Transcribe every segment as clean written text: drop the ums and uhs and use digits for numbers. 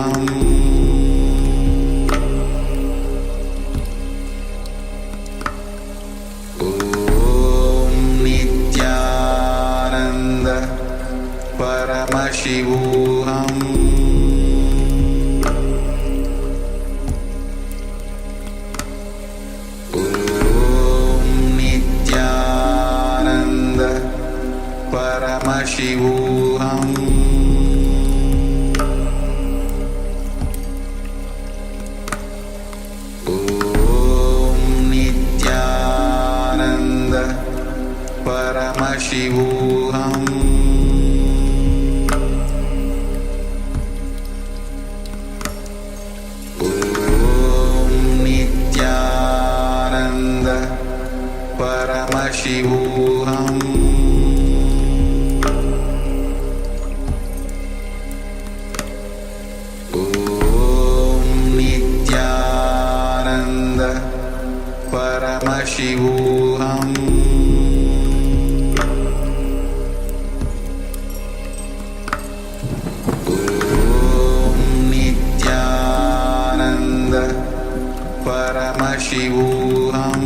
Paramashivoham Paramashivoham Nityananda Paramashivoham Nityananda Paramashivoham Paramashivoham Nityananda Paramashivoham Nityananda Paramashivoham Paramashivoham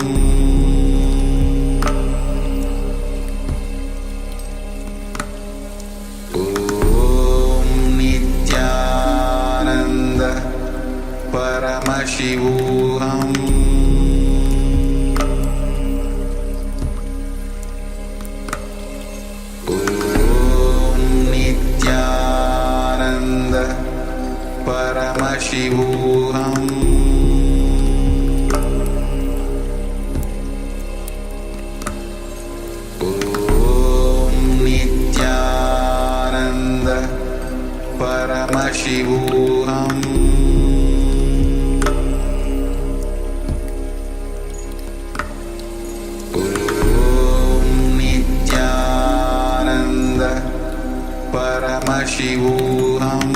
Nityananda Paramashivoham Nityananda Paramashivoham Paramashivoham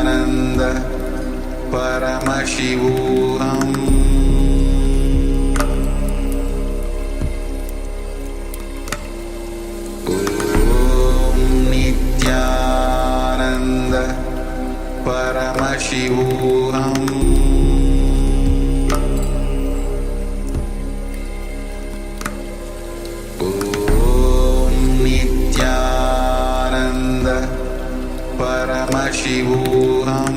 Nityananda Paramashivoham Nityananda Paramashivoham Paramashivoham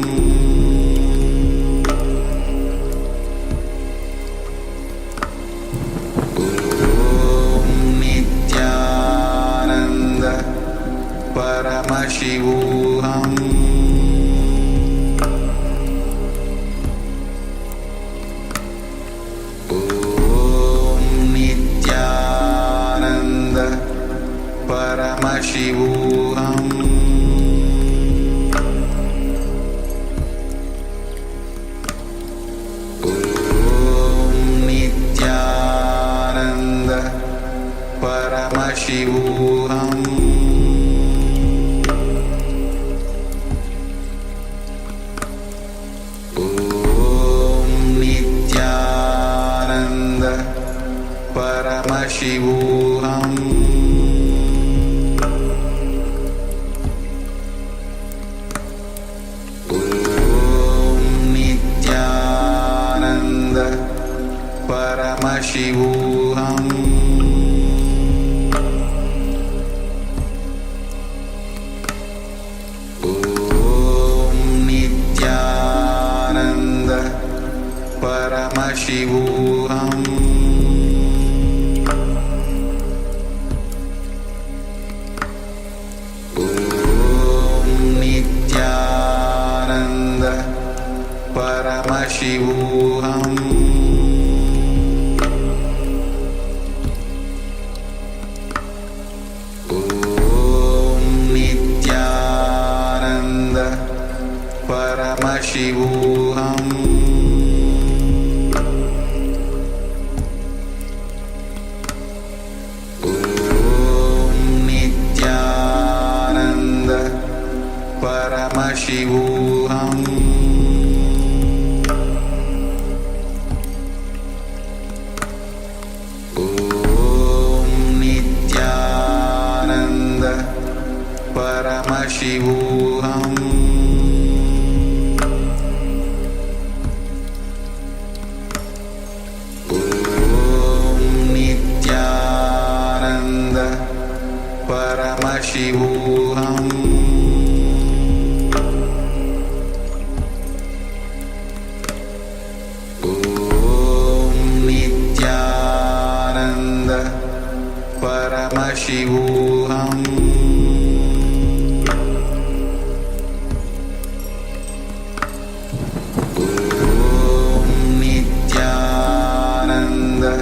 Nityananda Paramashivoham Nityananda Paramashivoham Nityananda Paramashivoham Nityananda Paramashivoham Nityananda Paramashivoham Nityananda Paramashivoham Paramashivoham Nityananda Paramashivoham Nityananda Paramashivoham Nityananda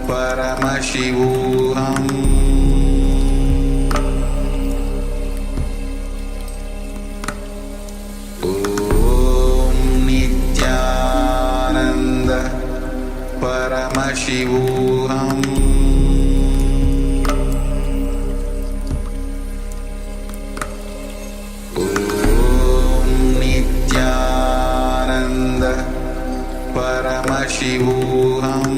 Paramashivoham Nityananda Paramashivoham Nityananda Paramashivoham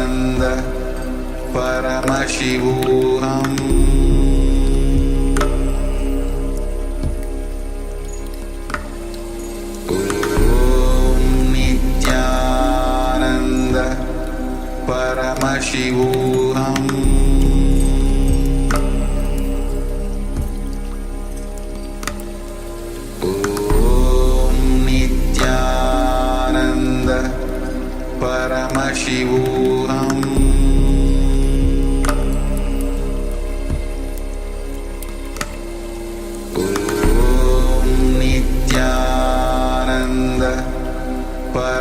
Nityananda Paramashivoham Nityananda Paramashivoham Nityananda Paramashivoham Nityananda Paramashivoham Nityananda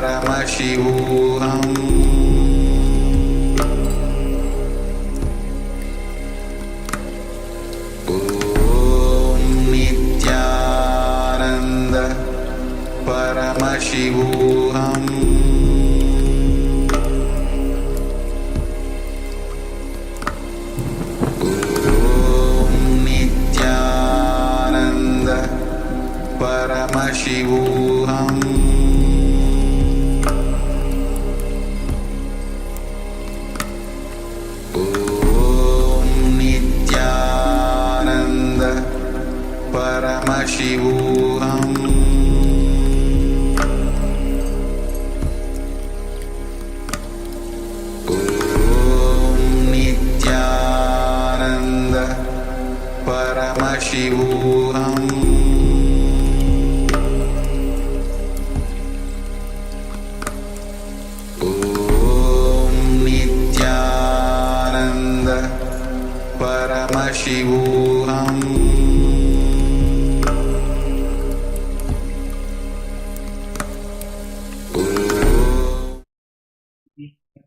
Paramashivoham Nityananda Paramashivoham Nityananda Paramashivoham Nityananda Paramashivoham Nityananda Paramashivoham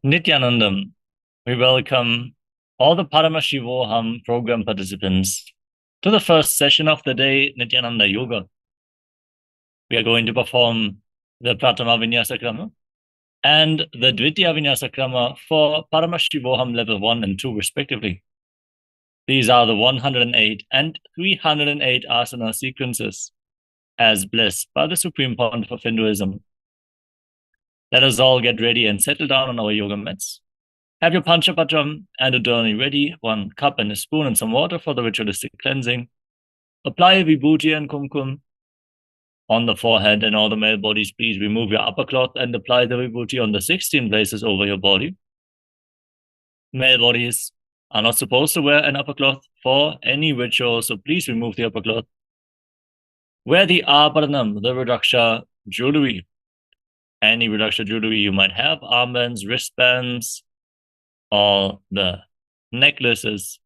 Nityanandam, we welcome all the Paramashivoham program participants to the first session of the day, Nityananda Yoga. We are going to perform the Pratama Vinyasa Krama and the Dvitiya Vinyasa Krama for Paramashivoham Level 1 and 2 respectively. These are the 108 and 308 asana sequences as blessed by the Supreme Pontiff of Hinduism. Let us all get ready and settle down on our yoga mats. Have your panchapatram and udani ready, 1 cup and a spoon and some water for the ritualistic cleansing. Apply vibhuti and kumkum on the forehead and all the male bodies. Please remove your upper cloth and apply the vibhuti on the 16 places over your body. Male bodies are not supposed to wear an upper cloth for any ritual, so please remove the upper cloth. Wear the abharanam, the Rudraksha jewelry. Any Rudraksha jewelry you might have, armbands, wristbands, or the necklaces.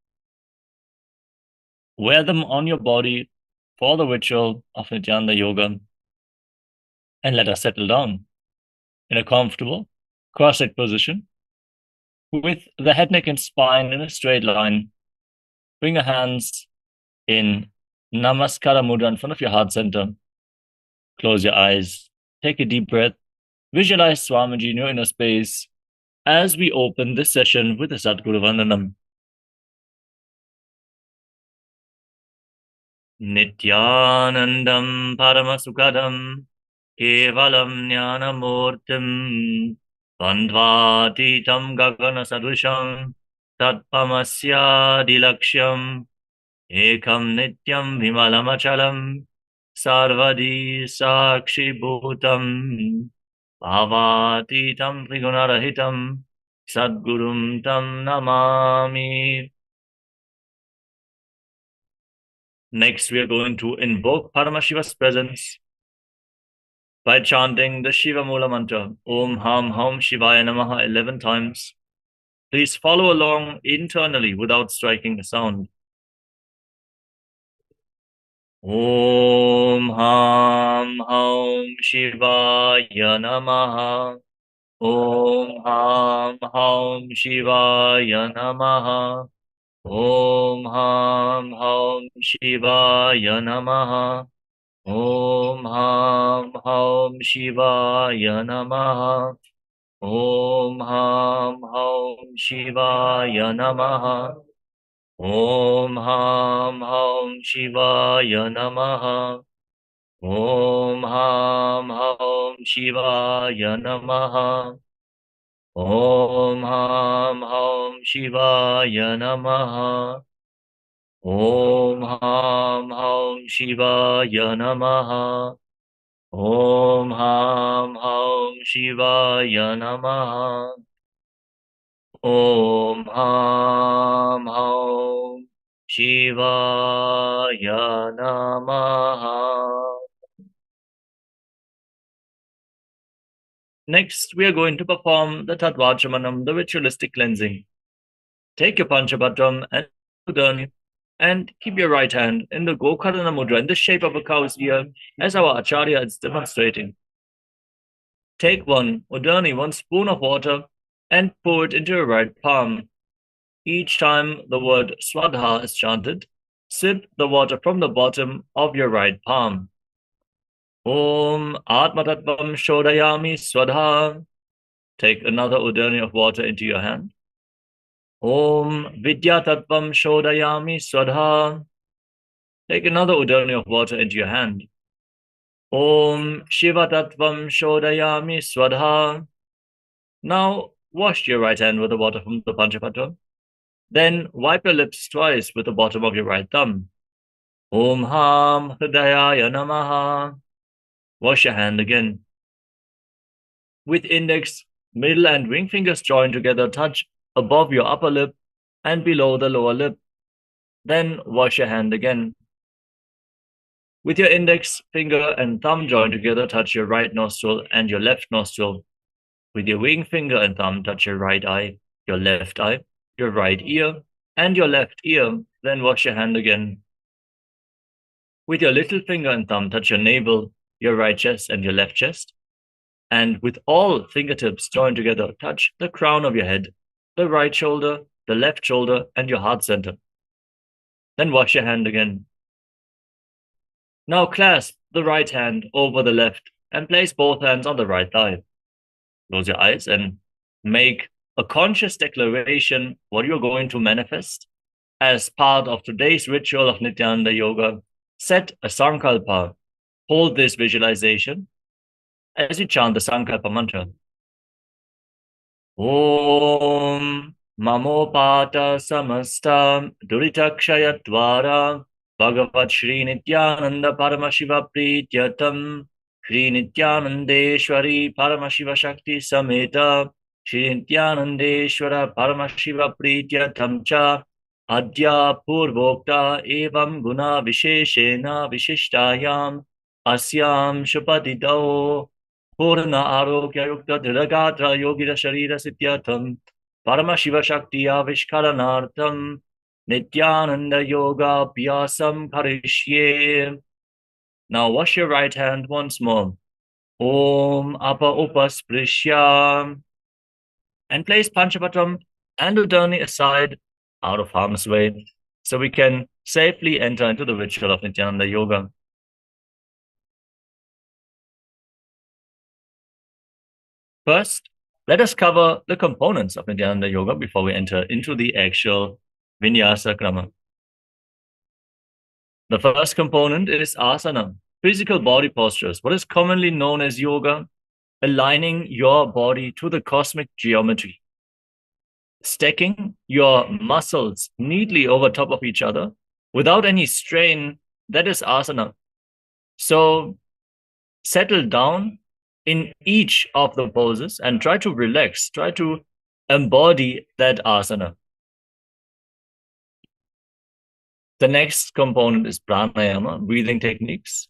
Wear them on your body for the ritual of Nityananda Yoga. And let us settle down in a comfortable cross-legged position with the head, neck, and spine in a straight line. Bring your hands in Namaskara Mudra in front of your heart center. Close your eyes. Take a deep breath. Visualize Swamiji in your inner space as we open this session with the Sadguru Vandanam. Nityanandam Paramasukadam Kevalam Jnanamurtim Bandvatitam Gagana-sadusham Tatpamasya Dilaksham Ekam Nityam Vimalamachalam Sarvadi Sakshi Bhutam Bhavatitam Trigunarahitam Sadgurum Tam Namami. Next, we are going to invoke Paramashiva's presence by chanting the Shiva Mula mantra, Om Ham Hum Shivaya Namaha 11 times. Please follow along internally without striking a sound. Om Ham Hum Shivaya Namaha. Om Ham Hum Shivaya Namaha. Om Ham Hum Shivaya Namaha. Om Ham Hum Shivaya Namaha. Om Ham Hum Shivaya Namaha. Om Ham Hum Shivaya Namaha. Om Ham Hum Shivaya Namaha. Om Ham Hum Shivaya Namaha. Om Ham Hum Shivaya Namaha. Om Ham Hum Shivaya Namaha. Om Ham Hum Shivaya Namaha. Next, we are going to perform the Tattvachamanam, the ritualistic cleansing. Take your Panchapatam and Udani and keep your right hand in the Gokarana Mudra in the shape of a cow's ear, as our Acharya is demonstrating. Take one Udani, 1 spoon of water, and pour it into your right palm. Each time the word Swadha is chanted, sip the water from the bottom of your right palm. Om Atmatattvam Shodayami Swadha. Take another Udani of water into your hand. Om Vidyatattvam Shodayami Swadha. Take another Udani of water into your hand. Om Shivatattvam Shodayami Swadha. Now wash your right hand with the water from the Panchapatra. Then wipe your lips twice with the bottom of your right thumb. Om Ham Hridayaya Namaha. Wash your hand again. With index, middle and ring fingers joined together, touch above your upper lip and below the lower lip. Then wash your hand again. With your index finger and thumb joined together, touch your right nostril and your left nostril. With your ring finger and thumb, touch your right eye, your left eye, your right ear, and your left ear. Then wash your hand again. With your little finger and thumb, touch your navel, your right chest, and your left chest. And with all fingertips joined together, touch the crown of your head, the right shoulder, the left shoulder, and your heart center. Then wash your hand again. Now clasp the right hand over the left and place both hands on the right thigh. Close your eyes and make a conscious declaration what you're going to manifest as part of today's ritual of Nityananda Yoga. Set a sankalpa. Hold this visualization as you chant the sankalpa mantra. Om Mamopata Samasta Duritakshayatwara Bhagavat Shri Nityananda Paramashiva Prityatam Shri Nityanandeshwari Paramashiva Shakti Sameta Shri Nityanandeshwara Paramashiva Prityatam Cha Adya Purvokta Evam Guna Visheshena Vishishtayam Asyam Shupatitao Purna Arogya Yukta Dhiragatra Yogita Sharira Sityatam Paramashiva Shakti Avishkaranartam Nityananda Yoga Pyasam Karishye. Now wash your right hand once more. Om Apa Upasprishya. And place Panchapatam and Udani aside out of harm's way so we can safely enter into the ritual of Nityananda Yoga. First, let us cover the components of Nityananda Yoga before we enter into the actual Vinyasa Krama. The first component is asana. physical body postures, what is commonly known as yoga, aligning your body to the cosmic geometry, stacking your muscles neatly over top of each other without any strain, that is asana. So settle down in each of the poses and try to relax, try to embody that asana. The next component is pranayama, breathing techniques,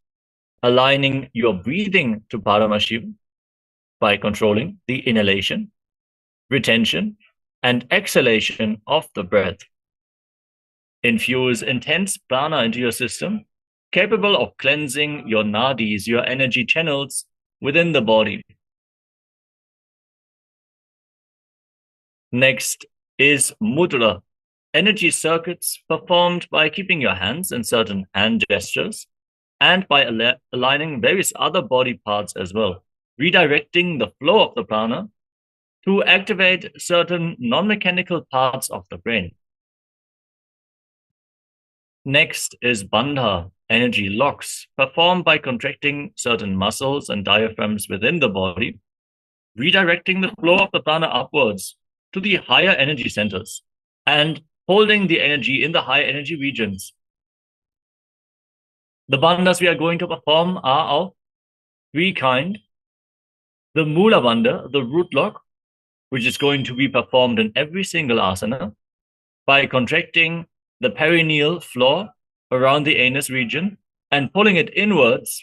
aligning your breathing to Paramashivoham by controlling the inhalation, retention, and exhalation of the breath. Infuse intense prana into your system, capable of cleansing your nadis, your energy channels within the body. Next is mudra, energy circuits performed by keeping your hands in certain hand gestures and by aligning various other body parts as well, redirecting the flow of the prana to activate certain non-mechanical parts of the brain. Next is bandha, energy locks, performed by contracting certain muscles and diaphragms within the body, redirecting the flow of the prana upwards to the higher energy centers and holding the energy in the high energy regions. The bandhas we are going to perform are of three kinds. The mula bandha, the root lock, which is going to be performed in every single asana by contracting the perineal floor around the anus region and pulling it inwards.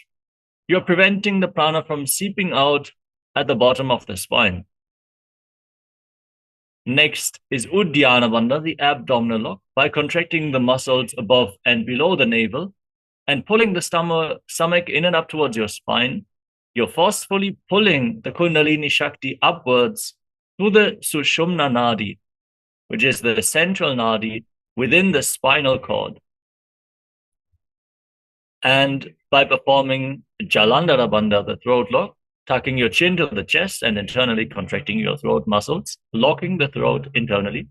You're preventing the prana from seeping out at the bottom of the spine. Next is Uddiyana Bandha, the abdominal lock, by contracting the muscles above and below the navel and pulling the stomach in and up towards your spine. You're forcefully pulling the Kundalini Shakti upwards to the Sushumna Nadi, which is the central Nadi within the spinal cord. And by performing Jalandhara Bandha, the throat lock, tucking your chin to the chest and internally contracting your throat muscles, locking the throat internally,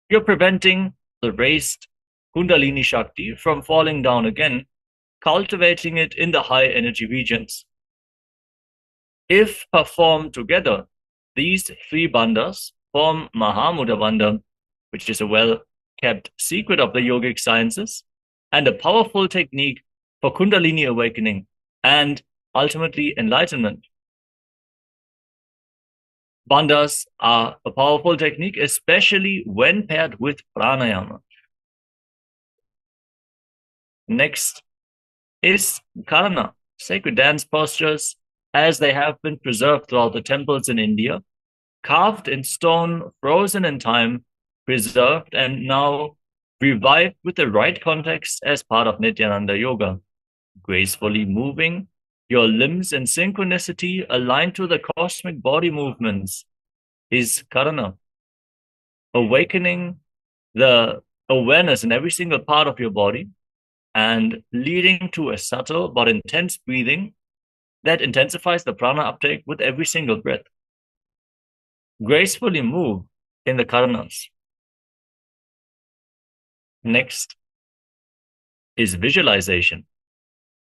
you're preventing the raised Kundalini Shakti from falling down again, cultivating it in the high energy regions. If performed together, these three bandhas form Mahamudra Bandha, which is a well-kept secret of the yogic sciences and a powerful technique for Kundalini awakening and ultimately enlightenment. Bandhas are a powerful technique, especially when paired with pranayama. Next is karana, sacred dance postures, as they have been preserved throughout the temples in India, carved in stone, frozen in time, preserved, and now revived with the right context as part of Nityananda Yoga. Gracefully moving your limbs in synchronicity aligned to the cosmic body movements is karana. Awakening the awareness in every single part of your body and leading to a subtle but intense breathing that intensifies the prana uptake with every single breath. Gracefully move in the karanas. Next is visualization.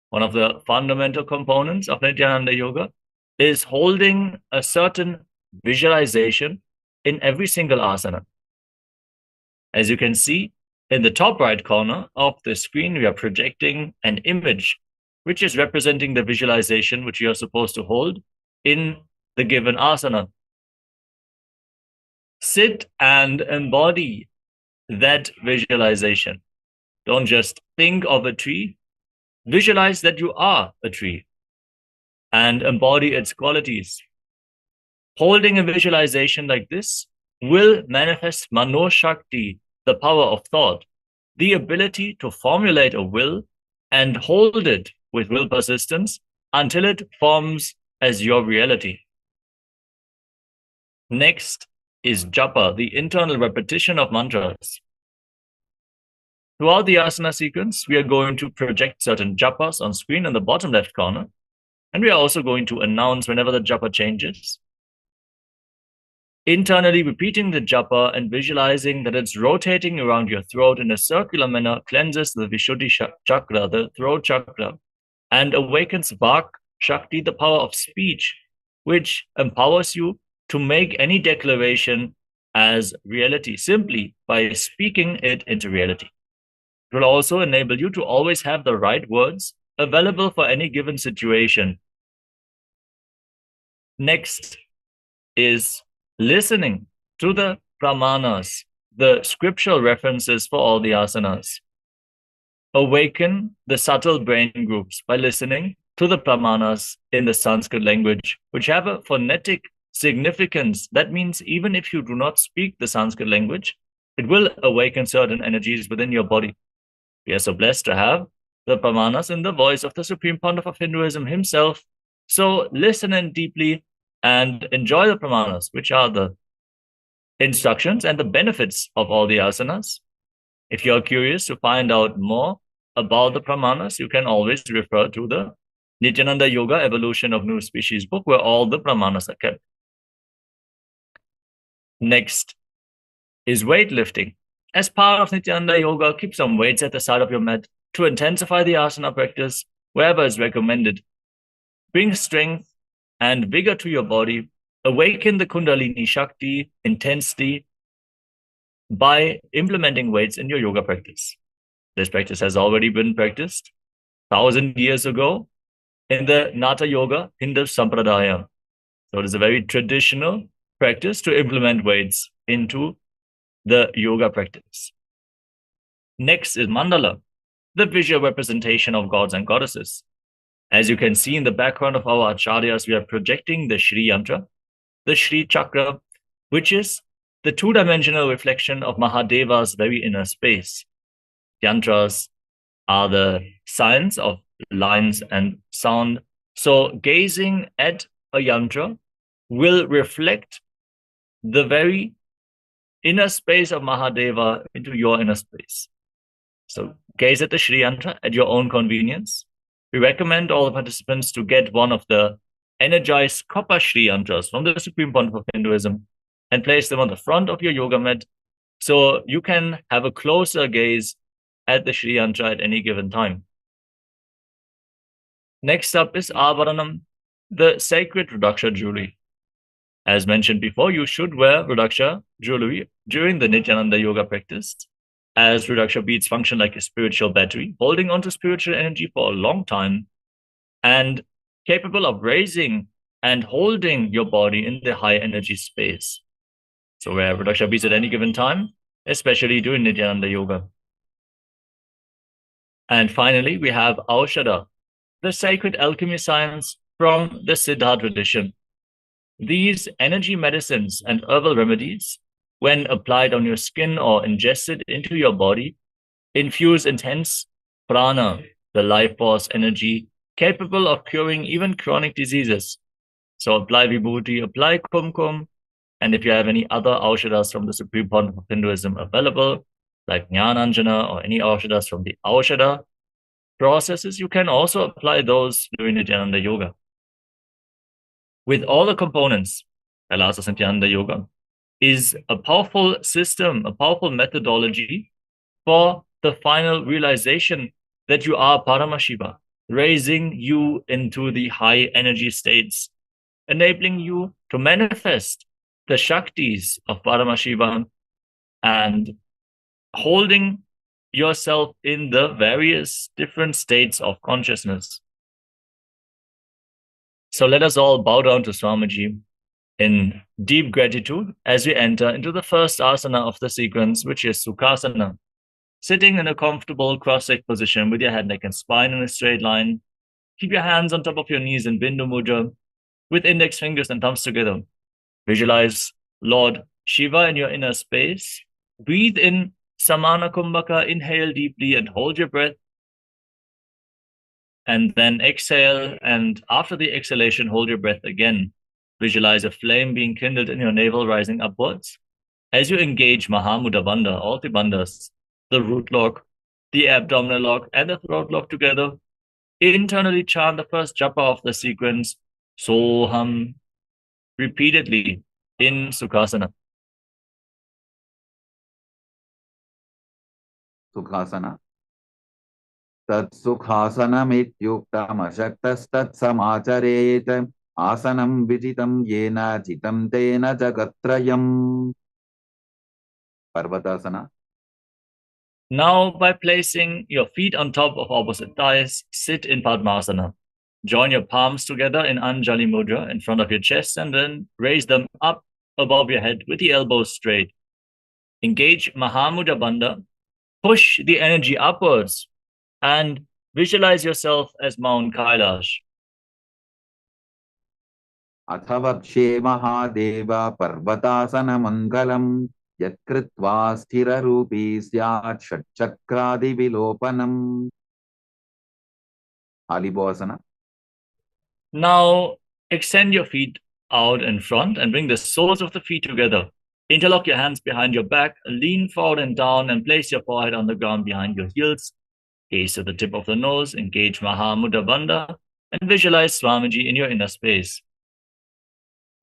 One of the fundamental components of Nityananda Yoga is holding a certain visualization in every single asana. As you can see, in the top right corner of the screen, we are projecting an image, which is representing the visualization which you are supposed to hold in the given asana. Sit and embody that visualization. Don't just think of a tree. Visualize that you are a tree and embody its qualities. Holding a visualization like this will manifest Mano Shakti, the power of thought, the ability to formulate a will and hold it with will persistence until it forms as your reality. Next is japa, the internal repetition of mantras. Throughout the asana sequence, we are going to project certain japas on screen in the bottom left corner, and we are also going to announce whenever the japa changes. Internally repeating the japa and visualizing that it's rotating around your throat in a circular manner cleanses the Vishuddhi chakra, the throat chakra, and awakens Vak Shakti, the power of speech, which empowers you to make any declaration as reality simply by speaking it into reality. It will also enable you to always have the right words available for any given situation. Next is listening to the pramanas, the scriptural references for all the asanas. Awaken the subtle brain groups by listening to the pramanas in the Sanskrit language, which have a phonetic significance. That means even if you do not speak the Sanskrit language, it will awaken certain energies within your body. We are so blessed to have the pramanas in the voice of the Supreme Pontiff of Hinduism himself. So listen in deeply and enjoy the pramanas, which are the instructions and the benefits of all the asanas. If you're curious to find out more about the pramanas, you can always refer to the Nityananda Yoga Evolution of New Species book, where all the pramanas are kept. Next is weightlifting. As part of Nityananda Yoga, keep some weights at the side of your mat to intensify the asana practice wherever is recommended. Bring strength and vigor to your body. Awaken the Kundalini Shakti intensity by implementing weights in your yoga practice. This practice has already been practiced 1,000 years ago in the Nata Yoga Hindu Sampradaya. So it is a very traditional practice to implement weights into the yoga practice. Next is mandala, the visual representation of gods and goddesses. As you can see in the background of our acharyas, we are projecting the Shri Yantra, the Shri Chakra, which is the two-dimensional reflection of Mahadeva's very inner space. Yantras are the signs of lines and sound. So gazing at a yantra will reflect the very inner space of Mahadeva into your inner space. So gaze at the Shri Yantra at your own convenience. We recommend all the participants to get one of the energized copper Shri Yantras from the Supreme Pontiff of Hinduism and place them on the front of your yoga mat so you can have a closer gaze at the Shri Yantra at any given time. Next up is Avaranam, the sacred Rudraksha jewelry. As mentioned before, you should wear Rudraksha jewelry during the Nityananda yoga practice, as Rudraksha beads function like a spiritual battery, holding onto spiritual energy for a long time and capable of raising and holding your body in the high energy space. So wear Rudraksha beads at any given time, especially during Nityananda yoga. And finally, we have Aushadha, the sacred alchemy science from the Siddha tradition. These energy medicines and herbal remedies, when applied on your skin or ingested into your body, infuse intense prana, the life force energy, capable of curing even chronic diseases. So apply vibhuti, apply kumkum, and if you have any other aushadhas from the Supreme Pontiff of Hinduism available, like Jnananjana or any aushadhas from the Aushadha processes, you can also apply those during Nityananda yoga. With all the components, Kailasas Nityananda yoga is a powerful system, a powerful methodology for the final realization that you are Paramashiva, raising you into the high energy states, enabling you to manifest the Shaktis of Paramashiva and holding yourself in the various different states of consciousness. So let us all bow down to Swamiji in deep gratitude as we enter into the first asana of the sequence, which is Sukhasana. Sitting in a comfortable cross-legged position with your head, neck, and spine in a straight line. Keep your hands on top of your knees in Bindu Mudra with index fingers and thumbs together. Visualize Lord Shiva in your inner space. Breathe in Samana Kumbhaka, inhale deeply and hold your breath. And then exhale, and after the exhalation, hold your breath again. Visualize a flame being kindled in your navel, rising upwards. As you engage Mahamudra Bandha, all the bandhas, the root lock, the abdominal lock, and the throat lock together, internally chant the first japa of the sequence, Soham, repeatedly in Sukhasana. Sukhasana. तत्सुखासनमित्युक्तमशक्तस्तत्समाचरेत् आसनं विजितं येन जितं तेन जगत्त्रयम्. Parvatasana. Now, by placing your feet on top of opposite thighs, sit in Padmasana. Join your palms together in Anjali Mudra in front of your chest and then raise them up above your head with the elbows straight. Engage Mahamudra Bandha. Push the energy upwards and visualize yourself as Mount Kailash. अथवक्षे Mahadev पर्वतासनमङ्गलम् यत्कृत्वा स्थिररूपी स्यात् षट्चक्रादिविलोपनम्. Alibhasana. Now, extend your feet out in front and bring the soles of the feet together. Interlock your hands behind your back, lean forward and down, and place your forehead on the ground behind your heels. Gaze to the tip of the nose, engage Mahamudra Bandha, and visualize Swamiji in your inner space.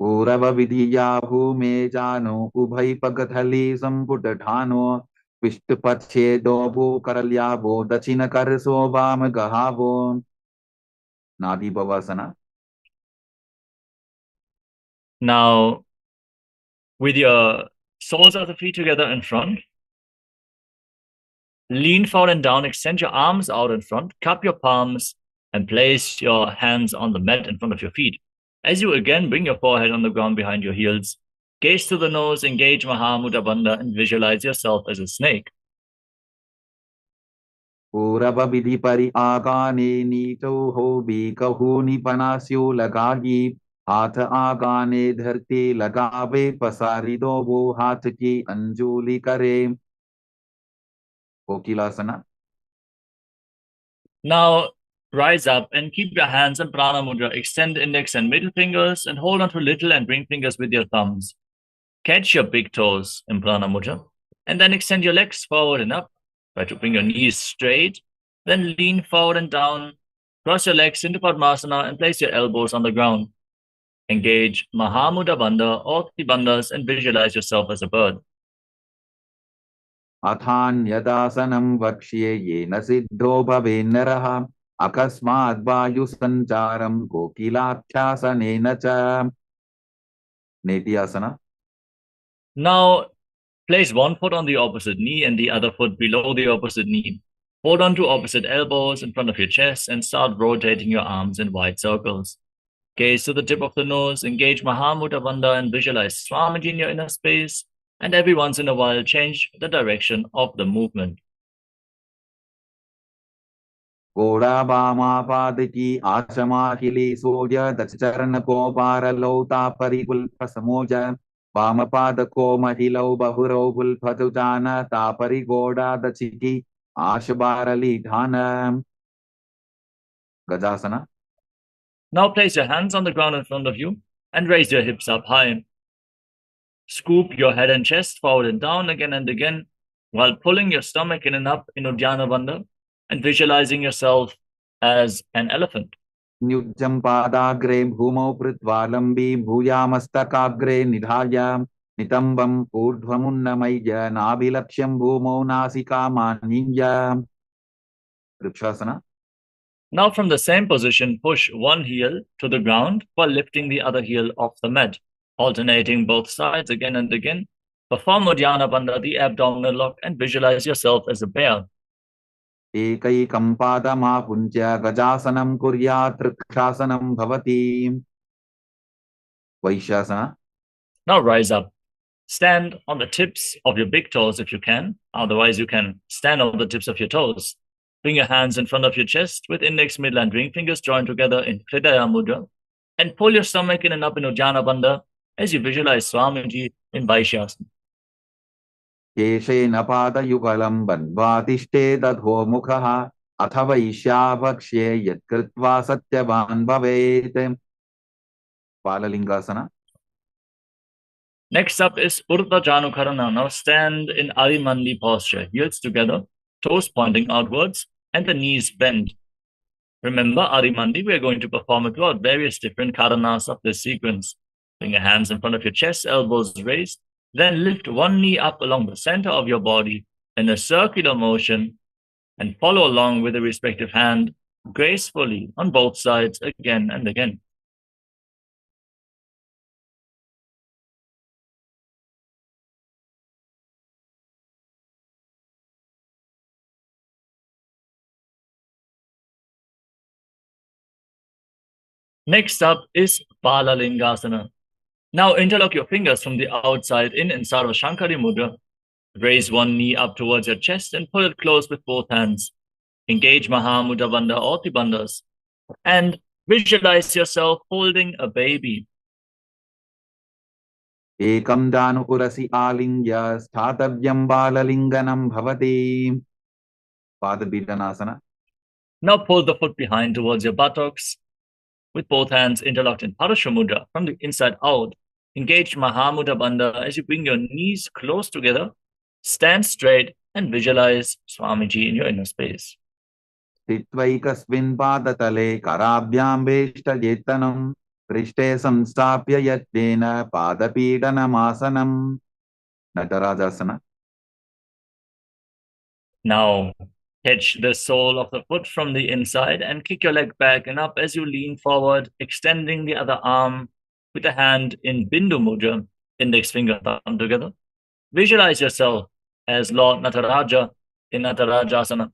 पूरवविधिया भूमे जानो उभयपगथली सम्पुटठानो विष्टुपच्छेदो भूकरल्याभो दक्षिणकरसो वामगहावो. Nadi Bhavasana. Now, with your soles of the feet together in front, lean forward and down, extend your arms out in front, cup your palms, and place your hands on the mat in front of your feet. As you again bring your forehead on the ground behind your heels, gaze to the nose, engage Mahamudra Bandha, and visualize yourself as a snake. पूरवविधि परि आगाने नीचो हो बीकहू निपनास्यो लगागी हाथ आगाने धरती लगावे पसारी दो वो हाथ की अंजुली करे. कोकिलासना. Now, rise up and keep your hands in Prana Mudra. Extend index and middle fingers and hold on to little and ring fingers with your thumbs. Catch your big toes in Prana Mudra and then extend your legs forward and up. Try to bring your knees straight. Then lean forward and down. Cross your legs into Padmasana and place your elbows on the ground. Engage Mahamudra Bandha or the bandhas and visualize yourself as a bird. अथान्यदासनं वक्ष्ये येन सिद्धो भवेन्नरः अकस्मात् वायुसञ्चारं कोकिलाभ्यासनेन च. नेतियासना. Now, place one foot on the opposite knee and the other foot below the opposite knee. Hold on to opposite elbows in front of your chest and start rotating your arms in wide circles. Gaze to the tip of the nose, engage Mahamudra Bandha and visualize Swamiji in your inner space, and every once in a while change the direction of the movement. घोड़ा वामापादकी आशमाहिली सूर्य दचचरण को पारलौता परिकुल्प समोज वामपाद को महिलौ बहुरौ बुल्फतु जान तापरि घोड़ा दचिकी आशबारली ढान. Gajasana. Now place your hands on the ground in front of you and raise your hips up high. Scoop your head and chest forward and down again and again while pulling your stomach in and up in Uddiyana Bandha and visualizing yourself as an elephant. Nyujjam padagre bhumau pritvalambhi bhuyamastakaagre nidhaya nitambam urdhvamunnamaya nabilaksham bhumau nasika maninya. Vrikshasana. Now from the same position, push one heel to the ground while lifting the other heel off the mat, alternating both sides again and again. Perform Uddiyana Bandha, the abdominal lock, and visualize yourself as a bear. एकैकं पादमापुञ्ज्य गजासनं कुर्यात् वृक्षासनं भवति. वैश्यासना. Now rise up. Stand on the tips of your big toes if you can. Otherwise, you can stand on the tips of your toes. Bring your hands in front of your chest with index, middle, and ring fingers joined together in Hridaya Mudra. And pull your stomach in and up in Uddiyana Bandha as you visualize Swamiji in Vaishyasana. केशेन पादयुगलं बन्ध्वातिष्ठे दधोमुखः अथ वैश्यावक्ष्ये यत्कृत्वा सत्यवान् भवेत्. बाललिङ्गासना. Next up is Urdhva Janukarana. Now stand in Arimandi posture, heels together, toes pointing outwards, and the knees bent. Remember, Arimandi, we are going to perform it throughout various different karanas of this sequence. Bring your hands in front of your chest, elbows raised. Then lift one knee up along the center of your body in a circular motion and follow along with the respective hand gracefully on both sides again and again. Next up is Balalingasana. Now interlock your fingers from the outside in Sarva Shankari Mudra. Raise one knee up towards your chest and pull it close with both hands. Engage Mahamudra Bandha or Bandhas and visualize yourself holding a baby. Ekam danupurasi alingya sthatavyam balalinganam bhavati. Padabhidanasana. Now pull the foot behind towards your buttocks with both hands interlocked in Parashamudra from the inside out. Engage Mahamudra Bandha as you bring your knees close together. Stand straight and visualize Swamiji in your inner space. Sthitvaikasmin padatale karabhyam veshtajetanam prishte samstapya yatnena padapidanamasana. Natarajasana. Now, catch the sole of the foot from the inside and kick your leg back and up as you lean forward, extending the other arm with the hand in Bindu Mudra, index finger thumb together. Visualize yourself as Lord Nataraja in Natarajasana.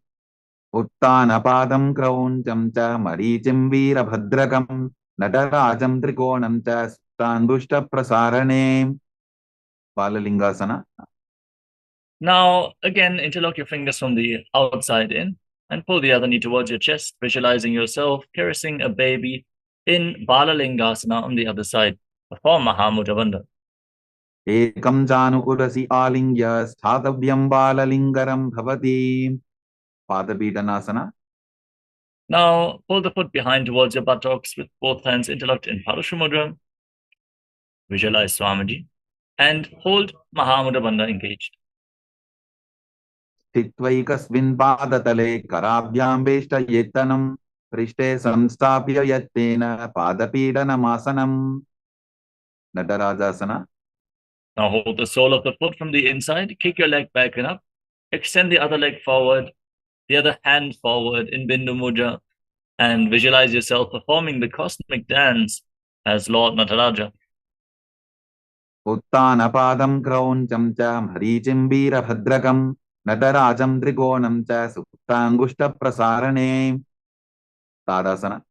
Uttanapadam krauncham cha marichim veerabhadrakam natarajam trikonam cha standushta prasarane. Balalingasana. Now, again, interlock your fingers from the outside in and pull the other knee towards your chest, visualizing yourself caressing a baby in Balalingasana on the other side. Perform Mahamudra Bandha. Ekam janupurasi alingya sthatavyam balalingaram bhavati. Padabhidanasana. Now, pull the foot behind towards your buttocks with both hands interlocked in Parashamudra. Visualize Swamiji and hold Mahamudra Bandha engaged. Sthitvaikasmin padatale karabhyam veshtajetanam prishte samstapya yatnena padapidanamasana. Natarajasana. Now hold the sole of the foot from the inside, kick your leg back and up, extend the other leg forward, the other hand forward in Bindu Mudra, and visualize yourself performing the cosmic dance as Lord Nataraja. Uttanapadam krauncham cha marichim veerabhadrakam natarajam trikonam cha suptangushta prasarane. Tadasana.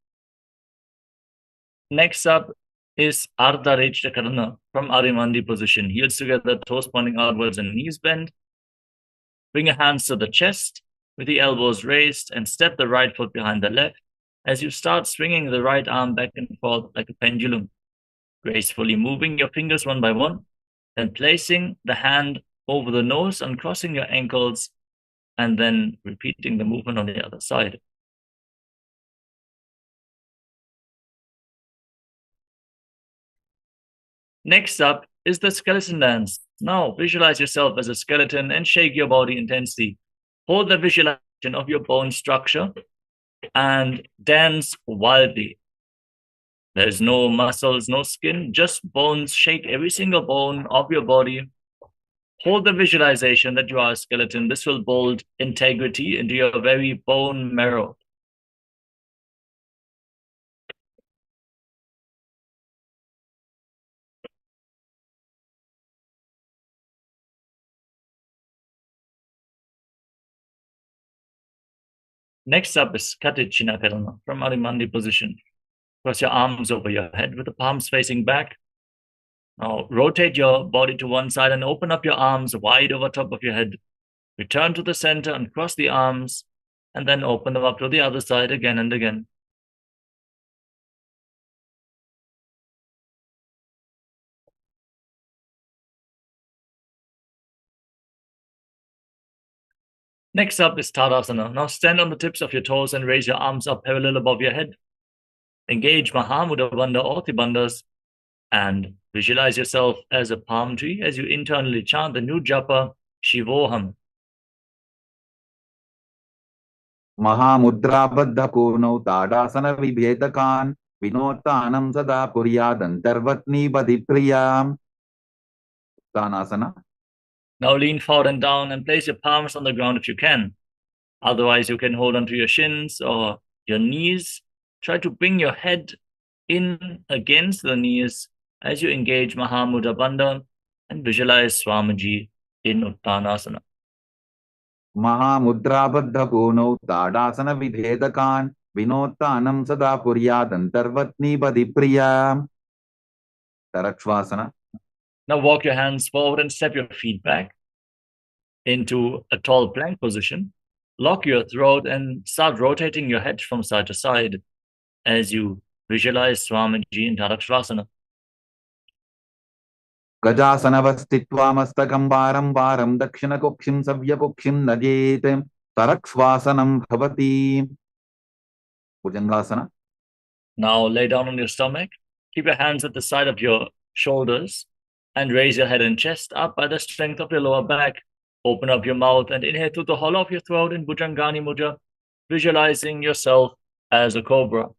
Next up is Ardha Rechta Karana from Arimandi position. Heels together, toes pointing outwards and knees bent. Bring your hands to the chest with the elbows raised and step the right foot behind the left as you start swinging the right arm back and forth like a pendulum, gracefully moving your fingers one by one, then placing the hand over the nose, uncrossing your ankles, and then repeating the movement on the other side. Next up is the skeleton dance. Now visualize yourself as a skeleton and shake your body intensely. Hold the visualization of your bone structure and dance wildly. There's no muscles, no skin, just bones. Shake every single bone of your body. Hold the visualization that you are a skeleton. This will build integrity into your very bone marrow. Next up is Katichina Karana from Arimandi position. Cross your arms over your head with the palms facing back. Now rotate your body to one side and open up your arms wide over top of your head. Return to the center and cross the arms and then open them up to the other side again and again. Next up is Tadasana. Now stand on the tips of your toes and raise your arms up parallel above your head. Engage Mahamudra Bandha or Bandhas and visualize yourself as a palm tree as you internally chant the new japa, Shivoham. Mahamudra baddha purnau tadasana vibhedakan vinotanam sada puryadantarvatni badipriyam. Uttanasana. Now lean forward and down and place your palms on the ground if you can. Otherwise, you can hold onto your shins or your knees. Try to bring your head in against the knees as you engage Mahamudra Bandha and visualize Swamiji in Uttanasana. महामुद्राबद्धपूर्णौ ताडासनविधेदकान् विनोत्तानं सदा कुर्यादन्तर्वत्नीपदिप्रिया Tarakshvasana. Now walk your hands forward and step your feet back into a tall plank position. Lock your throat and start rotating your head from side to side as you visualize Swamiji in Tarakshvasana. गजासनवस्थित्वा मस्तकं वारं वारं दक्षिणकुक्षिं सव्यकुक्षिं नजेत् तरक्ष्वासनं भवति. Bhujangasana. Now lay down on your stomach. Keep your hands at the side of your shoulders and raise your head and chest up by the strength of your lower back. Open up your mouth and inhale through the hollow of your throat in Bhujangani Mudra, visualizing yourself as a cobra.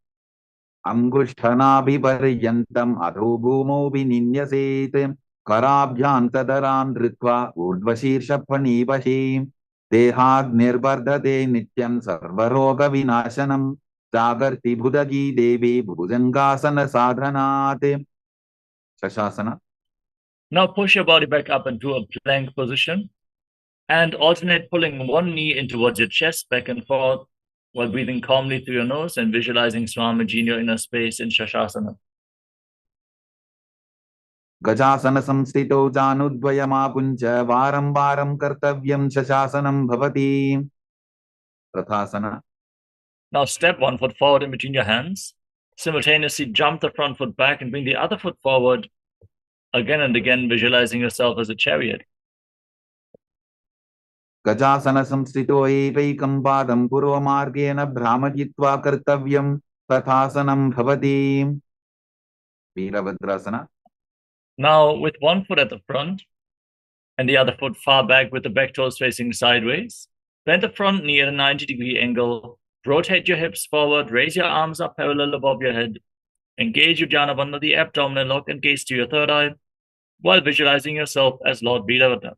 अंगुष्ठनाभिपर्यन्तम् अधो भूमौ विनिन्यसेत् कराभ्यान्तदरान् धृत्वा ऊर्ध्वशीर्षफणीवशीम् देहाग्निर्वर्धते नित्यं सर्वरोगविनाशनं जागर्ति भुजगी देवी भुजंगासन साधनात्. Shashasana. Now push your body back up into a plank position and alternate pulling one knee in towards your chest back and forth while breathing calmly through your nose and visualizing Swamiji in your inner space in Shashasana. गजासन संस्थितौ जानुद्वयमापुञ्ज वारं वारं कर्तव्यं शशासनं भवति. Rathasana. Now step one foot forward in between your hands. Simultaneously jump the front foot back and bring the other foot forward again and again, visualizing yourself as a chariot. गजासन संस्थितो एकैकं पादं पूर्वमार्गेण भ्रामयित्वा कर्तव्यं तथासनं भवति. Virabhadrasana. Now with one foot at the front and the other foot far back with the back toes facing sideways, bend the front knee at a 90-degree angle, rotate your hips forward, raise your arms up parallel above your head, engage Uddiyana Bandha, the abdominal lock, and gaze to your third eye, while visualizing yourself as Lord Veeravata.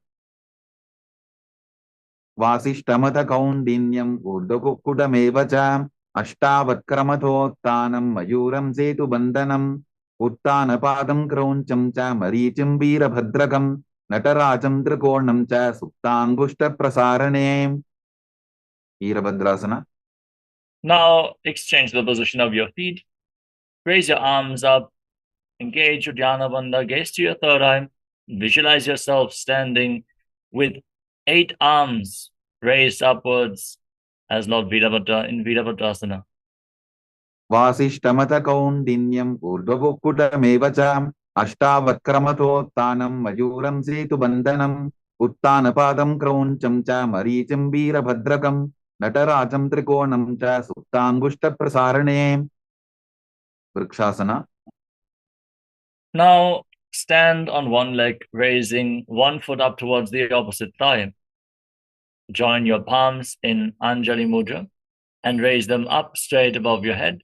वासिष्ठमथ कौण्डिन्यम् ऊर्ध्वकुक्कुटमेव च अष्टावक्क्रमथोत्थानं मयूरं सेतुबन्धनम् उत्थानपादं क्रौञ्चं च मरीचिं वीरभद्रकं नटराजं त्रिकोणं च सुप्ताङ्गुष्ठप्रसारणे. Virabhadrasana. Now exchange the position of your feet. Raise your arms up. Engage Uddiyana Bandha. Gaze to your third eye. Visualize yourself standing with 8 arms raised upwards as Lord Veeravata in Veerabhadrasana. वासिष्ठमथ कौण्डिन्यम् ऊर्ध्वकुक्कुटमेव च अष्टावक्क्रमथोत्थानं मयूरं सेतुबन्धनम् उत्थानपादं क्रौञ्चं च मरीचिं वीरभद्रकं नटराजं त्रिकोणं च सुप्ताङ्गुष्ठप्रसारणे. Vrikshasana. Now stand on one leg, raising one foot up towards the opposite thigh. Join your palms in Anjali Mudra and raise them up straight above your head.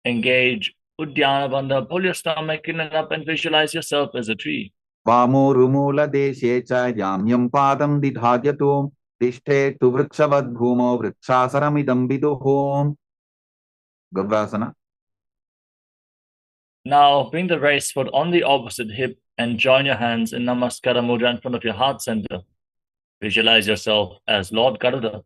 Engage Uddiyana Bandha, pull your stomach in and up and visualize yourself as a tree. वामोरुमूलदेशे च याम्यं पादं दिधार्यतु तिष्ठेतु वृक्षवद्भूमौ वृक्षासनमिदं विदुः. गव्रासना. Now bring the raised foot on the opposite hip and join your hands in Namaskara Mudra in front of your heart center. Visualize yourself as Lord Garuda.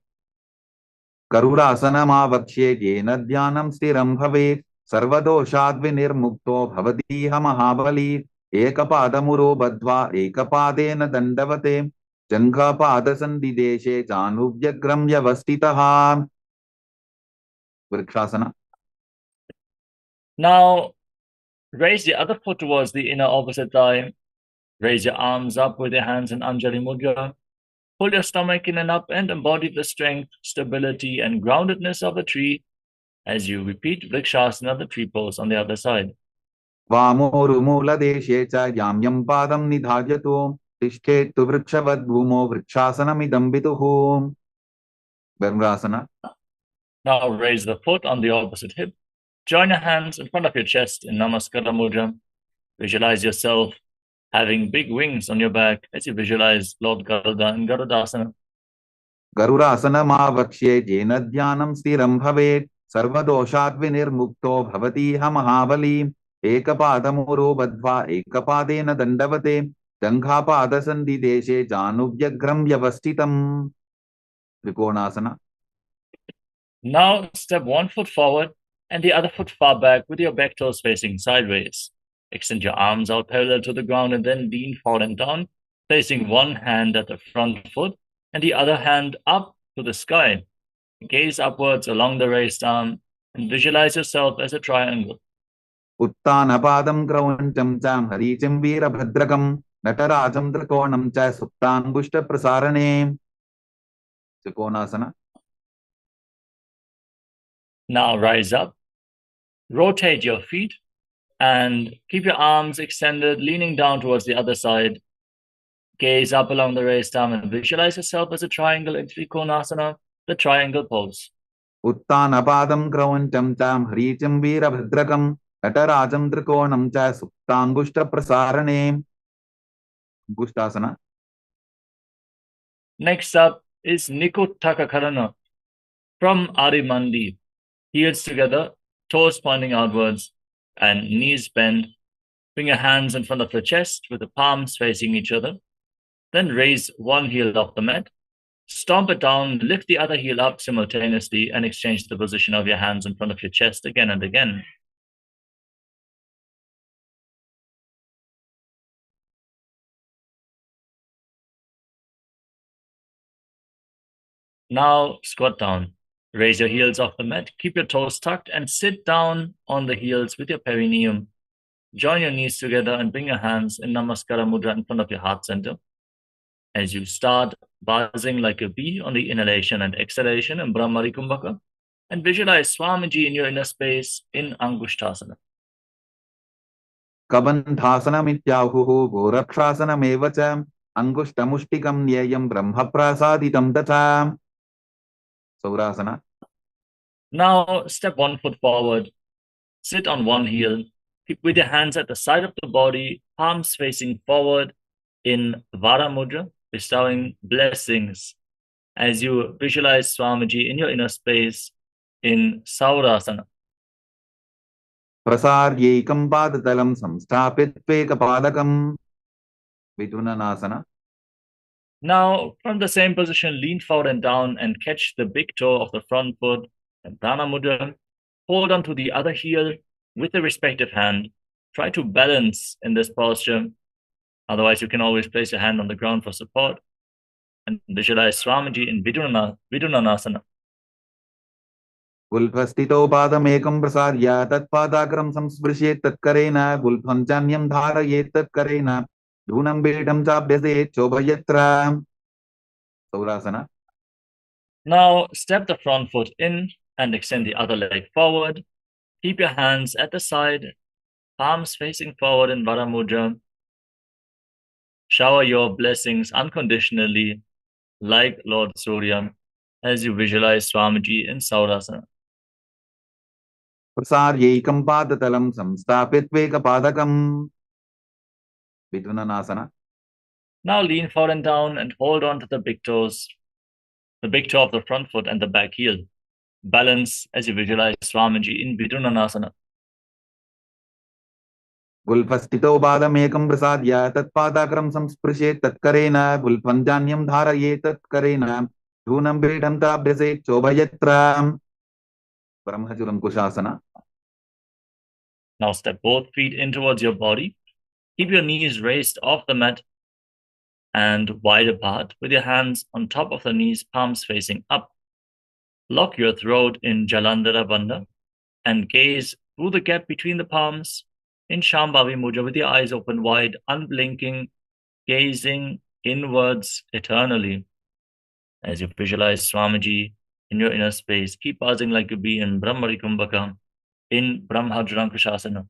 गरुडासनमावक्ष्ये येन ध्यानं स्थिरं भवेत् सर्वदोषाद्विनिर्मुक्तो भवतीह महाबली. एकपादमुरो बद्ध्वा एकपादेन दण्डवते जङ्घापादसन्धिदेशे जानुभ्यग्रं व्यवस्थितः. Vrikshasana. Now raise the other foot towards the inner opposite thigh. Raise your arms up with your hands in Anjali Mudra. Pull your stomach in and up and embody the strength, stability, and groundedness of a tree as you repeat Vrikshasana, the tree pose on the other side. वामोरुमूलदेशे च याम्यं पादं निधार्यतु तिष्ठेतु वृक्षवद्भूमौ वृक्षासनमिदं विदुः. ब्रह्मासना. Now raise the foot on the opposite hip. Join your hands in front of your chest in Namaskara Mudra. Visualize yourself having big wings on your back as you visualize Lord Garuda in Garudasana. गरुडासनमावक्ष्ये येन ध्यानं स्थिरं भवेत् सर्वदोषात् विनिर्मुक्तो भवतीह महाबली एकपादमुरो बद्ध्वा एकपादेन दण्डवते जङ्घापादसन्धिदेशे जानुभ्यग्रं व्यवस्थितम् त्रिकोणासना. Now step one foot forward and the other foot far back with your back toes facing sideways. Extend your arms out parallel to the ground and then lean forward and down, placing one hand at the front foot and the other hand up to the sky. Gaze upwards along the raised arm and visualize yourself as a triangle. उत्तानपादं क्रौञ्चं चां हरीचिं वीरभद्रकं नटराजं त्रिकोणं च सुप्ताङ्गुष्ठप्रसारणे त्रिकोणासना. Now rise up, rotate your feet, and keep your arms extended, leaning down towards the other side. Gaze up along the raised arm and visualize yourself as a triangle in Trikonasana, the triangle pose. उत्तानपादं क्रौञ्चं चां हरीचिं वीरभद्रकं नटराजं त्रिकोणं च सुप्ताङ्गुष्ठप्रसारणे अंगुष्ठासना. Next up is Nikuttaka Karana from Arimandi. Heels together, toes pointing outwards, and knees bent. Bring your hands in front of the chest with the palms facing each other. Then raise one heel off the mat. Stomp it down, lift the other heel up simultaneously, and exchange the position of your hands in front of your chest again and again. Now squat down. Raise your heels off the mat, keep your toes tucked, and sit down on the heels with your perineum. Join your knees together and bring your hands in Namaskara Mudra in front of your heart center. As you start buzzing like a bee on the inhalation and exhalation in Brahmari Kumbhaka, and visualize Swamiji in your inner space in Angushthasana. कबन्धासनमित्याहुः गोरक्षासनमेव च अंगुष्ठमुष्टिकं न्येयं ब्रह्मप्रसादितं तथा सौरासना. Now step one foot forward, sit on one heel, keep with your hands at the side of the body, palms facing forward in Vara Mudra, bestowing blessings as you visualize Swamiji in your inner space in Saurasana. प्रसार्यैकं पादतलं संस्थापित्वेकपादकं विदुननासना. Now, from the same position, lean forward and down and catch the big toe of the front foot and Prana Mudra. Hold on to the other heel with the respective hand. Try to balance in this posture. Otherwise, you can always place your hand on the ground for support. And visualize Swamiji in Vidunanasana. गुल्फस्थितो पादमेकं प्रसार्य तत्पादाग्रं संस्पृशेत् तत्करेण गुल्फं चान्यं धारयेत् तत्करेण धूनं पीठं चाभ्यसेत् शोभयत्र सौरासना. Now, step the front foot in and extend the other leg forward. Keep your hands at the side, palms facing forward in Vara Mudra. Shower your blessings unconditionally, like Lord Surya, as you visualize Swamiji in Saurasana. प्रसार्यैकं पादतलं संस्थापित्वेकपादकं विदुननासना. Now lean forward and down and hold on to the big toes, the big toe of the front foot and the back heel. Balance as you visualize Swamiji in Vidunanasana. गुल्फस्थितो पादमेकं प्रसार्य तत्पादाग्रं संस्पृशेत् तत्करेण गुल्फं चान्यं धारयेत् तत्करेण धूनं पीठं चाभ्यसेत् शोभयत्र ब्रह्मचुरं कुशासना. Now step both feet in towards your body. Keep your knees raised off the mat and wide apart with your hands on top of the knees, palms facing up. Lock your throat in Jalandhara Bandha and gaze through the gap between the palms in Shambhavi Mudra with your eyes open wide, unblinking, gazing inwards eternally. As you visualize Swamiji in your inner space, keep buzzing like a bee in Brahmari Kumbhaka in Brahmajarankushasana.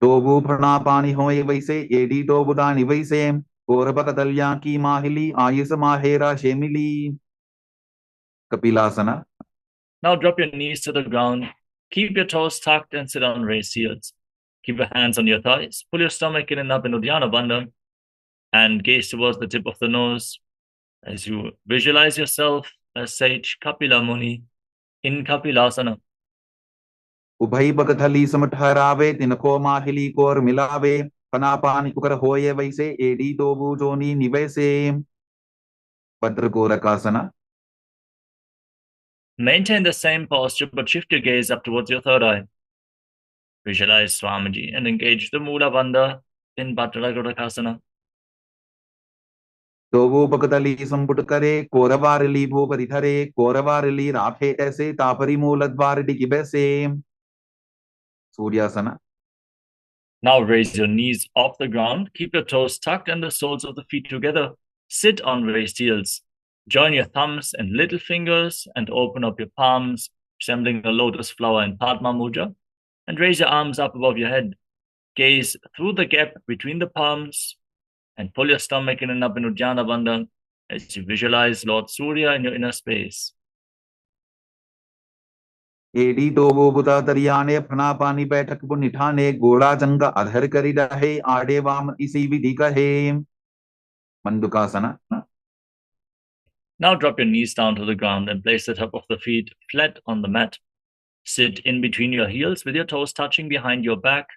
टोबू प्रणापानी होए वैसे AD टोबुदानी वैसे कोरबकतल्या की माहिली Ayush माहेरा शेमिली कपिलासना. Now drop your knees to the ground. Keep your toes tucked and sit on raised heels. Keep your hands on your thighs. Pull your stomach in and up in Uddiyana Bandha and gaze towards the tip of the nose. as you visualize yourself as sage Kapila Muni in Kapilasana. उभई बगथली सम ठहरावे तिनको माहिली core मिलावे पना पानी कुकर होये वैसे एडी दोबू जोनी निवैसे भद्रकोरकासना. Maintain the same posture, but shift your gaze up towards your third eye. Visualize Swamiji and engage the Mula Bandha in Bhadrakorakasana. दोबू बगथली संपुट करे कोरवारली भूपरि धरे कोरवारली राफे ऐसे तापरी मूलद्वार डिगी बैसे. सूर्यासना. Now raise your knees off the ground. Keep your toes tucked and the soles of the feet together. Sit on raised heels. Join your thumbs and little fingers and open up your palms, resembling a lotus flower in Padma Mudra. And raise your arms up above your head. Gaze through the gap between the palms and pull your stomach in and up in Uddiyana Bandha as you visualize Lord Surya in your inner space. एडी दोबो बुता तरियाने फना पानी बैठक बु निठाने गोड़ा जंग अधर करी रहे आड़े वाम इसी विधि कहे. मंडुकासना. Now drop your knees down to the ground and place the top of the feet flat on the mat. Sit in between your heels with your toes touching behind your back.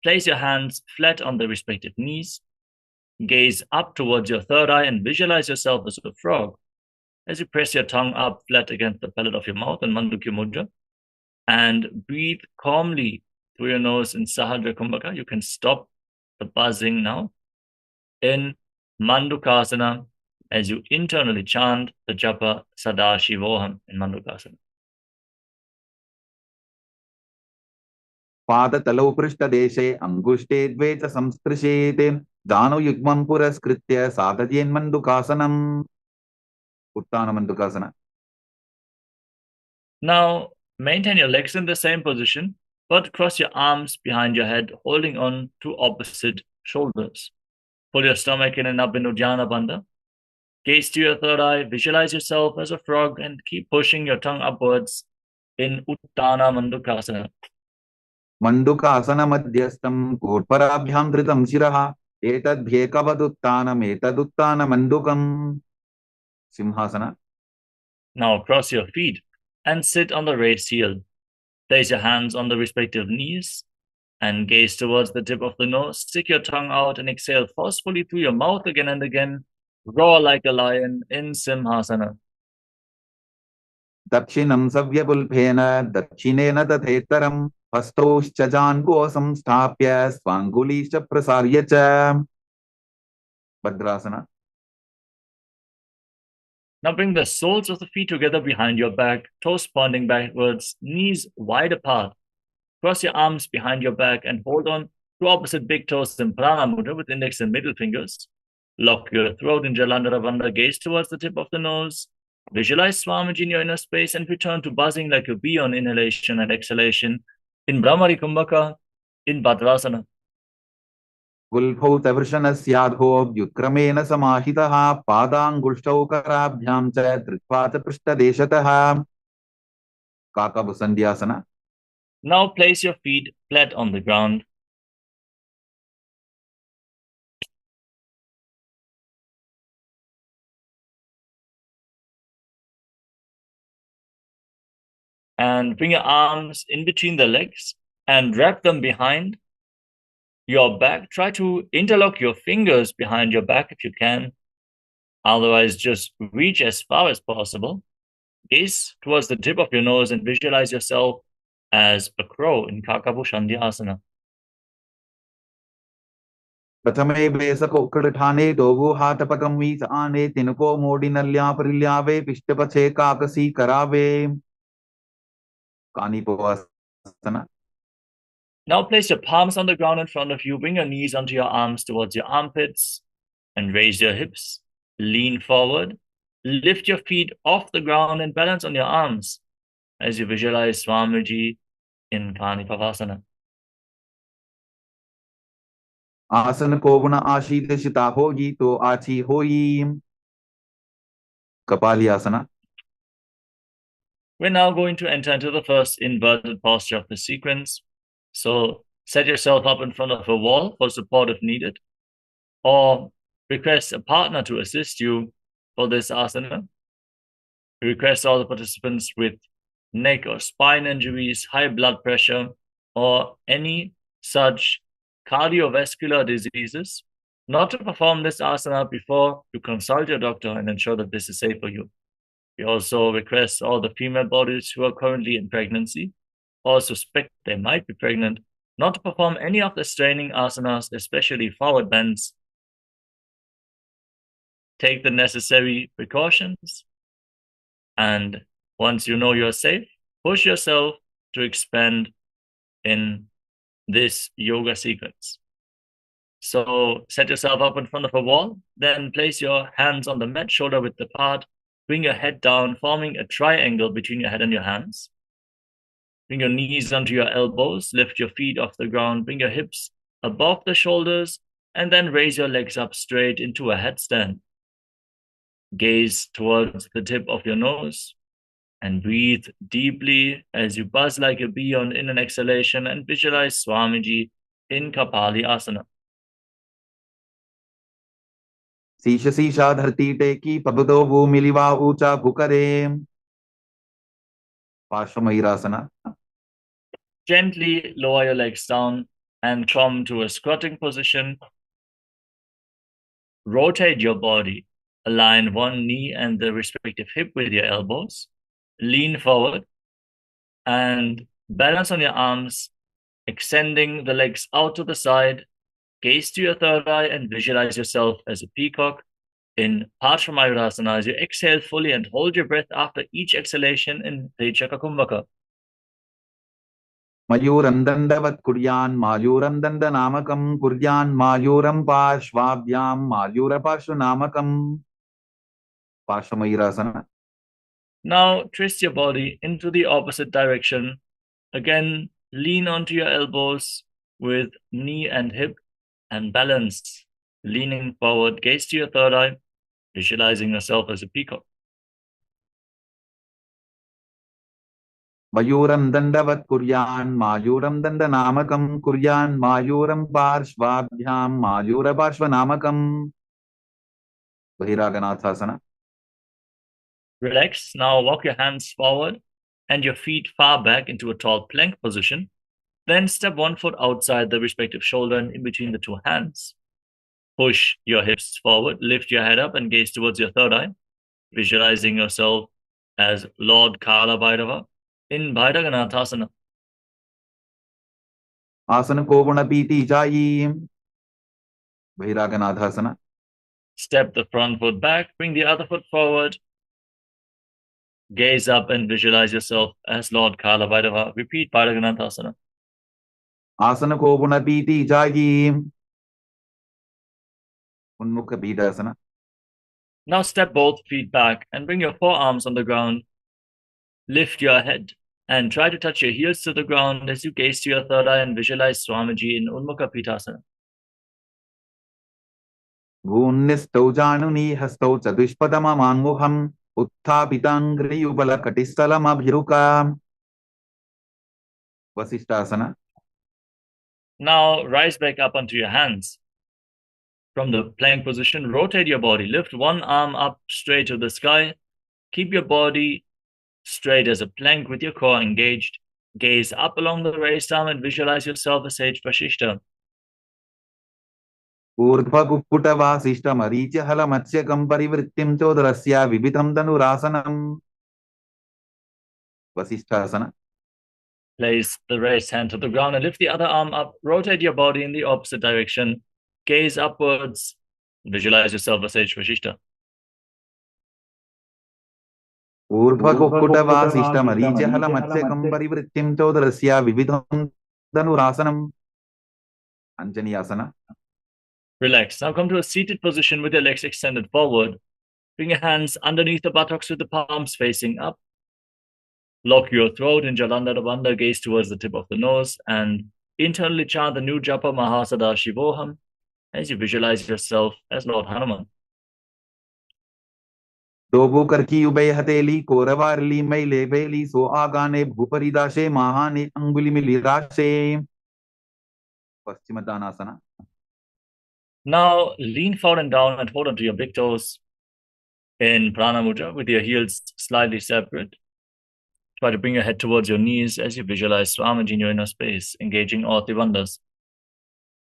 Place your hands flat on the respective knees. Gaze up towards your third eye and visualize yourself as a frog. As you press your tongue up flat against the palate of your mouth in Mandukya Mudra, and breathe calmly through your nose in Sahadra Kumbhaka. You can stop the buzzing now in Mandukasana as you internally chant the japa Sadashivoham in Mandukasana. पादतलौ पृष्ठदेशे अंगुष्टे द्वे च संस्पृशेत् जानुयुग्मं पुरस्कृत्य साधयेन्मण्डुकासनम्. उत्तानमण्डुकासना. Now maintain your legs in the same position, but cross your arms behind your head, holding on to opposite shoulders. Pull your stomach in and up in Uddiyana Bandha. Gaze to your third eye, visualize yourself as a frog, and keep pushing your tongue upwards in Uttana Mandukasana. मण्डुकासन मध्यस्थं कोट्पराभ्यां धृतं शिरः एतद्भ्येकवदुत्तानम् एतदुत्तानमण्डुकम्. सिंहासना. Now cross your feet and sit on the raised heel. Place your hands on the respective knees and gaze towards the tip of the nose. Stick your tongue out and exhale forcefully through your mouth again and again. Roar like a lion in Simhasana. दक्षिणं सव्यपुल्फेन दक्षिणेन तथेत्तरम् हस्तौश्चजान्गो संस्थाप्य स्वाङ्गुलीश्च प्रसार्य च. भद्रासना. Now bring the soles of the feet together behind your back, toes pointing backwards, knees wide apart. Cross your arms behind your back and hold on to opposite big toes in Prana Mudra with index and middle fingers. Lock your throat in Jalandhara Bandha, gaze towards the tip of the nose. Visualize Swamiji in your inner space and return to buzzing like a bee on inhalation and exhalation in Brahmari Kumbhaka in Bhadrasana. गुल्फौ तवृषणस्याधो व्युत्क्रमेण समाहितः पादाङ्गुष्ठौ कराभ्यां च धृत्वा च पृष्ठदेशतः. काकभुसन्ध्यासना. Now place your feet flat on the ground. And bring your arms in between the legs and wrap them behind your back. Try to interlock your fingers behind your back if you can. Otherwise, just reach as far as possible. Gaze towards the tip of your nose and visualize yourself as a crow in Kakabushandhyasana. प्रथमे बेसकोक्कड़ठाने दोगो हाथ पकम वीच आने तिनको मोड़ी नल्या परिल्यावे पिष्टपछे काकसी करावे. कानीपवासना. Now place your palms on the ground in front of you. Bring your knees onto your arms towards your armpits and raise your hips. Lean forward. Lift your feet off the ground and balance on your arms as you visualize Swamiji in Kanipavasana. आसन को गुण आशीर्षिता होगी तो आची होई. कपालियासना. We're now going to enter into the first inverted posture of the sequence. So set yourself up in front of a wall for support if needed, or request a partner to assist you for this asana. We request all the participants with neck or spine injuries, high blood pressure, or any such cardiovascular diseases not to perform this asana before you consult your doctor and ensure that this is safe for you. We also request all the female bodies who are currently in pregnancy or suspect they might be pregnant not to perform any of the straining asanas, especially forward bends. Take the necessary precautions, and once you know you're safe, push yourself to expand in this yoga sequence. So set yourself up in front of a wall, then place your hands on the mat, shoulder width apart, bring your head down, forming a triangle between your head and your hands. Bring your knees onto your elbows, lift your feet off the ground, bring your hips above the shoulders, and then raise your legs up straight into a headstand. Gaze towards the tip of your nose and breathe deeply as you buzz like a bee on in and exhalation, and visualize Swamiji in Kapali Asana. शीश शीशा धरती टेकी पबदो भूमिलिवा ऊंचा भुकरे पार्श्वमयूरासना. Gently lower your legs down and come to a squatting position. Rotate your body. Align one knee and the respective hip with your elbows. Lean forward and balance on your arms, extending the legs out to the side. Gaze to your third eye and visualize yourself as a peacock in Paramashivoham as you exhale fully and hold your breath after each exhalation in Rechaka Kumbhaka. मयूरं दण्डवत् कुर्यान् मायूरं दण्डनामकं कुर्यान् मायूरं पार्श्वाभ्यां मायूरपार्श्वनामकं पार्श्वमयूरासना. Now twist your body into the opposite direction. Again, lean onto your elbows with knee and hip and balance. Leaning forward, gaze to your third eye, visualizing yourself as a peacock. मयूरं दण्डवत् कुर्यान् मायूरं दण्डनामकं कुर्यान् मायूरं पार्श्वाभ्यां मायूरपार्श्वनामकं बहिरागनाथासना. Relax. Now walk your hands forward and your feet far back into a tall plank position. Then step one foot outside the respective shoulder and in between the two hands. Push your hips forward, lift your head up and gaze towards your third eye, visualizing yourself as Lord Kala Bhairava in Bhairaganathasana. आसन को गुणपीति जायी बहिरागनाथासना. Step the front foot back, bring the other foot forward. Gaze up and visualize yourself as Lord Kala Bhairava. Repeat Bhairaganathasana. आसन को गुणपीति जायी उन्मुख पीठासना. Now step both feet back and bring your forearms on the ground. Lift your head and try to touch your heels to the ground as you gaze to your third eye and visualize Swamiji in Unmukha Pitasana. भून्निस्तौ जानुनी हस्तौ चतुष्पदममाङ्मुखम् उत्थापिताङ्घ्रियुगलकटिस्थलमभिरुका वसिष्ठासना. Now rise back up onto your hands. From the plank position, rotate your body. Lift one arm up straight to the sky. Keep your body straight as a plank with your core engaged. Gaze up along the raised arm and visualize yourself as Sage Vashishta. ऊर्ध्वकुक्कुटवासिष्ठमरीचिहलमत्स्यकं परिवृत्तिं चोदरस्य विविधं धनुरासनम् वसिष्ठासना. Place the raised hand to the ground and lift the other arm up. Rotate your body in the opposite direction. Gaze upwards. Visualize yourself as Sage Vashishta. ऊर्ध्वकुक्कुटवासिष्ठमरीचिहलमत्स्यकं परिवृत्तिं चोदरस्य विविधं धनुरासनम् अंजनीयासना. Relax. Now come to a seated position with your legs extended forward. Bring your hands underneath the buttocks with the palms facing up. Lock your throat in Jalandhara, gaze towards the tip of the nose, and internally chant the new japa Paramashivoham as you visualize yourself as Lord Hanuman. दोबू करकी उबय हथेली कोरवारली मैले बेली सो आगाने भूपरिदाशे महाने अंगुली मिली राशे पश्चिमदानासना. Now lean forward and down and hold onto your big toes. In Prana Mudra, with your heels slightly separate, try to bring your head towards your knees as you visualize Swamiji in your inner space, engaging all Tribandhas.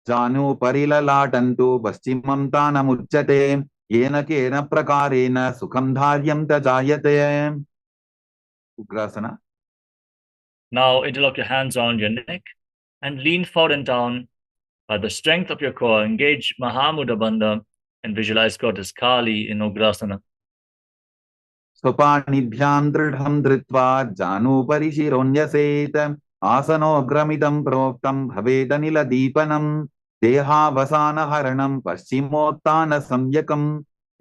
जानु परिललाटन्तु पश्चिमं तानमुच्यते येन केन प्रकारेण सुखं धार्यं च जायते. Ugrasana. Now interlock your hands around your neck and lean forward and down. By the strength of your core, engage Mahamudra Bandha and visualize Goddess Kali in Ugrasana. स्वपाणिभ्यां दृढं धृत्वा जानुभरि शिरोन्यसेत् आसनोऽग्रमिदं प्रोक्तं भवेदनिलदीपनं देहावसानहरणं पश्चिमोत्तानसंज्ञकं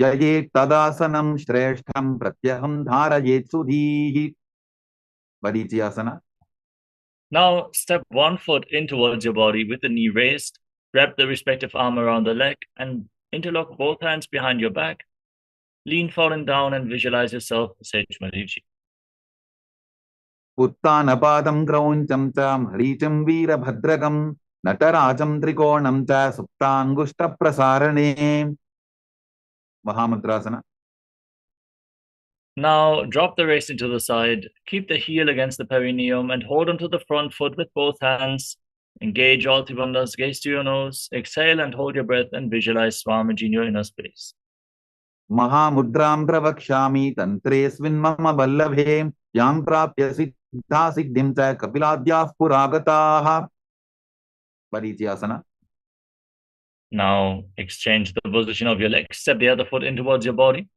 ययेत् तदासनं श्रेष्ठं प्रत्यहं धारयेत् सुधीः. Varichiyasana. Now step 1 foot in towards your body with the knee raised. Wrap the respective arm around the leg and interlock both hands behind your back. Lean forward and down and visualize yourself Sage Marichi. उत्तानपादं क्रौञ्चं च मरीचिं वीरभद्रकं नटराजं त्रिकोणं च सुप्ताङ्गुष्ठप्रसारणे. Mahamudrasana. Now drop the wrist into the side. Keep the heel against the perineum and hold onto the front foot with both hands. Engage all Tribandhas, gaze to your nose. Exhale and hold your breath and visualize Swamiji in your inner space. महामुद्रां प्रवक्ष्यामि तन्त्रेऽस्मिन् मम वल्लभे यां प्राप्य सिद्धा सिद्धिं च कपिलाद्याः पुरागताः. Varichiyasana. Now exchange the position of your legs. Step the other foot in towards your body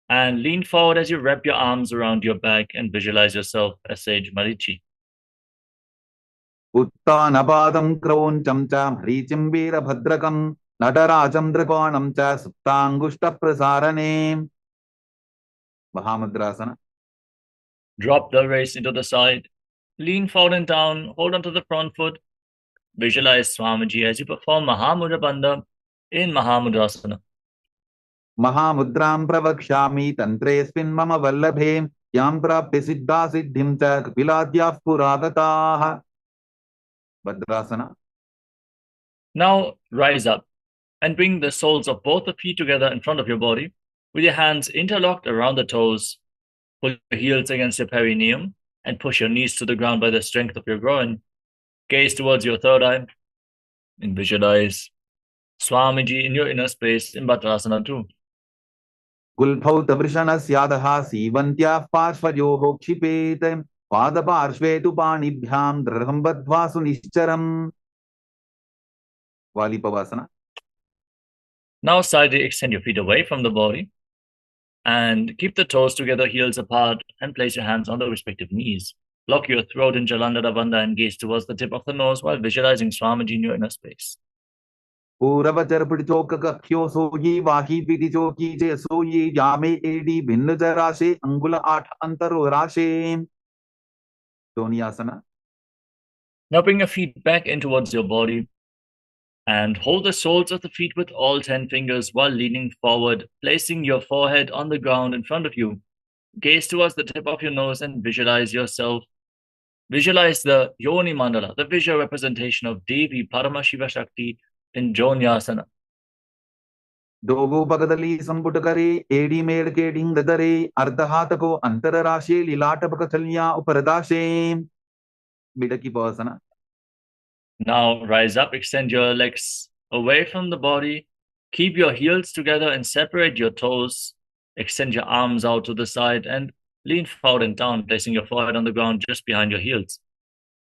and lean forward as you wrap your arms around your back and visualize yourself as Sage Marichi. उत्तानपादं क्रौञ्चं च मरीचिं वीरभद्रकं नटराजं त्रिकोणं च सुप्ताङ्गुष्ठप्रसारणे. Mahamudrasana. Drop the wrist into the side. Lean forward and down. Hold onto the front foot. Visualize Swamiji as you perform Mahamudra Bandha in Mahamudrasana. महामुद्रां प्रवक्ष्यामि तन्त्रेऽस्मिन् मम वल्लभे यां प्राप्य सिद्धा सिद्धिं च कपिलाद्याः पुरागताः. Vadrasana. Now rise up and bring the soles of both the feet together in front of your body with your hands interlocked around the toes. Pull your heels against your perineum and push your knees to the ground by the strength of your groin. Gaze towards your third eye and visualize Swamiji in your inner space in Vadrasana 2. गुल्फौतवृषणस्यादः सीवन्त्याः पार्श्वयोः क्षिपेत् पादपार्श्वे तु पाणिभ्यां दृढं बद्ध्वा सुनिश्चरम्. Valipavasana. Now slightly extend your feet away from the body and keep the toes together, heels apart, and place your hands on the respective knees. Lock your throat in Jalandhara Bandha and gaze towards the tip of the nose while visualizing Swamiji in your inner space. पूर्वचर पिटिचोक कख्यो सोयी वाही पिटिचोकी जे सोयी जामे AD भिन्न जराशे अंगुल 8 अंतरो राशे. Donyasana. Now bring your feet back in towards your body and hold the soles of the feet with all 10 fingers while leaning forward, placing your forehead on the ground in front of you. Gaze towards the tip of your nose and visualize yourself. Visualize the Yoni Mandala, the visual representation of Devi Paramashiva Shakti in Jonyasana. दोगो पगदली संपुट करे AD मेड़ के ढिंग दरे अर्धहात को अंतर राशे लीलाट पकथलियां उपरदाशे. बिडकी पवसना. Now rise up, extend your legs away from the body. Keep your heels together and separate your toes. Extend your arms out to the side and lean forward and down, placing your forehead on the ground just behind your heels.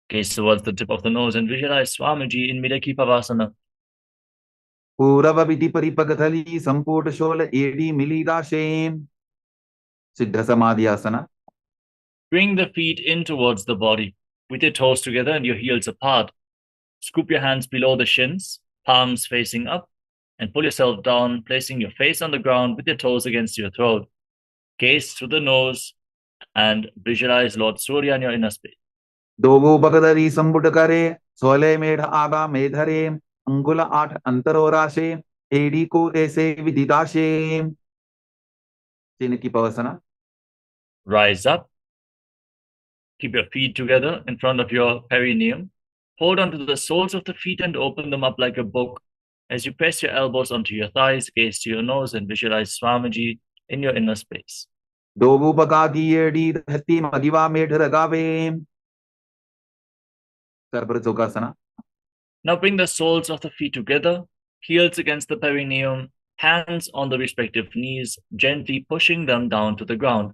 Gaze towards the tip of the nose and visualize Swamiji in Midaki Pavasana. पूरव विधि परिपकथली संपुट शोल एडी मिली राशे. सिद्ध समाधि आसना. Bring the feet in towards the body with your toes together and your heels apart. Scoop your hands below the shins, palms facing up, and pull yourself down, placing your face on the ground with your toes against your throat. Gaze through the nose and visualize Lord Surya in your inner space. दोगो बगदरी संपुट करे सोले मेढ़ आगा मेधरे अंगुल 8 अंतरो राशे AD को ऐसे विदिताशे. चिन्ह की पवसना. Rise up. Keep your feet together in front of your perineum. Hold onto the soles of the feet and open them up like a book. As you press your elbows onto your thighs, gaze to your nose and visualize Swamiji in your inner space. Dobupakakiyedi dhati madiva medharagave. Sarparachokasana. Now bring the soles of the feet together, heels against the perineum, hands on the respective knees, gently pushing them down to the ground.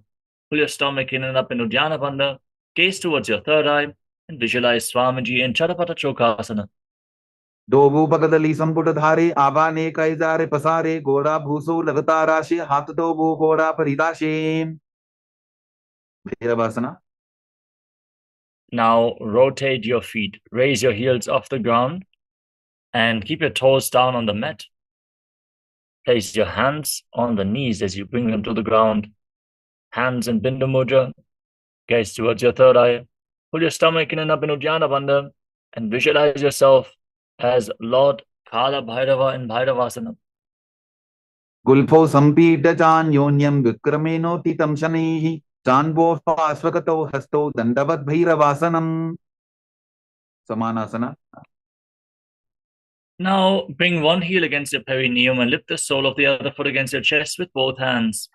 Pull your stomach in and up in Uddiyana Bandha, gaze towards your third eye, and visualize Swamiji in Chadapata Chokasana. Dobupakadali samputadhare avane kaizare pasare gora bhuso lagatarashe hat dobu gora paridashe. Bhairavasana. Now rotate your feet, raise your heels off the ground, and keep your toes down on the mat. Place your hands on the knees as you bring them to the ground. Hands in Bindu Mudra, gaze towards your third eye. Pull your stomach in and up in Uddiyana Bandha, and visualize yourself as Lord Kala Bhairava in Bhairavasana. Gulpho sampita chan yonyam vikrameno titam shanihi chanbo swasvakato hasto dandavat bhairavasanam. Samanasana. Now bring one heel against your perineum and lift the sole of the other foot against your chest with both hands.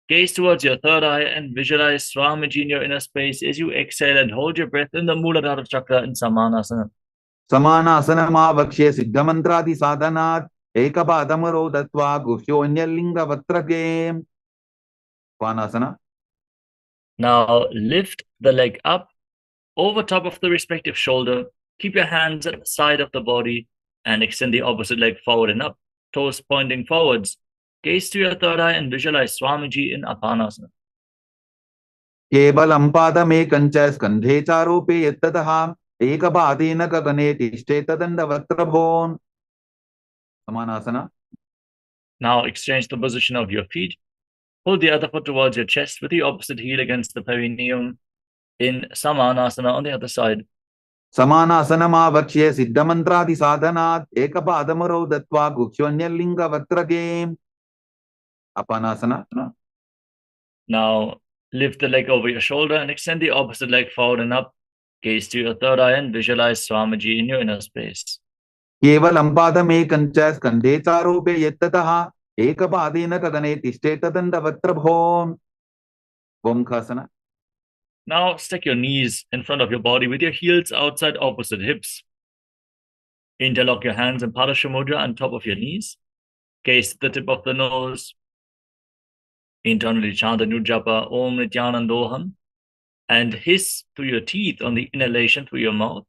Gaze towards your third eye and visualize Swamiji in your inner space as you exhale and hold your breath in the Muladhara Chakra in Samanasana. Samanasana siddhamantradi sadhanat ekapadamaro datva guhyonyalinga vatrake. Svanasana. Now lift the leg up over top of the respective shoulder. Keep your hands at the side of the body and extend the opposite leg forward and up, toes pointing forwards. Gaze to your third eye and visualize Swamiji in Apanasana. Kevalam padame kancha skandhe charope yettataha ekapadena gagane tishte tadanda vatrabhon. Samanasana. Now exchange the position of your feet. Pull the other foot towards your chest with the opposite heel against the perineum in Samanasana on the other side. Samanasana siddhamantradi sadhanat ekapadamaro datva guhyonyalinga vatrake. Apanasana. Now lift the leg over your shoulder and extend the opposite leg forward and up. Gaze to your third eye and visualize Swamiji in your inner space. Kevalam padame kancha skandhe charope yettataha ekapadena gagane tishte tadanda vatrabhon. Gomkhasana. Now stack your knees in front of your body with your heels outside opposite hips. Interlock your hands in Padashamudra on top of your knees. Gaze to the tip of the nose. Internally chant the Nujjapa Om Nityanandoham and hiss through your teeth on the inhalation through your mouth.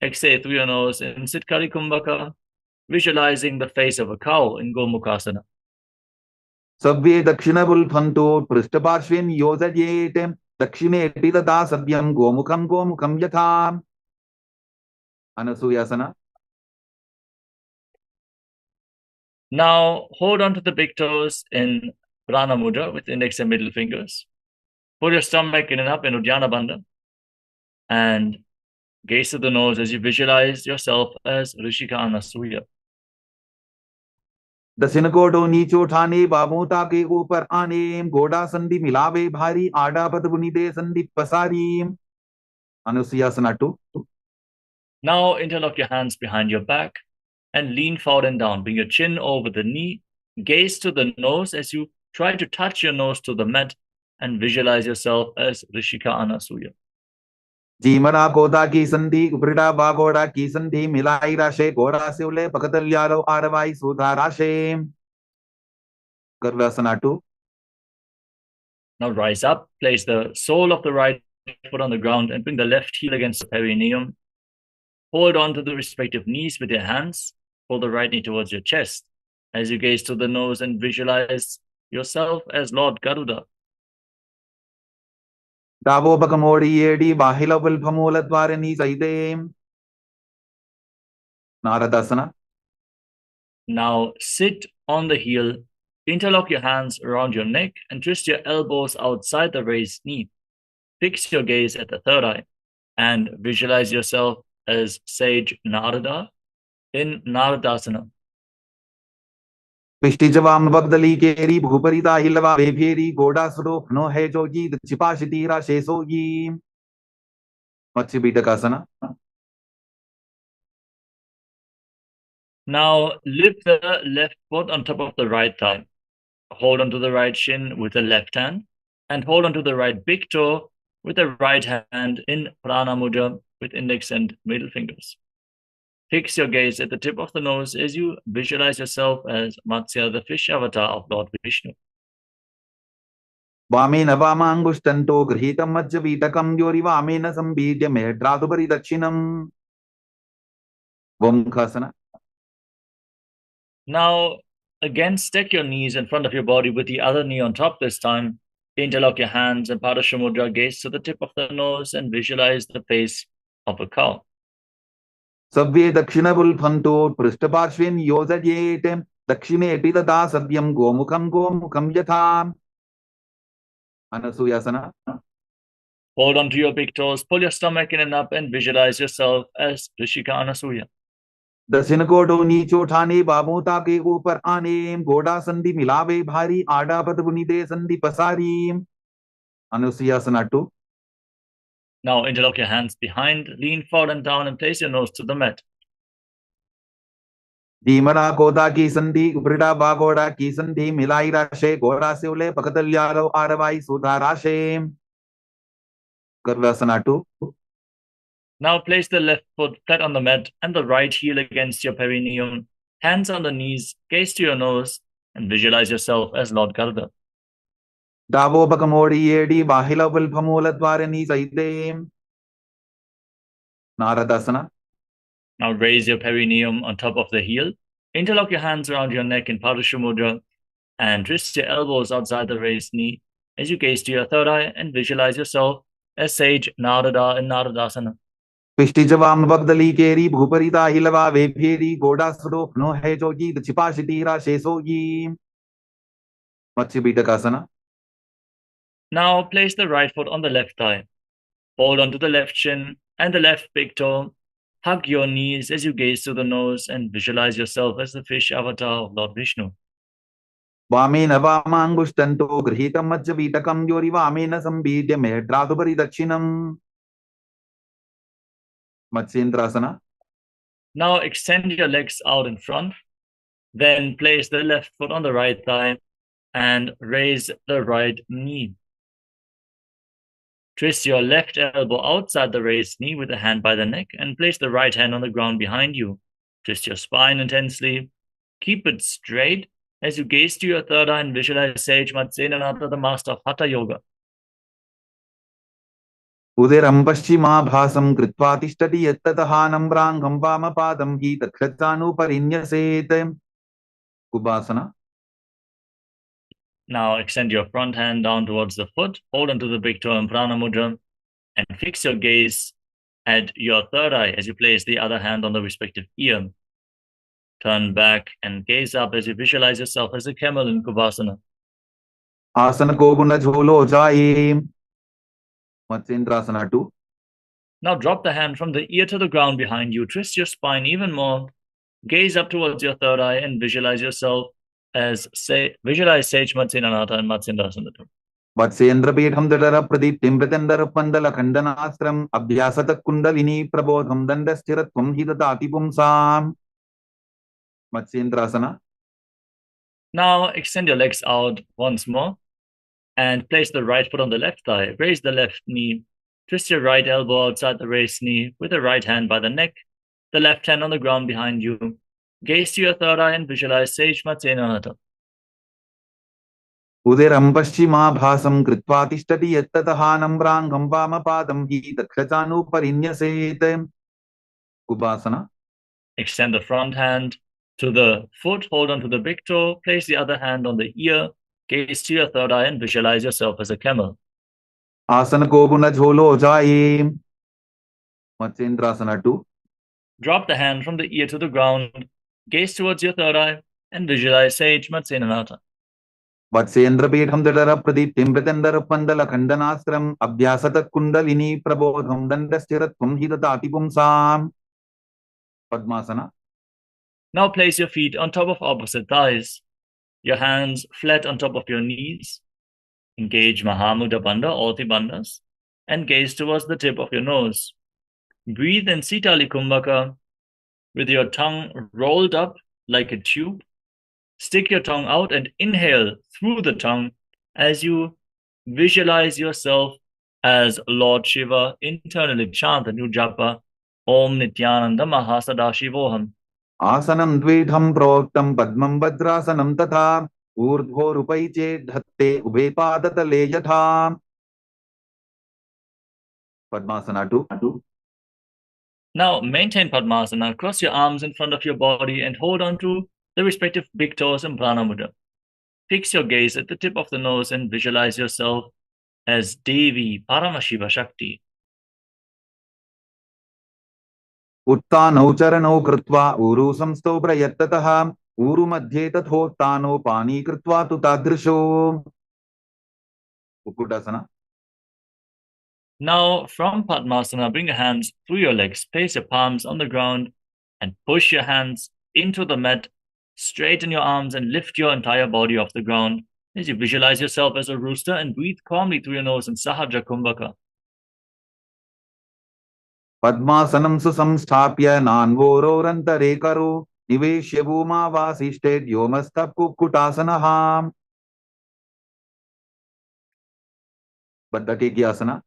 Exhale through your nose in Sitkari Kumbhaka, visualizing the face of a cow in Gomukhasana. Sabve dakshina bulphanto prishtaparshven yojayete dakshine tida sabyam gomukham yatha. Anasuyasana. Now hold on to the big toes in Prana Mudra with index and middle fingers. Pull your stomach in and up in Uddiyana Bandha and gaze to the nose as you visualize yourself as Rishika Anasuya. दक्षिण कोडो नीचो ठाने बाबूता के ऊपर आने गोडा संधि मिलावे भारी आडा पद बुनिदे संधि पसारी. Anusuyasana 2. Now interlock your hands behind your back and lean forward and down. Bring your chin over the knee. Gaze to the nose as you try to touch your nose to the mat and visualize yourself as Rishika Anasuya. जीमना कोदा की संधि उपरिटा बागोड़ा की संधि मिलाई राशे गोड़ा से उले पकतल्यारो आरवाई सुधा राशे. Garvasana 2. Now rise up, place the sole of the right foot on the ground and bring the left heel against the perineum. Hold on to the respective knees with your hands. Pull the right knee towards your chest as you gaze to the nose and visualize yourself as Lord Garuda. Davo bakamodi yedi bahila vilphamula dwarani saide. Naradasana. Now sit on the heel, interlock your hands around your neck and twist your elbows outside the raised knee. Fix your gaze at the third eye and visualize yourself as Sage Narada in Naradasana. पिष्टिजवाम बगदली केरी भूपरिता हिलवा बेफेरी गोडा सुरो no है जोगी छिपाशिती राशेसोगी. Matsubhidakasana. Now lift the left foot on top of the right thigh. hold onto the right shin with the left hand, and hold onto the right big toe with the right hand in Prana Mudra with index and middle fingers. Fix your gaze at the tip of the nose as you visualize yourself as Matsya, the fish avatar of Lord Vishnu. वामेन वामाङ्गुष्टन्तो गृहीतं मज्जवीतकं योरिवामेन संबीड्य मेढ्रादुपरि दक्षिणम् Vamkhasana. Now, again, stack your knees in front of your body with the other knee on top this time. Interlock your hands and Padashamudra, gaze to the tip of the nose and visualize the face of a cow. Sabve dakshinabulphanto prishtaparshvin yojadyete dakshine tata sadyam gomukham yatham. Anasuyasana. Hold on to your big toes, pull your stomach in and up, and visualize yourself as Rishika Anasuya. दक्षिण कोटो नीचो ठाने बाबोता के ऊपर आने गोड़ा संधि मिलावे भारी आडा पद बुनीते संधि पसारी अनुसुयासना 2. Now interlock your hands behind, lean forward and down, and place your nose to the mat. धीमरा कोदा की संधि उपरिडा बागोड़ा की संधि मिलाई राशे गोड़ा से उले पकतल्यारो आरवाई सुधा राशे गर्वासना 2. Now place the left foot flat on the mat and the right heel against your perineum, hands on the knees, gaze to your nose, and visualize yourself as Lord Garda. Davo bakamodi yedi bahila vilpamula dwarani saide Naradasana. Now raise your perineum on top of the heel, interlock your hands around your neck in Padashamudra, and twist your elbows outside the raised knee as you gaze to your third eye and visualize yourself as Sage Narada in Naradasana. पिष्टि जवाम बगदली केरी भूपरिता हिलवा वे फेरी गोडा स्वरूप no है जोगी छिपा शितीरा शेषोगी मत्स्य बीटकासना. Now place the right foot on the left thigh. Hold onto the left shin and the left big toe. Hug your knees as you gaze to the nose and visualize yourself as the fish avatar of Lord Vishnu. वामेन वामाङ्गुष्टन्तो गृहीतं मत्स्य बीटकं योरि वामेन संबीड्य मेढ्रादुपरि दक्षिणम् मत्स्येन्द्रासना. Now extend your legs out in front. Then place the left foot on the right thigh and raise the right knee. Twist your left elbow outside the raised knee with a hand by the neck and place the right hand on the ground behind you. Twist your spine intensely. Keep it straight as you gaze to your third eye and visualize Sage Matsyenanatha, the master of Hatha Yoga. उदिरं पश्चिमाभासं कृत्वा तिष्ठति यत्ततः नम्राङ्गं वामपादं हि तत्क्षतानुपरिन्यसेत् कुबासना. Now extend your front hand down towards the foot, hold onto the big toe in Prana Mudra, and fix your gaze at your third eye as you place the other hand on the respective ear. Turn back and gaze up as you visualize yourself as a camel in Kubasana. आसन को गुण झोलो जाए मत्स्येन्द्रासना 2. Now drop the hand from the ear to the ground behind you. Twist your spine even more. Gaze up towards your third eye and visualize yourself as visualize Sage Matsyenanatha and Matsyendrasana 2. मत्स्येन्द्रपीठं दडर प्रदीप्तिं प्रत्यन्दर पन्दल खण्डनास्त्रम् अभ्यासत kundalini प्रबोधं दण्डस्थिरत्वं हि ददाति पुंसाम् मत्स्येन्द्रासना. Now extend your legs out once more and place the right foot on the left thigh. Raise the left knee. Twist your right elbow outside the raised knee with the right hand by the neck, the left hand on the ground behind you. Gaze to your third eye and visualize Sage Matsyenanatha. उदिरं पश्चिमाभासं कृत्वा तिष्ठति यत्ततः नम्राङ्गं वामपादं हि तत्क्षतानुपरिन्यसेत् कुबासना. Extend the front hand to the foot, hold onto the big toe, place the other hand on the ear, gaze to your third eye and visualize yourself as a camel. आसन को गुण झोलो जाए मत्स्येन्द्रासना 2. Drop the hand from the ear to the ground, gaze towards your third eye and visualize Sage Matsyenanatha. मत्स्येन्द्रपीठं दडर प्रदीप्तिं प्रत्यन्दर पन्दल खण्डनास्त्रम् अभ्यासत kundalini प्रबोधं दण्डस्थिरत्वं हि ददाति पुंसाम् padmasana. Now place your feet on top of opposite thighs, your hands flat on top of your knees. Engage Mahamudra Bandha, all the bandhas, and gaze towards the tip of your nose. Breathe in Sitali Kumbhaka with your tongue rolled up like a tube. Stick your tongue out and inhale through the tongue as you visualize yourself as Lord Shiva. Internally chant the new japa, Om Nityananda Mahasadashivoham. आसनं द्विधं प्रोक्तं पद्मं वज्रासनं तथा ऊर्ध्वोरुपैचे धत्ते उभे पादतले यथा. Padmasana 2. Now maintain Padmasana. Cross your arms in front of your body and hold on to the respective big toes in Prana Mudra. Fix your gaze at the tip of the nose and visualize yourself as Devi Paramashiva Shakti. उत्तानौ चरणौ कृत्वा ऊरु संस्थौ प्रयत्ततः ऊरु मध्ये तथोत्तानो पानी कृत्वा तु तादृशो. Kukutasana. Now, from Padmasana, bring your hands through your legs, place your palms on the ground, and push your hands into the mat. Straighten your arms and lift your entire body off the ground as you visualize yourself as a rooster and breathe calmly through your nose in Sahaja Kumbhaka. पद्मासनं सुसंस्थाप्य नान्वोरोरन्तरे करो निवेश्य भूमावासिष्ठे व्योमस्थः कुक्कुटासनः. बद्धकेकियासना.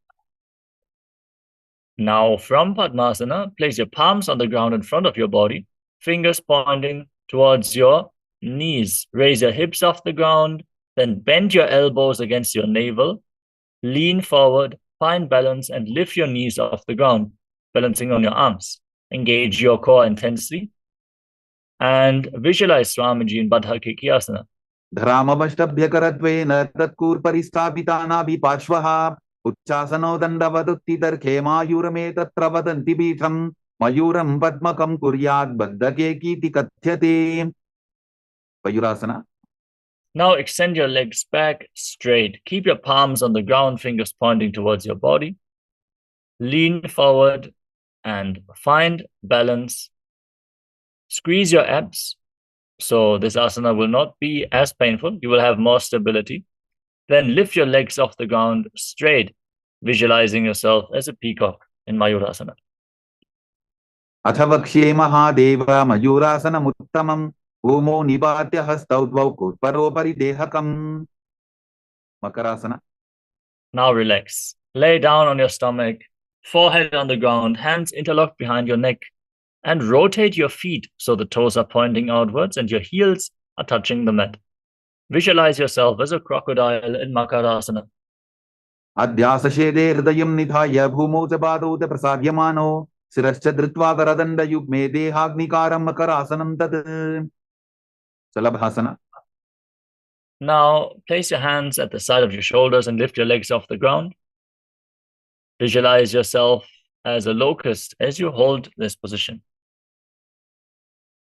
Now, from Padmasana, place your palms on the ground in front of your body, fingers pointing towards your knees. Raise your hips off the ground, then bend your elbows against your navel, lean forward, find balance, and lift your knees off the ground, balancing on your arms. Engage your core intensely and visualize Swamiji in Baddha Kikiyasana. धरामवष्टभ्यकरत्वेन तत्कूर्परिस्थापितानाभिपार्श्वः उच्चासनो दण्डवदुत्थितर्खेमायूरमे तत्र वदन्ति पीठम् मयूरं पद्मकं कुर्यात् बद्धकेकीति कथ्यते. Payurasana. Now extend your legs back straight. Keep your palms on the ground, fingers pointing towards your body. Lean forward and find balance. Squeeze your abs. So this asana will not be as painful. You will have more stability. Then lift your legs off the ground straight, visualizing yourself as a peacock in Mayurasana. अथ वक्ष्ये महादेव मयूरासनमुत्तमम् भूमौ निपात्य हस्तौ द्वौ कुर्परोपरि देहकम्. Makarasana. Now relax. Lay down on your stomach, forehead on the ground, hands interlocked behind your neck, and rotate your feet so the toes are pointing outwards and your heels are touching the mat. Visualize yourself as a crocodile in Makarasana. अध्यासशेदे हृदयं निधाय भूमौ च पादौ च प्रसार्यमानो शिरश्च धृत्वा करदण्डयुग्मे देहाग्निकारं मकरासनं तत्. Salabhasana. Now place your hands at the side of your shoulders and lift your legs off the ground. Visualize yourself as a locust as you hold this position.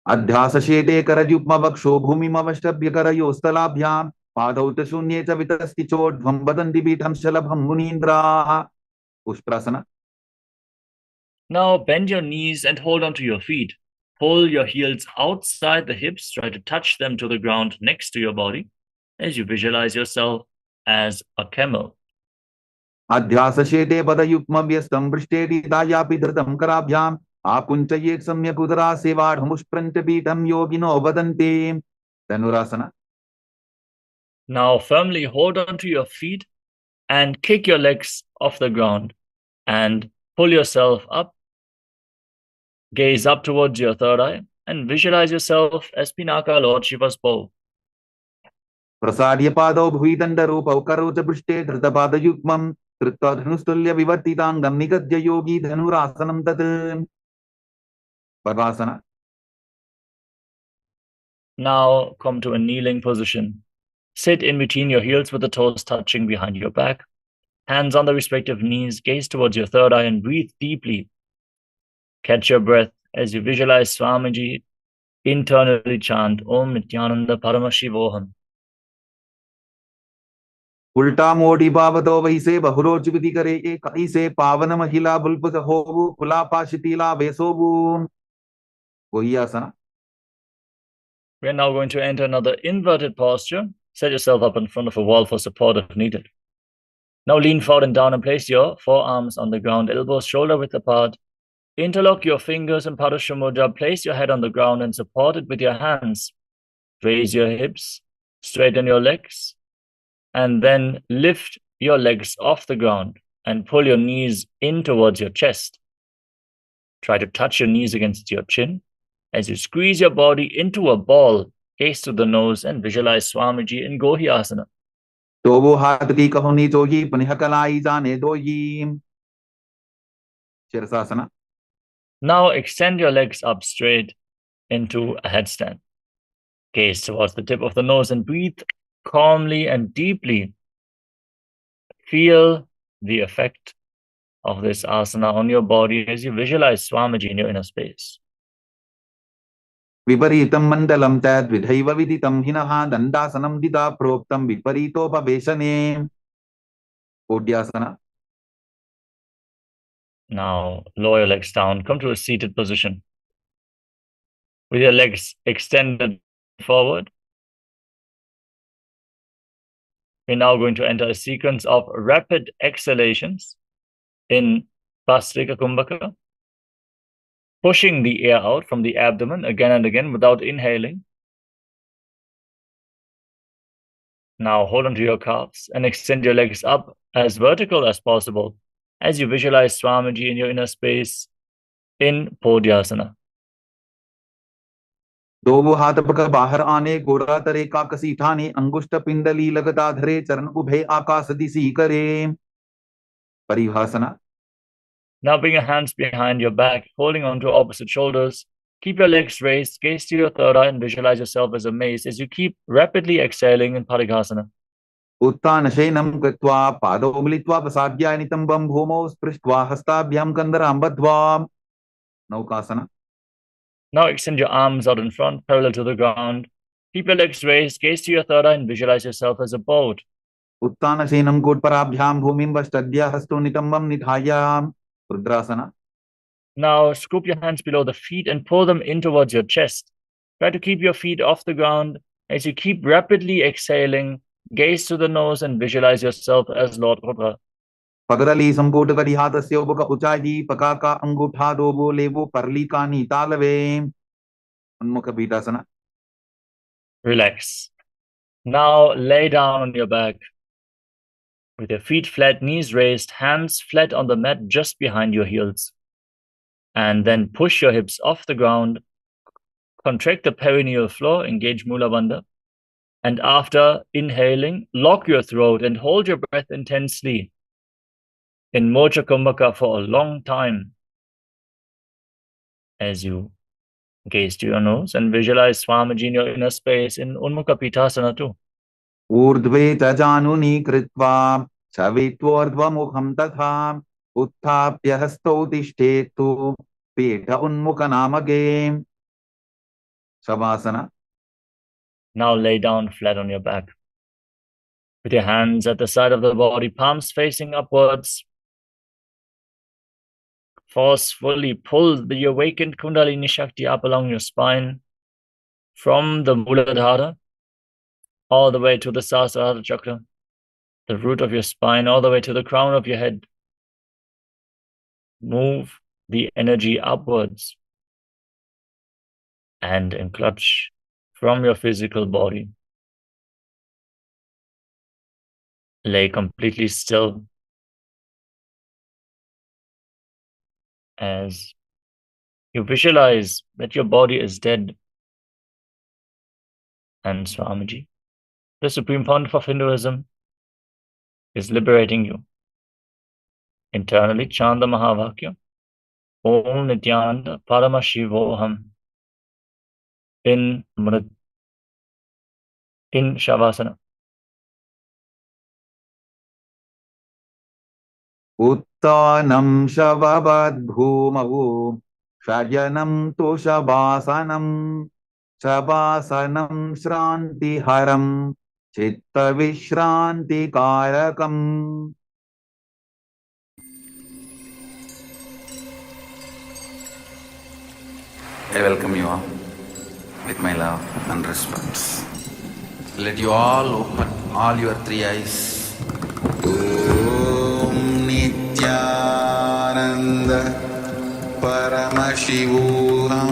अध्यासशेदे करयुग्मवक्षो भूमिमवष्टभ्य करयोस्तलाभ्यां पादौ च शून्ये च वितस्ति चोर्ध्वं वदन्ति पीठं शलभं मुनीन्द्राः. Pushprasana. Now bend your knees and hold onto your feet. Pull your heels outside the hips. Try to touch them to the ground next to your body as you visualize yourself as a camel. अध्यासशेदे पदयुग्मव्यस्तं वृष्टेति दायापि धृतं कराभ्याम् आकुञ्चयेत् सम्यक् उदरासेवाढमुष्प्रञ्च पीठं योगिनो वदन्ति. Dhanurasana. Now firmly hold onto your feet and kick your legs off the ground and pull yourself up. Gaze up towards your third eye and visualize yourself as Pinaka, Lord Shiva's bow. प्रसार्य पादौ भुवि दण्डरूपौ करौ च पृष्ठे धृतपादयुग्मं कृत्वा धनुस्तुल्य विवर्तिताङ्गं निगद्य योगी धनुरासनं तत्. Padmasana. Now come to a kneeling position. Sit in between your heels with the toes touching behind your back. Hands on the respective knees, gaze towards your third eye and breathe deeply. Catch your breath as you visualize Swamiji. Internally chant Om Nityananda Paramashivoham. उल्टा मोटी पावतो वही से बहुरोचुविधि करे एक से पावन महिला बुल्पुस होवु कुलापाशितिला वेसोवु. वही आसना. We're now going to enter another inverted posture. Set yourself up in front of a wall for support if needed. Now lean forward and down and place your forearms on the ground, elbows shoulder width apart. Interlock your fingers in Padashamudra. Place your head on the ground and support it with your hands. Raise your hips, straighten your legs, and then lift your legs off the ground and pull your knees in towards your chest. Try to touch your knees against your chin as you squeeze your body into a ball, gaze to the nose, and visualize Swamiji in Gohi Asana. तो वो हाथ की कहोनी जोगी पनिह कलाई जाने दोई shirshasana. Now extend your legs up straight into a headstand. Gaze towards the tip of the nose and breathe calmly and deeply. Feel the effect of this asana on your body as you visualize Swamiji in your inner space. विपरीतं मण्डलं तद्विधैव विदितं हिनः दण्डासनं दिदा प्रोक्तं विपरीतोपवेशने. ओड्यासना. Now lower your legs down, come to a seated position. With your legs extended forward, we're now going to enter a sequence of rapid exhalations in Bhastrika Kumbhaka, pushing the air out from the abdomen again and again without inhaling. Now hold onto your calves and extend your legs up as vertical as possible as you visualize Swamiji in your inner space in Podhyasana. दो हाथ पकड़ बाहर आने गोरा तरे का कसी ठाने अंगुष्ठ पिंडली लगता धरे चरण उभे आकाश दिशी करे. परिभाषना. Now bring your hands behind your back, holding onto opposite shoulders. Keep your legs raised, gaze to your third eye, and visualize yourself as a mace as you keep rapidly exhaling in Parighasana. उत्थान शयनं कृत्वा पादौ मिलित्वा प्रसाद्य नितम्बं भूमौ स्पृष्ट्वा हस्ताभ्यां कन्दरां बद्ध्वा. नौकासना. Now extend your arms out in front, parallel to the ground. Keep your legs raised, gaze to your third eye, and visualize yourself as a boat. उत्थान शयनं कूटपराभ्यां भूमिं वष्टद्य हस्तौ नितम्बं निधाय. रुद्रासना. Now scoop your hands below the feet and pull them in towards your chest. Try to keep your feet off the ground as you keep rapidly exhaling. Gaze to the nose and visualize yourself as Lord Rudra. पगरली संपूट करी हाथस्य उपक उचाई पकाका अंगूठा दोबो लेबो परली कानी तालवे. उन्मुख पीठासना. Relax. Now lay down on your back with your feet flat, knees raised, hands flat on the mat just behind your heels. And then push your hips off the ground. Contract the perineal floor, engage Mula Bandha. And after inhaling, lock your throat and hold your breath intensely in Mocha Kumbhaka for a long time as you gaze to your nose and visualize Swamiji in your inner space in Unmukha Pitasana too. ऊर्ध्वे च जानुनी कृत्वा शवित्वोर्ध्वमुखं तथा उत्थाप्य हस्तौ तिष्ठेतु पीठ उन्मुखनामके. शवासना. Now lay down flat on your back with your hands at the side of the body, palms facing upwards. Forcefully pull the awakened Kundalini Shakti up along your spine from the Muladhara all the way to the Sahasrara chakra, the root of your spine, all the way to the crown of your head. Move the energy upwards and enclutch from your physical body. Lay completely still as you visualize that your body is dead and Swamiji, the Supreme Pontiff of Hinduism, is liberating you. Internally chant the Mahavakya, Om Nityananda Paramashivoham in Shavasana. उत्थानं शववद्भूमौ शयनं तु शवासनं शवासनं श्रान्तिहरं चित्तविश्रान्तिकारकम्. I welcome you all with my love and respect. Let you all open all your three eyes. Nityananda Paramashivoham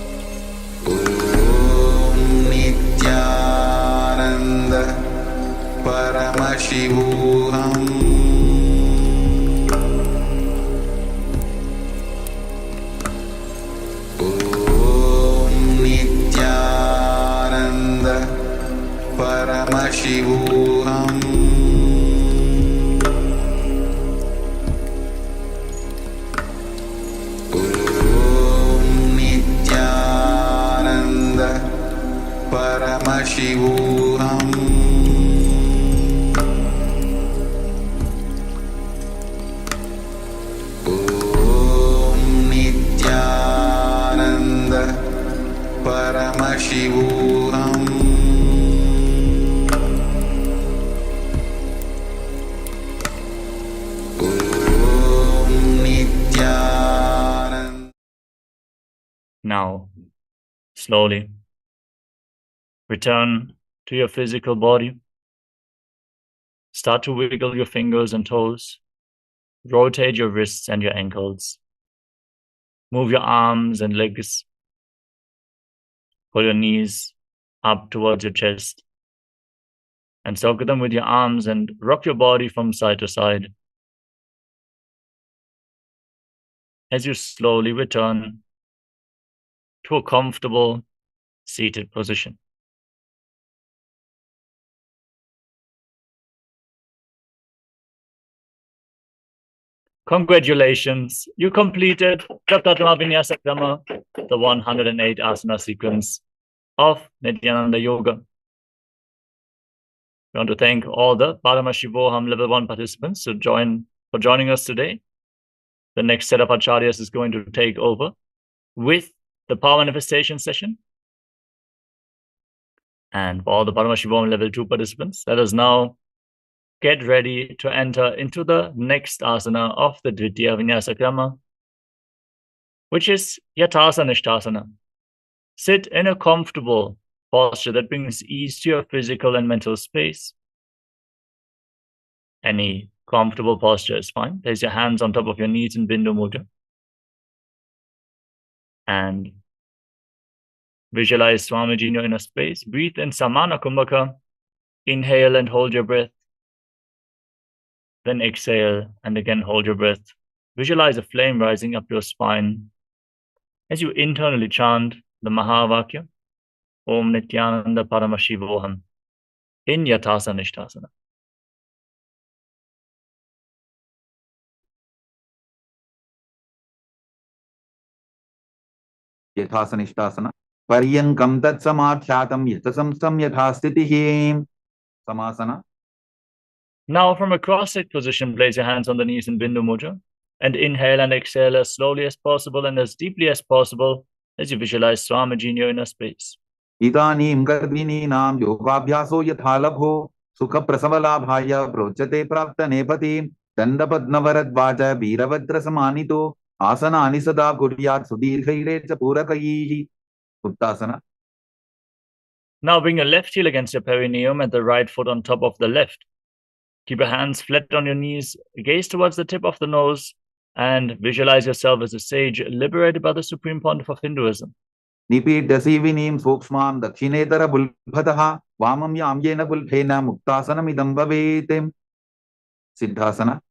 Paramashivoham Om Nityananda Paramashivoham Om Nityananda Paramashivoham Om Nityananda Paramashivoham Om Nityananda. Now, slowly return to your physical body. Start to wiggle your fingers and toes. Rotate your wrists and your ankles. Move your arms and legs. Pull your knees up towards your chest. And circle them with your arms and rock your body from side to side. As you slowly return to a comfortable seated position. Congratulations, you completed Saptatama Vinyasa Krama, the 108 asana sequence of Nityananda Yoga. We want to thank all the Paramashivoham Level 1 participants for joining us today. The next set of acharyas is going to take over with the power manifestation session. And for all the Paramashivoham Level 2 participants, let us now get ready to enter into the next asana of the Dvitiya Vinyasa Krama, which is Yathasana Nishthasana. Sit in a comfortable posture that brings ease to your physical and mental space. Any comfortable posture is fine. Place your hands on top of your knees in Bindu Mudra. And visualize Swamiji in your inner space. Breathe in Samana Kumbhaka. Inhale and hold your breath. Then exhale and again hold your breath. Visualize a flame rising up your spine as you internally chant the Mahavakya, Om Nityananda Paramashivoham, in Yathasana Nishthasana. Yathasana Nishthasana. Paryankam tat samadhyatam yatasamstam yathastitihi. Samasana. Now, from a cross-legged position, place your hands on the knees in Bindu Mudra and inhale and exhale as slowly as possible and as deeply as possible as you visualize Swamiji in your inner space. Idanim garbhininam yogabhyaso yathalabho sukha prasavalabhaya prochate prapta nepati dandapadnavarad veerabhadra samanito asana anisada kuryat sudhirghaire cha purakaihi. Uttasana. Now bring your left heel against your perineum and the right foot on top of the left. Keep your hands flat on your knees, gaze towards the tip of the nose, and visualize yourself as a sage liberated by the Supreme Pontiff of Hinduism. Nipidasivinim sukshmam dakshinetara bulbhataha vamam yamyena bulbhena muktasanam idam bhavetem. Siddhasana.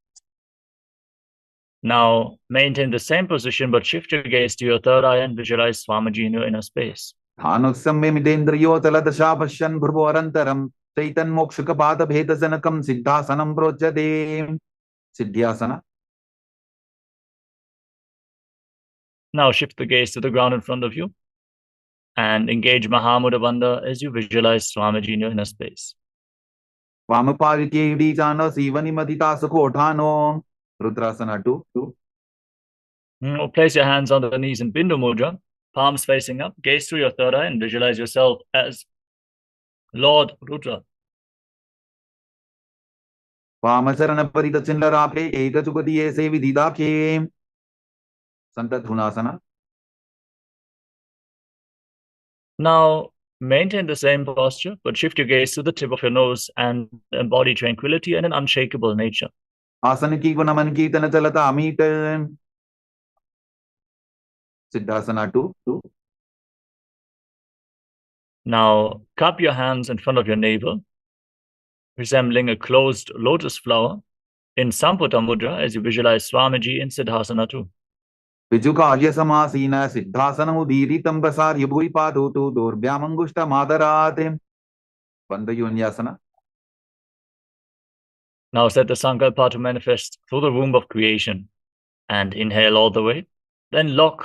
Now maintain the same position but shift your gaze to your third eye and visualize Swamiji in your inner space. Dhanuksam midendriyo taladasha pasyan bhurvarantaram Chaitan mokshukapata bhedasanakam siddhasanam projade. Siddhyasana. Now shift the gaze to the ground in front of you and engage Mahamudra Bandha as you visualize Swamiji in your inner space. Vamapalike idijana sivani madita sukhotano. Rudrasana 2. Place your hands on the knees in Bindu Mudra, palms facing up, gaze through your third eye and visualize yourself as Lord Rudra. Vamasarana paridachinlaraphe ekachukatiye sevididakhe. Santadhunasana. Now maintain the same posture, but shift your gaze to the tip of your nose and embody tranquility and an unshakable nature. Asaniki gunaman kirtana chalata amita. Siddhasana 2. Now cup your hands in front of your navel. resembling a closed lotus flower in Samputa Mudra as you visualize Swamiji in Siddhasana too. विजुकार्य समासीन सिद्धासनमुदीरितं प्रसार्य भूरिपादौ तु दोर्भ्यामङ्गुष्ठमादरात् बन्धयोन्यासना. Now set the Sankalpa to manifest through the womb of creation and inhale all the way. Then lock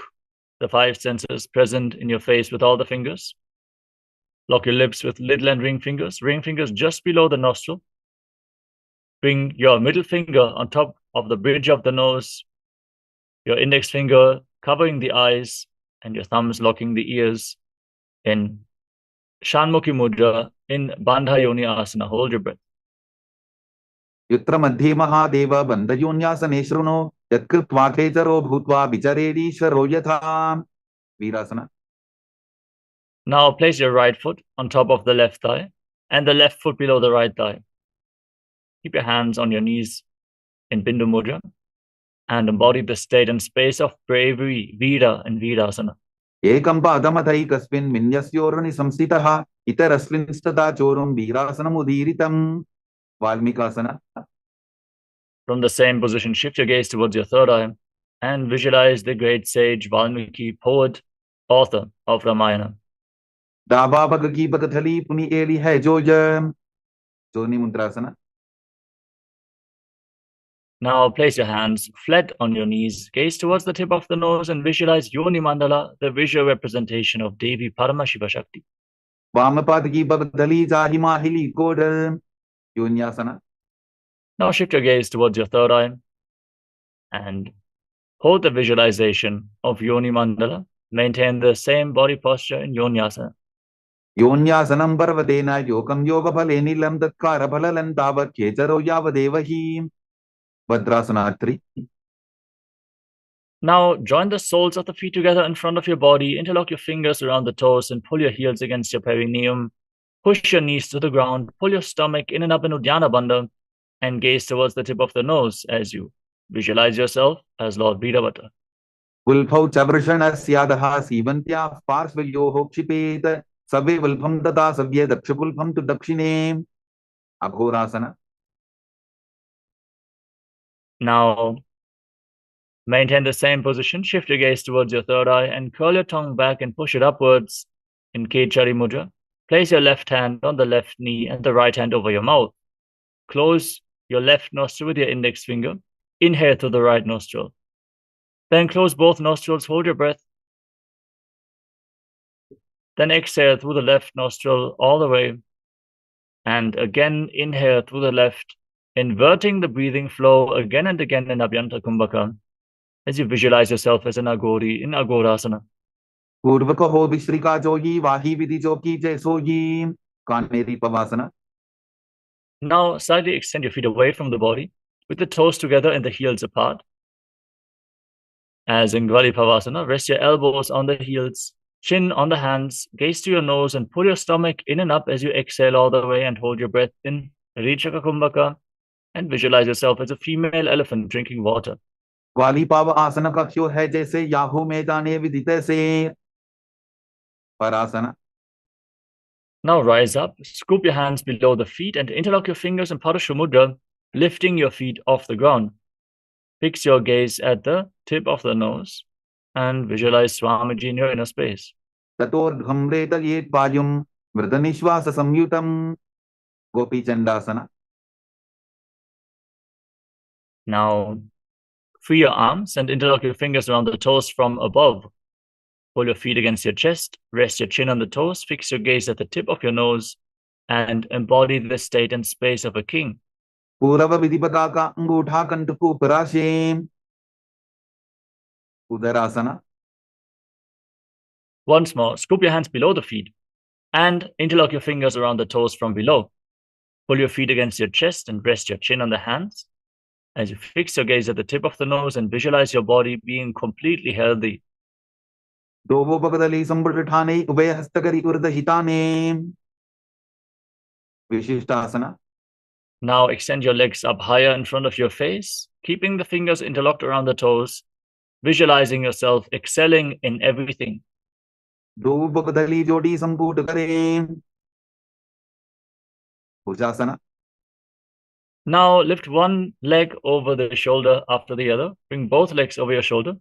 the 5 senses present in your face with all the fingers. Lock your lips with little and ring fingers just below the nostril. Bring your middle finger on top of the bridge of the nose, your index finger covering the eyes, and your thumbs locking the ears in Shanmukhi Mudra in Bandha Yoni Asana. Hold your breath. युत्र मध्ये महादेव बन्धयोन्यासने शृणु यत्कृत्वा खेचरो भूत्वा विचरेदीश्वरो यथा वीरासना. Now place your right foot on top of the left thigh and the left foot below the right thigh. Keep your hands on your knees in Bindu Mudra and embody the state and space of bravery, Vira and Virasana. एकं पादमथैकस्मिन् विन्यस्योर्नि संस्थितः इतरस्मिंस्तथा चोरुं वीरासनमुदीरितं वाल्मीकासना. From the same position, shift your gaze towards your third eye and visualize the great sage Valmiki, poet, author of Ramayana. दाबा bug की बगथली पुनि Eli है जो जोनी मुद्रासना. Now place your hands flat on your knees, gaze towards the tip of the nose and visualize Yoni Mandala, the visual representation of Devi Paramashiva Shakti. वामपाद की बगथली जाहि माहिली code योन्यासना. Now shift your gaze towards your third eye and hold the visualization of Yoni Mandala. Maintain the same body posture in Yonyasana. योन्यासनं पर्वतेन योगं योगफले नीलं तत्कारफलं तावत् खेचरो यावदेव हि भद्रासना 3. Now join the soles of the feet together in front of your body, interlock your fingers around the toes and pull your heels against your perineum. Push your knees to the ground, pull your stomach in and up in Uddiyana Bandha and gaze towards the tip of the nose as you visualize yourself as Lord Vidavata. उल्फौ च वृषणस्यादः सीवन्त्याः पार्श्वयोः क्षिपेत सवे वल्फं तथा सव्ये दक्षपुल्फं तु दक्षिणे अघोरासना. Now maintain the same position, shift your gaze towards your third eye and curl your tongue back and push it upwards in Kechari Mudra. Place your left hand on the left knee and the right hand over your mouth. Close your left nostril with your index finger. Inhale through the right nostril. Then close both nostrils, hold your breath. Then exhale through the left nostril all the way. And again, inhale through the left, inverting the breathing flow again and again in Abhyanta Kumbhaka as you visualize yourself as an Agori in Agorasana. पूर्व कहो विश्रिका जोगी वाही विधि जोगी जय सोगी Kanheri पवासना. Now slightly extend your feet away from the body with the toes together and the heels apart. As in Gvali Pavasana, rest your elbows on the heels, chin on the hands, gaze to your nose and pull your stomach in and up as you exhale all the way and hold your breath in Richaka Kumbhaka and visualize yourself as a female elephant drinking water. ग्वाली पाव आसन कक्ष्यो है जैसे Yahoo में जाने विदित से परासना. Now rise up, scoop your hands below the feet and interlock your fingers in Parashva Mudra, lifting your feet off the ground. Fix your gaze at the tip of the nose and visualize Swamiji in your inner space. ततोर्घम्रे तल्येत् पायुं मृदनिश्वास संयुतं Gopi चंडासना. Now free your arms and interlock your fingers around the toes from above. Pull your feet against your chest, rest your chin on the toes, fix your gaze at the tip of your nose, and embody the state and space of a king. पूरव विधिपता का अंगूठा कंठकू पराशे उदरासना. Once more, scoop your hands below the feet and interlock your fingers around the toes from below. Pull your feet against your chest and rest your chin on the hands as you fix your gaze at the tip of the nose and visualize your body being completely healthy. दोवो बगदली संबुठाने उभय हस्तकरी उर्दहिताने विशिष्टासना. Now extend your legs up higher in front of your face, keeping the fingers interlocked around the toes, visualizing yourself excelling in everything. दो बगदली जोड़ी संपूट करे भुजासना. Now lift one leg over the shoulder after the other. Bring both legs over your shoulder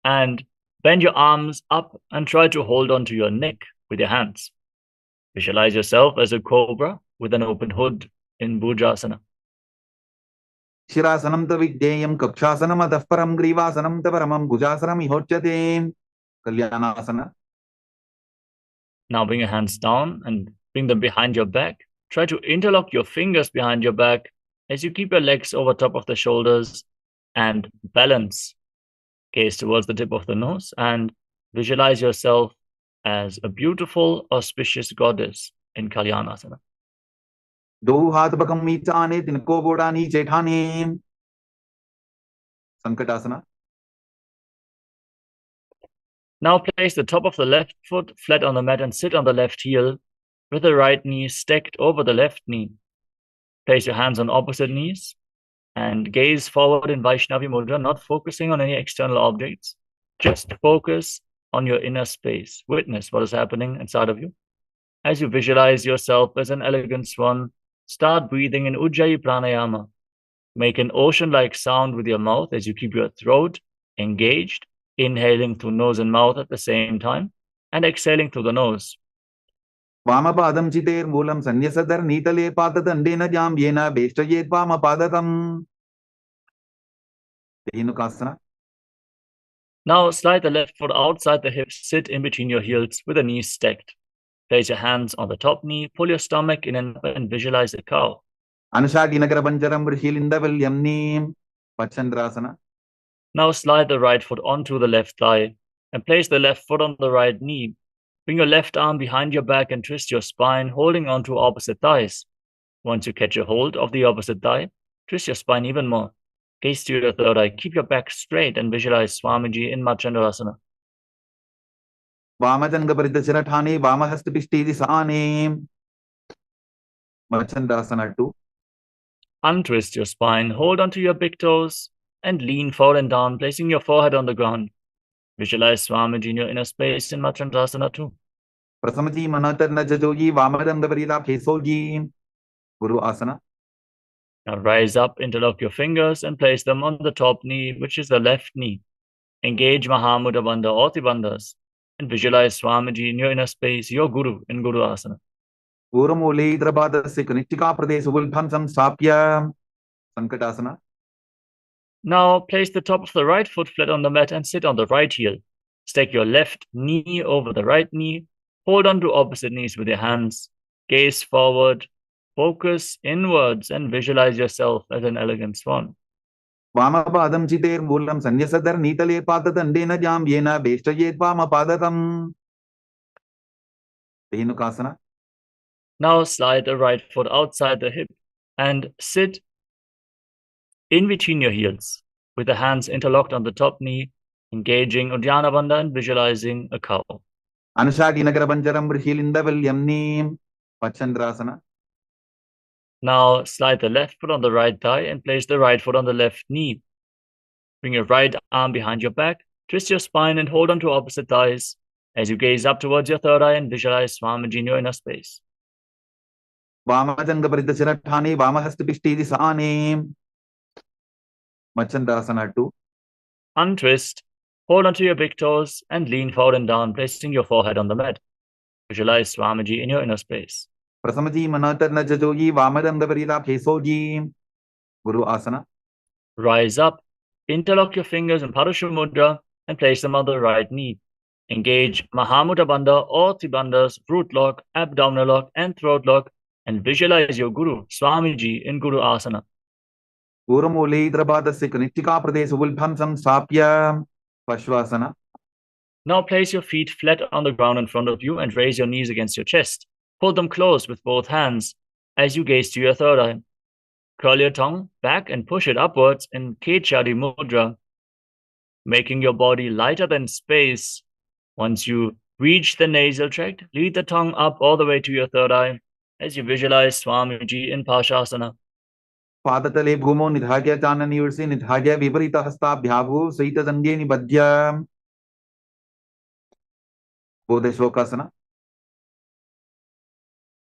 and bend your arms up and try to hold onto your neck with your hands. Visualize yourself as a cobra with an open hood in Bhudrasana. शिरासनं त विज्ञेयं कक्षासनम् अतः परं ग्रीवासनं त परमं भुजासनम् इहोच्यते कल्याणासना. Now bring your hands down and bring them behind your back. Try to interlock your fingers behind your back as you keep your legs over top of the shoulders and balance. Gaze towards the tip of the nose and visualize yourself as a beautiful, auspicious goddess in Kalyanasana. दो हाथ बकम नीचाने तिनको बोड़ा नीचे ठाने संकटासना. Now place the top of the left foot flat on the mat and sit on the left heel with the right knee stacked over the left knee. Place your hands on opposite knees and gaze forward in Vaishnavi Mudra, not focusing on any external objects. Just focus on your inner space. Witness what is happening inside of you. As you visualize yourself as an elegant swan, start breathing in Ujjayi Pranayama. Make an ocean-like sound with your mouth as you keep your throat engaged, inhaling through nose and mouth at the same time, and exhaling through the nose. वामपादं चितेर्मूलं सन्न्यसदर नीतले पाददण्डेन जाम्येन वेष्टयेत् वामपादतम्. धेनुकासना. Now slide the left foot outside the hips, sit in between your heels with the knees stacked. Place your hands on the top knee, pull your stomach in and visualize a cow. अनुषाटिनगरपञ्जरं ऋषिलिन्दवल्यं नीं पच्छन्द्रासना. Now slide the right foot onto the left thigh and place the left foot on the right knee. Bring your left arm behind your back and twist your spine, holding onto opposite thighs. Once you catch a hold of the opposite thigh, twist your spine even more. Gaze to your third eye. Keep your back straight and visualize Swamiji in Machandrasana. वामजङ्गपरितशिरठाने वामहस्तपिष्ठेति Sane Machandrasana 2. Untwist your spine, hold onto your big toes, and lean forward and down, placing your forehead on the ground. Visualize Swamiji in your inner space in Machandrasana 2. प्रसमजी मनोतर्न जजोजी वामदंडपरिता फेसोजी Guru Asana. Now rise up, interlock your fingers, and place them on the top knee, which is the left knee. Engage Mahamudra Bandha or Bandhas, and visualize Swamiji in your inner space, your Guru in Guru Asana. पूर्वमूले द्रपादस्य कनिष्ठिकाप्रदेशोल्भं संस्थाप्य Sankatasana. Now place the top of the right foot flat on the mat and sit on the right heel. Stack your left knee over the right knee. Hold on to opposite knees with your hands. Gaze forward. Focus inwards and visualize yourself as an elegant swan. वामपादं चितेर्मूलं सन्न्यसदर नीतले पाददण्डेन जाम्येन वेष्टयेत् वामपादतम्. Dhenukasana. Now slide the right foot outside the hip and sit in between your heels with the hands interlocked on the top knee, engaging Uddiyana Bandha and visualizing a cow. अनुषाटिनगरपञ्जरं ऋषिलिन्दवल्यं नीं Pachandrasana. Now slide the left foot on the right thigh and place the right foot on the left knee. Bring your right arm behind your back, twist your spine and hold on to opposite thighs as you gaze up towards your third eye and visualize Swamiji in your inner space. वामजङ्गपरितशिरठाने वामहस्तपिष्ठेति Sane Machandrasana 2. Untwist, hold onto your big toes and lean forward and down, placing your forehead on the mat. Visualize Swamiji in your inner space. प्रसमजी मनोतर्न जजोजी वामदंडपरिता फेसोजी Guru Asana. Rise up, interlock your fingers in Parusha Mudra and place them on the right knee. Engage Mahamudra Bandha or Bandhas, root lock, abdominal lock, and throat lock, and visualize your Guru, Swamiji, in Guru Asana. पूर्वमूले द्रपादस्य कनिष्ठिकाप्रदेशोल्भं संस्थाप्य Pashvasana. Now place your feet flat on the ground in front of you and raise your knees against your chest. Hold them closed with both hands as you gaze to your third eye. Curl your tongue back and push it upwards in Kechari Mudra, making your body lighter than space. Once you reach the nasal tract, lead the tongue up all the way to your third eye as you visualize Swamiji in Pashasana. पादतले भूमौ निधाय चाननियुर्षि निधाय विपरीतहस्ताभ्याभू सहितदण्डे निबध्य Bodhishvokasana.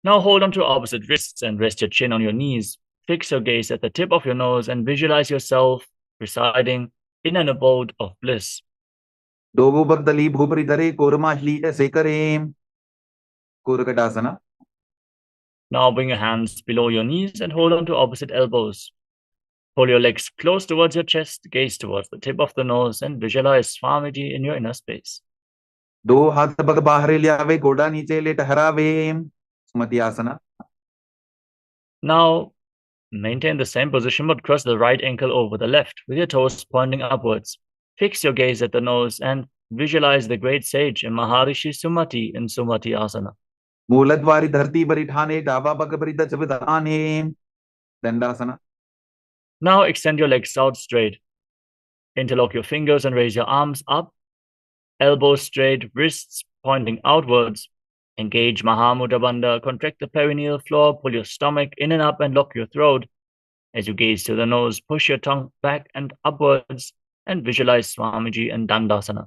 Now hold on to opposite wrists and rest your chin on your knees. fix your gaze at the tip of your nose and visualize yourself residing in an abode of bliss. Dogo Bhagdali Bhuparitare Kurmashli Sekare Kurakatasana. Now bring your hands below your knees and hold on to opposite elbows. Pull your legs close towards your chest, gaze towards the tip of the nose, and visualize Swamiji in your inner space. दो हाथ पग बाहर ले आवे गोड़ा नीचे ले ठहरावे सुमति आसना. Now maintain the same position but cross the right ankle over the left with your toes pointing upwards. Fix your gaze at the nose and visualize the great sage and Maharishi Sumati in Sumati Asana. मूलद्वारी धरती पर ठाने डावा पग परित चविधाने दंडासना. Now extend your legs out straight. Interlock your fingers and raise your arms up. Elbows straight, wrists pointing outwards. Engage Mahamudra Bandha. Contract the perineal floor. Pull your stomach in and up and lock your throat. As you gaze to the nose, push your tongue back and upwards and visualize Swamiji and Dandasana.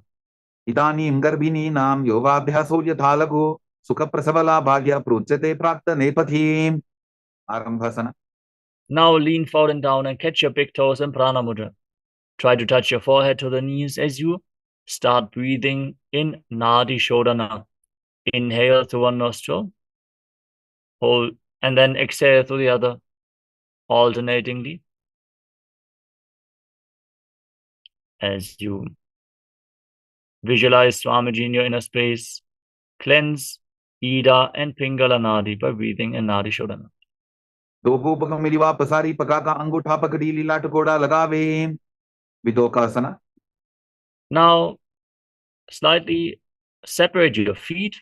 इदानीं गर्भिणीनां योगाभ्यासो यथा लघु सुखप्रसवला भाग्य प्रोच्यते प्राप्त नेपथीम् आरम्भसना. Now lean forward and down and catch your big toes in Prana Mudra. Try to touch your forehead to the knees as you start breathing in Nadi Shodhana. Inhale through one nostril, hold, and then exhale through the other, alternatingly. As you visualize Swamiji in your inner space, cleanse Ida and Pingala Nadi by breathing in Nadi Shodhana. दोगो पग मिलिवा पसारी पगा का अंगूठा पकड़ी लीला टकोड़ा लगावे विदोकासना. Now, slightly separate your feet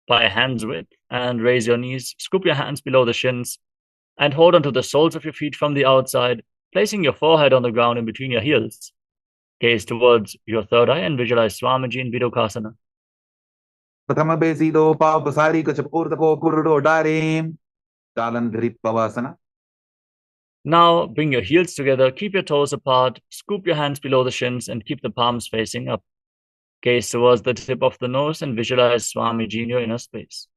by a hand's width and raise your knees. Scoop your hands below the shins and hold onto the soles of your feet from the outside, placing your forehead on the ground in between your heels. Gaze towards your third eye and visualize Swamiji in Vidokasana. प्रथम बेसी दो पाव पसारी कछ पूर्त को कुरडो डारे तालन धरित पवासना. Now bring your heels together, keep your toes apart, scoop your hands below the shins and keep the palms facing up. Gaze towards the tip of the nose and visualize Swamiji in your inner space.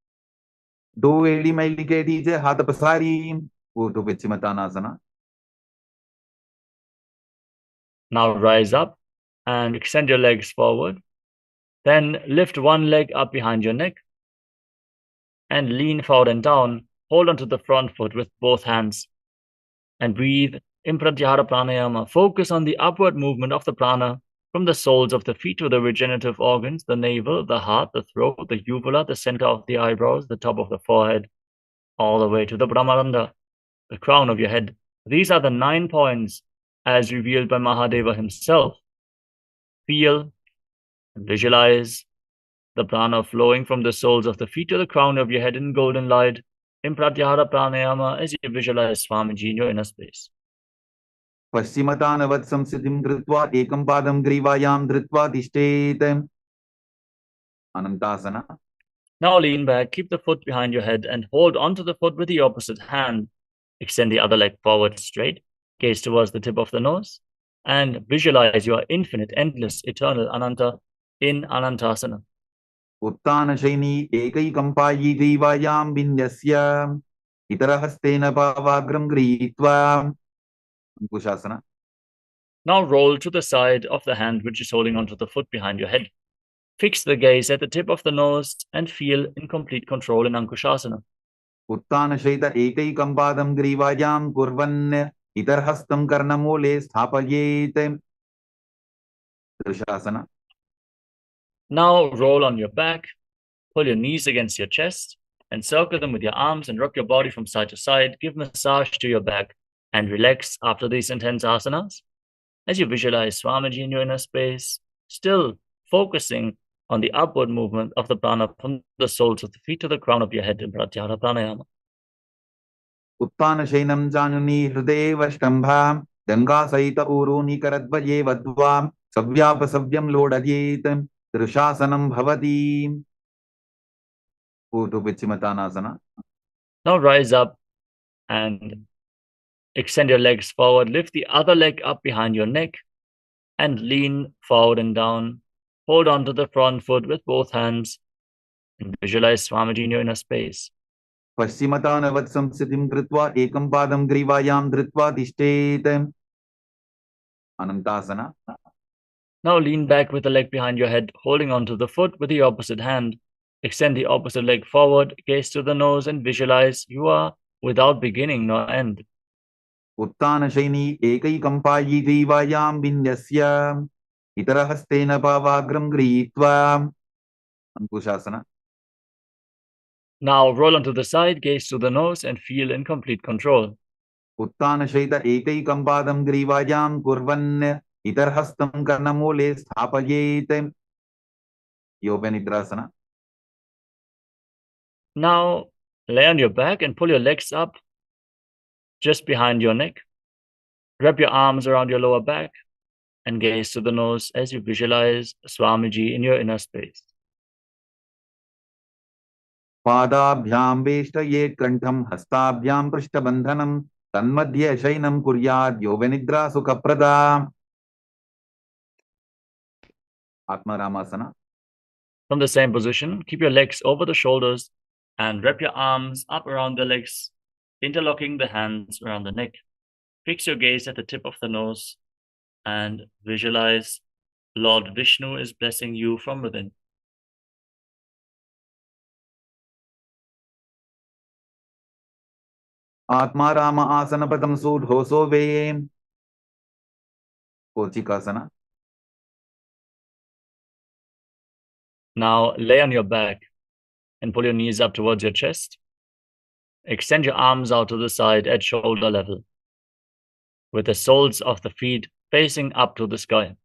दो एड़ी मैली के दीजे हाथ पसारी ऊर्ध्व पश्चिमतानासना. Now rise up and extend your legs forward. Then lift one leg up behind your neck and lean forward and down. Hold onto the front foot with both hands and breathe in Pratyahara Pranayama. Focus on the upward movement of the prana from the soles of the feet to the regenerative organs, the navel, the heart, the throat, the uvula, the center of the eyebrows, the top of the forehead, all the way to the Brahmaranda, the crown of your head. These are the 9 points as revealed by Mahadeva himself. Feel and visualize the prana flowing from the soles of the feet to the crown of your head in golden light in Pratyahara Pranayama as you visualize Swamiji in your inner space. पश्चिमतानवत् संस्थितिं कृत्वा एकं पादं ग्रीवायां धृत्वा तिष्ठेत् अनन्तासना. Now lean back, keep the foot behind your head and hold onto the foot with the opposite hand. Extend the other leg forward straight, gaze towards the tip of the nose, and visualize your infinite, endless, eternal Ananta in Anantasana. उत्तानशयनी एकैकम्पायी ग्रीवायां विन्यस्य इतरहस्तेन पावाग्रं गृहीत्वा अंकुशासना. Now roll to the side of the hand which is holding onto the foot behind your head. Fix the gaze at the tip of the nose and feel in complete control in Ankushasana. उत्तानशयित एकैकं पादं ग्रीवायां कुर्वन् इतरहस्तं कर्णमूले स्थापयेत् दृशासना. Now roll on your back, pull your knees against your chest, and circle them with your arms and rock your body from side to side. Give massage to your back and relax after these intense asanas. As you visualize Swamiji in your inner space, still focusing on the upward movement of the prana from the soles of the feet to the crown of your head in Pratyahara Pranayama. उत्तानशयनं जानुनी हृदयेवष्टम्भां गङ्गासहित ऊरूनि करद्वये वद्वां सव्यापसव्यं लोडयेत् दृशासनं भवति ऊर्ध्वपश्चिमतानासना. Now rise up and extend your legs forward. Lift the other leg up behind your neck and lean forward and down. Hold on to the front foot with both hands and visualize Swamiji in your inner space. पश्चिमतानवत् संस्थितिं कृत्वा एकं पादं ग्रीवायां धृत्वा तिष्ठेत्. Anantasana. Now lean back with the leg behind your head, holding onto the foot with the opposite hand. Extend the opposite leg forward, gaze to the nose, and visualize you are without beginning nor end. उत्तानशयनी एकैकम्पायी ग्रीवायां विन्यस्य इतरहस्तेन पावाग्रं गृहीत्वा. अंकुशासना. Now roll onto the side, gaze to the nose, and feel in complete control. उत्तानशयित एकैकं पादं ग्रीवायां कुर्वन् इतरहस्तं कर्णमूले स्थापयेत्. योगनिद्रासना. Now lay on your back and pull your legs up just behind your neck. Wrap your arms around your lower back and gaze to the nose as you visualize Swamiji in your inner space. पादाभ्यां वेष्टयेत् कण्ठं हस्ताभ्यां पृष्ठबन्धनं तन्मध्ये शयनं कुर्यात् योगनिद्रा सुखप्रदा. आत्मारामासना. From the same position, keep your legs over the shoulders and wrap your arms up around the legs, interlocking the hands around the neck. Fix your gaze at the tip of the nose and visualize Lord Vishnu is blessing you from within. Atmaram आसनपदं सूढोसो way. कोचिकासना. Now lay on your back and pull your knees up towards your chest. Extend your arms out to the side at shoulder level, with the soles of the feet facing up to the sky.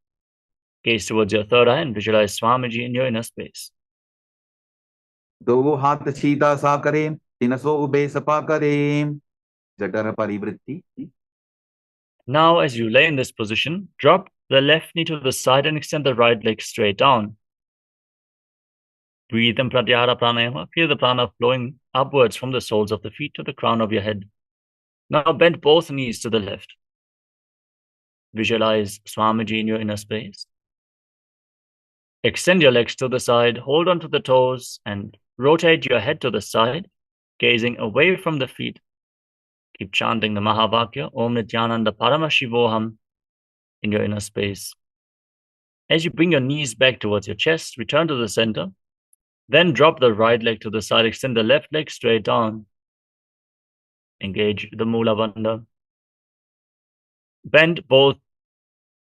Gaze towards your third eye and visualize Swamiji in your inner space. दो हाथ सीधा सा करें, तिनसो ube Sapa करें. जठर परिवृत्ति. Now, as you lay in this position, drop the left knee to the side and extend the right leg straight down. Breathe in Pratyahara Pranayama. Feel the prana flowing upwards from the soles of the feet to the crown of your head. Now bend both knees to the left. Visualize Swamiji in your inner space. Extend your legs to the side, hold onto the toes, and rotate your head to the side, gazing away from the feet. Keep chanting the Mahavakya, Om Nityananda Paramashivoham, in your inner space. As you bring your knees back towards your chest, return to the center. Then drop the right leg to the side, extend the left leg straight down. Engage the Mula Bandha. Bend both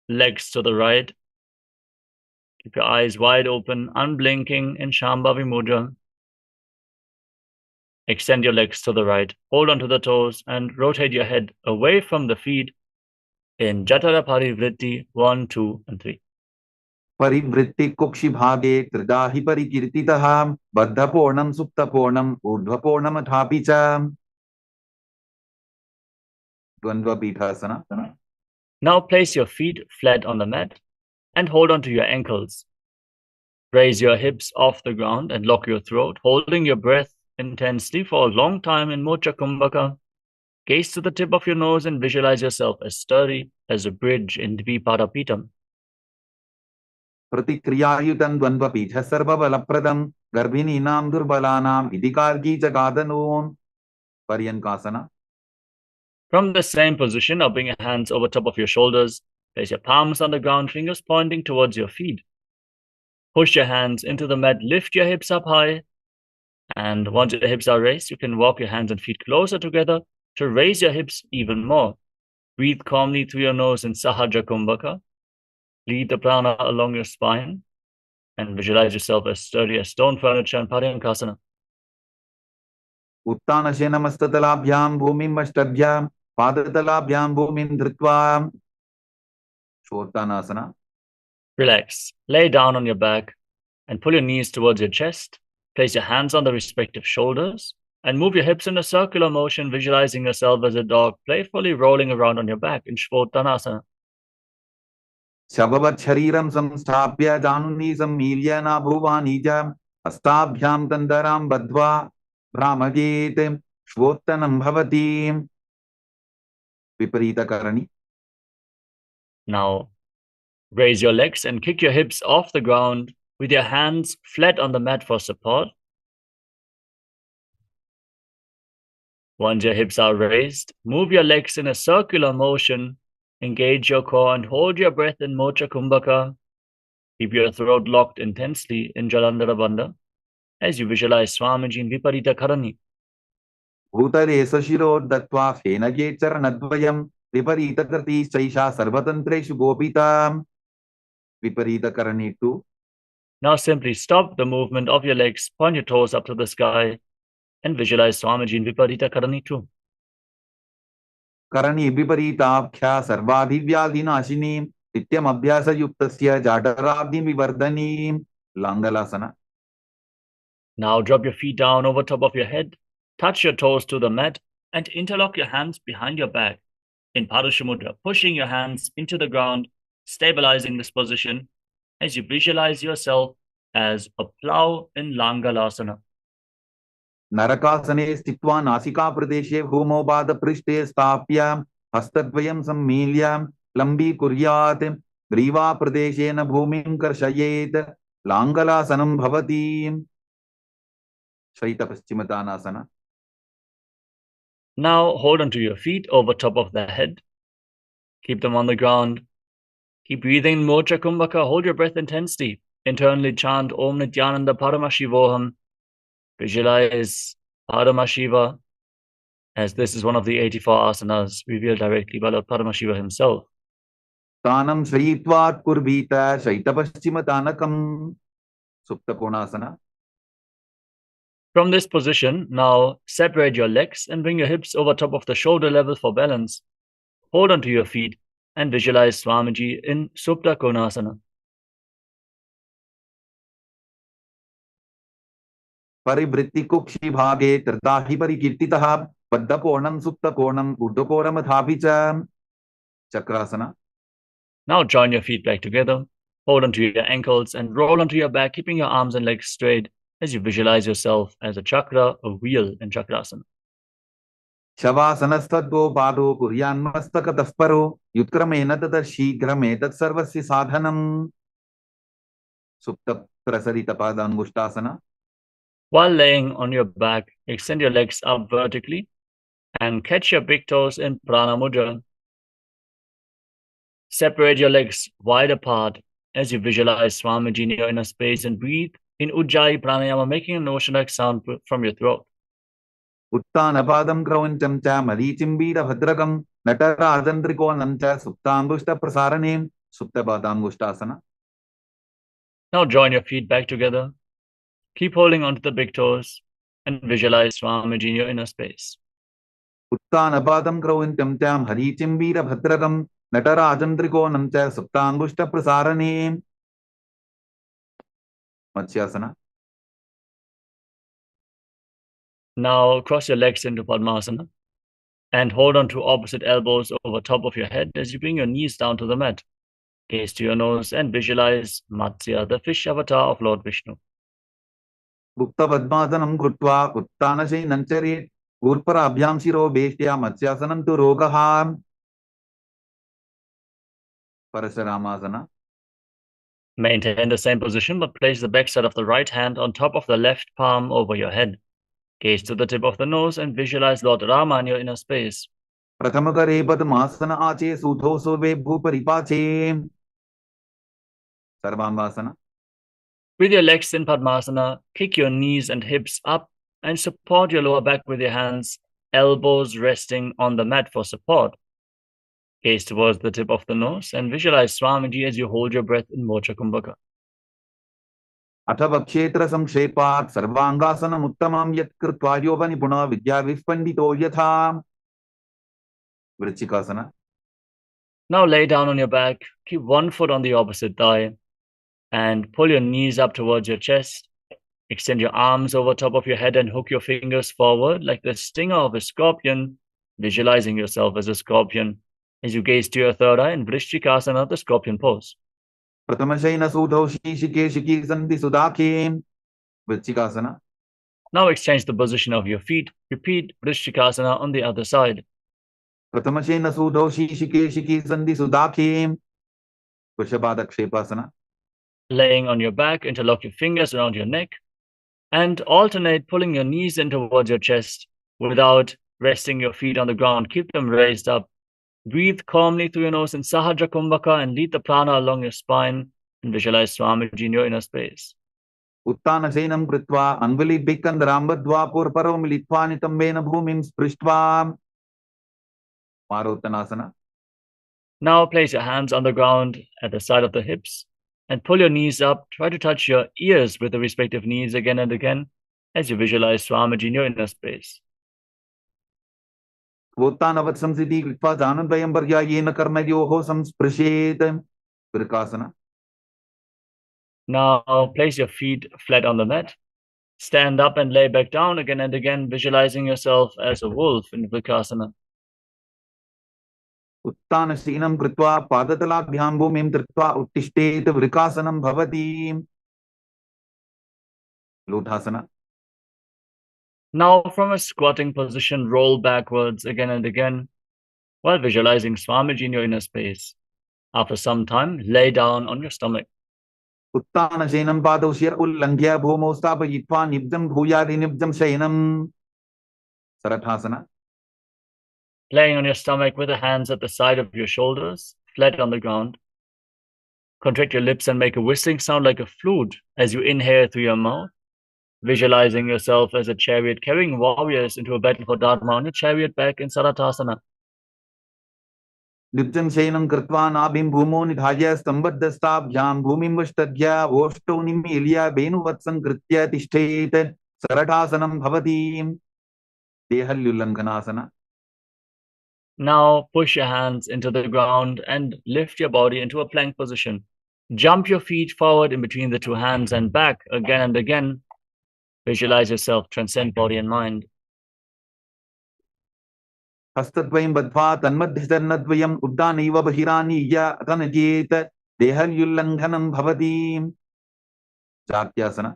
legs to the right. Keep your eyes wide open, unblinking in Shambhavi Mudra. Extend your legs to the right, hold onto the toes, and rotate your head away from the feet in Jatara Parivritti 1, 2, and 3. परिवृत्ति कुक्षि भागे त्रिधा हि परिकीर्तितः बद्धपूर्णं सुप्तपूर्णं ऊर्ध्वपूर्णमथापि च. द्वन्द्वपीठासना. Now place your feet flat on the mat and hold onto your ankles. Raise your hips off the ground and lock your throat, holding your breath intensely for a long time in Mocha Kumbhaka. Gaze to the tip of your nose and visualize yourself as sturdy as a bridge in Dvipadapitam. प्रतिक्रियायुतं द्वन्द्वपीठ सर्वबलप्रदं गर्भिणीनां दुर्बलानां इदिकार्गी जगादनून्. पर्यङ्कासना. From the same position, now bring your hands over top of your shoulders. Place your palms on the ground, fingers pointing towards your feet. Push your hands into the mat, lift your hips up high. And once your hips are raised, you can walk your hands and feet closer together to raise your hips even more. Breathe calmly through your nose in Sahaja Kumbhaka. Lead the prana along your spine and visualize yourself as sturdy as stone furniture in Paryankasana. उत्तानशयनमस्ततलाभ्यां भूमिं अष्टभ्यां पादतलाभ्यां भूमिं धृत्वा. शोत्तानासना. Relax. Lay down on your back and pull your knees towards your chest. Place your hands on the respective shoulders and move your hips in a circular motion, visualizing yourself as a dog playfully rolling around on your back in Shvottanasana. शववत् शरीरं संस्थाप्य जानुनी सम्मील्य नाभुवानी च हस्ताभ्यां तन्दरां बद्ध्वा भ्रामयेत् श्वोत्तनं भवति. विपरीतकरणी. Now, raise your legs and kick your hips off the ground with your hands flat on the mat for support. Once your hips are raised, move your legs in a circular motion. Engage your core and hold your breath in Mocha Kumbhaka. Keep your throat locked intensely in Jalandhara Bandha as you visualize Swamiji in Viparita Karani. भूतले सशिरो दत्त्वा फेनगे चरणद्वयं विपरीतकृतिश्चैषा सर्वतन्त्रेषु गोपिताम्. Viparita 2. Now simply stop the movement of your legs, point your toes up to the sky, and visualize Swamiji in Viparita Karani 2. Karni विपरीताख्या सर्वाधिव्याधिनाशिनीं नित्यमभ्यासयुक्तस्य जाडराग्निविवर्धनीं. Langalasana. Now drop your feet down over top of your head, touch your toes to the mat, and interlock your hands behind your back in Padushamudra, pushing your hands into the ground, stabilizing this position as you visualize yourself as a plow in Langalasana. नरकासने स्थित्वा नासिकाप्रदेशे भूमोपादपृष्ठे स्थाप्य हस्तद्वयं सम्मील्य लम्बीकुर्यात् ग्रीवाप्रदेशेन भूमिं कर्षयेत्. लाङ्गलासनं भवति. शैतपश्चिमतानासना. Now hold onto your feet over top of the head. Keep them on the ground. Keep breathing Mocha Kumbhaka. Hold your breath intensely. Internally chant Om Nityananda Paramashivoham. Visualize Paramashiva, as this is one of the 84 asanas revealed directly by Lord Paramashiva himself. तानं शयित्वात् कुर्वीत शैतपश्चिमतानकम्. सुप्तकोणासना. From this position, now separate your legs and bring your hips over top of the shoulder level for balance. Hold onto your feet and visualize Swamiji in Supta Konasana. परिवृत्ति कुक्षि भागे त्रताहि परिकीर्तितः बद्धकोणं सुप्तकोणं ऊर्ध्वकोणमथापि च. Chakrasana. Now join your feet back together. Hold onto your ankles and roll onto your back, keeping your arms and legs straight as you visualize yourself as a chakra, a wheel in Chakrasana. शवासनस्तद्वो पादो कुर्यान्मस्तकतः परो युत्क्रमेण ततः शीघ्रमेतत् सर्वस्य साधनम्. सुप्तप्रसरितपादाङ्गुष्ठासना. While laying on your back, extend your legs up vertically and catch your big toes in Prana Mudra. Separate your legs wide apart as you visualize Swamiji in your inner space and breathe in Ujjayi Pranayama, making a notion-like sound from your throat. उत्तानपादं क्रौञ्चं च मरीचिम्बीरभद्रकं नटराजन्द्रिकोणं च सुप्ताङ्गुष्ठप्रसारणे. सुप्तपादाङ्गुष्ठासना. Now join your feet back together. Keep holding onto the big toes and visualize Swamiji in your inner space. उत्तानपादं क्रौञ्चं च मरीचिम्बीरभद्रकं नटराजन्द्रिकोणं च सुप्ताङ्गुष्ठप्रसारणे. मत्स्यासना. Now cross your legs into Padmasana and hold on to opposite elbows over top of your head as you bring your knees down to the mat. Gaze to your nose and visualize Matsya, the fish avatar of Lord Vishnu. गुप्तपद्मासनं कृत्वा उत्तानशयनं चरेत् ऊर्ध्वराभ्यां शिरो वेष्ट्या मत्स्यासनं तु रोगः. परशुरामासना. Maintain the same position, but place the backside of the right hand on top of the left palm over your head. Gaze to the tip of the nose and visualize Lord Rama in your inner space. प्रथमकरे पद्मासन आचे सूधो सोवे भूपरिपाचे. सर्वांगासना. With your legs in Padmasana, kick your knees and hips up and support your lower back with your hands, elbows resting on the mat for support. Gaze towards the tip of the nose and visualize Swamiji as you hold your breath in Mocha Kumbhaka. अथवा क्षेत्र संक्षेपात् सर्वांगासनम् उत्तमं यत् कृत्वा योगनिपुणः विद्याविष्पण्डितो यथा. वृश्चिकासना. Now lay down on your back, keep one foot on the opposite thigh, and pull your knees up towards your chest. Extend your arms over top of your head and hook your fingers forward like the stinger of a scorpion, visualizing yourself as a scorpion as you gaze to your third eye in Vrishchikasana, the scorpion pose. प्रथमशयन सूधौ शीशिके शिखी सन्धि सुदाखे. वृश्चिकासना. Now exchange the position of your feet. Repeat Vrishchikasana on the other side. प्रथमशयन सूधौ शीशिके शिखी सन्धि सुदाखे. वृषभादक्षेपासना. Laying on your back, interlock your fingers around your neck and alternate pulling your knees in towards your chest without resting your feet on the ground. Keep them raised up. Breathe calmly through your nose in Sahajra Kumbhaka and lead the prana along your spine and visualize Swamiji in your inner space. उत्तानशयनं कृत्वा अङ्गुलिभिक्कन्दरां बद्ध्वा पूर्वपरो मिलित्वा नितम्बेन भूमिं स्पृष्ट्वा Marottanasana. Now place your hands on the ground at the side of the hips and pull your knees up. Try to touch your ears with the respective knees again and again as you visualize Swamiji in your inner space. Vottanavad samsiddhi कृत्वा जानद्वयं पर्यायेन कर्मयोः संस्पृशेत् Vrikasana. Now place your feet flat on the mat. Stand up and lay back down again and again, visualizing yourself as a wolf in Vrikasana. उत्तानशीनं कृत्वा पादतलाभ्यां भूमिं धृत्वा उत्तिष्ठेत् वृकासनं भवति लोटासना. Now from a squatting position, roll backwards again and again while visualizing Swamiji in your inner space. After some time, lay down on your stomach. उत्तानशयनं पादौ शिर उल्लङ्घ्य भूमौ स्थापयित्वा निब्जं भूयादिनिब्जं शयनं सरठासना. Laying on your stomach with the hands at the side of your shoulders, flat on the ground. Contract your lips and make a whistling sound like a flute as you inhale through your mouth, visualizing yourself as a chariot carrying warriors into a battle for Dharma on your chariot back in Sarathasana. निब्जं शयनं कृत्वा नाभिं भूमौ निधाय स्तम्भद्धस्ताभ्यां भूमिं वष्टद्य ओष्ठौ निमील्य वेणुवत्सं कृत्य तिष्ठेत् सरठासनं भवति देहल्युल्लङ्घनासना. Now push your hands into the ground and lift your body into a plank position. Jump your feet forward in between the two hands and back again and again. Visualize yourself transcend body and mind. हस्तद्वयं बद्ध्वा तन्मध्यचरणद्वयम् उद्दानैव बहिरानीय अतनजेत् देहल्युल्लङ्घनं भवति जात्यासना.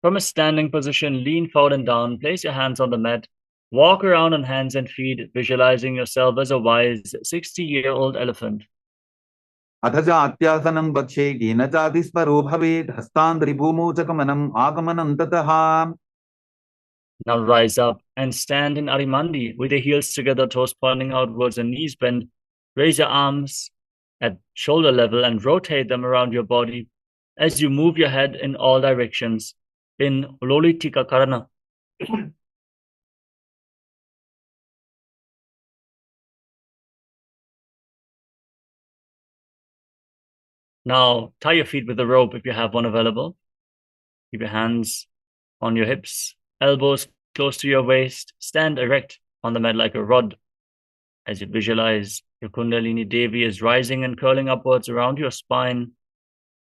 From a standing position, lean forward and down. Place your hands on the mat. Walk around on hands and feet, visualizing yourself as a wise 60-year-old elephant. अथ जात्यासनं वक्षे येन चातिस्परो भवेत् हस्तान्ध्रिभूमौ च गमनम् आगमनं ततः. Now rise up and stand in Arimandi with your heels together, toes pointing outwards and knees bent. Raise your arms at shoulder level and rotate them around your body as you move your head in all directions in Lolitika Karana. Now tie your feet with a rope if you have one available. Keep your hands on your hips, elbows close to your waist. Stand erect on the mat like a rod as you visualize your Kundalini Devi is rising and curling upwards around your spine.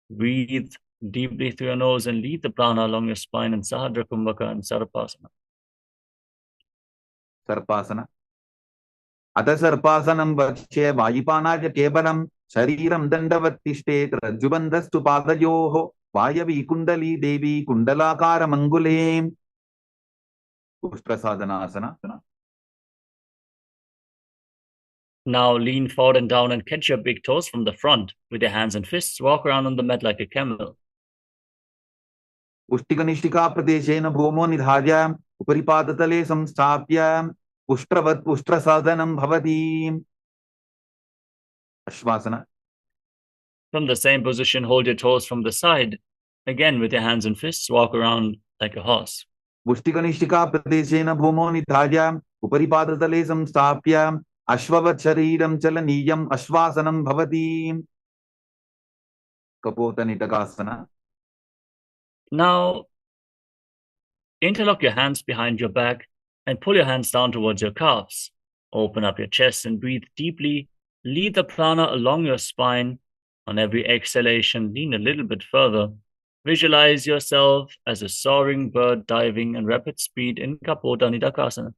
Breathe deeply through your nose and lead the prana along your spine in Sahadra Kumbhaka and Sarvapasana. सर्पासना. अथ सर्पासनं वक्ष्ये वायुपानाय केवलं शरीरं दण्डवत् तिष्ठेत् रज्जुबन्धस्तु पादयोः वायवी कुण्डली देवी कुण्डलाकारमङ्गुले उष्ट्रसाधनासना. Now lean forward and down and catch your big toes from the front with your hands and fists. Walk around on the mat like a camel. उष्टिकनिष्ठिका प्रदेशेन भूमौ निधाय उपरिपादतले संस्थाप्य उष्ट्रवत् उष्ट्रसाधनं भवति अश्वासना. From the same position, hold your toes from the side. Again, with your hands and fists, walk around like a horse. उष्टिकनिष्ठिका प्रदेशेन भूमौ निधाय उपरिपादतले संस्थाप्य अश्ववत् शरीरं चलनीयम् अश्वासनं भवति कपोतनिटकासना. Now, interlock your hands behind your back and pull your hands down towards your calves. Open up your chest and breathe deeply. Lead the prana along your spine. On every exhalation, lean a little bit further. Visualize yourself as a soaring bird diving in rapid speed in Kapota Nidakasana.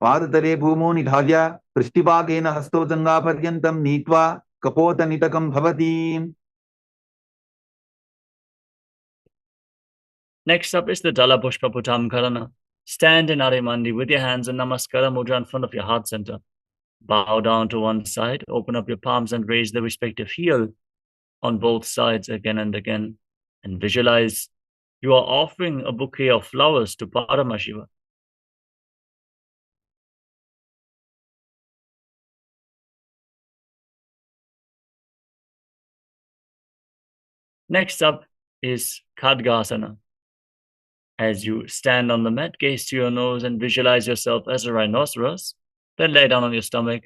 पादतले भूमौ निधाय पृष्ठभागेन हस्तो जङ्घापर्यन्तं नीत्वा कपोतनिटकं भवति. Next up is the Dala Pushpa Putam Karana. Stand in Arimandi with your hands in Namaskara Mudra in front of your heart center. Bow down to one side, open up your palms and raise the respective heel on both sides again and again. And visualize you are offering a bouquet of flowers to Paramashiva. Next up is Khadgasana. As you stand on the mat, gaze to your nose and visualize yourself as a rhinoceros. Then lay down on your stomach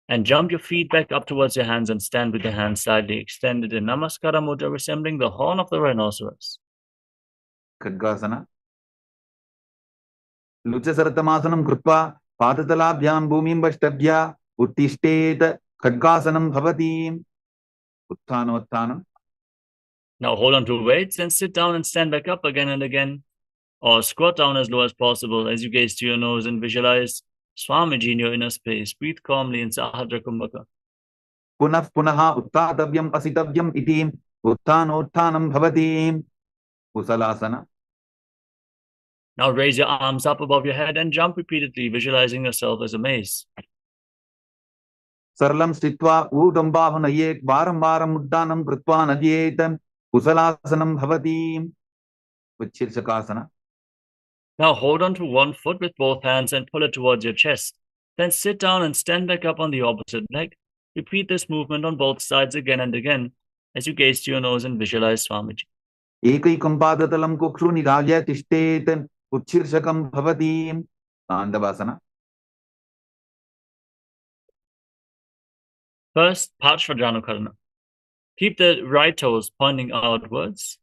and jump your feet back up towards your hands and stand with your hands slightly extended in Namaskara Mudra, resembling the horn of the rhinoceros. Khadgasana. Luchasartamasanam krutva padatalabyam bhumim vashtabhya uttishtet khadgasanam bhavati. Utthana. Now hold on to weights and sit down and stand back up again and again. Or squat down as low as possible as you gaze to your nose and visualize Swamiji in your inner space. Breathe calmly in Sahadra Kumbhaka. Punaha uttatavyam asitavyam iti utthanottanam bhavati. Kusalasana. Now raise your arms up above your head and jump repeatedly, visualizing yourself as a mace. Sarlam stitva udambhavanaye varam varam uddanam krutva nadyetam kusalasanam bhavati. Vichirshakasana. Now hold on to one foot with both hands and pull it towards your chest. Then sit down and stand back up on the opposite leg. Repeat this movement on both sides again and again as you gaze to your nose and visualize Swamiji. Ekaikam padatalam kukshu nirajya tishtet uchirshakam bhavati. Dandavasana. First, Parshvajanukarana. Keep the right toes pointing outwards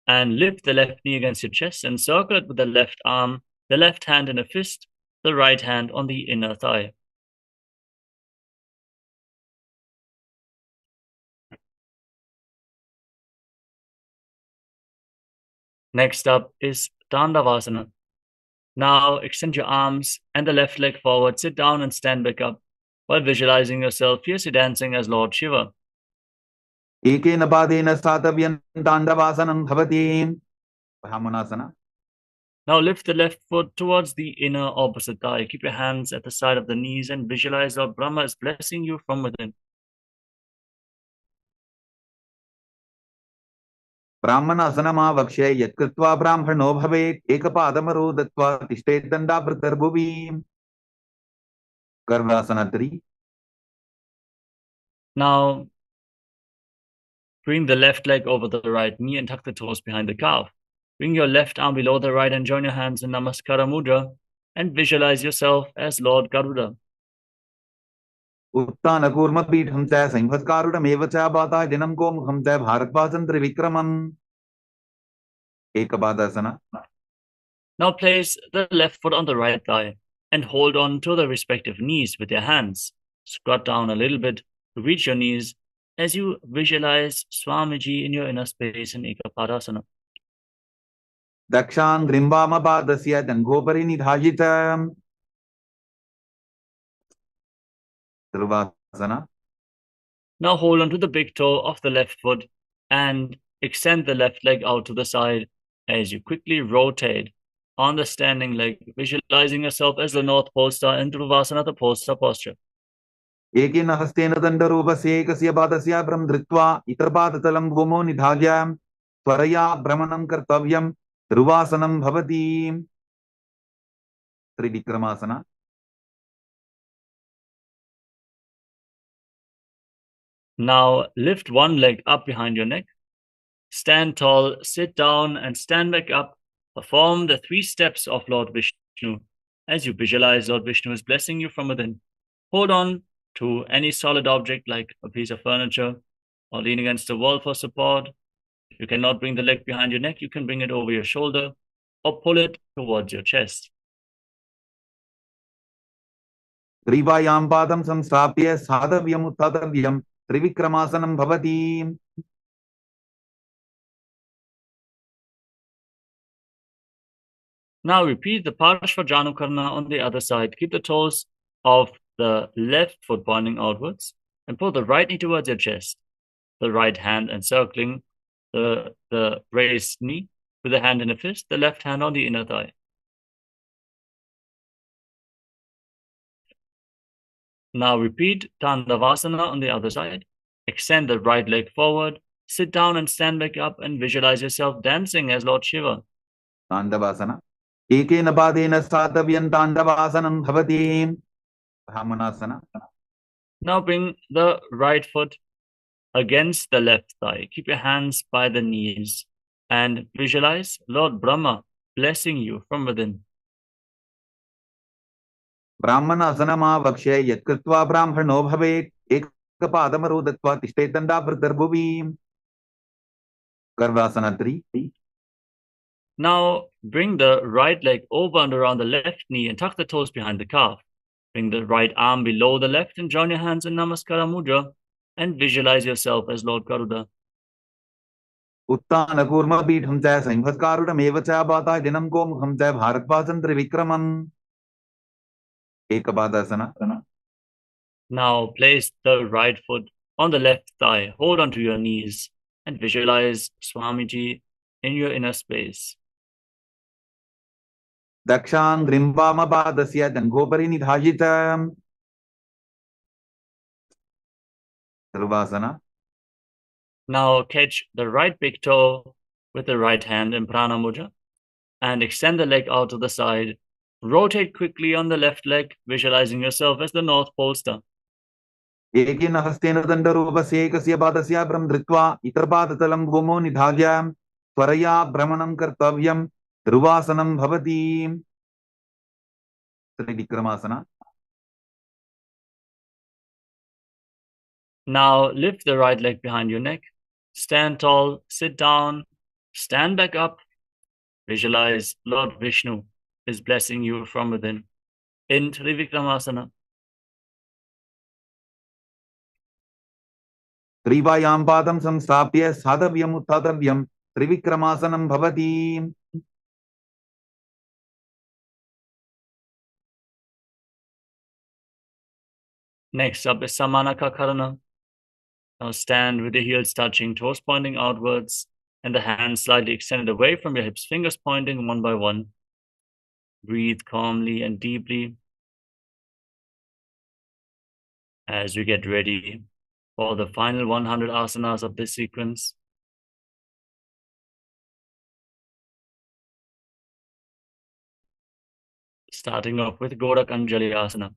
and lift the left knee against your chest and circle it with the left arm, the left hand in a fist, the right hand on the inner thigh. Next up is Dandavasana. Now extend your arms and the left leg forward, sit down and stand back up while visualizing yourself fiercely dancing as Lord Shiva. Ekena padena satavyam dandavasanam bhavati. Brahmanasana. Now lift the left foot towards the inner opposite thigh. Keep your hands at the side of the knees and visualize Lord Brahma is blessing you from within. Brahmanasanama vakshe yatkritva brahmano bhavet ekapadamaro datva tishtet dandavritarbuvi. Garvasana 3. Now bring the left leg over the right knee and tuck the toes behind the calf. Bring your left arm below the right and join your hands in Namaskara Mudra and visualize yourself as Lord Garuda. Uttana kurma pitham cha saimhaskarutam eva cha bata dinam ko mukham cha bharatvasan trivikramam. Ekapadasana. Now place the left foot on the right thigh and hold on to the respective knees with your hands. Squat down a little bit to reach your knees as you visualize Swamiji in your inner space in Ekapadasana. Dakshan grimbama padasya dangopari nidhajitam. Dhruvasana. Now hold on to the big toe of the left foot and extend the left leg out to the side as you quickly rotate on the standing leg, visualizing yourself as the North Pole Star in Dhruvasana, the Pole Star posture. Ekena hastena dandarupasya ekasya padasya brahm dhritva itrapatatalam bhumo nidhagyam tvaraya brahmanam kartavyam dhruvasanam bhavati. Trivikramasana. Now lift one leg up behind your neck, stand tall, sit down and stand back up. Perform the 3 steps of Lord Vishnu as you visualize Lord Vishnu is blessing you from within. Hold on to any solid object like a piece of furniture or lean against the wall for support. If you cannot bring the leg behind your neck, you can bring it over your shoulder or pull it towards your chest. Grivayam padam samstapya sadhavyam uttatavyam trivikramasanam bhavati. Now repeat the Parshvajanukarana on the other side. Keep the toes of the left foot pointing outwards and pull the right knee towards your chest. The right hand encircling the raised knee with the hand in a fist, the left hand on the inner thigh. Now repeat Dandavasana on the other side. Extend the right leg forward, sit down and stand back up and visualize yourself dancing as Lord Shiva. Dandavasana. Ekena padena satavyam dandavasanam bhavati. Brahmanasana. Now bring the right foot against the left thigh. Keep your hands by the knees and visualize Lord Brahma blessing you from within. ब्राह्मणासनमावक्ष्य यत्कृत्वा ब्राह्मणो भवेत् एकपादमरो दत्त्वा तिष्ठेतण्डाभृतर्भुवि. Garvasana 3. Now bring the right leg over and around the left knee and tuck the toes behind the calf. Bring the right arm below the left and join your hands in Namaskara Mudra and visualize yourself as Lord Garuda. उत्तानकूर्मपीठं च संहत्कारुणमेव च बातादिनं गोमुखं च भारद्वाजं त्रिविक्रमम्. एकपादासना. Now place the right foot on the left thigh, hold onto your knees and visualize Swamiji in your inner space. दक्षाङ्घ्रिं वामपादस्य जङ्घोपरि निधाय च. सर्वासना. Now catch the right big toe with the right hand in Prana Mudra and extend the leg out to the side. Rotate quickly on the left leg, visualizing yourself as the North Pole star. एकेन हस्तेन दण्डरूपस्य एकस्य पादस्य भ्रं धृत्वा इतरपादतलं भूमौ निधाय त्वरया भ्रमणं कर्तव्यं. ध्रुवासनं भवति. त्रिविक्रमासना. Now lift the right leg behind your neck. Stand tall, sit down, stand back up. Visualize Lord Vishnu is blessing you from within in Trivikramasana. त्रिवायां पादं संस्थाप्य साधव्यम् उत्थातव्यं. त्रिविक्रमासनं भवति. Next up is Samanaka Karana. Now stand with the heels touching, toes pointing outwards, and the hands slightly extended away from your hips, fingers pointing one by one. Breathe calmly and deeply as we get ready for the final 100 asanas of this sequence. Starting off with Gorak Anjali Asana.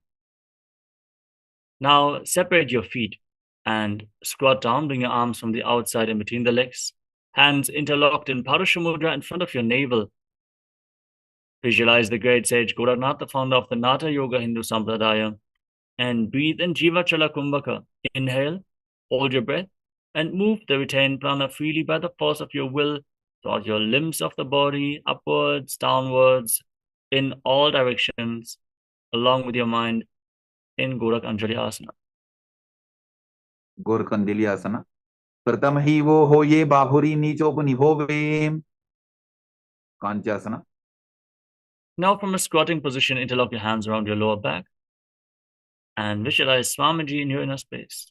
Now separate your feet and squat down, bring your arms from the outside in between the legs. Hands interlocked in Parusha Mudra in front of your navel. Visualize the great sage Goraknath, the founder of the Nata Yoga Hindu Sampradaya, and breathe in Jiva Chala Kumbhaka. Inhale, hold your breath, and move the retained prana freely by the force of your will throughout your limbs of the body, upwards, downwards, in all directions, along with your mind in Gorak Anjali Asana. गोरखंदिली आसना. प्रथम ही वो हो ये बाहुरी नीचोपनि होवे. कांच्यासना. Now from a squatting position, interlock your hands around your lower back and visualize Swamiji in your inner space.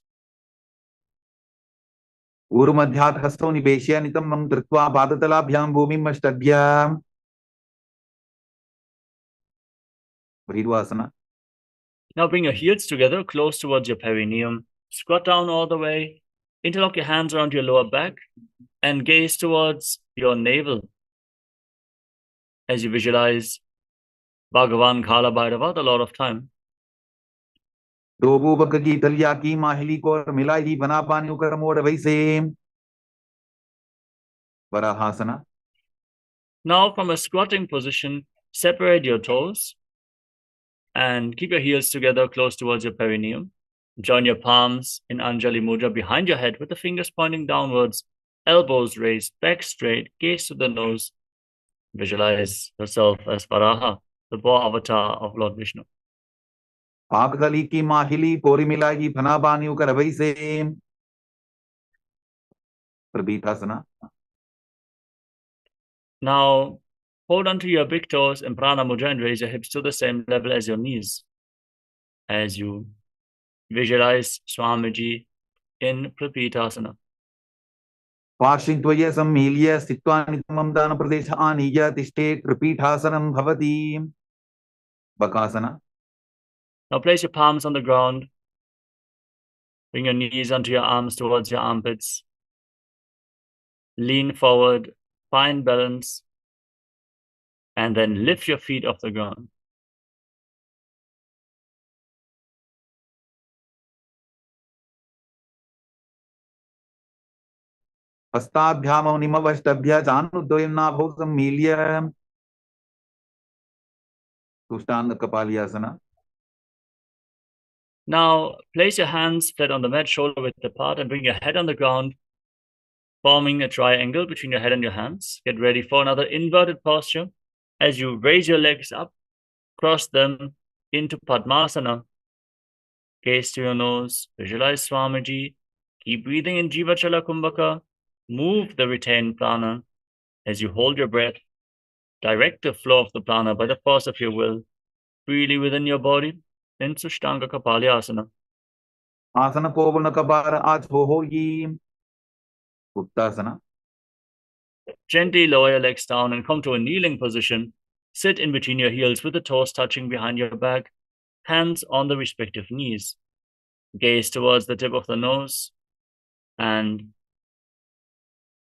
ऊर्ध्वमध्यात् हस्तौ निवेश्य नितम्बं धृत्वा पादतलाभ्यां भूमिम् अष्टभ्य. भृगुआसना. Now bring your heels together, close towards your perineum. Squat down all the way. Interlock your hands around your lower back and gaze towards your navel as you visualize Bhagavan Kala Bhairava, the Lord of Time. दो बुबक की तलिया की माहिली को मिलाई बना पानी कर मोड़ वैसे. वराहासना. Now from a squatting position, separate your toes and keep your heels together close towards your perineum. Join your palms in Anjali Mudra behind your head with the fingers pointing downwards, elbows raised, back straight, gaze to the nose. Visualize yourself as Varaha, the boar avatar of Lord Vishnu. पाकदली की माहिली पोरी मिलाई फना बानी कर वैसे. प्रबीतासना. Now hold onto your big toes in Prana Mudra and raise your hips to the same level as your knees as you visualize Swamiji in Prapitasana. पार्श्वित्वय सम्मील्य स्थित्वा नितमं दानप्रदेश आनीय तिष्ठे कृपीठासनं भवति. Bakasana. Now place your palms on the ground. Bring your knees onto your arms towards your armpits. Lean forward, find balance, and then lift your feet off the ground. हस्ताभ्यामौनिमवष्टभ्य चानुद्वयं नाभौ सम्मील्य तुष्टांग कपालियासना. Now, place your hands flat on the mat, shoulder width apart, and bring your head on the ground, forming a triangle between your head and your hands. Get ready for another inverted posture. As you raise your legs up, cross them into Padmasana. Gaze to your nose, visualize Swamiji. Keep breathing in Jivachala Kumbhaka. Move the retained prana. As you hold your breath, direct the flow of the prana by the force of your will, freely within your body, in Sushtanga Kapalyasana. आसन पोवन कपार आछो होगी. उत्तासना. Gently lower your legs down and come to a kneeling position. Sit in between your heels with the toes touching behind your back, hands on the respective knees. Gaze towards the tip of the nose and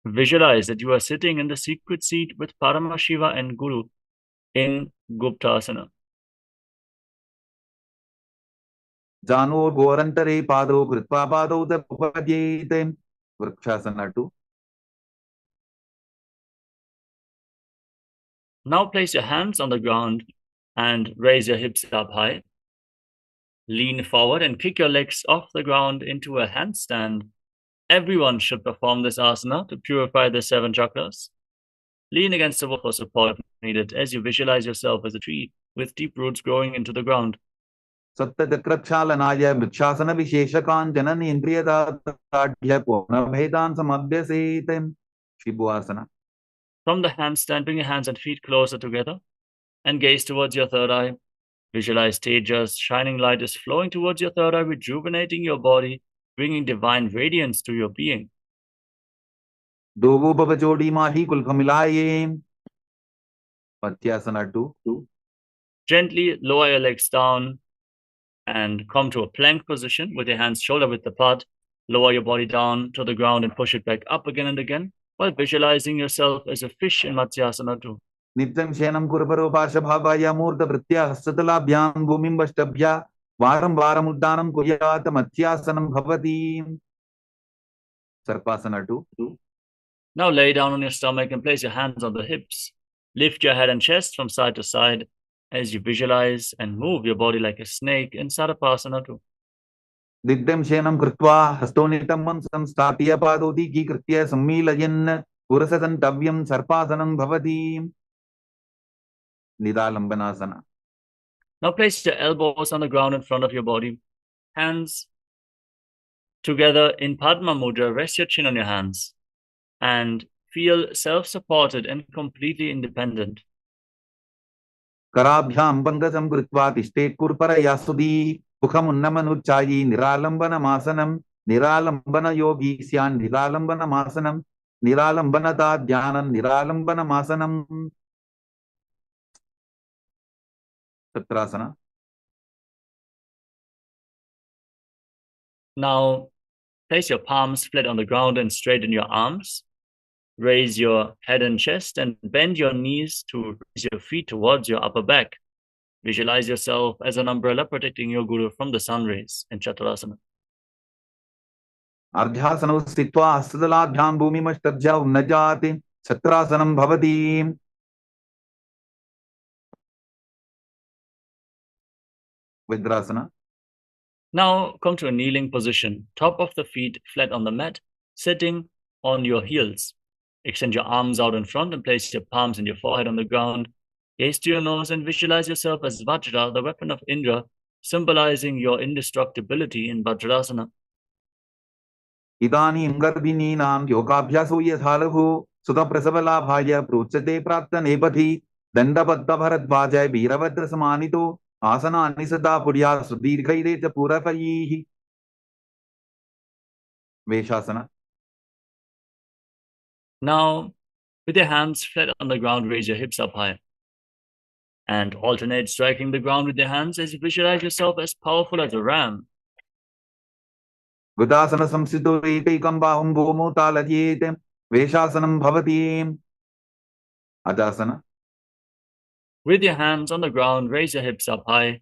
visualize that you are sitting in the secret seat with Paramashiva and Guru in Guptasana. जानो गोरंतरे पादौ कृत्वा पादौ उपपद्येते. Vrikshasana 2. Now place your hands on the ground and raise your hips up high. Lean forward and kick your legs off the ground into a handstand. Everyone should perform this asana to purify the 7 chakras. Lean against the wall for support if needed as you visualize yourself as a tree with deep roots growing into the ground. सत्यचक्रक्षालनाय vrikshasana विशेषकाञ्चन इन्द्रियदाताढ्य पूर्णभेदान् समभ्यसेते. शिबुआसना. From the handstand, bring your hands and feet closer together and gaze towards your third eye. Visualize Tejas, shining light is flowing towards your third eye, rejuvenating your body, bringing divine radiance to your being. दोगो बबजोड़ी माही कुल्फ मिलाये. पत्यासना 2. Gently lower your legs down and come to a plank position with your hands shoulder width apart. Lower your body down to the ground and push it back up again and again while visualizing yourself as a fish in Matsyasana 2. नित्यं शयनं कुर्वरो पार्श्वभागाय मूर्धवृत्त्या हस्ततलाभ्यां भूमिं वष्टभ्या वारं वारम् उद्दानं कुर्यात् मत्स्यासनं भवति. सर्पासना 2. Now lay down on your stomach and place your hands on the hips. Lift your head and chest from side to side as you visualize and move your body like a snake in Sarapasana 2. दिग्धं शयनं कृत्वा हस्तोनितं संस्थाप्य पादोदीकीकृत्य सम्मीलयन् पुरसदन्तव्यं सर्पासनं भवति. निदालम्बनासना. Now place your elbows on the ground in front of your body. Hands together in Padma Mudra. Rest your chin on your hands and feel self-supported and completely independent. कराभ्यां पङ्कजं कृत्वा तिष्ठेत् कुर्परया सुधी. मुखमुन्नमनुच्चायी निरालम्बनमासनं. निरालम्बनयोगी स्यान् निरालम्बनमासनं. निरालम्बनता ध्यानं निरालम्बनमासनं. सत्रासना. Now place your palms flat on the ground and straighten your arms. Raise your head and chest and bend your knees to raise your feet towards your upper back. Visualize yourself as an umbrella protecting your guru from the sun rays in Chaturasana. अर्ध्यासनौ स्थित्वा हस्ततलाभ्यां भूमिमष्टभ्य उन्नजाति. छत्रासनं भवति. विद्रासना. Now come to a kneeling position, top of the feet flat on the mat, sitting on your heels. Extend your arms out in front and place your palms and your forehead on the ground. Gaze to your nose and visualize yourself as Vajra, the weapon of Indra, symbolizing your indestructibility in Vajrasana. इदानीं गर्भिणीनां योगाभ्यासो यथा लघु सुतप्रसवलाभाय प्रोच्यते प्राप्तनेपथि. दण्डबद्धभरद्वाजय वीरभद्रसमानितो आसनानि सदा पुर्यात् सुदीर्घैरे च पूरकैः. वेशासना. Now, with your hands flat on the ground, raise your hips up high. And alternate striking the ground with your hands as you visualize yourself as powerful as a ram. गुदासन संस्थितो एकैकं बाहुं भूमौ तालयेत्. वेशासनं भवति. अजासना. With your hands on the ground, raise your hips up high.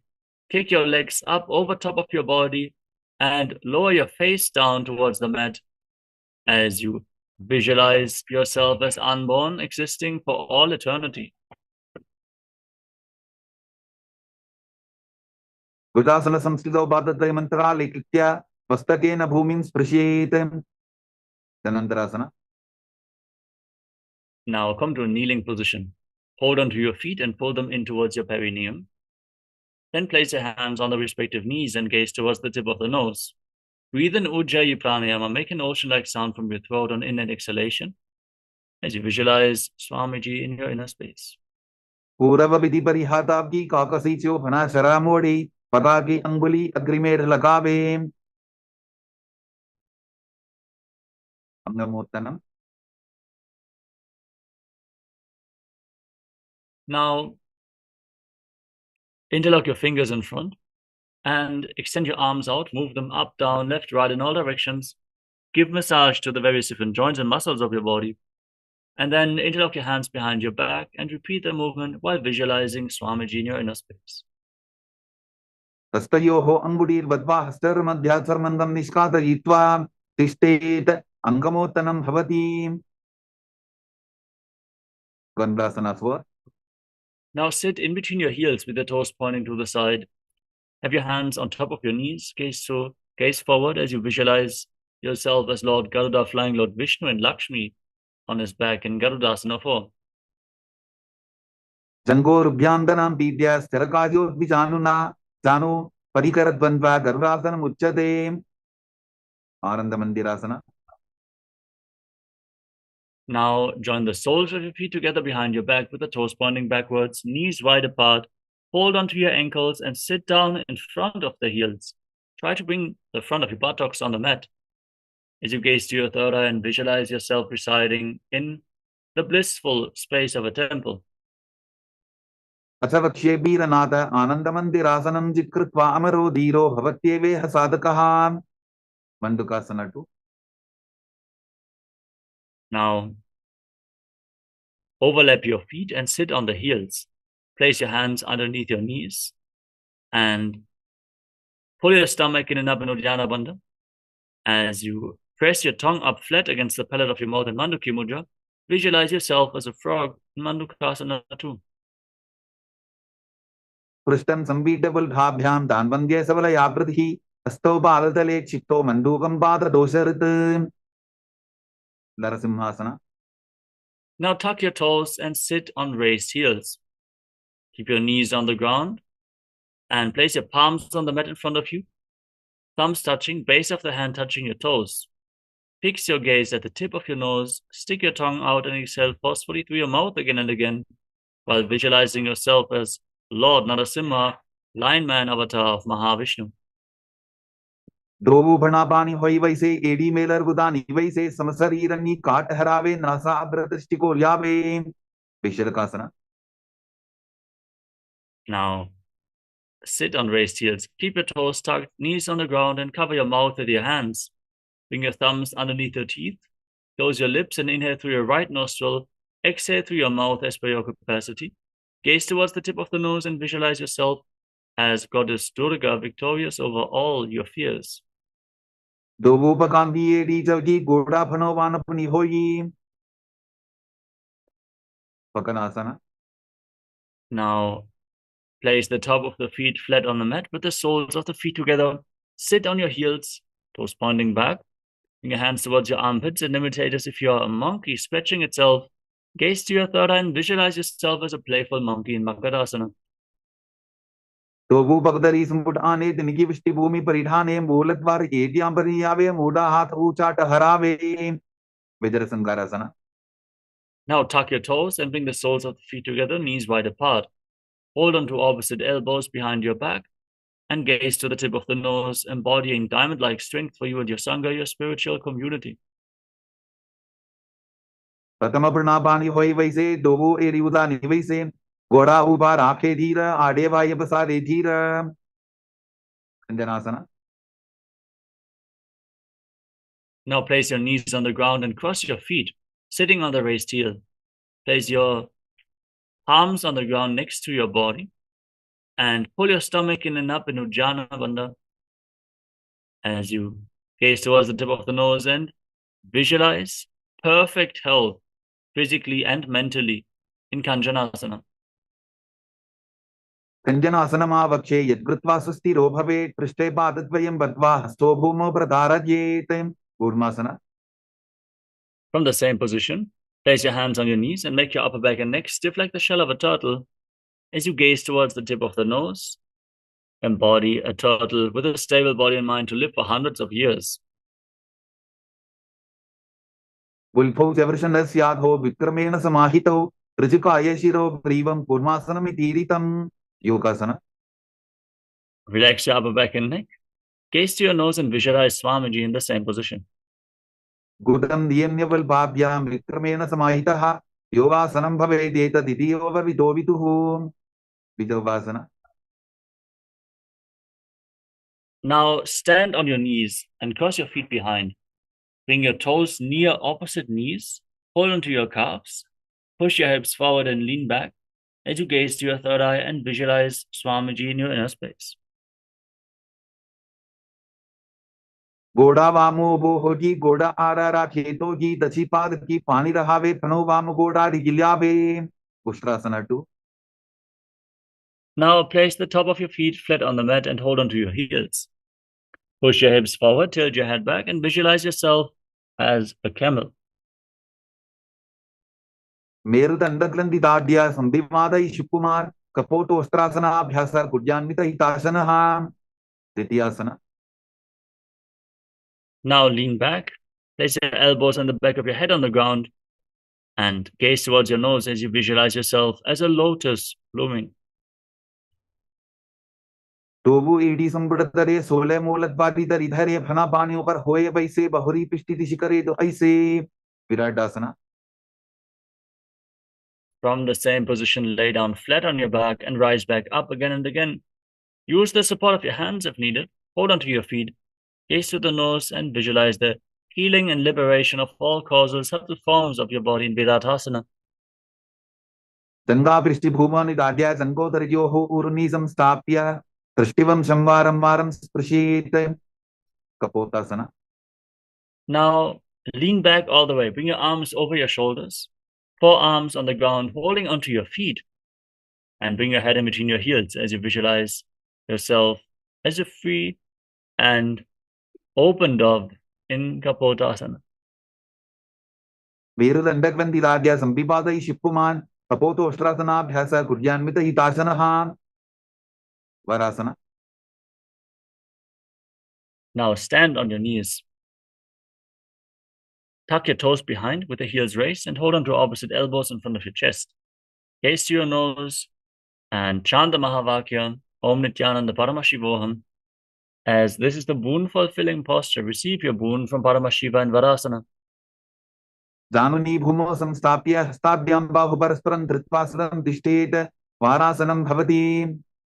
Kick your legs up over top of your body and lower your face down towards the mat as you Visualize yourself as unborn, existing for all eternity. भुजासन संस्थितौ पादत्रयमन्तराले कृत्य मस्तकेन भूमिं स्पृशेत्. Dhanantarasana. Now come to a kneeling position. Hold onto your feet and pull them in towards your perineum. Then place your hands on the respective knees and gaze towards the tip of the nose. Breathe in Ujjayi Pranayama. Make an ocean-like sound from your throat on in and exhalation as you visualize Swamiji in your inner space. पूर्व विधि परिहाताब्दी काकसीचो फना शरा मोड़ी पता की अंगुली अग्रिमेर लगावे. अंगमोत्तनम. Now, interlock your fingers in front and extend your arms out. Move them up, down, left, right, in all directions. Give massage to the various different joints and muscles of your body. And then interlock your hands behind your back and repeat the movement while visualizing Swamiji in your inner space. हस्तयोः अंगुलीर्बद्ध्वा हस्तर्मध्यात्सर्मन्दं निष्कासयित्वा तिष्ठेत्. अंगमोत्तनं भवति. Gandhasana. Now sit in between your heels with the toes pointing to the side. Have your hands on top of your knees. Gaze forward as you visualize yourself as Lord Garuda flying Lord Vishnu and Lakshmi on his back in Garudasana form. जंगोरुभ्यान्दनां पीड्य स्थिरकार्योद्विजानुना जानु परिकरद्वन्द्वा गरुडासनम् उच्यते. आनन्दमन्दिरासना. Now join the soles of your feet together behind your back with the toes pointing backwards, knees wide apart. Hold onto your ankles and sit down in front of the heels. Try to bring the front of your buttocks on the mat as you gaze to your third eye and visualize yourself residing in the blissful space of a temple. अथवक्ष्ये वीरनाथ आनन्दमन्दिरासनं जित्कृत्वा अमरो धीरो भवत्येवेह साधकः. Mandukasana 2. Now, overlap your feet and sit on the heels. Place your hands underneath your knees and pull your stomach in and up in Uddiyana Bandha. As you press your tongue up flat against the palate of your mouth in Mandukya Mudra, visualize yourself as a frog in Mandukasana 2. पृष्ठं संपीठबुल्भाभ्यां दान्वन्द्ये सबलयावृतिः हस्तौ बालतले क्षिप्तो मण्डूकं पाददोषहृत्. नरसिंहासना. Now tuck your toes and sit on raised heels. Keep your knees on the ground and place your palms on the mat in front of you. Thumbs touching, base of the hand touching your toes. Fix your gaze at the tip of your nose, stick your tongue out and exhale forcefully through your mouth again and again while visualizing yourself as Lord Narasimha, Lion Man avatar of Mahavishnu. द्रोवु भणापानी होई वैसे AD Mailer बुदानी वैसे समशरीरनी काट हरावे NASA अभ्रदृष्टिको ल्यावे. विशलकासना. Now, sit on raised heels. Keep your toes tucked, knees on the ground, and cover your mouth with your hands. Bring your thumbs underneath your teeth. Close your lips and inhale through your right nostril. Exhale through your mouth as per your capacity. Gaze towards the tip of the nose and visualize yourself as Goddess Durga, victorious over all your fears. दोवोपकांदी एडी जवजी गोड़ा फनो वानपनी होई. Pakanasana. Now, place the top of the feet flat on the mat with the soles of the feet together. Sit on your heels, toes pointing back. Bring your hands towards your armpits and imitate as if you're a monkey stretching itself. Gaze to your third eye and visualize yourself as a playful monkey in Makarasana. दोवु पगदरी संपुट आने दिनगी विष्टि भूमि परिधाने मूलद्वार एडियां परियावे मूडा हाथ ऊंचाट हरावे. विजर संगारासना. Now tuck your toes and bring the soles of the feet together, knees wide apart. Hold on to opposite elbows behind your back and gaze to the tip of the nose, embodying diamond-like strength for you and your Sangha, your spiritual community. प्रथम प्रणापानी होई वैसे दोवु AD उदानी वैसे गोड़ा उबा राखे धीर आडे वाय बसारे धीर. Anjanasana. Now place your knees on the ground and cross your feet, sitting on the raised heel. Place your palms on the ground next to your body and pull your stomach in and up in Ujjana Bandha as you gaze towards the tip of the nose and visualize perfect health, physically and mentally, in Kanjanasana. कञ्जनासनमावक्षे यद्कृत्वा सुस्थिरो भवेत् पृष्ठे पादद्वयं बद्ध्वा हस्तो भूमौ प्रधारयेत् Kurmasana. From the same position, place your hands on your knees and make your upper back and neck stiff like the shell of a turtle as you gaze towards the tip of the nose. Embody a turtle with a stable body and mind to live for hundreds of years. उल्फौ च वृषणस्याधो विक्रमेण समाहितौ ऋजुकाय शिरो ग्रीवं कूर्मासनमितीरितं योगासना. Relax your upper back and neck. Gaze to your nose and visualize Swamiji in the same position. गुदं नियम्य वल्भाभ्यां विक्रमेण समाहितः योगासनं भवेदेतदिति योगविदो विदुः विदोपासना. Now stand on your knees and cross your feet behind. Bring your toes near opposite knees. Hold onto your calves. Push your hips forward and lean back as you gaze to your third eye and visualize Swamiji in your inner space. गोड़ा वामो बोहोगी गोड़ा आरा राखेतोगी दची पाद की पानी रहावे फनो वाम गोड़ा रिगिल्यावे. Ustrasana 2. Now place the top of your feet flat on the mat and hold onto your heels. Push your hips forward, tilt your head back, and visualize yourself as a camel. मेरुदण्डग्रन्थिदाढ्य संविवादय शिवकुमार कपोतोस्त्रासनाभ्यास कुड्यान्वित हितासनः तृतीयासना. Now lean back, place your elbows on the back of your head on the ground, and gaze towards your nose as you visualize yourself as a lotus blooming. टोबु एडी संबुड़तरे सोले मूलद्वारिधर इधरे फना पानियों पर होए वैसे बहुरी पिष्टि शिखरे तो ऐसे विराटासना. From the same position, lay down flat on your back and rise back up again and again. Use the support of your hands if needed. Hold onto your feet. Gaze to the nose and visualize the healing and liberation of all causal subtle forms of your body in Viratasana. Ganga पृष्ठि भूमानिदाढ्य संगोदरयोः ऊर्नि संस्थाप्य दृष्टिवं संवारं वारं स्पृशेत् कपोतासना. Now lean back all the way. Bring your arms over your shoulders, forearms on the ground, holding onto your feet, and bring your head in between your heels as you visualize yourself as a free and open dove in Kapotasana. मेरुदण्डग्रन्थिदाढ्य संविवादय शिवकुमार कपोतोस्त्रासनाभ्यास कुड्यान्वित हितासनः वरासना. Now stand on your knees. Tuck your toes behind with the heels raised and hold on to opposite elbows in front of your chest. Gaze to your nose and chant the Mahavakya, Om Nityananda Paramashivoham, as this is the boon-fulfilling posture. Receive your boon from Paramashiva in Varasana. जानुनी भूमौ संस्थाप्य हस्ताभ्यां बाहु परस्परं धृत्वा सदं तिष्ठेत् वारासनं भवति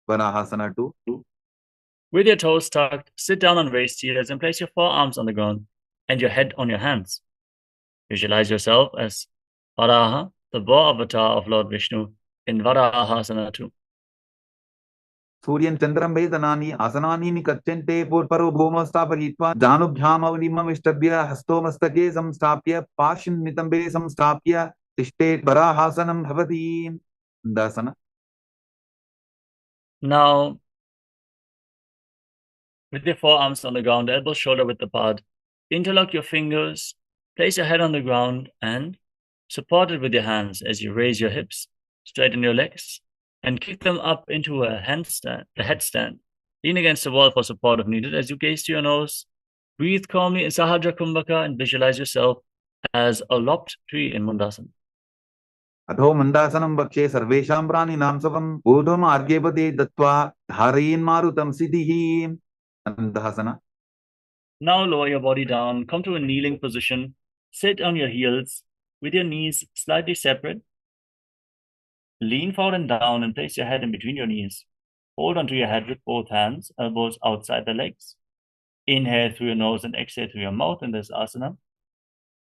वराहासना 2. With your toes tucked, sit down on raised heels and place your forearms on the ground and your head on your hands. Visualize yourself as Varaha, the boar avatar of Lord Vishnu, in Varahasana 2. सूर्यं चन्द्रं वेदनानि आसनानि निकच्यन्ते पूर्वपरो भूमौ स्थापयित्वा जानुभ्याम् अवलिमविष्टभ्य हस्तो मस्तके संस्थाप्य पाशिं नितम्बे संस्थाप्य तिष्ठेत् वराहासनं भवति Dasna. Now, with your forearms on the ground, elbows shoulder width apart, interlock your fingers, place your head on the ground, and support it with your hands as you raise your hips, straighten your legs, and kick them up into a headstand. Lean against the wall for support if needed as you gaze to your nose. Breathe calmly in Sahadra Kumbhaka and visualize yourself as a lopped tree in Mundasana. अथो मन्दासनं वक्षे सर्वेषां प्राणिनां सुखं ऊर्ध्वमार्गेपदे दत्त्वा धारयेन्मारुतं सिद्धिः अन्धासना. Now lower your body down, come to a kneeling position, sit on your heels with your knees slightly separate. Lean forward and down and place your head in between your knees. Hold onto your head with both hands, elbows outside the legs. Inhale through your nose and exhale through your mouth in this asana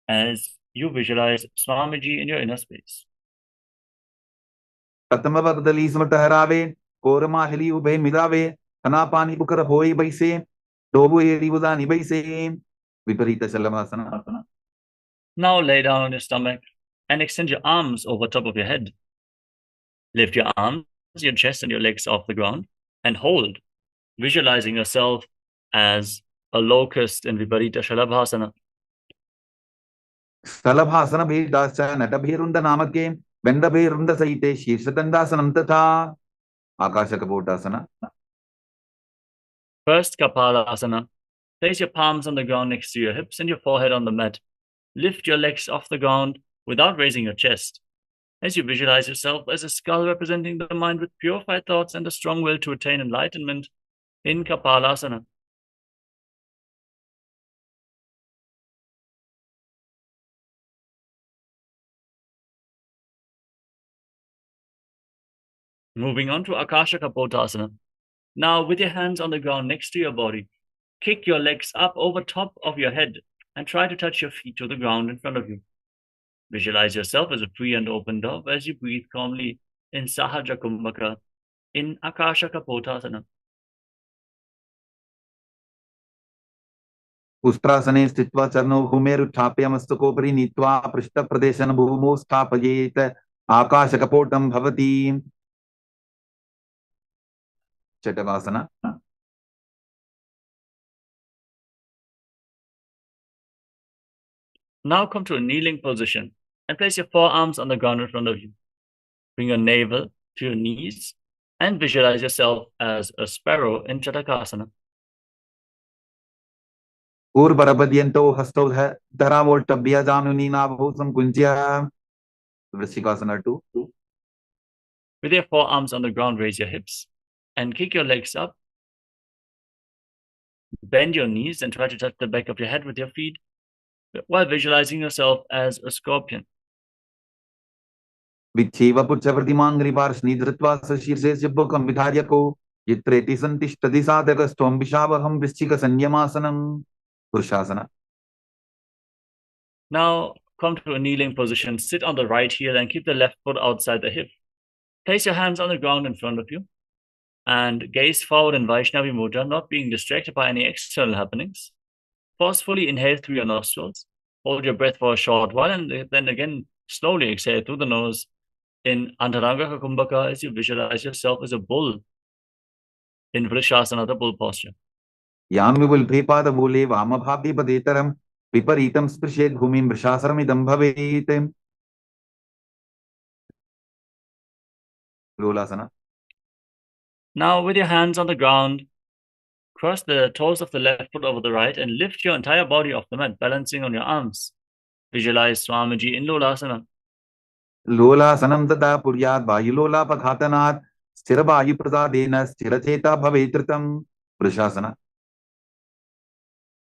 as you visualize Swamiji in your inner space. प्रथमवर्दली सुमटहरावे कोरमाहली उभे मिलावे अनापानी Booker होई बैसे डोबु एरी बुदानी बैसे विपरीत चलमासना. Now lay down on your stomach and extend your arms over top of your head. Lift your arms, your chest, and your legs off the ground and hold, visualizing yourself as a locust in Viparita Shalabhasana. स्थलभासन भेदाश्च नटभेरुंद नामके बेंडभेरुंद सहिते शीर्षदंडासनं तथा आकाशकपोटासना. First, Kapalasana. Place your palms on the ground next to your hips and your forehead on the mat. Lift your legs off the ground without raising your chest, as you visualize yourself as a skull representing the mind with purified thoughts and a strong will to attain enlightenment in Kapalasana. Moving on to Akasha Kapotasana. Now, with your hands on the ground next to your body, kick your legs up over top of your head and try to touch your feet to the ground in front of you. Visualize yourself as a free and open dove as you breathe calmly in Sahaja Kumbhaka in Akasha Kapotasana. उष्ट्रासने स्थित्वा चरणौ भूमेरुत्थाप्य मस्तकोपरि नीत्वा पृष्ठप्रदेशं भूमौ स्थापयेत् आकाशकपोटं भवति. चटकासना. Now come to a kneeling position and place your forearms on the ground in front of you. Bring your navel to your knees and visualize yourself as a sparrow in Chatakasana. ऊर्वरपद्यन्तौ हस्तौ धरावोल्टभ्य जानुनीनाभौ संकुञ्च्य. वृश्चिकासना 2. With your forearms on the ground, raise your hips and kick your legs up. Bend your knees and try to touch the back of your head with your feet while visualizing yourself as a scorpion. विच्छेव पुच्छप्रतिमाङ्घ्रिपार्ष्णि धृत्वा सशीर्षे सिब्बकं विधार्यको यत्रेति सन्तिष्ठति साधकस्त्वं विशावहं वृश्चिकसंयमासनं. पुरुषासना. Now come to a kneeling position. Sit on the right heel and keep the left foot outside the hip. Place your hands on the ground in front of you and gaze forward in Vaishnavi Mudra, not being distracted by any external happenings. Forcefully inhale through your nostrils. Hold your breath for a short while and then again slowly exhale through the nose in Antaranga Kumbhaka as you visualize yourself as a bull in Vrishasana, the bull posture. यामिवुल्भेपादमूले वामभागे पदेतरं विपरीतं स्पृशेत् भूमिं वृषासनमिदं भवेत्. लोलासना. Now, with your hands on the ground, cross the toes of the left foot over the right and lift your entire body off the mat, balancing on your arms. Visualize Swamiji in Lolasana. लोलासनं तदा पुर्यात् वायुलोलापघातनात् स्थिरवायुप्रसादेन स्थिरचेता भवेत्. वृषासना.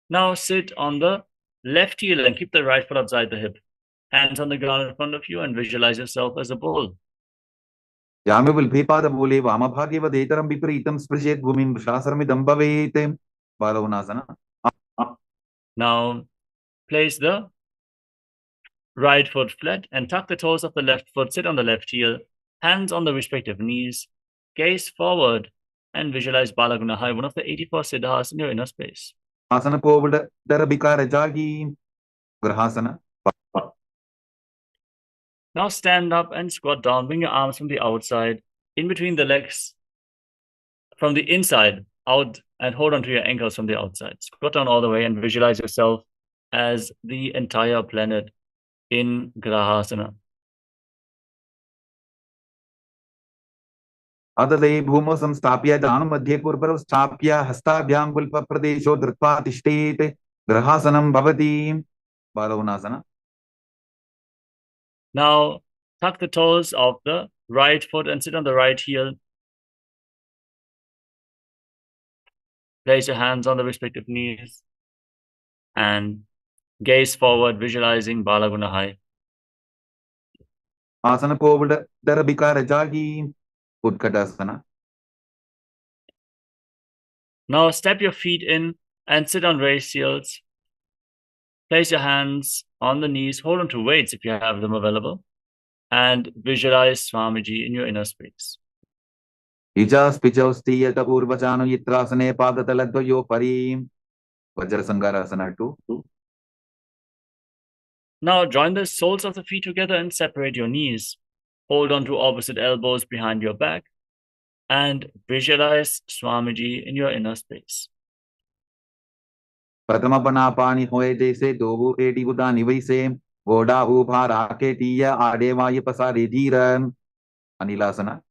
Now sit on the left heel and keep the right foot outside the hip. Hands on the ground in front of you and visualize yourself as a bull. यामिवुल्भेपादमूले वामभागे पदेतरं विपरीतं स्पृशेत् भूमिं वृषासनमिदं भवेत्. बालवनासना. Now place the right foot flat and tuck the toes of the left foot. Sit on the left heel, hands on the respective knees, gaze forward and visualize Balagunahai, one of the 84 siddhas in your inner space. आसन covid दरबिकार जागी. ग्रहासना. Now stand up and squat down. Bring your arms from the outside, in between the legs, from the inside out, and hold onto your ankles from the outside. Squat down all the way and visualize yourself as the entire planet in Grahasana. अदले भूमौ संस्थाप्य जानुमध्ये पूर्वौ स्थाप्य हस्ताभ्यां पुल्पप्रदेशो धृत्वा तिष्ठेत्. ग्रहासनं भवति. बालवनासना. Now tuck the toes of the right foot and sit on the right heel. Place your hands on the respective knees and gaze forward, visualizing Balagunahai. आसन covid दरबिकार जागी. उत्कटासना. Now step your feet in and sit on raised heels. Place your hands on the knees, hold on to weights if you have them available, and visualize Swamiji in your inner space. इजास्पिचौ स्थीयत पूर्वजानु यत्रासने पादतलद्वयो परि. वज्रसंगारासना 2. Now join the soles of the feet together and separate your knees. Hold on to opposite elbows behind your back and visualize Swamiji in your inner space. प्रथम पना पानी होए जैसे दोबू eighty बुदा निवैसे गोडा उभा राके टीया आडे वाय पसारे Jiran अनिलासना.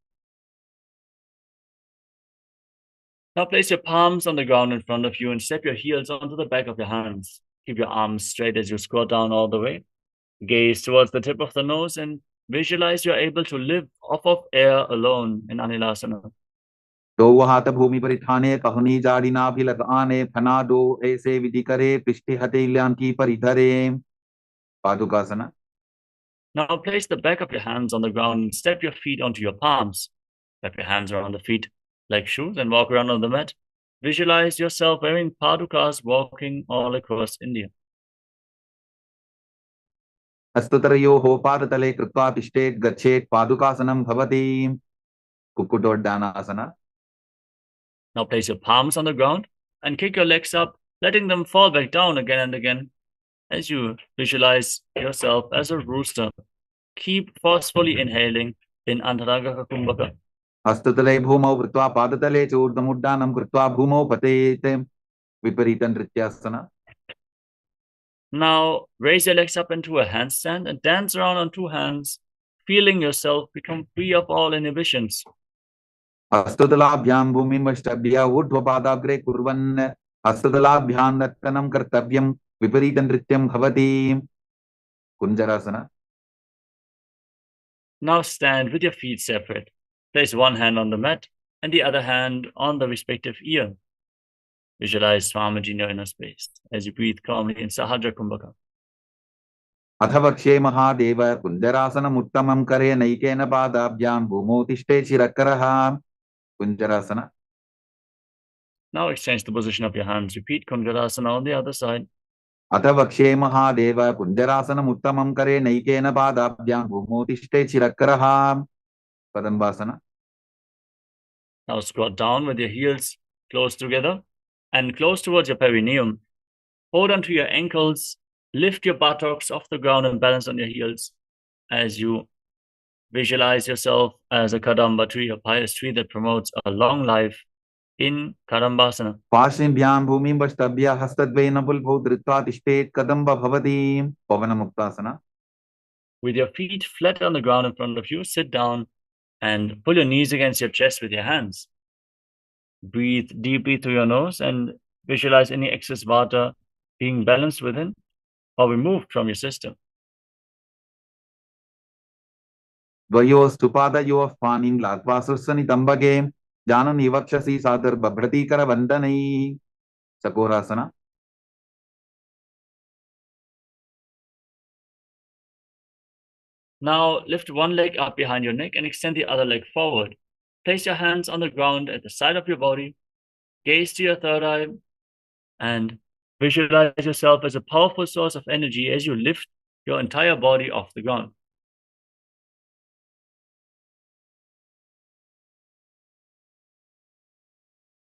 Now place your palms on the ground in front of you and step your heels onto the back of your hands. Keep your arms straight as you squat down all the way. Gaze towards the tip of the nose and visualize you're able to live off of air alone in Anilasana. दो हाथ भूमि पर ठाने कहनी जाड़ी ना भी लगाने फना दो ऐसे विधि करे पृष्ठे हथेलियां की परिधरे पादुकासना. Now place the back of your hands on the ground and step your feet onto your palms. Wrap your hands around the feet like shoes and walk around on the mat. Visualize yourself wearing padukas walking all across India. हस्तत्रयोः पादतले कृत्वा तिष्ठेत् गच्छेत् पादुकासनं भवति कुक्कुटोड्डानासना. Now place your palms on the ground and kick your legs up, letting them fall back down again and again as you visualize yourself as a rooster. Keep forcefully inhaling in Antaragaka Kumbhaka. हस्ततले भूमौ कृत्वा पादतले च ऊर्ध्वमुड्डानं कृत्वा भूमौ पतेत् विपरीतनृत्यासना. Now raise your legs up into a handstand and dance around on two hands, feeling yourself become free of all inhibitions. हस्ततलाभ्यां भूमिमष्टभ्य ऊर्ध्वपादाग्रे कुर्वन् हस्ततलाभ्यां नर्तनं कर्तव्यं विपरीतनृत्यं भवति कुञ्जरासना. Now stand with your feet separate. Place one hand on the mat and the other hand on the respective ear. Visualize Swamiji in your inner space as you breathe calmly in Sahaja Kumbhaka. अथ वक्ष्ये महादेव कुञ्जरासनम् उत्तमं करे नैकेन पादाभ्यां भूमौ तिष्ठे शिरकरः कुञ्जरासना. Now exchange the position of your hands. Repeat Kunjarasana on the other side. अथ वक्ष्ये महादेव कुञ्जरासनम् उत्तमं करे नैकेन पादाभ्यां भूमौ तिष्ठे शिरकरः कदम्बासना. Now squat down with your heels close together and close towards your perineum. Hold onto your ankles, lift your buttocks off the ground and balance on your heels as you visualize yourself as a Kadamba tree, a pious tree that promotes a long life in Kadambasana. पार्श्वभ्यां भूमिं वष्टभ्य हस्तद्वयेन पुल्भौ धृत्वा तिष्ठेत् कदम्ब भवति पवनमुक्तासना. With your feet flat on the ground in front of you, sit down and pull your knees against your chest with your hands. Breathe deeply through your nose and visualize any excess vata being balanced within or removed from your system. द्वयोस्तु पादयोः पाणिं लात्वा सुस्वनितम्बके जानन् वक्षसि सादर्भभृतीकरवन्दनैः चकोरासना. Now lift one leg up behind your neck and extend the other leg forward. Place your hands on the ground at the side of your body. Gaze to your third eye and visualize yourself as a powerful source of energy as you lift your entire body off the ground.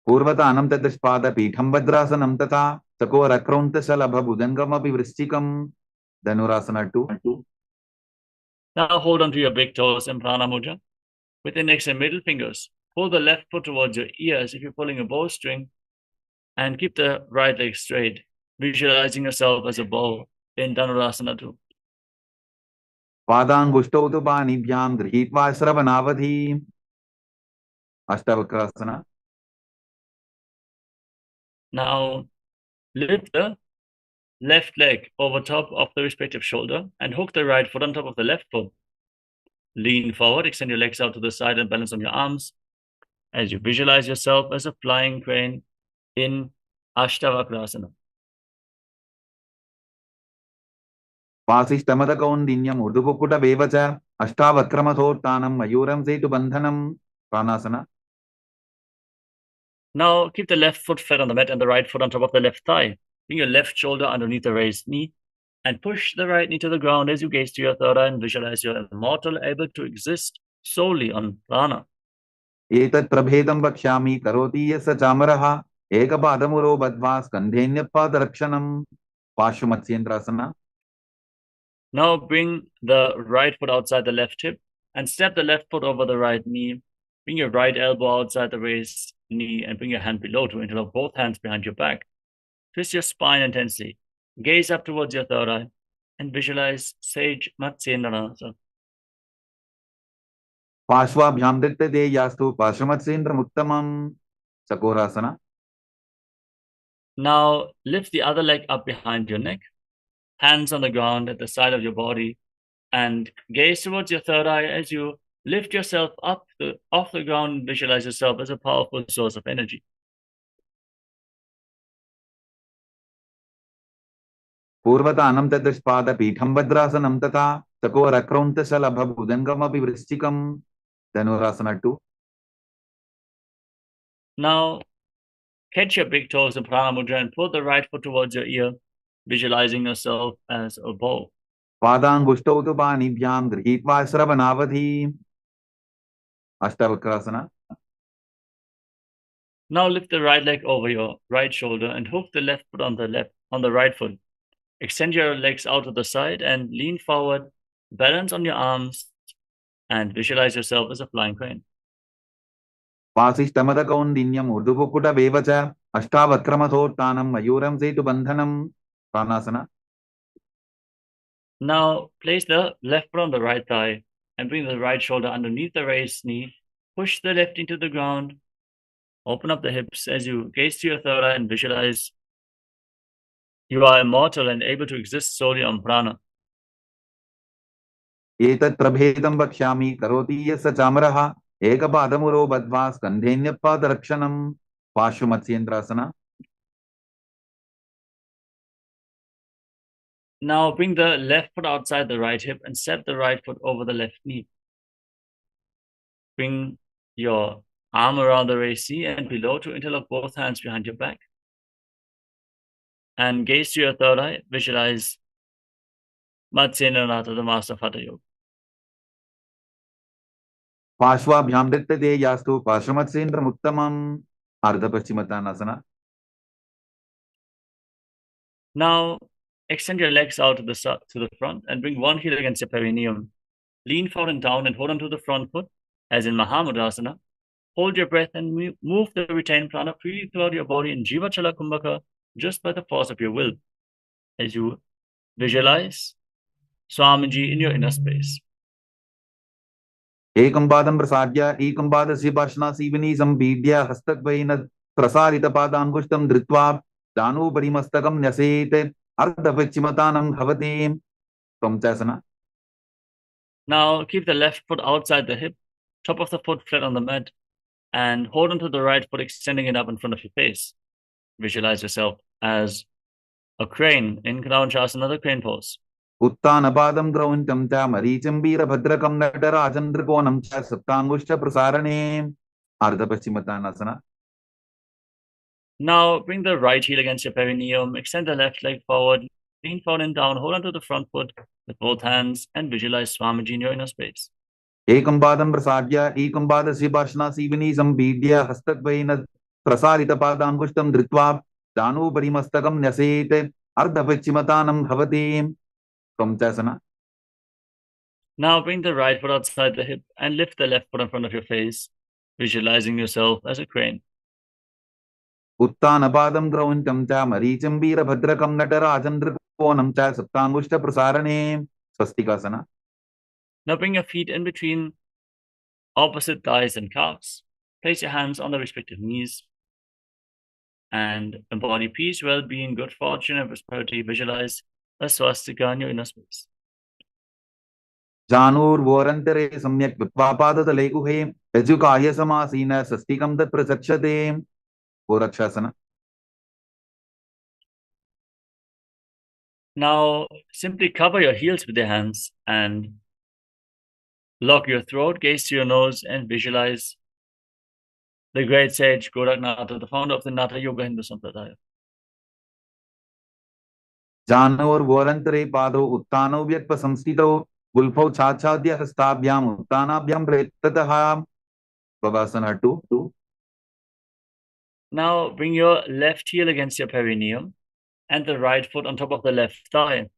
पूर्वतानं तदष्पादपीठं भद्रासनं तथा चकोरक्रौन्तशलभभुजङ्गमपि वृश्चिकं Dhanurasana 2. Now hold on to your big toes in Prana Mudra with index and middle fingers. Pull the left foot towards your ear as if you're pulling a bowstring and keep the right leg straight, visualizing yourself as a bow in Dhanurasana 2. पादाङ्गुष्टौ तु पाणिभ्यां गृहीत्वा श्रवणावधि अष्टावक्रासना. Now lift the left leg over top of the respective shoulder and hook the right foot on top of the left foot. Lean forward, extend your legs out to the side and balance on your arms as you visualize yourself as a flying crane in Ashtavakrasana. वासिष्ठमदकौन्दिन्यम् ऊर्ध्वकुक्कुटमेव च अष्टावक्रमथोत्थानं मयूरं सेतुबन्धनं प्राणासना. Now keep the left foot flat on the mat and the right foot on top of the left thigh. Bring your left shoulder underneath the raised knee and push the right knee to the ground as you gaze to your third eye and visualize you're immortal, able to exist solely on prana. एतत् प्रभेदं वक्ष्यामि करोति यः स चामरः एकपादमुरो बद्ध्वा स्कन्धेऽन्यपादरक्षणं पार्श्वमत्स्येन्द्रासना. Now bring the right foot outside the left hip and step the left foot over the right knee. Bring your right elbow outside the raised knee and bring your hand below to interlock both hands behind your back. Twist your spine intensely. Gaze up towards your third eye and visualize Sage Matsyendrasana. पार्श्वाभ्याम दृत्ते यास्तु पार्श्वमत्सेन्द्रमुत्तमम् Sakorasana. Now lift the other leg up behind your neck, hands on the ground at the side of your body, and gaze towards your third eye as you lift yourself up off the ground and visualize yourself as a powerful source of energy. पूर्वतानं तदृष्पादपीठं भद्रासनं तथा चकोरक्रौन्तशलभभुजङ्गमपि वृश्चिकं Dhanurasana 2. Now catch your big toes in Prana Mudra and pull the right foot towards your ear, visualizing yourself as a bow. पादाङ्गुष्ठौ तु पाणिभ्यां गृहीत्वा श्रवणावधि अष्टावक्रasana. Now lift the right leg over your right shoulder and hook the left foot on the right foot. Extend your legs out to the side and lean forward, balance on your arms, and visualize yourself as a flying crane. वासिष्ठमदकौन्दिन्यम् ऊर्ध्वपुकुटमेव च अष्टावक्रमथोत्थानं मयूरं सेतुबन्धनं Pranasana. Now place the left foot on the right thigh and bring the right shoulder underneath the raised knee. Push the left into the ground. Open up the hips as you gaze to your third eye and visualize you are immortal and able to exist solely on prana. एतत् प्रभेदं वक्ष्यामि करोति यस्य चामरः एकपादमुरो बद्ध्वा स्कन्धेऽन्यपादरक्षणं पार्श्वमत्स्येन्द्रासना. Now bring the left foot outside the right hip and step the right foot over the left knee. Bring your arm around the raised knee and below to interlock both hands behind your back. And gaze to your third eye, visualize Matsyendranath, the master of Hatha Yoga. पार्श्वाभ्यां दृत्ते यास्तु पार्श्वमत्स्येन्द्रमुत्तमम् अर्धपश्चिमतानासना. Now extend your legs out to the front and bring one heel against your perineum. Lean forward and down and hold on to the front foot as in Mahamudasana. Hold your breath and move the retained prana freely throughout your body in Jiva Chala Kumbhaka just by the force of your will as you visualize Swamiji in your inner space. एकं पादं प्रसाद्य एकं पादस्य पार्श्वनासीवनी सम्पीड्य हस्तद्वयेन प्रसारितपादाङ्गुष्ठं धृत्वा दानोपरिमस्तकं न्यसेत् अर्धपश्चिमतानं भवति त्वं. Now keep the left foot outside the hip, top of the foot flat on the mat, and hold onto the right foot, extending it up in front of your face. Visualize yourself as a crane in Kadavanshasana, the crane pose. उत्तानपादं द्रौण्टं च मरीचं वीरभद्रकं नटराजन्द्रकोणं च सप्ताङ्गुष्ठप्रसारणे अर्धपश्चिमतानासना. Now bring the right heel against your perineum, extend the left leg forward, lean forward and down, hold onto the front foot with both hands, and visualize Swamiji in your inner space. एकं पादं प्रसाद्य एकं पादस्य पार्श्वनासीवनी सम्पीड्य हस्तद्वयेन प्रसारितपादाङ्गुष्ठं धृत्वा दानोपरिमस्तकं न्यसेत् अर्धपश्चिमतानं भवति त्वं. Now bring the right foot outside the hip and lift the left foot in front of your face, visualizing yourself as a crane. उत्तानपादं द्रौण्टं च मरीचं वीरभद्रकं नटराजन्द्रकोणं च सप्ताङ्गुष्ठप्रसारणे स्वस्तिकासना. Now bring your feet in between opposite thighs and calves. Place your hands on the respective knees and embody peace, well-being, good fortune, and prosperity. Visualize a swastika in your inner space. जानूर्वोरन्तरे सम्यक् विप्पापादतले गुहे यजुकाय समासीन स्वस्तिकं तत् प्रचक्षते गोरक्षासना. Now simply cover your heels with your hands and lock your throat, gaze to your nose, and visualize the great sage Goraknath, the founder of the Natha Yoga Hindu Sampradaya. जानूर्वोरन्तरे पादौ उत्तानौ व्यक्पसंस्थितौ गुल्फौ छाछाद्य हस्ताभ्याम् उत्तानाभ्यां प्रयत्ततः Babasana 2. Now bring your left heel against your perineum and the right foot on top of the left thigh.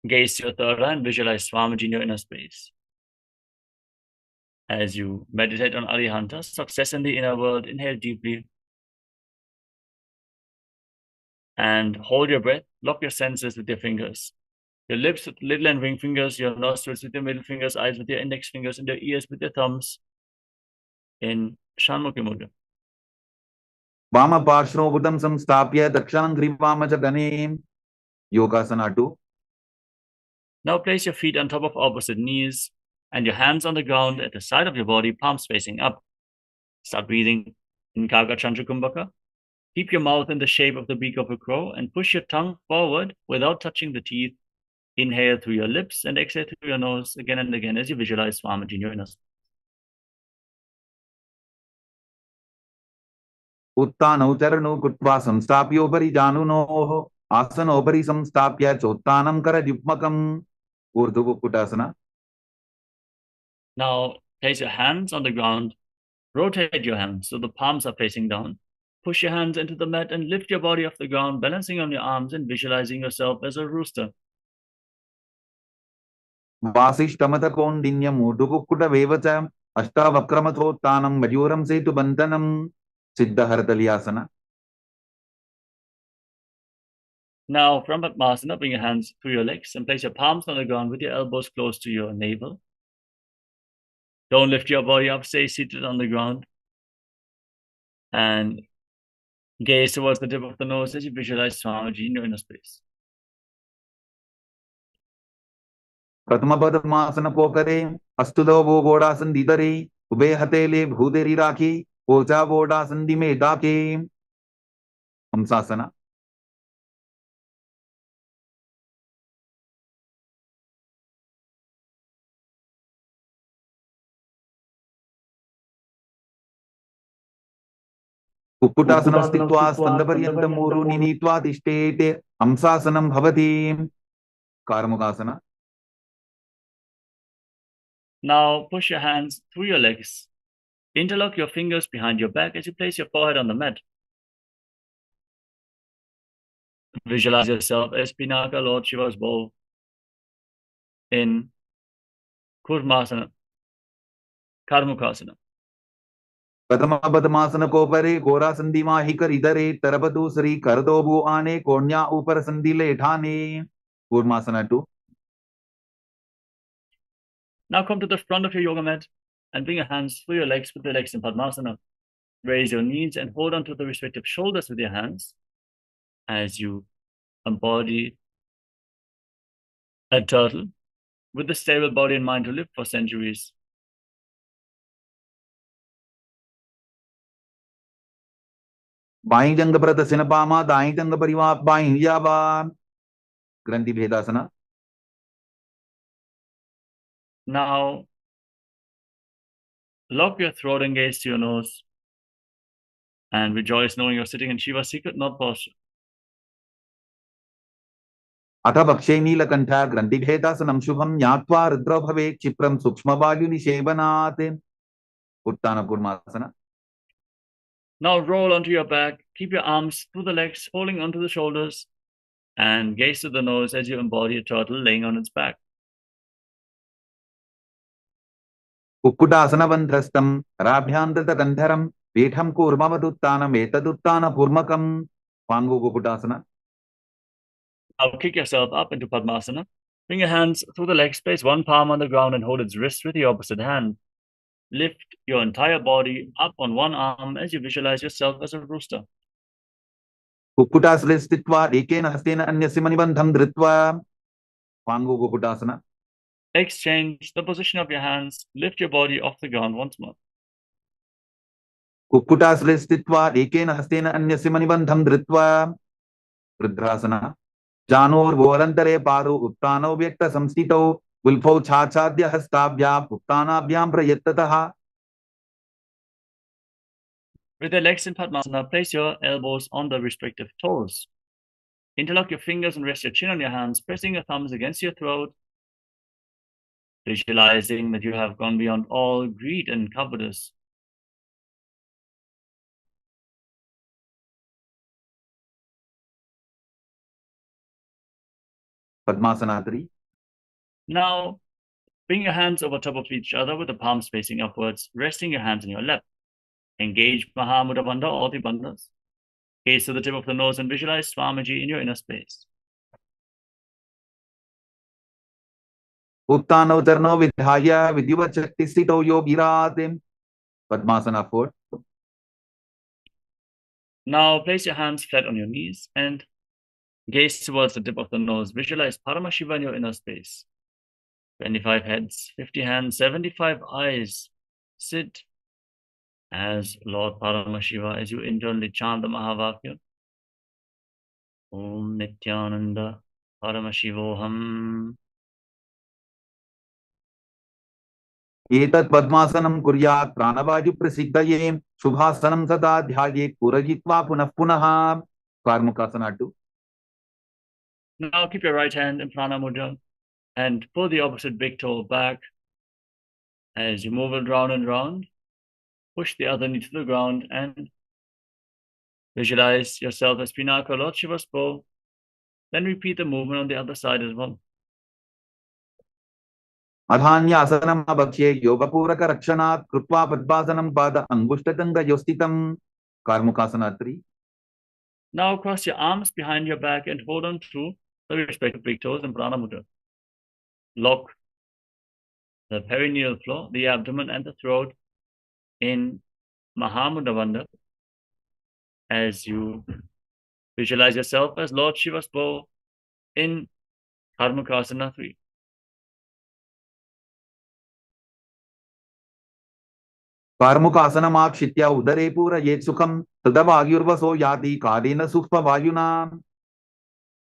Gaze to your third eye and visualize Swamiji in your inner space. As you meditate on Arihanta, success in the inner world, inhale deeply and hold your breath. Lock your senses with your fingers. Your lips with little and ring fingers, your nostrils with your middle fingers, eyes with your index fingers, and your ears with your thumbs in Shanmukhi Mudra. वामपार्श्वभुजं संस्थाप्य दक्षिणं ग्रीवाम च गणेम्. Yogasana 2. Now place your feet on top of opposite knees and your hands on the ground at the side of your body, palms facing up. Start breathing in Kaga Chandra Kumbhaka. Keep your mouth in the shape of the beak of a crow and push your tongue forward without touching the teeth. Inhale through your lips and exhale through your nose again and again as you visualize Swamiji in your inner space. उत्तानौ चरणौ कृत्वा संस्थाप्योपरि जानुनोः आसनोपरि संस्थाप्य चोत्तानं करयुग्मकम्. Urdhva Kukutasana. Now place your hands on the ground. Rotate your hands so the palms are facing down. Push your hands into the mat and lift your body off the ground, balancing on your arms and visualizing yourself as a rooster. वासिष्ठमथ कौण्डिन्यम् ऊर्ध्वकुक्कुटमेव च अष्टावक्रमथोत्तानं मयूरं सेतुबन्धनं. सिद्धहरतलियासना. Now, from Padmasana, bring your hands through your legs and place your palms on the ground with your elbows close to your navel. Don't lift your body up, stay seated on the ground. And gaze towards the tip of the nose as you visualize Swamiji in your inner space. प्रथमपदमासन पोकरे Astuto वो गोडासन दीदरे उभे हतेले भूदेरी राखी ओजा वोडासन दिमे दाके. हंसासना. कुक्कुटासनं स्थित्वा स्तनपर्यन्तं ऊरुनि नीत्वा तिष्ठेत्. हंसासनं भवति. कार्मुकासना. Now push your hands through your legs. Interlock your fingers behind your back as you place your forehead on the mat. Visualize yourself as Pinaka, Lord Shiva's bowl in Kurmasana, Karmukasana. प्रथमपदमासन कोपरे घोरासन्धि माहिकर इधरे तरपतु श्री करदोबु आने कोण्या ऊपर संधिले ठाने. Kurmasana 2. Now come to the front of your yoga mat and bring your hands through your legs with your legs in Padmasana. Raise your knees and hold onto the respective shoulders with your hands as you embody a turtle with a stable body and mind to live for centuries. By जंग प्रत सिनपामा दाई जंग परिवा by याबा. ग्रंथि भेदासना. Now lock your throat and gaze to your nose and rejoice knowing you're sitting in Shiva's secret knot posture. अथ भक्षे नीलकंठ ग्रंथि भेदासनं शुभं ज्ञात्वा रुद्रो भवे क्षिप्रं सूक्ष्मवायुनिषेवनात्. उत्तान Kurmasana. Now roll onto your back, keep your arms through the legs, holding onto the shoulders, and gaze to the nose as you embody a turtle laying on its back. कुक्कुटासनबन्धस्तं राभ्यान्तरकन्धरं पीठं कूर्मवदुत्तानम् एतदुत्तानकूर्मकं. पाङ्गु कुक्कुटासना. Now kick yourself up into Padmasana. Bring your hands through the legs, place one palm on the ground and hold its wrist with the opposite hand. Lift your entire body up on one arm as you visualize yourself as a rooster. कुक्कुटासने स्थित्वा एकेन हस्तेन अन्यस्य मणिबन्धं धृत्वा. पाङ्गु कुक्कुटासना. Exchange the position of your hands. Lift your body off the ground once more. कुक्कुटासने स्थित्वा एकेन हस्तेन अन्यस्य मणिबन्धं धृत्वा. रुद्रासना. जानोर्वोरन्तरे पादौ उत्तानौ व्यक्तसंस्थितौ गुल्फौ छाछाद्य हस्ताभ्याम् उत्तानाभ्यां प्रयत्ततः. With your legs in Padmasana, place your elbows on the respective toes. Interlock your fingers and rest your chin on your hands, pressing your thumbs against your throat, visualizing that you have gone beyond all greed and covetous. Padmasana 3. Now, bring your hands over top of each other with the palms facing upwards, resting your hands in your lap. Engage Mahamudra Bandha, all the bandhas. Gaze to the tip of the nose and visualize Swamiji in your inner space. Uttano Charno Vidhaya Vidyuva Shakti Sthito Yogiratim. Padmasana 4. Now place your hands flat on your knees and gaze towards the tip of the nose. Visualize Paramashiva in your inner space. 25 heads, 50 hands, 75 eyes. Sit as Lord Paramashiva as you internally chant the Mahavakya. Om Nityananda Paramashivoham. एतत् पद्मासनं कुर्यात् प्राणवायु प्रसिद्धये शुभासनं सदा ध्यायेत् पुरजित्वा पुनः पुनः. Karmukasana 2. Now keep your right hand in Prana Mudra and pull the opposite big toe back as you move it round and round. Push the other knee to the ground and visualize yourself as Pinaka, Lord Shiva's bow. Then repeat the movement on the other side as well. अधान्यासनम् अभक्ष्ये योगपूरकरक्षणात् कृत्वा पद्मासनं पाद अङ्गुष्ठतङ्गयोस्थितं. Karmukasana 3. Now cross your arms behind your back and hold on to the respective big toes in Prana Mudra. Lock the perineal floor, the abdomen and the throat in Mahamudra Bandha as you visualize yourself as Lord Shiva's bow in Karmukasana 3. कार्मुकासनमाक्षित्य उदरे पूरयेत् सुखं तदवायुर्वसो याति कालेन सूक्ष्मवायुना.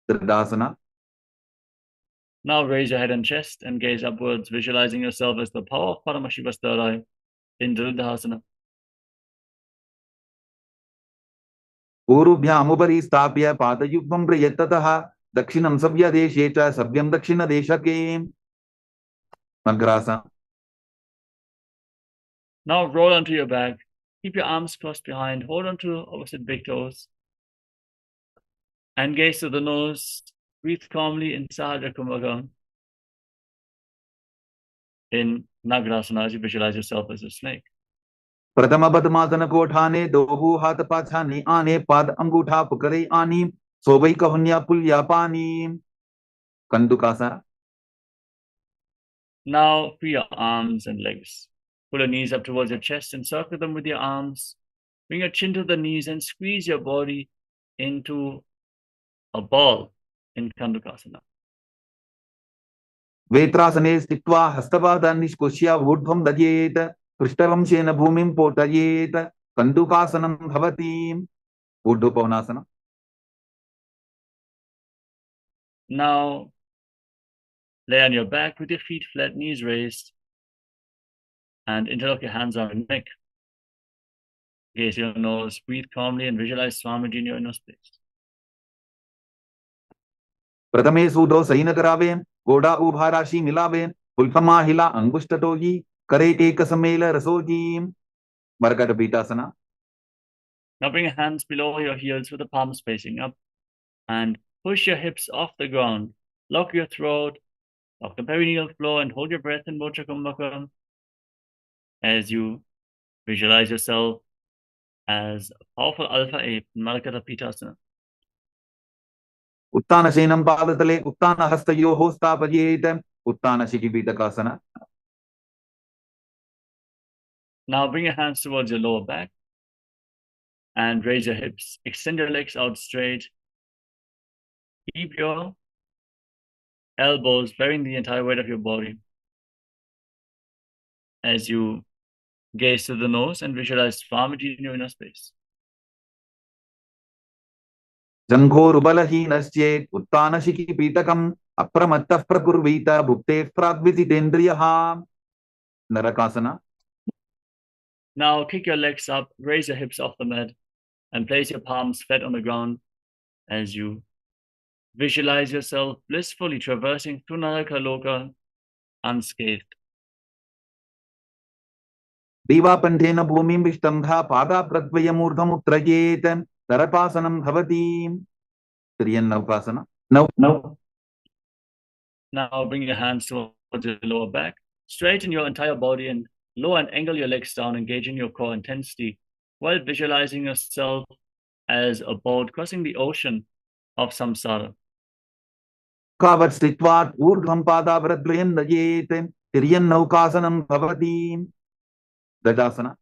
Dridasana. Now raise your head and chest and gaze upwards, visualizing yourself as the power of Paramashiva's third eye in Dridasana. पूर्वभ्यामुपरि स्थाप्य पादयुग्मं प्रयत्ततः दक्षिणं सव्यदेशे च सव्यं दक्षिणदेशके. Magrasana. Now roll onto your back. Keep your arms crossed behind. Hold on to opposite big toes. And gaze to the nose. Breathe calmly in Sahaja Kumbhaka. In Nagrasana, as you visualize yourself as a snake. प्रथम पद्मासन कोठाने दोहु हाथ पाछाने आने पाद अंगूठा पकड़े आनी सोबई कहुन्या पुल्या पानी. Kandukasana. Now free your arms and legs. Pull your knees up towards your chest and circle them with your arms. Bring your chin to the knees and squeeze your body into a ball in Kandukasana. वेत्रासने स्थित्वा हस्तपादान् निष्कुष्य ऊर्ध्वं दध्येत् पृष्ठवंशेन भूमिं पोतयेत्. कन्दुकासनं भवति. ऊर्ध्वपवनासना. Now lay on your back with your feet flat, knees raised, and interlock your hands on your neck. Gaze your nose, breathe calmly, and visualize Swamiji in your inner space. प्रथमे सूदो San करावे गोड़ा उभा राशि मिलावे पुल्फमा हिला अंगुष्ठटोगी करे एक समेल रसोजी. Margata Pītāsana. Now bring your hands below your heels with the palms facing up and push your hips off the ground. Lock your throat, lock the perineal floor, and hold your breath in Mocha Kumbhaka as you visualize yourself as a powerful alpha ape in Margata Pītāsana. उत्तानशयनं पादतले उत्तानहस्तयोः स्थापयेत्. उत्तानशिखिपीठकासना. Now bring your hands towards your lower back and raise your hips. Extend your legs out straight. Keep your elbows bearing the entire weight of your body as you gaze to the nose and visualize Swamiji in your inner space. जङ्घोरुबलहीनश्चेत् उत्तानशिखिपीठकम् अप्रमत्तः प्रकुर्वीत भुक्तेः प्राग्विजितेन्द्रियः. नरकासना. Now kick your legs up, raise your hips off the mat, and place your palms flat on the ground as you visualize yourself blissfully traversing through Narakaloka unscathed. दीवापण्ठेन भूमिं विष्टम्भा पादाप्रद्वयमूर्धमुत्रयेत्. नरकासनं भवति. Tiriyan Navkasana. No. Now bring your hands towards your lower back. Straighten your entire body and lower and angle your legs down, engaging your core intensity while visualizing yourself as a boat crossing the ocean of samsara. Kavat stitvat urdhvam padavradvayam nayetem tiryan naukasanam bhavati. Dadasana.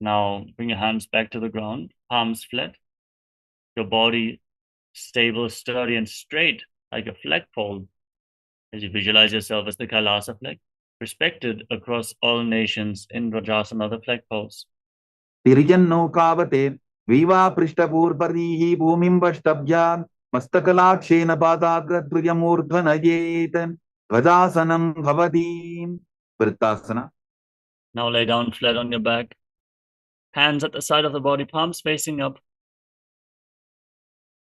Now bring your hands back to the ground, palms flat, your body stable, sturdy, and straight like a flagpole as you visualize yourself as the Kailasa flag, respected across all nations in Rajasana, the flagpoles. Tiryan naukavate viva prishtapurparihi bhumim vashtabhyam mastakalakshen padagradvayam urdhvanayetem dvajasanam bhavati. Vrittasana. Now lay down flat on your back, hands at the side of the body, palms facing up.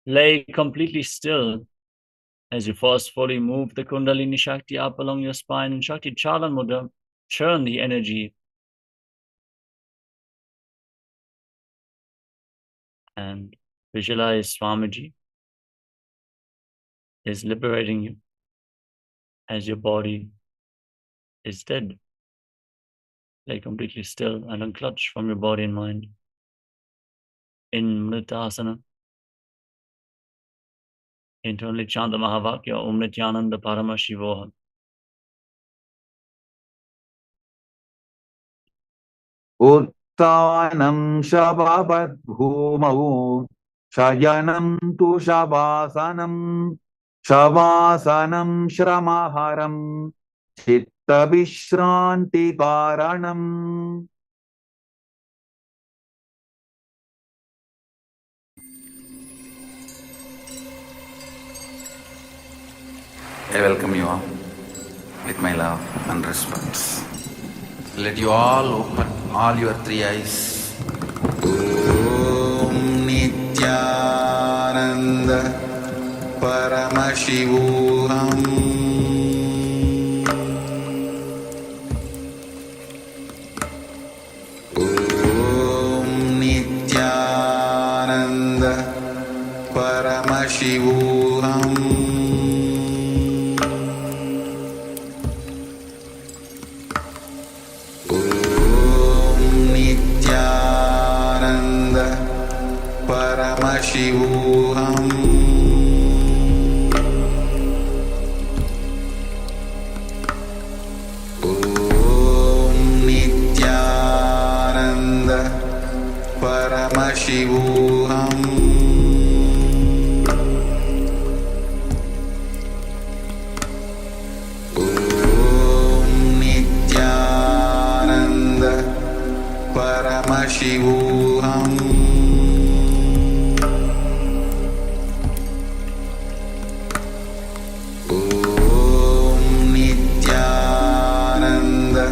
Lay completely still as you forcefully move the Kundalini Shakti up along your spine and Shakti Chalan Mudra, churn the energy. And visualize Swamiji is liberating you as your body is dead. Lay completely still and unclutch from your body and mind. In Mritasana, internally chant the Mahavakya Om Nityananda Paramashivoham. Uttanam shababat bhumau shayanam tu shabasanam shavasanam shramaharam chitta vishranti karanam. I welcome you all with my love and respect. Let you all open all your three eyes. Om Nityananda Paramashivoham. Om Nityananda Paramashivoham. Paramashivoham. Om Nityananda Paramashivoham. Om Nityananda Paramashivoham. Paramashivoham. Om Nityananda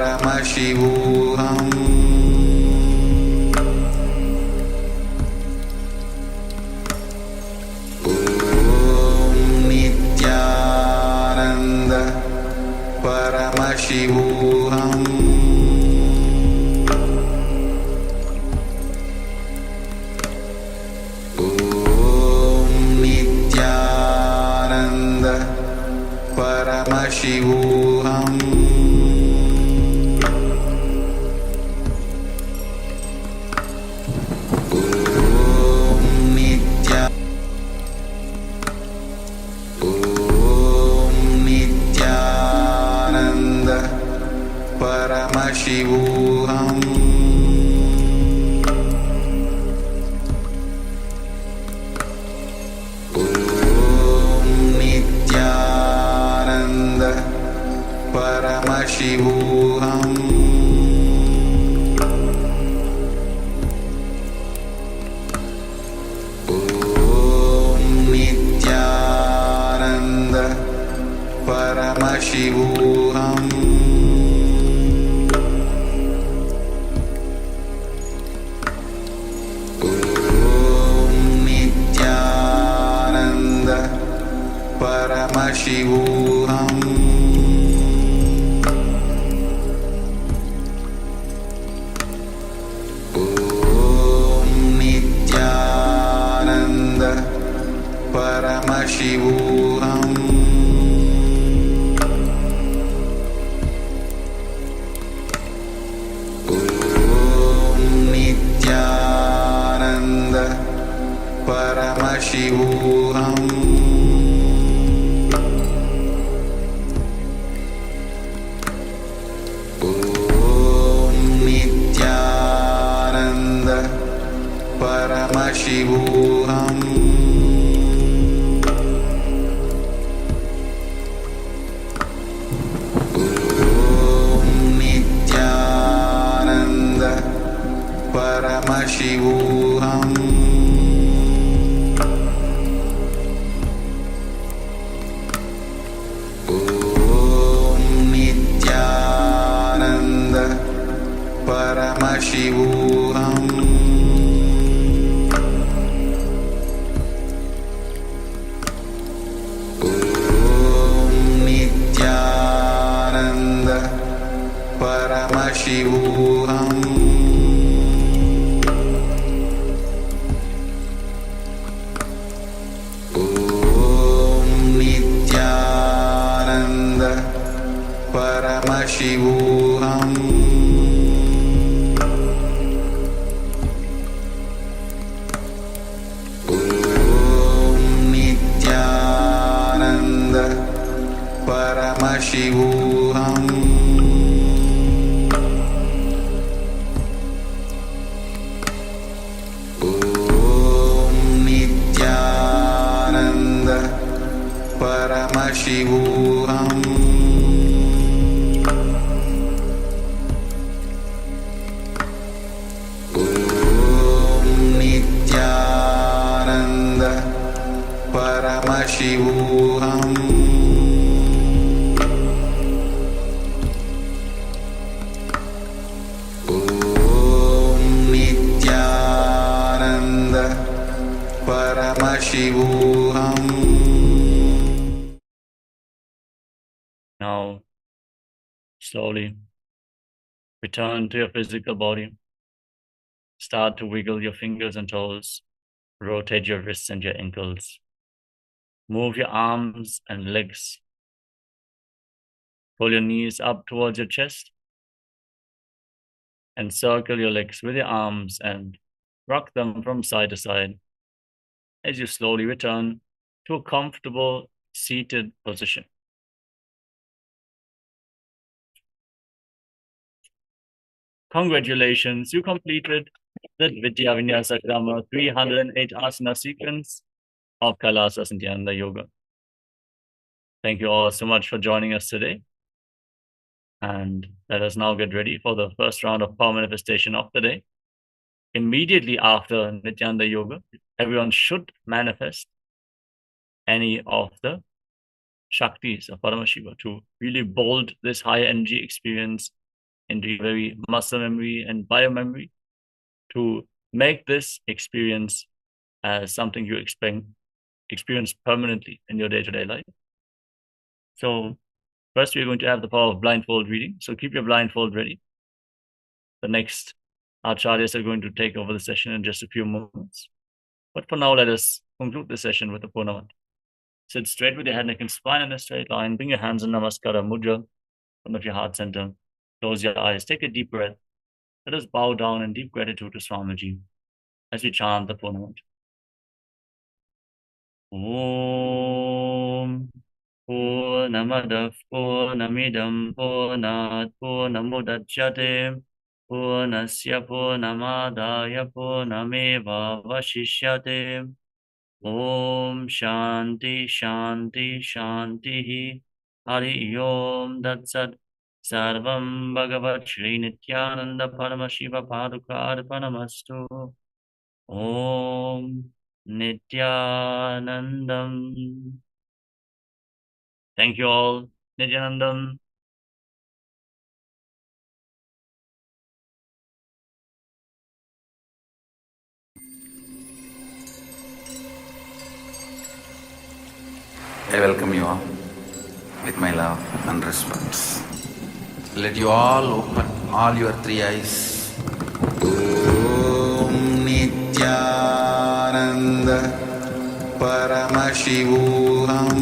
Paramashivoham. Om Nityananda Paramashivoham. Paramashivoham. Om Nityananda Paramashivoham. Om Nityananda Paramashivoham. Paramashivoham. Om Nityananda Paramashivoham. Paramashivoham Om Nityananda Paramashivoham Om Nityananda Paramashivoham Om Nityananda Paramashivoham Om Nityananda Paramashivoham Om Nityananda Paramashivoham Om Nityananda Paramashivoham Om Nityananda Paramashivoham Om Nityananda Paramashivoham Om Nityananda Paramashivoham. Now, slowly return to your physical body. Start to wiggle your fingers and toes. Rotate your wrists and your ankles. Move your arms and legs. Pull your knees up towards your chest. And circle your legs with your arms and rock them from side to side as you slowly return to a comfortable seated position. Congratulations, you completed the Vidya Vinyasa Krama 308 asana sequence of Kailasas Nityananda Yoga. Thank you all so much for joining us today. And let us now get ready for the first round of power manifestation of the day. Immediately after Nityananda Yoga, everyone should manifest any of the Shaktis of Paramashiva to really bold this higher energy experience into very muscle memory and bio memory to make this experience as something you experience permanently in your day-to-day life. So first, we're going to have the power of blindfold reading. So keep your blindfold ready. The next acharyas are going to take over the session in just a few moments. But for now, let us conclude the session with the Purna Mantra. Sit straight with your head, neck, and spine in a straight line. Bring your hands in Namaskara Mudra in front of your heart center. Close your eyes. Take a deep breath. Let us bow down in deep gratitude to Swamiji as we chant the Purna Mantra. Om Purnamadav Purnamidam Purnat Purnamudachyate Purnasya Purnamadaya Purnameva Vashishyate. Om Shanti Shanti Shanti Hari Om Datsat Sarvam Bhagavat Shri Nityananda Paramashiva Paduka Arpanamastu. Om Nityanandam. Thank you all. Nityanandam. I welcome you all with my love and respects. Let you all open all your three eyes. Om Nityananda Paramashivoham.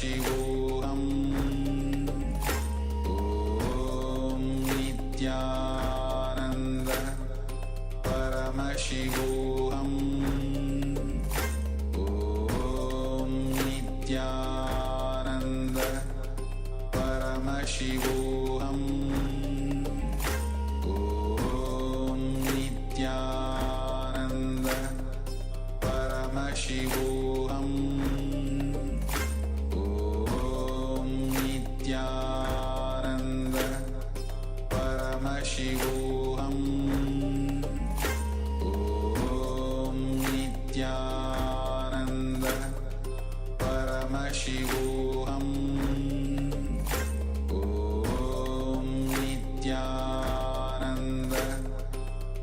Paramashivoham Om Nityananda Paramashivoham Om Nityananda Paramashivoham Om Nityananda Paramashivoham Om Nityananda Paramashivoham Om Nityananda Paramashivoham Om Nityananda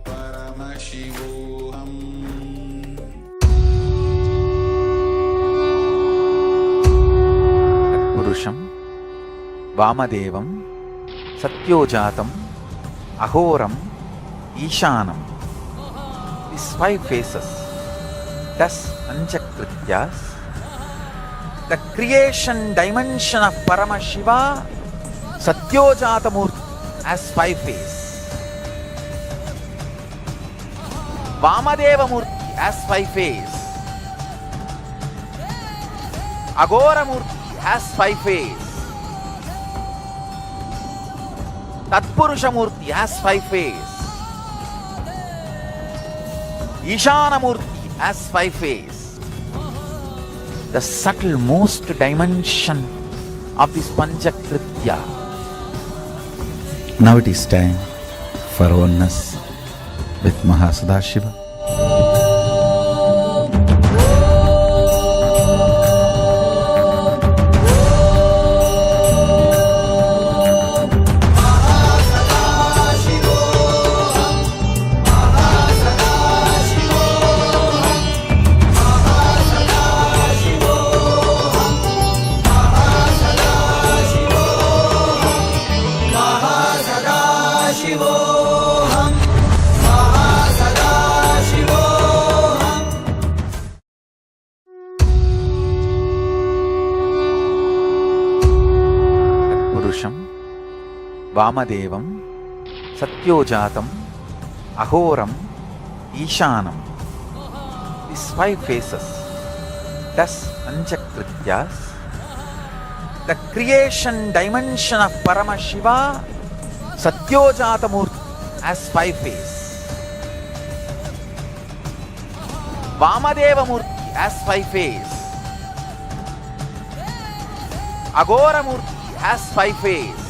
Paramashivoham Purusham Vamadevam Satyojatam Ahoram Ishanam. These 5 faces, thus Anjakrityas, the creation dimension of Paramashiva, Satyojatamurti has 5 faces. Vamadeva Murti has 5 faces. Agora Murti has 5 faces. Tatpurusha Murti has 5 faces. Ishana Murti has 5 faces. The subtlemost dimension of this Panchakritya. Now it is time for oneness with Mahasadashiva. Purusham Vamadevam Satyojatam Ahoram Ishanam. These 5 faces, thus Anjakrityas, the creation dimension of Paramashiva, Satyojatamurti has 5 faces. Vamadeva Murti has 5 faces. Agora Murti has 5 faces.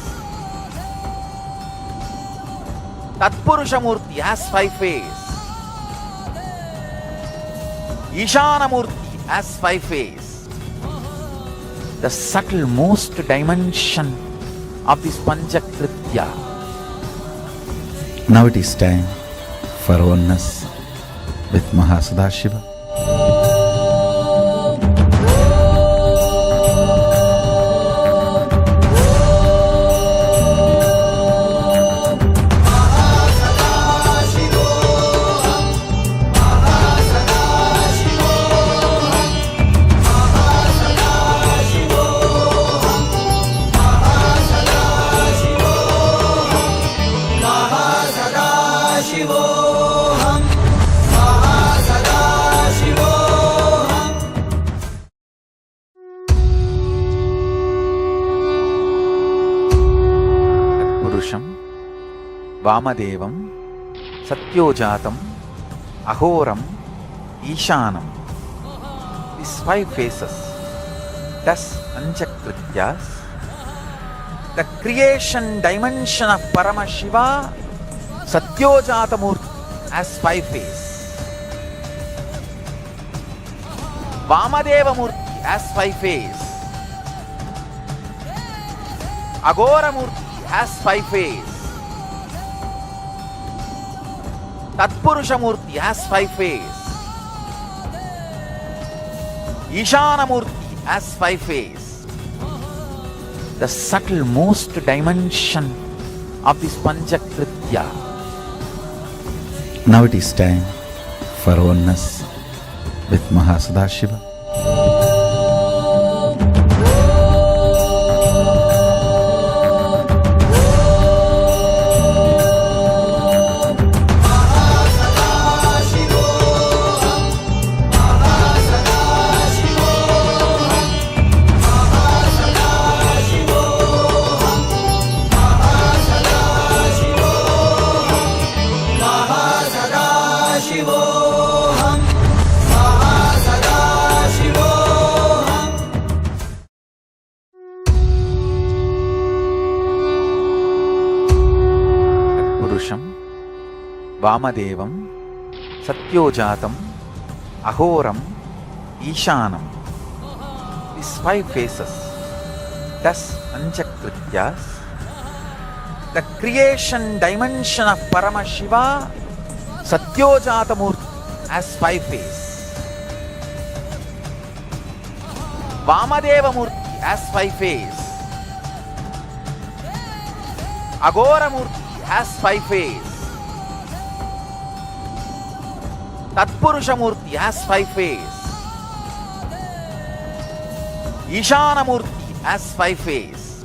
Tatpurusha Murti has 5 faces. Ishana Murti has 5 faces. The subtlemost dimension of this Panchakritya. Now it is time for oneness with Mahasadashiva. Purusham Vamadevam Satyojatam Ahoram Ishanam. These 5 faces, thus Anjakrityas, the creation dimension of Paramashiva, Satyojatamurti has 5 faces. Vamadeva Murti has 5 faces. Agora Murti has 5 faces. Tatpurusha Murti has 5 faces. Ishana Murti has 5 faces. The subtlemost dimension of this Panchakritya. Now it is time for oneness with Mahasadashiva. Vamadevam, Satyojatam, Ahoram, Ishanam. These 5 phases, thus Panchakrityas, the creation dimension of Paramashiva, Satyojatamurti has 5 phases. Vamadeva Murti has 5 phases. Agora Murti has 5 phases. Tatpurusha Murti has 5 phases. Ishana Murti has 5 phases.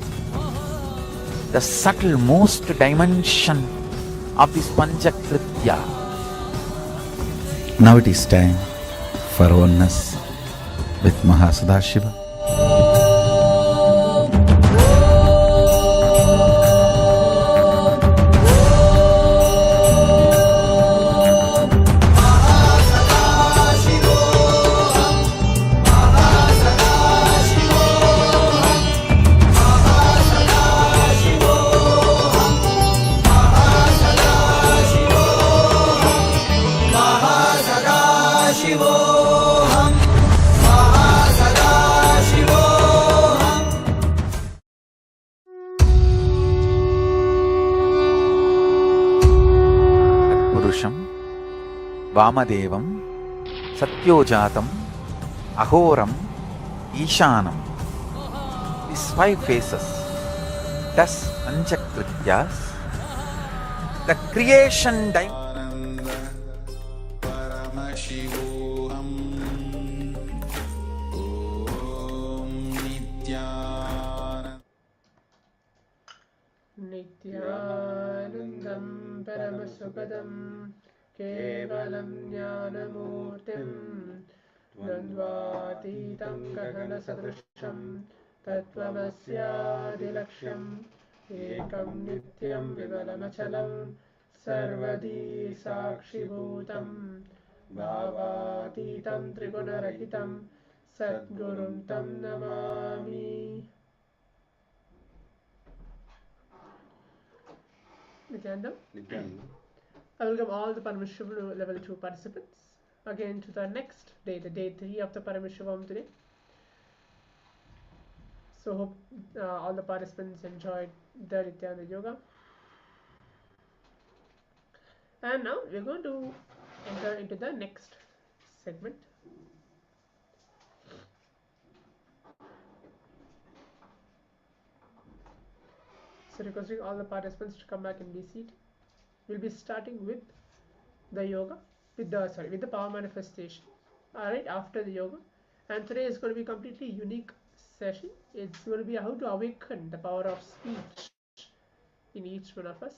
The subtle most dimension of this Panchakritya. Now it is time for oneness with Mahasadashiva. Vamadevam, Satyojatam, Ahoram, Ishanam. These 5 phases, thus Panchakrityas, the creation dimension. Paramashivoham Nityanandam Paramasukadam Kevalam Jnanamurtim Dvandvatitam Gagana Sadrisham Tattvamasyadilaksham Ekam Nityam Vimalamachalam Sarvadi Sakshibhutam Bhavatitam Trigunarahitam Satgurum Tam Namami. Nityanandam. I welcome all the Paramashivoham Level 2 participants again to the next day, the day 3 of the Paramashivoham today. So hope all the participants enjoyed the Nityananda Yoga. And now we're going to enter into the next segment. So requesting all the participants to come back and be seated. We'll be starting with the yoga, with the power manifestation. Alright, after the yoga. And today is going to be a completely unique session. It's going to be how to awaken the power of speech in each one of us.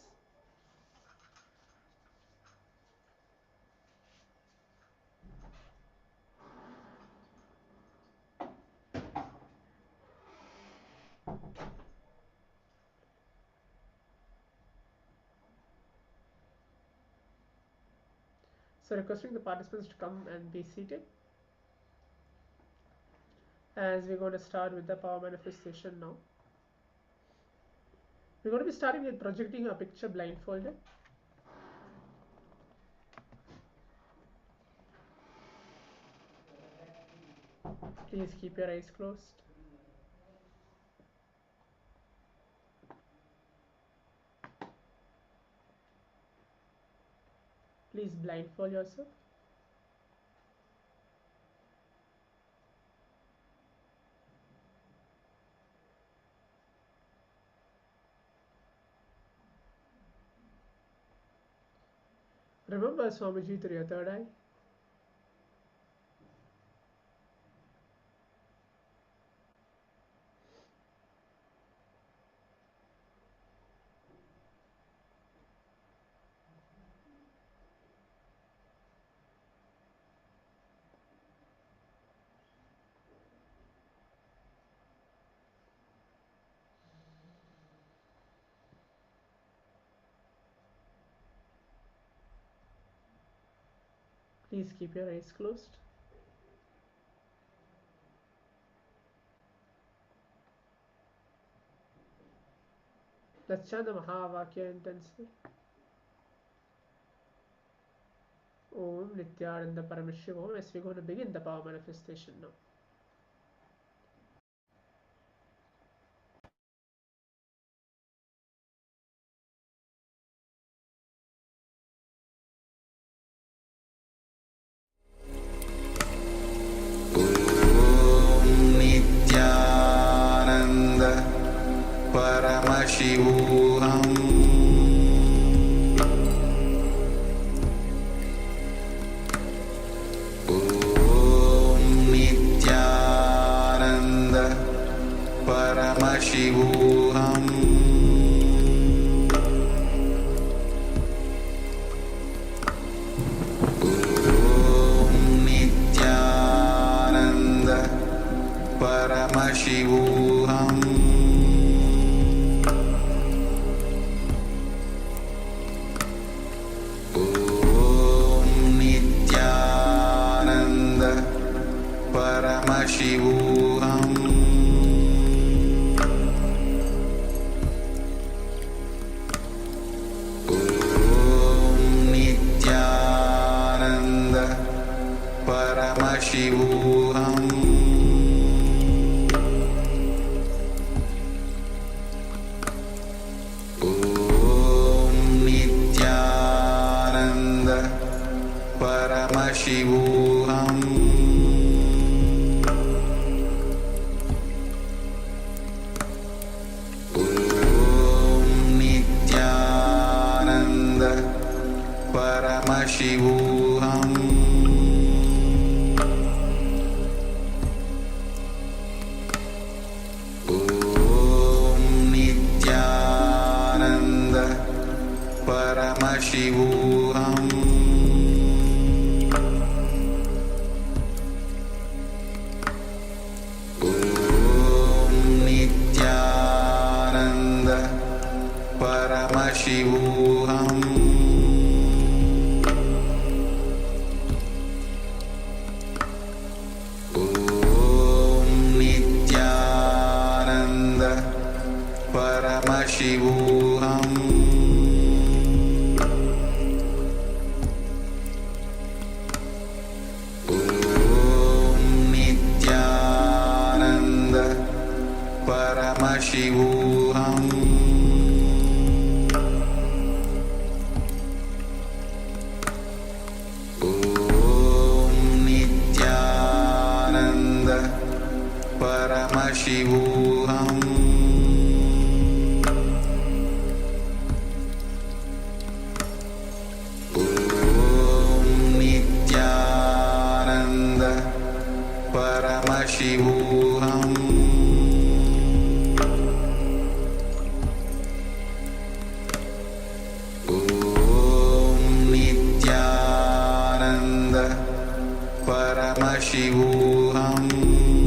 So requesting the participants to come and be seated, as we're going to start with the power manifestation now. We're going to be starting with projecting a picture blindfolded. Please keep your eyes closed. Please blindfold yourself. Remember Swamiji through your third eye. Please keep your eyes closed. Let's chant the Mahavakya intensely. Om Nityananda Paramashivoham, as we're going to begin the power manifestation now. Nityananda Paramashivoham Om Nityananda Paramashivoham Paramashivoham Om Nityananda Paramashivoham Om Nityananda Paramashivoham Paramashivoham Om Nityananda Paramashivoham Om Nityananda Paramashivoham Paramashivoham Om Nityananda Paramashivoham Om Nityananda Paramashivoham Paramashivoham Om Nityananda Paramashivoham Om Nityananda Paramashivoham Paramashivoham Om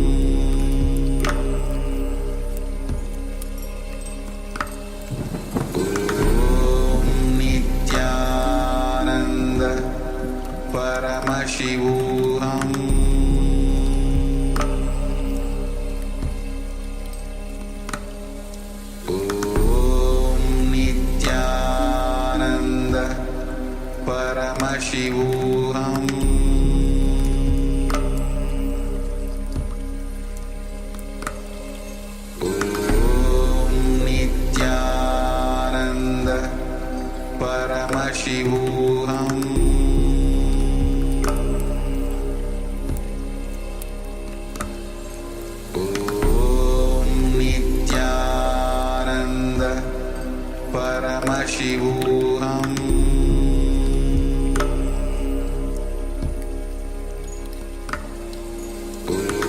Nityananda Paramashivoham Om Nityananda Paramashivoham Paramashivoham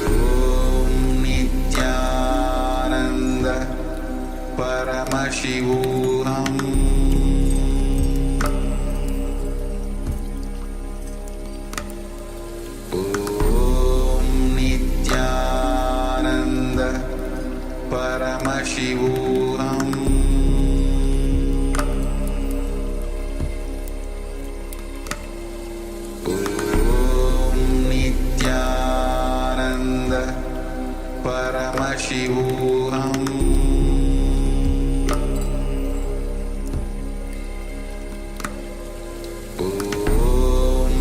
Om Nityananda Paramashivoham Om Nityananda Paramashivoham Paramashivoham Om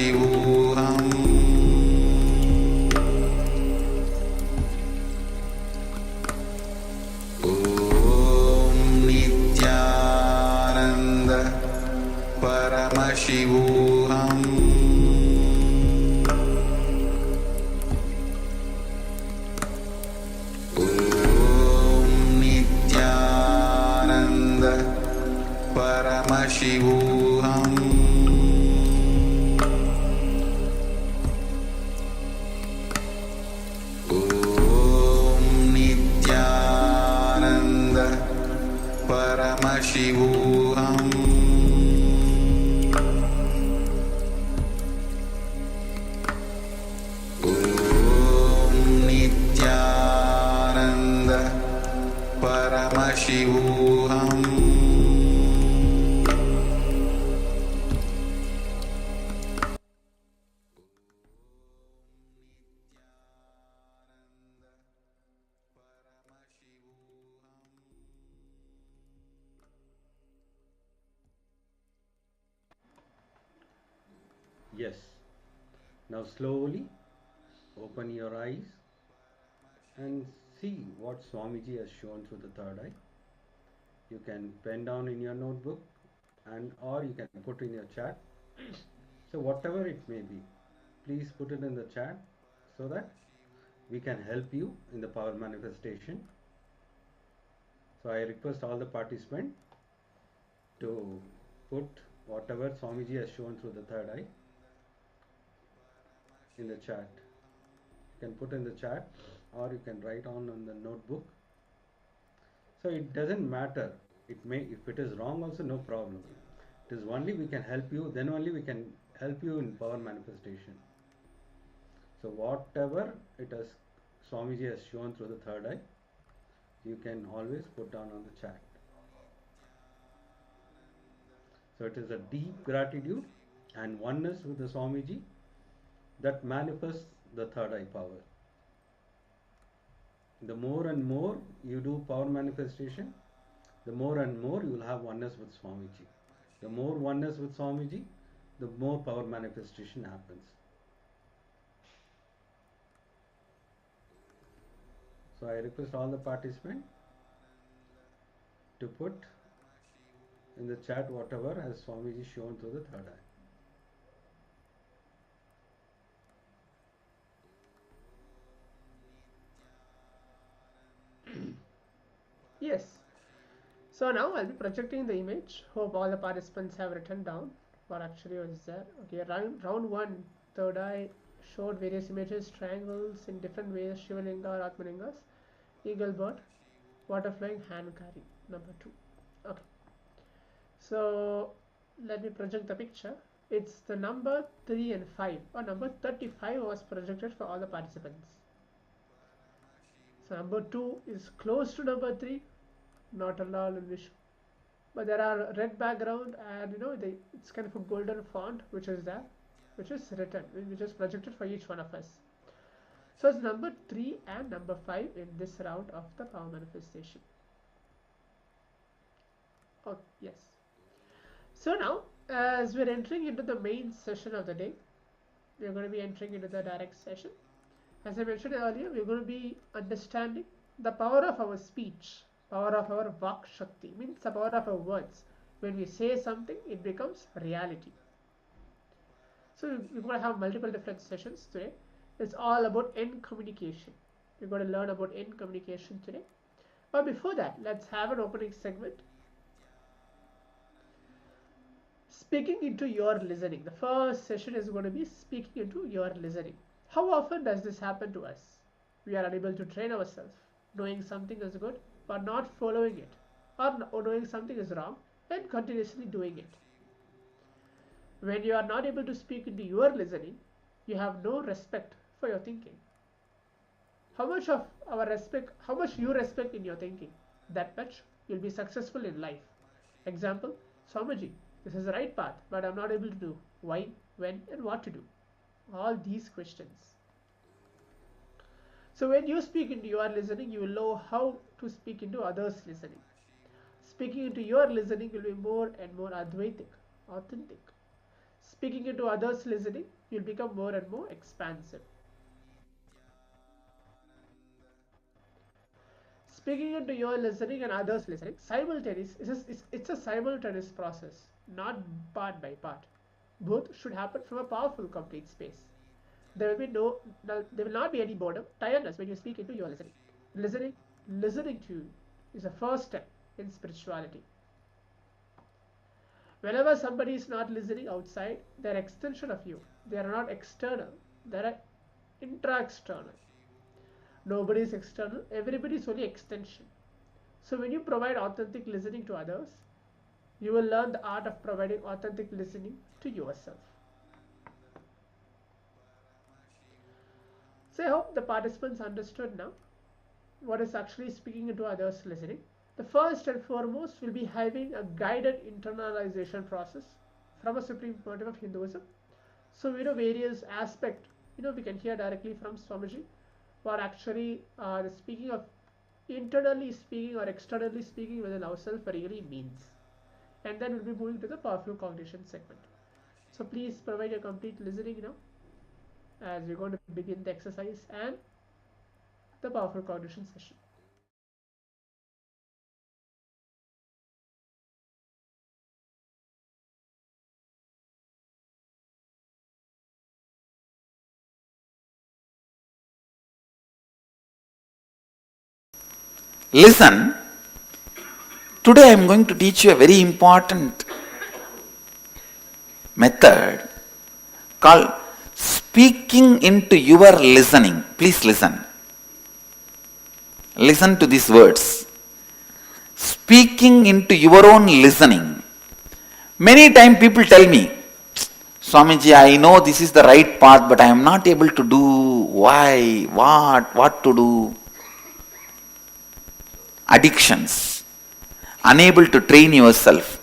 Paramashivoham Om Nityananda Paramashivoham Om Nityananda Paramashivoham Om Nityananda Paramashivoham Om Nityananda Paramashivoham Yes. Now slowly open your eyes and see what Swamiji has shown through the third eye. You can pen down in your notebook and or you can put in your chat. So whatever it may be, please put it in the chat so that we can help you in the power manifestation. So I request all the participants to put whatever Swamiji has shown through the third eye in the chat. You can put in the chat or you can write on the notebook. So it doesn't matter. It may, if it is wrong also, no problem. It is only we can help you, then only we can help you in power manifestation. So whatever it has Swamiji has shown through the third eye, you can always put down on the chat. So it is a deep gratitude and oneness with the Swamiji that manifests the third eye power. The more and more you do power manifestation, the more and more you will have oneness with Swamiji. The more oneness with Swamiji, the more power manifestation happens. So I request all the participants to put in the chat whatever has Swamiji shown through the third eye. Yes. So now I'll be projecting the image. Hope all the participants have written down what actually was there. Okay, round one, third eye showed various images, triangles in different ways, Shivalinga or Atmalingas, eagle bird, water flowing, hand carry. Number 2. Okay. So let me project the picture. It's the number 3 and 5, or number 35 was projected for all the participants. So number 2 is close to number 3, not at all in visual, but there are red background and it's kind of a golden font which is there, which is written, which is projected for each one of us. So it's number 3 and number 5 in this round of the power manifestation. Oh yes. So now as we're entering into the main session of the day, we're going to be entering into the direct session. As I mentioned earlier, we're going to be understanding the power of our speech, power of our Vak Shakti, means the power of our words. When we say something, it becomes reality. So we're going to have multiple different sessions today. It's all about end communication. We're going to learn about end communication today. But before that, let's have an opening segment. Speaking into your listening. The first session is going to be speaking into your listening. How often does this happen to us? We are unable to train ourselves, knowing something is good but not following it, or knowing something is wrong and continuously doing it. When you are not able to speak into your listening, you have no respect for your thinking. How much you respect in your thinking, that much you'll be successful in life. Example, Swamiji, this is the right path, but I'm not able to do. Why, when, and what to do? All these questions. So when you speak into your listening, you will know how to speak into others' listening. Speaking into your listening will be more and more Advaitic, authentic. speaking into others listening, you'll become more and more expansive. Speaking into your listening and others listening, simultaneous, it's a simultaneous process, not part by part. Both should happen from a powerful, complete space. There will not be any boredom, tiredness when you speak into your listening. Listening to you is the first step in spirituality. Whenever somebody is not listening outside, they're extension of you. They are not external, they are intra-external. Nobody is external, everybody is only extension. So when you provide authentic listening to others, you will learn the art of providing authentic listening to yourself. So I hope the participants understood now what is actually speaking into others listening. The first and foremost will be having a guided internalization process from a Supreme Pontiff of Hinduism. So various aspects we can hear directly from Swamiji, what actually the speaking of internally speaking or externally speaking within ourselves really means. And then we'll be moving to the powerful cognition segment. So please provide your complete listening now as we're going to begin the exercise and the powerful cognition session. Listen, today I am going to teach you a very important method called speaking into your listening. Please listen. Listen to these words. Speaking into your own listening. Many times people tell me, Swamiji, I know this is the right path, but I am not able to do. Why? What to do? Addictions. Unable to train yourself.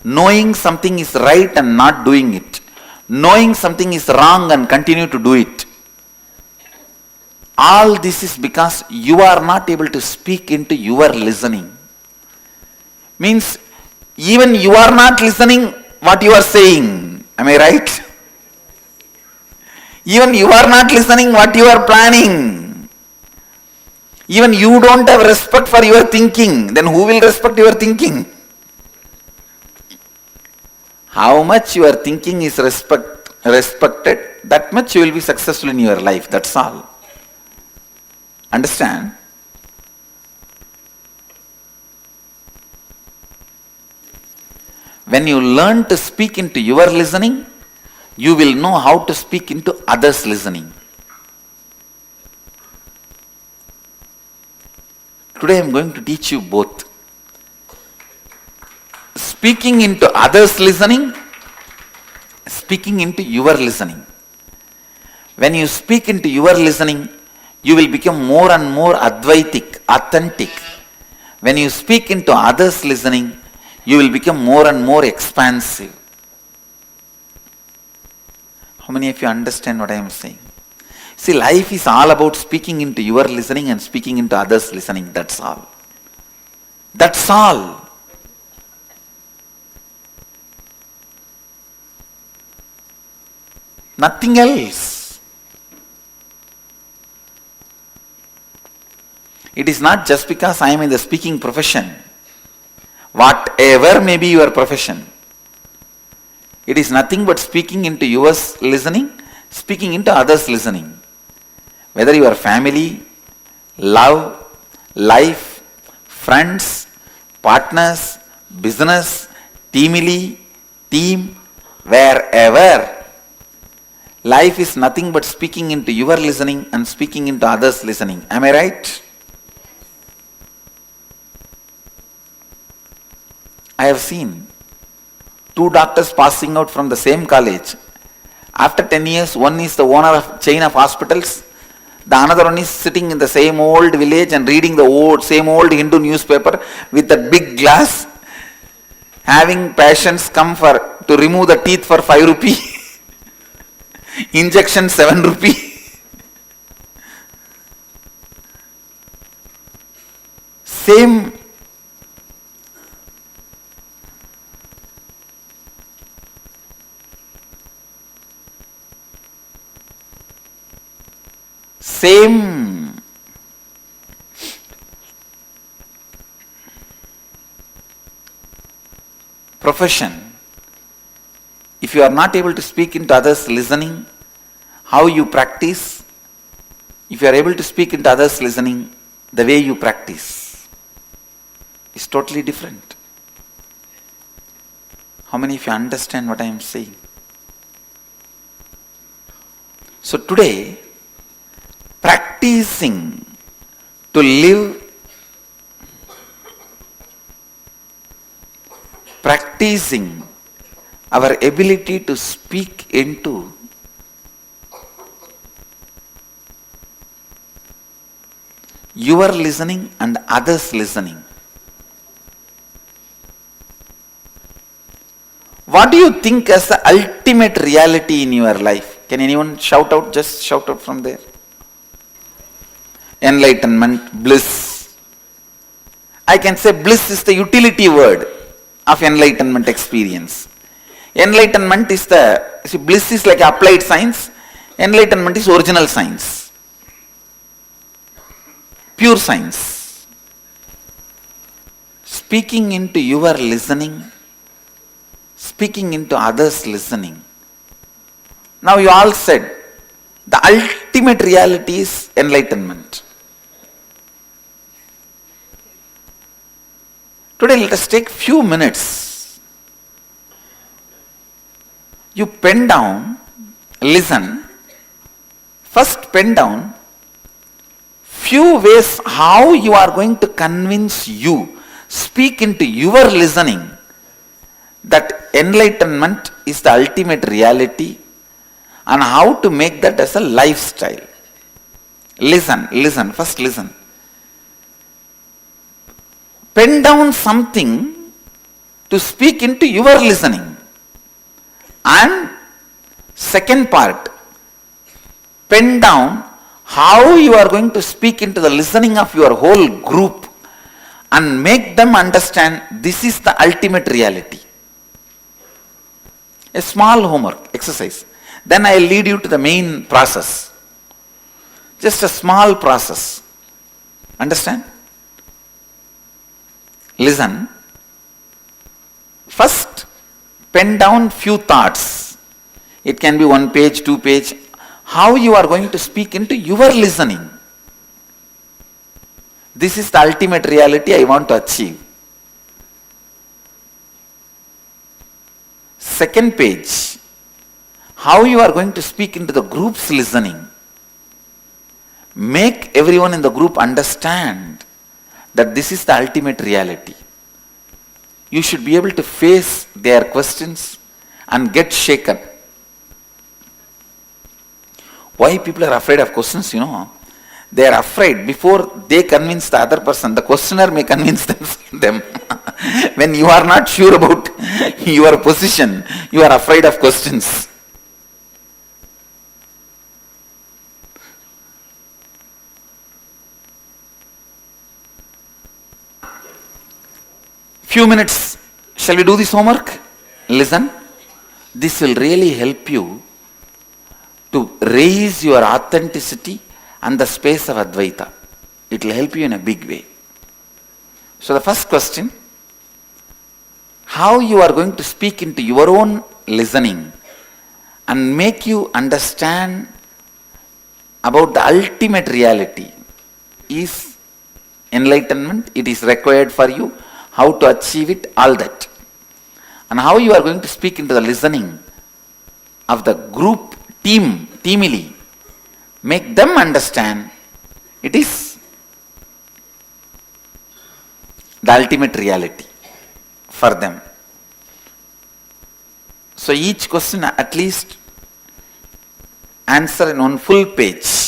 Knowing something is right and not doing it. Knowing something is wrong and continue to do it. All this is because you are not able to speak into your listening. Means even you are not listening what you are saying. Am I right? Even you are not listening what you are planning. Even you don't have respect for your thinking. Then who will respect your thinking? How much your thinking is respected, that much you will be successful in your life. That's all. Understand? When you learn to speak into your listening, you will know how to speak into others' listening. Today I am going to teach you both. Speaking into others' listening, speaking into your listening. When you speak into your listening, you will become more and more Advaitic, authentic. When you speak into others' listening, you will become more and more expansive. How many of you understand what I am saying? See, life is all about speaking into your listening and speaking into others' listening. That's all. That's all. Nothing else. It is not just because I am in the speaking profession. Whatever may be your profession, it is nothing but speaking into yours listening, speaking into others' listening. Whether your family, love, life, friends, partners, business, team, wherever. Life is nothing but speaking into your listening and speaking into others' listening. Am I right? I have seen two doctors passing out from the same college. After 10 years, one is the owner of chain of hospitals. The another one is sitting in the same old village and reading the same old Hindu newspaper with that big glass, having patients come to remove the teeth for 5 rupee, injection 7 rupee. Same. same profession, if you are not able to speak into others listening, how you practice, if you are able to speak into others listening, the way you practice is totally different. How many of you understand what I am saying? So today, practicing to live, practicing our ability to speak into your listening and others listening. What do you think as the ultimate reality in your life? Can anyone shout out? Just shout out from there. Enlightenment, bliss. I can say bliss is the utility word of enlightenment experience. Enlightenment is bliss is like applied science. Enlightenment is original science. Pure science. Speaking into your listening, speaking into others listening. Now you all said the ultimate reality is enlightenment. Today let us take few minutes. You pen down, listen. First pen down few ways how you are going to convince you, speak into your listening that enlightenment is the ultimate reality and how to make that as a lifestyle. Listen, first listen. Pen down something to speak into your listening. And second part, pen down how you are going to speak into the listening of your whole group and make them understand this is the ultimate reality. A small homework exercise. Then I will lead you to the main process. Just a small process. Understand? Listen. First, pen down few thoughts. It can be 1 page, 2 page. How you are going to speak into your listening. This is the ultimate reality I want to achieve. Second page, how you are going to speak into the group's listening. Make everyone in the group understand that this is the ultimate reality. You should be able to face their questions and get shaken. Why people are afraid of questions, They are afraid before they convince the other person, the questioner may convince them. When you are not sure about your position, you are afraid of questions. Few minutes, shall we do this homework? Listen, this will really help you to raise your authenticity and the space of Advaita. It will help you in a big way. So the first question, how you are going to speak into your own listening and make you understand about the ultimate reality is enlightenment. It is required for you. How to achieve it, all that. And how you are going to speak into the listening of the group, teamily. Make them understand it is the ultimate reality for them. So each question at least answer in 1 full page.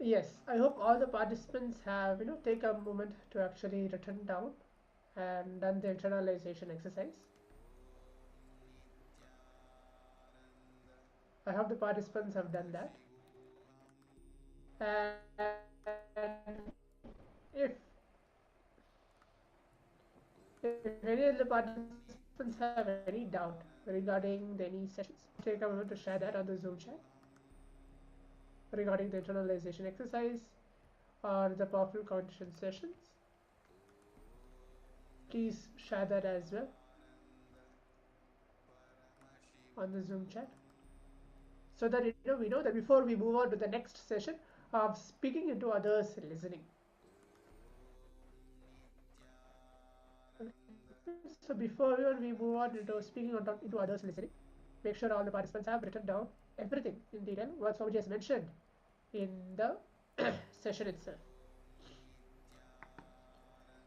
Yes, I hope all the participants have, take a moment to actually written down and done the internalization exercise. I hope the participants have done that. And if any of the participants have any doubt regarding any sessions, take a moment to share that on the Zoom chat regarding the internalization exercise or the powerful cognition sessions. Please share that as well on the Zoom chat, so that we know that before we move on to the next session of speaking into others listening. So before we move on into speaking into others listening, make sure all the participants have written down everything in detail what Swamiji has mentioned in the session itself.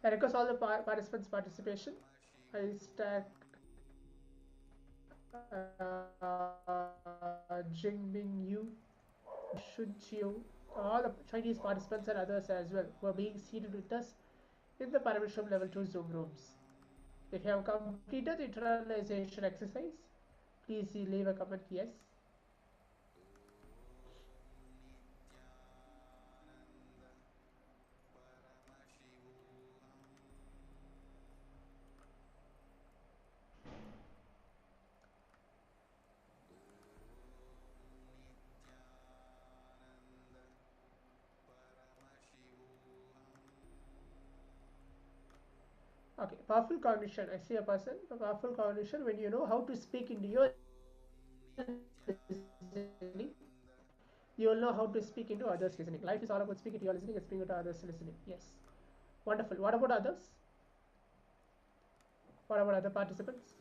I request all the participants' participation. I stack Jingming Yu, Shunqiu, all the Chinese participants and others as well who are being seated with us in the Paramashivoham Level-2 Zoom rooms. If you have completed the internalization exercise, please leave a comment yes. Okay, powerful cognition. I see a person. Powerful cognition, when you know how to speak into your listening, you will know how to speak into others listening. Life is all about speaking to your listening and speaking to others listening. Yes. Wonderful. What about others? What about other participants?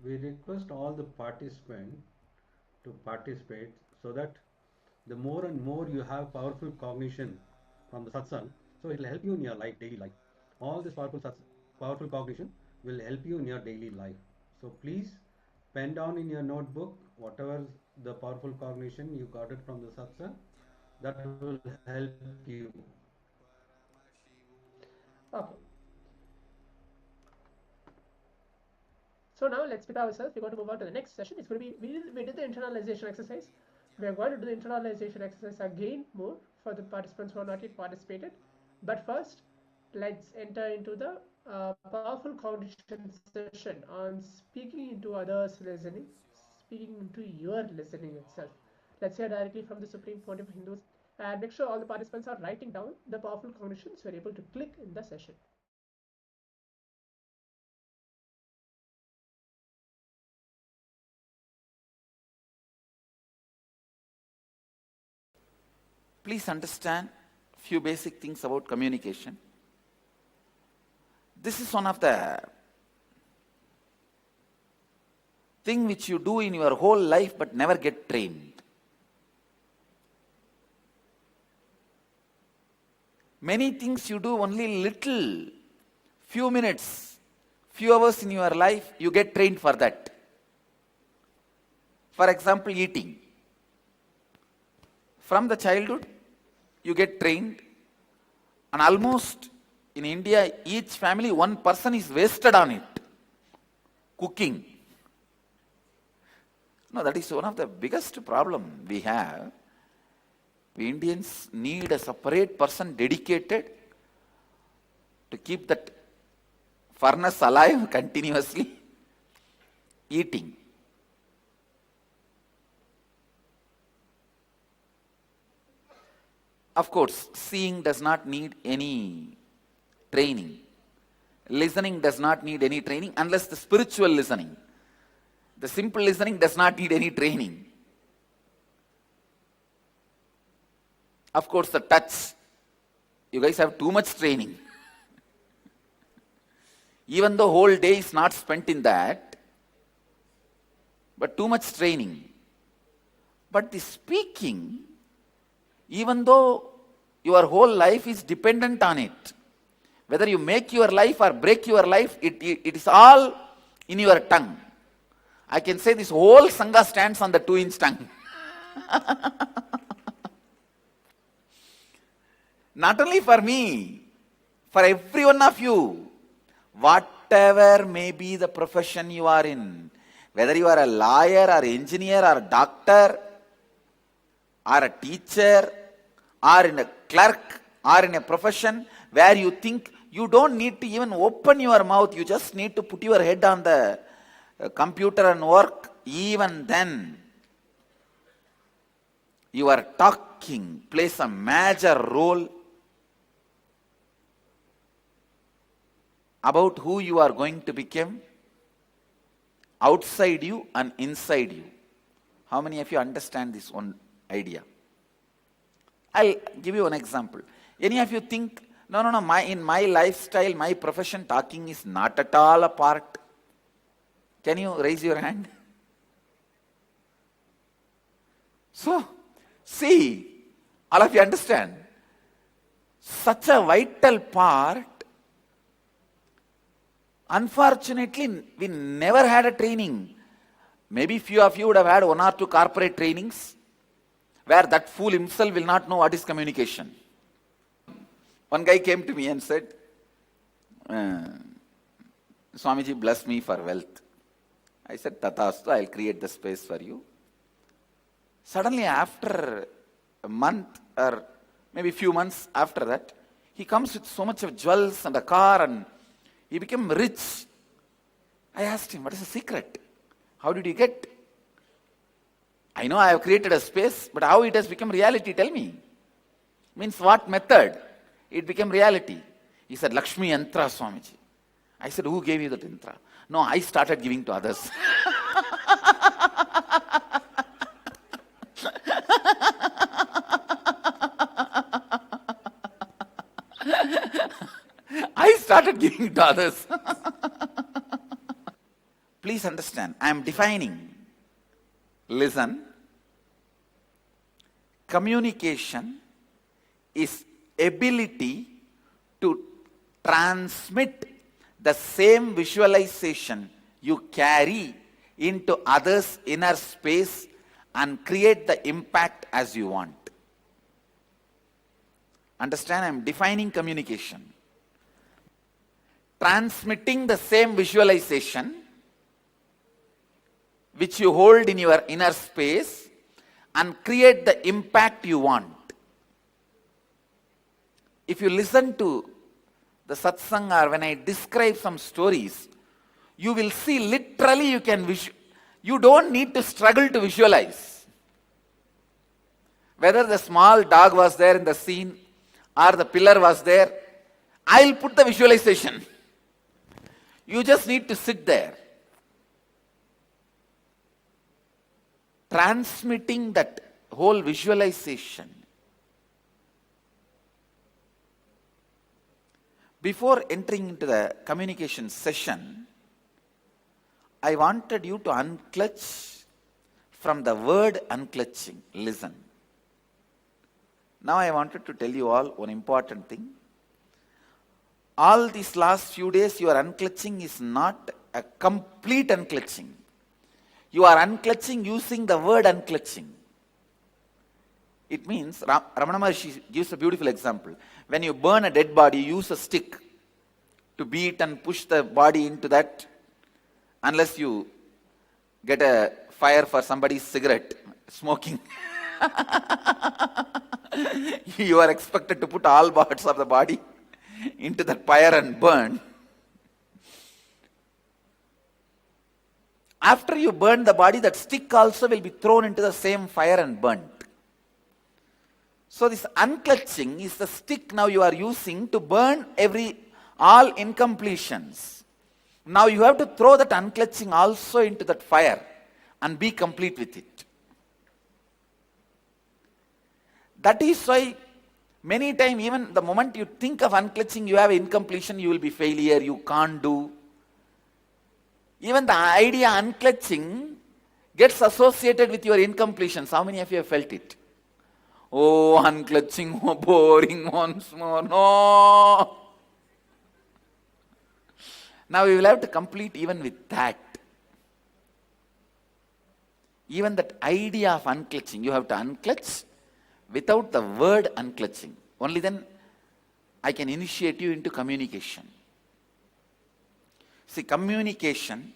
We request all the participants to participate so that the more and more you have powerful cognition from the satsang, so it will help you in your life, daily life. All this powerful cognition will help you in your daily life. So please pen down in your notebook whatever the powerful cognition you got it from the satsang, that will help you. Okay. So now let's prepare ourselves. We're going to move on to the next session. It's going to be, we did the internalization exercise. We are going to do the internalization exercise again more for the participants who are not yet participated. But first, let's enter into the powerful cognition session on speaking into others listening, speaking into your listening itself. Let's hear directly from the Supreme Pontiff of Hinduism, and make sure all the participants are writing down the powerful cognitions so you're able to click in the session. Please understand few basic things about communication. This is one of the thing which you do in your whole life but never get trained. Many things you do only little, few minutes, few hours in your life, you get trained for that. For example, eating. From the childhood, you get trained, and almost in India, each family, one person is wasted on it. Cooking. No, that is one of the biggest problem we have. We Indians need a separate person dedicated to keep that furnace alive continuously. Eating. Of course, seeing does not need any training. Listening does not need any training unless the spiritual listening. The simple listening does not need any training. Of course, the touch. You guys have too much training. Even though whole day is not spent in that, but too much training. But the speaking, even though your whole life is dependent on it, whether you make your life or break your life, it is all in your tongue. I can say this whole Sangha stands on the 2-inch tongue. Not only for me, for every one of you, whatever may be the profession you are in, whether you are a lawyer or engineer or doctor or a teacher or in a clerk or in a profession where you think you don't need to even open your mouth, you just need to put your head on the computer and work, even then your talking plays a major role about who you are going to become outside you and inside you. How many of you understand this one idea? I'll give you an example. Any of you think, no, in my lifestyle, my profession, talking is not at all a part? Can you raise your hand? So, see, all of you understand, such a vital part. Unfortunately, we never had a training. Maybe few of you would have had 1 or 2 corporate trainings where that fool himself will not know what is communication. One guy came to me and said, Swamiji, bless me for wealth. I said, Tathastu, I'll create the space for you. Suddenly, after a month or maybe few months after that, he comes with so much of jewels and a car and he became rich. I asked him, what is the secret? How did you get? I know I have created a space, but how it has become reality, tell me. Means what method? It became reality. He said, Lakshmi Yantra, Swamiji. I said, who gave you that yantra? No, I started giving to others. I started giving to others. Please understand, I am defining. Listen. Communication is ability to transmit the same visualization you carry into others' inner space and create the impact as you want. Understand, I am defining communication. Transmitting the same visualization which you hold in your inner space and create the impact you want. If you listen to the satsang or when I describe some stories, you will see literally you don't need to struggle to visualize. Whether the small dog was there in the scene or the pillar was there, I'll put the visualization. You just need to sit there. Transmitting that whole visualization. Before entering into the communication session, I wanted you to unclutch from the word unclutching. Listen. Now I wanted to tell you all one important thing. All these last few days, your unclutching is not a complete unclutching. You are unclutching using the word unclutching. It means, Ramana Maharshi gives a beautiful example. When you burn a dead body, you use a stick to beat and push the body into that, unless you get a fire for somebody's cigarette, smoking. You are expected to put all parts of the body into that fire and burn. After you burn the body, that stick also will be thrown into the same fire and burnt. So this unclutching is the stick now you are using to burn all incompletions. Now you have to throw that unclutching also into that fire and be complete with it. That is why many times, even the moment you think of unclutching, you have incompletion, you will be failure, you can't do. Even the idea unclutching gets associated with your incompletions. How many of you have felt it? Oh, unclutching, oh, boring once more. No. Now we will have to complete even with that. Even that idea of unclutching, you have to unclutch without the word unclutching. Only then I can initiate you into communication. See, communication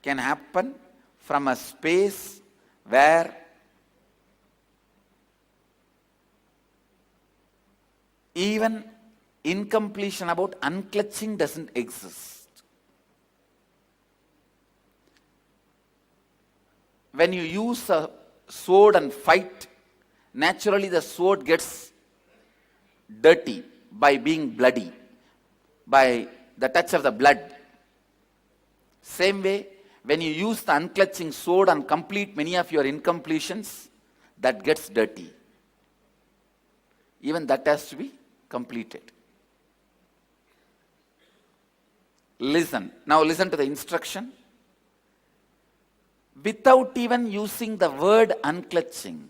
can happen from a space where even incompletion about unclutching doesn't exist. When you use a sword and fight, naturally the sword gets dirty by being bloody, by the touch of the blood. Same way, when you use the unclutching sword and complete many of your incompletions, that gets dirty. Even that has to be completed. Listen. Now listen to the instruction. Without even using the word unclutching.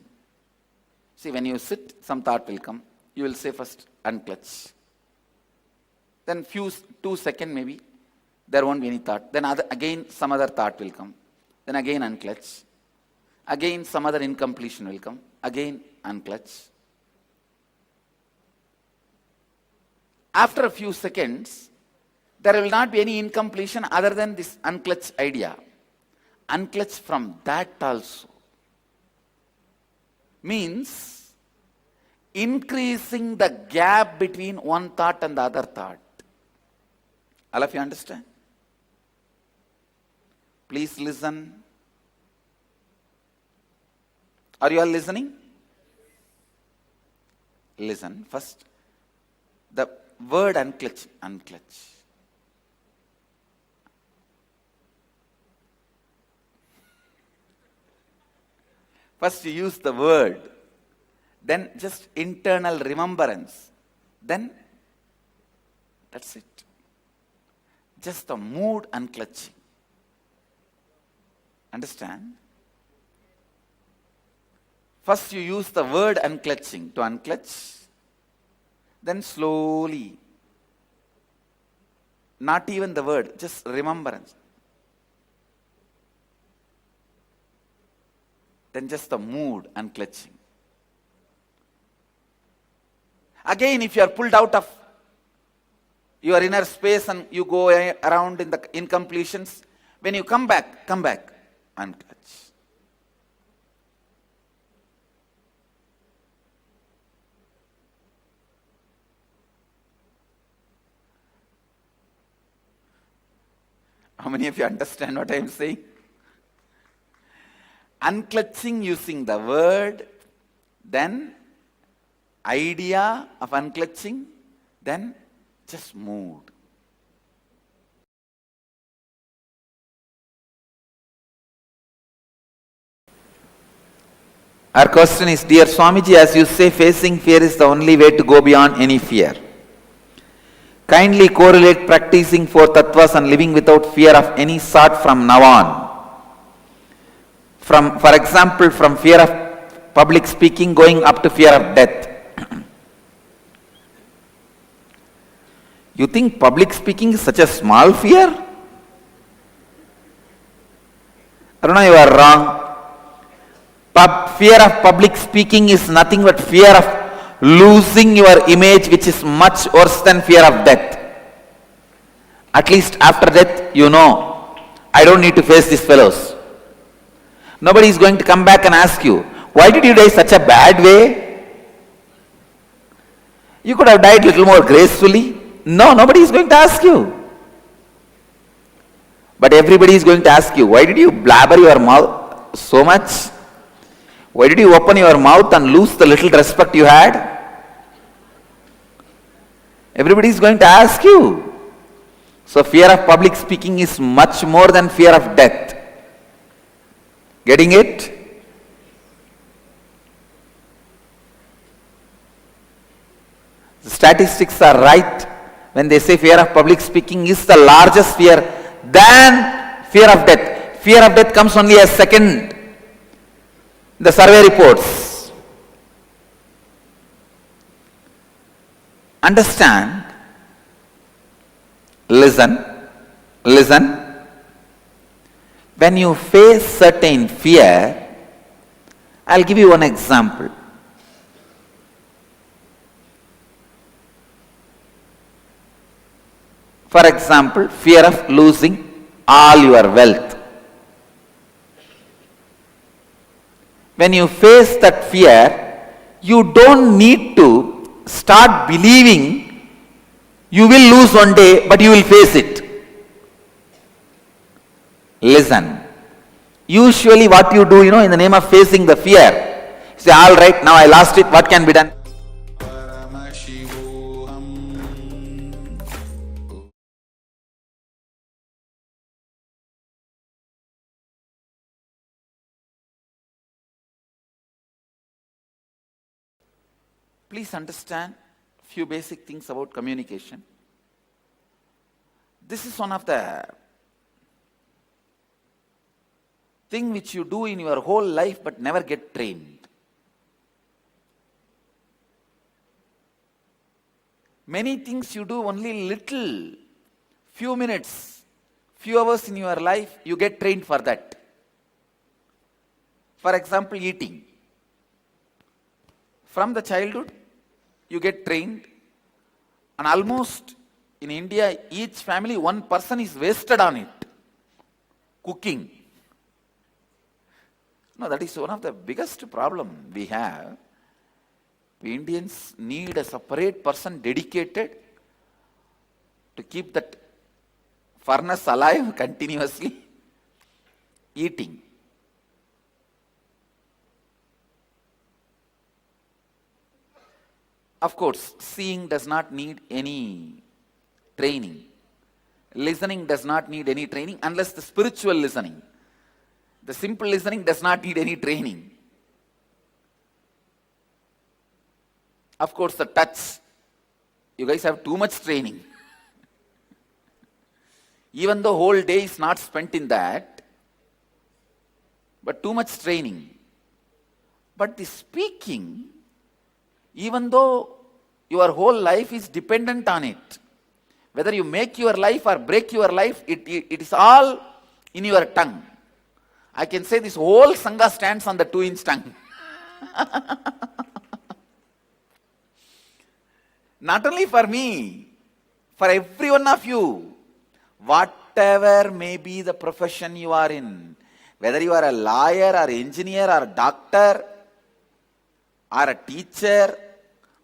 See, when you sit, some thought will come. You will say first, unclutch. Then 2 seconds maybe, there won't be any thought. Then again some other thought will come. Then again unclutch. Again some other incompletion will come. Again unclutch. After a few seconds, there will not be any incompletion other than this unclutch idea. Unclutch from that also. Means increasing the gap between one thought and the other thought. All of you understand? Please listen. Are you all listening? Listen. First, the word unclutch, unclutch. First you use the word, then just internal remembrance, then that's it. Just the mood unclutching. Understand? First you use the word unclutching to unclutch, then slowly, not even the word, just remembrance. Then just the mood unclutching. Again, if you are pulled out of your inner space and you go around in the incompletions, when you come back, unclutch. How many of you understand what I am saying? Unclutching using the word, then idea of unclutching, then just mood. Our question is, dear Swamiji, as you say, facing fear is the only way to go beyond any fear. Kindly correlate practicing 4 tattvas and living without fear of any sort from now on. For example, from fear of public speaking going up to fear of death. You think public speaking is such a small fear? Aruna, you are wrong. Fear of public speaking is nothing but fear of losing your image, which is much worse than fear of death. At least after death, you know, I don't need to face these fellows. Nobody is going to come back and ask you, why did you die such a bad way? You could have died a little more gracefully. No, nobody is going to ask you. But everybody is going to ask you, why did you blabber your mouth so much? Why did you open your mouth and lose the little respect you had? Everybody is going to ask you. So fear of public speaking is much more than fear of death. Getting it? The statistics are right when they say fear of public speaking is the largest fear than fear of death. Fear of death comes only as second. The survey reports. Understand, listen, Listen. When you face certain fear, I'll give you one example. For example, fear of losing all your wealth. When you face that fear, you don't need to start believing you will lose one day, but you will face it. Listen. Usually what you do, in the name of facing the fear, you say, all right, now I lost it, what can be done? Paramashivoham. Please understand few basic things about communication. This is one of the thing which you do in your whole life but never get trained. Many things you do only little, few minutes, few hours in your life, you get trained for that. For example, eating. From the childhood, you get trained, and almost in India, each family, one person is wasted on it. Cooking. No, that is one of the biggest problem we have. We Indians need a separate person dedicated to keep that furnace alive continuously. Eating. Of course, seeing does not need any training. Listening does not need any training unless the spiritual listening. The simple listening does not need any training. Of course, the touch. You guys have too much training. Even though whole day is not spent in that, but too much training. But the speaking, even though your whole life is dependent on it, whether you make your life or break your life, it is all in your tongue. I can say this whole Sangha stands on the 2-inch tongue. Not only for me, for every one of you, whatever may be the profession you are in, whether you are a lawyer or engineer or a doctor or a teacher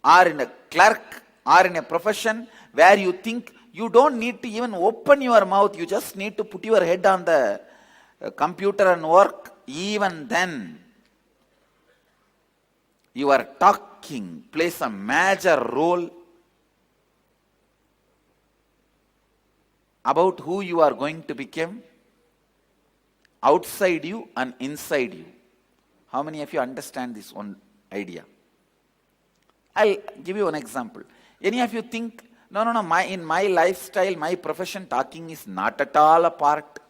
or in a clerk or in a profession where you think you don't need to even open your mouth, you just need to put your head on the computer and work, even then your talking plays a major role about who you are going to become outside you and inside you. How many of you understand this one idea? I'll give you an example. Any of you think, no, in my lifestyle, my profession, talking is not at all a part?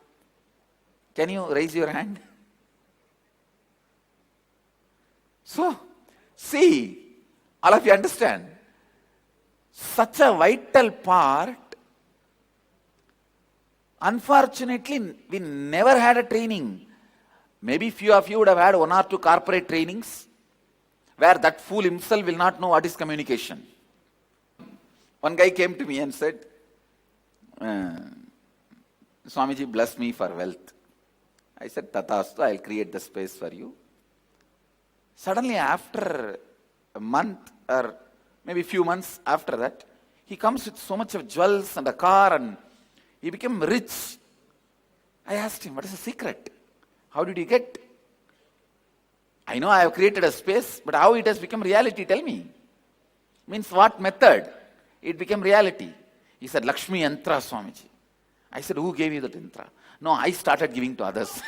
Can you raise your hand? So, see, all of you understand, such a vital part, unfortunately, we never had a training. Maybe few of you would have had 1 or 2 corporate trainings where that fool himself will not know what is communication. One guy came to me and said, Swamiji, bless me for wealth. I said, Tathastu, I'll create the space for you. Suddenly after a month or maybe few months after that, he comes with so much of jewels and a car and he became rich. I asked him, what is the secret? How did you get? I know I have created a space, but how it has become reality, tell me. Means what method? It became reality. He said, Lakshmi Yantra, Swamiji. I said, who gave you that yantra? No, I started giving to others.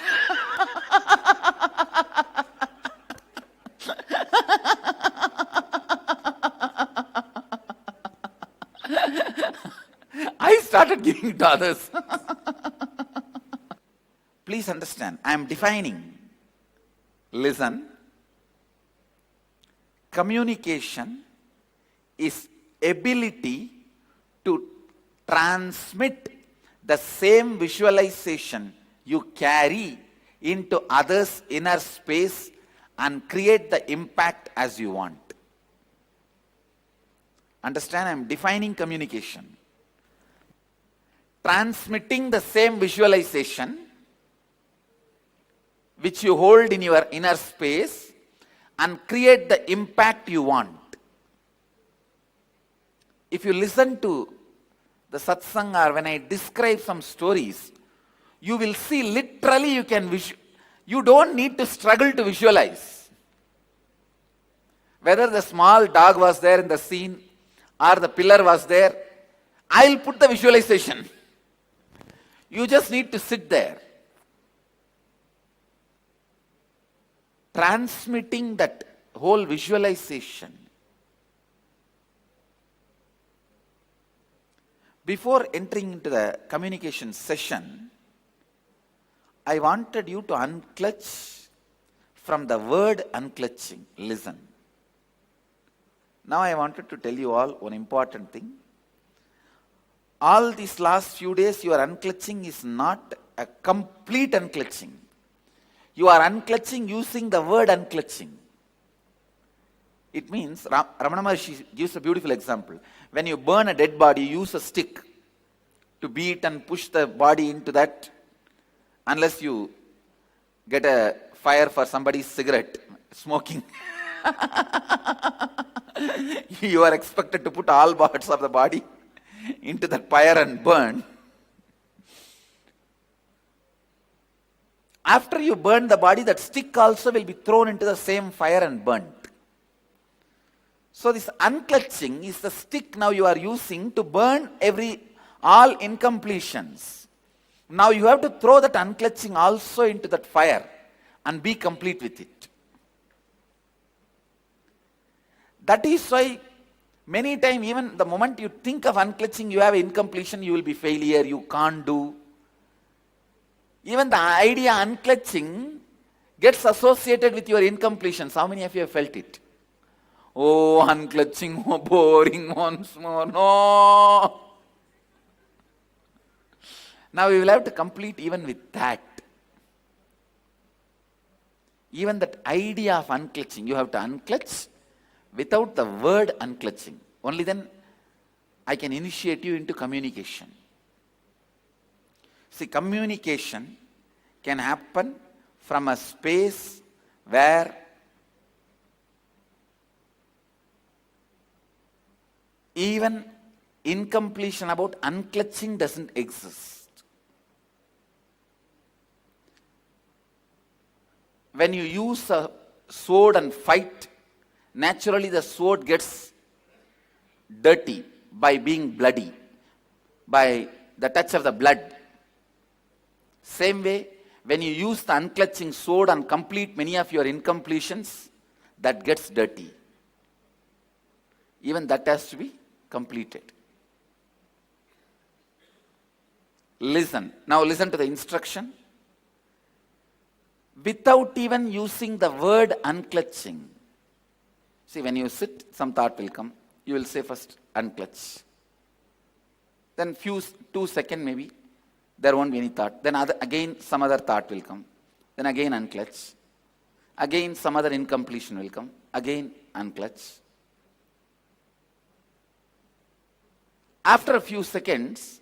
I started giving to others. Please understand, I am defining. Listen. Communication is ability to transmit the same visualization you carry into others' inner space and create the impact as you want. Understand? I am defining communication. Transmitting the same visualization which you hold in your inner space and create the impact you want. If you listen to the satsang or when I describe some stories, you will see literally you don't need to struggle to visualize. Whether the small dog was there in the scene or the pillar was there, I'll put the visualization. You just need to sit there. Transmitting that whole visualization. Before entering into the communication session, I wanted you to unclutch from the word unclutching. Listen. Now I wanted to tell you all one important thing. All these last few days your unclutching is not a complete unclutching. You are unclutching using the word unclutching. It means, Ramana Maharshi gives a beautiful example. When you burn a dead body, you use a stick to beat and push the body into that, unless you get a fire for somebody's cigarette smoking. You are expected to put all parts of the body into that fire and burn. After you burn the body, that stick also will be thrown into the same fire and burnt. So this unclutching is the stick now you are using to burn all incompletions. Now you have to throw that unclutching also into that fire and be complete with it. That is why many times, even the moment you think of unclutching, you have incompletion, you will be failure, you can't do. Even the idea unclutching gets associated with your incompletions. How many of you have felt it? Oh, unclutching, oh, boring once more. No. Now we will have to complete even with that. Even that idea of unclutching, you have to unclutch without the word unclutching. Only then I can initiate you into communication. See, communication can happen from a space where even incompletion about unclutching doesn't exist. When you use a sword and fight, naturally the sword gets dirty by being bloody, by the touch of the blood. Same way, when you use the unclutching sword and complete many of your incompletions, that gets dirty. Even that has to be completed. Listen. Now listen to the instruction. Without even using the word unclutching. See, when you sit, some thought will come. You will say first, unclutch. Then 2 seconds maybe, there won't be any thought. Then again some other thought will come. Then again unclutch. Again some other incompletion will come. Again unclutch. After a few seconds,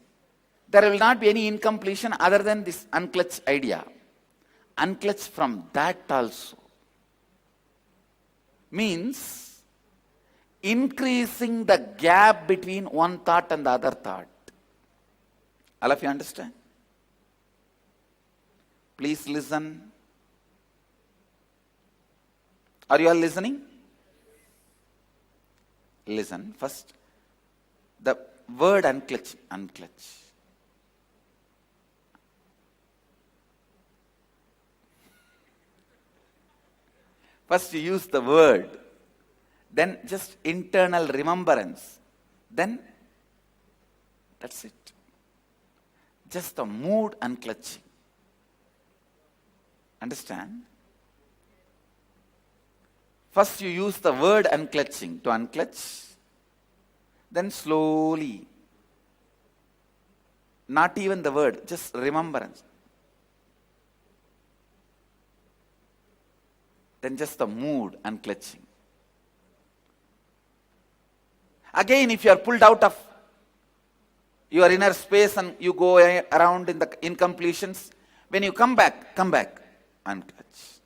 there will not be any incompletion other than this unclutch idea. Unclutch from that also. Means increasing the gap between one thought and the other thought. All of you understand? Please listen. Are you all listening? Listen. First, the word unclutch. Unclutch. First you use the word, then just internal remembrance, then that's it. Just the mood unclutching. Understand? First you use the word unclutching to unclutch, then slowly not even the word, just remembrance. Then just the mood unclutching. Again, if you are pulled out of your inner space and you go around in the incompletions, when you come back, unclutch.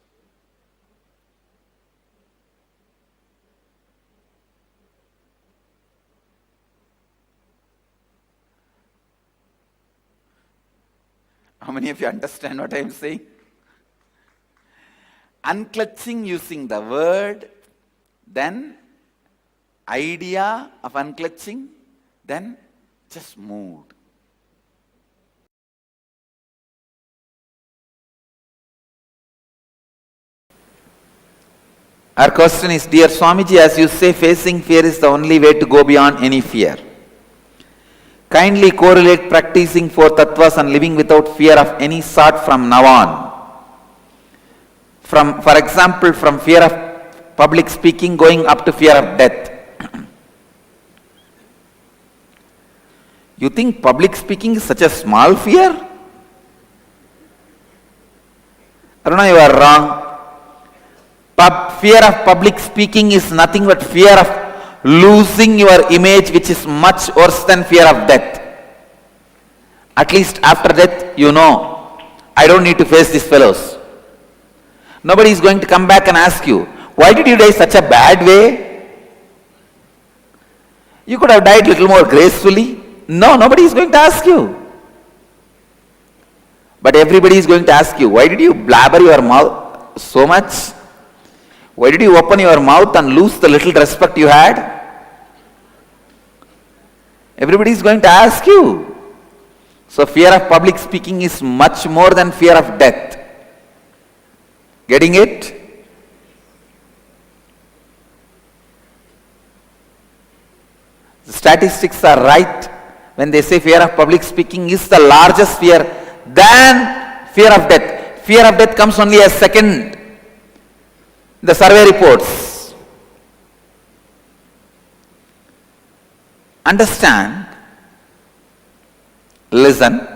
How many of you understand what I am saying? Unclutching using the word, then idea of unclutching, then just mood. Our question is, dear Swamiji, as you say, facing fear is the only way to go beyond any fear. Kindly correlate practicing 4 tattvas and living without fear of any sort from now on. For example, from fear of public speaking going up to fear of death. You think public speaking is such a small fear? Aruna, you are wrong. Fear of public speaking is nothing but fear of losing your image, which is much worse than fear of death. At least after death, you know, I don't need to face these fellows. Nobody is going to come back and ask you, why did you die such a bad way? You could have died a little more gracefully. No, nobody is going to ask you. But everybody is going to ask you, why did you blabber your mouth so much? Why did you open your mouth and lose the little respect you had? Everybody is going to ask you. So fear of public speaking is much more than fear of death. Getting it? The statistics are right when they say fear of public speaking is the largest fear than fear of death. Fear of death comes only as second. The survey reports. Understand, listen.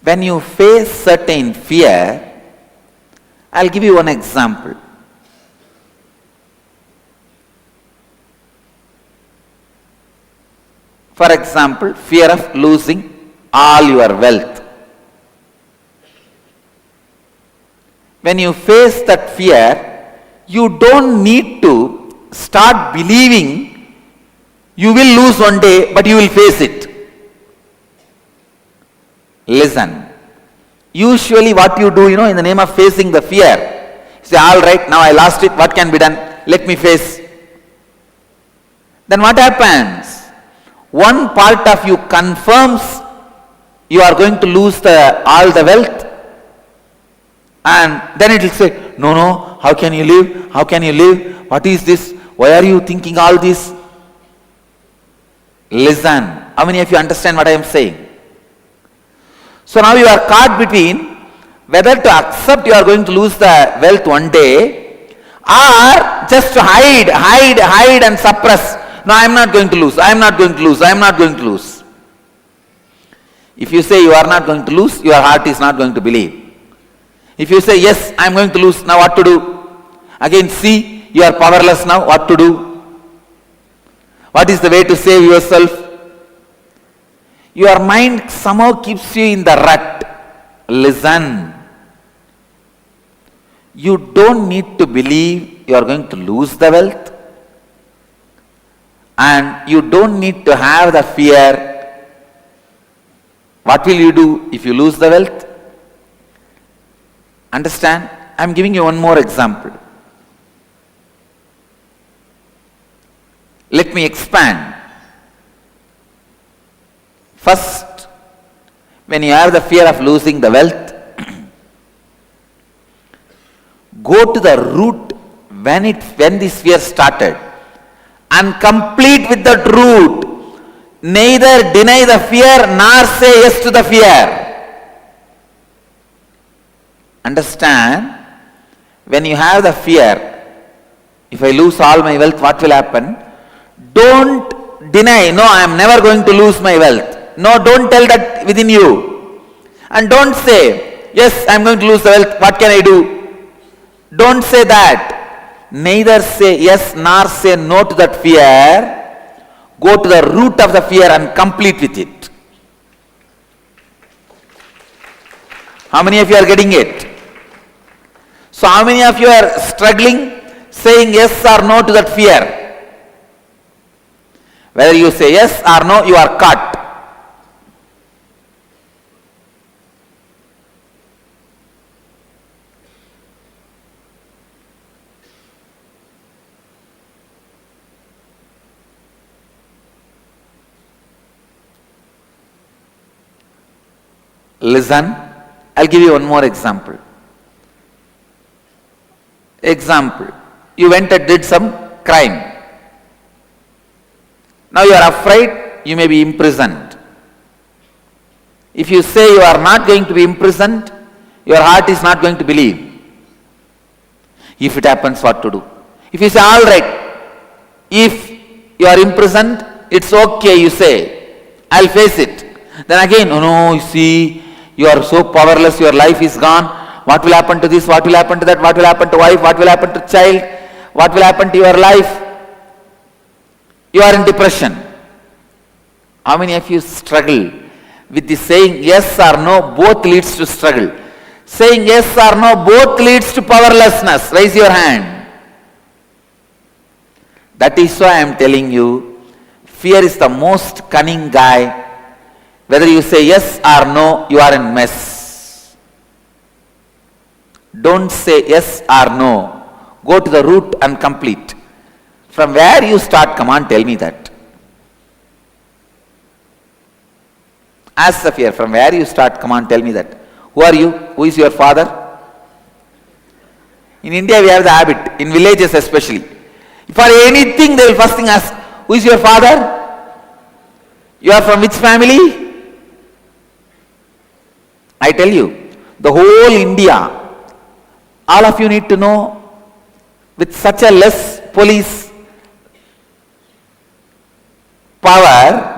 When you face certain fear, I'll give you one example. For example, fear of losing all your wealth. When you face that fear, you don't need to start believing you will lose one day, but you will face it. Listen. Usually what you do, in the name of facing the fear, you say, all right, now I lost it, what can be done? Let me face. Then what happens? One part of you confirms you are going to lose all the wealth, and then it will say, no, how can you live? How can you live? What is this? Why are you thinking all this? Listen. How many of you understand what I am saying? So now you are caught between whether to accept you are going to lose the wealth one day, or just to hide and suppress. No, I am not going to lose. I am not going to lose. I am not going to lose. If you say you are not going to lose, your heart is not going to believe. If you say, yes, I am going to lose, now what to do? Again, see, you are powerless now, what to do? What is the way to save yourself? Your mind somehow keeps you in the rut. Listen. You don't need to believe you are going to lose the wealth. And you don't need to have the fear. What will you do if you lose the wealth? Understand? I am giving you one more example. Let me expand. First, when you have the fear of losing the wealth, go to the root when this fear started and complete with that root. Neither deny the fear nor say yes to the fear. Understand? When you have the fear, if I lose all my wealth, what will happen? Don't deny, no, I am never going to lose my wealth. No, don't tell that within you. And don't say, yes, I am going to lose the wealth, what can I do? Don't say that. Neither say yes nor say no to that fear. Go to the root of the fear and complete with it. How many of you are getting it? So how many of you are struggling saying yes or no to that fear? Whether you say yes or no, you are caught. Listen, I'll give you one more example. Example, you went and did some crime. Now you are afraid you may be imprisoned. If you say you are not going to be imprisoned, your heart is not going to believe. If it happens, what to do? If you say, all right, if you are imprisoned, it's okay, you say, I'll face it. Then again, oh no, you see, you are so powerless, your life is gone. What will happen to this? What will happen to that? What will happen to wife? What will happen to child? What will happen to your life? You are in depression. How many of you struggle with the saying yes or no? Both leads to struggle. Saying yes or no both leads to powerlessness. Raise your hand. That is why I am telling you, fear is the most cunning guy. Whether you say yes or no, you are in mess. Don't say yes or no. Go to the root and complete. From where you start, come on, tell me that. Ask the fear, from where you start, come on, tell me that. Who are you? Who is your father? In India we have the habit, in villages especially. For anything they will first thing ask, who is your father? You are from which family? I tell you, the whole India, all of you need to know, with such a less police power,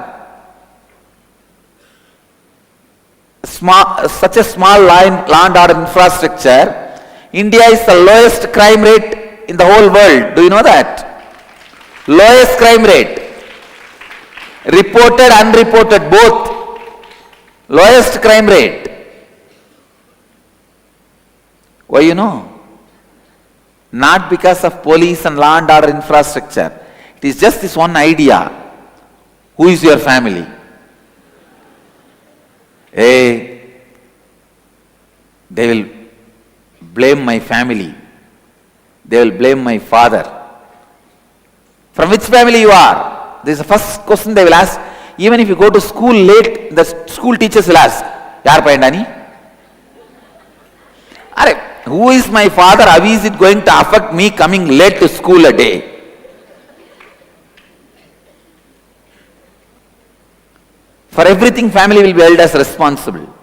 such a small law and order infrastructure, India is the lowest crime rate in the whole world. Do you know that? Lowest crime rate. Reported, unreported, both. Lowest crime rate. Why you know? Not because of police and law and order infrastructure. It is just this one idea. Who is your family? Hey, they will blame my family. They will blame my father. From which family you are? This is the first question they will ask. Even if you go to school late, the school teachers will ask, Yaar payandani? Who is my father? How is it going to affect me coming late to school a day? For everything, family will be held as responsible.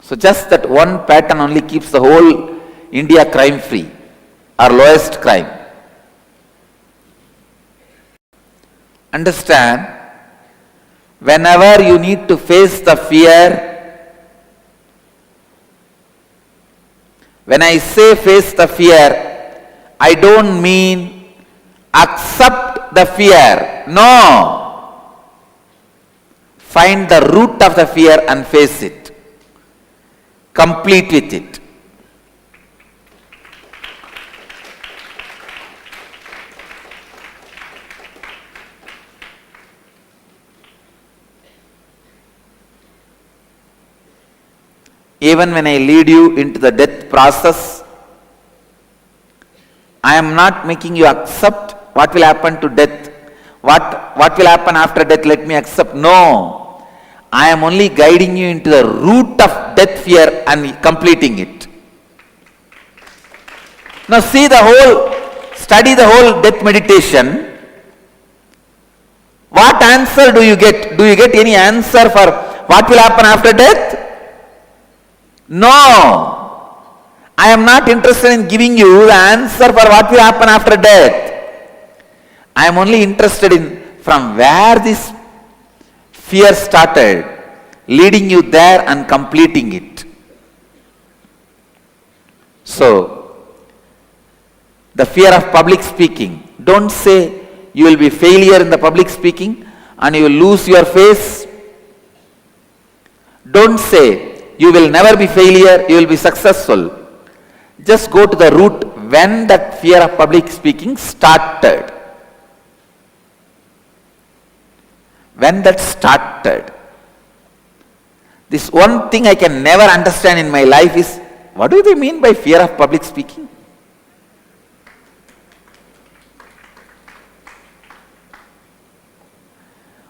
So just that one pattern only keeps the whole India crime free, our lowest crime. Understand, whenever you need to face the fear, when I say face the fear, I don't mean accept the fear. No. Find the root of the fear and face it. Complete with it. Even when I lead you into the death process, I am not making you accept what will happen to death. What will happen after death, let me accept. No. I am only guiding you into the root of death fear and completing it. Now study the whole death meditation. What answer do you get? Do you get any answer for what will happen after death? No. I am not interested in giving you the answer for what will happen after death. I am only interested in from where this fear started, leading you there and completing it. So, the fear of public speaking. Don't say you will be failure in the public speaking and you will lose your face. Don't say you will never be failure, you will be successful. Just go to the root when that fear of public speaking started. When that started. This one thing I can never understand in my life is, what do they mean by fear of public speaking?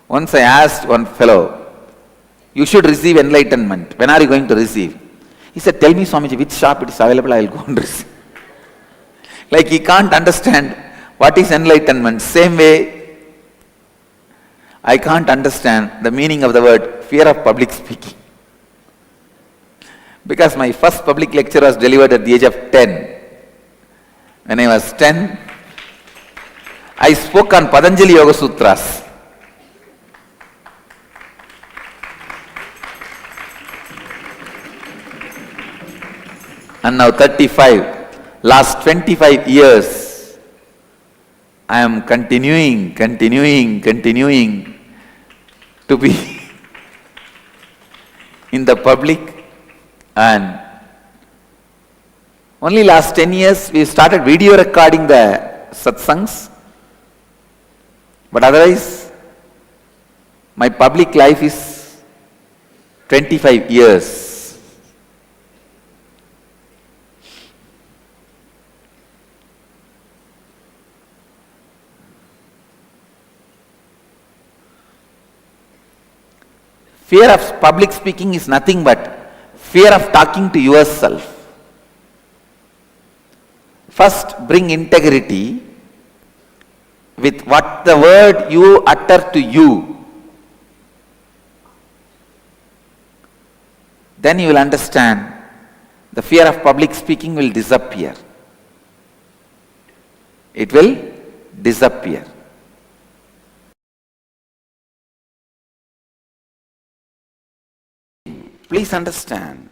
Once I asked one fellow, you should receive enlightenment. When are you going to receive? He said, tell me Swamiji, which shop it is available, I will go and receive. Like he can't understand what is enlightenment. Same way, I can't understand the meaning of the word fear of public speaking. Because my first public lecture was delivered at the age of 10. When I was 10, I spoke on Patanjali Yoga Sutras. And now 35, last 25 years, I am continuing to be in the public, and only last 10 years we started video recording the satsangs, but otherwise my public life is 25 years. Fear of public speaking is nothing but fear of talking to yourself. First, bring integrity with what the word you utter to you. Then you will understand the fear of public speaking will disappear. It will disappear. Please understand,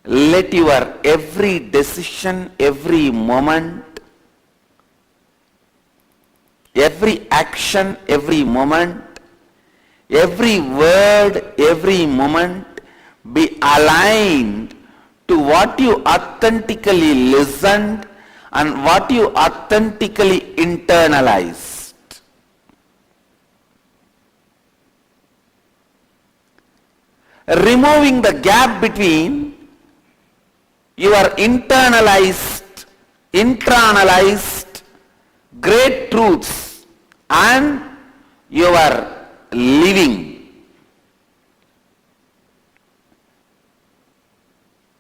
let your every decision, every moment, every action, every moment, every word, every moment be aligned to what you authentically listened and what you authentically internalized. Removing the gap between your internalized great truths and your living.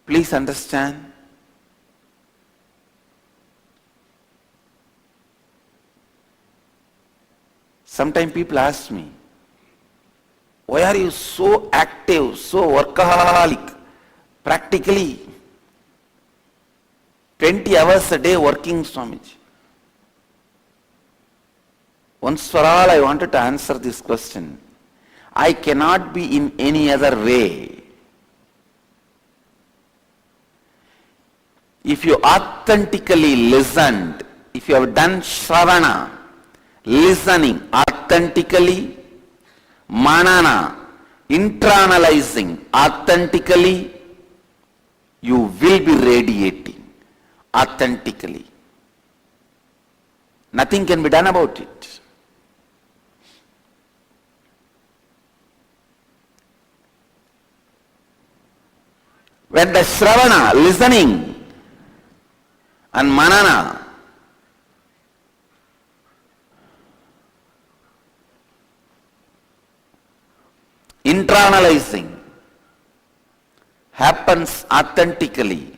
Please understand. Sometimes people ask me, why are you so active, so workaholic? Practically 20 hours a day working, Swamiji. Once for all, I wanted to answer this question. I cannot be in any other way. If you authentically listened, if you have done shravana, listening authentically, manana, internalizing authentically, you will be radiating authentically. Nothing can be done about it. When the shravana, listening, and manana, internalizing happens authentically,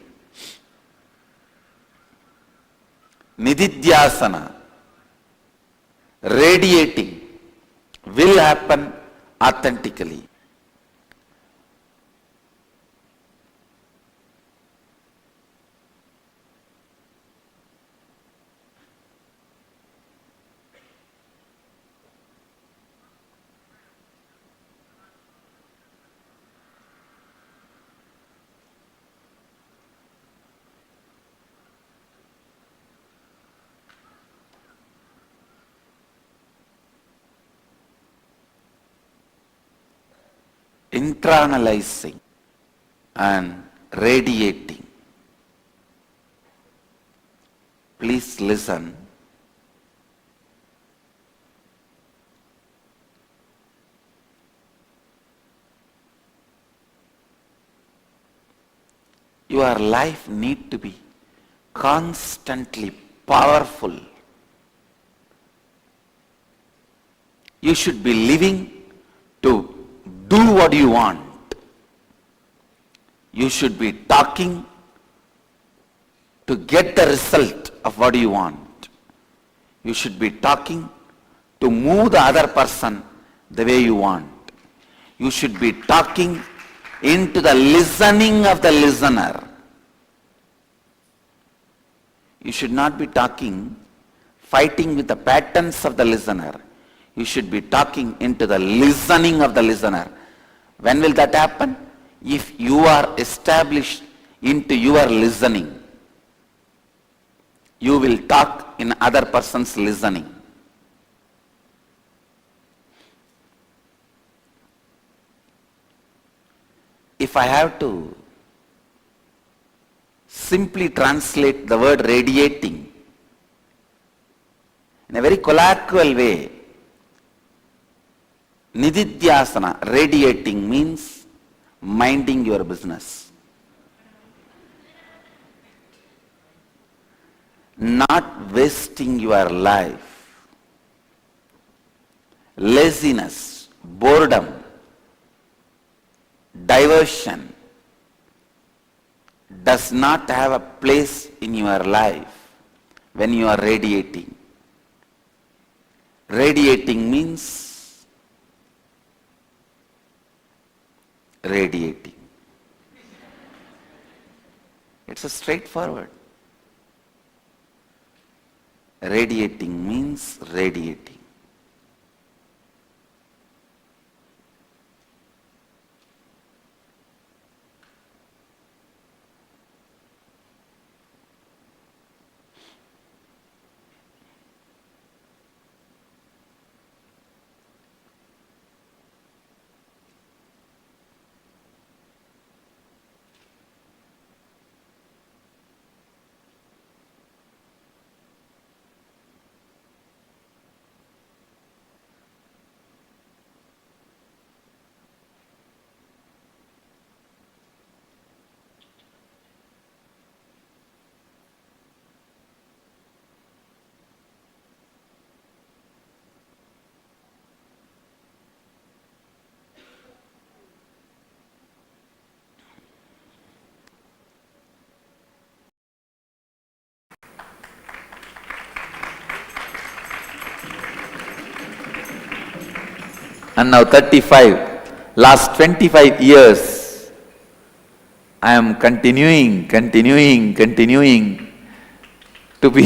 nididhyasana, radiating, will happen authentically. internalizing and radiating. Please listen. Your life need to be constantly powerful. You should be living to do what you want. You should be talking to get the result of what you want. You should be talking to move the other person the way you want. You should be talking into the listening of the listener. You should not be talking, fighting with the patterns of the listener. You should be talking into the listening of the listener. When will that happen? If you are established into your listening, you will talk in other person's listening. If I have to simply translate the word radiating in a very colloquial way, Nididhyasana, radiating, means minding your business. Not wasting your life. Laziness, boredom, diversion does not have a place in your life when you are radiating. Radiating means radiating. It's a straightforward. Radiating means radiating. And now 35, last 25 years, I am continuing to be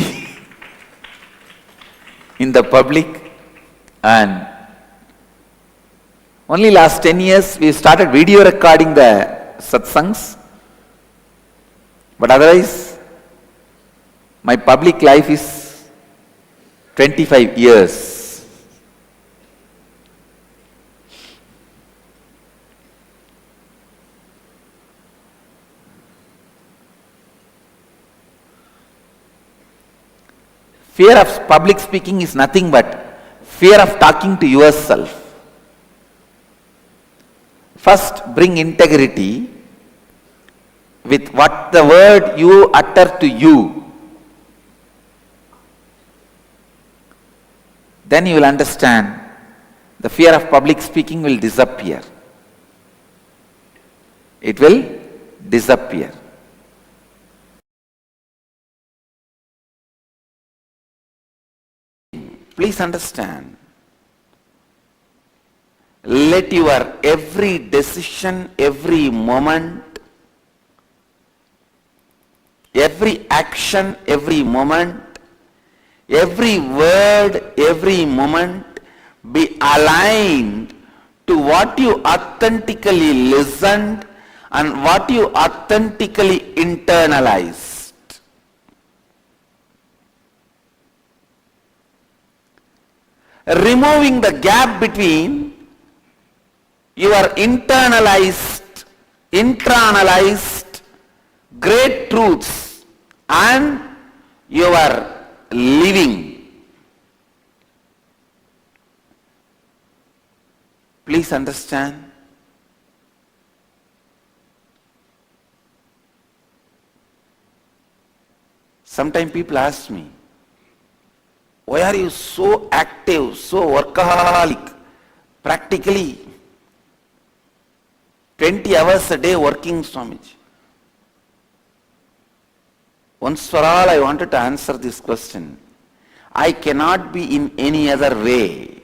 in the public, and only last 10 years we started video recording the satsangs, but otherwise my public life is 25 years. Fear of public speaking is nothing but fear of talking to yourself. First, bring integrity with what the word you utter to you. Then you will understand the fear of public speaking will disappear. It will disappear. Please understand, let your every decision, every moment, every action, every moment, every word, every moment be aligned to what you authentically listened and what you authentically internalized. Removing the gap between your internalized great truths and your living. Please understand. Sometimes people ask me, why are you so active, so workaholic? Practically 20 hours a day working, Swamiji. Once for all, I wanted to answer this question. I cannot be in any other way.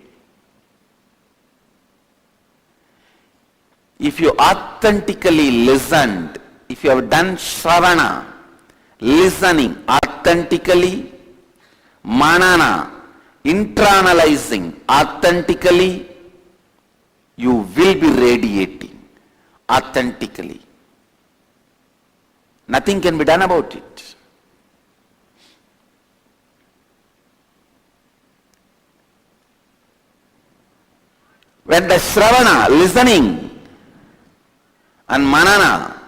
If you authentically listened, if you have done shravana, listening authentically, manana, internalizing authentically, you will be radiating authentically. Nothing can be done about it. When the shravana, listening, and manana,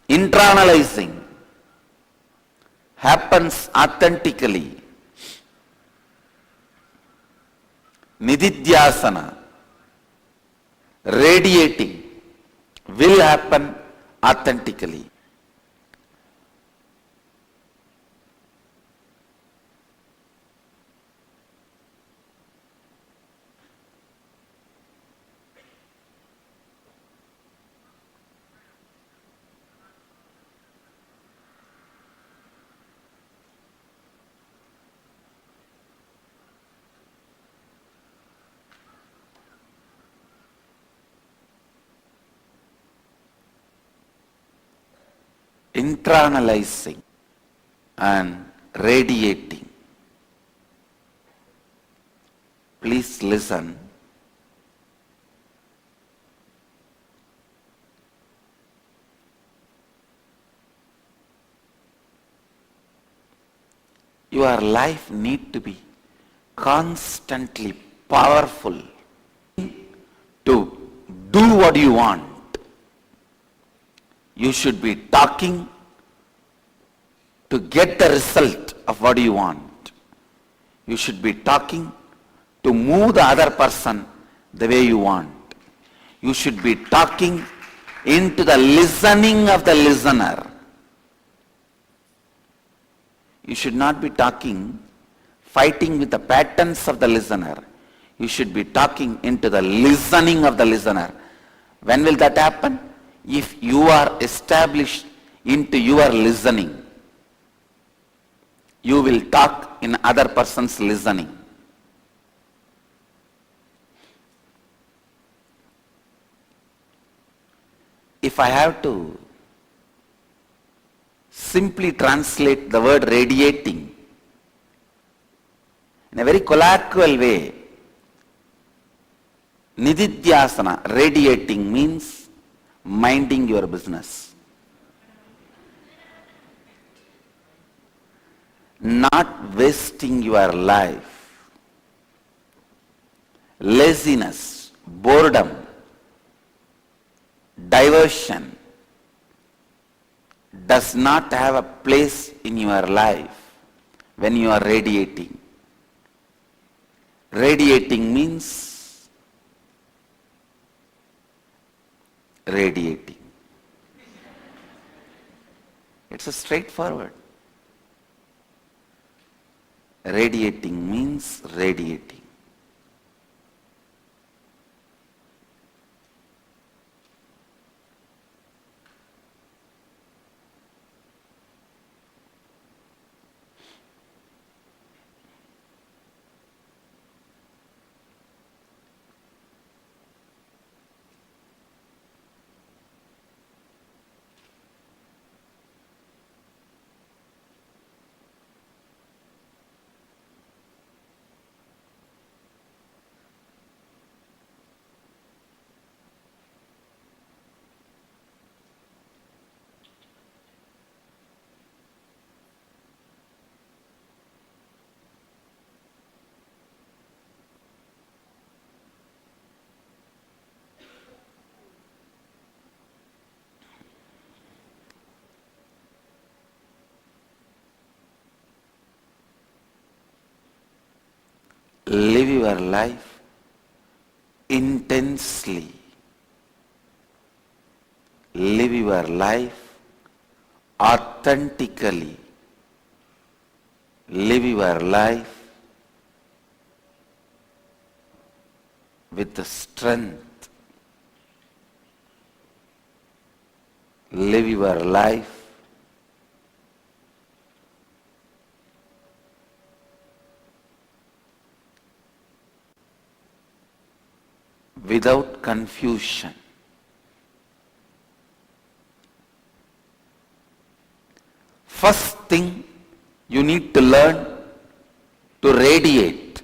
internalizing, happens authentically, nididhyasana, radiating, will happen authentically. Internalizing and radiating. Please listen. Your life need to be constantly powerful to do what you want. You should be talking to get the result of what you want. You should be talking to move the other person the way you want. You should be talking into the listening of the listener. You should not be talking, fighting with the patterns of the listener. You should be talking into the listening of the listener. When will that happen? If you are established into your listening, you will talk in other person's listening. If I have to simply translate the word radiating in a very colloquial way, nididhyasana, radiating, means minding your business. Not wasting your life. Laziness, boredom, diversion does not have a place in your life when you are radiating. Radiating means radiating. It's a straightforward. Radiating means radiating. live your life intensely. Live your life authentically. Live your life with the strength. Live your life without confusion. First thing you need to learn to radiate.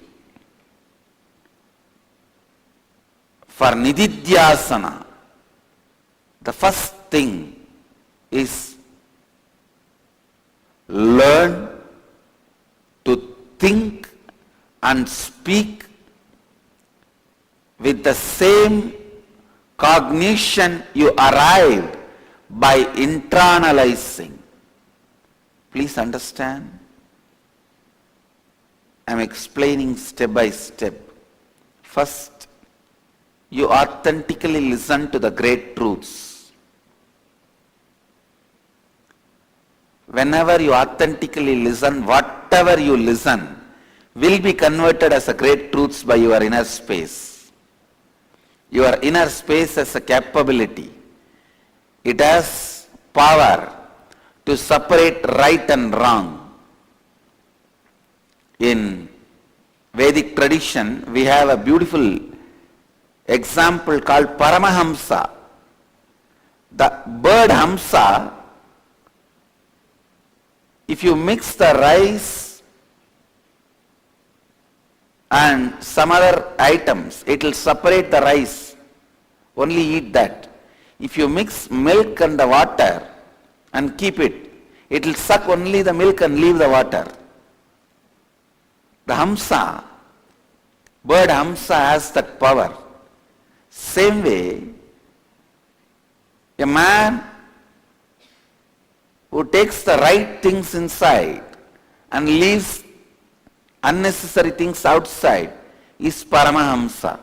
For Nididhyasana, the first thing is learn to think and speak with the same cognition you arrived by internalizing. Please understand. I am explaining step by step. First, you authentically listen to the great truths. Whenever you authentically listen, whatever you listen will be converted as a great truths by your inner space. Your inner space has a capability. It has power to separate right and wrong. In Vedic tradition, we have a beautiful example called Paramahamsa. The bird Hamsa, if you mix the rice and some other items, it will separate the rice. Only eat that. If you mix milk and the water and keep it, it will suck only the milk and leave the water. The Hamsa, bird Hamsa has that power. Same way, a man who takes the right things inside and leaves unnecessary things outside is Paramahamsa.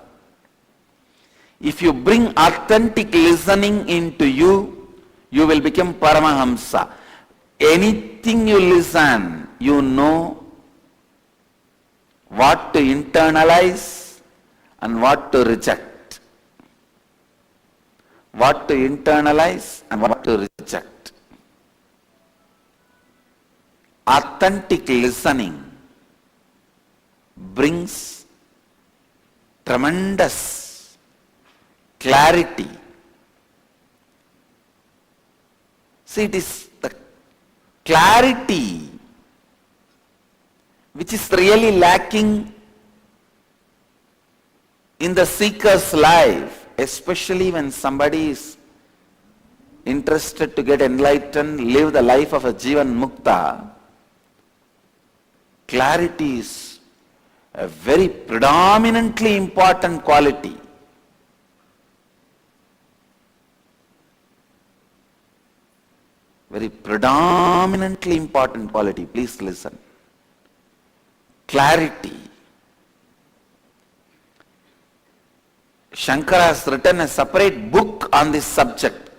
If you bring authentic listening into you, you will become Paramahamsa. Anything you listen, you know what to internalize and what to reject. What to internalize and what to reject. Authentic listening brings tremendous clarity. See, it is the clarity which is really lacking in the seeker's life, especially when somebody is interested to get enlightened, live the life of a Jivan Mukta. Clarity is a very predominantly important quality. Very predominantly important quality. Please listen. Clarity. Shankara has written a separate book on this subject,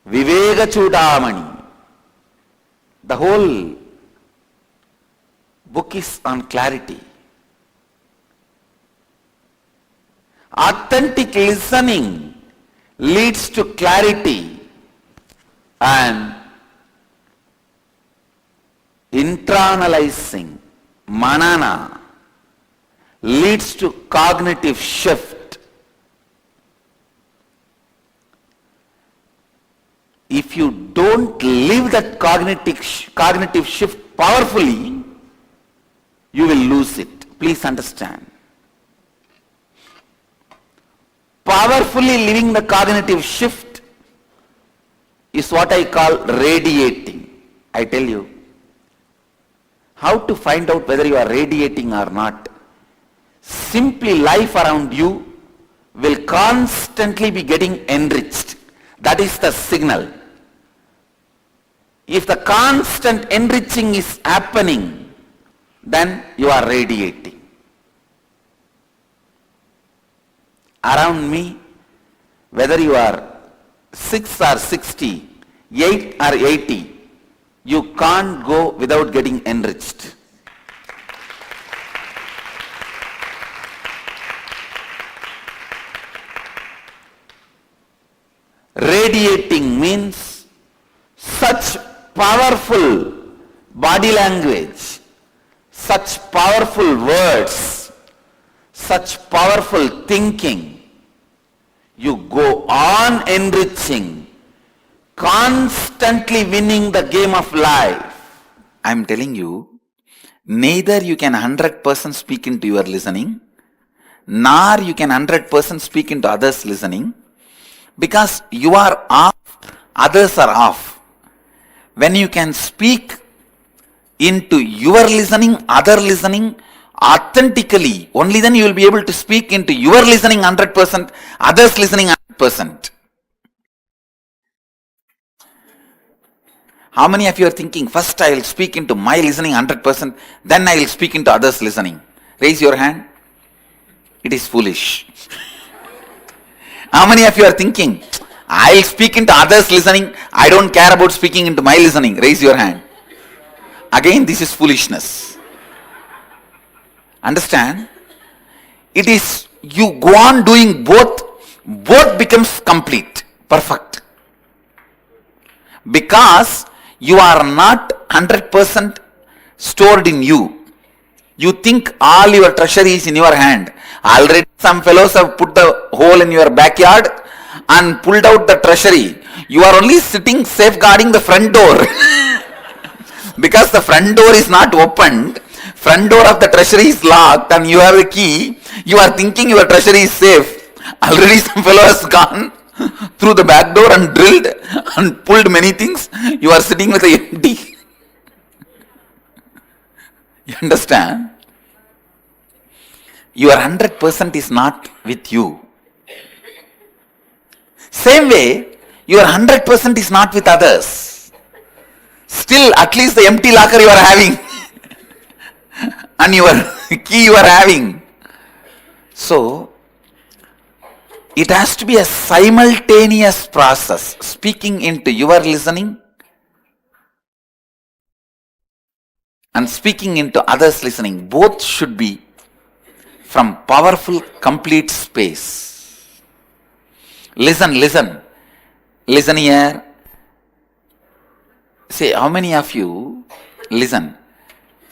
Viveka Chudamani. The whole book is on clarity. Authentic listening leads to clarity, and internalizing, manana, leads to cognitive shift. If you don't live that cognitive shift powerfully, you will lose it. Please understand. Powerfully living the cognitive shift is what I call radiating. I tell you, how to find out whether you are radiating or not. Simply life around you will constantly be getting enriched. That is the signal. If the constant enriching is happening, then you are radiating. around me, whether you are 6 or 60, 8 or 80, you can't go without getting enriched. Radiating means such powerful body language, such powerful words, such powerful thinking. You go on enriching, constantly winning the game of life. I am telling you, neither you can 100% speak into your listening, nor you can 100% speak into others' listening, because you are off, others are off. When you can speak into your listening, other listening, authentically, only then you will be able to speak into your listening 100%, others listening 100%. How many of you are thinking, first I will speak into my listening 100%, then I will speak into others listening? Raise your hand. It is foolish. How many of you are thinking, I will speak into others listening, I don't care about speaking into my listening? Raise your hand. Again, this is foolishness. Understand? It is, you go on doing both becomes complete, perfect. Because you are not 100% stored in you. You think all your treasure is in your hand. Already some fellows have put the hole in your backyard and pulled out the treasury. You are only sitting safeguarding the front door. Because the front door is not opened, front door of the treasury is locked and you have the key, you are thinking your treasury is safe. Already some fellow has gone through the back door and drilled and pulled many things. You are sitting with the empty. You understand? Your 100% is not with you. Same way, your 100% is not with others. Still, at least the empty locker you are having and your key you are having. So, it has to be a simultaneous process. Speaking into your listening and speaking into others listening. Both should be from powerful, complete space. Listen. Listen here. Say, how many of you listen?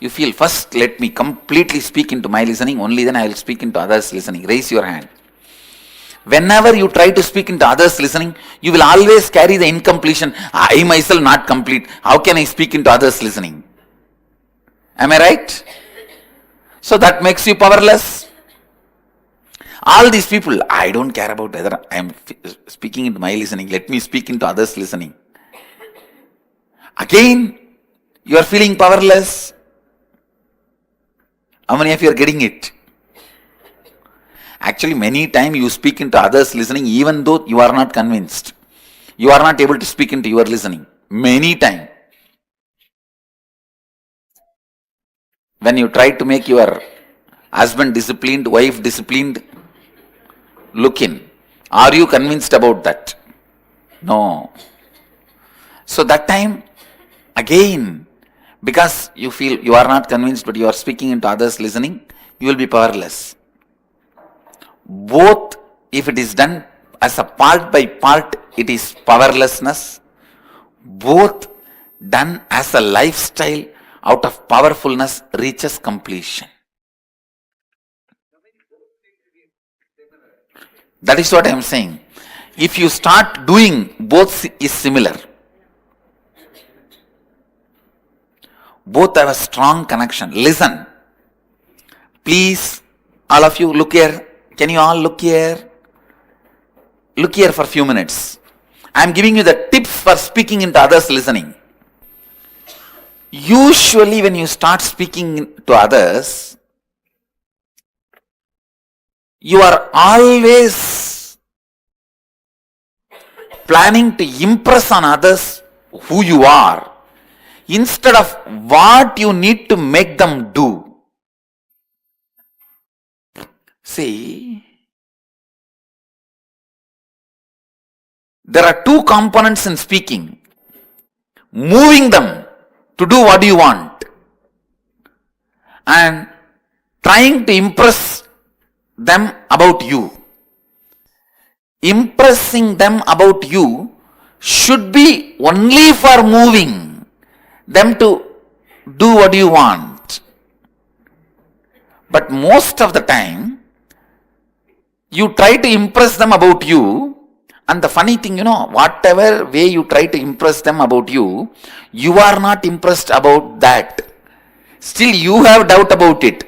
You feel, first let me completely speak into my listening, only then I will speak into others listening. Raise your hand. Whenever you try to speak into others listening, you will always carry the incompletion. I myself not complete. How can I speak into others listening? Am I right? So that makes you powerless. All these people, I don't care about whether I am speaking into my listening. Let me speak into others listening. Again, you are feeling powerless. How many of you are getting it? Actually, many times you speak into others listening even though you are not convinced. You are not able to speak into your listening. Many times. When you try to make your husband disciplined, wife disciplined, look in. Are you convinced about that? No. So that time, again, because you feel you are not convinced but you are speaking into others listening, you will be powerless. Both, if it is done as a part by part, it is powerlessness. Both done as a lifestyle out of powerfulness reaches completion. That is what I am saying. If you start doing, both is similar. Both have a strong connection. Listen. Please, all of you, look here. Can you all look here? Look here for a few minutes. I am giving you the tips for speaking into others listening. Usually when you start speaking to others, you are always planning to impress on others who you are, instead of what you need to make them do. See, there are two components in speaking. Moving them to do what you want and trying to impress them about you. Impressing them about you should be only for moving them to do what you want. But most of the time, you try to impress them about you, and the funny thing, whatever way you try to impress them about you, you are not impressed about that. Still you have doubt about it.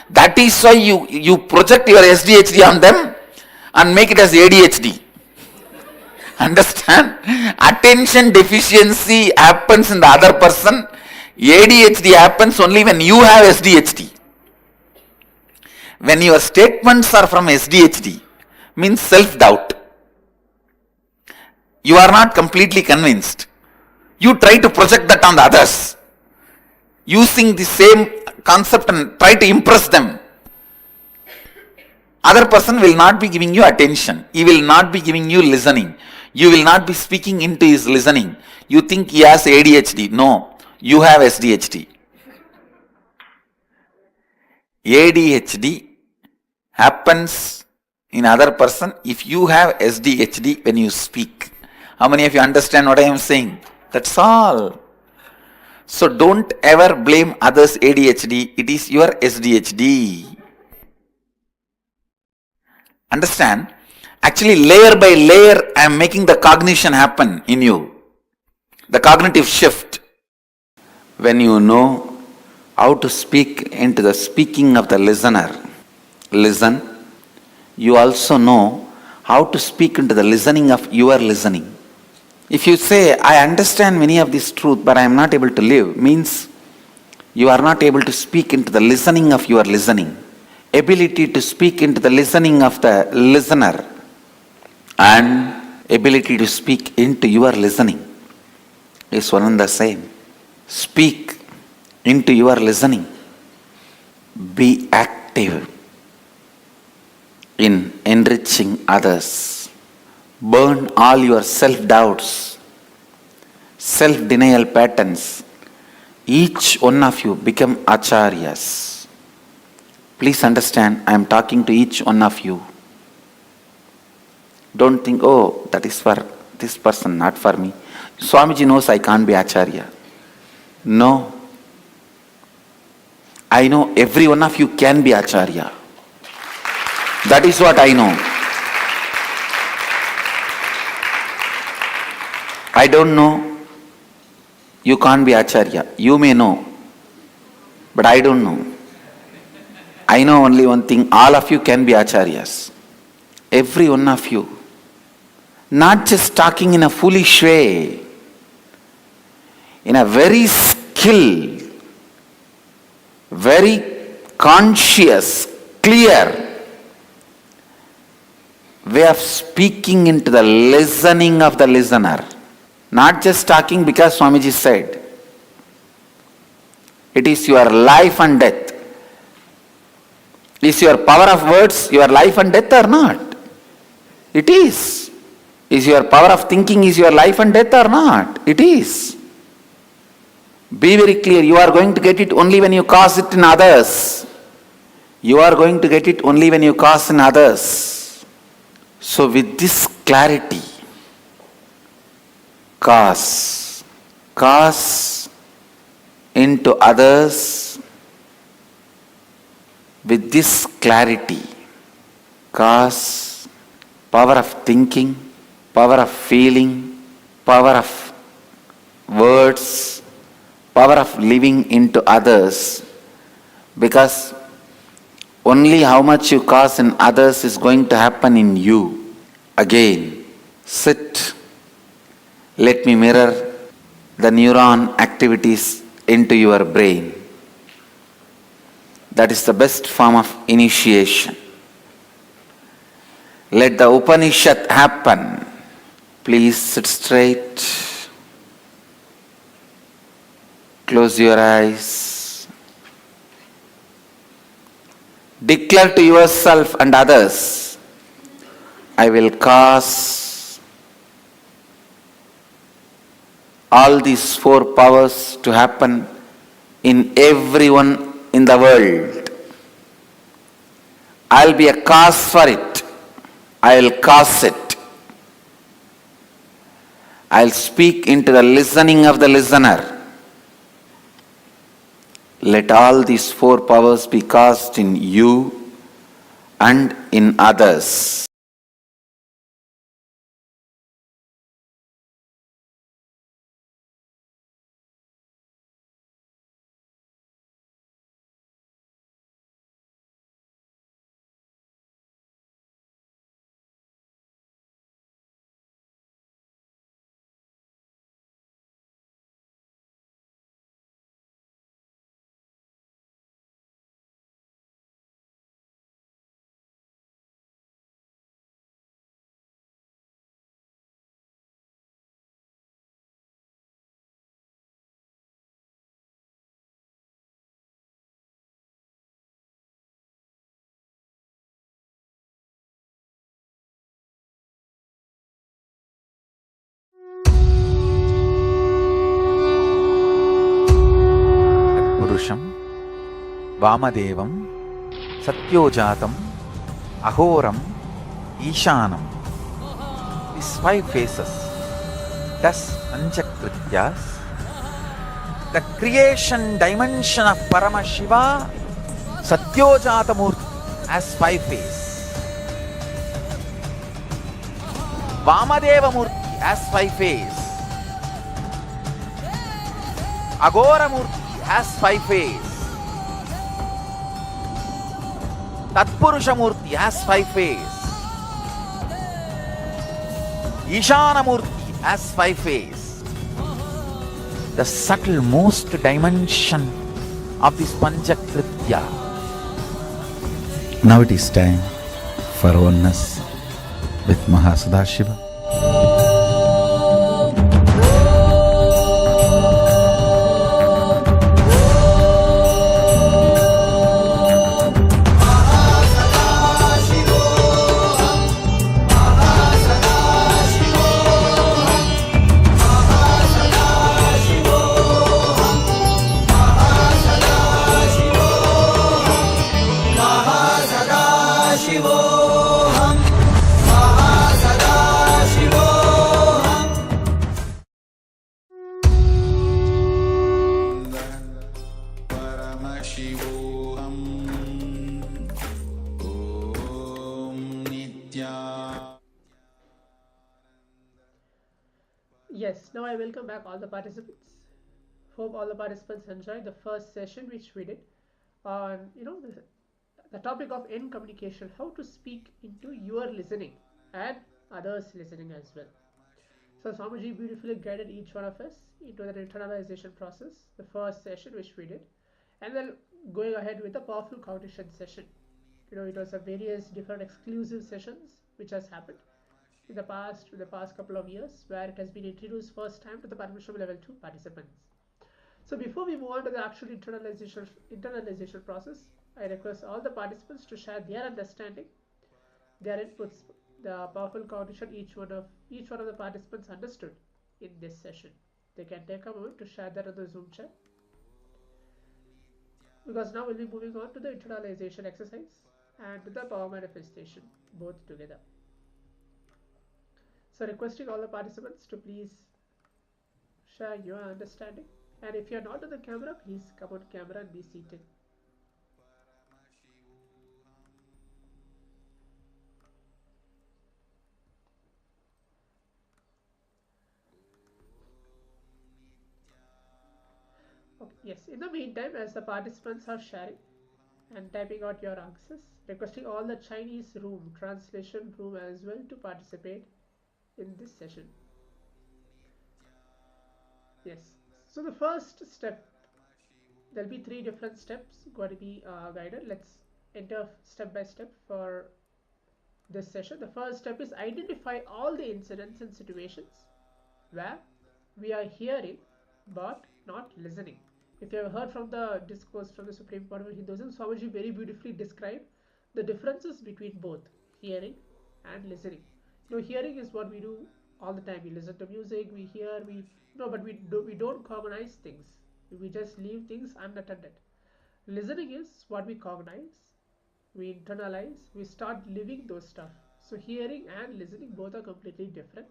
That is why you project your SDHD on them and make it as ADHD. Understand? Attention deficiency happens in the other person. ADHD happens only when you have SDHD. When your statements are from SDHD, means self-doubt. You are not completely convinced. You try to project that on the others, using the same concept and try to impress them. Other person will not be giving you attention. He will not be giving you listening. You will not be speaking into his listening. You think he has ADHD. No, you have SDHD. ADHD happens in other person if you have SDHD when you speak. How many of you understand what I am saying? That's all. So don't ever blame others' ADHD. It is your SDHD. Understand? Actually, layer by layer, I am making the cognition happen in you. The cognitive shift. When you know how to speak into the speaking of the listener, listen, you also know how to speak into the listening of your listening. If you say, I understand many of this truth, but I am not able to live, means you are not able to speak into the listening of your listening. Ability to speak into the listening of the listener and ability to speak into your listening is one and the same. Speak into your listening. Be active in enriching others. Burn all your self-doubts, self-denial patterns. Each one of you become acharyas. Please understand, I am talking to each one of you. Don't think, oh, that is for this person, not for me. Swamiji knows I can't be acharya. No. I know every one of you can be acharya. That is what I know. I don't know. You can't be acharya. You may know. But I don't know. I know only one thing. All of you can be acharyas. Every one of you. Not just talking in a foolish way. In a very skilled, very conscious, clear way of speaking into the listening of the listener. Not just talking because Swamiji said. It is your life and death. Is your power of words your life and death or not? It is. Is your power of thinking is your life and death or not? It is. Be very clear. You are going to get it only when you cause it in others. You are going to get it only when you cause in others. So with this clarity, cause into others with this clarity, cause, power of thinking, power of feeling, power of words, power of living into others, because only how much you cause in others is going to happen in you. Again, sit. Let me mirror the neuron activities into your brain. That is the best form of initiation. Let the Upanishad happen. Please sit straight. Close your eyes. Declare to yourself and others, I will cause all these four powers to happen in everyone in the world. I'll be a cause for it. I'll cause it. I'll speak into the listening of the listener. Let all these four powers be caused in you and in others. Purusham, Vamadevam, Satyojatam, Ahoram, Ishanam. These five faces, thus Panchakrityas, the creation dimension of Paramashiva, Satyojatamurti has five faces. Vamadeva Murti has five faces. Agora Murti has five faces. Tatpurusha Murti has five faces. Ishana Murti has five faces. The subtle most dimension of this Panchakritya. Now it is time for oneness with Mahasadashiva. Yes, now I welcome back all the participants. Hope all the participants enjoyed the first session which we did on, the topic of end communication, how to speak into your listening and others listening as well. So Swamiji beautifully guided each one of us into that internalization process, the first session which we did, and then going ahead with the powerful cognition session. It was a various different exclusive sessions which has happened in the past couple of years, where it has been introduced first time to the Paramashivoham Level 2 participants. So before we move on to the actual internalization process, I request all the participants to share their understanding, their inputs, the powerful cognition each one of the participants understood in this session. They can take a moment to share that on the Zoom chat, because now we'll be moving on to the internalization exercise and to the power manifestation both together. So requesting all the participants to please share your understanding, and if you're not on the camera, please come on camera and be seated. Okay, yes, in the meantime, as the participants are sharing and typing out your answers, requesting all the Chinese room, translation room as well, to participate in this session. Yes, so the first step, there'll be 3 different steps going to be guided. Let's enter step by step for this session. The first step is identify all the incidents and situations where we are hearing but not listening. If you have heard from the discourse from the Supreme Pontiff of Hinduism, Swamiji very beautifully described the differences between both hearing and listening. Hearing is what we do all the time. We listen to music, we hear, we no, but we don't cognize things. We just leave things unattended. Listening is what we cognize, we internalize, we start living those stuff. So hearing and listening both are completely different.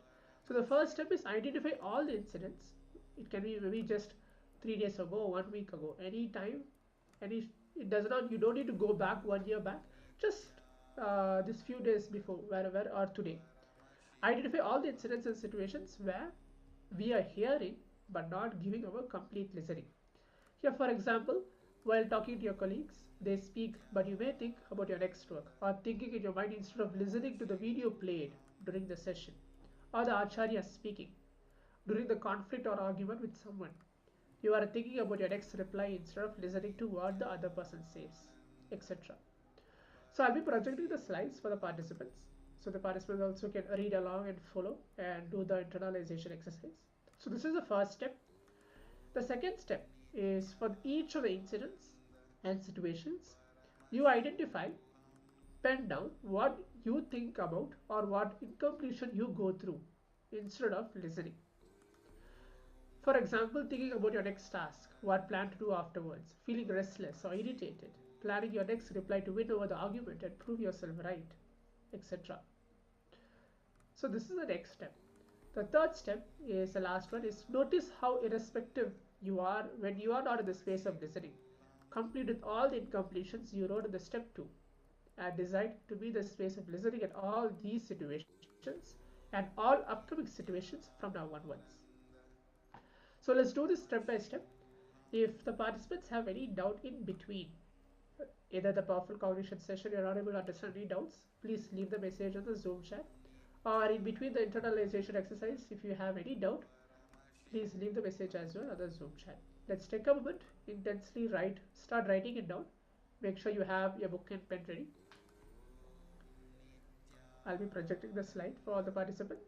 So the first step is identify all the incidents. It can be maybe just 3 days ago, 1 week ago, any time, it does not, you don't need to go back 1 year back, just this few days before, wherever, or today. Identify all the incidents and situations where we are hearing but not giving our complete listening. Here, for example, while talking to your colleagues, they speak, but you may think about your next work, or thinking in your mind instead of listening to the video played during the session, or the acharya speaking during the conflict or argument with someone. You are thinking about your next reply instead of listening to what the other person says, etc. So I'll be projecting the slides for the participants, so the participants also can read along and follow and do the internalization exercise. So this is the first step. The second step is, for each of the incidents and situations, you identify, pen down what you think about or what incompletion you go through instead of listening. For example, thinking about your next task, what plan to do afterwards, feeling restless or irritated, planning your next reply to win over the argument and prove yourself right, etc. So this is the next step. The third step is the last one, is notice how irrespective you are when you are not in the space of listening. Complete with all the incompletions you wrote in the step 2 and decide to be the space of listening at all these situations and all upcoming situations from now onwards. So let's do this step by step. If the participants have any doubt in between, either the powerful cognition session you're not able to understand any doubts, please leave the message on the Zoom chat, or in between the internalization exercise, if you have any doubt, please leave the message as well on the Zoom chat. Let's take a moment, intensely start writing it down. Make sure you have your book and pen ready. I'll be projecting the slide for all the participants.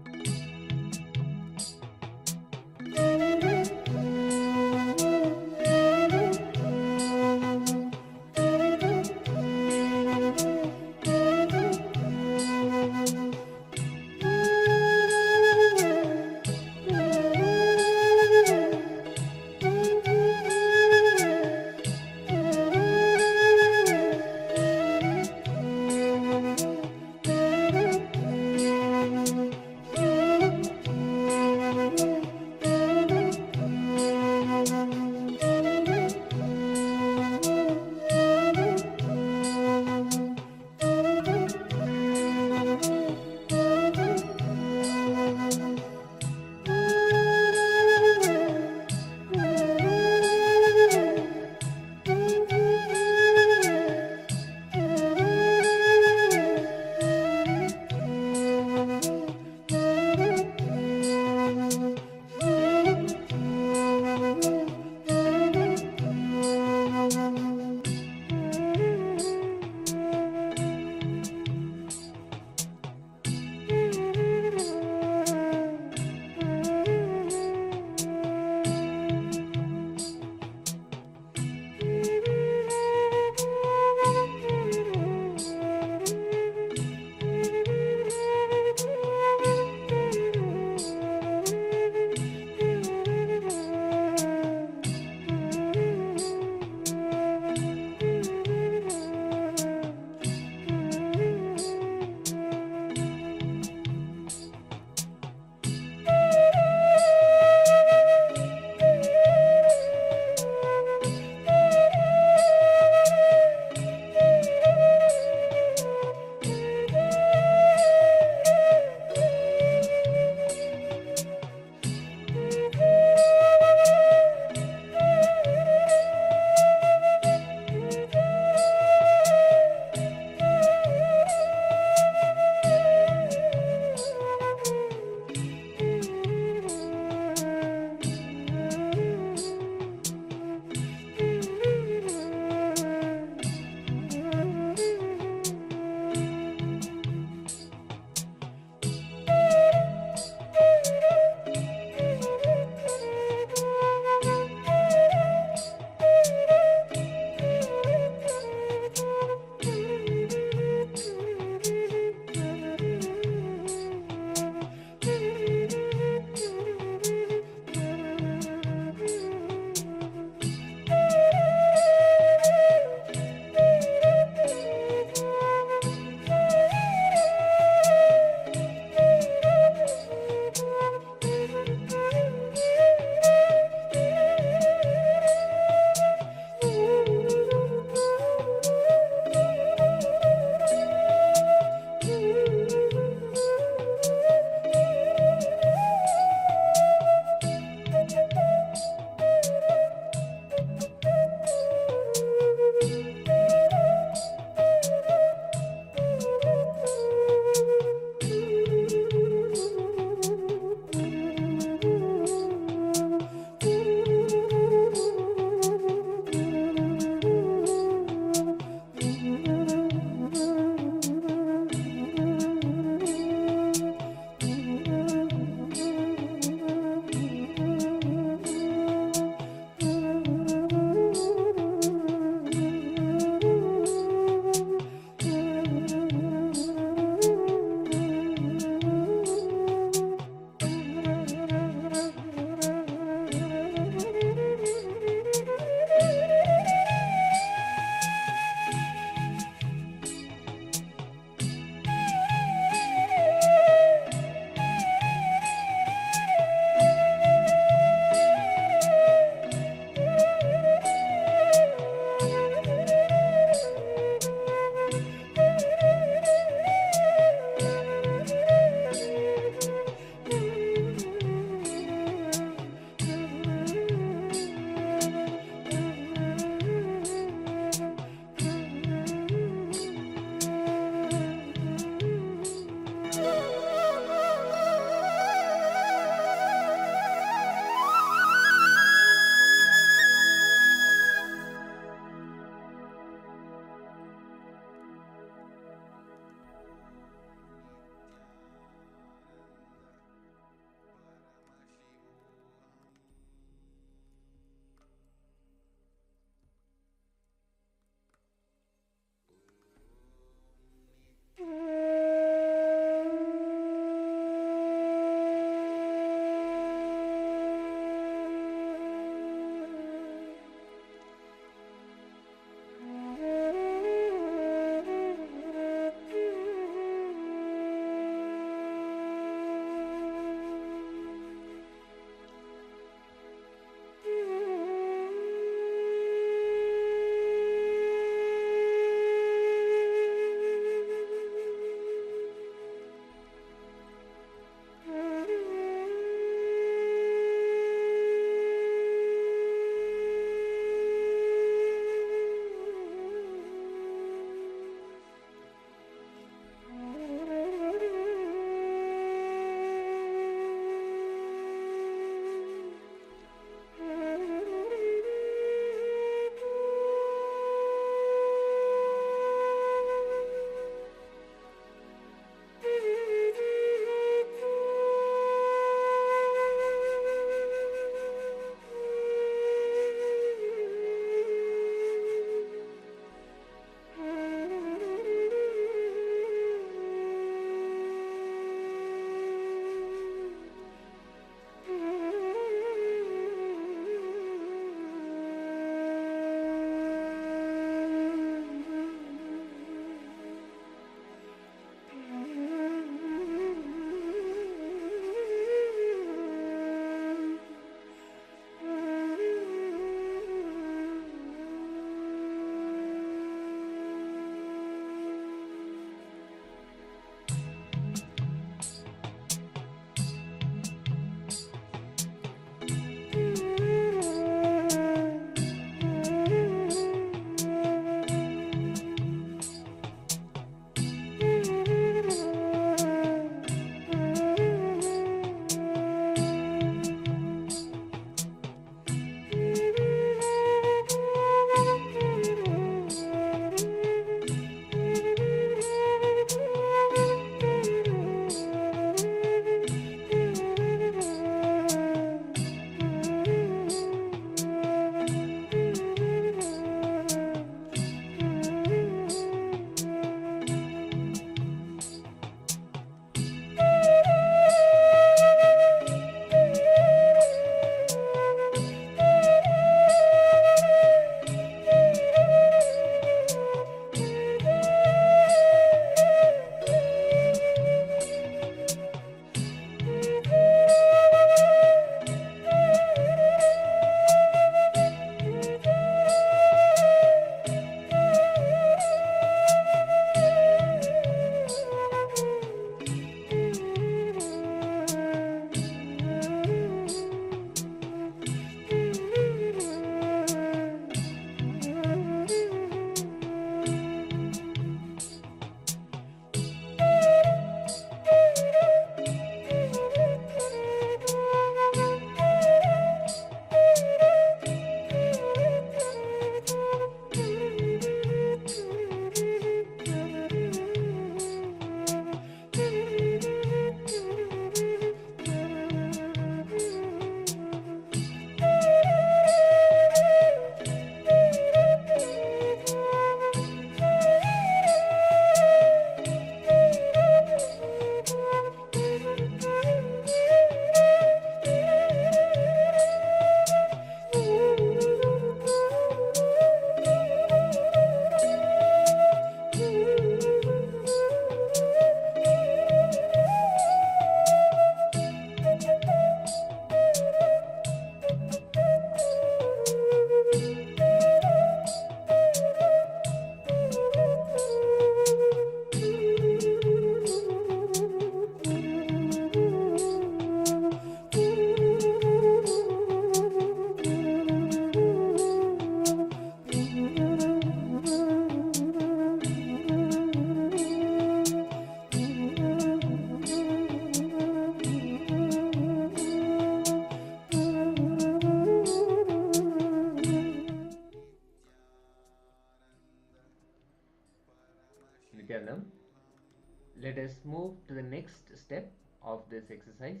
let us move to the next step of this exercise.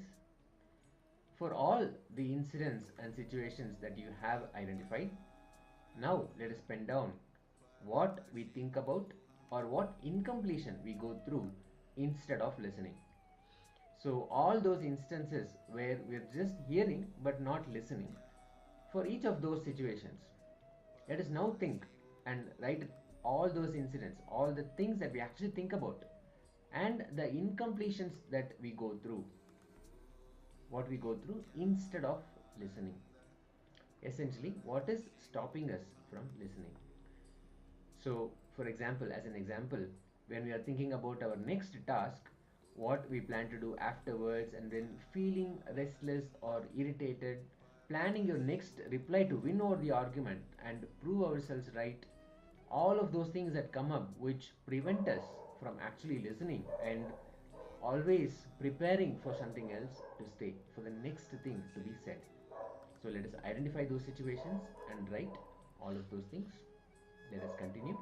For all the incidents and situations that you have identified, now let us pen down what we think about or what incompletion we go through instead of listening. So all those instances where we're just hearing but not listening, for each of those situations, let us now think and write all those incidents, all the things that we actually think about, and the incompletions that we go through, what we go through instead of listening. Essentially, what is stopping us from listening? So, for example, as an example, when we are thinking about our next task, what we plan to do afterwards, and then feeling restless or irritated, planning your next reply to win over the argument and prove ourselves right, all of those things that come up which prevent us from actually listening and always preparing for something else to stay, for the next thing to be said. So let us identify those situations and write all of those things. Let us continue.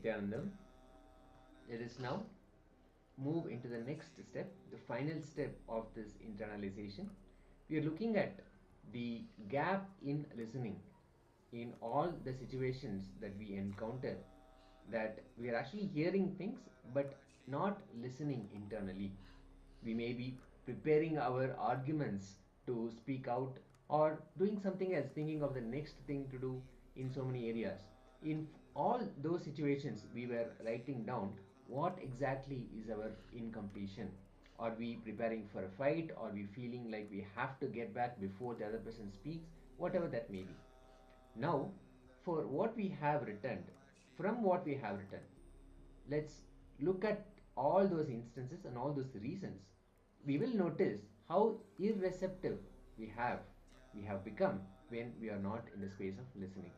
Nityanandam. Let us now move into the next step, the final step of this internalization. We are looking at the gap in listening in all the situations that we encounter, that we are actually hearing things but not listening internally. We may be preparing our arguments to speak out or doing something else, thinking of the next thing to do in so many areas. In all those situations, we were writing down what exactly is our incompletion. Are we preparing for a fight? Are we feeling like we have to get back before the other person speaks? Whatever that may be. Now, for what we have written, from what we have written, let's look at all those instances and all those reasons. We will notice how irreceptive we have become when we are not in the space of listening.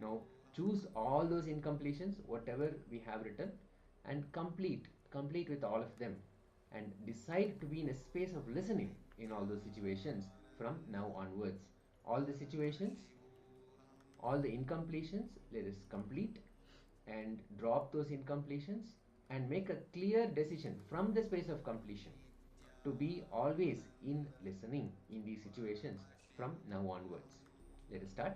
Now choose all those incompletions, whatever we have written, and complete with all of them, and decide to be in a space of listening in all those situations from now onwards. All the situations, all the incompletions, let us complete and drop those incompletions and make a clear decision from the space of completion to be always in listening in these situations from now onwards. Let us start.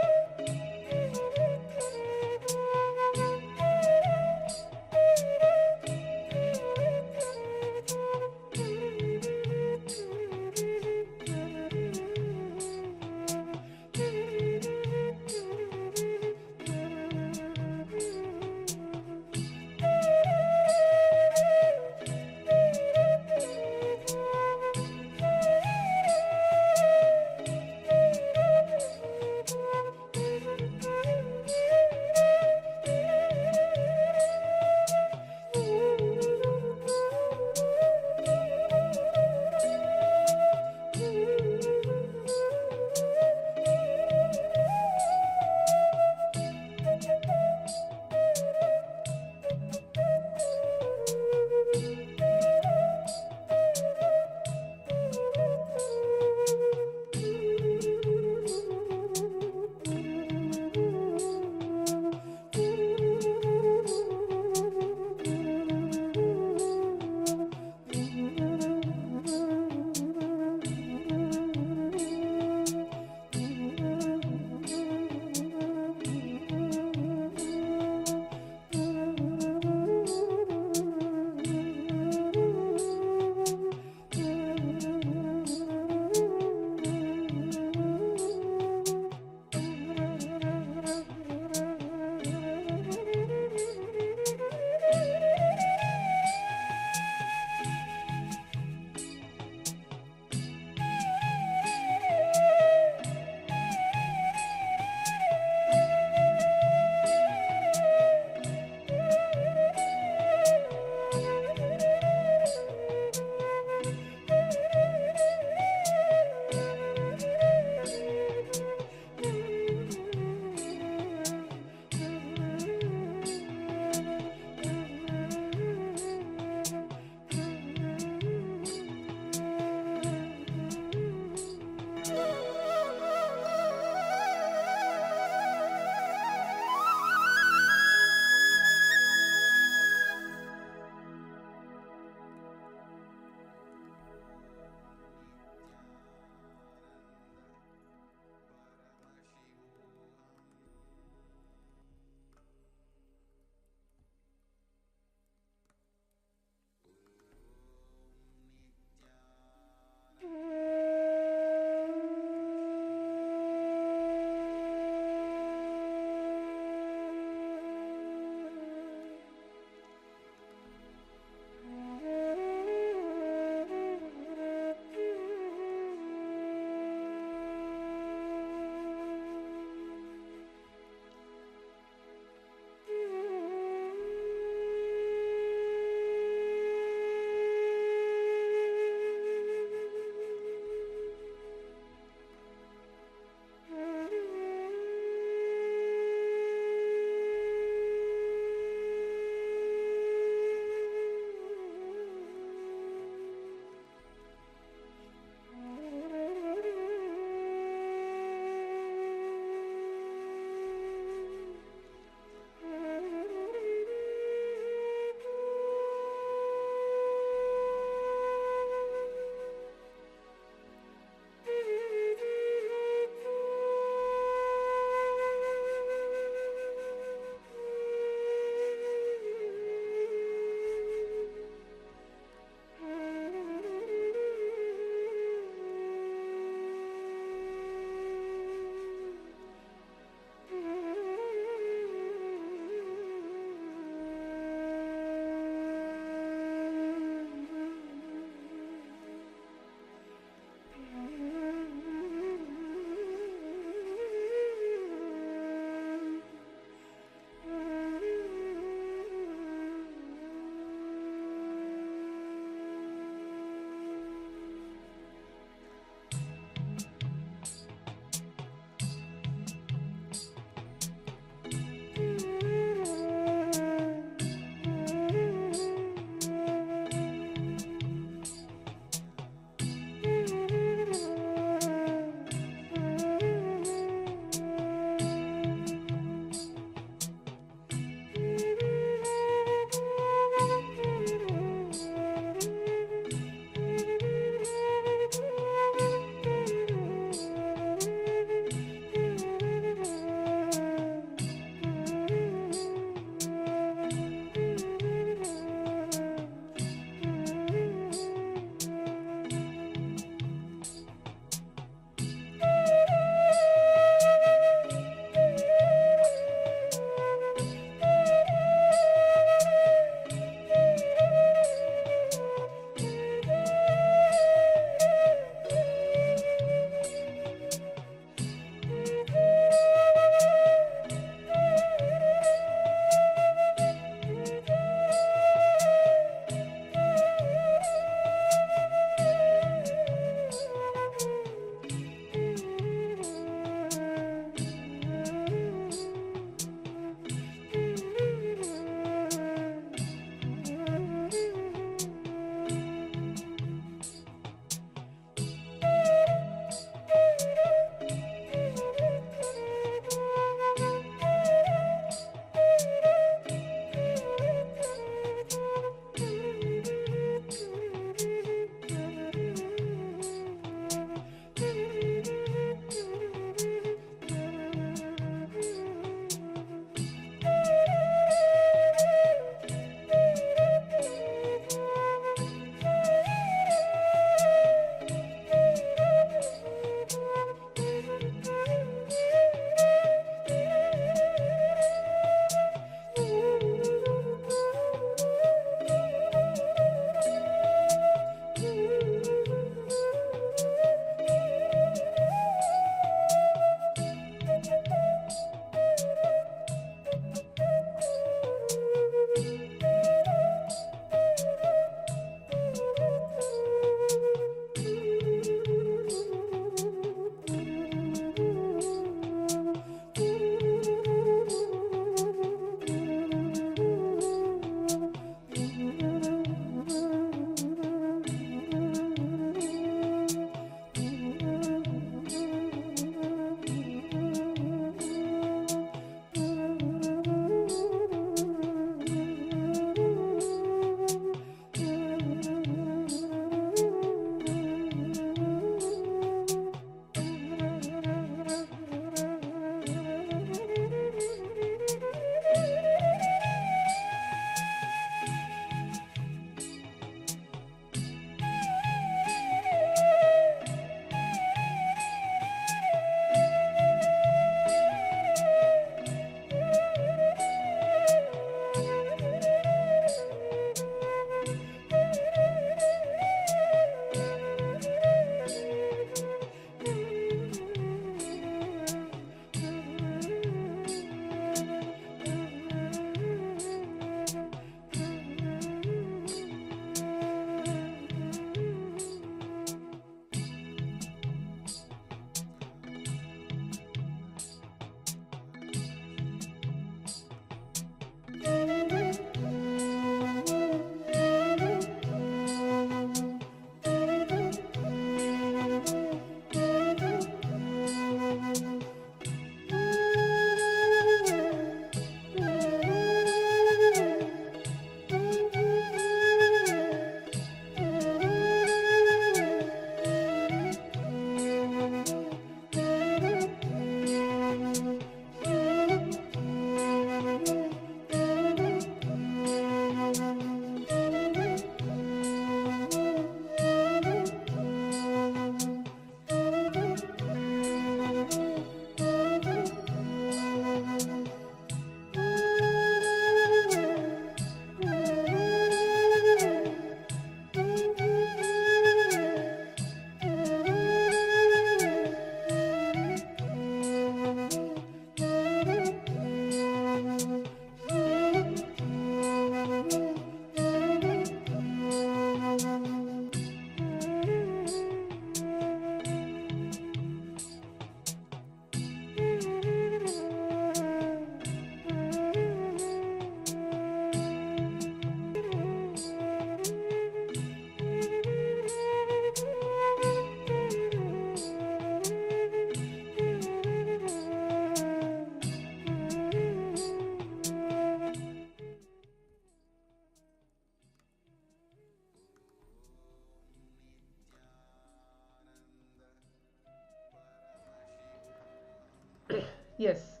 Yes,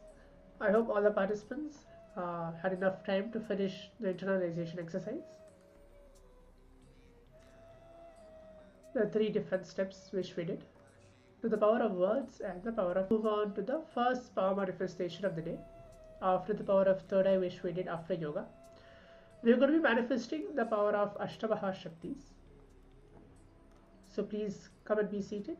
I hope all the participants had enough time to finish the internalization exercise. The 3 different steps which we did, to the power of words and the power of, move on to the first power manifestation of the day. After the power of third eye which we did after yoga, we are going to be manifesting the power of Ashtamaha Shaktis. So please come and be seated.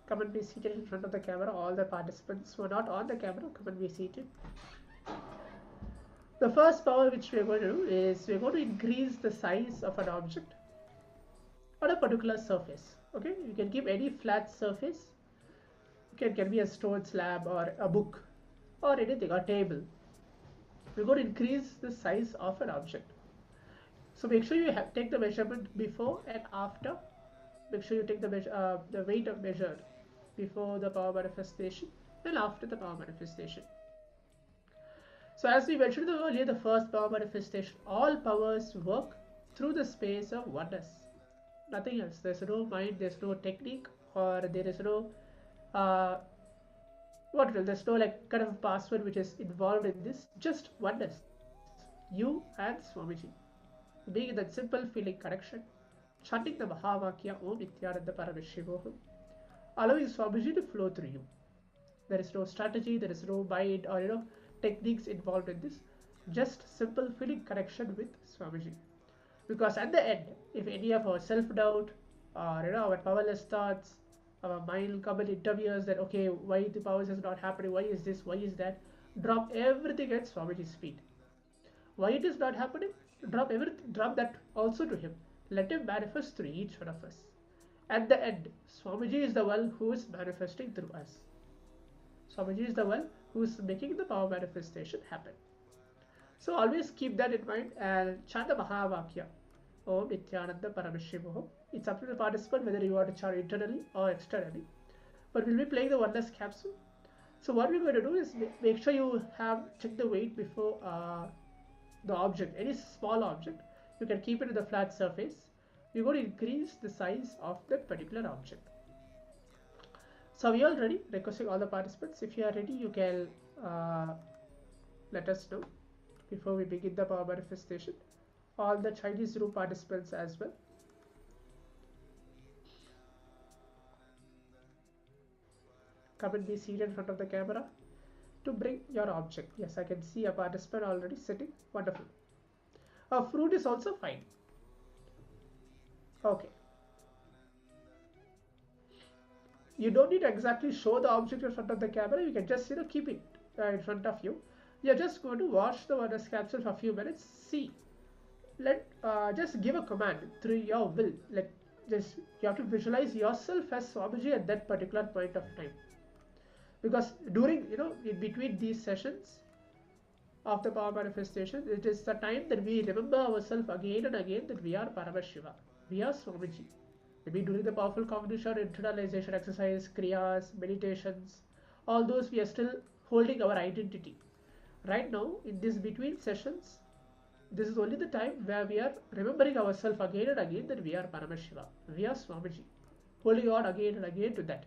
Come and be seated in front of the camera. All the participants who are not on the camera, come and be seated. The first power which we are going to do is we are going to increase the size of an object on a particular surface. Okay, you can keep any flat surface. It can be a stone slab or a book or anything, a table. We're going to increase the size of an object. So make sure you take the measurement before and after. Make sure you take the weight of measured before the power manifestation and after the power manifestation. So as we mentioned earlier, the first power manifestation, all powers work through the space of oneness. Nothing else. There's no mind, there's no technique, or there is no there's no like kind of password which is involved in this. Just oneness. You and Swamiji. Being in that simple feeling connection, chanting the Mahavakya Om Nityananda Paramashivoham, allowing Swamiji to flow through you. There is no strategy, there is no mind or techniques involved in this. Just simple feeling connection with Swamiji. Because at the end, if any of our self-doubt or our powerless thoughts, our mind will come and interviews that okay, why the powers is not happening, why is this, why is that, drop everything at Swamiji's feet. Why it is not happening? Drop everything, drop that also to him. Let him manifest through each one of us. At the end, Swamiji is the one who is manifesting through us. Swamiji is the one who is making the power manifestation happen. So always keep that in mind and chant the Mahavakya Om Nityananda Paramashivoham. It's up to the participant whether you want to chant internally or externally. But we'll be playing the oneness capsule. So what we're going to do is make sure you have checked the weight before the object. Any small object, you can keep it in the flat surface. We're going to increase the size of that particular object. So are we all ready? Requesting all the participants, if you are ready, you can let us know before we begin the power manifestation. All the Chinese room participants as well. Come and be seated in front of the camera to bring your object. Yes, I can see a participant already sitting. Wonderful. A fruit is also fine. Okay. You don't need to exactly show the object in front of the camera. You can just keep it in front of you. You're just going to watch the oneness capsule for a few minutes. See. Just give a command through your will. You have to visualize yourself as Swamiji at that particular point of time. Because during, in between these sessions of the power manifestation, it is the time that we remember ourselves again and again that we are Paramashiva. We are Swamiji. Maybe during the powerful cognition, internalization exercise, kriyas, meditations, all those we are still holding our identity. Right now, in these between sessions, this is only the time where we are remembering ourselves again and again that we are Paramashiva. We are Swamiji. Holding on again and again to that.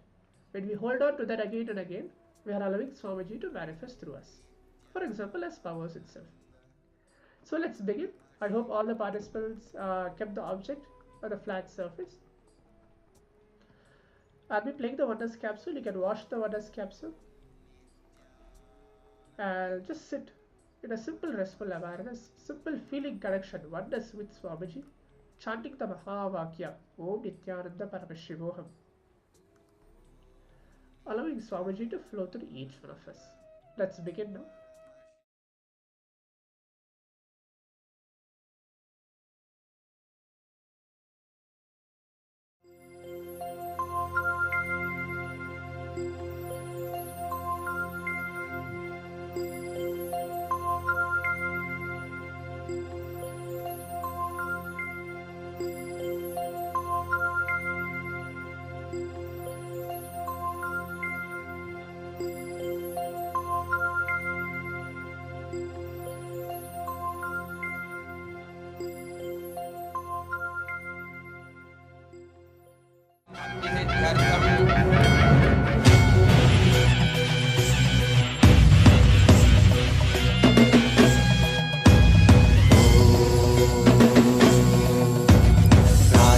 When we hold on to that again and again, we are allowing Swamiji to manifest through us. For example, as powers itself. So let's begin. I hope all the participants kept the object on the flat surface. I'll be playing the oneness capsule. You can watch the oneness capsule. And just sit in a simple restful awareness, simple feeling connection, oneness with Swamiji, chanting the Mahavakya Om Nityananda Paramashivoham, allowing Swamiji to flow through each one of us. Let's begin now.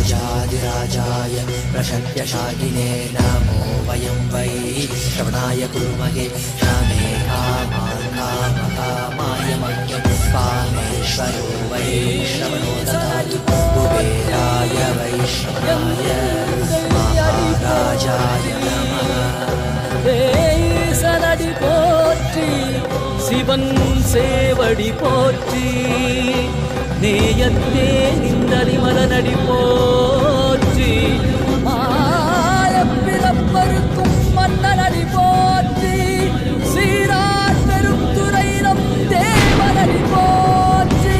राजाधिराजाय प्रशक्यशालिने नमो वयं वै श्रवणाय कुर्महे श्रमे कामाय मह्यं कामेश्वरो वै श्रवणो ददातु कुबेराय वैश्रवणाय महाराजाय नमः சனடி போற்றி சிவன் சேவடி போற்றி நேயத்தே நின்றடி மலனடி போற்றி மாயப்பிறப்பருக்கும் மன்னனடி போற்றி சீரார் பெரும் துறையிடம் தேவனடி போற்றி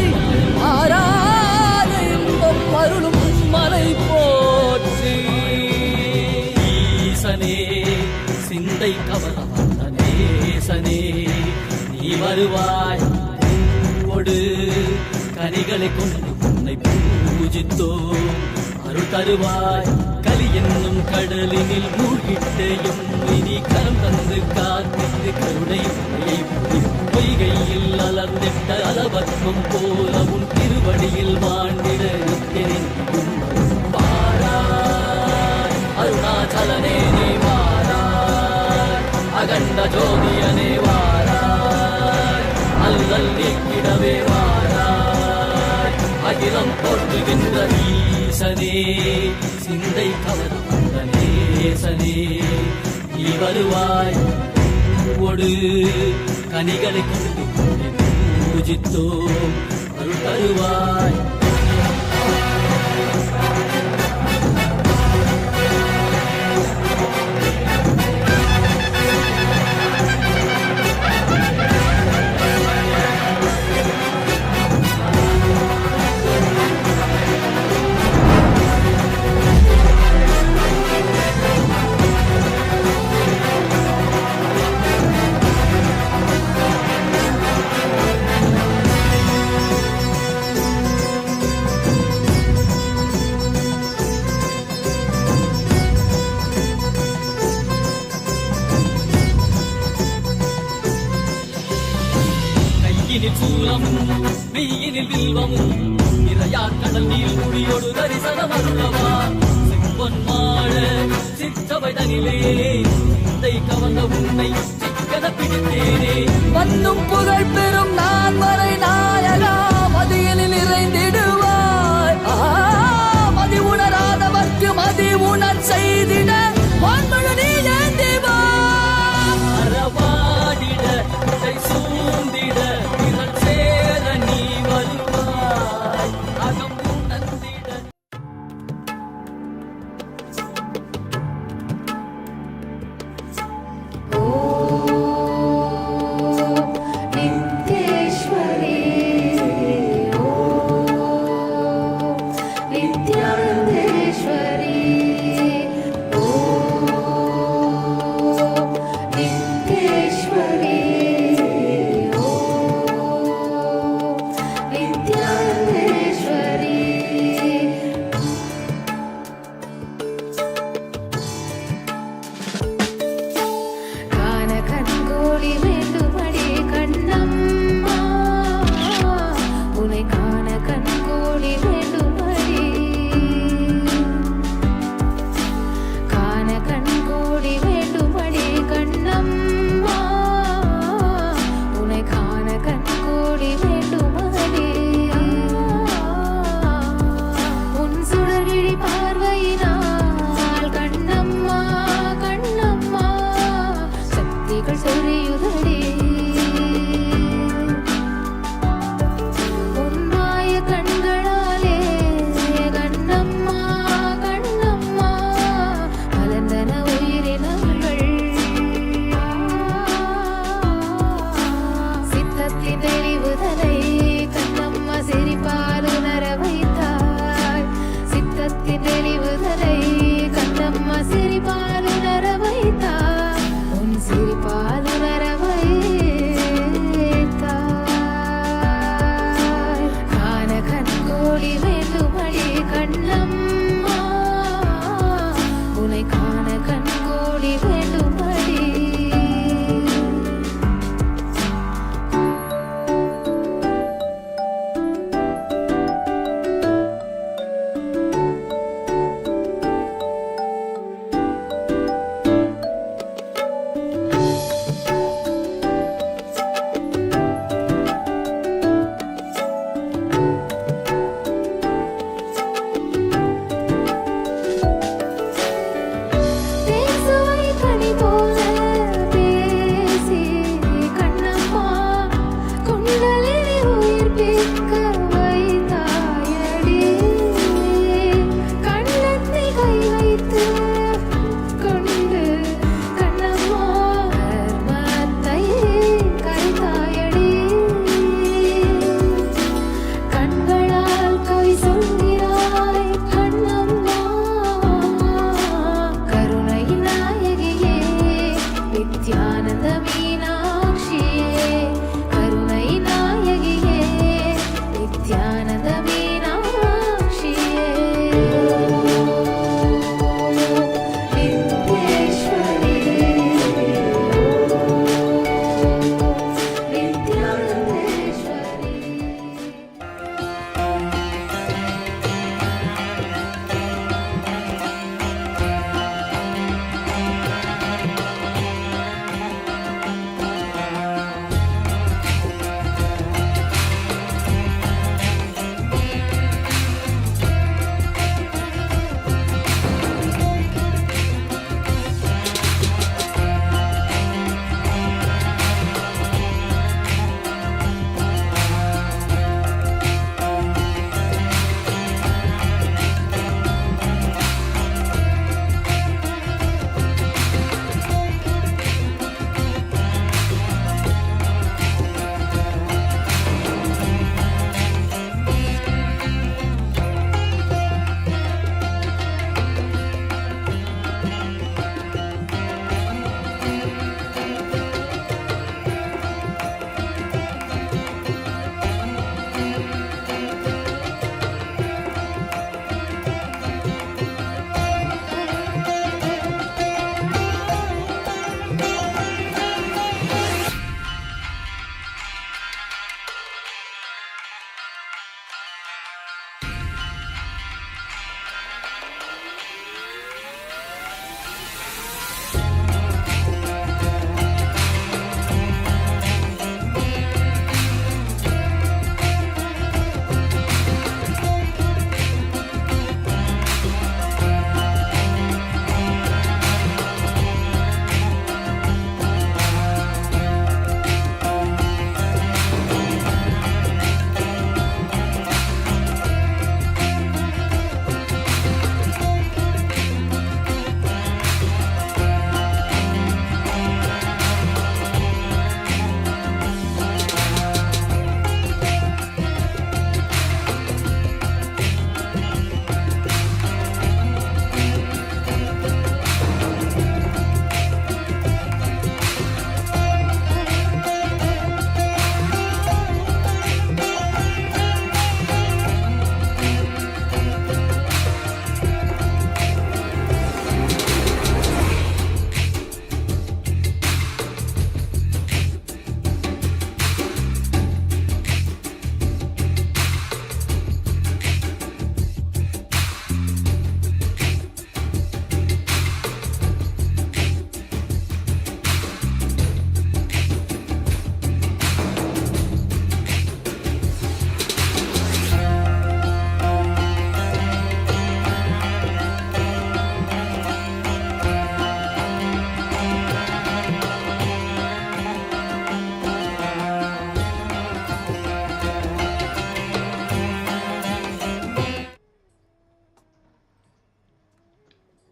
ஆராத இன்பம் அருளும் மலை போற்றி ஈசனே சிந்தை கவர்ந்த நேசனே நீ வருவாய் பூவோடு கனிகளை கொண்டு உன்னை பூஜித்தோம் அருள் தருவாய் கலி என்னும் கடலினில் மூழ்கிட்டேயும் இனி கரம் தந்து காத்திட்டு கருணை பொய்கையில் அலர்ந்திட்ட அலவத்வம் போல உன் திருவடியில் வாழ்ந்திட நிற்கிறேன் வாராய் அருணாச்சலனே நீ வாராய் அகண்ட ஜோதியனே வாராய் அல்லல் நீக்கிடவே வாராய் அகிலம் போற்றுகின்ற ஈசனே சிந்தை கவர்ந்த நேசனே நீ வருவாய் ஒடு கனிகளை கொண்டு பூஜித்தோம் அருள் தருவாய் மெய்யினில் வில்வமும் நிறையா கடல் நீர் குடியோடு தரிசனம் அருளவா செம்பொன் மாட சிற்றவை தனிலே சிந்தை கவர்ந்த உன்னை சிக்கன பிடித்தேனே வந்தும் புகழ் பெறும் நான் வரை நாயகா மதியனில் நிறைந்திடுவாய் மதி உணராதவர்க்கு மதி உணர் செய்திட வான்மழு நீ ஏந்திவா அறவாடிட சூழ்ந்திட विद्यानन्देश्वरी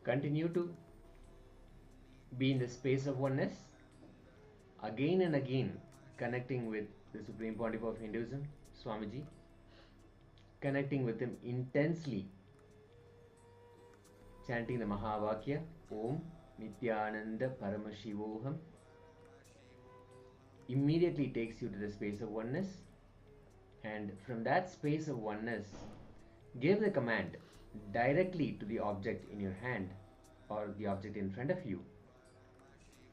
Continue to be in the space of oneness, again and again connecting with the Supreme Pontiff of Hinduism, Swamiji, connecting with him intensely, chanting the Mahavakya, Om Nityananda Paramashivoham, immediately takes you to the space of oneness, and from that space of oneness, give the command directly to the object in your hand or the object in front of you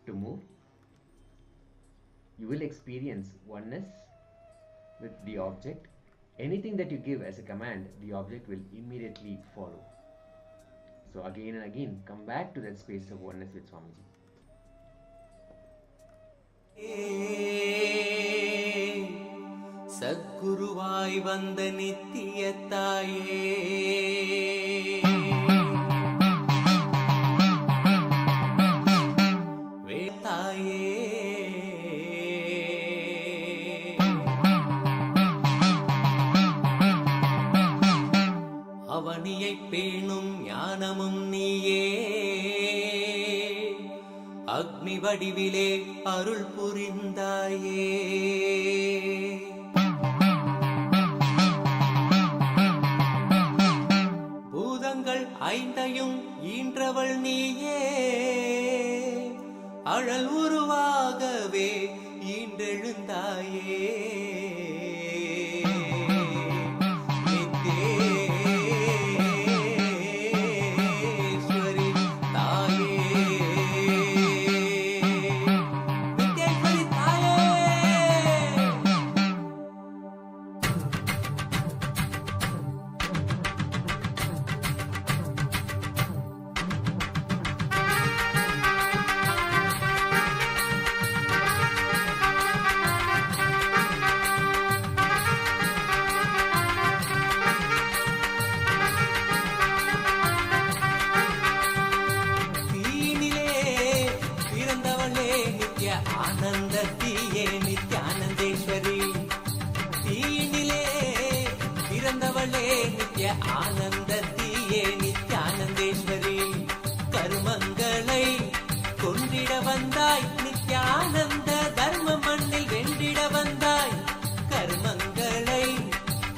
to move. You will experience oneness with the object. Anything that you give as a command, the object will immediately follow. So again and again, come back to that space of oneness with Swamiji. சத்குருவாய் வந்த நித்தியத்தாயே வேத்தாயே அவனியை பேணும் ஞானமும் நீயே அக்னி வடிவிலே அருள் புரிந்தாயே பூதங்கள் ஐந்தையும் ஈன்றவள் நீயே அழல் உருவாகவே ஈன்றெழுந்தாயே ஆனந்தத்தியே நித்யானந்தேஸ்வரி தீனிலே பிறந்தவளே நித்ய ஆனந்தத்தியே நித்யானந்தேஸ்வரி கர்மங்களை கொன்றிட வந்தாய் நித்யானந்த தர்ம மண்ணில் வென்றிட வந்தாய் கர்மங்களை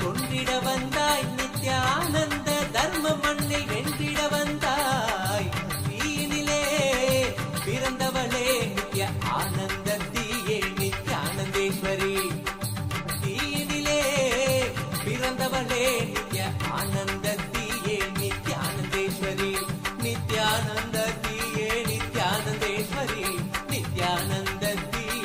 கொன்றிட வந்தாய் நித்யானந்த தர்ம மண்ணில் வென்றிட வந்தாய் தீனிலே பிறந்தவளே நித்ய ஆனந்தத்தியே நித்யானந்தேஸ்வரி தீனிலே பிறந்தவளே நித்ய ஆனந்தத்தியே நித்யானந்தேஸ்வரி நித்யானந்தத்தியே நித்யானந்தேஸ்வரி நித்யானந்தத்தியே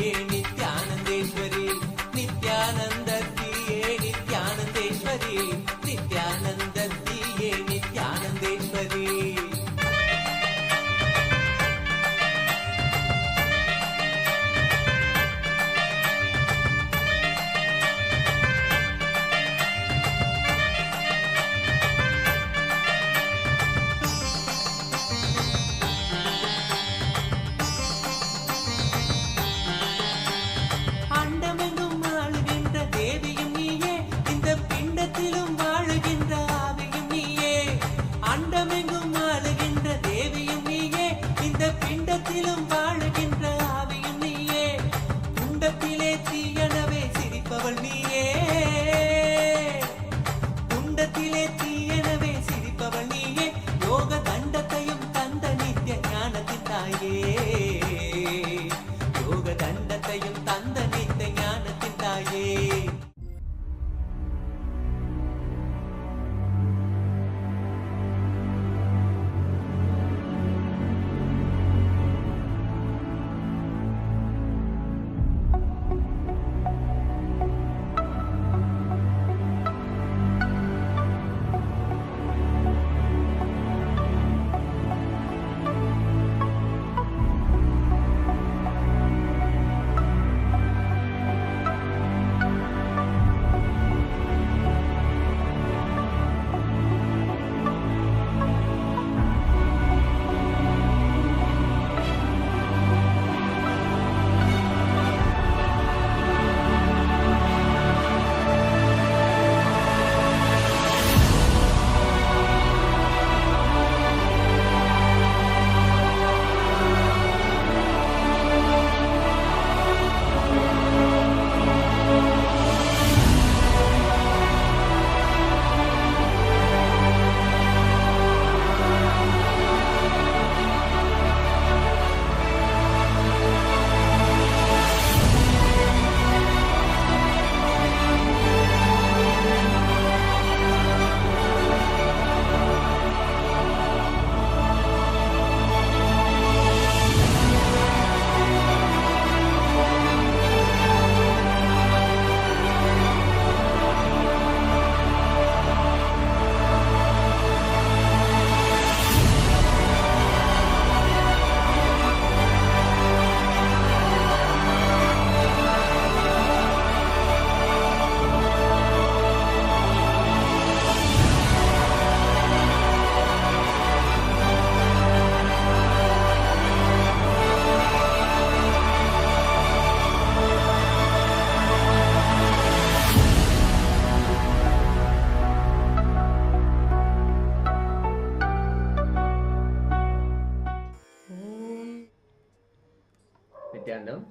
Nityanandam.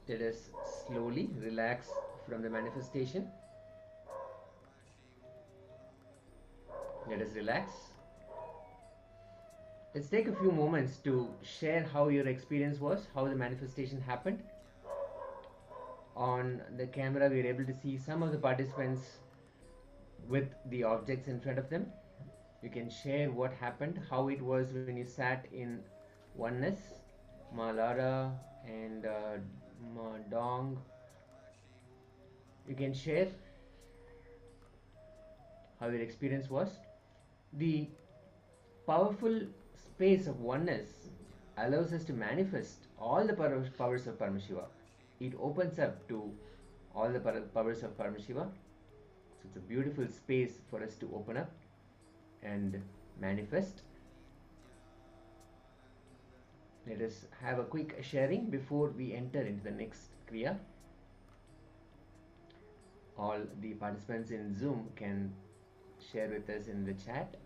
Let us slowly relax from the manifestation. Let us relax. Let's take a few moments to share how your experience was, how the manifestation happened. On the camera, we are able to see some of the participants with the objects in front of them. You can share what happened, how it was when you sat in oneness. Malara and Dong. You can share how your experience was. The powerful space of oneness allows us to manifest all the powers of Paramashiva. It opens up to all the powers of Paramashiva. So it's a beautiful space for us to open up and manifest. Let us have a quick sharing before we enter into the next Kriya. All the participants in Zoom can share with us in the chat.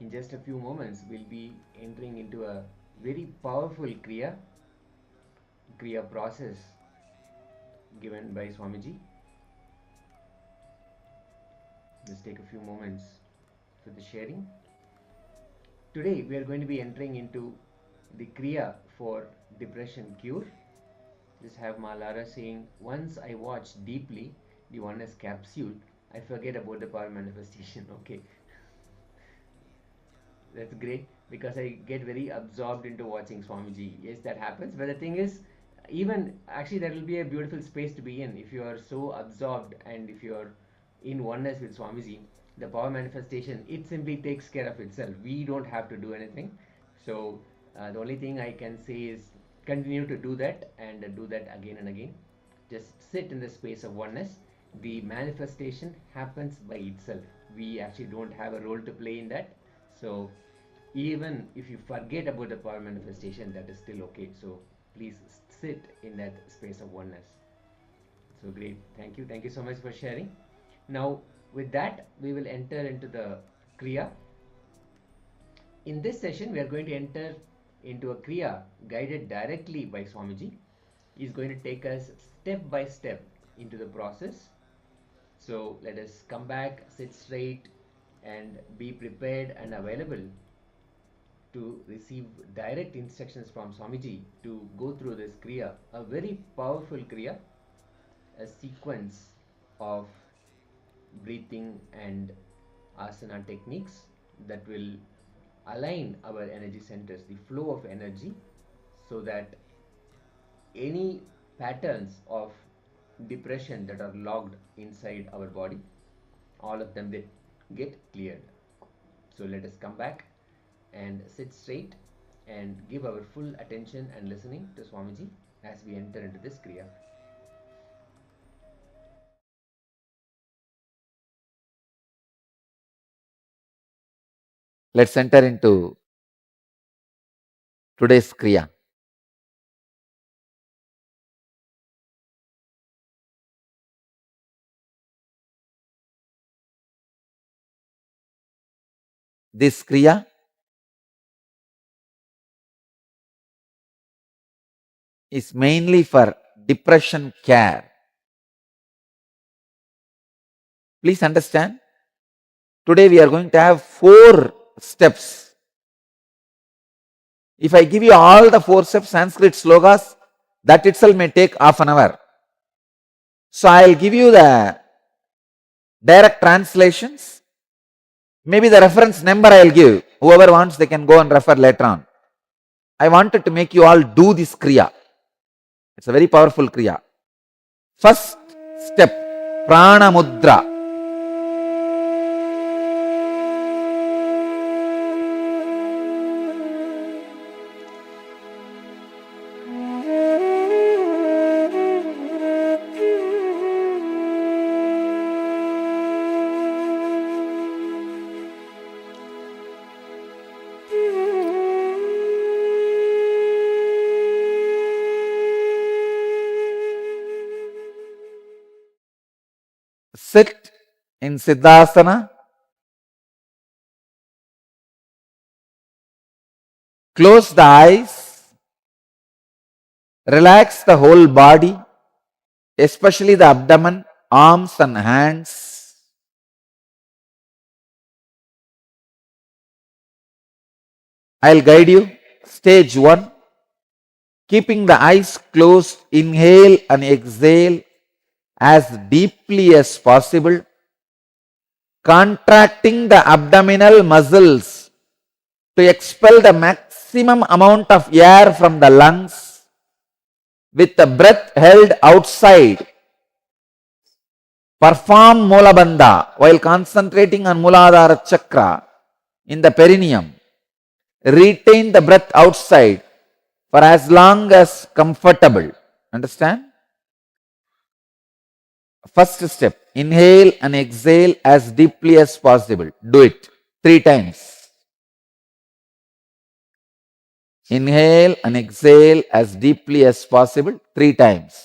In just a few moments, we'll be entering into a very powerful Kriya process given by Swamiji. Let's take a few moments for the sharing. Today, we are going to be entering into the Kriya for depression cure. Just have Malara saying, once I watch deeply the oneness capsule, I forget about the power manifestation. Okay. That's great, because I get very absorbed into watching Swamiji. Yes, that happens. But the thing is, even actually that will be a beautiful space to be in. If you are so absorbed and if you are in oneness with Swamiji, the power manifestation, it simply takes care of itself. We don't have to do anything. So the only thing I can say is continue to do that and do that again and again. Just sit in the space of oneness. The manifestation happens by itself. We actually don't have a role to play in that. So even if you forget about the power manifestation, that is still okay. So please sit in that space of oneness. So great. Thank you. Thank you so much for sharing. Now, with that, we will enter into the Kriya. In this session, we are going to enter into a Kriya guided directly by Swamiji. He is going to take us step by step into the process. So let us come back, sit straight, and be prepared and available to receive direct instructions from Swamiji to go through this Kriya, a very powerful Kriya, a sequence of breathing and asana techniques that will align our energy centers, the flow of energy, so that any patterns of depression that are logged inside our body, all of them get cleared. So let us come back and sit straight and give our full attention and listening to Swamiji as we enter into this Kriya. Let's enter into today's Kriya. This Kriya is mainly for depression care. Please understand, today we are going to have 4 steps. If I give you all the 4 steps, Sanskrit slogas, that itself may take half an hour. So I'll give you the direct translations. Maybe the reference number I'll give. Whoever wants, they can go and refer later on. I wanted to make you all do this Kriya. It's a very powerful Kriya. First step, Prana Mudra. Sit in Siddhasana. Close the eyes, relax the whole body, especially the abdomen, arms and hands. I'll guide you. Stage 1. Keeping the eyes closed, inhale and exhale as deeply as possible, contracting the abdominal muscles to expel the maximum amount of air from the lungs with the breath held outside. Perform Mula Bandha while concentrating on Muladhara Chakra in the perineum. Retain the breath outside for as long as comfortable. Understand? First step, inhale and exhale as deeply as possible. Do it 3 times. Inhale and exhale as deeply as possible 3 times.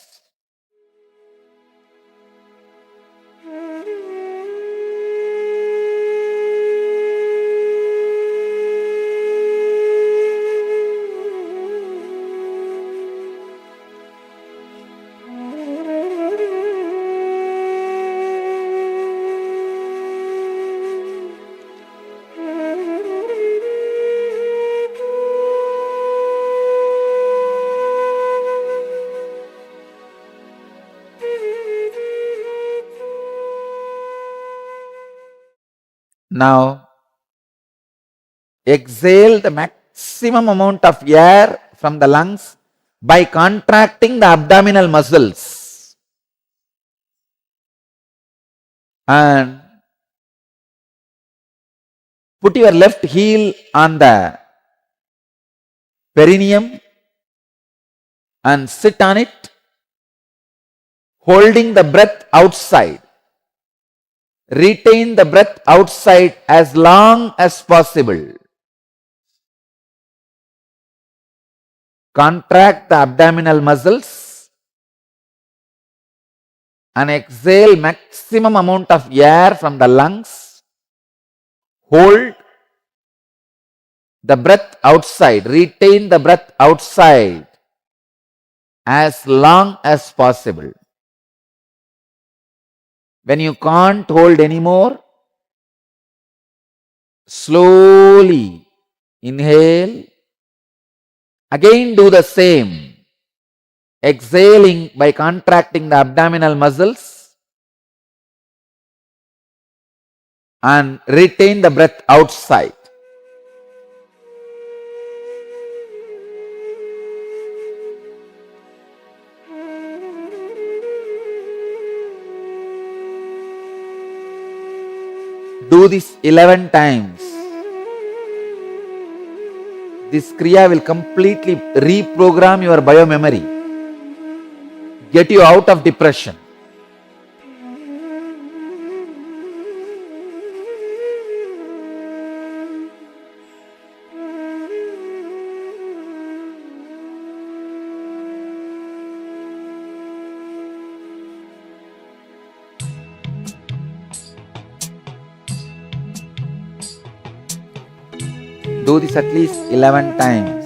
Now, exhale the maximum amount of air from the lungs by contracting the abdominal muscles. And put your left heel on the perineum and sit on it, holding the breath outside. Retain the breath outside as long as possible. Contract the abdominal muscles and exhale maximum amount of air from the lungs. Hold the breath outside. Retain the breath outside as long as possible. When you can't hold anymore, slowly inhale. Again do the same. Exhaling by contracting the abdominal muscles and retain the breath outside. Do this 11 times. This Kriya will completely reprogram your biomemory, get you out of depression. Do this at least 11 times.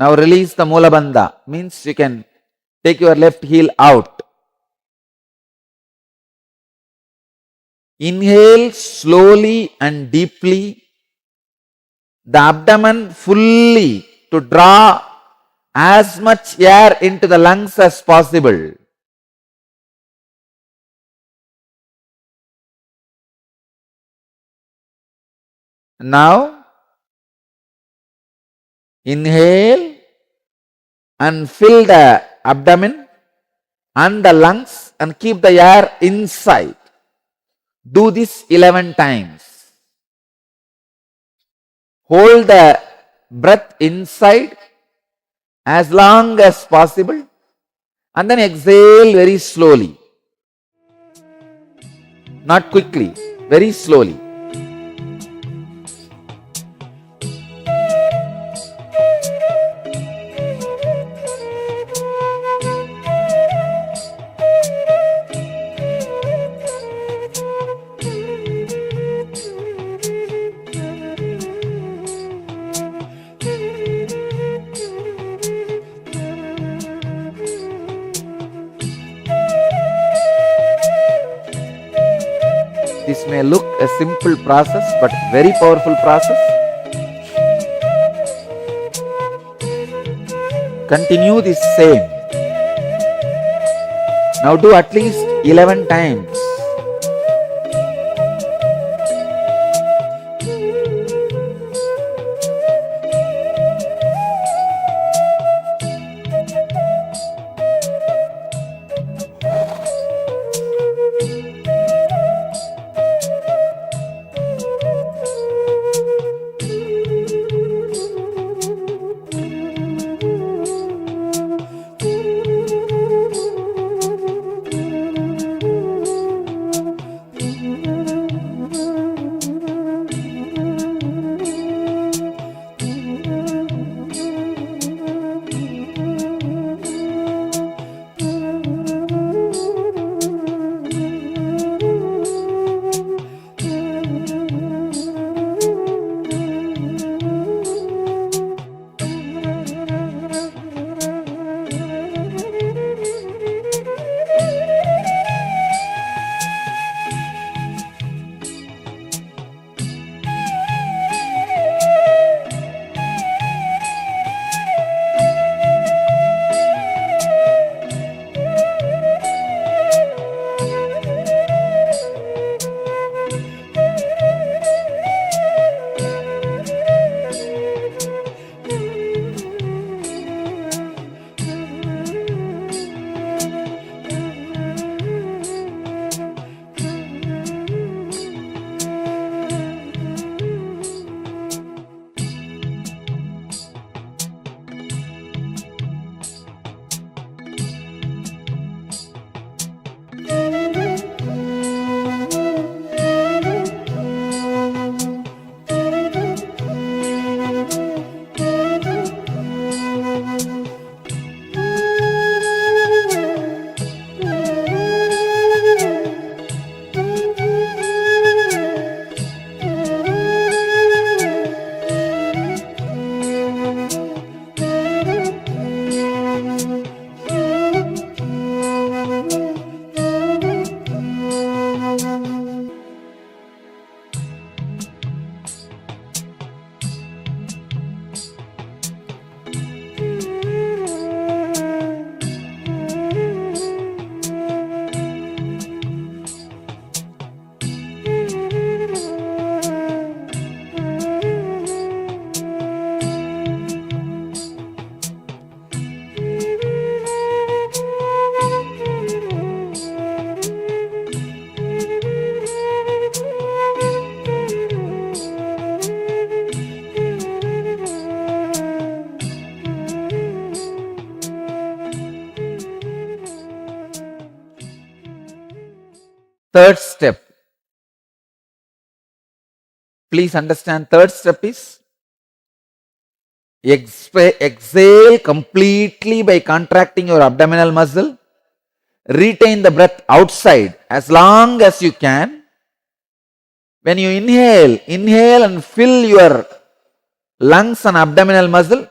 Now release the Mula Bandha, means you can take your left heel out. Inhale slowly and deeply, the abdomen fully, to draw as much air into the lungs as possible. Now, inhale and fill the abdomen and the lungs and keep the air inside. Do this 11 times. Hold the breath inside as long as possible and then exhale very slowly. Not quickly, very slowly. This may look a simple process, but very powerful process. Continue this same. Now do at least 11 times. Third step. Please understand, third step is exhale completely by contracting your abdominal muscle. Retain the breath outside as long as you can. When you inhale, inhale and fill your lungs and abdominal muscle.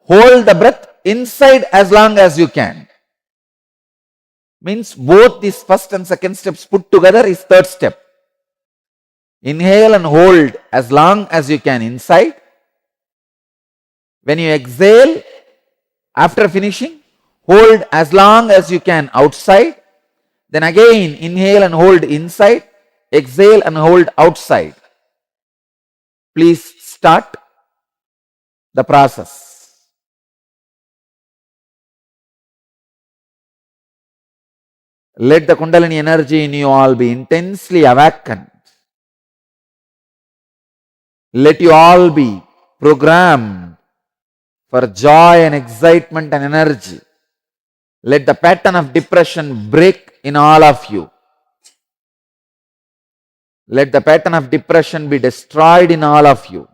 hold the breath inside as long as you can. Means both these first and second steps put together is third step. Inhale and hold as long as you can inside. When you exhale, after finishing, hold as long as you can outside. Then again inhale and hold inside, exhale and hold outside. Please start the process. Let the Kundalini energy in you all be intensely awakened. Let you all be programmed for joy and excitement and energy. Let the pattern of depression break in all of you. Let the pattern of depression be destroyed in all of you.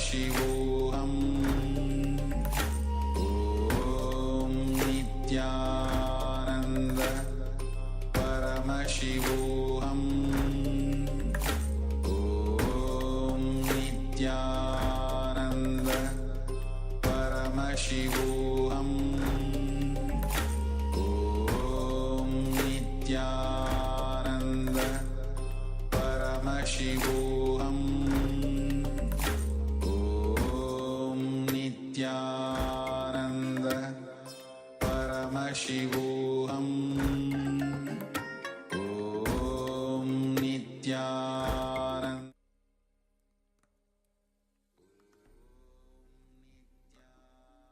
Paramashivoham Om Nityananda Paramashivoham Om Nityananda Paramashivoham Om Nityananda Paramashivoham Om Nityananda Paramashivoham Om Nityananda.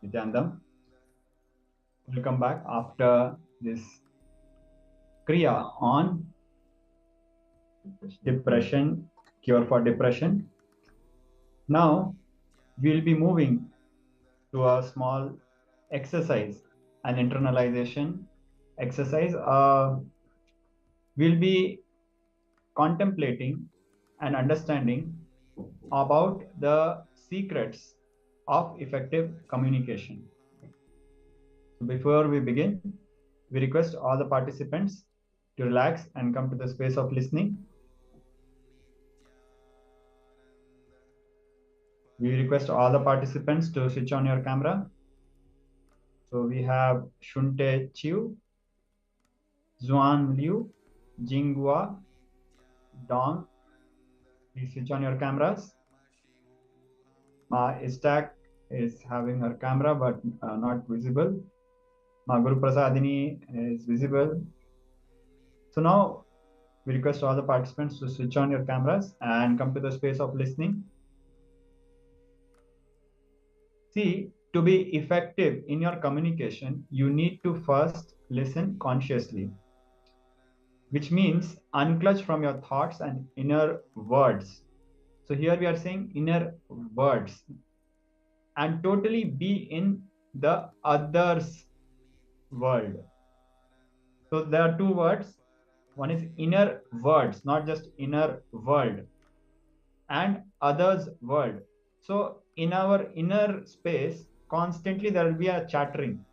Nityanandam, welcome back after this Kriya on depression, cure for depression. Now we'll be moving to a small exercise, an internalization exercise. We'll be contemplating and understanding about the secrets of effective communication. So before we begin, we request all the participants to relax and come to the space of listening. We request all the participants to switch on your camera. So we have Shunte Chiu, Zuan Liu, Jinghua, Dong. Please switch on your cameras. Ma Istak is having her camera but not visible. Ma Guru Prasadini is visible. So now we request all the participants to switch on your cameras and come to the space of listening. See, to be effective in your communication, you need to first listen consciously, which means unclutch from your thoughts and inner words. So here we are saying inner words and totally be in the other's world. So there are two words. One is inner words, not just inner world, and other's world. So in our inner space, constantly there will be a chattering.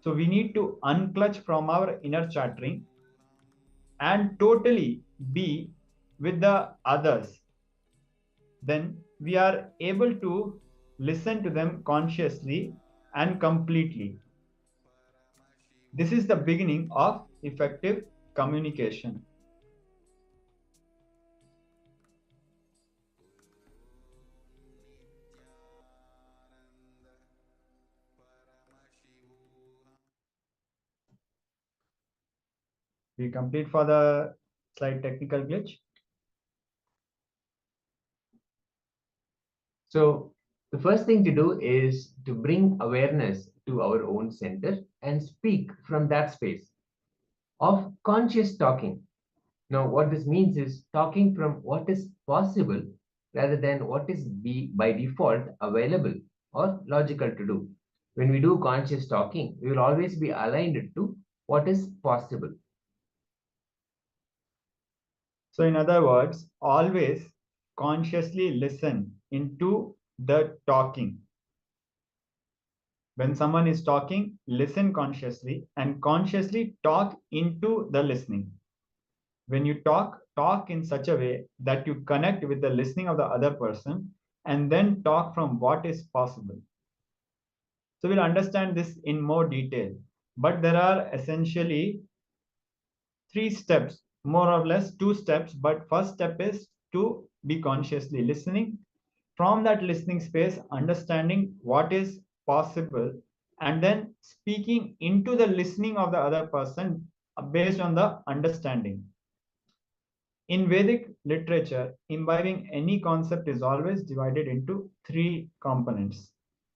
So we need to unclutch from our inner chattering and totally be with the others. Then we are able to listen to them consciously and completely. This is the beginning of effective communication. We complete for the slight technical glitch. So the first thing to do is to bring awareness to our own center and speak from that space of conscious talking. Now, what this means is talking from what is possible rather than what is by default available or logical to do. When we do conscious talking, we will always be aligned to what is possible. So in other words, always consciously listen into the talking. When someone is talking, listen consciously and consciously talk into the listening. When you talk in such a way that you connect with the listening of the other person and then talk from what is possible. So we'll understand this in more detail, but there are essentially 3 steps, more or less 2 steps, but first step is to be consciously listening. From that listening space, understanding what is possible and then speaking into the listening of the other person based on the understanding. In Vedic literature, imbibing any concept is always divided into 3 components: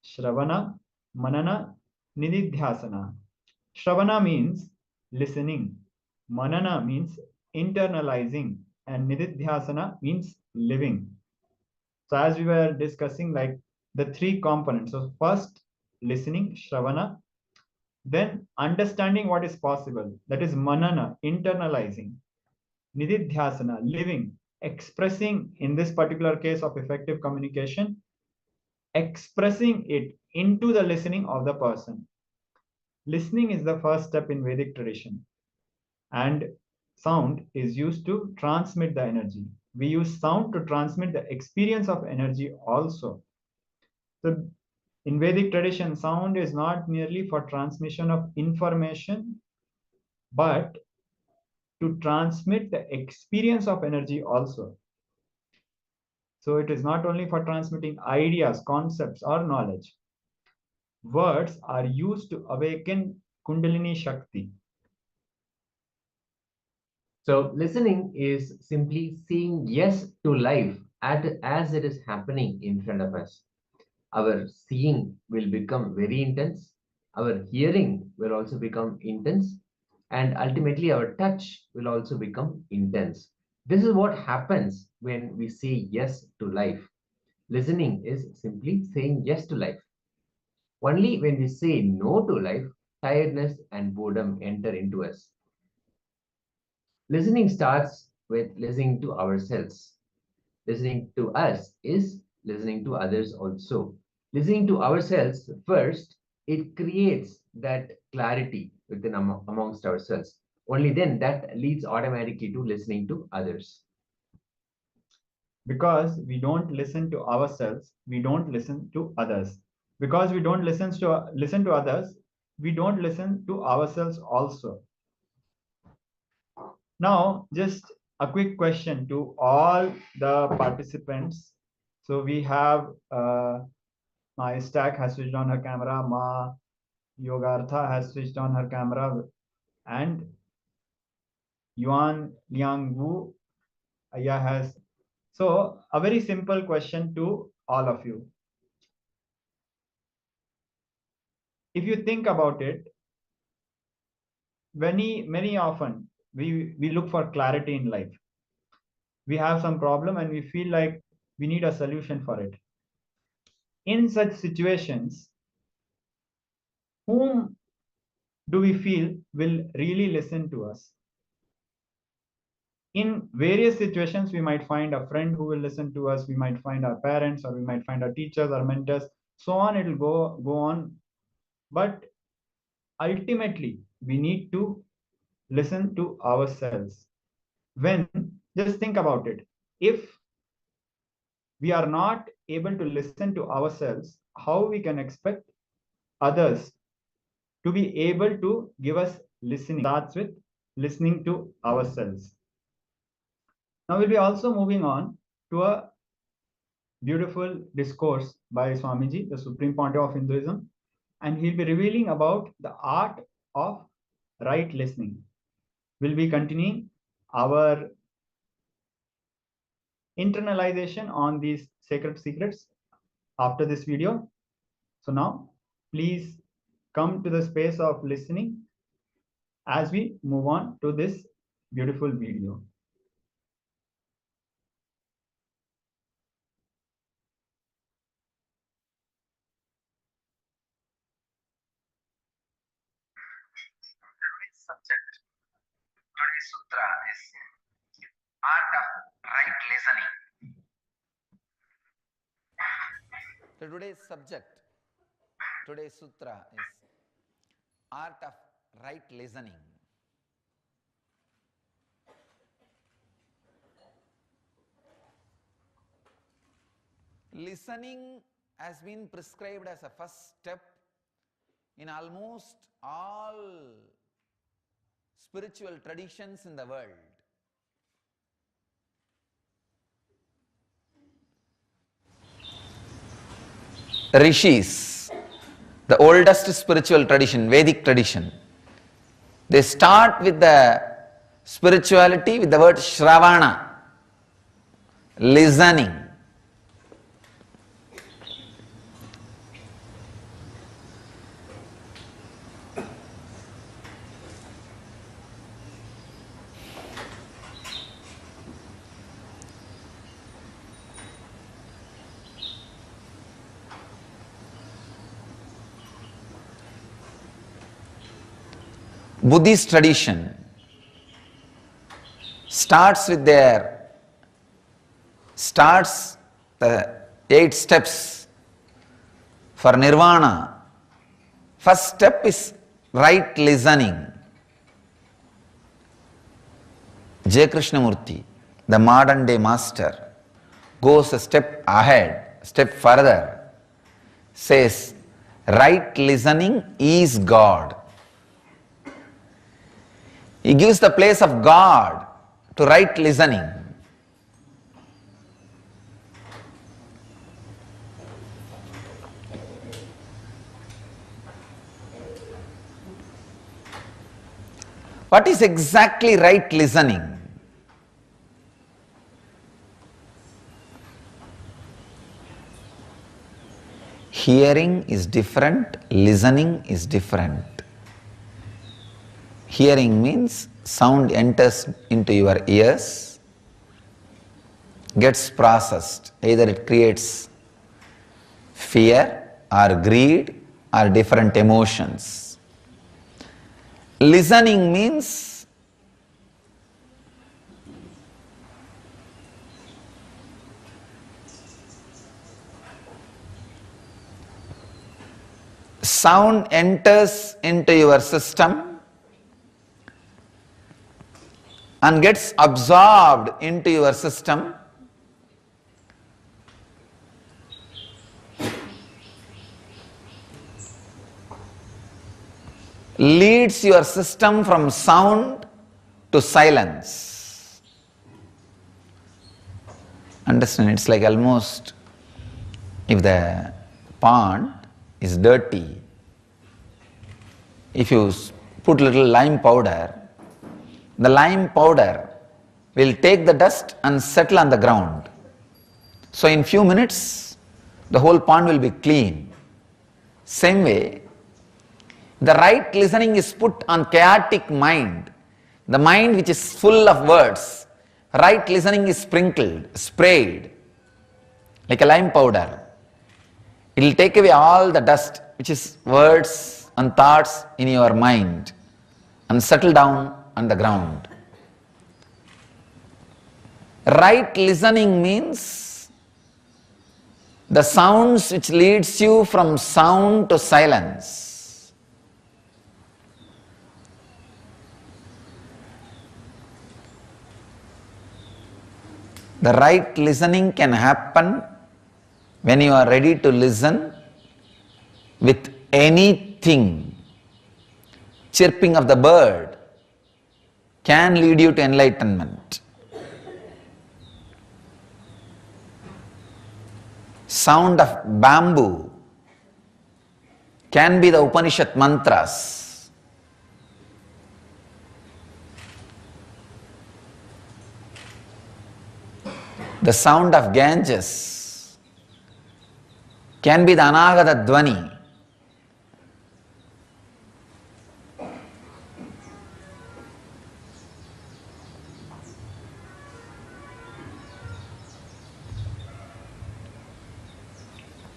Shravana, Manana, Nididhyasana. Shravana means listening, Manana means internalizing, and Nididhyasana means living. So as we were discussing, like the 3 components. So first, listening, Shravana, then understanding what is possible, that is Manana, internalizing, Nididhyasana, living, expressing, in this particular case of effective communication, expressing it into the listening of the person. Listening is the first step in Vedic tradition, and sound is used to transmit the energy. We use sound to transmit the experience of energy also. So in Vedic tradition, sound is not merely for transmission of information, but to transmit the experience of energy also. So it is not only for transmitting ideas, concepts, or knowledge. Words are used to awaken Kundalini Shakti. So listening is simply saying yes to life as it is happening in front of us. Our seeing will become very intense. Our hearing will also become intense. And ultimately, our touch will also become intense. This is what happens when we say yes to life. Listening is simply saying yes to life. Only when we say no to life, tiredness and boredom enter into us. Listening starts with listening to ourselves. Listening to us is listening to others also. Listening to ourselves first, it creates that clarity within amongst ourselves. Only then that leads automatically to listening to others. Because we don't listen to ourselves, we don't listen to others. Because we don't listen to others, we don't listen to ourselves also. Now, just a quick question to all the participants. So we have my Stack has switched on her camera, Ma Yogartha has switched on her camera, and Yuan Liang Wu Aya has. So a very simple question to all of you. If you think about it, many often we look for clarity in life. We have some problem and we feel like we need a solution for it. In such situations, whom do we feel will really listen to us? In various situations, we might find a friend who will listen to us. We might find our parents, or we might find our teachers or mentors. So on, it will go on. But ultimately, we need to listen to ourselves. When, just think about it. If we are not able to listen to ourselves, how we can expect others to be able to give us listening? Starts with listening to ourselves. Now we'll be also moving on to a beautiful discourse by Swamiji, the Supreme Pontiff of Hinduism, and he'll be revealing about the art of right listening. We'll be continuing our internalization on these sacred secrets after this video. So now, please come to the space of listening as we move on to this beautiful video. Today's subject, today's sutra is art of right listening. Today's subject, today's sutra is art of right listening. Listening has been prescribed as a first step in almost all spiritual traditions in the world. Rishis, the oldest spiritual tradition, Vedic tradition, they start with the spirituality with the word Shravana, listening. Buddhist tradition starts the 8 steps For nirvana, first step is right listening. J. Krishnamurti, the modern day master, goes a step ahead, step further, says right listening is God. He gives the place of God to right listening. What is exactly right listening? Hearing is different, listening is different. Hearing means sound enters into your ears, gets processed. Either it creates fear or greed or different emotions. Listening means sound enters into your system and gets absorbed into your system. Leads your system from sound to silence. Understand? It's like almost if the pond is dirty, if you put little lime powder, the lime powder will take the dust and settle on the ground. So in few minutes, the whole pond will be clean. Same way, the right listening is put on chaotic mind, the mind which is full of words. Right listening is sprinkled, sprayed, like a lime powder. It will take away all the dust, which is words and thoughts in your mind, and settle down on the ground. Right listening means the sounds which leads you from sound to silence. The right listening can happen when you are ready to listen with anything. Chirping of the bird can lead you to enlightenment. Sound of bamboo can be the Upanishad mantras. The sound of Ganges can be the Anagata Dvani.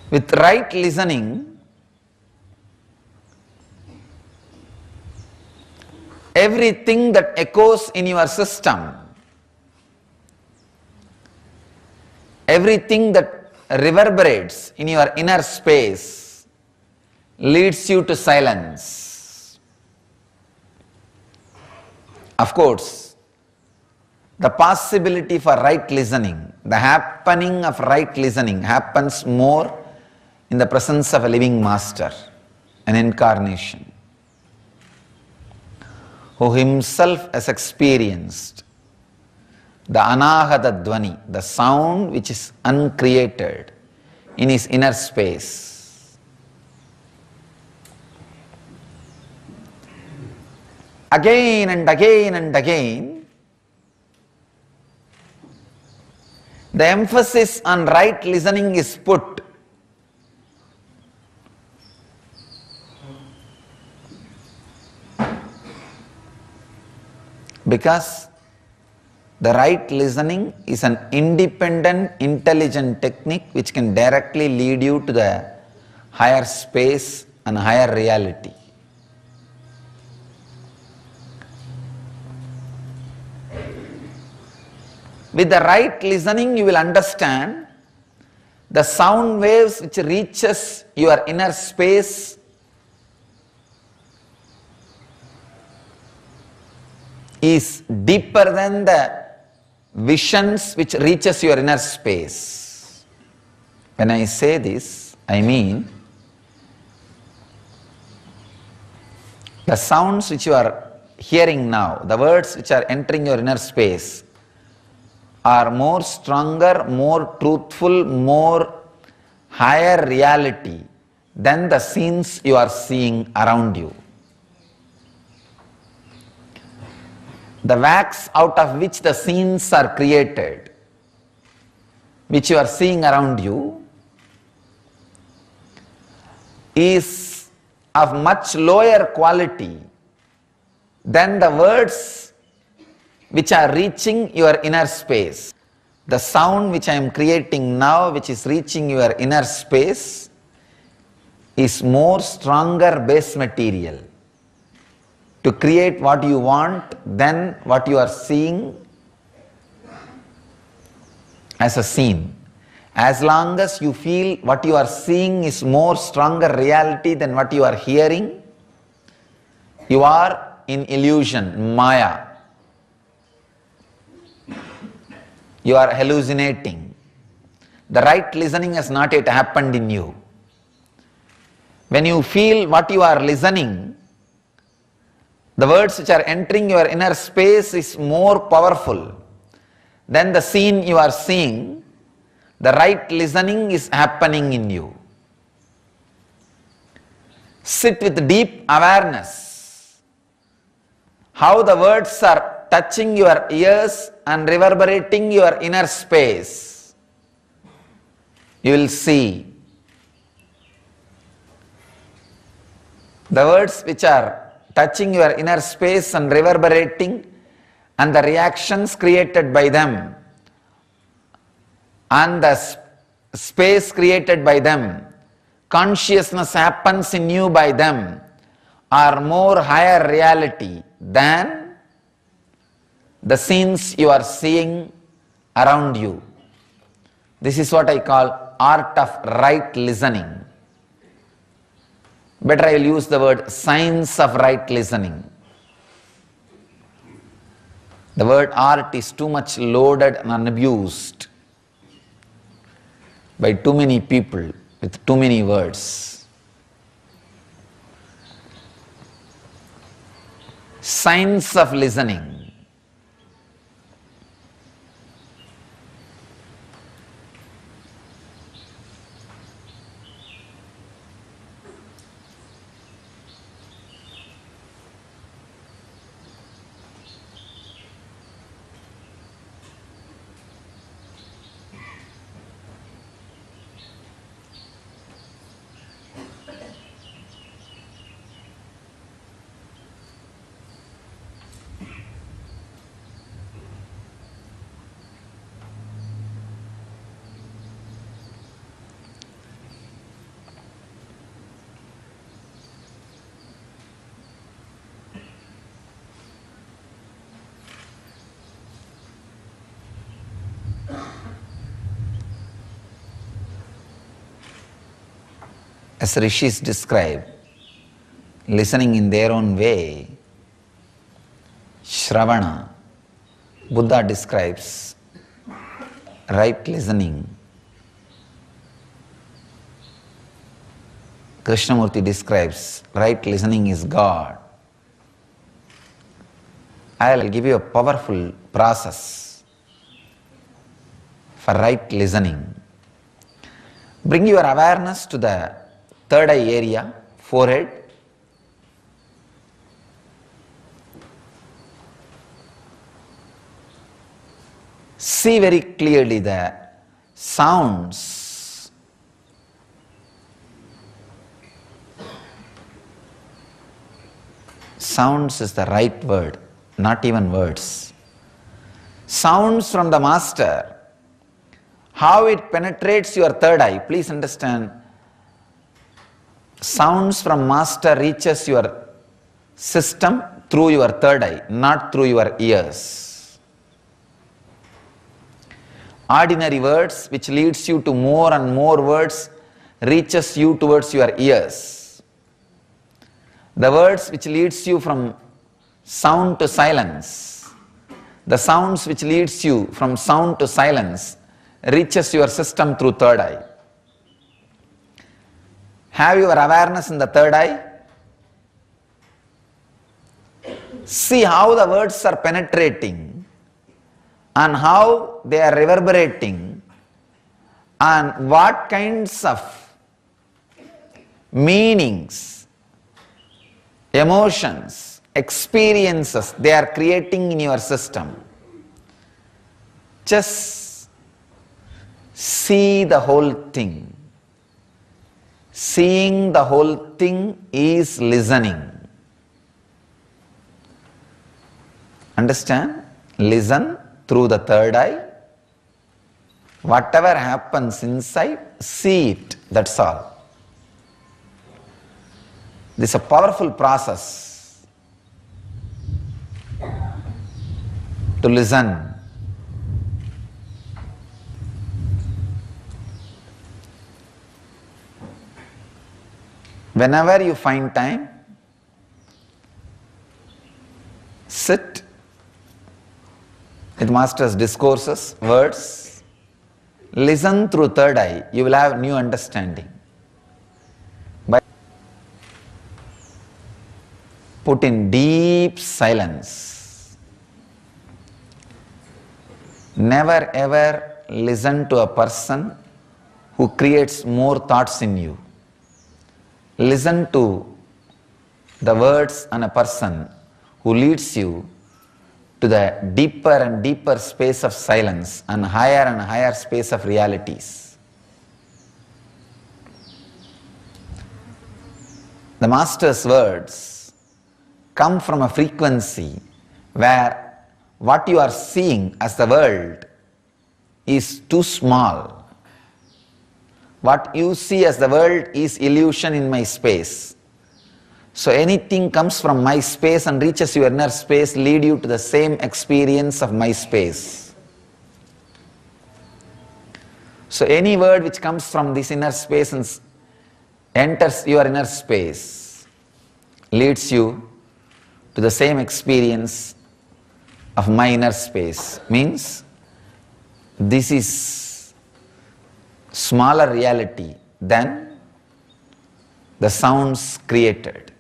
With right listening, everything that echoes in your system, everything that reverberates in your inner space leads you to silence. Of course, the possibility for right listening, the happening of right listening happens more in the presence of a living master, an incarnation, who himself has experienced the anahata dvani, the sound which is uncreated in his inner space. Again and again and again, the emphasis on right listening is put. Because the right listening is an independent, intelligent technique which can directly lead you to the higher space and higher reality. With the right listening, you will understand The sound waves which reaches your inner space is deeper than the visions which reaches your inner space. When I say this, I mean the sounds which you are hearing now, the words which are entering your inner space are more stronger, more truthful, more higher reality than the scenes you are seeing around you. The wax out of which the scenes are created, which you are seeing around you, is of much lower quality than the words which are reaching your inner space. The sound which I am creating now, which is reaching your inner space, is more stronger base material to create what you want than what you are seeing as a scene. As long as you feel what you are seeing is more stronger reality than what you are hearing, you are in illusion, maya. You are hallucinating. The right listening has not yet happened in you. When you feel what you are listening, the words which are entering your inner space is more powerful than the scene you are seeing. The right listening is happening in you. Sit with deep awareness. How the words are touching your ears and reverberating your inner space. You will see the words which are touching your inner space and reverberating, and the reactions created by them, and the space created by them, consciousness happens in you by them, are more higher reality than the scenes you are seeing around you. This is what I call art of right listening. Better I will use the word science of right listening. The word art is too much loaded and abused by too many people with too many words. Science of listening. As rishis describe, listening in their own way, Shravana, Buddha describes right listening. Krishnamurti describes right listening is God. I will give you a powerful process for right listening. Bring your awareness to the third eye area, forehead. See very clearly the sounds. Sounds is the right word, not even words. Sounds from the master. How it penetrates your third eye. Please understand. Sounds from master reaches your system through your third eye, not through your ears. ordinary words which leads you to more and more words reaches you towards your ears. The words which leads you from sound to silence, the sounds which leads you from sound to silence reaches your system through third eye. Have your awareness in the third eye. See how the words are penetrating and how they are reverberating and what kinds of meanings, emotions, experiences they are creating in your system. Just see the whole thing. Seeing the whole thing is listening. Understand? Listen through the third eye. Whatever happens inside, see it. That's all. This is a powerful process to listen. Whenever you find time, sit with Master's discourses, words, listen through third eye, you will have new understanding. But put in deep silence. Never ever listen to a person who creates more thoughts in you. Listen to the words and a person who leads you to the deeper and deeper space of silence and higher space of realities. The Master's words come from a frequency where what you are seeing as the world is too small. What you see as the world is illusion in my space. So anything comes from my space and reaches your inner space lead you to the same experience of my space. So any word which comes from this inner space and enters your inner space leads you to the same experience of my inner space. Means this is smaller reality than the sounds created.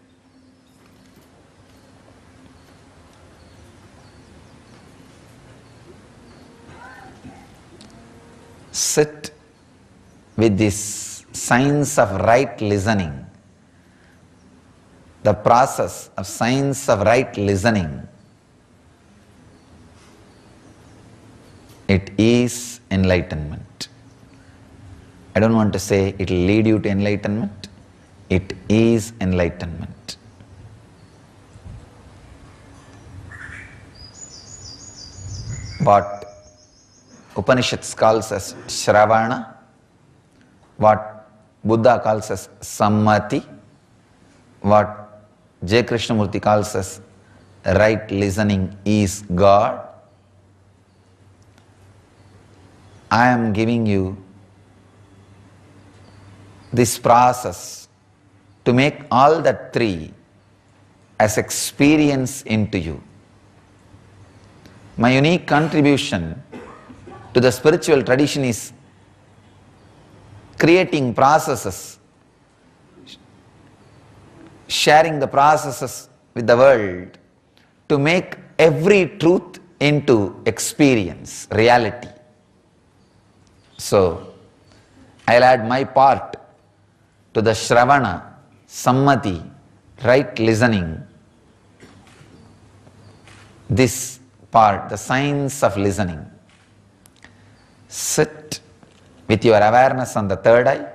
Sit with this science of right listening. The process of science of right listening. It is enlightenment. I don't want to say it will lead you to enlightenment. It is enlightenment. What Upanishads calls as Shravana, what Buddha calls as Sammati, what J. Krishnamurti calls as right listening is God. I am giving you this process to make all the three as experience into you. My unique contribution to the spiritual tradition is creating processes, sharing the processes with the world to make every truth into experience, reality. So, I'll add my part to the Shravana, Sammati, right listening. This part, the science of listening. Sit with your awareness on the third eye,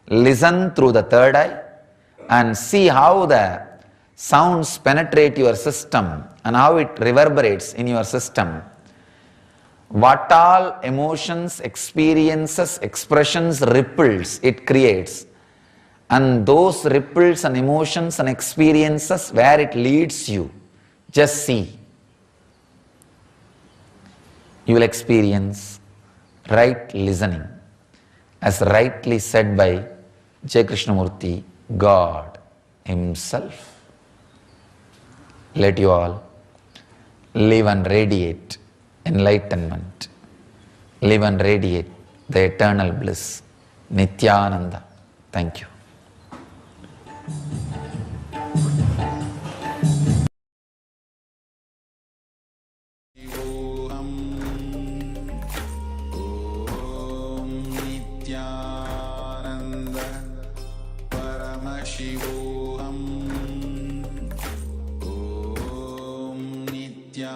listen through the third eye and see how the sounds penetrate your system and how it reverberates in your system. What all emotions, experiences, expressions, ripples it creates, and those ripples and emotions and experiences where it leads you, just see. You will experience right listening, as rightly said by J. Krishnamurti, God Himself. Let you all live and radiate enlightenment, live and radiate the eternal bliss, Nityananda. Thank you. Nityananda Paramashivoham Om Nityananda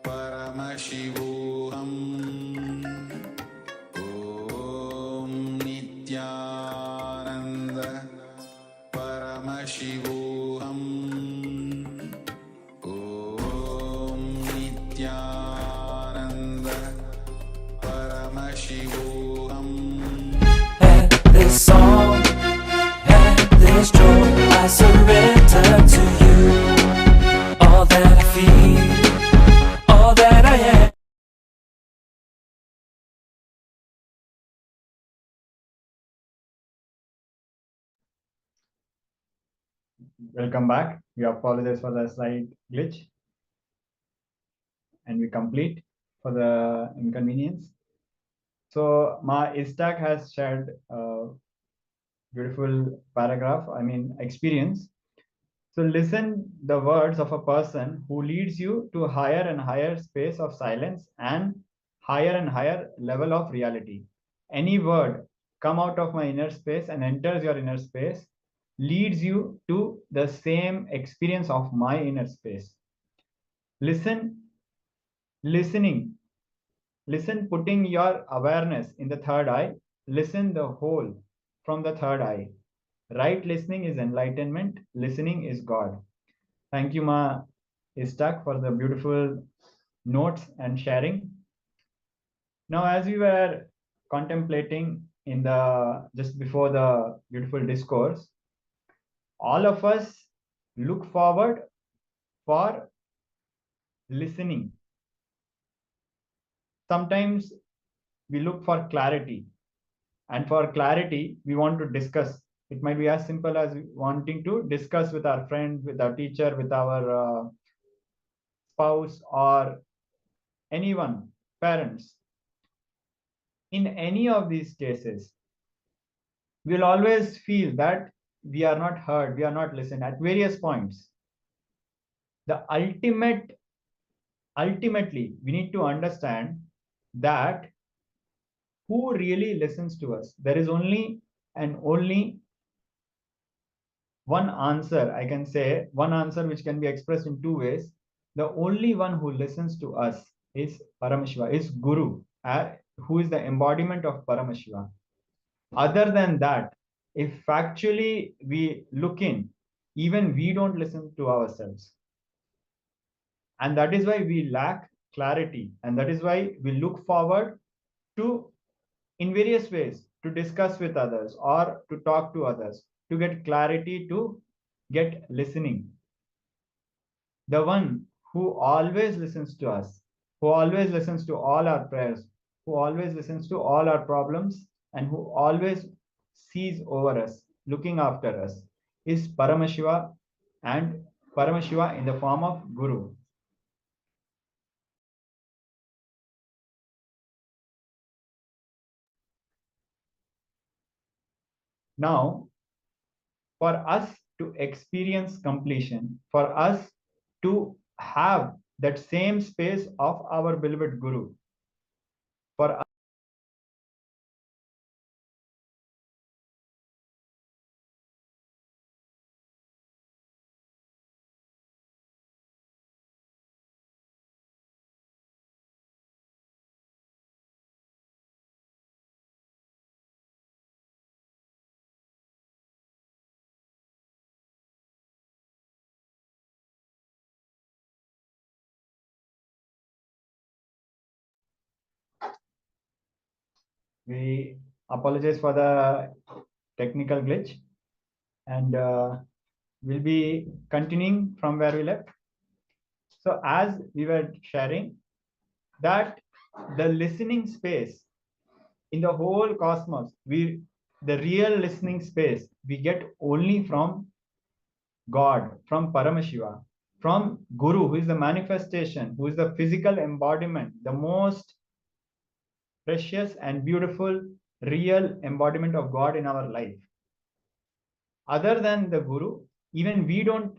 Paramashivoham Om Nityananda Paramashivoham Om Nityananda Paramashivoham. At this song, at this joy, I surrender to you. All that I feel, all that I am. Welcome back. We apologize for the slight glitch. And we complete for the inconvenience. So Ma Istak has shared a beautiful paragraph, experience. So listen the words of a person who leads you to higher and higher space of silence and higher level of reality. Any word come out of my inner space and enters your inner space leads you to the same experience of my inner space. Listening, listen putting your awareness in the third eye, listen the whole from the third eye. Right listening is enlightenment, listening is God. Thank you, Ma Istak, for the beautiful notes and sharing. Now, as we were contemplating in the just before the beautiful discourse, all of us look forward for listening. Sometimes we look for clarity, and for clarity, we want to discuss. It might be as simple as wanting to discuss with our friend, with our teacher, with our spouse, or anyone, parents. In any of these cases, we'll always feel that we are not heard, we are not listened at various points. The ultimately, we need to understand that who really listens to us. There is only and only one answer, I can say, one answer which can be expressed in two ways. The only one who listens to us is Paramashiva, is Guru, who is the embodiment of Paramashiva. Other than that, if factually we look in, even we don't listen to ourselves. And that is why we lack clarity. And that is why we look forward to, in various ways, to discuss with others or to talk to others, to get clarity, to get listening. The one who always listens to us, who always listens to all our prayers, who always listens to all our problems, and who always sees over us, looking after us, is Paramashiva, and Paramashiva in the form of Guru. Now, for us to experience completion, for us to have that same space of our beloved Guru, for we apologize for the technical glitch, and we'll be continuing from where we left. So as we were sharing that the listening space in the whole cosmos, the real listening space we get only from God, from Paramashiva, from Guru, who is the manifestation, who is the physical embodiment, the most precious and beautiful real embodiment of God in our life. Other than the Guru, even we don't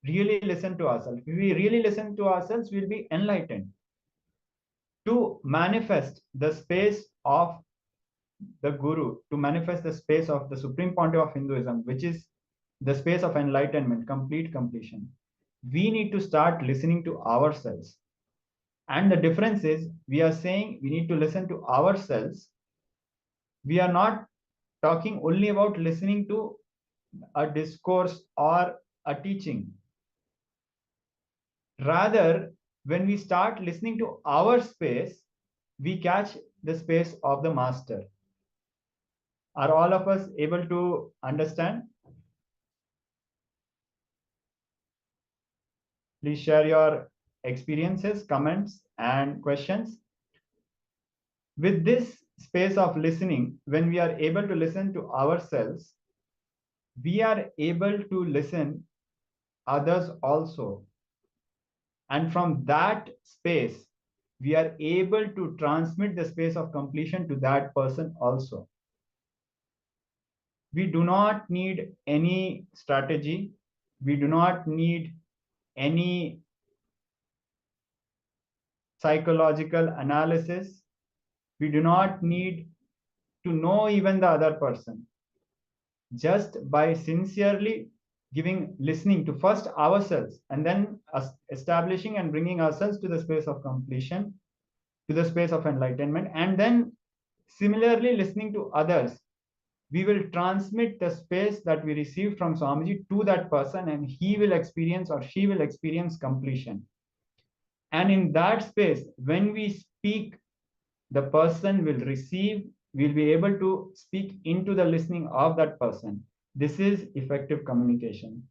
really listen to ourselves. If we really listen to ourselves, we'll be enlightened. To manifest the space of the Guru, to manifest the space of the Supreme Pontiff of Hinduism, which is the space of enlightenment, complete completion, we need to start listening to ourselves. And the difference is, we are saying we need to listen to ourselves. We are not talking only about listening to a discourse or a teaching. Rather, when we start listening to our space, we catch the space of the master. Are all of us able to understand? Please share your experiences, comments, and questions. With this space of listening, when we are able to listen to ourselves, we are able to listen others also. And from that space, we are able to transmit the space of completion to that person also. We do not need any strategy. We do not need any psychological analysis. We do not need to know even the other person. Just by sincerely listening to first ourselves, and then establishing and bringing ourselves to the space of completion, to the space of enlightenment, and then similarly listening to others, we will transmit the space that we received from Swamiji to that person, and he will experience or she will experience completion. And in that space, when we speak, the person will receive, will be able to speak into the listening of that person. This is effective communication.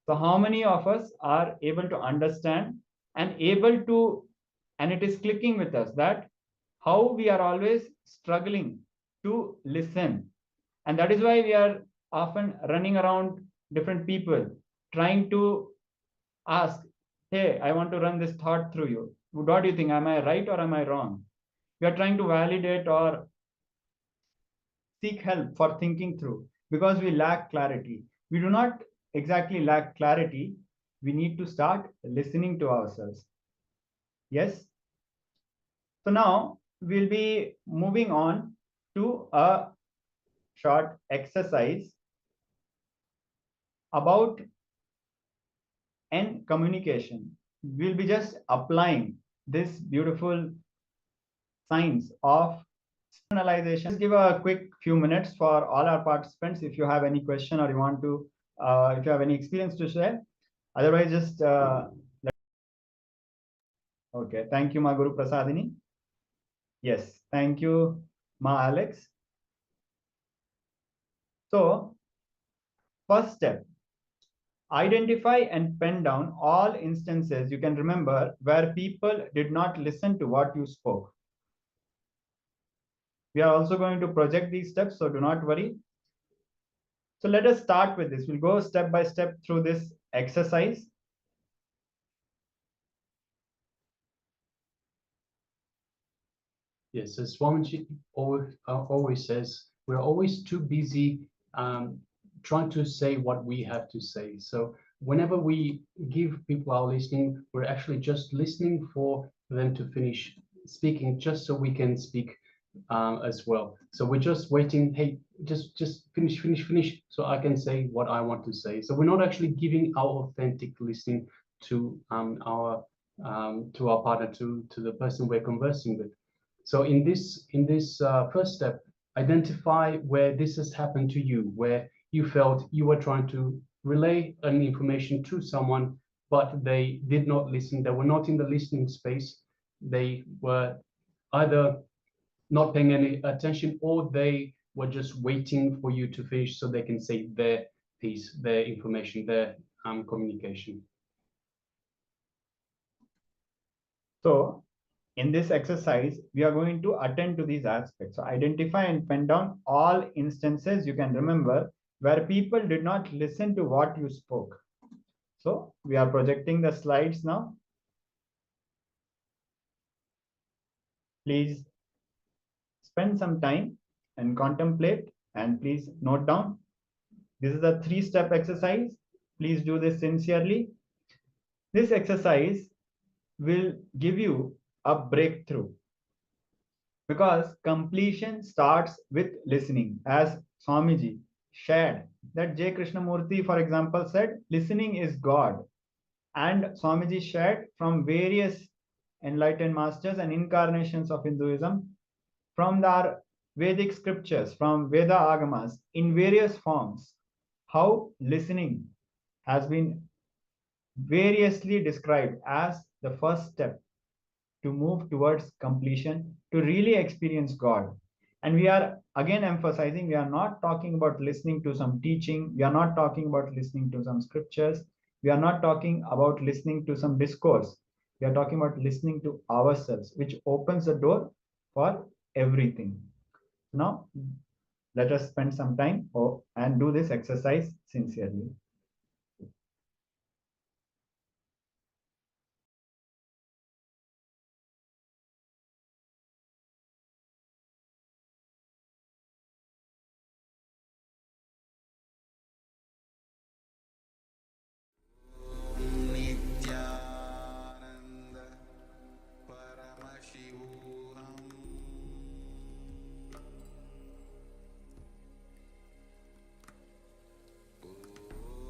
So how many of us are able to understand and able to, and it is clicking with us, that how we are always struggling to listen. And that is why we are often running around different people, trying to ask, hey, I want to run this thought through you. What do you think? Am I right or am I wrong? We are trying to validate or seek help for thinking through, because we lack clarity. We do not exactly lack clarity. We need to start listening to ourselves. Yes. So now we'll be moving on to a short exercise about communication. We'll be just applying this beautiful science of personalization. Just give a quick few minutes for all our participants if you have any question or you want to, if you have any experience to share. Otherwise, just okay. Thank you, Ma Guru Prasadini. Yes, thank you, Ma Alex. So, first step, identify and pen down all instances you can remember where people did not listen to what you spoke. We are also going to project these steps, so do not worry. So let us start with this. We'll go step by step through this exercise. Yes, as Swamiji always says, we're always too busy trying to say what we have to say. So whenever we give people our listening, we're actually just listening for them to finish speaking, just so we can speak as well. So we're just waiting, hey, just finish, so I can say what I want to say. So we're not actually giving our authentic listening to our partner, to the person we're conversing with. So in this first step, identify where this has happened to you, where you felt you were trying to relay an information to someone, but they did not listen. They were not in the listening space. They were either not paying any attention, or they were just waiting for you to finish so they can say their piece, their information, their communication. So in this exercise, we are going to attend to these aspects. So identify and pen down all instances you can remember where people did not listen to what you spoke. So we are projecting the slides now. Please spend some time and contemplate, and please note down. This is a 3-step exercise. Please do this sincerely. This exercise will give you a breakthrough, because completion starts with listening. As Swamiji shared, that J. Krishnamurti, for example, said, listening is God. And Swamiji shared from various enlightened masters and incarnations of Hinduism, from our Vedic scriptures, from Veda Agamas, in various forms, how listening has been variously described as the first step to move towards completion, to really experience God. And we are again emphasizing, we are not talking about listening to some teaching, we are not talking about listening to some scriptures, we are not talking about listening to some discourse, we are talking about listening to ourselves, which opens the door for everything. Now, let us spend some time and do this exercise sincerely. Nityanand Paramashivoham Om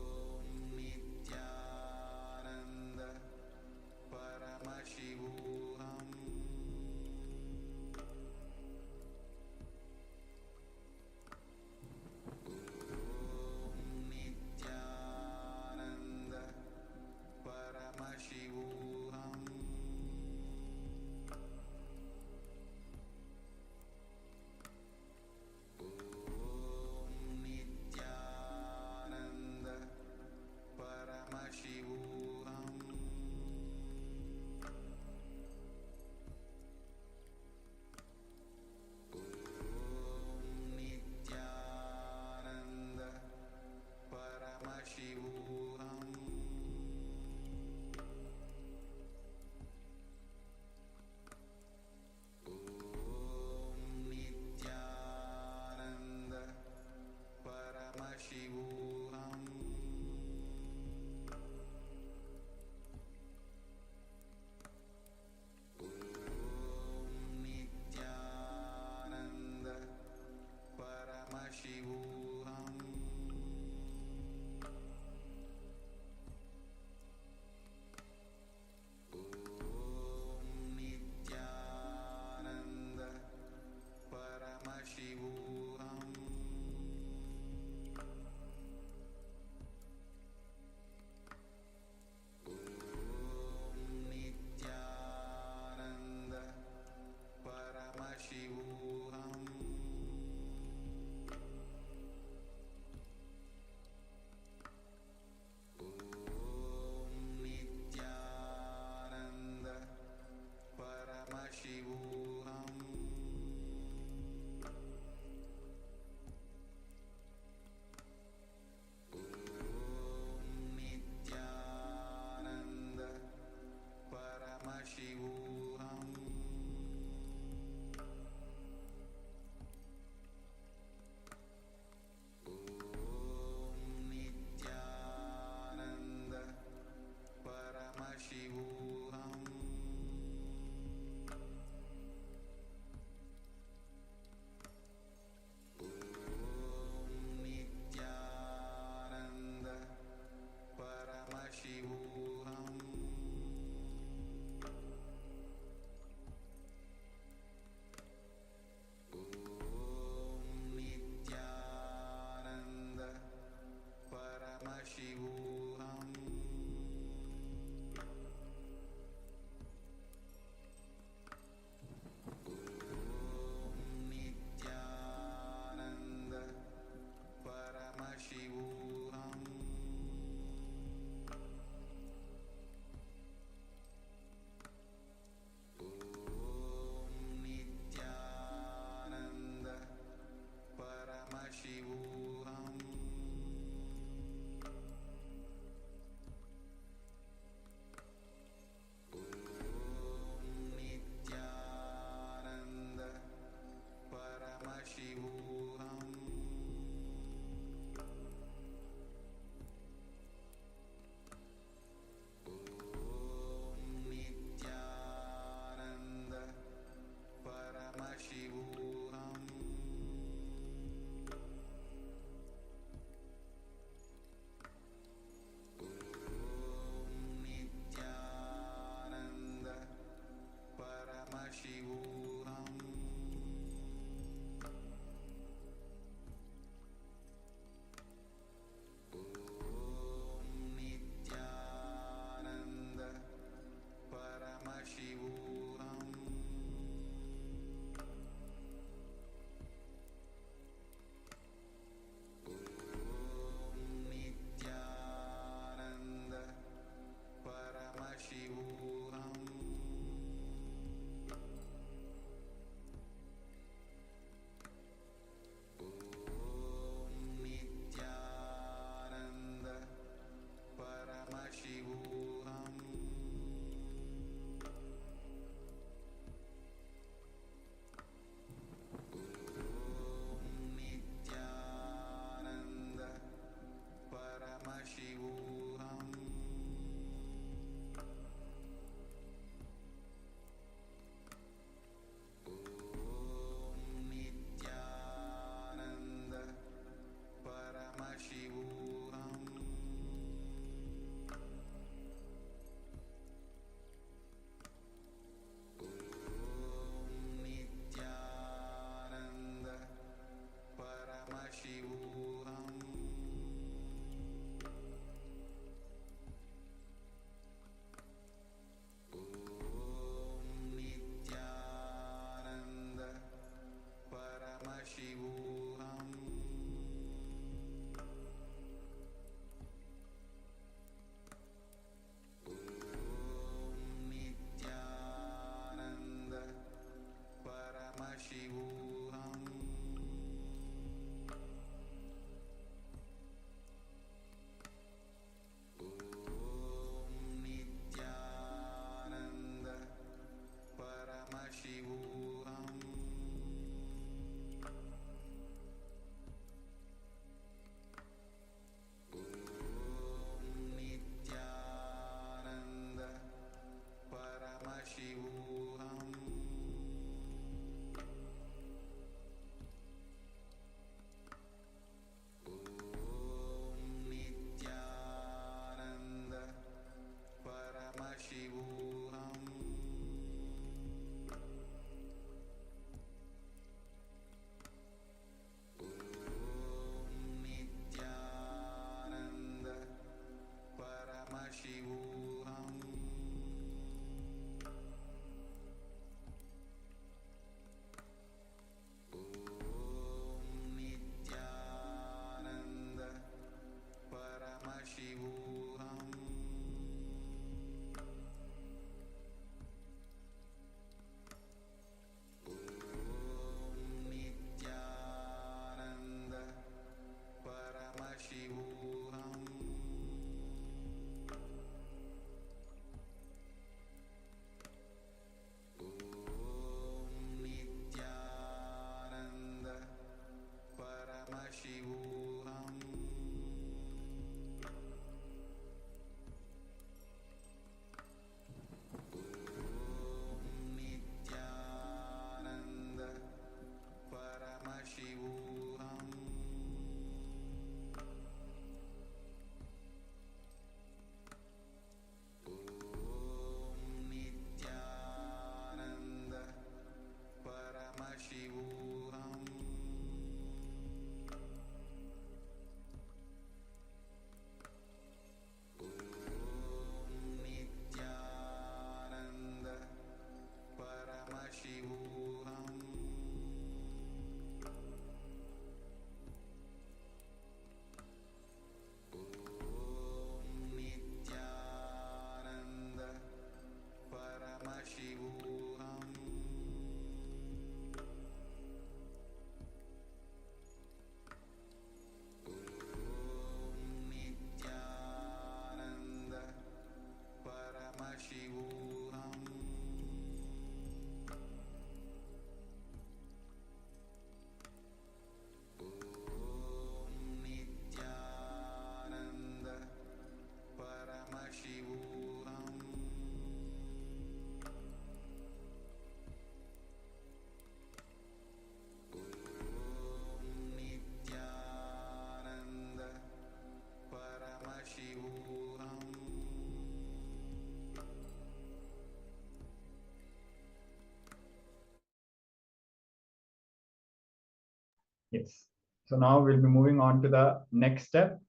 Yes. So now we'll be moving on to the next step.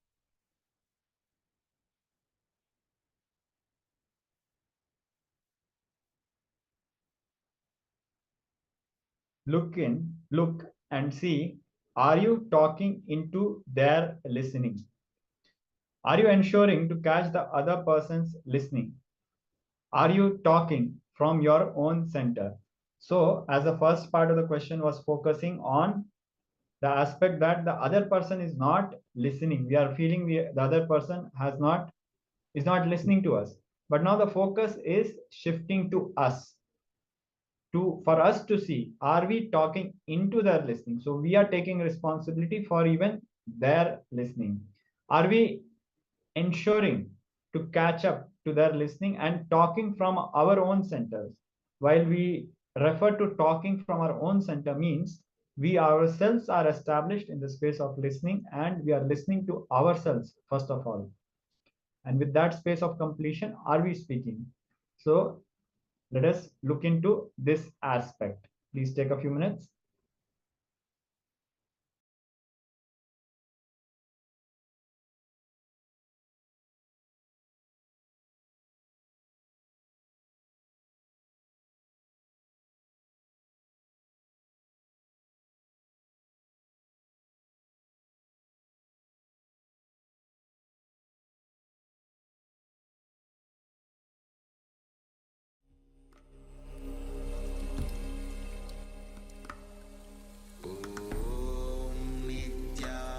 Look and see, are you talking into their listening? Are you ensuring to catch the other person's listening? Are you talking from your own center? So as the first part of the question was focusing on the aspect that the other person is not listening. We are feeling the other person is not listening to us. But now the focus is shifting to us, for us to see, are we talking into their listening? So we are taking responsibility for even their listening. Are we ensuring to catch up to their listening and talking from our own centers? While we refer to talking from our own center means we ourselves are established in the space of listening, and we are listening to ourselves first of all. And with that space of completion, are we speaking? So let us look into this aspect. Please take a few minutes.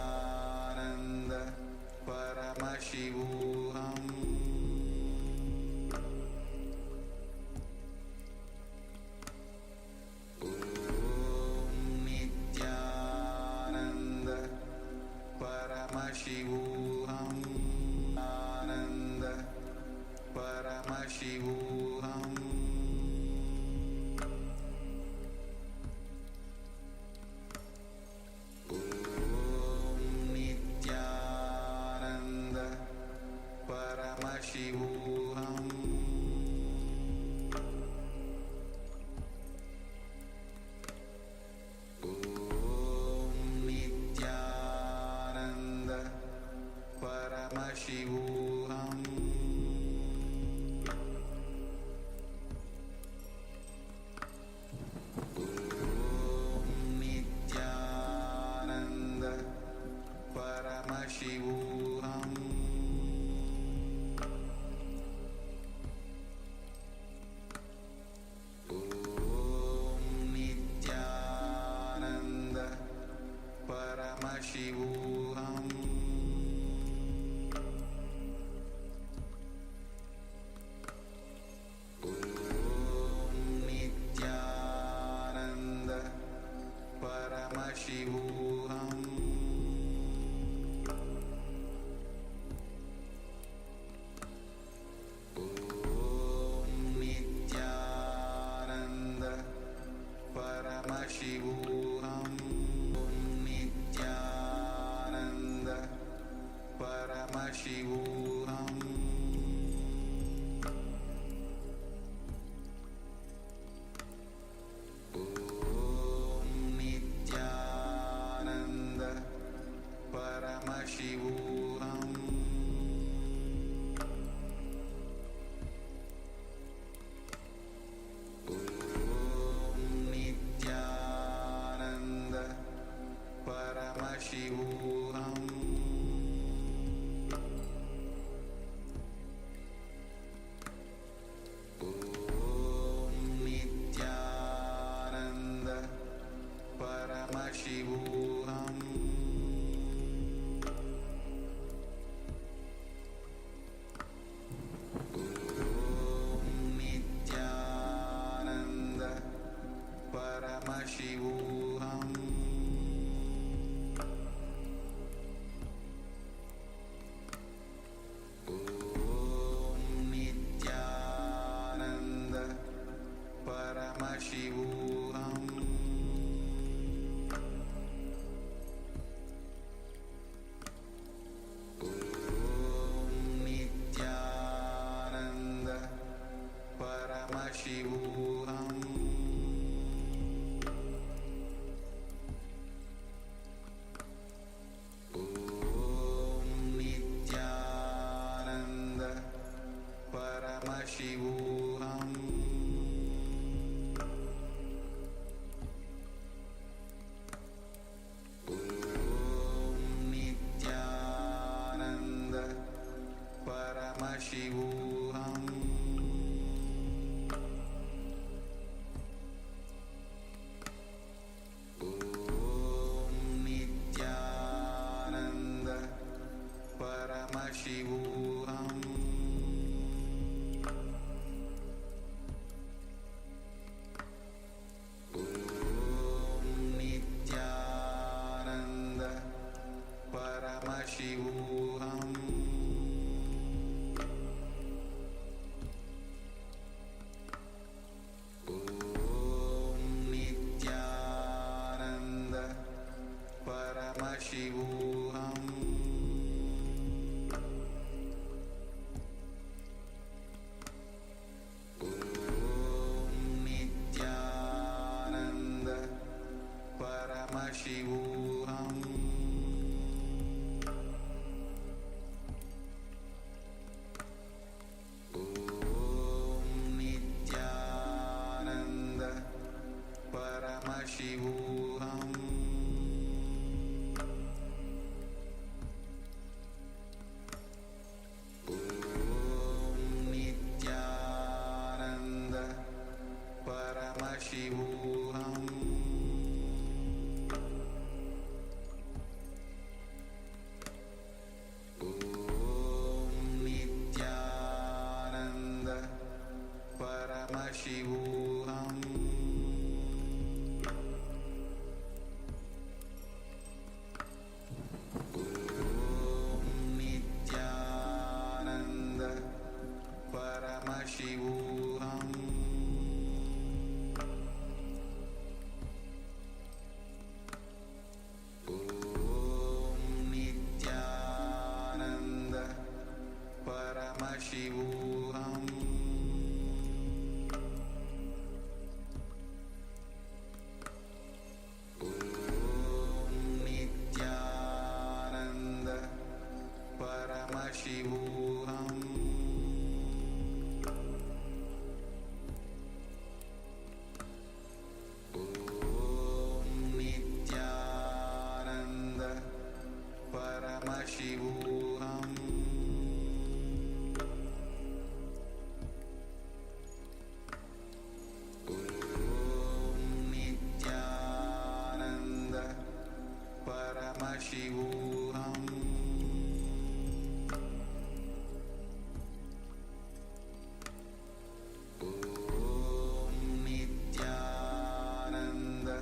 Nityanand परमशिवोऽहम् ॐ नित्यानन्द परमशिवोऽहम् आनन्द परमशिवोऽहम् नित्यानन्द परमशिवोऽहम् ॐ नित्यानन्द परमशिवोऽहम् नित्यानन्द परमशिवोऽहम् ॐ नित्यानन्द परमशिवोऽहम् ॐ नित्यानन्द परमशिवोऽहम् ॐ नित्यानन्द परमशिवोऽहम् नित्यानन्द परमशिवोऽहम् ॐ नित्यानन्द परमशिवोऽहम् ॐ नित्यानन्द परमशिवोऽहम् ॐ नित्यानन्द परमशिवोऽहम् ॐ नित्यानन्द परमशिवोऽहम् ॐ नित्यानन्द परमशिवोऽहम् ॐ नित्यानन्द परमशिवोऽहम् ॐ Paramashivoham Nityananda Paramashivoham Nityananda Paramashivoham Nityananda Paramashivoham Nityananda Paramashivoham Nityananda Paramashivoham Nityananda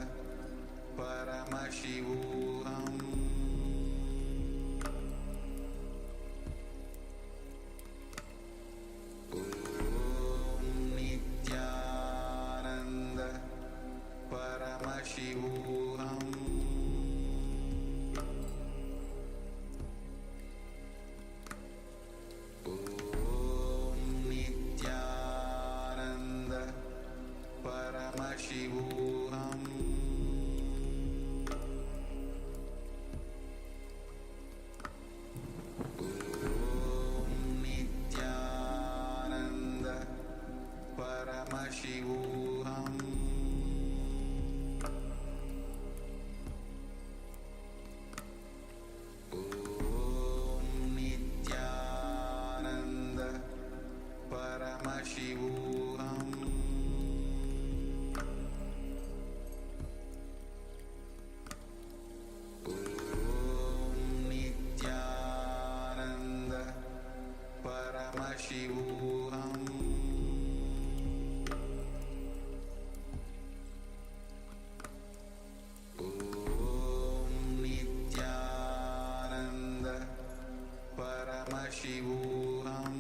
Paramashivoham Nityananda Paramashivoham Nityananda Paramashivoham Nityananda Paramashivoham Nityananda Paramashivoham Nityananda Paramashivoham Nityananda Paramashivoham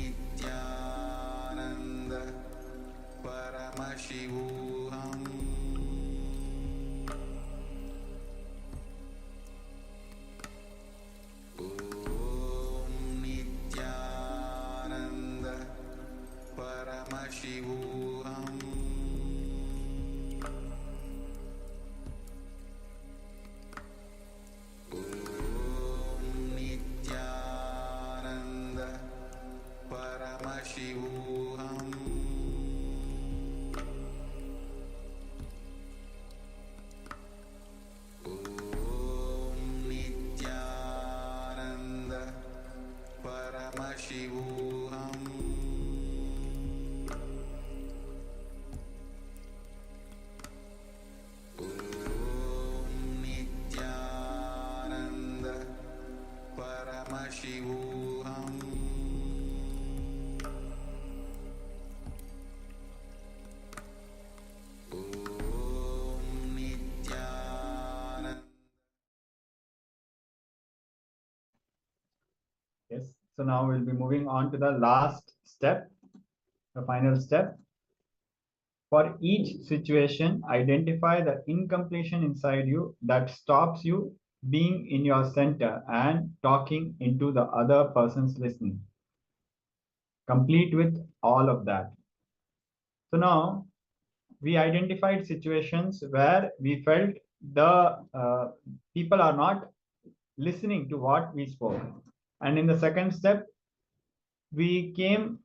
Nityananda Paramashivoham Nityananda Paramashivoham Nityananda Paramashivoham Nityananda Paramashivoham Nityananda Paramashivoham Nityananda. Yes. So now we'll be moving on to the last step, the final step. For each situation, identify the incompletion inside you that stops you being in your center and talking into the other person's listening. Complete with all of that. So now we identified situations where we felt the people are not listening to what we spoke. And in the second step, we came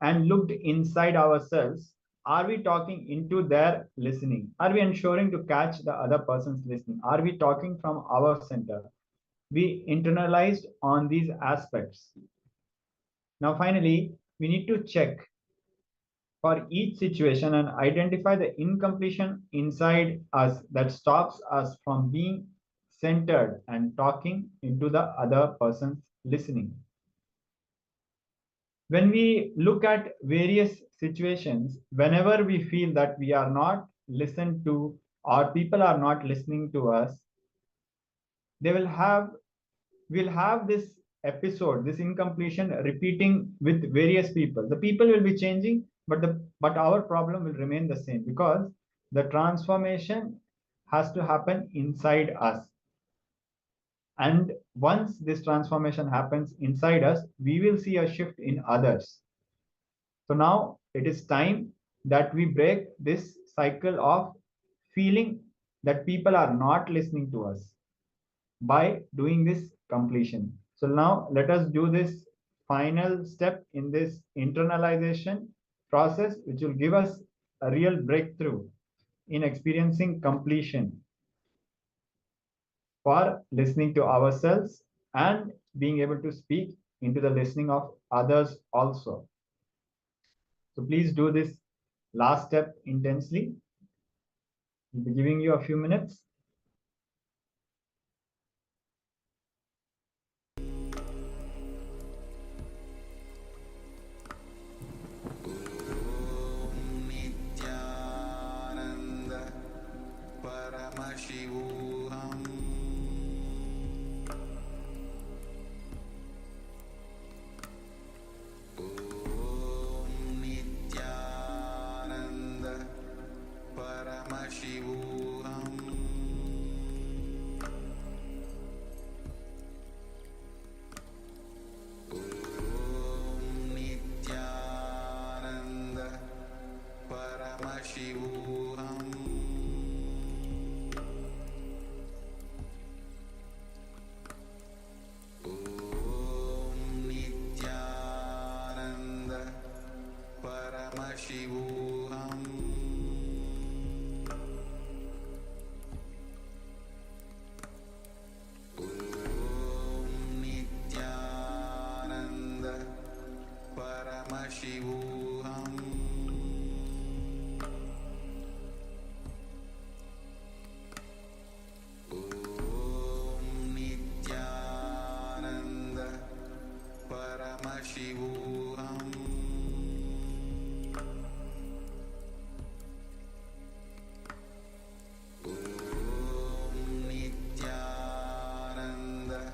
and looked inside ourselves. Are we talking into their listening? Are we ensuring to catch the other person's listening? Are we talking from our center? We internalized on these aspects. Now, finally, we need to check for each situation and identify the incompletion inside us that stops us from being centered and talking into the other person's listening. When we look at various situations, whenever we feel that we are not listened to or people are not listening to us, they we'll have this episode, this incompletion repeating with various people. The people will be changing, but our problem will remain the same, because the transformation has to happen inside us. And once this transformation happens inside us, we will see a shift in others. So now it is time that we break this cycle of feeling that people are not listening to us by doing this completion. So now let us do this final step in this internalization process, which will give us a real breakthrough in experiencing completion for listening to ourselves and being able to speak into the listening of others also. So please do this last step intensely. We'll be giving you a few minutes. Paramashivoham Nityananda Paramashivoham Nityananda Paramashivoham Nityananda Paramashivoham Nityananda Paramashivoham Nityananda Paramashivoham Nityananda Paramashivoham Nityananda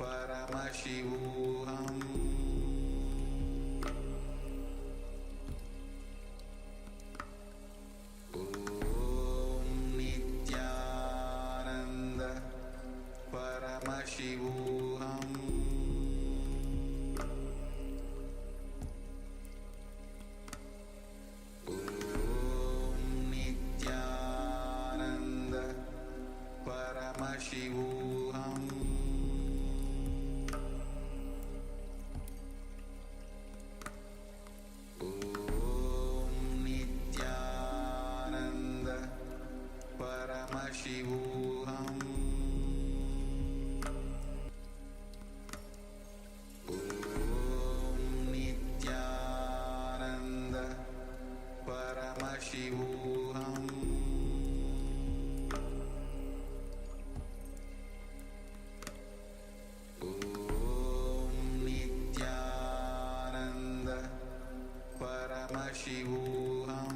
Paramashivoham Nityananda Paramashivoham Nityananda Paramashivoham Nityananda Paramashivoham Nityananda Paramashivoham Nityananda Paramashivoham Nityananda Paramashivoham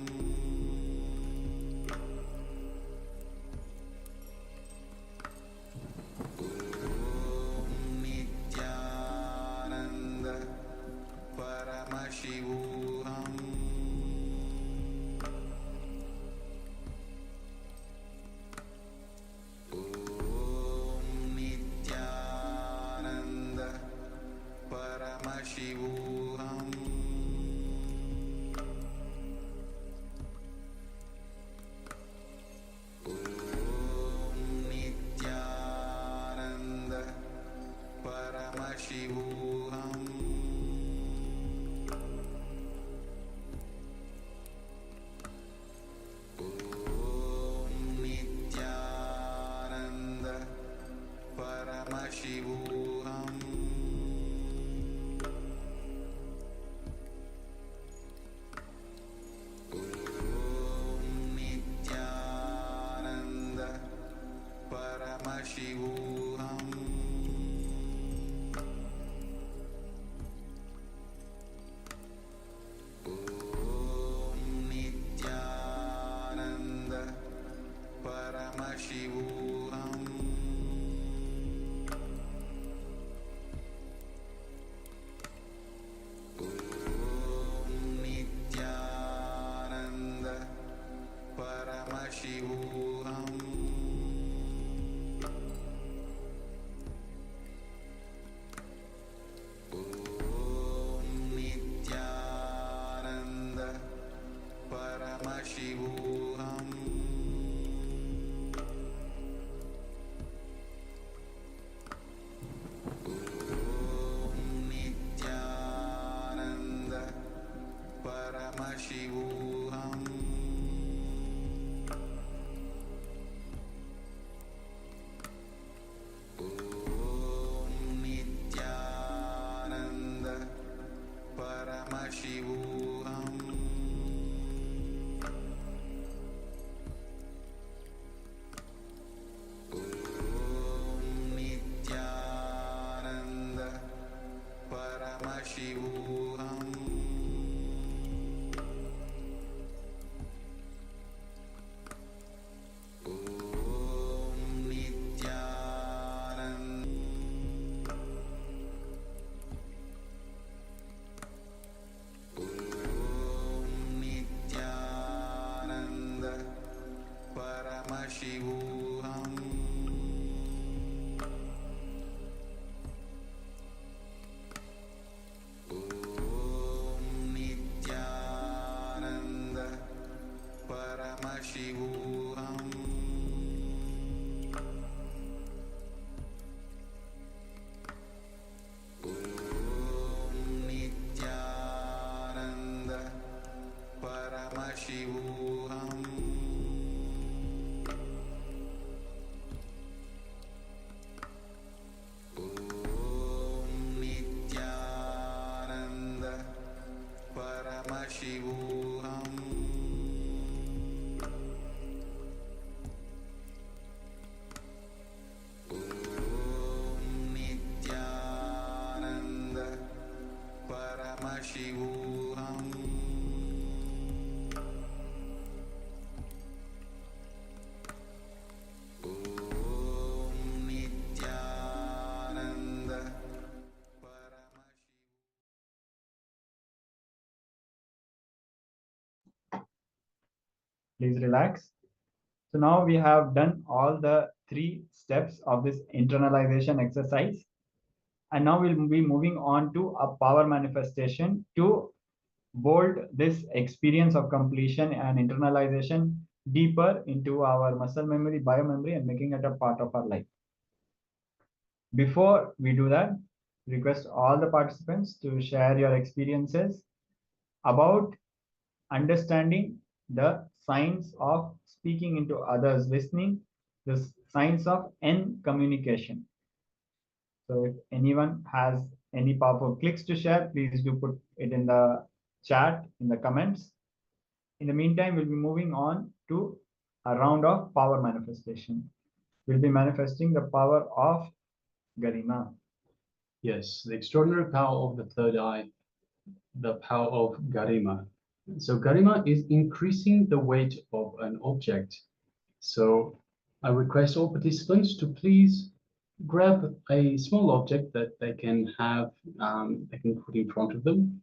Nityananda Paramashivoham Nityananda Paramashivoham Nityananda Paramashivoham Paramashivoham Om Nityananda Please relax. So now we have done all the 3 steps of this internalization exercise. And now we'll be moving on to a power manifestation to bolt this experience of completion and internalization deeper into our muscle memory, biomemory, and making it a part of our life. Before we do that, request all the participants to share your experiences about understanding the science of speaking into others, listening, the science of N communication. So if anyone has any powerful clicks to share, please do put it in the chat, in the comments. In the meantime, we'll be moving on to a round of power manifestation. We'll be manifesting the power of Garima. Yes, the extraordinary power of the third eye, the power of Garima. So Garima is increasing the weight of an object. So I request all participants to please grab a small object that they can have, they can put in front of them.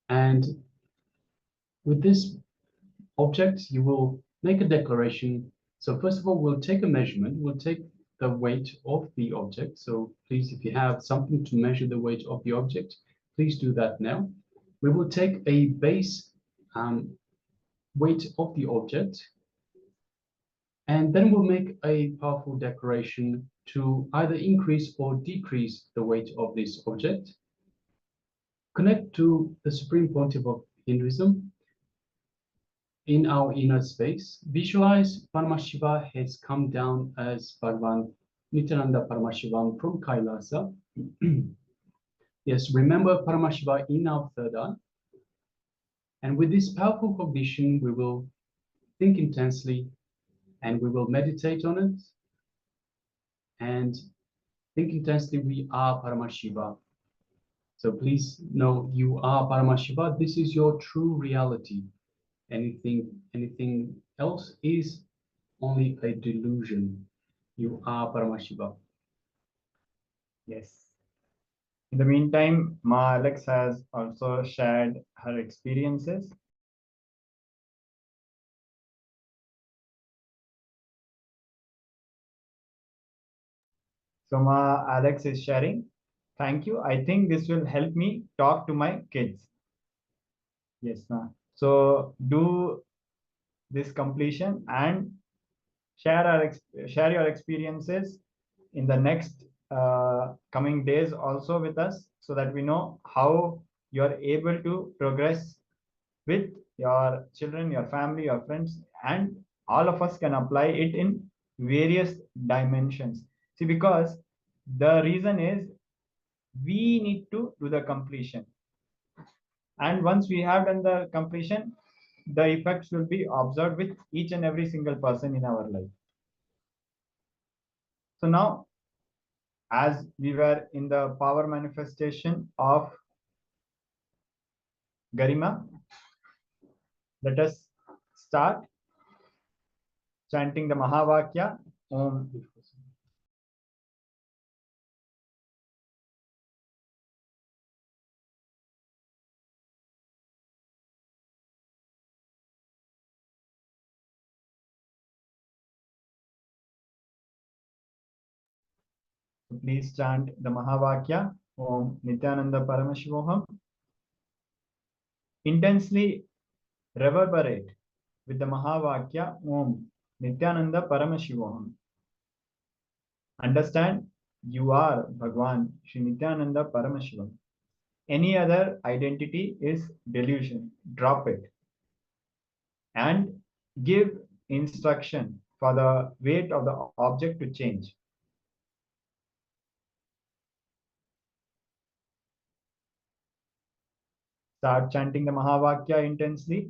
And with this object, you will make a declaration. So first of all, we'll take a measurement. We'll take the weight of the object. So please, if you have something to measure the weight of the object, please do that now. We will take a base weight of the object, and then we'll make a powerful declaration to either increase or decrease the weight of this object. Connect to the Supreme Pontiff of Hinduism in our inner space. Visualize Paramashiva has come down as Bhagavan Nityananda Paramashivam from Kailasa. Yes, remember Paramashiva in our third eye. And with this powerful cognition, we will think intensely and we will meditate on it and think intensely. We are Paramashiva. So please know you are Paramashiva. This is your true reality. Anything else is only a delusion. You are Paramashiva. Yes. In the meantime, Ma Alex has also shared her experiences. So Ma Alex is sharing. Thank you. I think this will help me talk to my kids. Yes, Ma. So do this completion and share your experiences in the next coming days also with us, so that we know how you are able to progress with your children, your family, your friends, and all of us can apply it in various dimensions. See, because the reason is we need to do the completion, and once we have done the completion, the effects will be observed with each and every single person in our life. So now, as we were in the power manifestation of Garima, let us start chanting the Mahavakya. Om. So please chant the Mahavakya. Om Nityananda Paramashivoham. Intensely reverberate with the Mahavakya. Om Nityananda Paramashivoham. Understand, you are Bhagwan Shri Nityananda Paramashivam. Any other identity is delusion. Drop it. And give instruction for the weight of the object to change. Start chanting the Mahavakya intensely.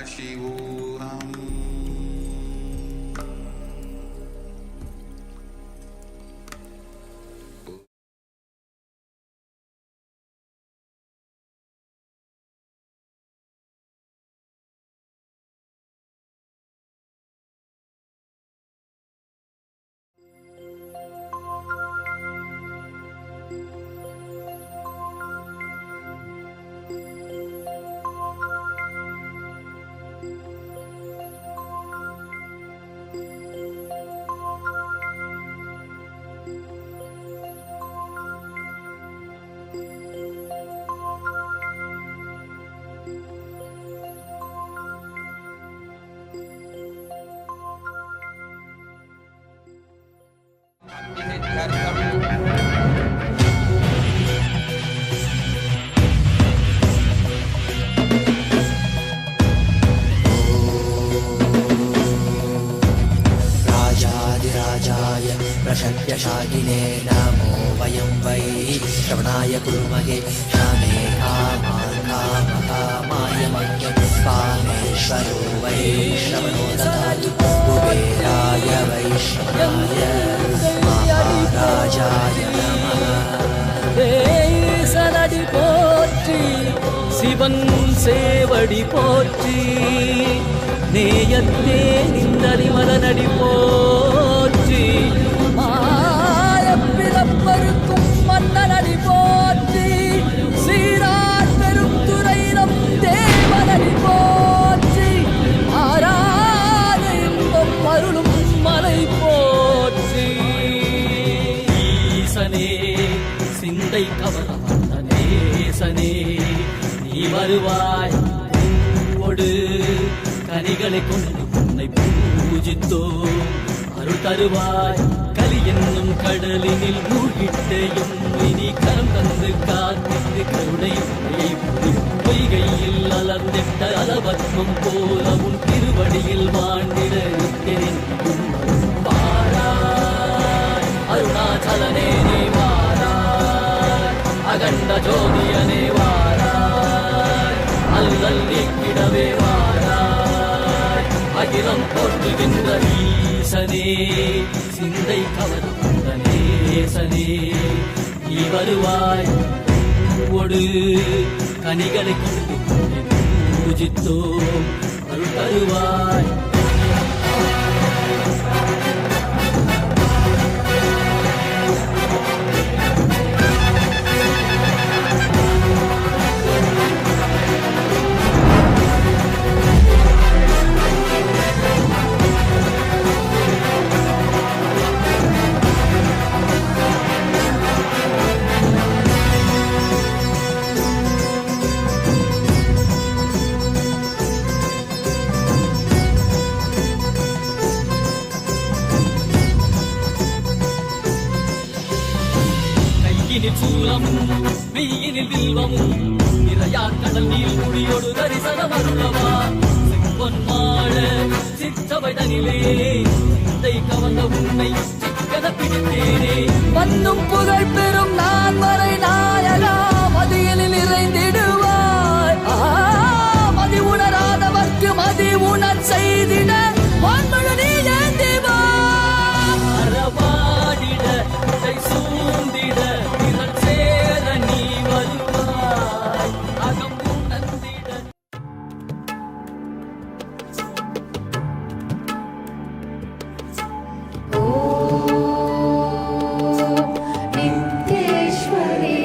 Paramashivoham राजाधिराजाय प्रशक्यशालिने नमो वयं वै श्रवणाय कुर्महे श्यामे कामान् कामकामाय मह्यं कामेश्वरो वै श्रवणो ददातु कुबेराय वैश्रवणाय महाराजाय नमः சனடி போற்றி சிவன் சேவடி போற்றி நேயத்தே நின்றறிமலனடி போற்றி மாயப்பிறப்பருக்கும் மன்னனடி போற்றி சீரார் பெரும் துறையிடம் தேவனடி போற்றி ஆராத இன்பம் அருளும் மலை போற்றி ஈசனே சிந்தை கவலம் நேசனே நீ வருவாய் பூவோடு கனிகளை கொண்டு உன்னை பூஜித்தோ அருள் தருவாய் கலி என்னும் கடலினில் மூழ்கிட்டையும் இனி கரம் தந்து காத்திட்டு கருணை பொய்கையில் அலர்ந்திட்ட அலவத்மம் போல உன் திருவடியில் வாழ்ந்திட நிற்கிறேன் வாராய் அருணாச்சலனே நீ வாராய் அகண்ட ஜோதியனே வாராய் அல்லல் நீக்கிடவே வாராய் அகிலம் போற்றுகின்ற ஈசனே சிந்தை கவர்ந்த நேசனே நீ வருவாய் ஒடு கனிகளை கொண்டு பூஜித்தோ அருள் தருவாய் சூலமும் மெய்யினில் வில்வமும் நிறையா கடல் நீர் குடியோடு தரிசனம் அருளவா செம்பொன் மாட சிற்றவைதனிலே சிந்தை கவர்ந்த உன்னை சிக்கன பிடித்தேனே வந்தும் புகழ் பெறும் நான் வரை நாயகா மதியினில் நிறைந்திடுவாய் மதி உணராதவர்க்கு மதி உணர் செய்திட வான்மழு நீ ஏந்திவா அறவாடிட சூழ்ந்திட नित्येश्वरी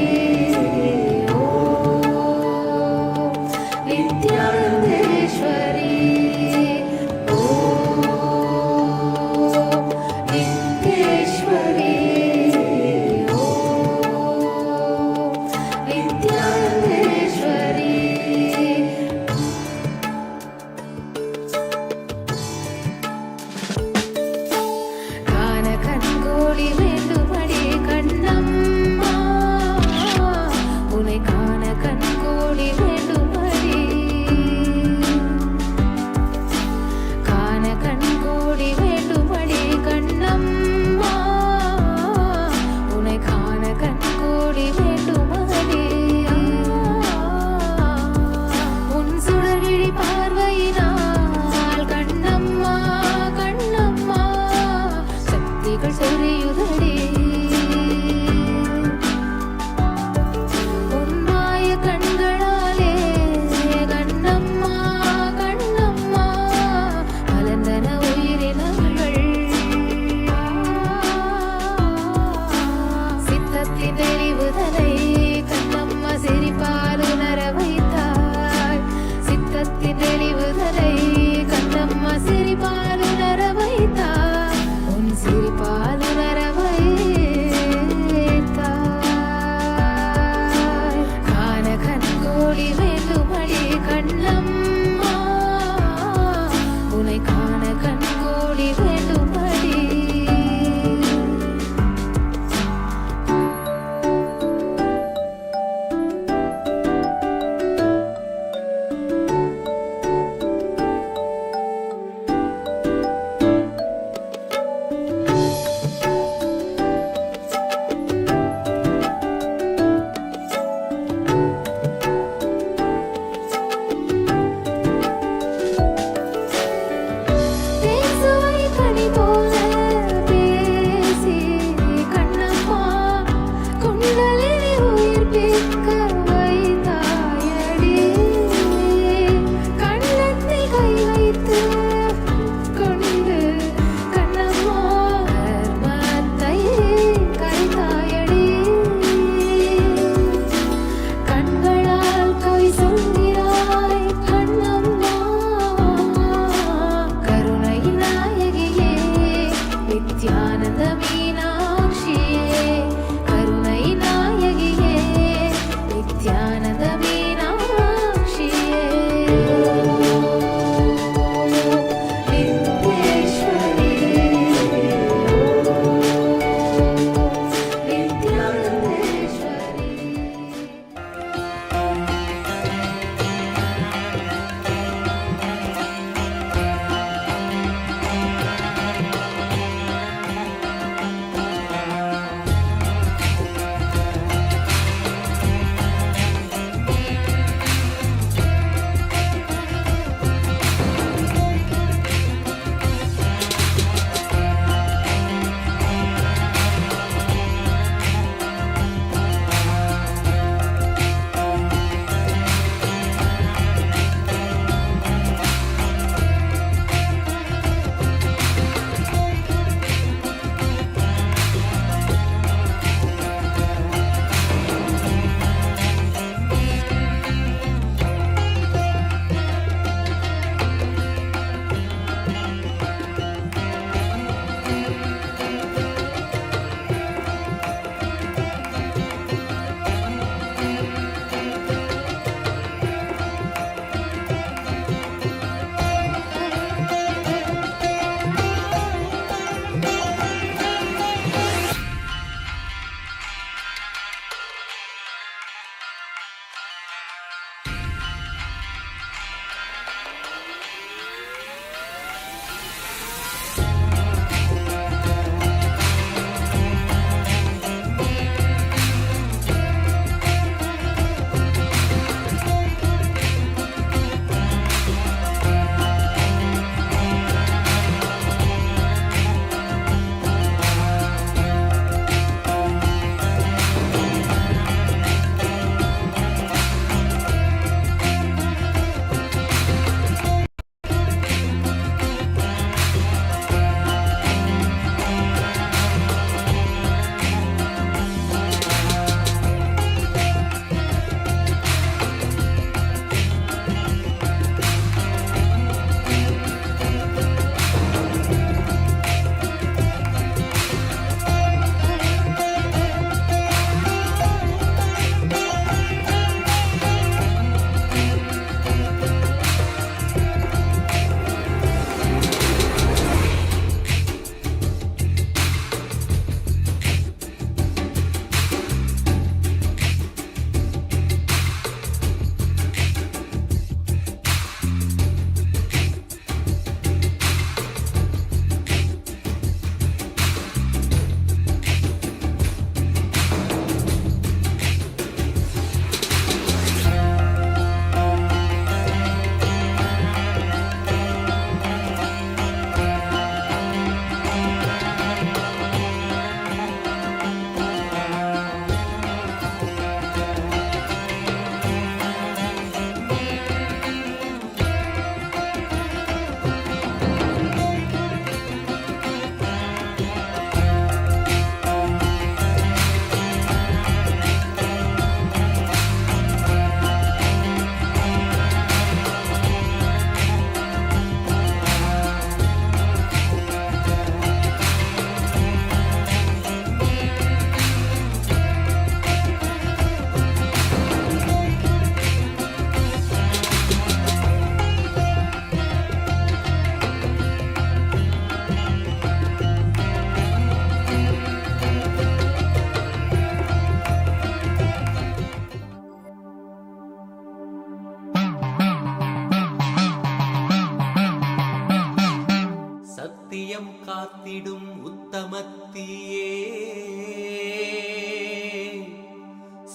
காத்திடும் உத்தமத்தியே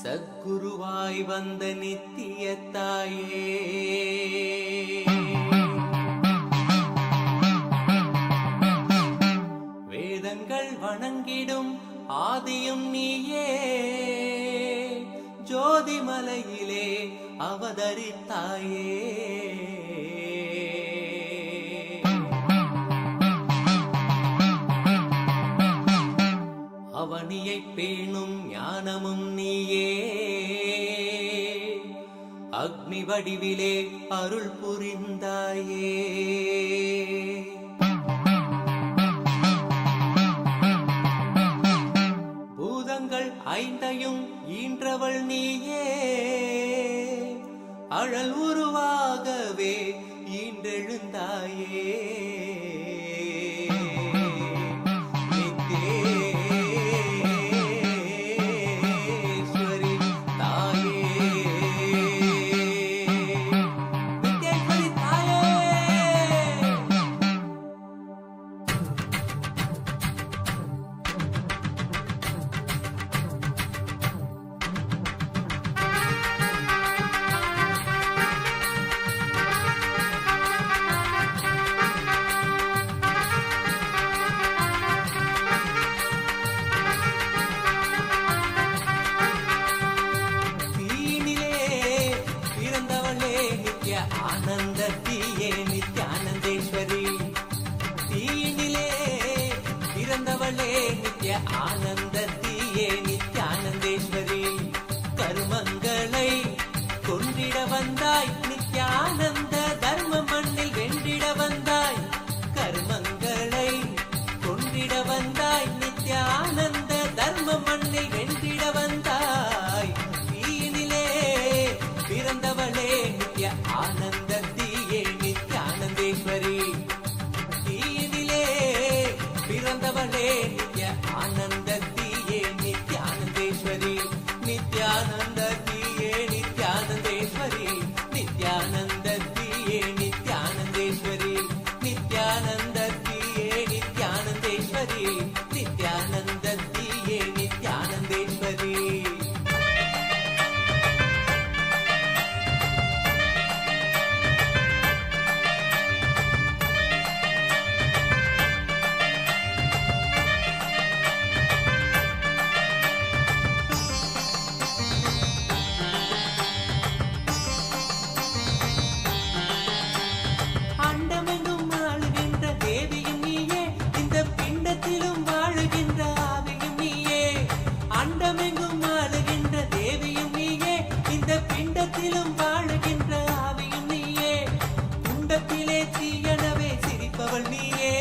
சத்குருவாய் வந்த நித்திய தாயே வேதங்கள் வணங்கிடும் ஆதியும் நீயே ஜோதிமலையிலே அவதரித்தாயே அவனியை பேணும் ஞானமும் நீயே அக்னி வடிவிலே அருள் புரிந்தாயே பூதங்கள் ஐந்தையும் ஈன்றவள் நீயே அழல் உருவாகவே ஈன்றெழுந்தாயே ஆனந்தத்தியே நித்யானந்தேஸ்வரி தீயினிலே பிறந்தவளே நித்ய ஆனந்தத்தியே நித்யானந்தேஸ்வரி கருமங்களை கொன்றிட வந்தாய் நித்யானந்த தர்ம மண்ணில் வென்றிட வந்தாய் கருமங்களை கொன்றிட வந்தாய் நித்யானந்த தர்ம மண்ணில் வென்றிட வந்தாய் தீயினிலே பிறந்தவளே நித்ய ஆனந்தத்தியே நித்யானந்தேஸ்வரி தீயினிலே பிறந்தவளே நித்ய ஆனந்தத்தியே நித்யானந்தேஸ்வரி நித்யானந்தத்தியே நித்யானந்தேஸ்வரி நித்யானந்தத்தியே நித்யானந்தேஸ்வரி நித்யானந்தத்தியே நித்யானந்தேஸ்வரி நித்யானந்தத்தியே நித்யானந்தேஸ்வரி அண்டமெங்கும் ஆளுகின்ற தேவியும் நீயே இந்த பிண்டத்திலும் வாழுகின்ற ஆவியும் நீயே அண்டமெங்கும் ஆளுகின்ற தேவியும் நீயே இந்த பிண்டத்திலும் வாழுகின்ற ஆவியும் நீயே குண்டத்திலே தீயனவே சிரிப்பவள் நீயே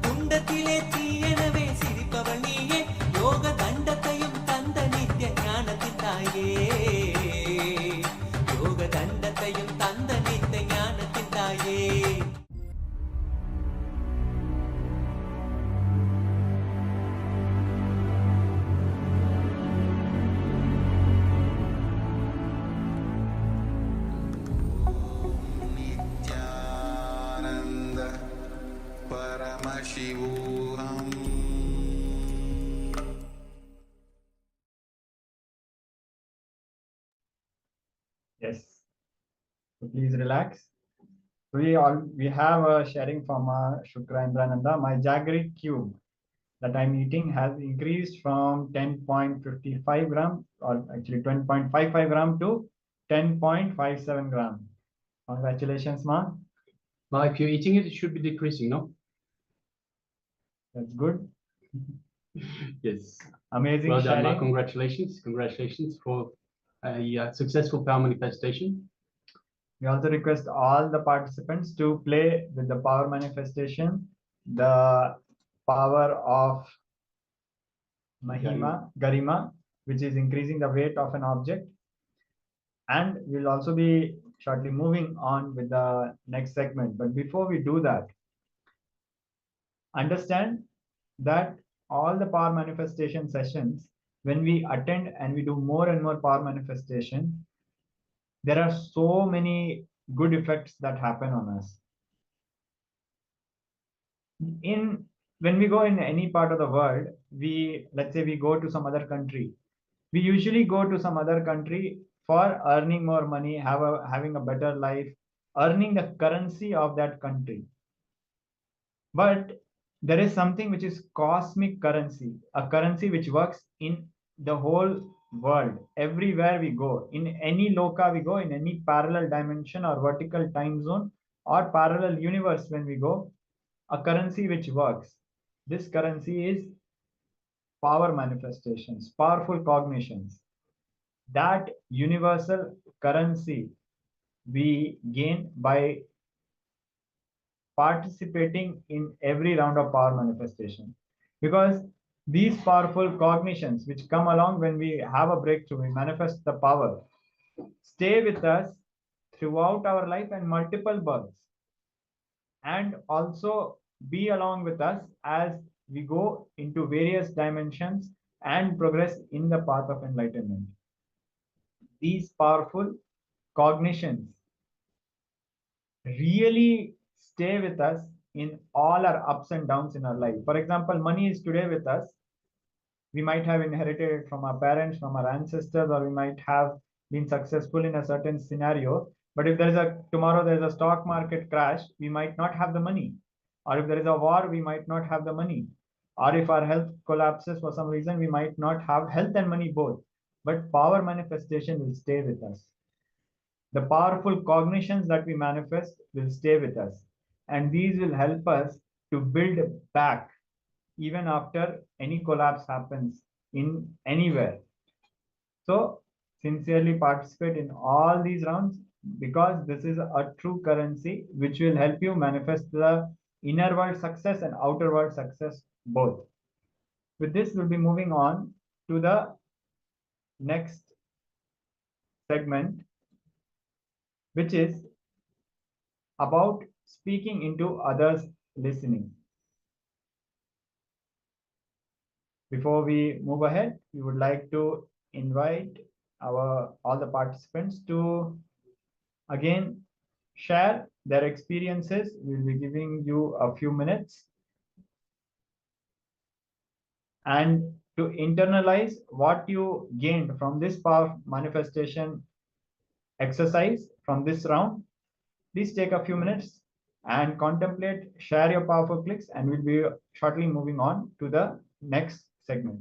குண்டத்திலே தீயனவே சிரிப்பவள் நீயே யோக தண்டத்தையும் தந்த நித்திய ஞானத்தின் தாயே யோக தண்டத்தையும் தந்த நித்திய ஞானத்தின் தாயே नित्यानन्द परमशिवोऽहम् Yes. So please relax. We have a sharing from Shukra Indrananda. My Jaggery cube that I'm eating has increased from 10.55 gram or actually 20.55 gram to 10.57 gram. Congratulations, Ma. Well, if you're eating it, it should be decreasing, no? That's good. Yes. Amazing Well done, Ma. sharing. Congratulations. Congratulations for a successful power manifestation. We also request all the participants to play with the power manifestation, the power of Mahima, Garima, which is increasing the weight of an object. And we'll also be shortly moving on with the next segment. But before we do that, understand that all the power manifestation sessions, when we attend and we do more and more power manifestation, there are so many good effects that happen on us. When we go in any part of the world, let's say we go to some other country, we usually go to some other country for earning more money, having a better life, earning the currency of that country. But there is something which is cosmic currency, a currency which works in the whole world, everywhere we go, in any loka we go, in any parallel dimension or vertical time zone or parallel universe when we go, a currency which works. This currency is power manifestations, powerful cognitions. That universal currency we gain by participating in every round of power manifestation. Because these powerful cognitions which come along when we have a breakthrough, we manifest the power, stay with us throughout our life and multiple births, and also be along with us as we go into various dimensions and progress in the path of enlightenment. These powerful cognitions really stay with us in all our ups and downs in our life. For example, money is today with us. We might have inherited it from our parents, from our ancestors, or we might have been successful in a certain scenario. But if tomorrow there's a stock market crash, we might not have the money. Or if there is a war, we might not have the money. Or if our health collapses for some reason, we might not have health and money both. But power manifestation will stay with us. The powerful cognitions that we manifest will stay with us. And these will help us to build back even after any collapse happens in anywhere. So sincerely participate in all these rounds, because this is a true currency which will help you manifest the inner world success and outer world success both. With this, we'll be moving on to the next segment, which is about speaking into others' listening. Before we move ahead, we would like to invite all the participants to again share their experiences. We'll be giving you a few minutes, and to internalize what you gained from this power manifestation exercise from this round. Please take a few minutes and contemplate, share your powerful clicks, and we'll be shortly moving on to the next segment.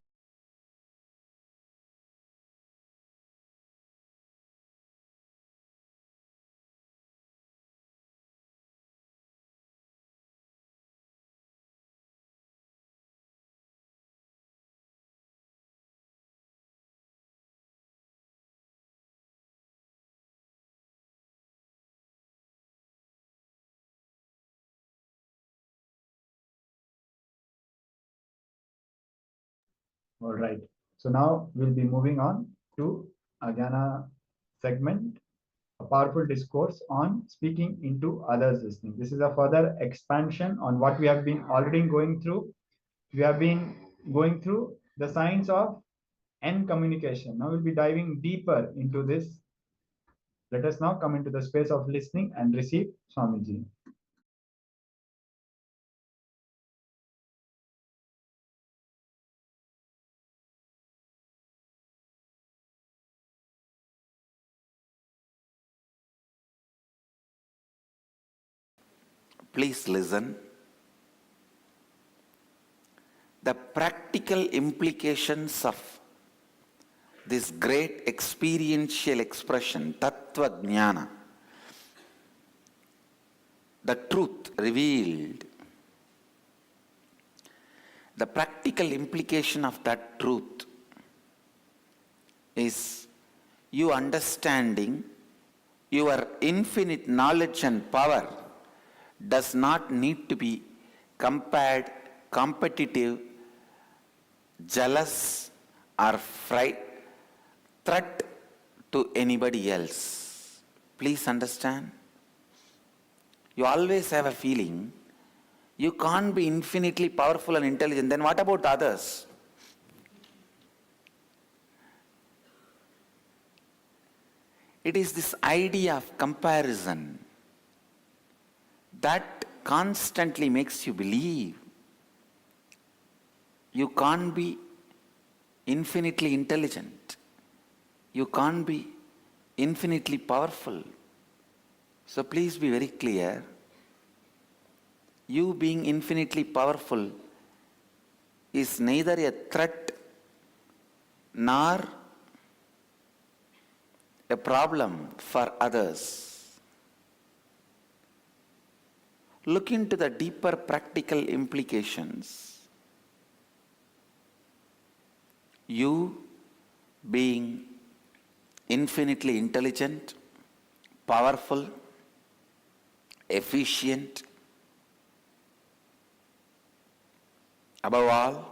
All right. So now we'll be moving on to Ajana segment, a powerful discourse on speaking into others' listening. This is a further expansion on what we have been already going through. We have been going through the science of N communication. Now we'll be diving deeper into this. Let us now come into the space of listening and receive Swamiji. Please listen. The practical implications of this great experiential expression, Tattva Jnana, the truth revealed, the practical implication of that truth is you understanding your infinite knowledge and power does not need to be compared, competitive, jealous, or threat to anybody else. Please understand. You always have a feeling you can't be infinitely powerful and intelligent. Then what about others? It is this idea of comparison that constantly makes you believe you can't be infinitely intelligent. You can't be infinitely powerful. So please be very clear. You being infinitely powerful is neither a threat nor a problem for others. Look into the deeper practical implications. You being infinitely intelligent, powerful, efficient, above all,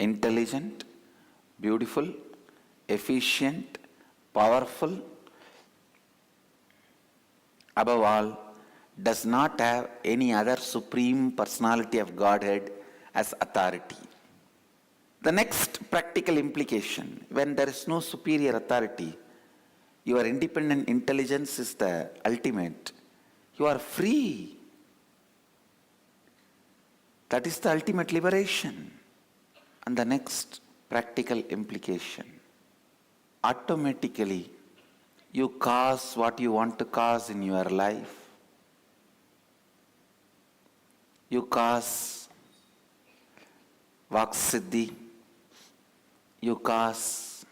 intelligent, beautiful, efficient, powerful, above all, does not have any other supreme personality of Godhead as authority. The next practical implication, when there is no superior authority, your independent intelligence is the ultimate. You are free. That is the ultimate liberation. And the next practical implication, automatically you cause what you want to cause in your life. You cause Vaksiddhi, you cause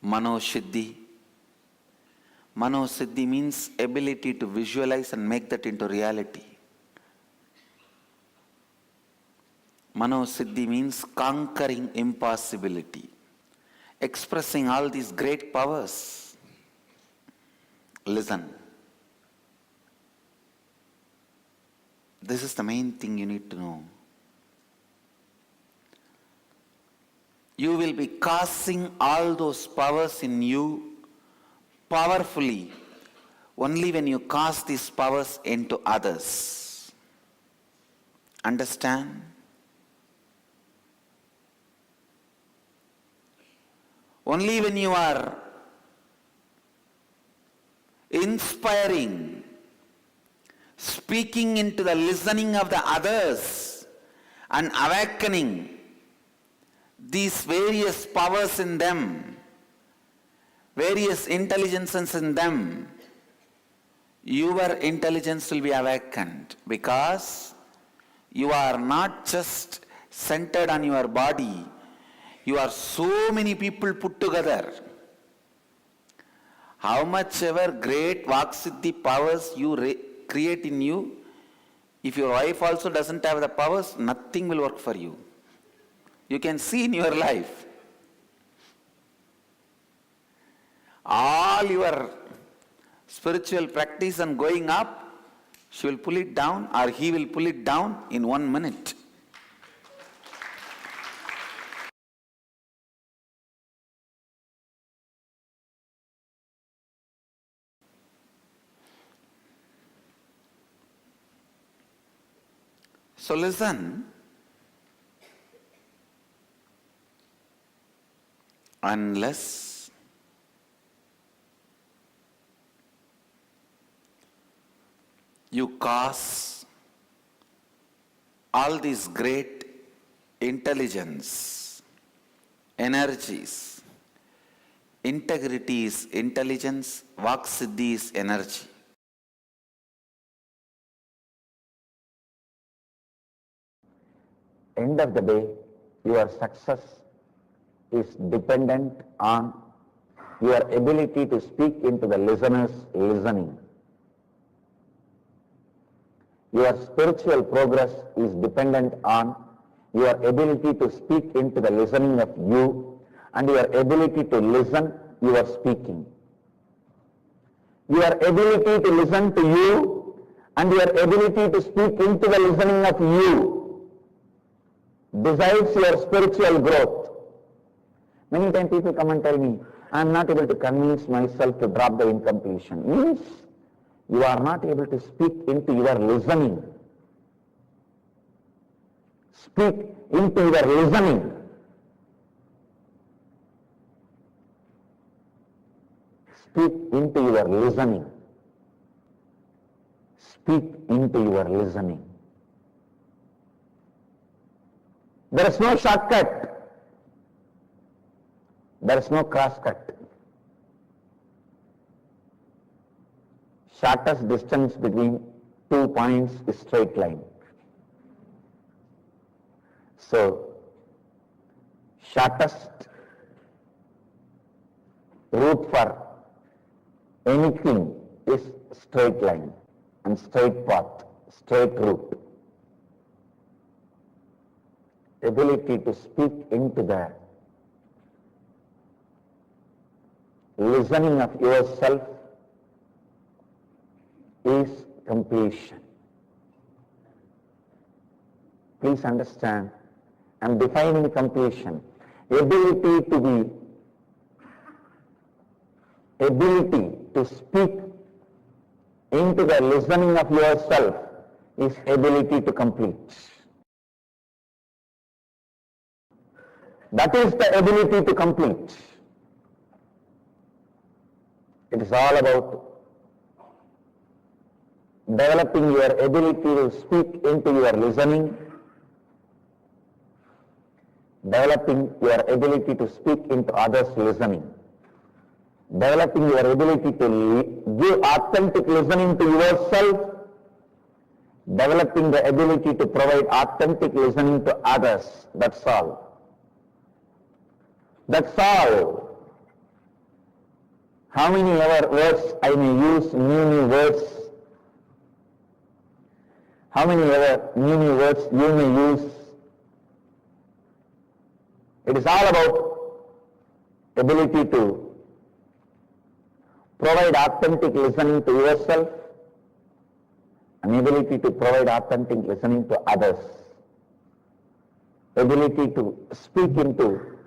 Manoshiddhi. Manosiddhi means ability to visualize and make that into reality. Manosiddhi means conquering impossibility, expressing all these great powers. Listen. This is the main thing you need to know. You will be causing all those powers in you powerfully only when you cast these powers into others. Understand? Only when you are inspiring, speaking into the listening of the others and awakening these various powers in them, various intelligences in them, your intelligence will be awakened, because you are not just centered on your body, you are so many people put together. How much ever great Vaksiddhi powers you create in you, if your wife also doesn't have the powers, nothing will work for you. You can see in your life. All your spiritual practice and going up, she will pull it down or he will pull it down in 1 minute. So listen, unless you cause all these great intelligence, energies, integrity is intelligence, Vaksiddhi is energy. End of the day, your success is dependent on your ability to speak into the listener's listening. Your spiritual progress is dependent on your ability to speak into the listening of you and your ability to listen your speaking. Your ability to listen to you and your ability to speak into the listening of you decides your spiritual growth. Many times people come and tell me, I am not able to convince myself to drop the incompletion. Means you are not able to speak into your listening. Speak into your listening. Speak into your listening. Speak into your listening. There is no shortcut. There is no crosscut. Shortest distance between 2 points is straight line. So, shortest route for anything is straight line and straight path, straight route. Ability to speak into the listening of yourself is completion. Please understand, I am defining completion. Ability to speak into the listening of yourself is ability to complete. That is the ability to complete. It is all about developing your ability to speak into your listening, developing your ability to speak into others' listening, developing your ability to give authentic listening to yourself, developing the ability to provide authentic listening to others. That's all. That's all. How many ever words I may use, new words, how many ever new words you may use, it is all about ability to provide authentic listening to yourself and ability to provide authentic listening to others, ability to speak into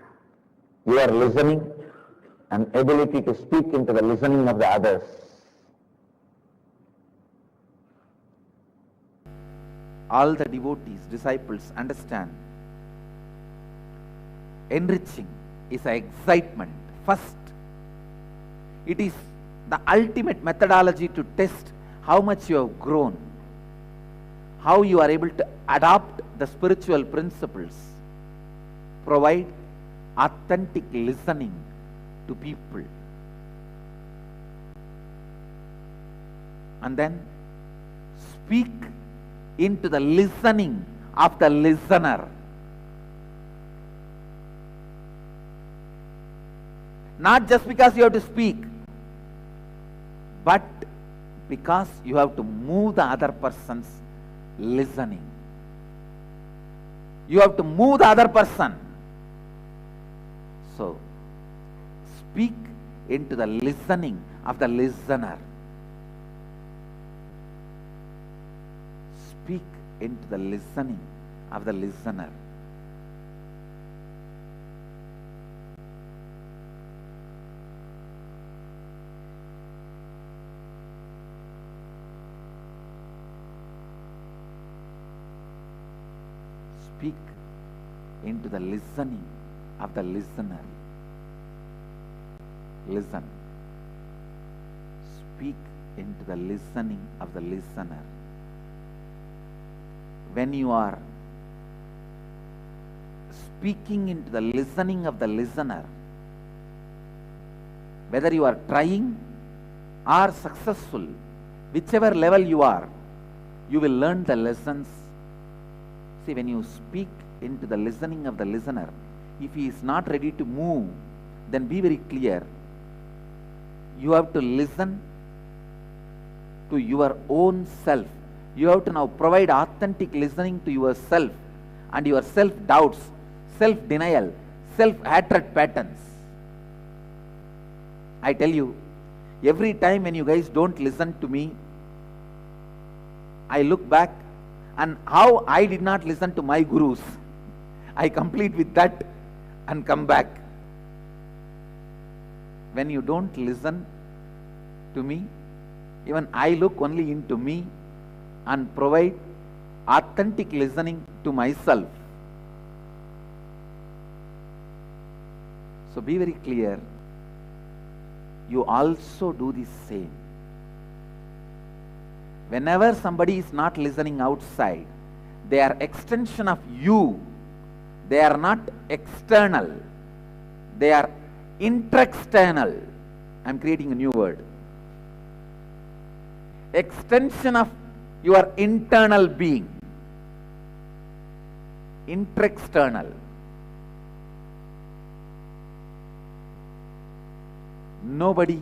your listening and ability to speak into the listening of the others. All the devotees, disciples understand enriching is an excitement. First, it is the ultimate methodology to test how much you have grown, how you are able to adopt the spiritual principles, provide authentic listening to people, and then speak into the listening of the listener. Not just because you have to speak, but because you have to move the other person's listening. You have to move the other person. So, speak into the listening of the listener. Speak into the listening of the listener. Speak into the listening of the listener. Listen. Speak into the listening of the listener. When you are speaking into the listening of the listener, whether you are trying or successful, whichever level you are, you will learn the lessons. See, when you speak into the listening of the listener, if he is not ready to move, then be very clear. You have to listen to your own self. You have to now provide authentic listening to yourself and your self-doubts, self-denial, self-hatred patterns. I tell you, every time when you guys don't listen to me, I look back and how I did not listen to my gurus. I complete with that and come back. When you don't listen to me, even I look only into me and provide authentic listening to myself. So be very clear. you also do the same. Whenever somebody is not listening outside, they are extension of you. They are not external. They are intra-external. I am creating a new word. Extension of your internal being. Intra-external. Nobody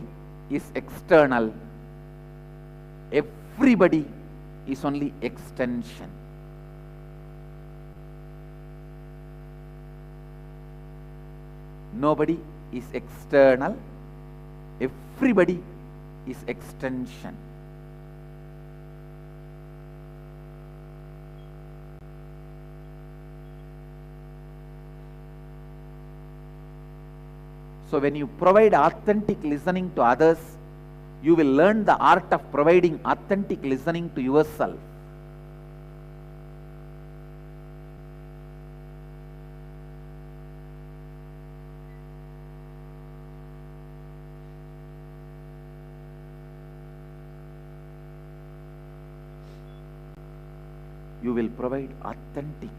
is external. Everybody is only extension. Nobody is external. Everybody is extension. So when you provide authentic listening to others, you will learn the art of providing authentic listening to yourself. You will provide authentic.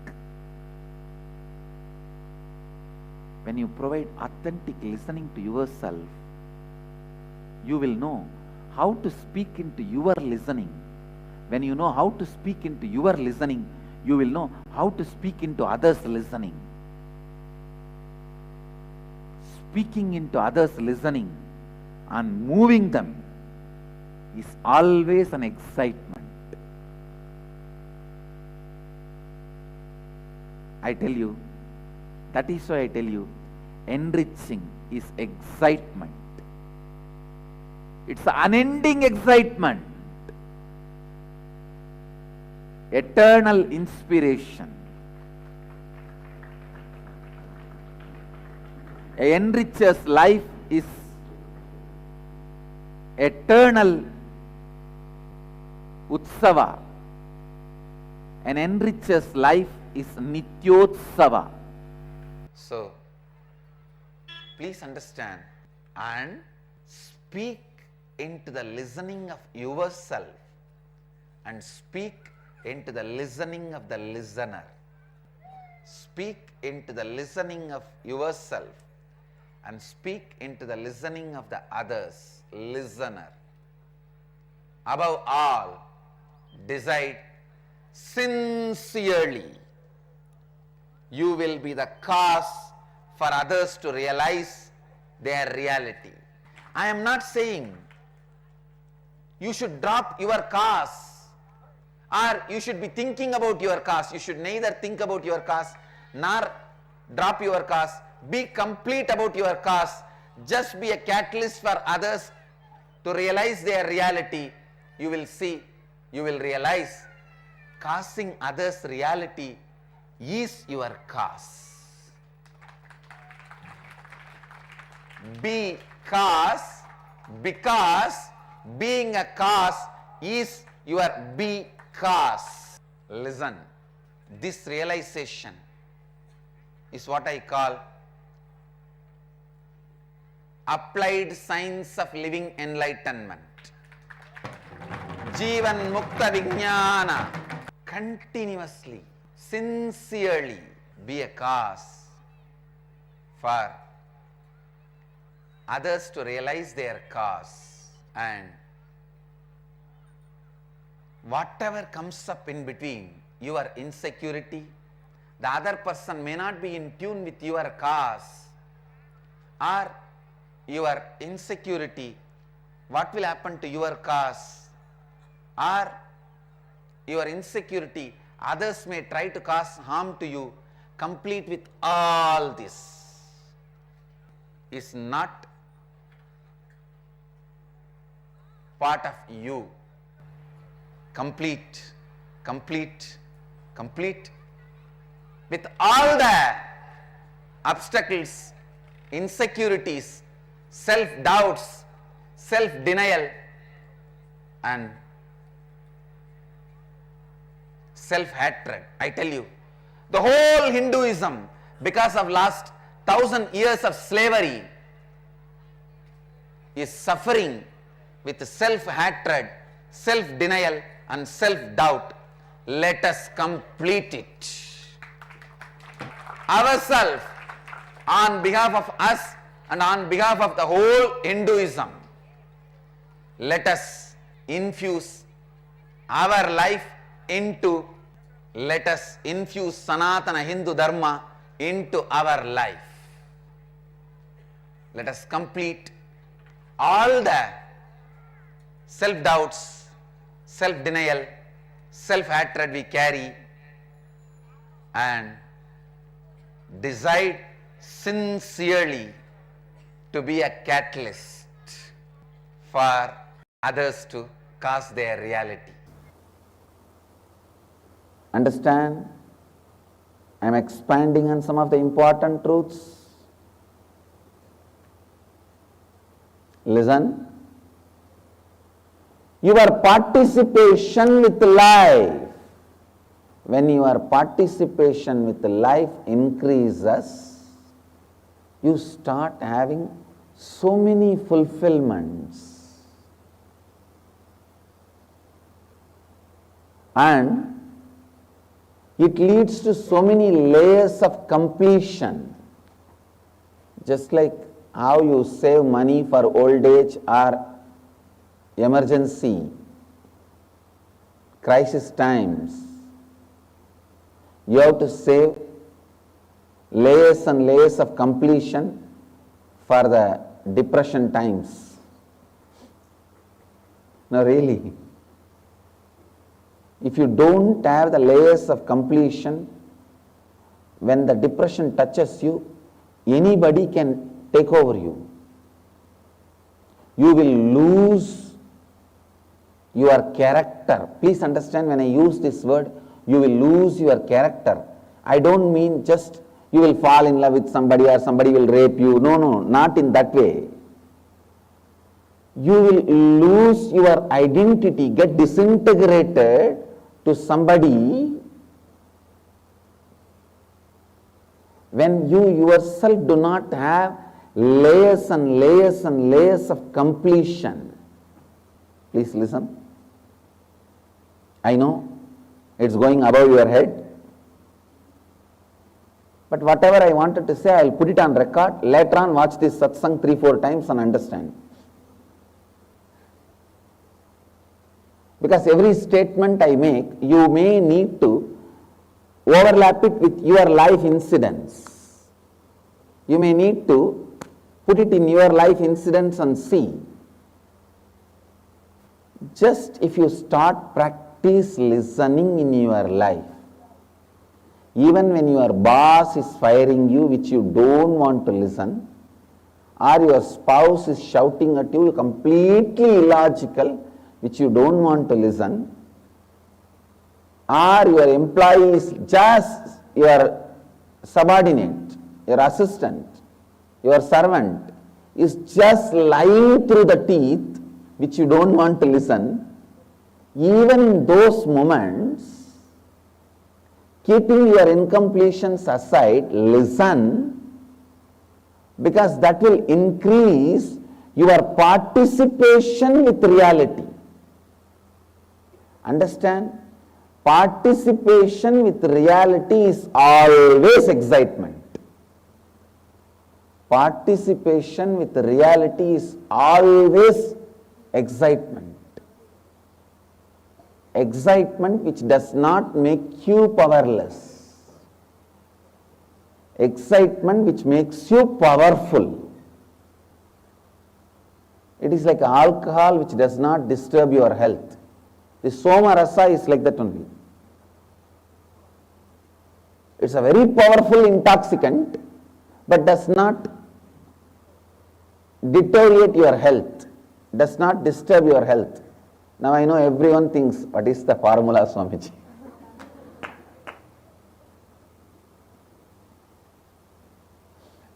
When you provide authentic listening to yourself, you will know how to speak into your listening. When you know how to speak into your listening, you will know how to speak into others' listening. Speaking into others' listening and moving them is always an excitement. I tell you, that is why I tell you, enriching is excitement. It's unending excitement. Eternal inspiration. A enricher's life is eternal utsava. An enricher's life is nityotsava. So, please understand and speak into the listening of yourself and speak into the listening of the listener. Speak into the listening of yourself and speak into the listening of the others, listener. Above all, decide sincerely. You will be the cause for others to realize their reality. I am not saying you should drop your cause or you should be thinking about your cause. You should neither think about your cause nor drop your cause. Be complete about your cause. Just be a catalyst for others to realize their reality. You will see, you will realize causing others' reality is your cause. Because being a cause is your because. Listen, this realization is what I call applied science of living enlightenment. Jivan Mukta Vijnana. Continuously, sincerely be a cause for others to realize their cause, and whatever comes up in between, your insecurity, the other person may not be in tune with your cause or your insecurity, what will happen to your cause or your insecurity, others may try to cause harm to you. Complete with all this is not part of you. Complete with all the obstacles, insecurities, self-doubts, self-denial and self-hatred. I tell you, the whole Hinduism, because of last 1000 years of slavery, is suffering with self-hatred, self-denial and self-doubt, let us complete it. Ourselves, on behalf of us and on behalf of the whole Hinduism, let us infuse our life into, let us infuse Sanatana Hindu Dharma into our life. Let us complete all the self-doubts, self-denial, self-hatred we carry and decide sincerely to be a catalyst for others to cause their reality. Understand? I am expanding on some of the important truths. Listen. Your participation with life, when your participation with life increases, you start having so many fulfillments. And it leads to so many layers of completion. Just like how you save money for old age or emergency, crisis times, you have to save layers and layers of completion for the depression times. No, really. If you don't have the layers of completion, when the depression touches you, anybody can take over you. You will lose your character. Please understand, when I use this word, you will lose your character. I don't mean just you will fall in love with somebody or somebody will rape you. No, no, not in that way. You will lose your identity, get disintegrated to somebody when you yourself do not have layers and layers and layers of completion. Please listen. I know it's going above your head, but whatever I wanted to say, I will put it on record. Later on, watch this satsang 3-4 times and understand. Because every statement I make, you may need to overlap it with your life incidents. You may need to put it in your life incidents and see. Just if you start practice listening in your life, even when your boss is firing you, which you don't want to listen, or your spouse is shouting at you, completely illogical, which you don't want to listen, or your employee is just your subordinate, your assistant, your servant is just lying through the teeth, which you don't want to listen, even in those moments, keeping your incompletions aside, listen, because that will increase your participation with reality. Understand? Participation with reality is always excitement. Participation with reality is always excitement. Excitement which does not make you powerless. Excitement which makes you powerful. It is like alcohol which does not disturb your health. The Soma Rasa is like that only. It's a very powerful intoxicant, but does not deteriorate your health, does not disturb your health. Now I know everyone thinks, what is the formula, Swamiji?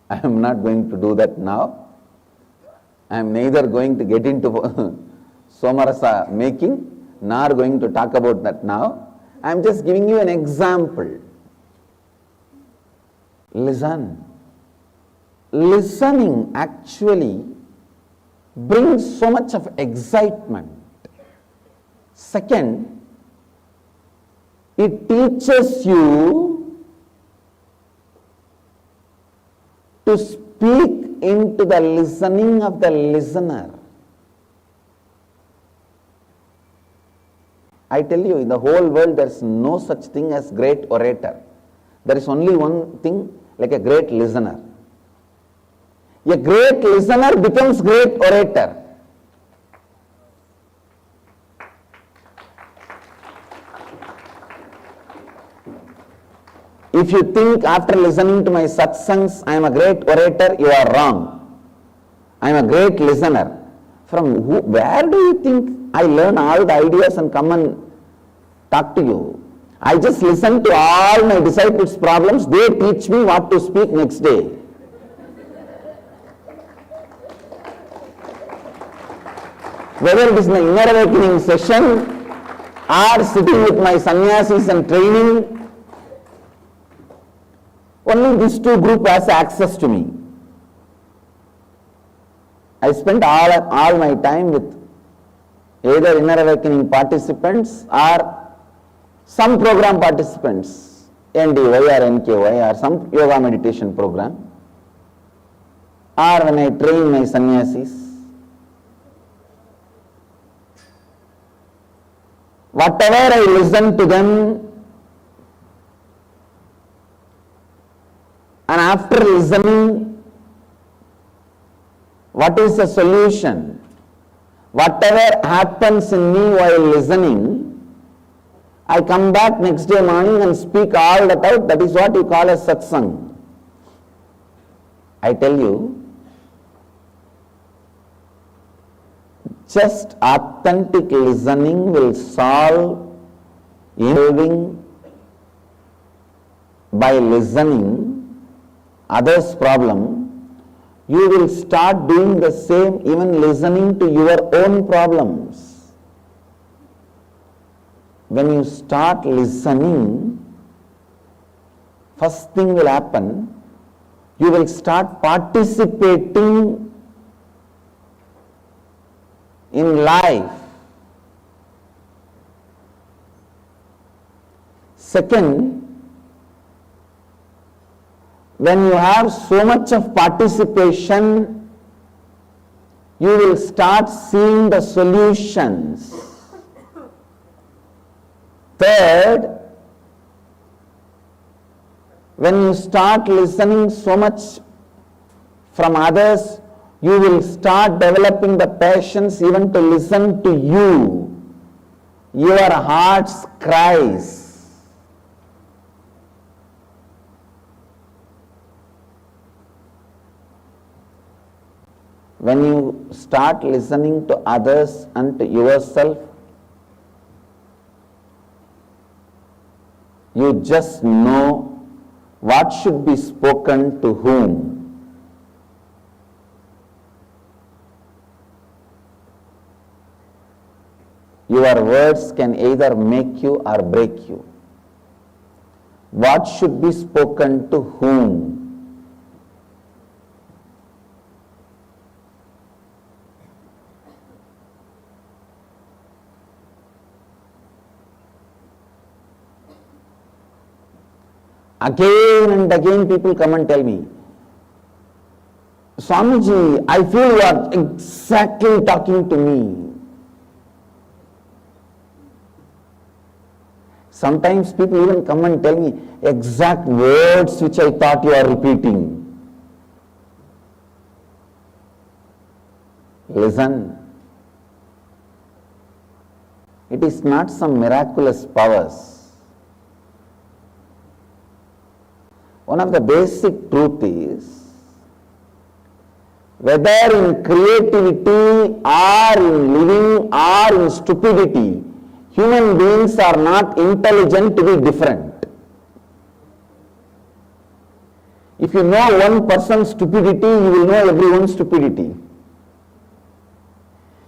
I am not going to do that now. I am neither going to get into Somarasa making, nor going to talk about that now. I am just giving you an example. Listen. Listening actually brings so much of excitement. Second, it teaches you to speak into the listening of the listener. I tell you, in the whole world there is no such thing as great orator. There is only one thing like a great listener. A great listener becomes great orator. If you think after listening to my satsangs, I am a great orator, you are wrong. I am a great listener. From where do you think I learn all the ideas and come and talk to you? I just listen to all my disciples' problems, they teach me what to speak next day. Whether it is the inner awakening session or sitting with my sannyasis and training, only these two groups has access to me. I spent all my time with either inner awakening participants or some program participants, NDY or NKY or some yoga meditation program, or when I train my sannyasis. Whatever I listen to them, and after listening, what is the solution? Whatever happens in me while listening, I come back next day morning and speak all that out. That is what you call as satsang. I tell you, just authentic listening will solve involving by listening others' problem. You will start doing the same, even listening to your own problems. When you start listening, first thing will happen, you will start participating in life. Second, when you have so much of participation, you will start seeing the solutions. Third, when you start listening so much from others, you will start developing the patience even to listen to you, your heart's cries. When you start listening to others and to yourself, you just know what should be spoken to whom. Your words can either make you or break you. What should be spoken to whom? Again and again people come and tell me, Swamiji, I feel you are exactly talking to me. Sometimes people even come and tell me exact words which I thought you are repeating. Listen. It is not some miraculous powers. One of the basic truth is, whether in creativity or in living or in stupidity, human beings are not intelligent to be different. If you know one person's stupidity, you will know everyone's stupidity.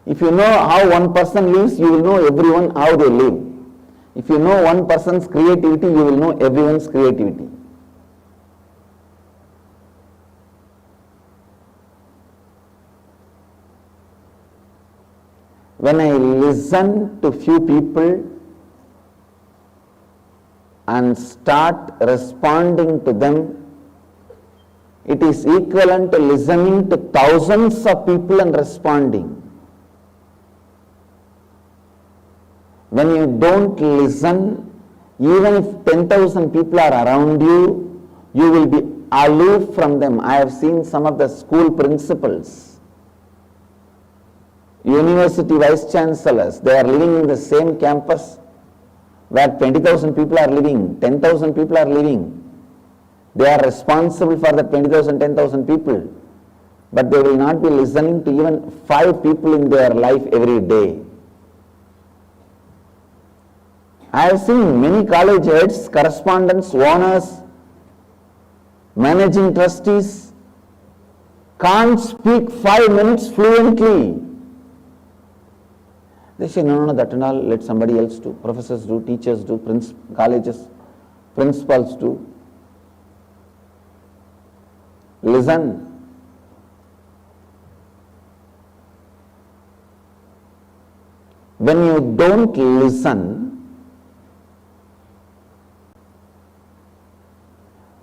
If you know how one person lives, you will know everyone how they live. If you know one person's creativity, you will know everyone's creativity. when I listen to few people and start responding to them, it is equivalent to listening to thousands of people and responding. When you don't listen, even if 10,000 people are around you, you will be aloof from them. I have seen some of the school principals, university vice chancellors, they are living in the same campus where 20,000 people are living, 10,000 people are living. They are responsible for the 20,000, 10,000 people, but they will not be listening to even 5 people in their life every day. I have seen many college heads, correspondents, owners, managing trustees can't speak 5 minutes fluently. They say, no, that and all, let somebody else do. Professors do, teachers do, colleges, principals do. Listen. When you don't listen,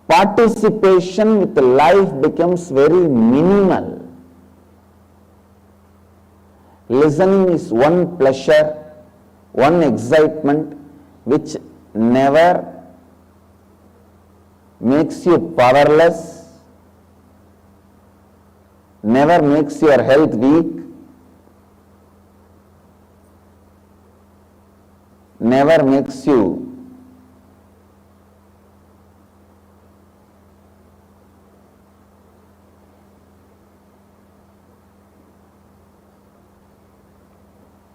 participation with life becomes very minimal. Listening is one pleasure, one excitement which never makes you powerless, never makes your health weak, never makes you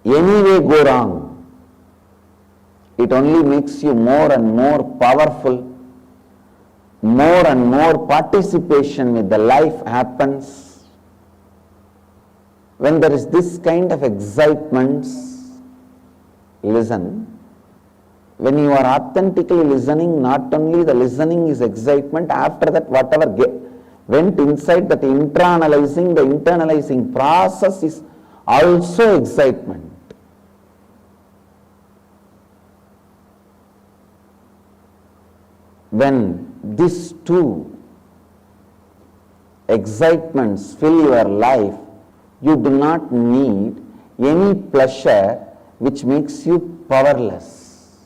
anyway go wrong. It only makes you more and more powerful, more and more participation with the life happens. When there is this kind of excitement, listen. When you are authentically listening, not only the listening is excitement, after that whatever went inside, that internalizing, the internalizing process is also excitement. When these two excitements fill your life, you do not need any pleasure which makes you powerless.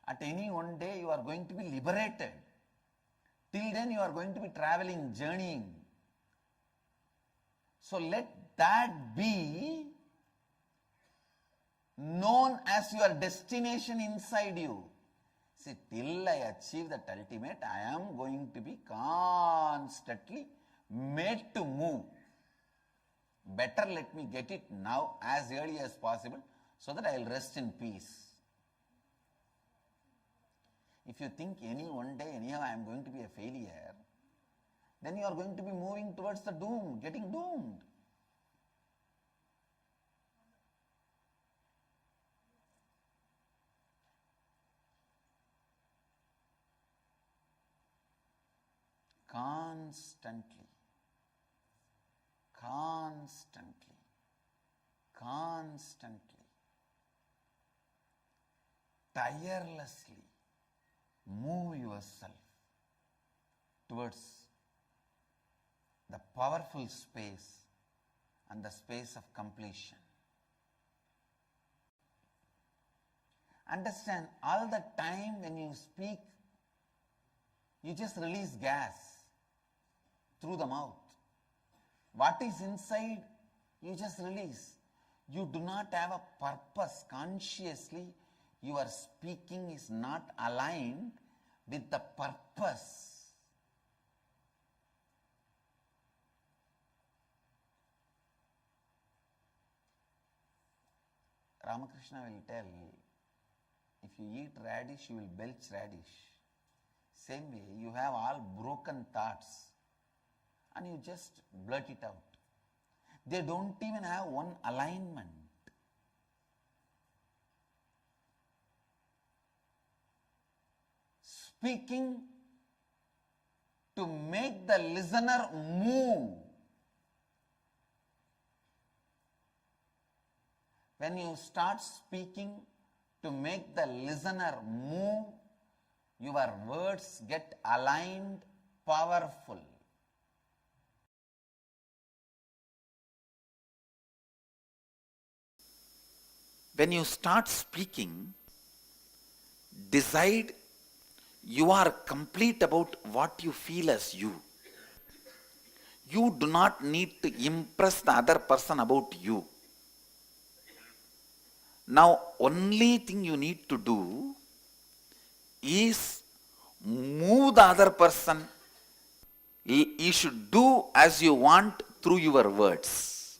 At any one day you are going to be liberated. Till then you are going to be traveling, journeying. So let that be known as your destination inside you. See, till I achieve that ultimate, I am going to be constantly made to move. Better let me get it now as early as possible so that I will rest in peace. If you think any one day anyhow I am going to be a failure, then you are going to be moving towards the doom, getting doomed. Constantly, tirelessly move yourself towards the powerful space and the space of completion. Understand, all the time when you speak, you just release gas through the mouth. What is inside, you just release. You do not have a purpose. Consciously, your speaking is not aligned with the purpose. Ramakrishna will tell, if you eat radish, you will belch radish. Same way, you have all broken thoughts and you just blurt it out. They don't even have one alignment. Speaking to make the listener move. when you start speaking to make the listener move, your words get aligned, powerful. When you start speaking, decide you are complete about what you feel as you. You do not need to impress the other person about you. Now, only thing you need to do is move the other person. You should do as you want through your words.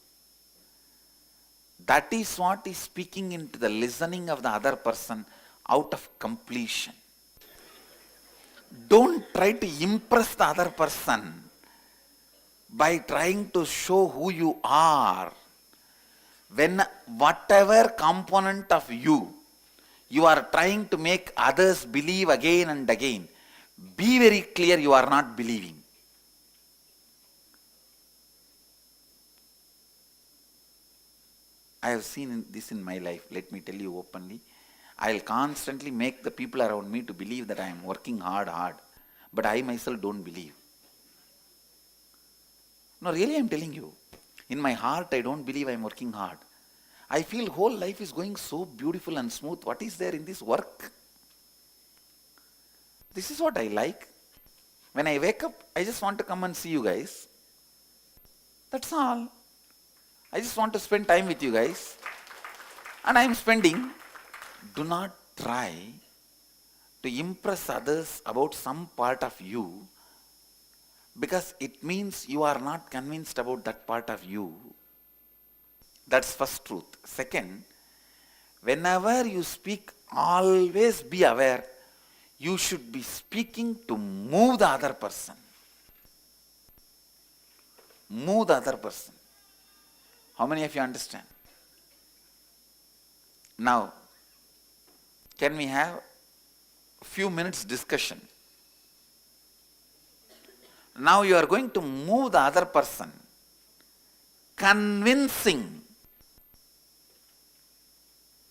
That is what is speaking into the listening of the other person out of completion. Don't try to impress the other person by trying to show who you are. When whatever component of you are trying to make others believe again and again, be very clear you are not believing. I have seen this in my life. Let me tell you openly. I'll constantly make the people around me to believe that I am working hard, but I myself don't believe. No, really, I'm telling you. In my heart, I don't believe I'm working hard. I feel whole life is going so beautiful and smooth. What is there in this work? This is what I like. When I wake up, I just want to come and see you guys. That's all. I just want to spend time with you guys. And I'm spending. Do not try to impress others about some part of you, because it means you are not convinced about that part of you. That's first truth. Second, whenever you speak, always be aware you should be speaking to move the other person. Move the other person. How many of you understand? Now, can we have a few minutes discussion? Now you are going to move the other person, convincing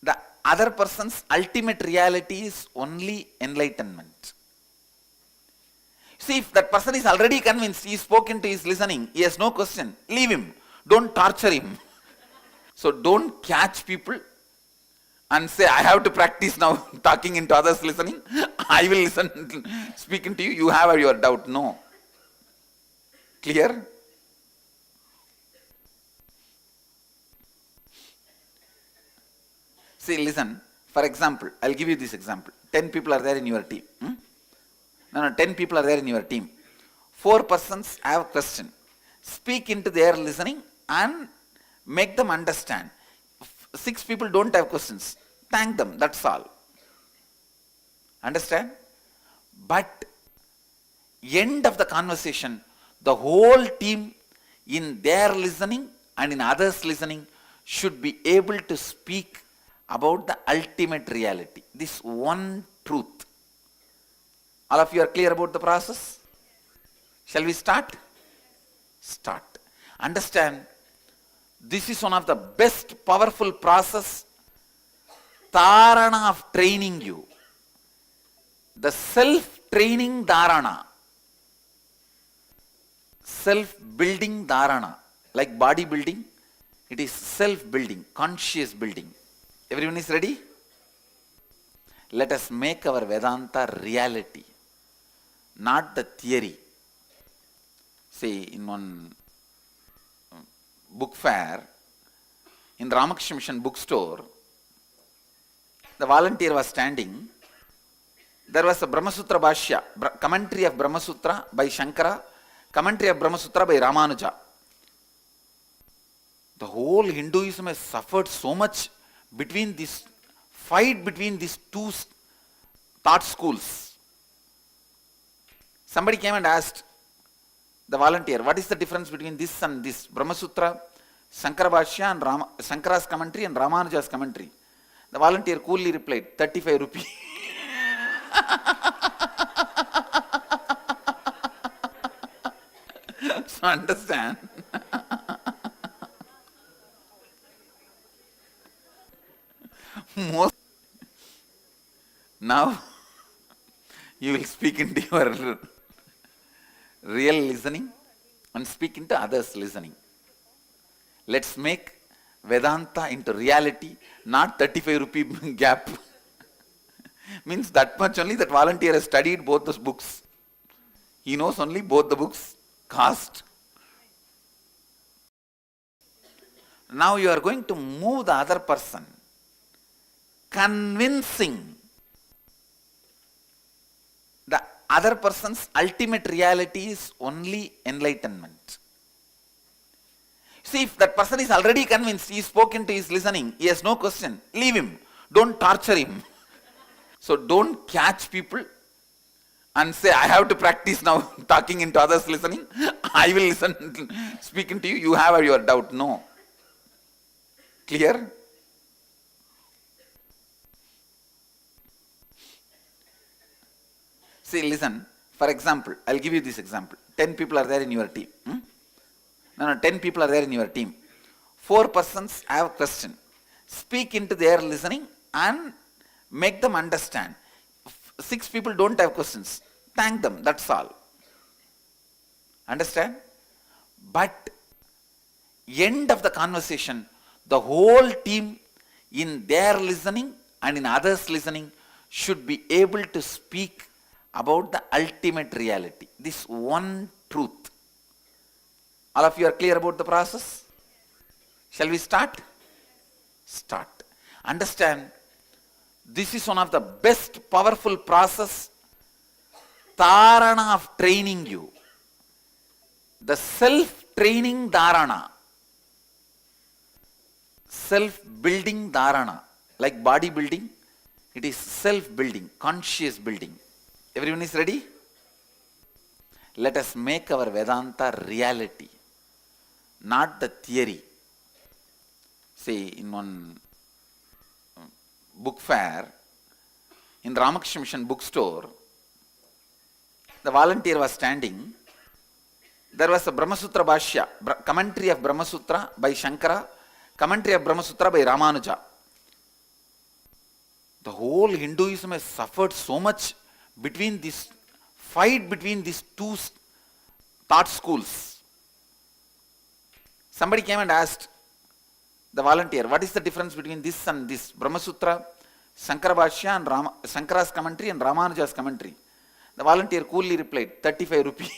the other person's ultimate reality is only enlightenment. See, if that person is already convinced, he is spoken to, he is listening, he has no question, leave him. Don't torture him. So don't catch people and say, I have to practice now talking into others listening. I will listen, speaking to you, you have your doubt. No. Clear? See, listen. For example, I'll give you this example. 10 people are there in your team. No, 10 people are there in your team. 4 persons have a question. Speak into their listening and make them understand. 6 people don't have questions. Thank them, that's all. Understand? But end of the conversation, the whole team in their listening and in others' listening should be able to speak about the ultimate reality. This one truth. All of you are clear about the process? Shall we start? Start. Understand, this is one of the best powerful process, dharana of training you. The self-training dharana. Self-building dharana. Like bodybuilding, it is self-building, conscious building. Everyone is ready? Let us make our Vedanta reality, not the theory. See, in one book fair, in Ramakrishna Mission bookstore, the volunteer was standing. There was a Brahmasutra Bhashya, commentary of Brahmasutra by Shankara, commentary of Brahmasutra by Ramanuja. The whole Hinduism has suffered so much between this fight between these two thought schools. Somebody came and asked the volunteer, what is the difference between this and this? Brahmasutra, Shankara Bhashya and Shankara's commentary and Ramanuja's commentary. The volunteer coolly replied, 35 rupees. So understand. Most now you will speak into your real listening and speak into others' listening. Let's make Vedanta into reality, not 35 rupee gap. Means that much only that volunteer has studied both those books. He knows only both the books cost. Now you are going to move the other person, convincing the other person's ultimate reality is only enlightenment. See, if that person is already convinced, he spoke into his listening, he has no question, leave him. Don't torture him. So don't catch people and say, I have to practice now talking into others' listening. I will listen, speaking to you, you have your doubt. No. Clear? See, listen. For example, I'll give you this example. 10 people are there in your team. No, 10 people are there in your team. 4 persons have a question. Speak into their listening and make them understand. 6 people don't have questions. Thank them, that's all. Understand? But end of the conversation, the whole team in their listening and in others' listening should be able to speak about the ultimate reality. This one truth. All of you are clear about the process? Shall we start? Start. Understand, this is one of the best powerful process, dharana of training you. The self-training dharana, self-building dharana, like bodybuilding, it is self-building, conscious building. Everyone is ready? Let us make our Vedanta reality, not the theory. See, in one book fair, in Ramakrishna Mission bookstore, the volunteer was standing. There was a Brahmasutra Bhashya, commentary of Brahmasutra by Shankara, commentary of Brahmasutra by Ramanuja. The whole Hinduism has suffered so much between this fight between these two thought schools. Somebody came and asked the volunteer, what is the difference between this and this? Brahmasutra, Shankara Bhashya and Shankara's commentary and Ramanuja's commentary. The volunteer coolly replied, 35 rupees.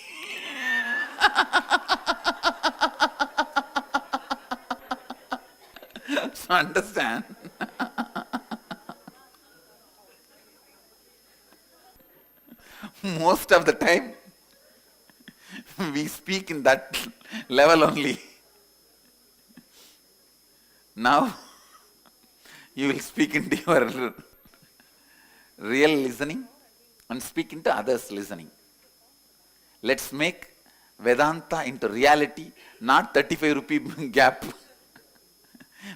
So understand. Most of the time, we speak in that level only. Now, you will speak into your real listening and speak into others' listening. Let's make Vedanta into reality, not 35 rupee gap.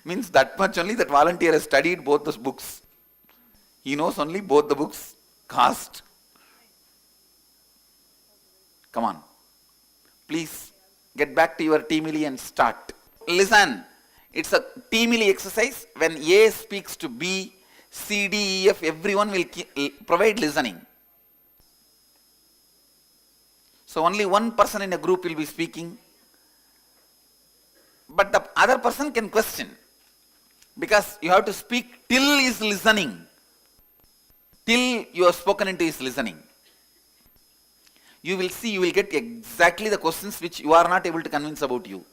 Means that much only that volunteer has studied both those books. He knows only both the books cost. Come on. Please get back to your teamily and start. Listen. It's a teamily exercise. When A speaks to B, C, D, E, F, everyone will provide listening. So only one person in a group will be speaking. But the other person can question. Because you have to speak till he is listening. Till you have spoken into his listening. You will see, you will get exactly the questions which you are not able to convince about you.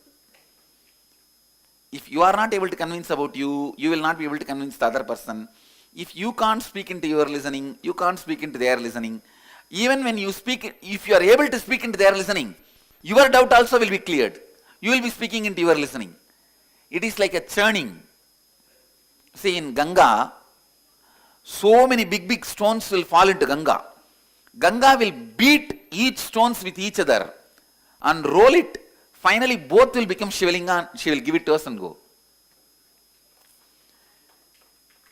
If you are not able to convince about you, you will not be able to convince the other person. If you can't speak into your listening, you can't speak into their listening. Even when you speak, if you are able to speak into their listening, your doubt also will be cleared. You will be speaking into your listening. It is like a churning. See, in Ganga, so many big stones will fall into Ganga. Ganga will beat each stones with each other and roll it. Finally, both will become Shivalinga and she will give it to us and go.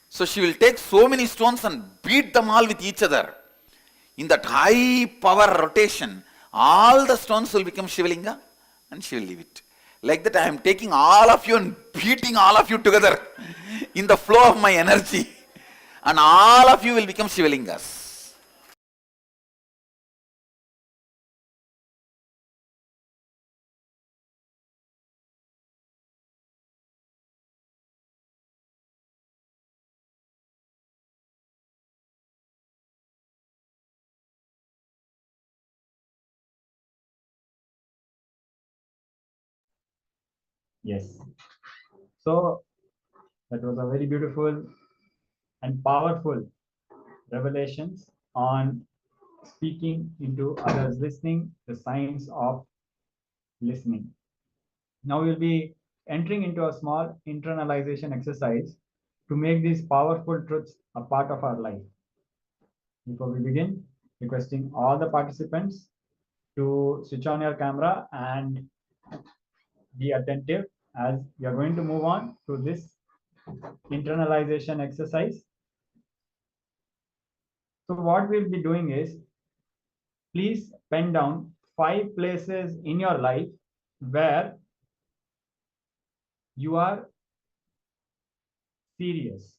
So she will take so many stones and beat them all with each other. In that high power rotation, all the stones will become Shivalinga and she will leave it. Like that I am taking all of you and beating all of you together in the flow of my energy, and all of you will become Shivalingas. Yes. So that was a very beautiful and powerful revelations on speaking into others, listening, the science of listening. Now we'll be entering into a small internalization exercise to make these powerful truths a part of our life. Before we begin, requesting all the participants to switch on your camera and be attentive as we are going to move on to this internalization exercise. So what we'll be doing is, please pen down 5 places in your life where you are serious.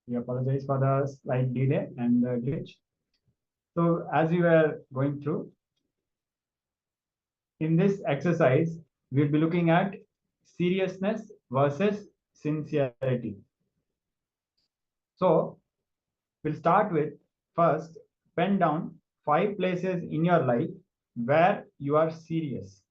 We apologize for the slight delay and the glitch. So as we were going through, in this exercise, we'll be looking at seriousness versus sincerity. So we'll start with, first, pen down 5 places in your life where you are serious.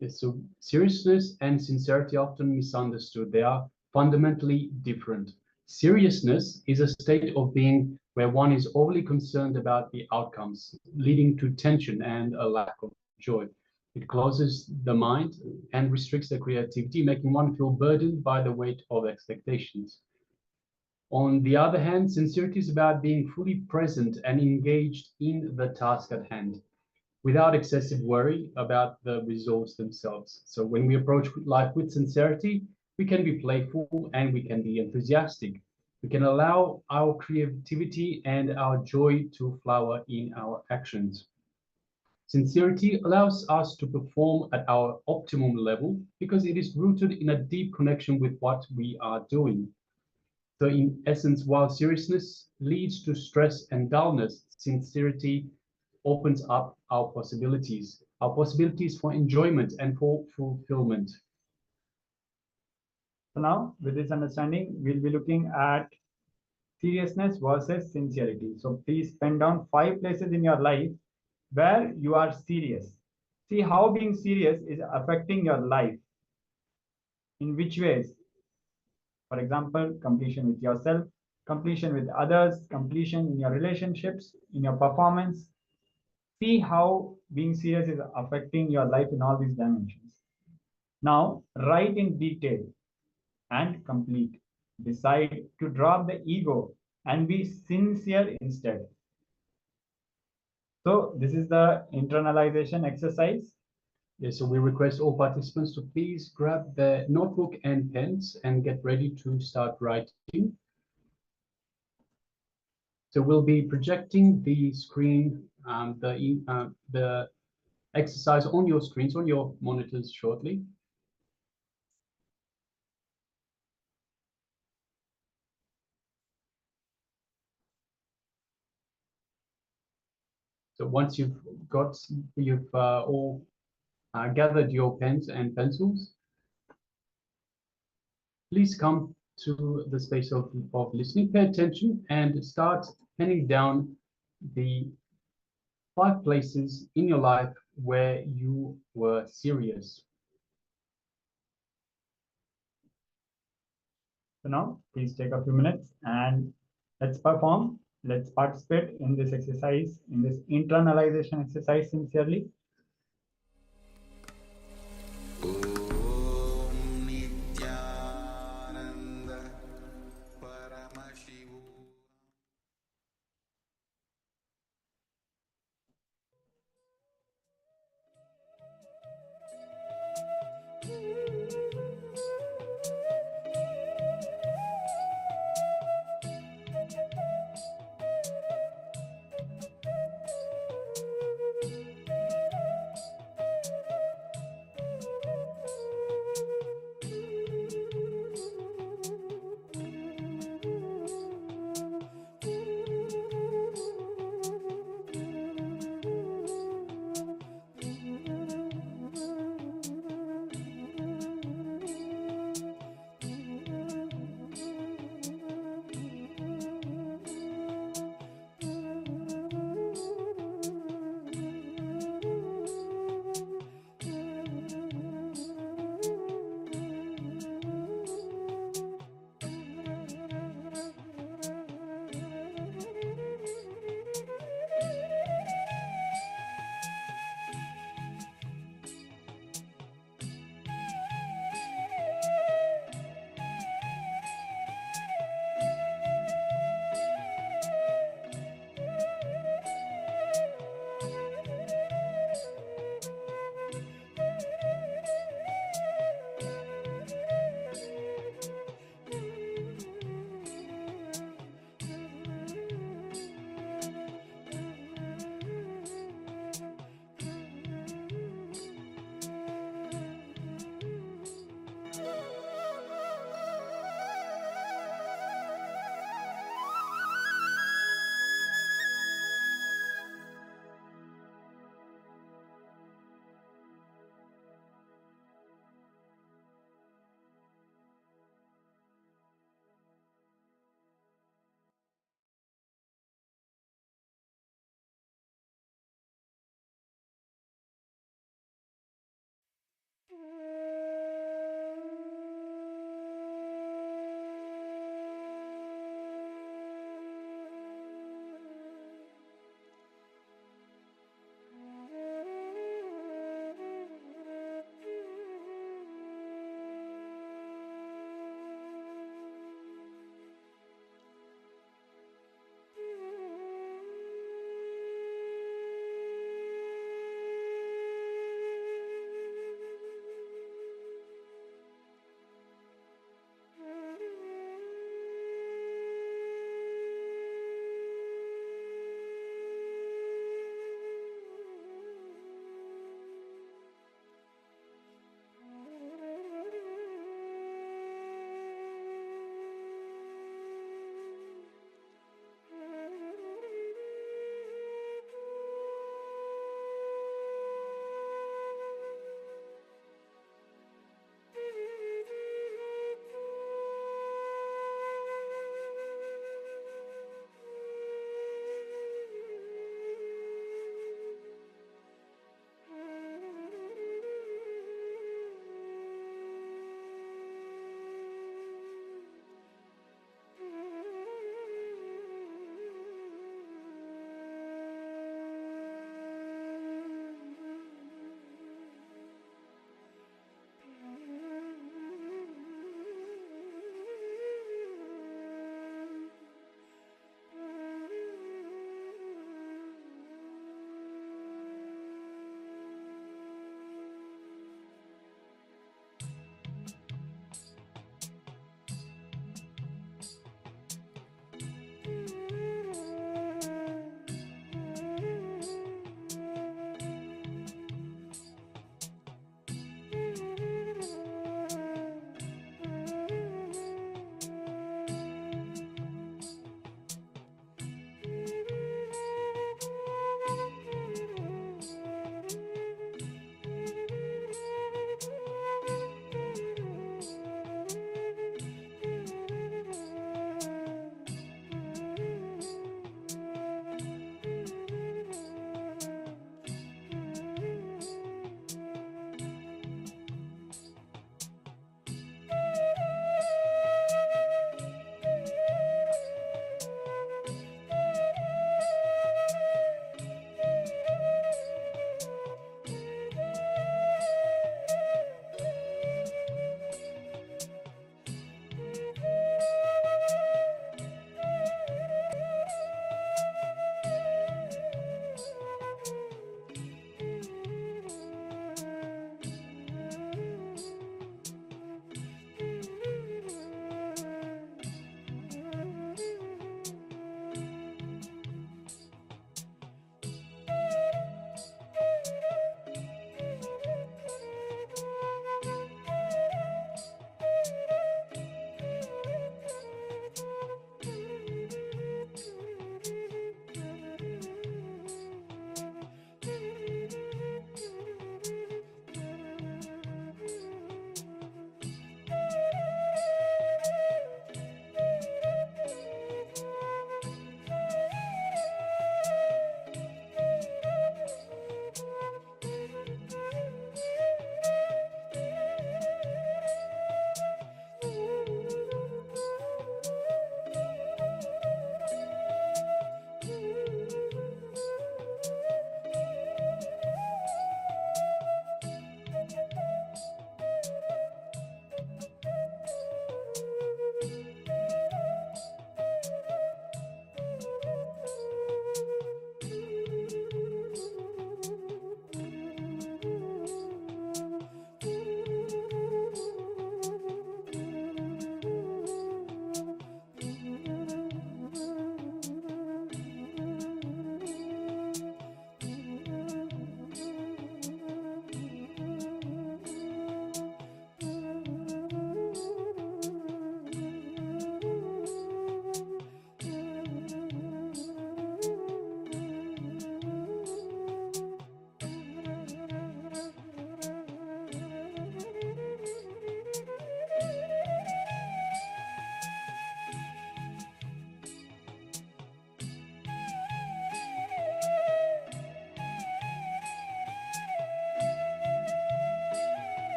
Yes, so seriousness and sincerity are often misunderstood. They are fundamentally different. Seriousness is a state of being where one is overly concerned about the outcomes, leading to tension and a lack of joy. It closes the mind and restricts the creativity, making one feel burdened by the weight of expectations. On the other hand, sincerity is about being fully present and engaged in the task at hand, without excessive worry about the results themselves. So when we approach life with sincerity, we can be playful and we can be enthusiastic. We can allow our creativity and our joy to flower in our actions. Sincerity allows us to perform at our optimum level because it is rooted in a deep connection with what we are doing. So in essence, while seriousness leads to stress and dullness, sincerity opens up our possibilities for enjoyment and for fulfillment. So now, with this understanding, we'll be looking at seriousness versus sincerity. So please pen down 5 places in your life where you are serious. See how being serious is affecting your life. In which ways? For example, completion with yourself, completion with others, completion in your relationships, in your performance. See how being serious is affecting your life in all these dimensions. Now, write in detail and complete. Decide to drop the ego and be sincere instead. So this is the internalization exercise. Yes, so we request all participants to please grab their notebook and pens and get ready to start writing. So we'll be projecting the screen, the exercise on your screens, on your monitors shortly. So once you've all gathered your pens and pencils, please come to the space of listening, pay attention, and start penning down the 5 places in your life where you were serious. So now, please take a few minutes and let's perform Let's participate in this exercise, in this internalization exercise sincerely. Om Nityananda Paramashivoham.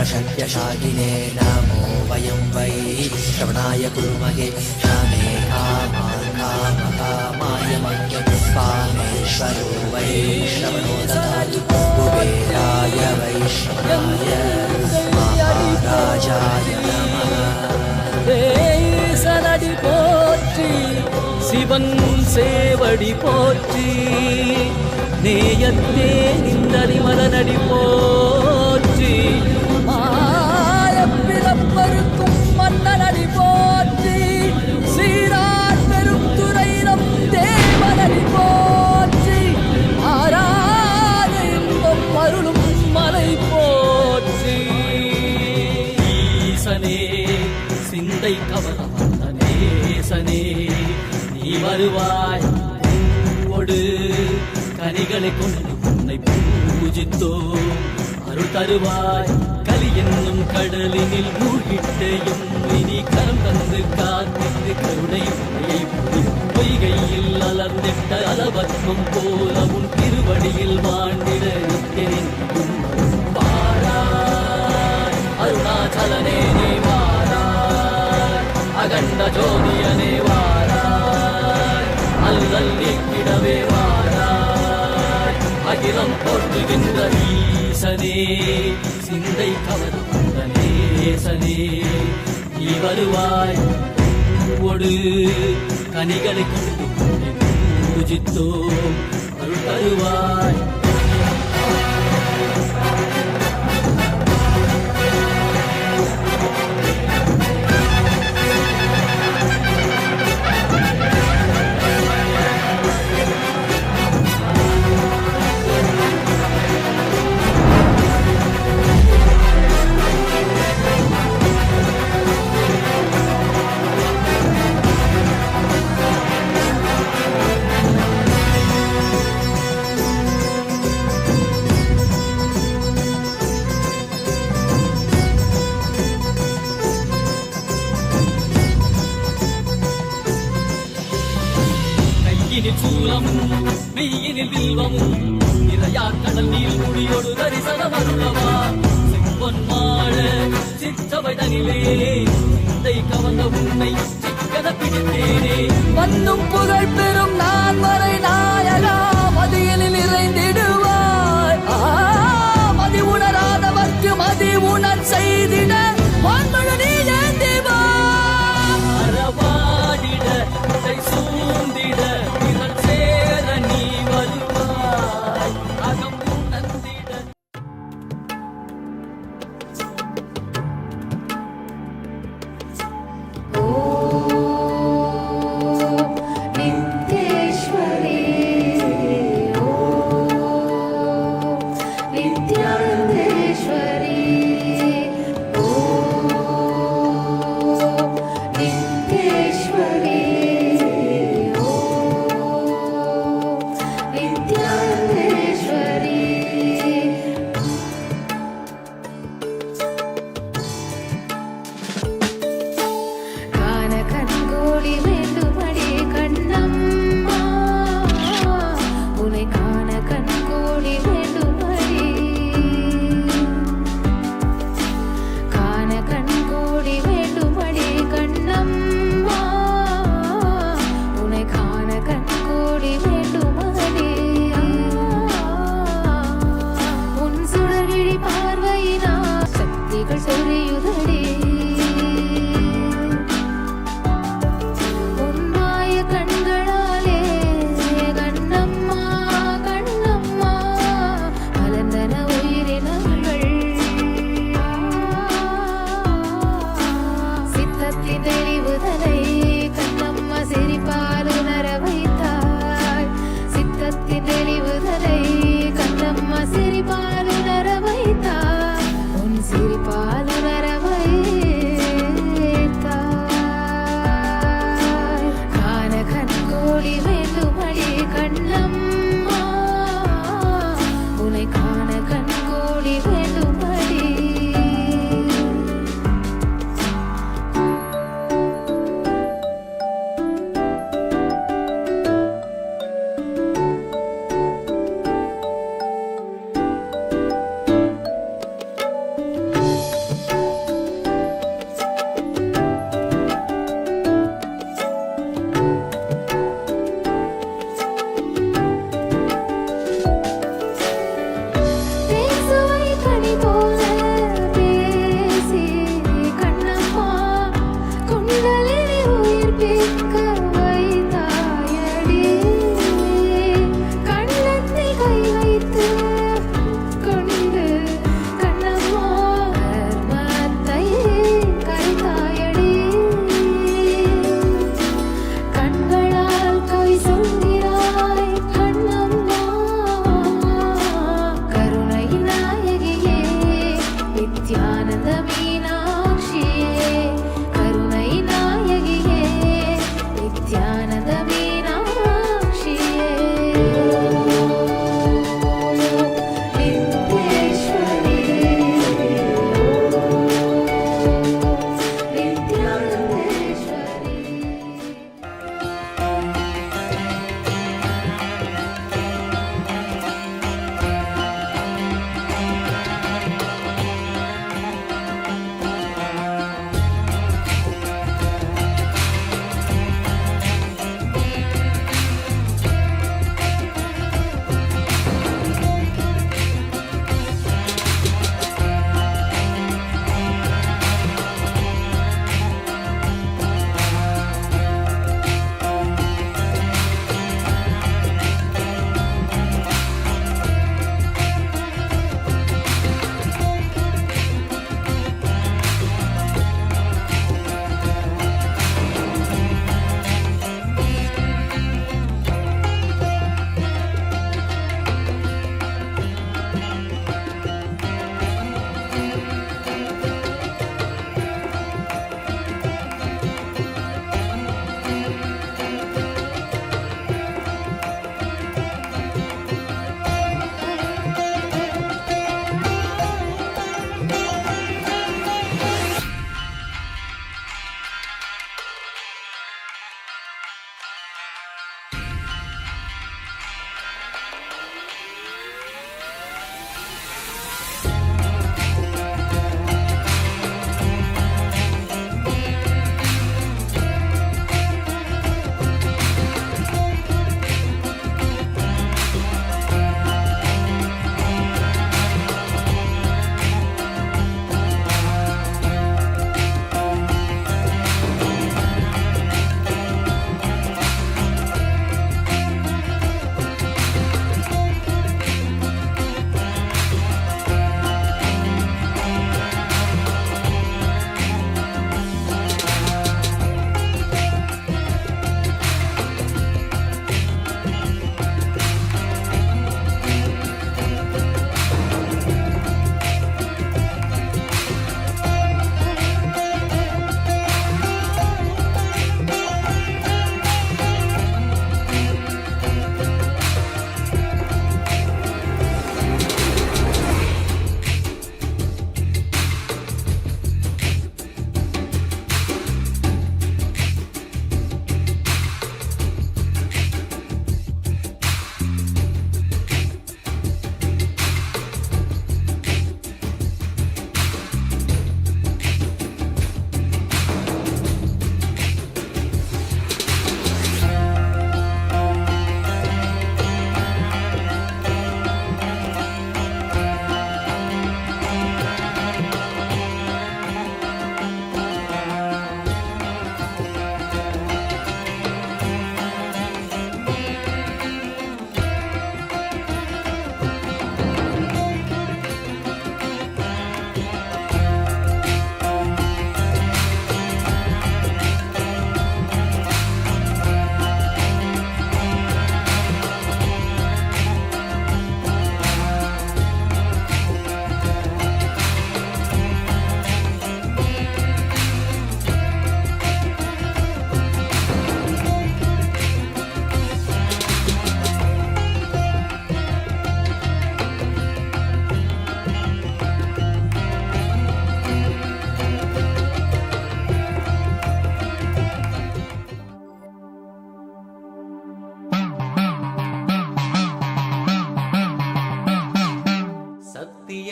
शक्यशालिने नमो वयं वै श्रवणाय कुर्महे कामे कामान् कामकामाय मह्यं कामेश्वरो वै श्रवणो ददातु कुबेराय वै श्रवणाय महाराजाय नमः சலடி போற்றி சிவன் சேவடி போற்றி நேயத்தே நின்றடி மலனடி போற்றி மாயப்பிறப்பருக்கும் மன்னனடி போற்றி சீரார் பெரும் துறையிடம் தேவனடி போற்றி ஆராத இன்பம் அருளும் மலை போற்றி ஈசனே சிந்தை கவலம் நேசனே நீ வருவாய் பூவோடு கனிகளை கொண்டு உன்னை பூஜித்தோ அருள் தருவாய் கலி என்னும் கடலினில் மூழ்கிட்டையும் இனி கரம் தந்து காத்திட்டு கருணை உரையை பொய்கையில் அலர்ந்திட்ட அலவத்மம் போல உன் திருவடியில் வாழ்ந்திட நிற்கிறேன் வாராய் அருணாச்சலனே நீ வாராய் அகண்ட ஜோதியனே வாராய் அல்லல் நீக்கிடவே வாராய் அகிலம் போற்றுகின்ற ஈசனே சிந்தை கவர்ந்த நேசனே நீ வருவாய் பூவோடு கனிகளை கொண்டு பூஜித்தோ அருள் தருவாய் சூலமும் மெய்யினில் வில்வமும் நிறையா கடல் நீர் முடியோடு தரிசனம் அருளவா செம்பொன் மாட சிற்றவை தனிலே சிந்தை கவர்ந்த உன்னை சிக்கன பிடித்தேனே வந்தும் புகழ் பெறும் நான் வரை நாயகா மதியனில் இறைந்திடுவாய் மதி உணராதவர்க்கு மதி உணர் செய்திட வான்மழு நீ ஏந்திவா அறவாடிட சூழ்ந்திட नित्येश्वरी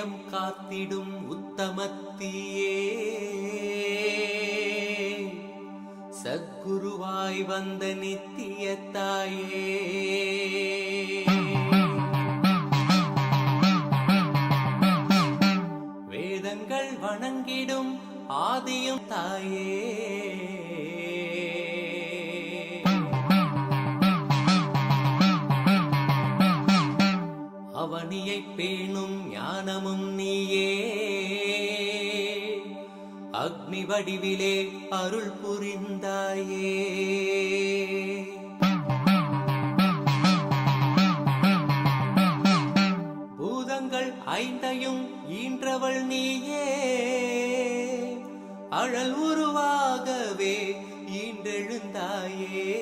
நேயம் காத்திடும் உத்தமத்தியே சத்குருவாய் வந்த நித்திய தாயே வேதங்கள் வணங்கிடும் ஆதியும் தாயே அவனியை பேணும் ஞானமும் நீயே அக்னி வடிவிலே அருள் புரிந்தாயே பூதங்கள் ஐந்தையும் ஈன்றவள் நீயே அழல் உருவாகவே ஈன்றெழுந்தாயே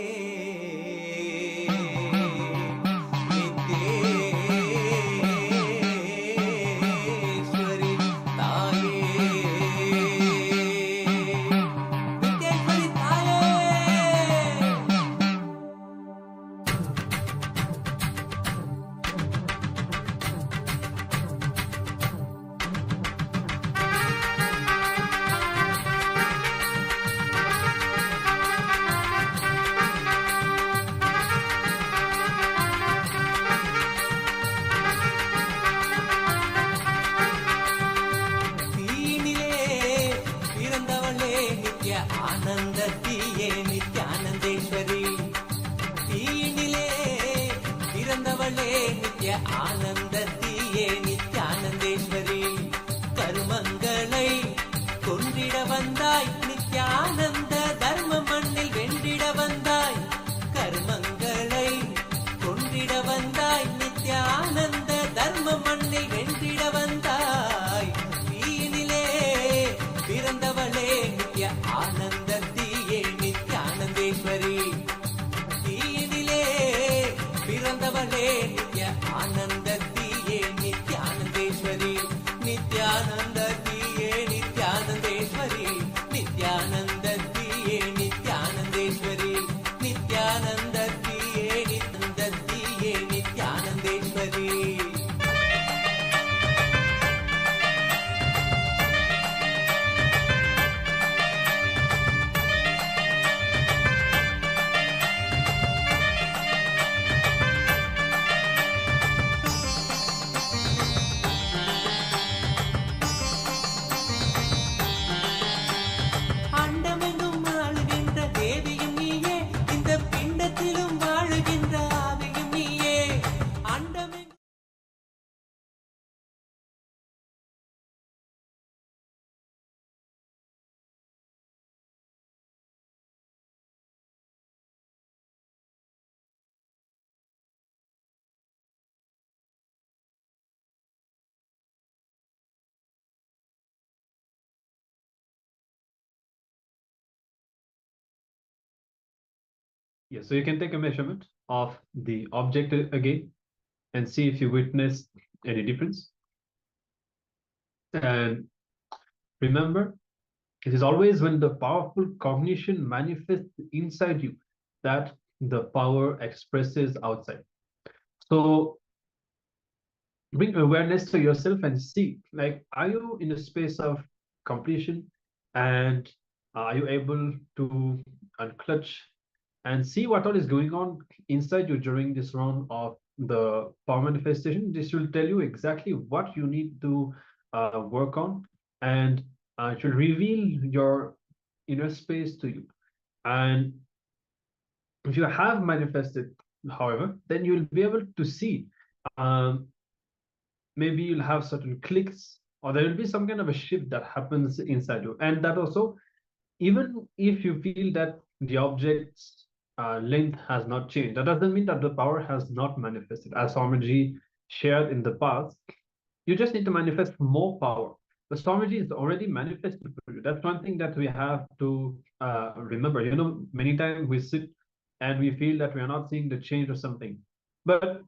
ஆனந்தத்தியே நித்யானந்தேஸ்வரி தீயினிலே பிறந்தவளே நித்ய ஆனந்தத்தியே நித்யானந்தேஸ்வரி கருமங்களை கொன்றிட வந்தாய் நித்யானந்த தர்ம மண்ணில் வென்றிட வந்தாய் கருமங்களை கொன்றிட வந்தாய் நித்யானந்த தர்ம மண்ணில் வென்றிட வந்தாய் தீயினிலே பிறந்தவளே நித்ய ஆனந்தத்தியே நித்யானந்தேஸ்வரி தீயினிலே பிறந்தவளே நித்ய ஆனந்தத்தியே நித்யானந்தேஸ்வரி நித்யானந்தத்தியே நித்யானந்தேஸ்வரி நித்யானந்தத்தியே நித்யானந்தேஸ்வரி நித்யானந்தத்தியே நித்யானந்தத்தியே நித்யானந்தேஸ்வரி Yeah, so you can take a measurement of the object again and see if you witness any difference. And remember, it is always when the powerful cognition manifests inside you that the power expresses outside. So bring awareness to yourself and see, like, are you in a space of completion, and are you able to unclutch and see what all is going on inside you during this round of the power manifestation? This will tell you exactly what you need to work on, and it will reveal your inner space to you. And if you have manifested, however, then you will be able to see, maybe you'll have certain clicks, or there will be some kind of a shift that happens inside you. And that also, even if you feel that the object's length has not changed, that doesn't mean that the power has not manifested. As Swamiji shared in the past, you just need to manifest more power. The Swamiji is already manifested for you. That's one thing that we have to remember. You know, many times we sit and we feel that we are not seeing the change or something. But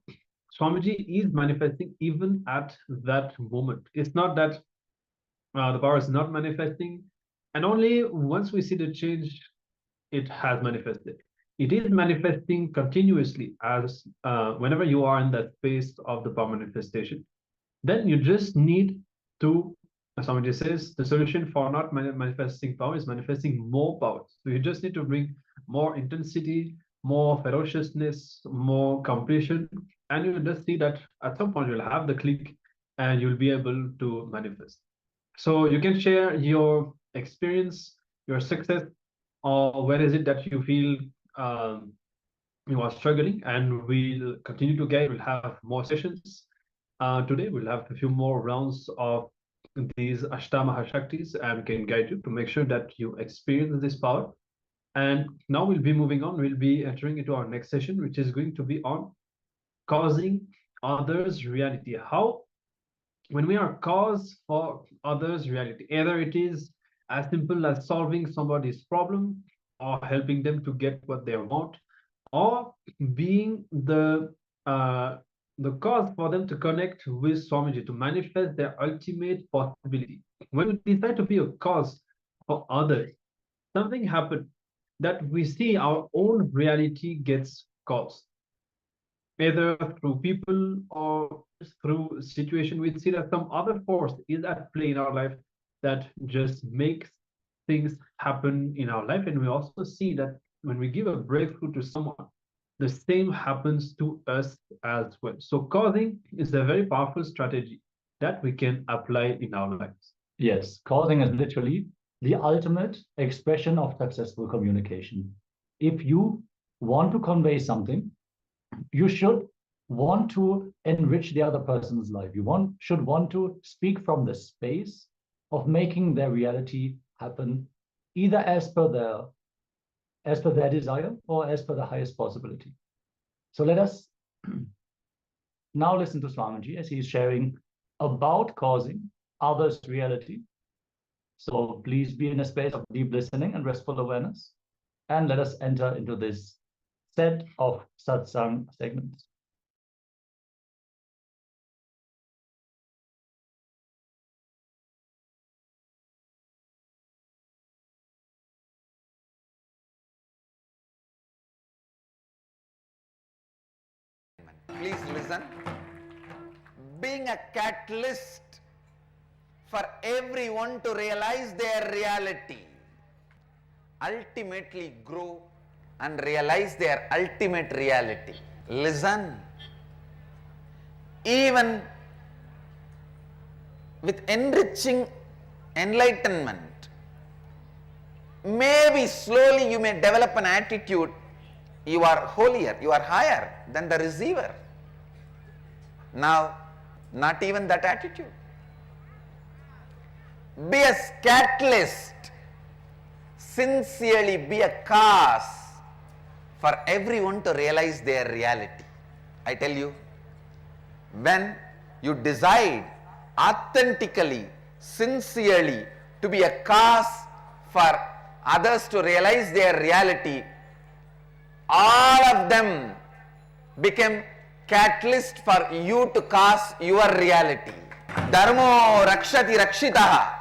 Swamiji is manifesting even at that moment. It's not that the power is not manifesting, and only once we see the change, it has manifested. It is manifesting continuously as whenever you are in that space of the power manifestation. then you just need to, as Swamiji says, the solution for not manifesting power is manifesting more power. So you just need to bring more intensity, more ferociousness, more completion, and you'll just see that at some point you'll have the click and you'll be able to manifest. So you can share your experience, your success, or where is it that you feel you are struggling, and we'll continue to get, we'll have more sessions. Today we'll have a few more rounds of these Ashtama-Shaktis and can guide you to make sure that you experience this power. And now we'll be moving on, we'll be entering into our next session, which is going to be on causing others' reality. How, when we are cause for others' reality, either it is as simple as solving somebody's problem or helping them to get what they want, or being the cause for them to connect with Swamiji, to manifest their ultimate possibility. When we decide to be a cause for others, something happens that we see our own reality gets caused, either through people or through situation. We see that some other force is at play in our life that just makes things happen in our life. And we also see that when we give a breakthrough to someone, the same happens to us as well. So causing is a very powerful strategy that we can apply in our lives. Yes, causing is literally the ultimate expression of successful communication. If you want to convey something, you should want to enrich the other person's life. You should want to speak from the space of making their reality happen, either as per their desire or as per the highest possibility. So let us now listen to Swamiji as he's sharing about causing others' reality. So please be in a space of deep listening and restful awareness, and let us enter into this set of satsang segments. Please listen. Being a catalyst for everyone to realize their reality, ultimately grow and realize their ultimate reality. Listen. Even with enriching enlightenment, maybe slowly you may develop an attitude, you are holier, you are higher than the receiver. Now, not even that attitude. Be a catalyst, sincerely be a cause for everyone to realize their reality. I tell you, when you decide authentically, sincerely to be a cause for others to realize their reality, all of them become catalyst for you to cause your reality. Dharmo rakshati rakshitaha.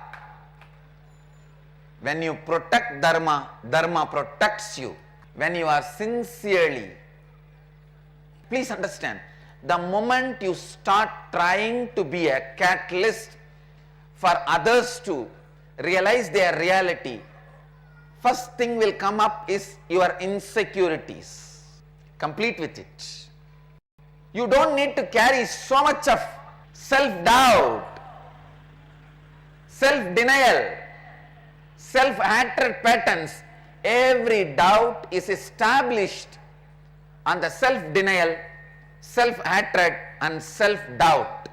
When you protect dharma, dharma protects you. When you are sincerely, please understand, the moment you start trying to be a catalyst for others to realize their reality, first thing will come up is your insecurities. Complete with it. You don't need to carry so much of self-doubt, self-denial, self-hatred patterns. Every doubt is established on the self-denial, self-hatred and self-doubt.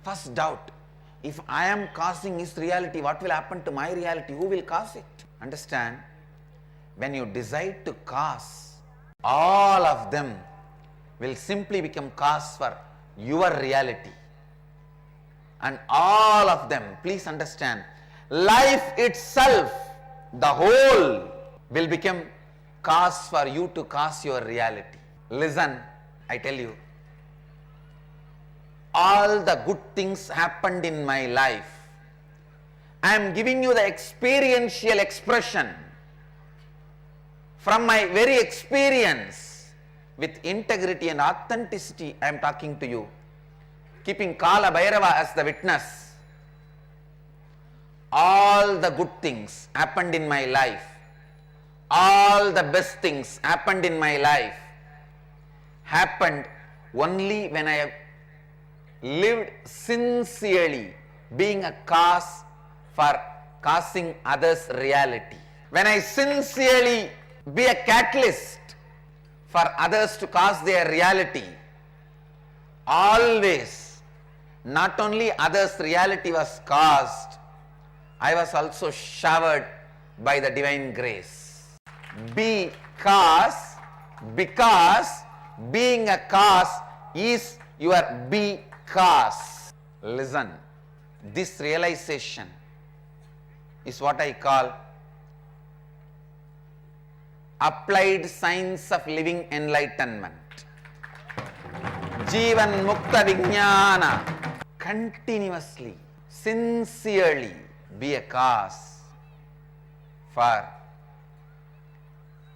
First doubt, if I am causing his reality, what will happen to my reality? Who will cause it? Understand? When you decide to cause, all of them will simply become cause for your reality. And all of them, please understand, life itself, the whole, will become cause for you to cause your reality. Listen, I tell you, all the good things happened in my life. I am giving you the experiential expression from my very experience. With integrity and authenticity, I am talking to you. keeping Kala Bhairava as the witness, all the good things happened in my life, all the best things happened in my life, happened only when I have lived sincerely, being a cause for causing others' reality. When I sincerely be a catalyst for others to cause their reality, always, not only others' reality was caused, I was also showered by the divine grace. Because being a cause is your because. Listen, this realization is what I call applied science of living enlightenment. Jivan Mukta Vijnana. Continuously, sincerely be a cause for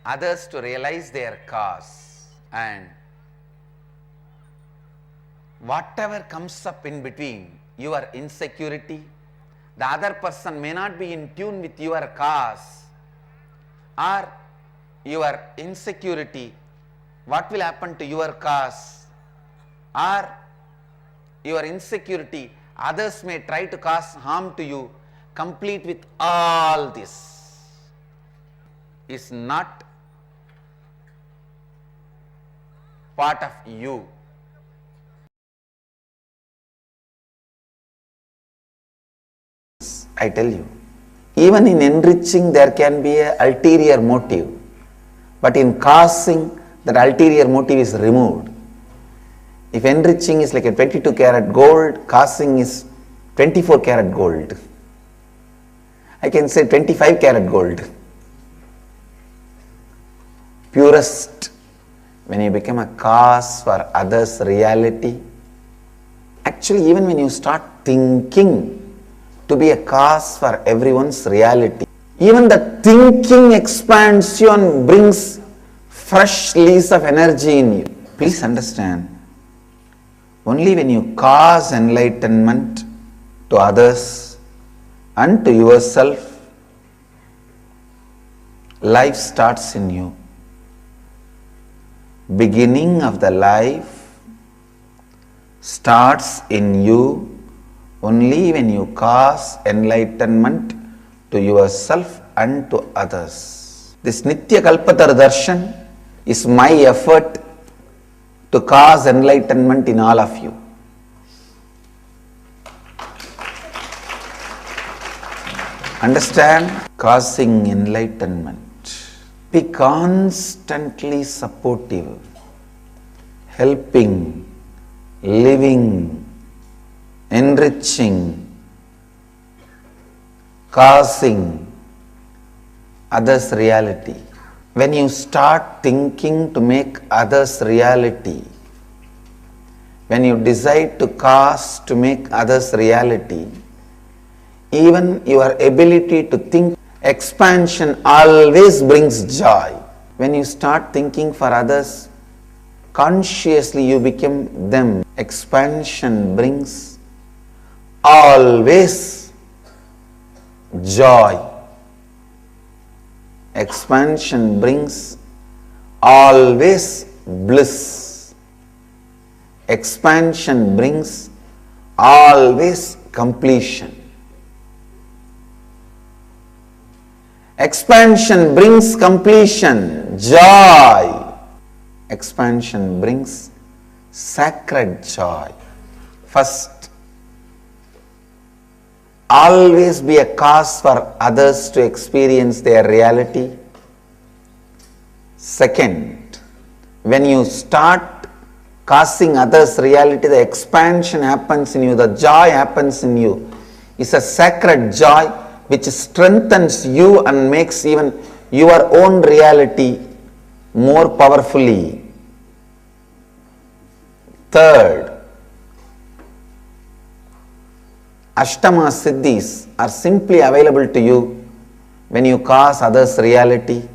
others to realize their cause, and whatever comes up in between, your insecurity, the other person may not be in tune with your cause, or your insecurity, what will happen to your cause, or your insecurity, others may try to cause harm to you. Complete with all this is not part of you. I tell you, even in enriching there can be an ulterior motive, but in causing that ulterior motive is removed. If enriching is like a 22 karat gold, causing is 24 karat gold. I can say 25 karat gold. Purest. When you become a cause for others' reality, actually even when you start thinking to be a cause for everyone's reality, even the thinking expands you and brings fresh lease of energy in you. Please understand, only when you cause enlightenment to others and to yourself, life starts in you. Beginning of the life starts in you only when you cause enlightenment to yourself and to others. This Nitya Kalpatar Darshan is my effort to cause enlightenment in all of you. Understand? Causing enlightenment. Be constantly supportive, helping, living, enriching, causing others' reality. When you start thinking to make others' reality, when you decide to cause to make others' reality, even your ability to think expansion always brings joy. When you start thinking for others, consciously you become them. Expansion brings always joy. Expansion brings always bliss. Expansion brings always completion. Expansion brings completion, joy. Expansion brings sacred joy. First, always be a cause for others to experience their reality. Second, when you start causing others' reality, the expansion happens in you, the joy happens in you. It's a sacred joy which strengthens you and makes even your own reality more powerfully. Third, Ashtama Siddhis are simply available to you when you cause others' reality.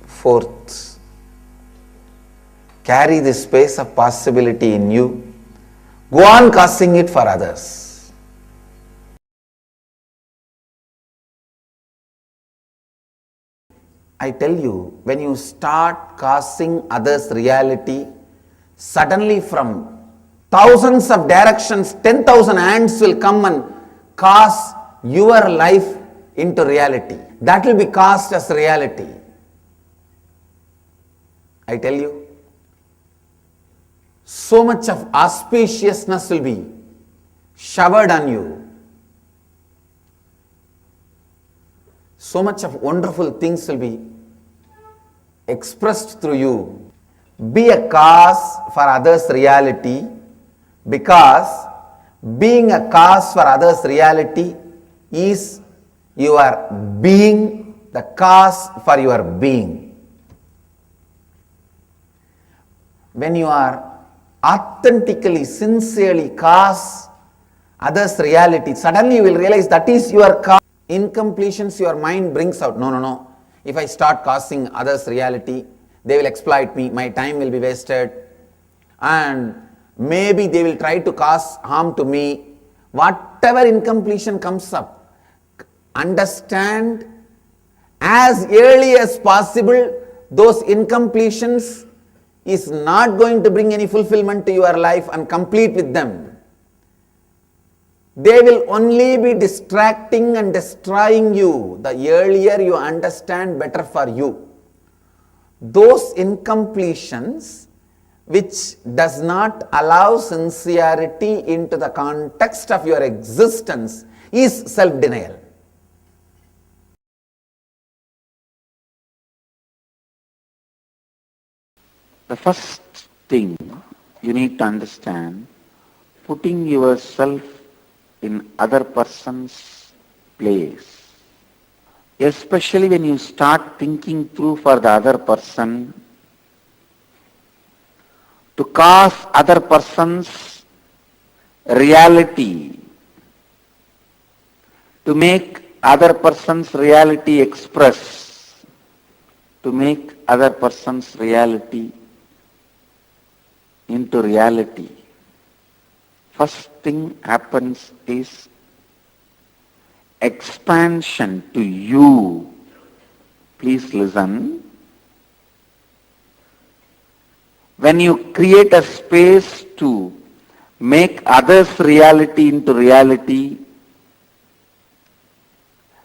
Fourth, carry this space of possibility in you. Go on causing it for others. I tell you, when you start causing others reality, suddenly from thousands of directions, 10,000 hands will come and cause your life into reality. That will be cast as reality. I tell you, so much of auspiciousness will be showered on you. So much of wonderful things will be expressed through you. Be a cause for others' reality, because being a cause for others' reality is your being the cause for your being. When you are authentically, sincerely cause others' reality, suddenly you will realize that is your cause. Incompletions your mind brings out. No. If I start causing others' reality, they will exploit me, my time will be wasted, and maybe they will try to cause harm to me. Whatever incompletion comes up, understand as early as possible those incompletions is not going to bring any fulfillment to your life, and complete with them. They will only be distracting and destroying you. The earlier you understand, better for you. Those incompletions which does not allow sincerity into the context of your existence is self-denial. The first thing you need to understand, putting yourself in other person's place. Especially when you start thinking through for the other person, to cause other person's reality, to make other person's reality express, to make other person's reality into reality. First thing happens is expansion to you. Please listen. When you create a space to make others' reality into reality,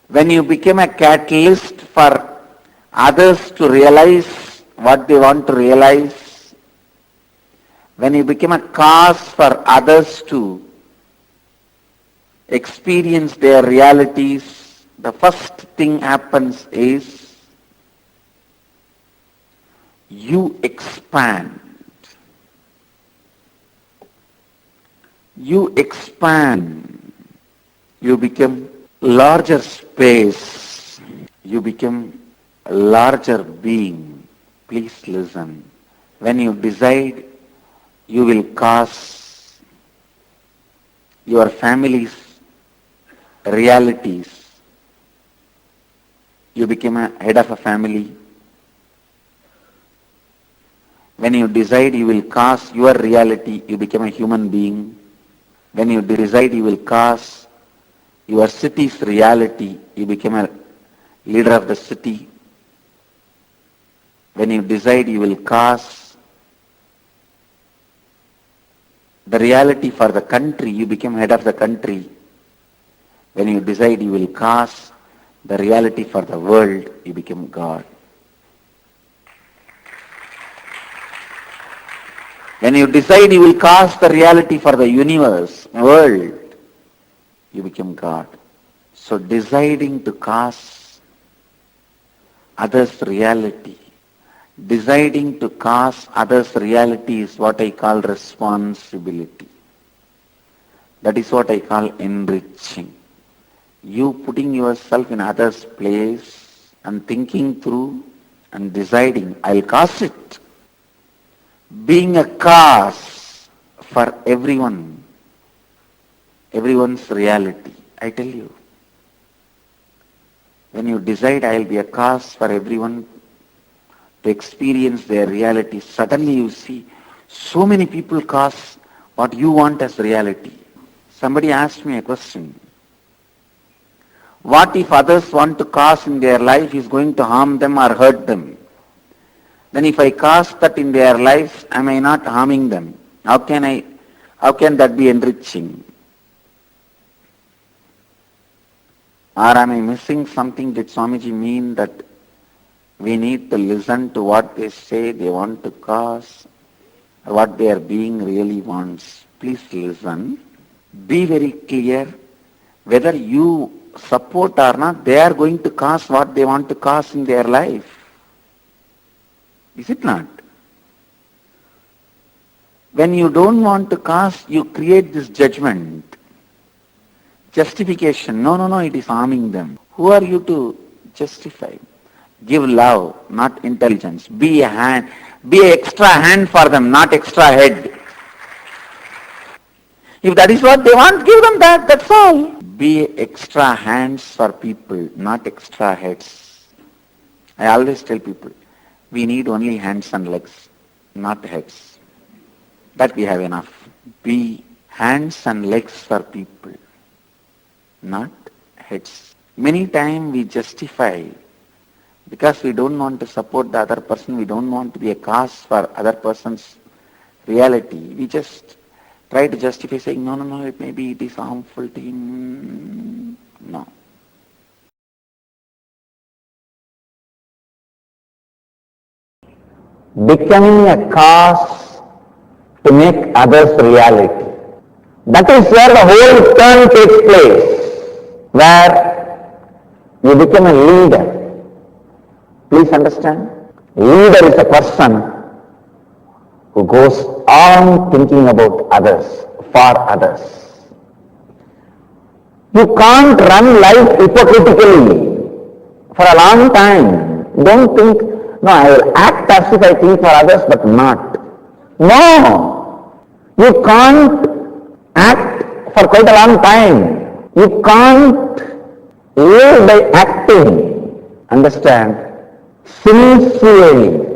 when you become a catalyst for others to realize what they want to realize, when you become a cause for others to experience their realities, the first thing happens is you expand. You expand. You become larger space. You become a larger being. Please listen. When you decide, you will cause your family's realities. You become a head of a family. When you decide you will cause your reality, you become a human being. When you decide you will cause your city's reality, you become a leader of the city. When you decide you will cause the reality for the country, you become head of the country. When you decide you will cause the reality for the world, you become God. When you decide you will cause the reality for the universe, world, you become God. So deciding to cause others' reality, deciding to cause others' reality is what I call responsibility. That is what I call enriching. You putting yourself in others' place and thinking through and deciding, I'll cause it. Being a cause for everyone's reality. I tell you, when you decide I'll be a cause for everyone to experience their reality, suddenly you see so many people cause what you want as reality. Somebody asked me a question. What if others want to cause in their life is going to harm them or hurt them? Then if I cause that in their life, am I not harming them? How can that be enriching? Or am I missing something? Did Swamiji mean that we need to listen to what they say they want to cause, what their being really wants? Please listen. Be very clear. Whether you support or not, they are going to cause what they want to cause in their life. Is it not? When you don't want to cause, you create this judgment, justification. No, it is harming them. Who are you to justify? Give love, not intelligence. Be a hand, be an extra hand for them, not extra head. If that is what they want, give them that, that's all. Be extra hands for people, not extra heads. I always tell people, we need only hands and legs, not heads. That we have enough. Be hands and legs for people, not heads. Many times we justify because we don't want to support the other person, we don't want to be a cause for other person's reality. We just try to justify saying, no, maybe it is harmful to him. No. Becoming a cause to make others reality. That is where the whole turn takes place, where you become a leader. Please understand, leader is a person who goes on thinking about others, for others. You can't run life hypocritically for a long time. Don't think, no, I will act as if I think for others but not. No! You can't act for quite a long time. You can't live by acting. Understand? Sincerely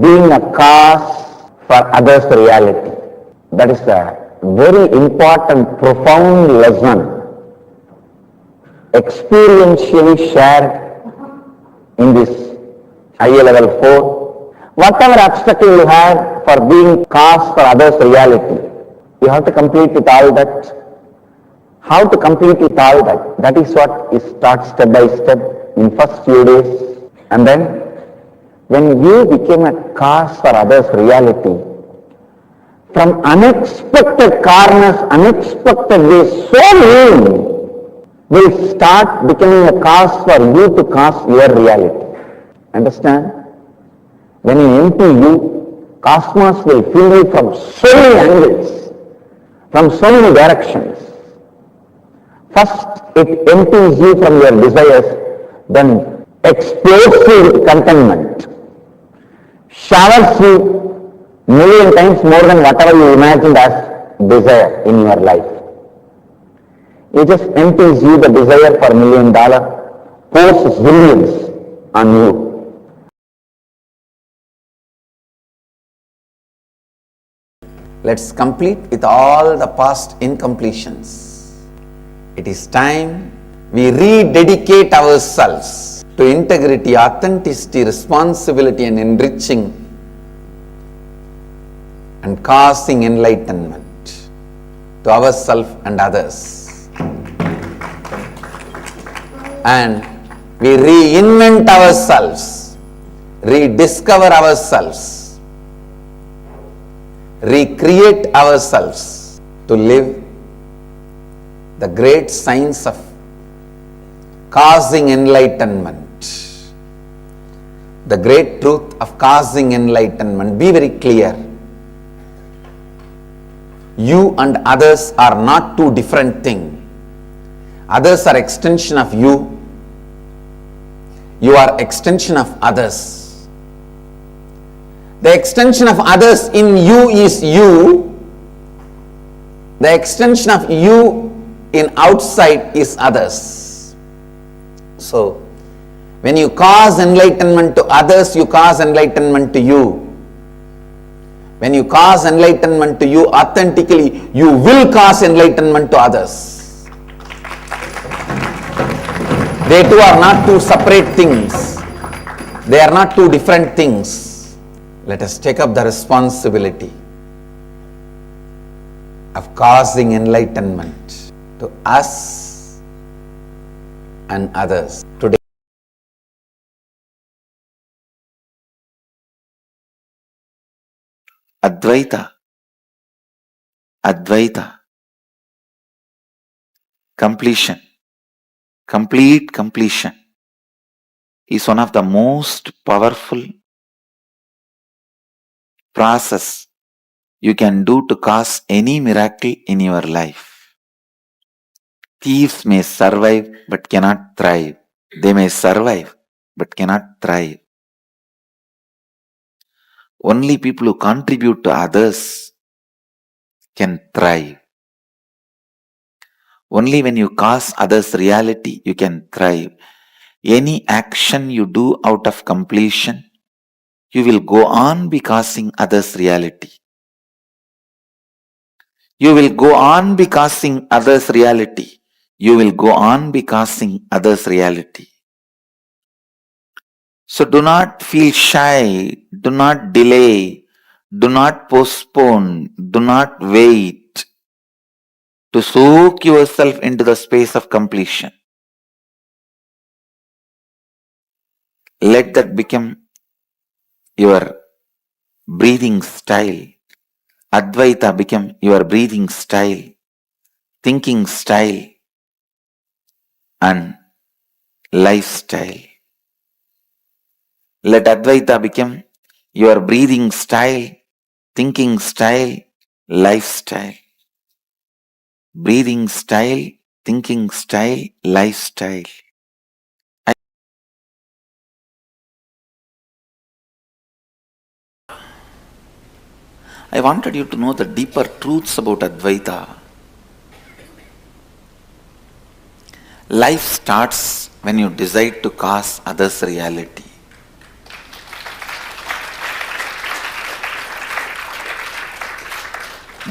being a cause for others' reality. That is a very important, profound lesson experientially shared in this IA level 4. Whatever obstacle you have for being cause for others' reality, you have to complete with all that. How to complete with all that? That is what is taught step by step in first few days. And then when you became a cause for others' reality, from unexpected corners, unexpected ways, so many will start becoming a cause for you to cause your reality. Understand? When you empty you, cosmos will fill you from so many angles, from so many directions. First, it empties you from your desires, then explodes you with contentment, showers you million times more than whatever you imagined as desire in your life. It just empties you the desire for $1 million, pours zillions on you. Let's complete with all the past incompletions. It is time we rededicate ourselves to integrity, authenticity, responsibility and enriching and causing enlightenment to ourselves and others. And we reinvent ourselves, rediscover ourselves, recreate ourselves to live the great science of causing enlightenment. The great truth of causing enlightenment. Be very clear. You and others are not two different things. Others are extension of you. You are extension of others. The extension of others in you is you. The extension of you in outside is others. So, when you cause enlightenment to others, you cause enlightenment to you. When you cause enlightenment to you authentically, you will cause enlightenment to others. They too are not two separate things. They are not two different things. Let us take up the responsibility of causing enlightenment to us and others today. Advaita, Advaita, completion, complete completion is one of the most powerful process you can do to cause any miracle in your life. Thieves may survive but cannot thrive. They may survive but cannot thrive. Only people who contribute to others can thrive. Only when you cause others reality, you can thrive. Any action you do out of completion, you will go on be causing others reality. You will go on be causing others reality. You will go on be causing others reality. So do not feel shy, do not delay, do not postpone, do not wait to soak yourself into the space of completion. Let that become your breathing style. Advaita become your breathing style, thinking style, and lifestyle. Let Advaita become your breathing style, thinking style, lifestyle. Breathing style, thinking style, lifestyle. I wanted you to know the deeper truths about Advaita. Life starts when you decide to cause others reality.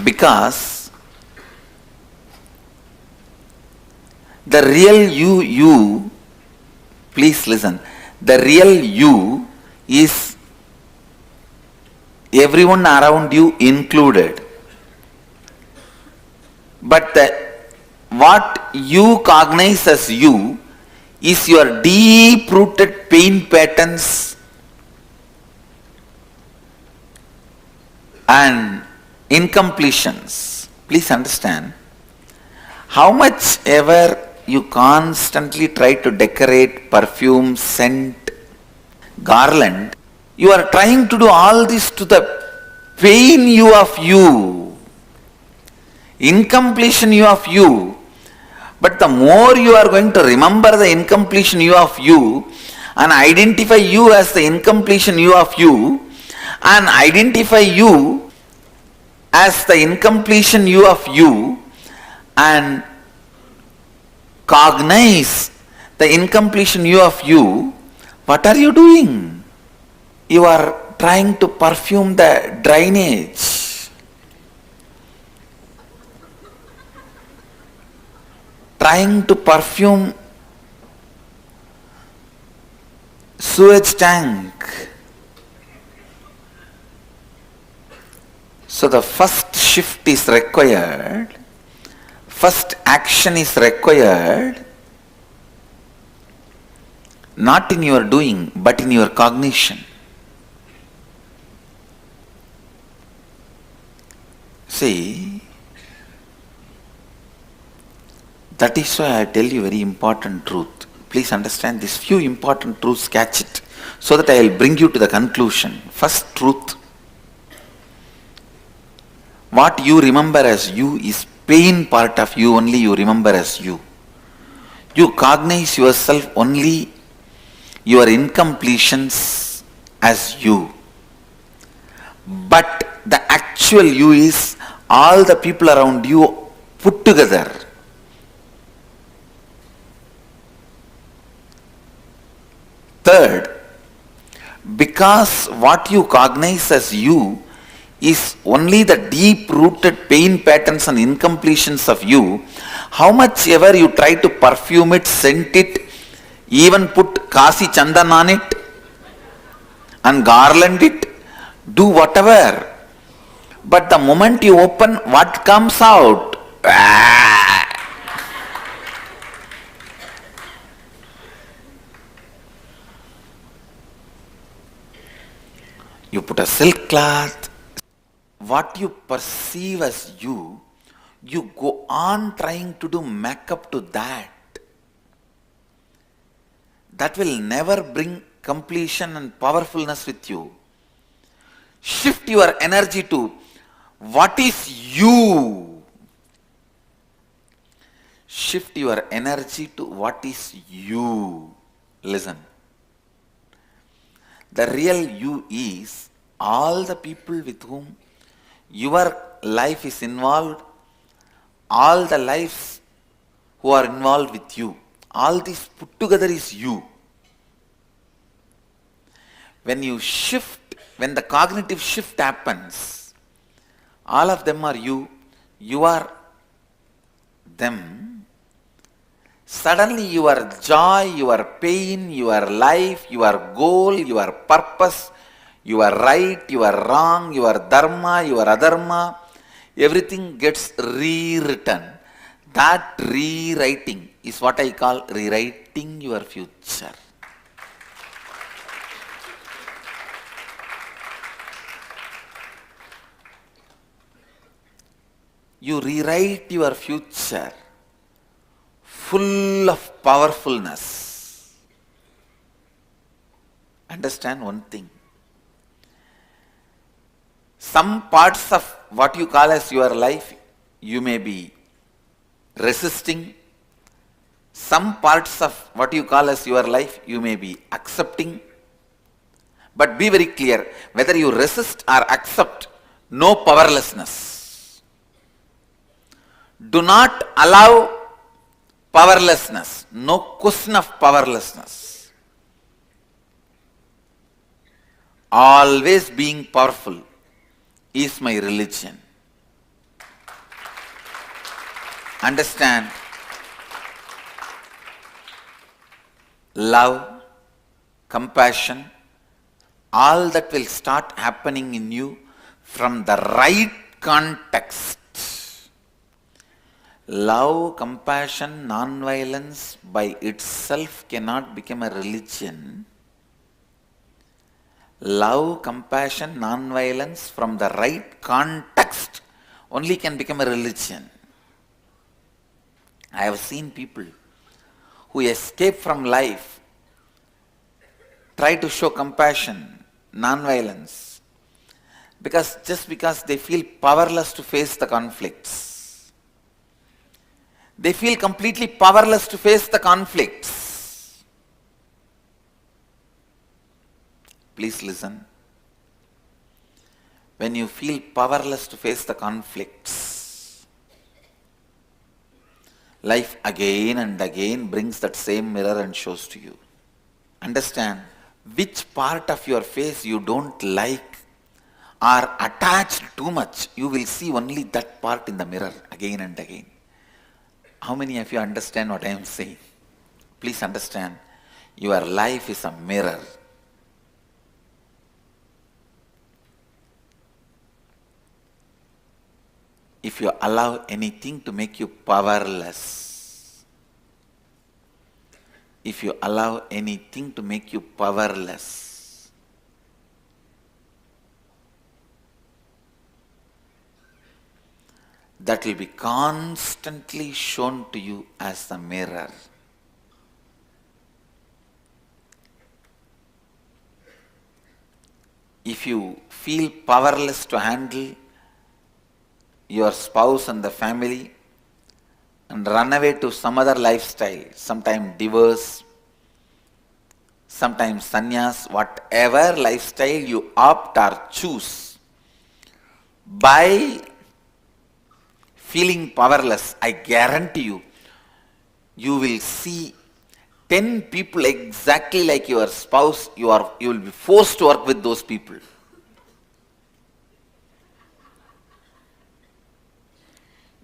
Because the real you, please listen, the real you is everyone around you included. But what you cognize as you is your deep-rooted pain patterns and incompletions. Please understand, how much ever you constantly try to decorate, perfume, scent, garland, you are trying to do all this to the pain you of you, incompletion you of you. But the more you are going to remember the incompletion you of you and identify you as the incompletion you of you and identify you as the incompletion you of you and cognize the incompletion you of you, what are you doing? You are trying to perfume the drainage. Trying to perfume sewage tank. So the first shift is required, first action is required, not in your doing, but in your cognition. See, that is why I tell you very important truth. Please understand these few important truths, catch it, so that I will bring you to the conclusion. First truth, what you remember as you is pain part of you, only you remember as you. You cognize yourself only your incompletions as you. But the actual you is all the people around you put together. Third, because what you cognize as you is only the deep-rooted pain patterns and incompletions of you, how much ever you try to perfume it, scent it, even put Kasi Chandan on it and garland it, do whatever. But the moment you open, what comes out? You put a silk cloth, what you perceive as you go on trying to do makeup to that. That will never bring completion and powerfulness with you. Shift your energy to what is you. Shift your energy to what is you. Listen. The real you is all the people with whom your life is involved, all the lives who are involved with you. All this put together is you. When you shift, when the cognitive shift happens, all of them are you, you are them. Suddenly your joy, your pain, your life, your goal, your purpose, your right, your wrong, your dharma, your adharma, everything gets rewritten. That rewriting is what I call rewriting your future. You rewrite your future full of powerfulness. Understand one thing. Some parts of what you call as your life, you may be resisting. Some parts of what you call as your life, you may be accepting. But be very clear, whether you resist or accept, no powerlessness. Do not allow powerlessness. No question of powerlessness. Always being powerful is my religion. Understand? Love, compassion, all that will start happening in you from the right context. Love, compassion, non-violence by itself cannot become a religion. Love, compassion, non-violence from the right context only can become a religion. I have seen people who escape from life try to show compassion, non-violence, just because they feel powerless to face the conflicts. They feel completely powerless to face the conflicts. Please listen. When you feel powerless to face the conflicts, life again and again brings that same mirror and shows to you. Understand, which part of your face you don't like or attached too much, you will see only that part in the mirror again and again. How many of you understand what I am saying? Please understand, your life is a mirror. If you allow anything to make you powerless, if you allow anything to make you powerless, that will be constantly shown to you as the mirror. If you feel powerless to handle your spouse and the family and run away to some other lifestyle, sometimes divorce, sometimes sannyas, whatever lifestyle you opt or choose, by feeling powerless, I guarantee you, you will see 10 people exactly like your spouse. You will be forced to work with those people.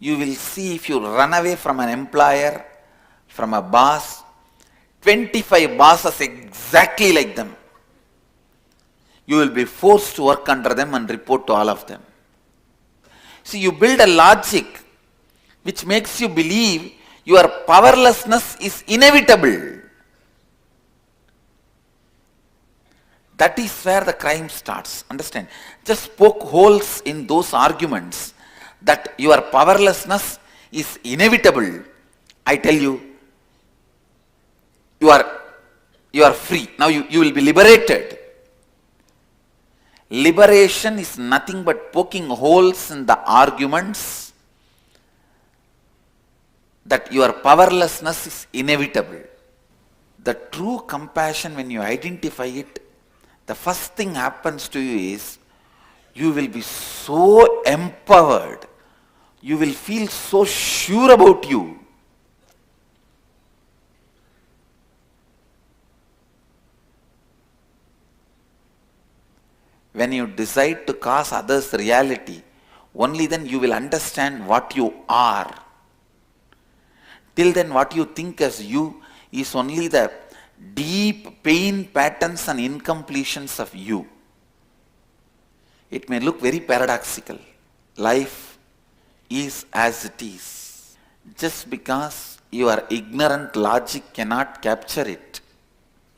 You will see if you run away from an employer, from a boss, 25 bosses exactly like them. You will be forced to work under them and report to all of them. See, you build a logic which makes you believe your powerlessness is inevitable. That is where the crime starts. Understand? Just poke holes in those arguments that your powerlessness is inevitable. I tell you, you are free. Now you will be liberated. Liberation is nothing but poking holes in the arguments that your powerlessness is inevitable. The true compassion, when you identify it, the first thing happens to you is you will be so empowered. You will feel so sure about you. When you decide to cause others reality, only then you will understand what you are. Till then, what you think as you is only the deep pain patterns and incompletions of you. It may look very paradoxical. Life is as it is. Just because your ignorant logic cannot capture it.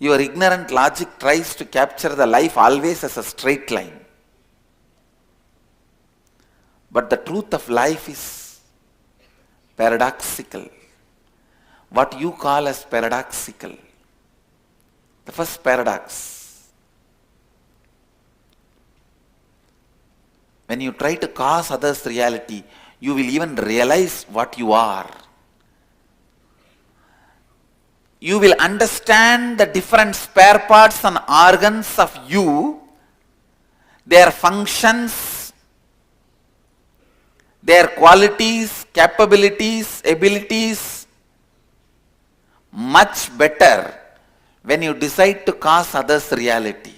Your ignorant logic tries to capture the life always as a straight line. But the truth of life is paradoxical. What you call as paradoxical. The first paradox. When you try to cause others reality, you will even realize what you are. You will understand the different spare parts and organs of you, their functions, their qualities, capabilities, abilities, much better when you decide to cause others reality.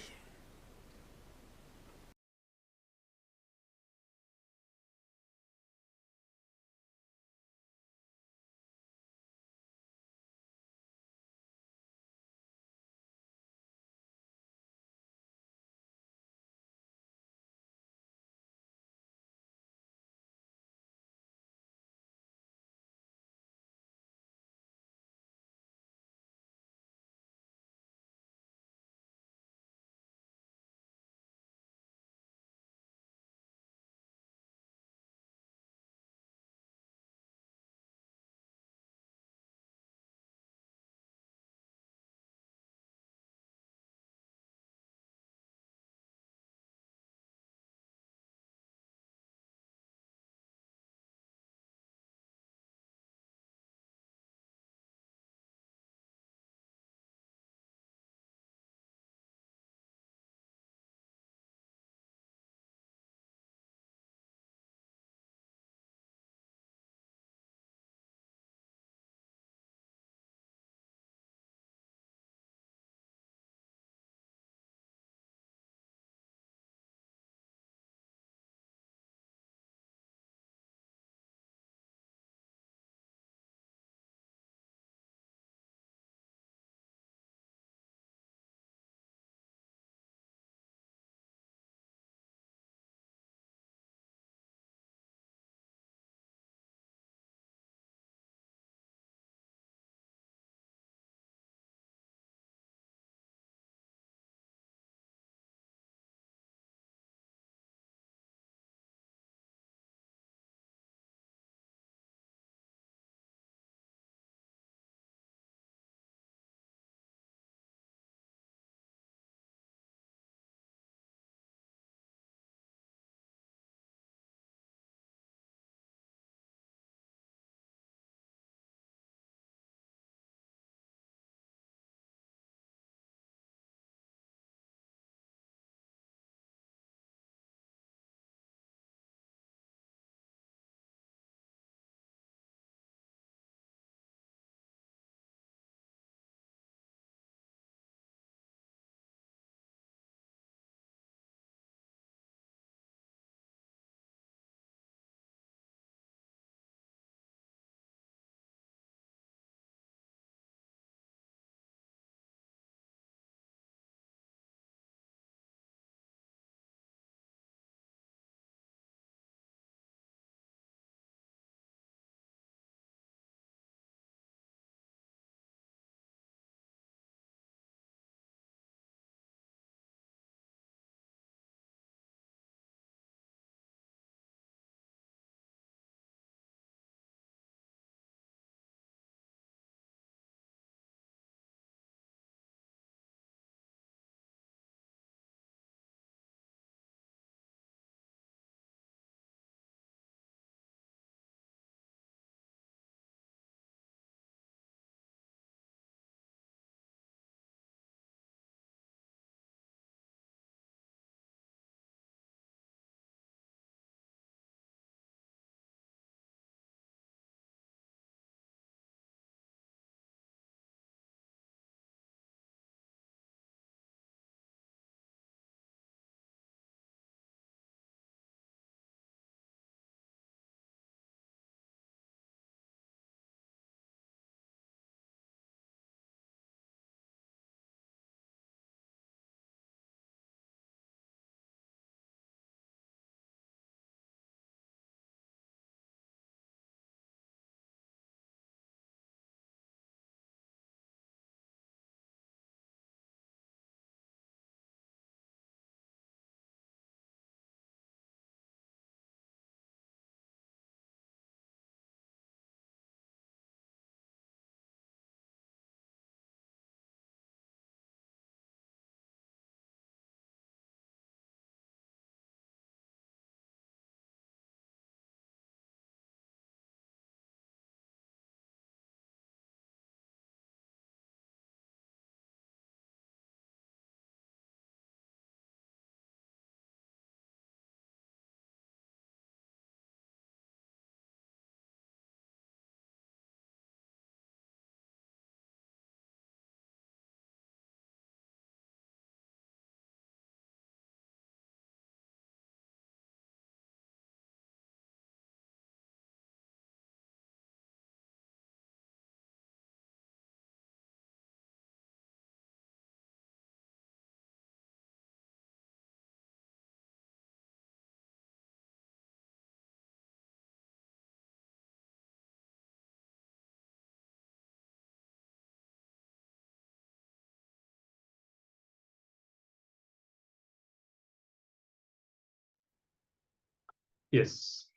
Yes,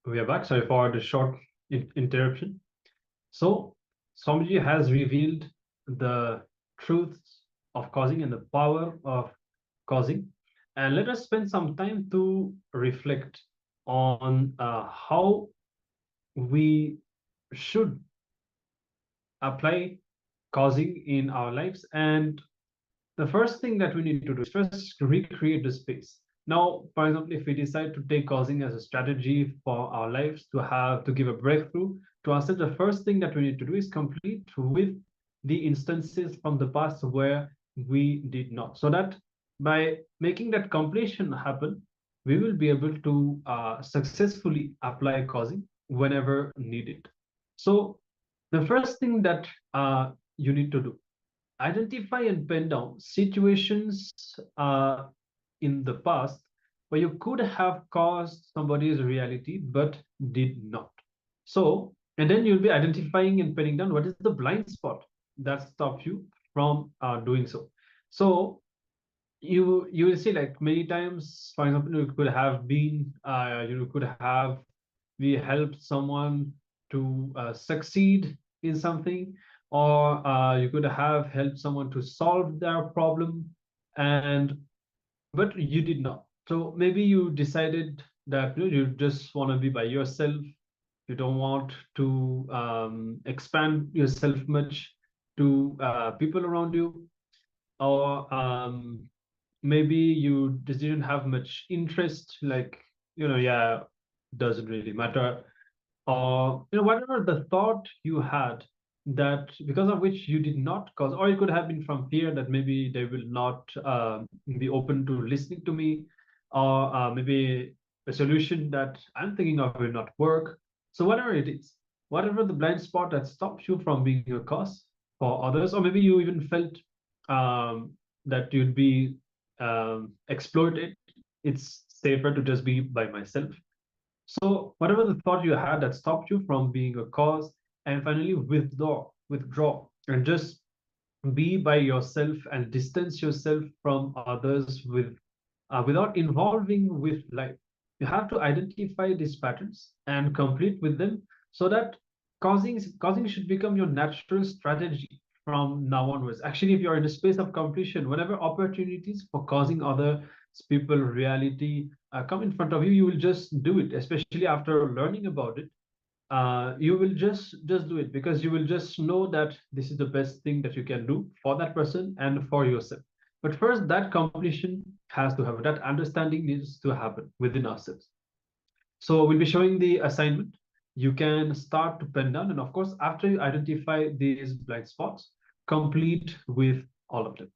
we are back. Sorry for the short interruption. So, Swamiji has revealed the truths of causing and the power of causing. And let us spend some time to reflect on how we should apply causing in our lives. And the first thing that we need to do is first recreate the space. Now, for example, if we decide to take causing as a strategy for our lives to give a breakthrough to ourselves, the first thing that we need to do is complete with the instances from the past where we did not. So that by making that completion happen, we will be able to successfully apply causing whenever needed. So the first thing that you need to do, identify and pen down situations in the past where you could have caused somebody's reality but did not. So, and then you'll be identifying and penning down what is the blind spot that stops you from doing so. So you will see, like, many times, for example, you could have been you could have we helped someone to succeed in something, or you could have helped someone to solve their problem, and but you did not. So maybe you decided that you just want to be by yourself. You don't want to expand yourself much to people around you, or maybe you just didn't have much interest, like, yeah, doesn't really matter, or whatever the thought you had, that because of which you did not cause, or it could have been from fear that maybe they will not be open to listening to me, or maybe a solution that I'm thinking of will not work. So whatever it is, whatever the blind spot that stops you from being a cause for others, or maybe you even felt that you'd be exploited, it's safer to just be by myself. So whatever the thought you had that stopped you from being a cause, and finally withdraw, and just be by yourself and distance yourself from others without involving with life. You have to identify these patterns and complete with them, so that causing should become your natural strategy from now onwards. Actually, if you're in a space of completion, whenever opportunities for causing other people reality come in front of you, you will just do it, especially after learning about it. You will just do it, because you will just know that this is the best thing that you can do for that person and for yourself. But first, that completion has to happen, that understanding needs to happen within ourselves. So we'll be showing the assignment. You can start to pen down, and of course, after you identify these blind spots, complete with all of them.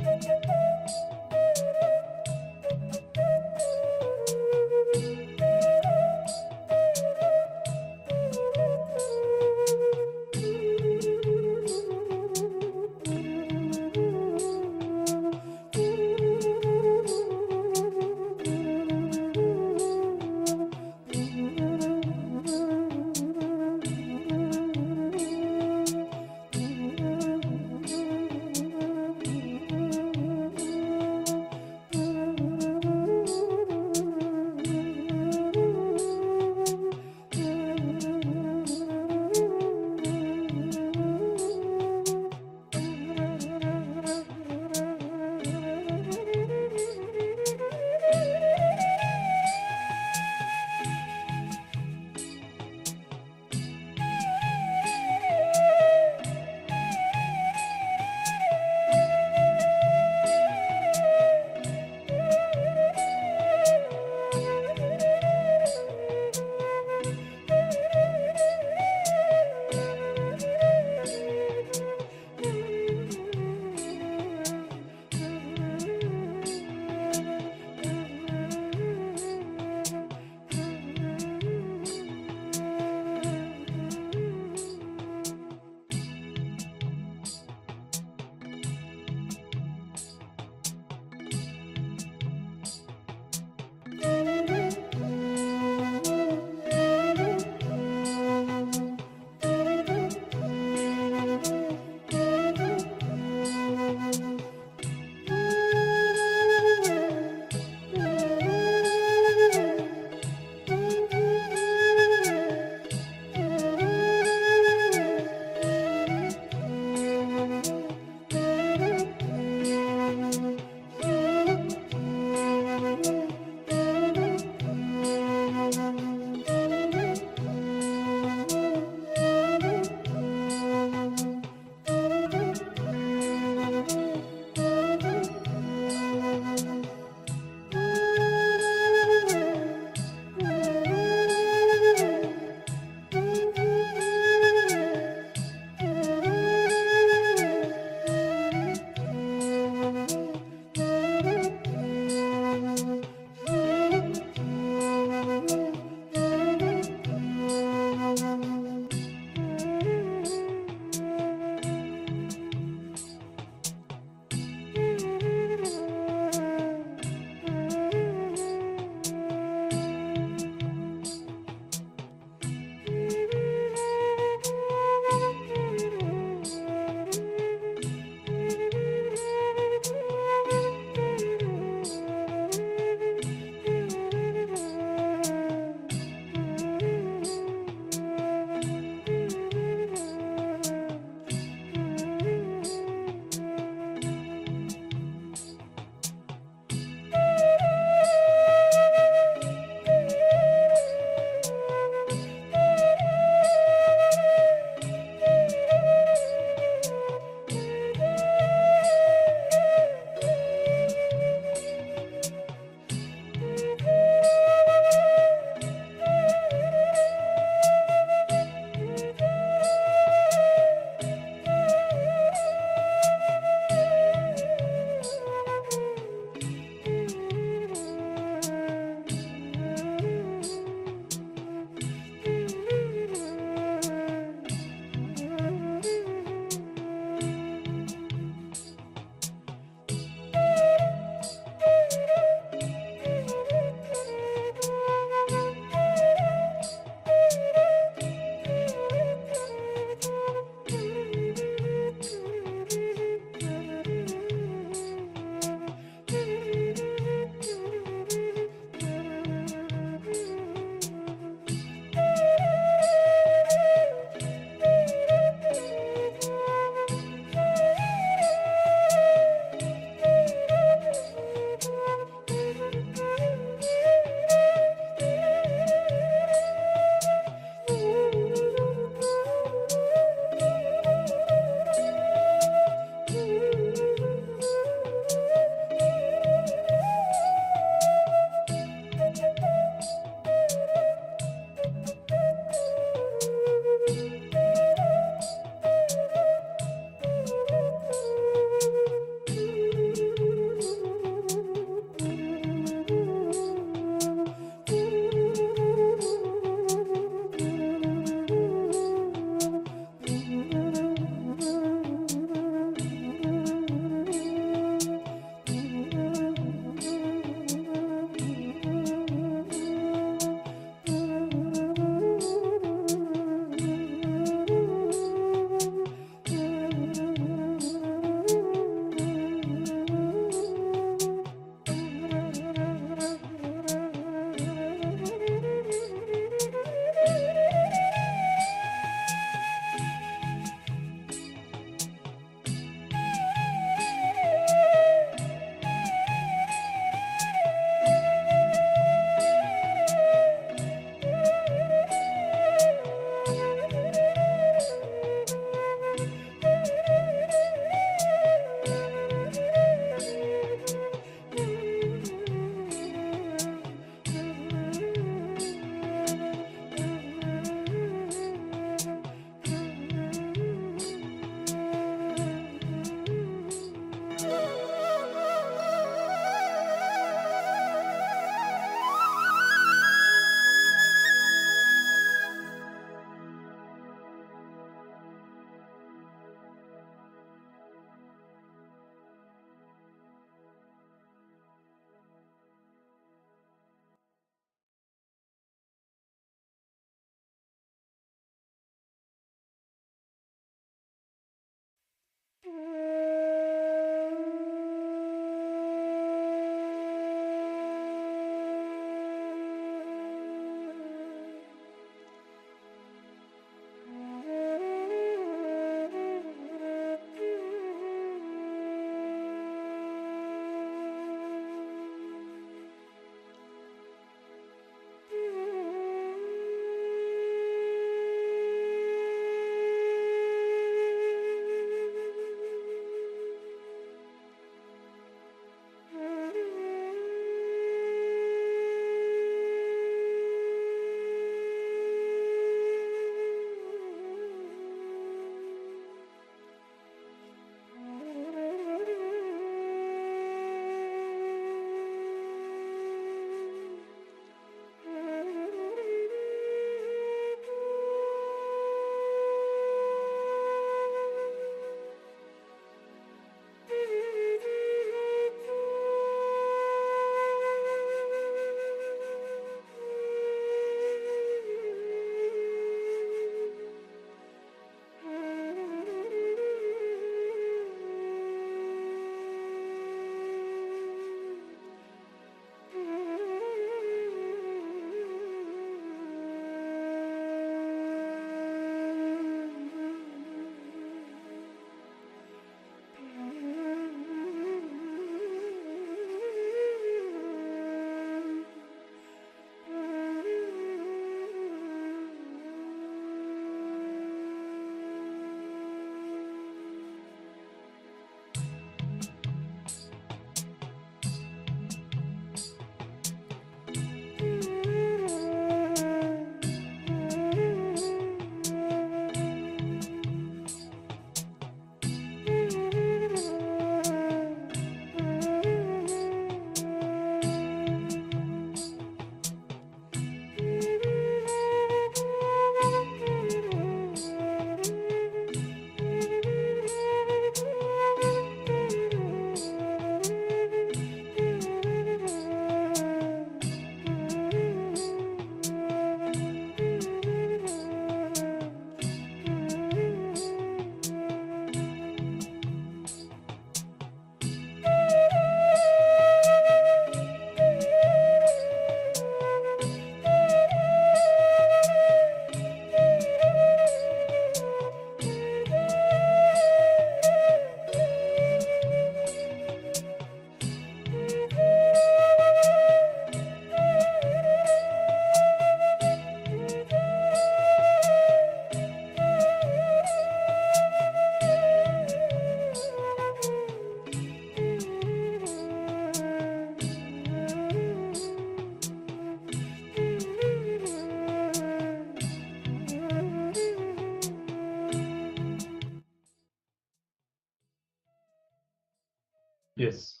Yes.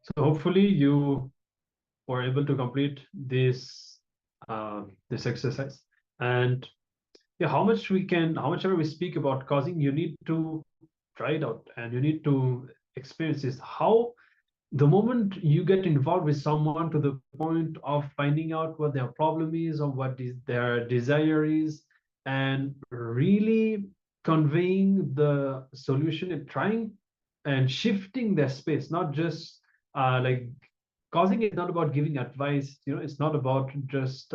So hopefully you were able to complete this this exercise. And yeah, how much ever we speak about causing, you need to try it out and you need to experience this. How the moment you get involved with someone to the point of finding out what their problem is or what is their desire is, and really conveying the solution and trying and shifting their space, not just like causing is not about giving advice, it's not about just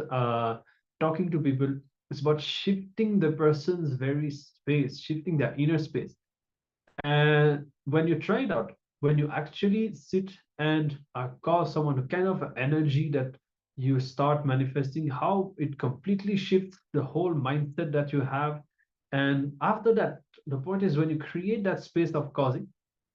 talking to people, it's about shifting the person's very space, shifting their inner space. And when you try it out, when you actually sit and cause someone a kind of energy that you start manifesting, how it completely shifts the whole mindset that you have. And after that, the point is when you create that space of causing,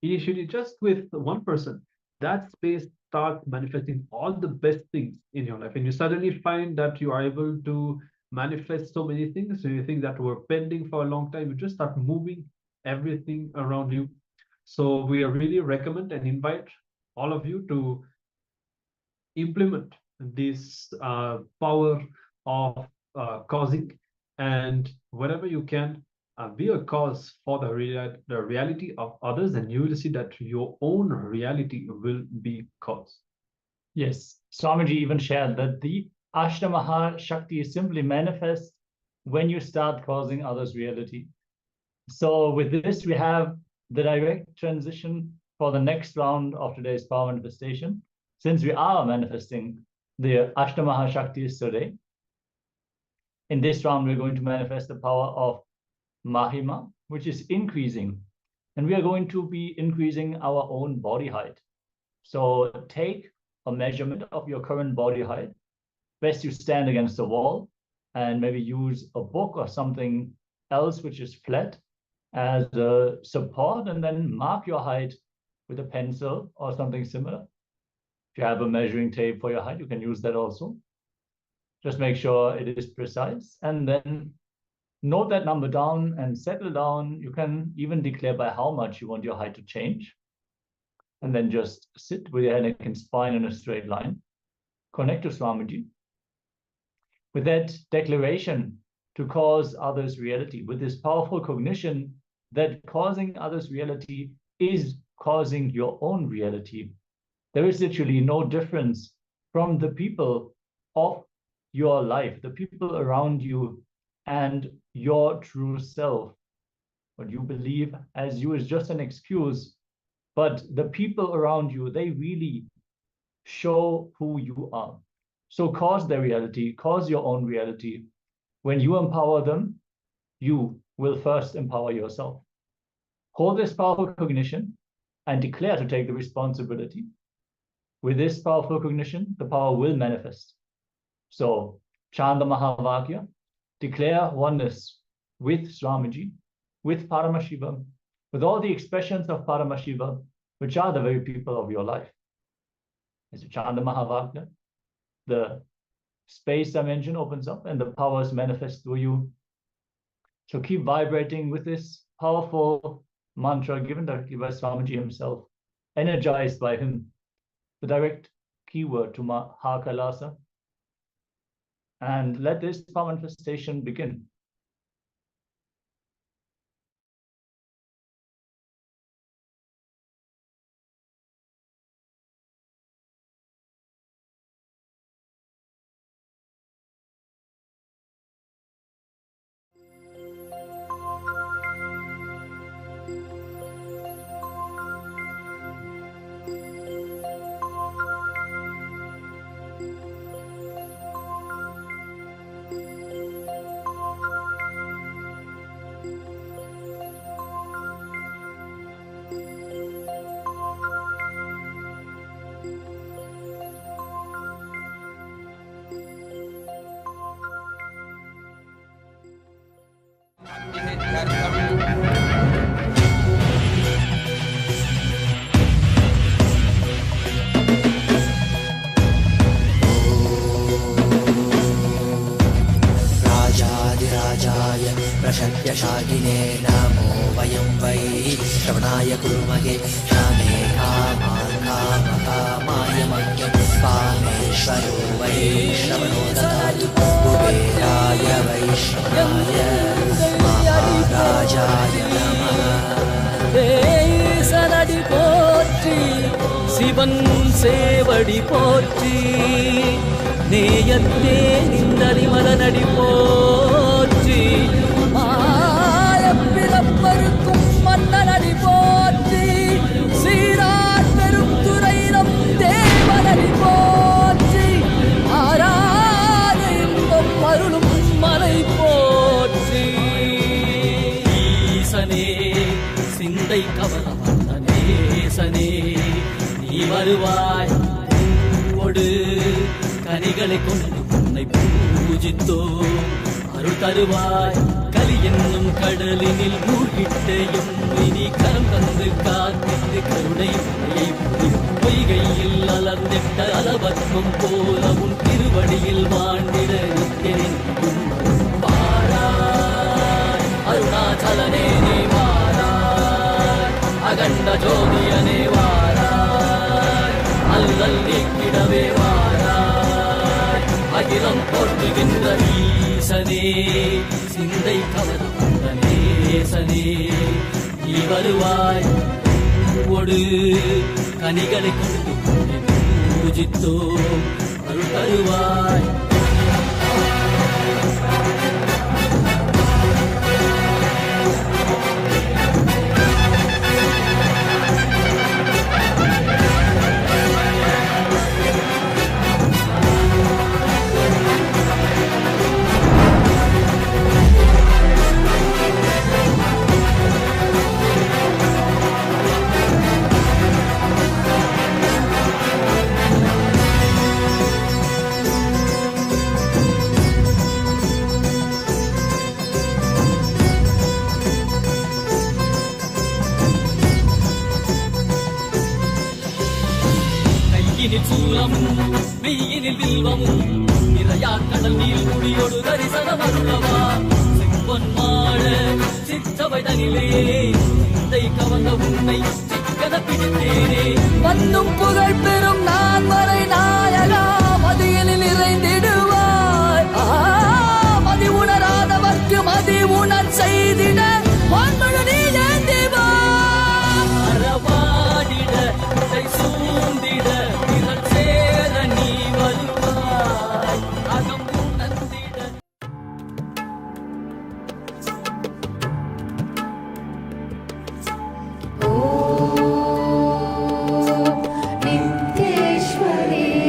initially just with one person, that space starts manifesting all the best things in your life. And you suddenly find that you are able to manifest so many things. So you think that were pending for a long time, you just start moving everything around you. So we really recommend and invite all of you to implement this power of causing, and wherever you can, be a cause for the reality of others, and you will see that your own reality will be cause. Yes, Swamiji even shared that the Ashtamaha Shakti simply manifests when you start causing others' reality. So with this, we have the direct transition for the next round of today's power manifestation. Since we are manifesting the Ashtamaha Shaktis today, in this round, we're going to manifest the power of Mahima, which is increasing. And we are going to be increasing our own body height. So take a measurement of your current body height. Best you stand against a wall and maybe use a book or something else which is flat as a support, and then mark your height with a pencil or something similar. If you have a measuring tape for your height, you can use that also. Just make sure it is precise, and then note that number down and settle down. You can even declare by how much you want your height to change. And then just sit with your head, neck, and spine in a straight line. Connect to Swamiji. With that declaration to cause others' reality, with this powerful cognition that causing others' reality is causing your own reality. There is literally no difference from the people of your life, the people around you, and your true self. What you believe as you is just an excuse, but the people around you, they really show who you are. So cause their reality, cause your own reality. When you empower them, you will first empower yourself. Hold this powerful cognition and declare to take the responsibility. With this powerful cognition, the power will manifest. So chant the Mahavakya, declare oneness with Swamiji, with Paramashivoham, with all the expressions of Paramashivoham, which are the very people of your life. As you chant the Mahavakya, the space dimension opens up and the powers manifest through you. So keep vibrating with this powerful mantra given directly by Swamiji himself, energized by him, the direct keyword to Mahakalasa. And let this power manifestation begin. राजाधिराजाय प्रशक्यशालिने नमो वयं वै श्रवणाय कुर्महे रामे महामहामायमज्ञपुष्पामेश्वरो वैश्रवणो ददातु कुबेराय वैश्रवाय महाराजाय नमः சனடி போற்றி சிவன் சேவடி போற்றி நேயத்தே நின்றடி மலனடி போற்றி மாயப்பிறப்பருக்கும் மன்னனடி போற்றி சீரார் பெருந்துரைரம் தேவனடி போற்றி ஆராத இன்பம் அருளும் மலை போற்றி ஈசனே சிந்தை கவலம் நேசனே நீ வருவாய் பூவோடு கனிகளை கொண்டு உன்னை பூஜித்தோ அருள் தருவாய் கலி என்னும் கடலினில் மூழ்கிட்டையும் இனி கரம் தந்து காத்திட்டு கருணை பொய்கையில் அலர்ந்திட்ட அலவத்மம் போல உன் திருவடியில் வாழ்ந்திட நிற்கிறேன் வாராய் அருணாச்சலனே நீ வாராய் அகண்ட ஜோதியனே வாராய் அல்லல் நீக்கிடவே வாராய் அகிலம் போற்றுகின்ற ஈசனே சிந்தை கவர்ந்த நேசனே நீ வருவாய் பூவோடு கனிகளை கொண்டு உன்னை பூஜித்தோம் அருள் தருவாய் சூலமும் மெய்யினில் வில்வமும் நிறையா கடல் நீர் குடியோடு தரிசனம் அருளவா செம்பொன் மாட சிற்றவை தனிலே சிந்தை கவர்ந்த உன்னை சிக்கன பிடித்தேனே வந்தும் புகழ் பெறும் நான் வரை நாயகா மதியினில் நிறைந்திடுவாய் மதி உணராதவர்க்கு மதி உணர் செய்திட வான்மழு நீ ஏந்திவாய் அறவாடிட சூழ்ந்திட नित्येश्वरी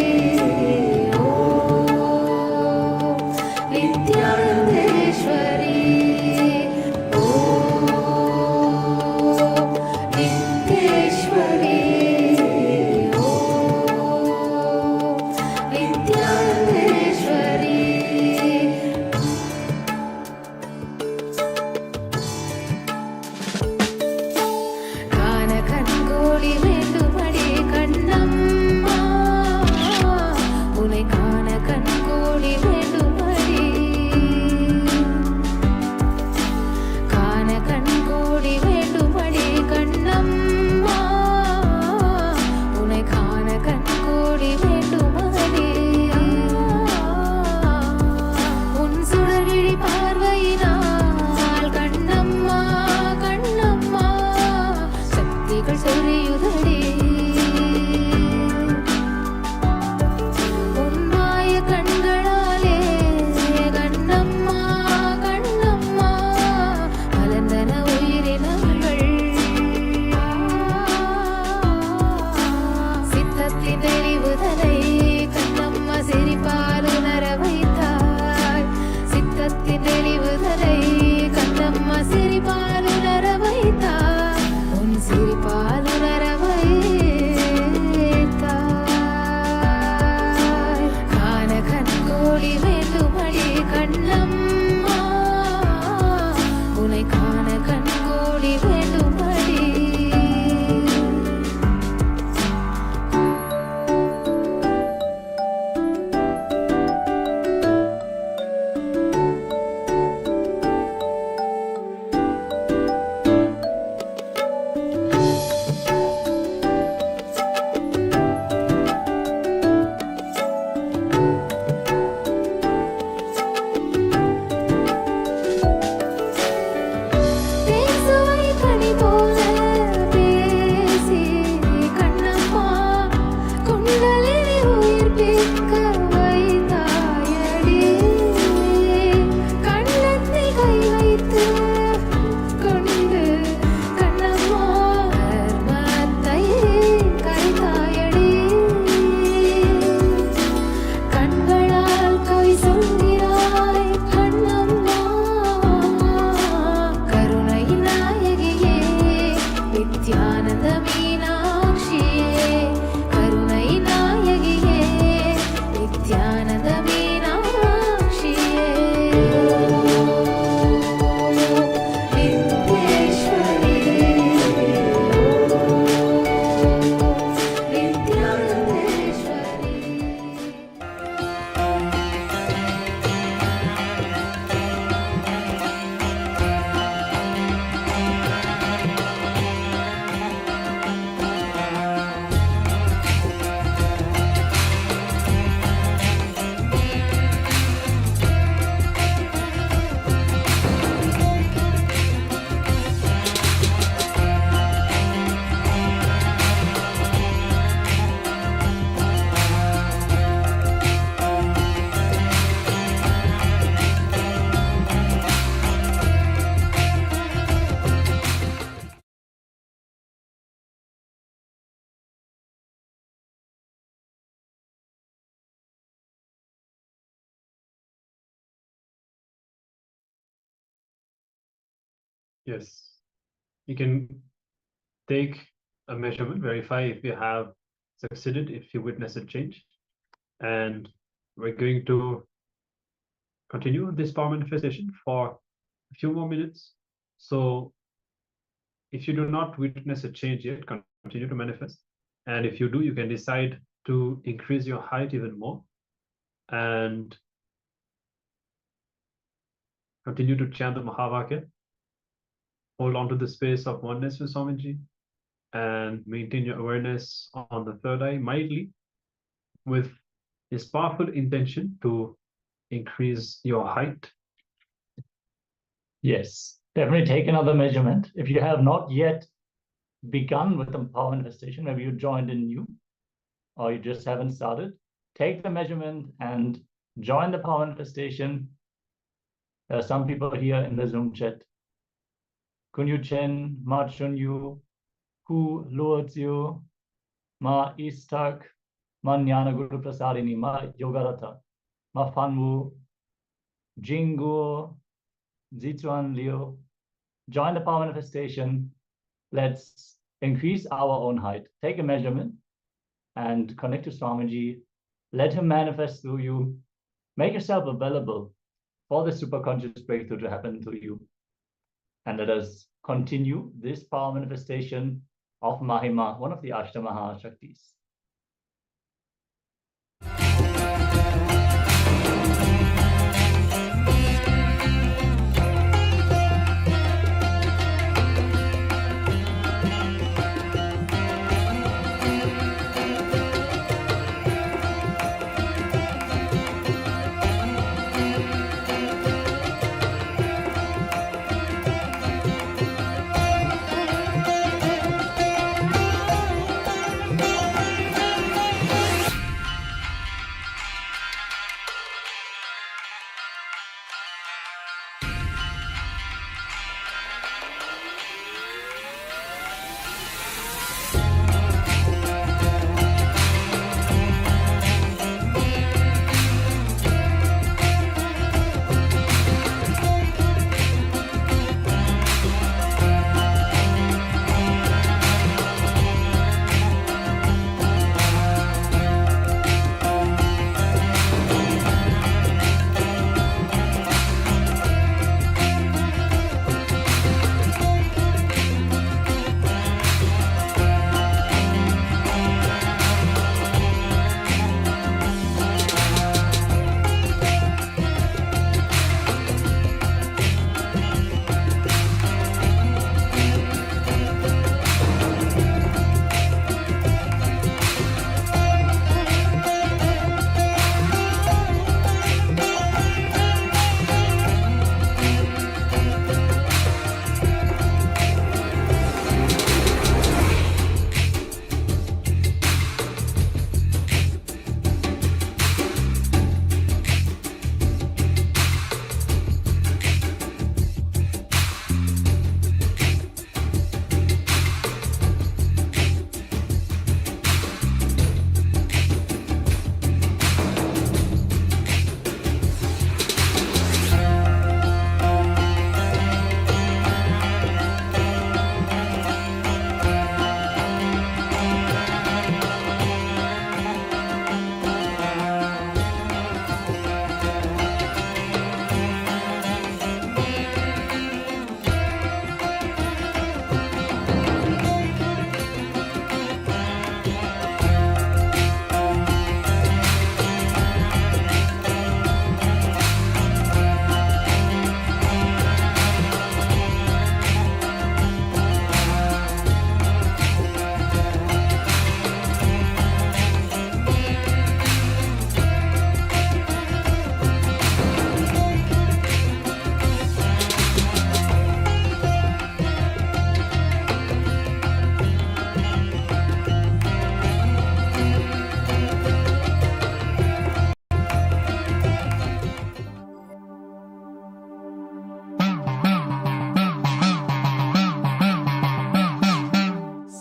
நித்யானந்த மீனாட்சியே கருணை நாயகியே Nityananda மீனாட்சியே நித்யேஸ்வரி நித்யானந்தேஸ்வரி. Yes, you can take a measurement, verify if you have succeeded, if you witness a change. And we're going to continue this power manifestation for a few more minutes. So if you do not witness a change yet, continue to manifest. And if you do, you can decide to increase your height even more and continue to chant the Mahavakya. Hold on to the space of oneness with Swamiji and maintain your awareness on the third eye mildly with this powerful intention to increase your height. Yes, definitely take another measurement. If you have not yet begun with the power manifestation, maybe you joined in new or you just haven't started, take the measurement and join the power manifestation. There are some people here in the Zoom chat. Kunyu Chen, Ma Chun Yu, Hu Luo Yu, Ma Istak, Ma Nyana Guru Prasadini, Ma Yogarata, Ma Fanwu, Jingu, Zituan Liu. Join the power manifestation. Let's increase our own height. Take a measurement and connect to Swamiji. Let him manifest through you. Make yourself available for the superconscious breakthrough to happen to you. And let us continue this power manifestation of Mahima, one of the Ashtamaha Shaktis.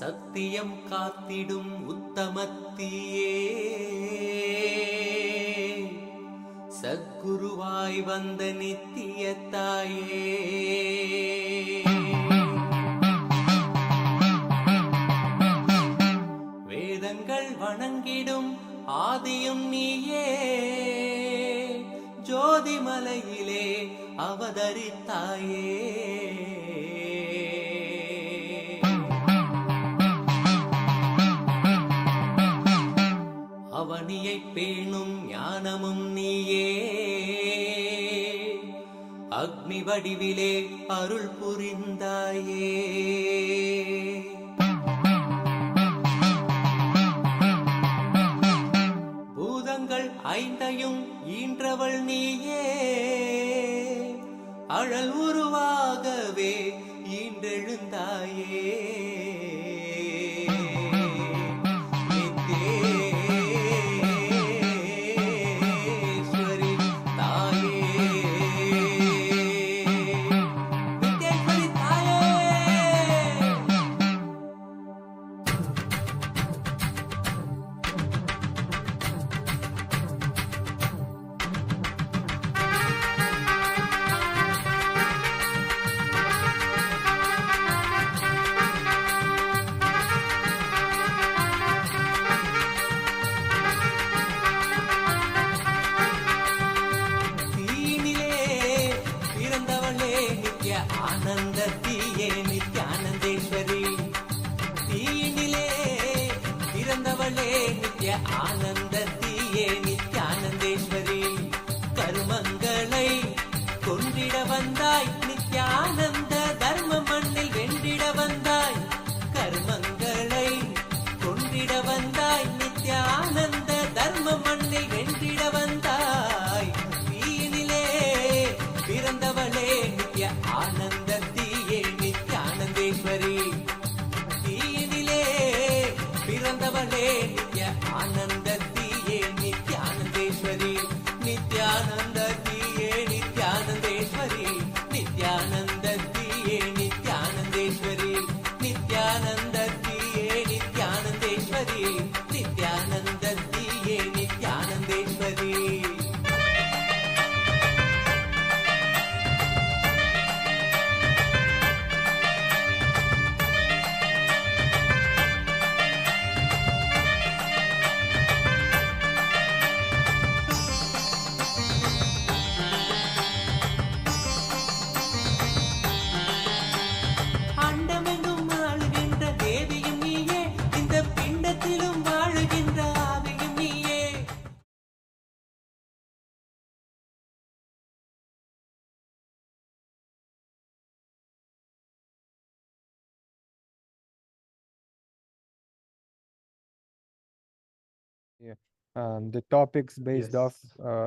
சத்தியம் காத்திடும் உத்தமத்தியே சத்குருவாய் வந்த நித்திய தாயே வேதங்கள் வணங்கிடும் ஆதியும் நீயே ஜோதிமலையிலே அவதரித்தாயே அவனியை பேணும் ஞானமும் நீயே அக்னி வடிவிலே அருள் புரிந்தாயே பூதங்கள் ஐந்தையும் ஈன்றவள் நீயே அழல் உருவாகவே ஈன்றெழுந்தாயே ஆனந்தத்தியே நித்யானந்தேஸ்வரி தீயினிலே பிறந்தவளே நித்ய ஆனந்தத்தியே நித்யானந்தேஸ்வரி கருமங்களை கொன்றிட வந்தாய் நித்யானந்த தர்ம மண்ணில் வென்றிட வந்தாய் கருமங்களை கொன்றிட வந்தாய் நித்யானந்த தர்ம மண்ணில் வென்றிட வந்தாய் தீயினிலே பிறந்தவளே நித்ய ஆனந்தத்தியே நித்யானந்தேஸ்வரி தீயினிலே பிறந்தவளே நித்ய ஆனந்தத்தியே நித்யானந்தேஸ்வரி நித்யானந்தத்தியே நித்யானந்தேஸ்வரி நித்யானந்தத்தியே நித்யானந்தேஸ்வரி நித்யானந்தத்தியே நித்யானந்தேஸ்வரி நித்யானந்தத்தியே நித்யானந்தேஸ்வரி அண்டமெங்கும் ஆளுகின்ற தேவியும் நீயே இந்த பிண்டத்திலும் வாழுகின்ற ஆவியும் நீயே The topics based Yes. off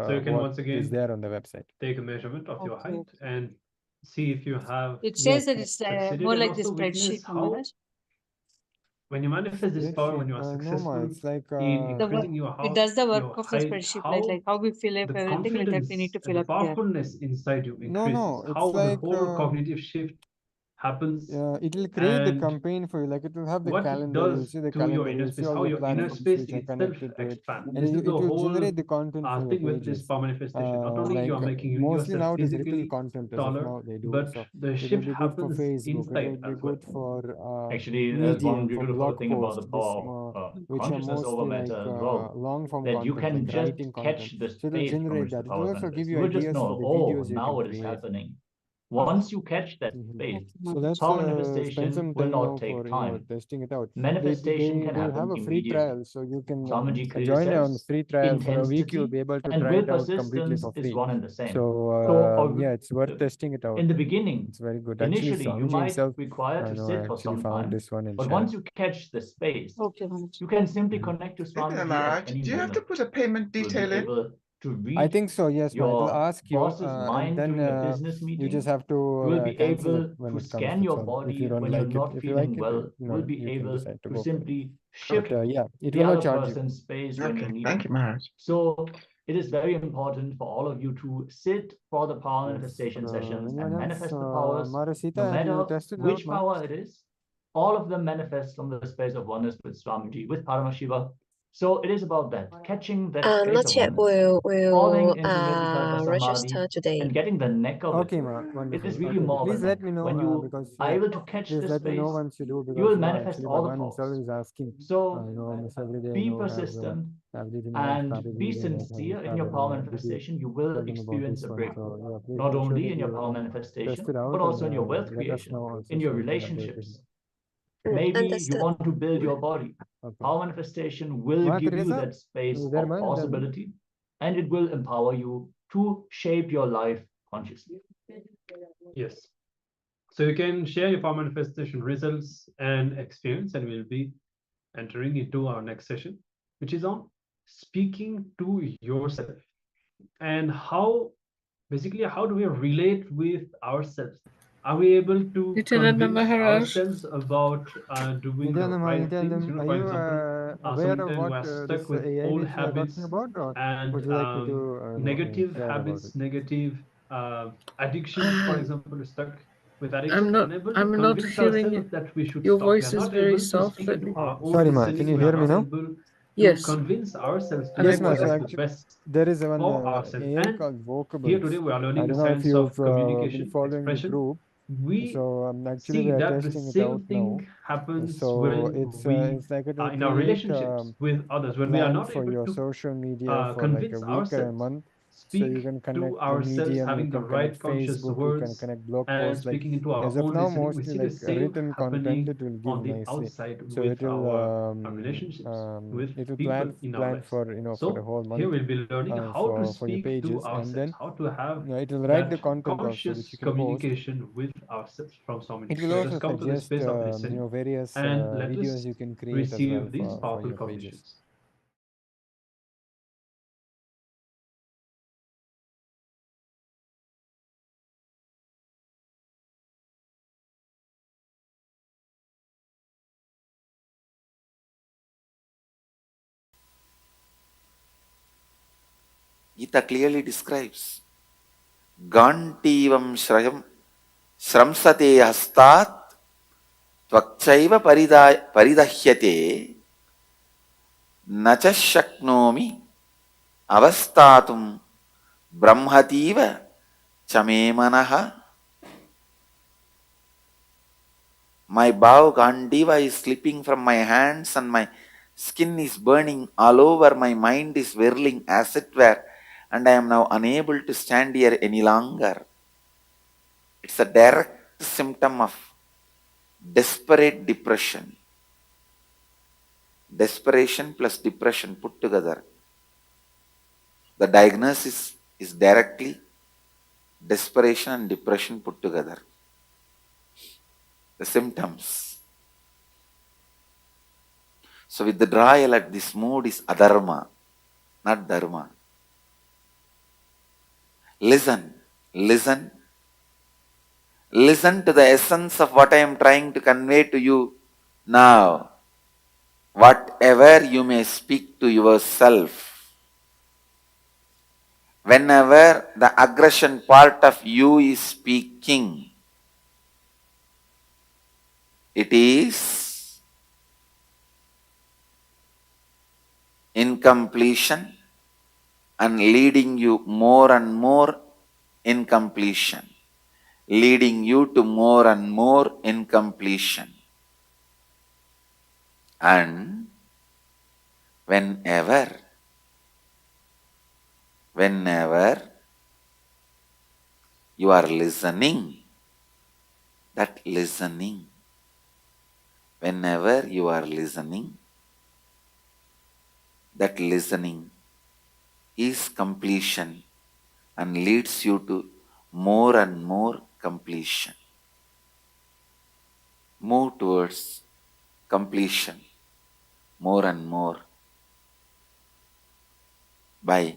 So you can what once again is there on the website. take a measurement of your Okay. height and see if you have It says that it's succeeded, more and like the also witness spreadsheet, how Maharaj. when you manifest this power, when you are No, ma, successful it's like in The work, increasing your it does the work your of the height, spreadsheet, how like how we fill up the everything, like that we need confidence to and fill the up here. powerfulness inside you No, increases, it's how the like whole cognitive shift happens, it will create the and campaign for you. Like it will have the what it calendar. You'll does see the to your calendar. inner You'll see space, all how the your inner platforms space which are itself connected to it, expands. and This is it the will whole generate the content for your thing with this pages. power manifestation. Not only you are Like making mostly yourself now it is written physically content as of taller, now they do. but So the it will shift be good for happens Facebook. It inside will be as good well. for Actually, there's one Medium, for beautiful blog thing about posts. the power of Which are consciousness over mostly matter like as well, long form that you content, can like just writing catch content. the So it will space from generate which that. the It power will also give manifests. you You will just ideas for know, the oh, videos you now can it is create. happening. Once you catch that space, So that's power spend manifestation some will time not now take for time. testing it out. Manifestation can They'll happen have a free immediately. trial, so you can Swamiji clearly join on says free trial for a week. You'll intensity be able to and try will it out completely persistence for is free. one and the same. So yeah, it's worth testing it out. In the beginning, It's very good. Actually, initially, you Swamiji might himself, require to I know, sit I for actually some found time, this one and but shared. once you catch the space, Okay, Maharaj. you can simply connect to Hey Swamiji there, at Maharaj. any Do you have to moment. put a payment You'll be detail in? able to I read think so, yes, ma. It'll your ask you, boss's and mind then during a business you meeting. just have to You will be cancel able it when to it comes scan to your some. If body you don't when you're like it, not if you like feeling it, well. you You know, will be you can able decide to to go for it. simply shift But yeah, it the will not other charge you. person's space when you Okay, need thank to. you, Maharaj. So it is very important for all of you to sit for the power Yes. manifestation sessions and Anyone else? manifest the powers, Mara Sita, no have you matter tested it which out, Ma? power it is. all of them manifest from the space of oneness with Swamiji, with Paramashiva. So it is about that, catching that space Not of yet. oneness, falling We'll into Nirvikalpa Samadhi register today. and getting the neck of Okay, it. ma, It wonderful. is really Okay, more please than let that. me know When you because are able to catch please this let me know space, once you do you because will manifest actually all the Bhagavan himself forms. is asking. So Almost every day, be have persistent everything and started be reading it, sincere in started your power did you manifestation. You will tell them about experience this a one. breakthrough, So yeah, please not make sure only that in your you power test manifestation, it out but also in and your wealth let us creation, know also in your so we can update relationships. it. Maybe you Understood. want to build your body. Okay. Power manifestation will Ma, give you Teresa, that space you there, of ma? You there? possibility, and it will empower you to shape your life consciously. Yes. So you can share your power manifestation results and experience, and we'll be entering into our next session, which is on speaking to yourself and how do we relate with ourselves? Are we able to Nityananda convince Maharaj. ourselves about doing the Nityananda, right things? Nityananda, are For you example, so aware many of times we what are stuck this with AI old which we are talking habits about, or and would you like me to negative share about habits, it? negative addictions. For example, we're stuck with addictions, unable to I'm not convince hearing ourselves it. that we should Your stop. We voice are is not very able to soft. speak into our own Sorry, ma. Can listening. you We are hear me not now? able to Yes. convince ourselves to Yes, do ma. what So is the actually, best there is one for ourselves. AI And called here today Vocables. we are I learning the don't know if science you've of been communication, following the expression. group. We So actually, see we are that the testing it out same now. thing happens So when we it's like it will are in our create relationships with a others, when we are plan not for able your to social media for like a convince week or a ourselves, month. So you speak can to connect the ourselves, Medium, you having the can connect right conscious Facebook, you can words connect blog and posts. Like speaking into our as of own now, listening, we mostly see the like same written content happening it will give on the nicely. outside So with our relationships with it will people in our plan lives. for for the So whole here month we'll be learning how to for your speak to pages, and ourselves, then how to have it will write the that content also which you conscious can post. communication with ourselves from Swamiji. It will So let us also come to the suggest space of listening various and let videos us you can create as well receive these for powerful your pages. cognitions. Gita clearly describes Gantivam Shramsate Hastat Tvakchaiva Paridahyate Nacha Shaknomi Avastatum Brahmativa Chamemanaha. My bow Gandiva is slipping from my hands and my skin is burning all over, my mind is whirling as it were, and I am now unable to stand here any longer. It's a direct symptom of desperate depression. Desperation plus depression put together. The diagnosis is directly desperation and depression put together. The symptoms. So withdrawal at this mood is adharma, not dharma. Listen, listen, listen to the essence of what I am trying to convey to you now. Whatever you may speak to yourself, whenever the aggression part of you is speaking, it is incompletion and leading you more and more incompletion, leading you to more and more incompletion. And whenever you are listening, whenever you are listening, that listening is completion and leads you to more and more completion. Move towards completion more and more by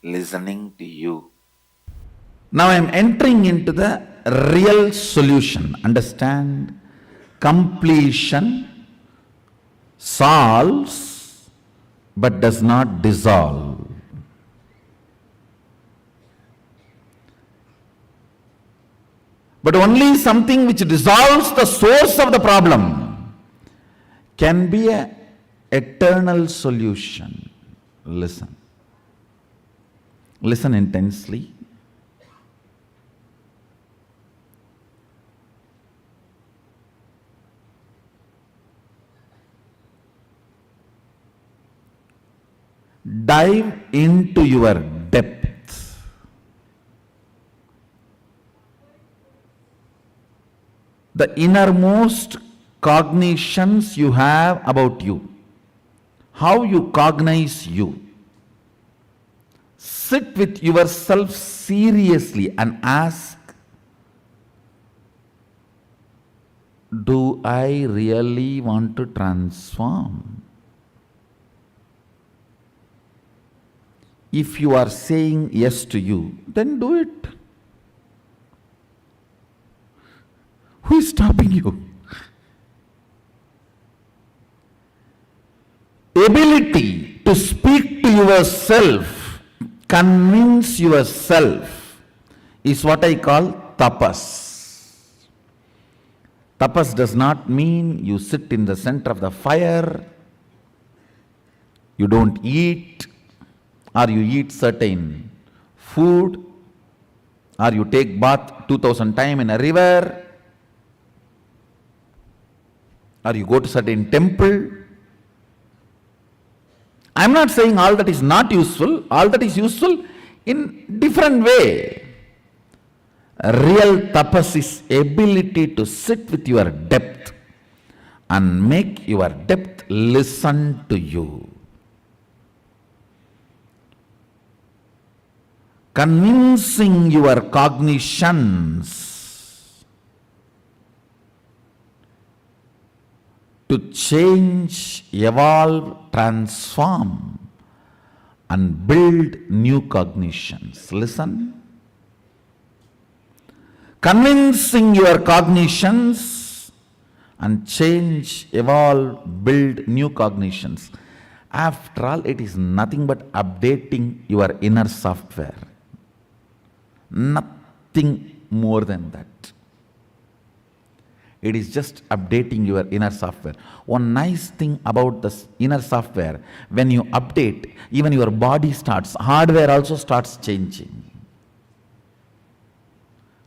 listening to you. Now I am entering into the real solution. Understand? Completion solves but does not dissolve. But only something which dissolves the source of the problem can be an eternal solution. Listen. Listen intensely. Dive into your depth. The innermost cognitions you have about you. How you cognize you. Sit with yourself seriously and ask, do I really want to transform? If you are saying yes to you, then do it. Who is stopping you? Ability to speak to yourself, convince yourself, is what I call tapas. Tapas does not mean you sit in the center of the fire, you don't eat, or you eat certain food, or you take bath 2000 times in a river, or you go to certain temple. I am not saying all that is not useful, all that is useful in different way. Real tapas is ability to sit with your depth and make your depth listen to you. Convincing your cognitions to change, evolve, transform, and build new cognitions. Listen. Convincing your cognitions and change, evolve, build new cognitions. After all, it is nothing but updating your inner software. Nothing more than that. It is just updating your inner software. One nice thing about this inner software, when you update, even your body starts, hardware also starts changing.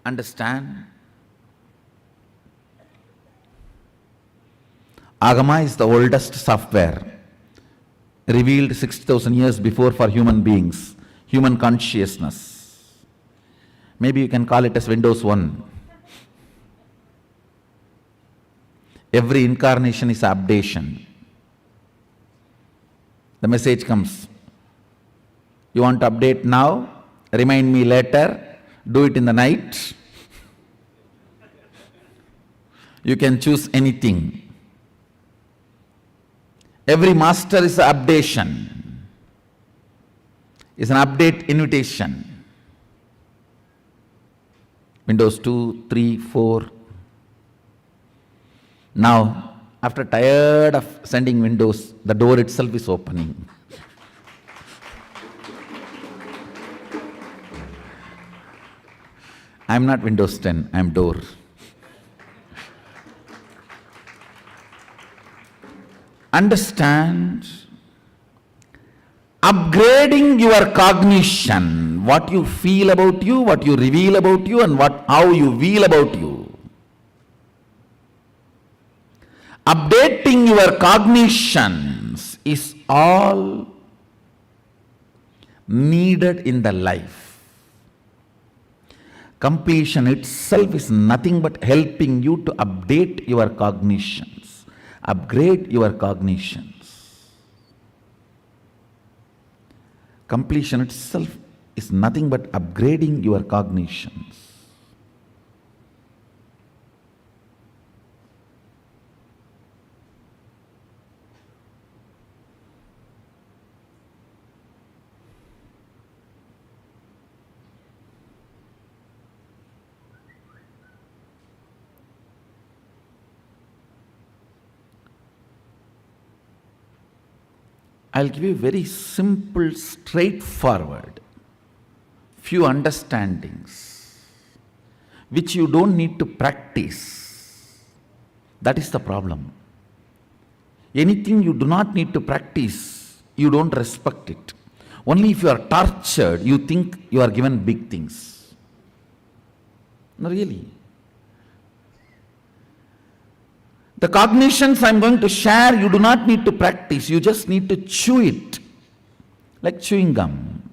Understand? Agama is the oldest software, revealed 60,000 years before for human beings, human consciousness. Maybe you can call it as Windows 1. Every incarnation is an updation. The message comes. You want to update now? Remind me later. Do it in the night. You can choose anything. Every master is an updation. It's an update invitation. Windows 2, 3, 4. Now, after tired of sending windows, the door itself is opening. I am not Windows 10, I am door. Understand, upgrading your cognition, what you feel about you, what you reveal about you, and how you feel about you. Updating your cognitions is all needed in the life. Completion itself is nothing but helping you to update your cognitions, upgrade your cognitions. Completion itself is nothing but upgrading your cognitions. I'll give you very simple, straightforward, few understandings which you don't need to practice. That is the problem. Anything you do not need to practice, you don't respect it. Only if you are tortured, you think you are given big things. No, really. The cognitions I am going to share, you do not need to practice. You just need to chew it. Like chewing gum.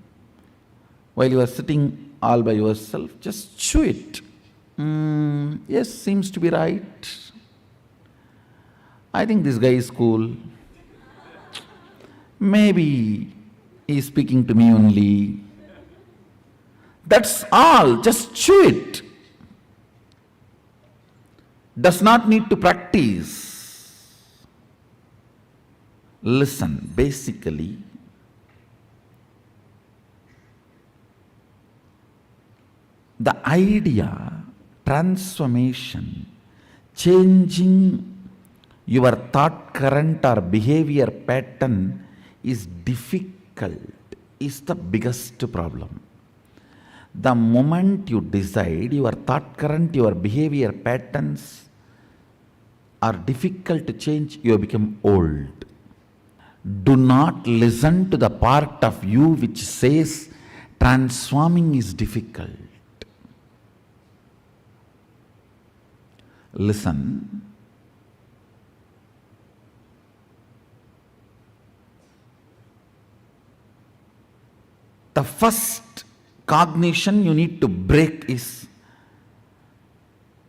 While you are sitting all by yourself, just chew it. Yes, seems to be right. I think this guy is cool. Maybe he is speaking to me only. That's all. Just chew it. Does not need to practice. Listen, basically, the idea, transformation, changing your thought current or behavior pattern is difficult, is the biggest problem. The moment you decide your thought current, your behavior patterns are difficult to change, you become old. Do not listen to the part of you which says transforming is difficult. Listen. The first cognition you need to break is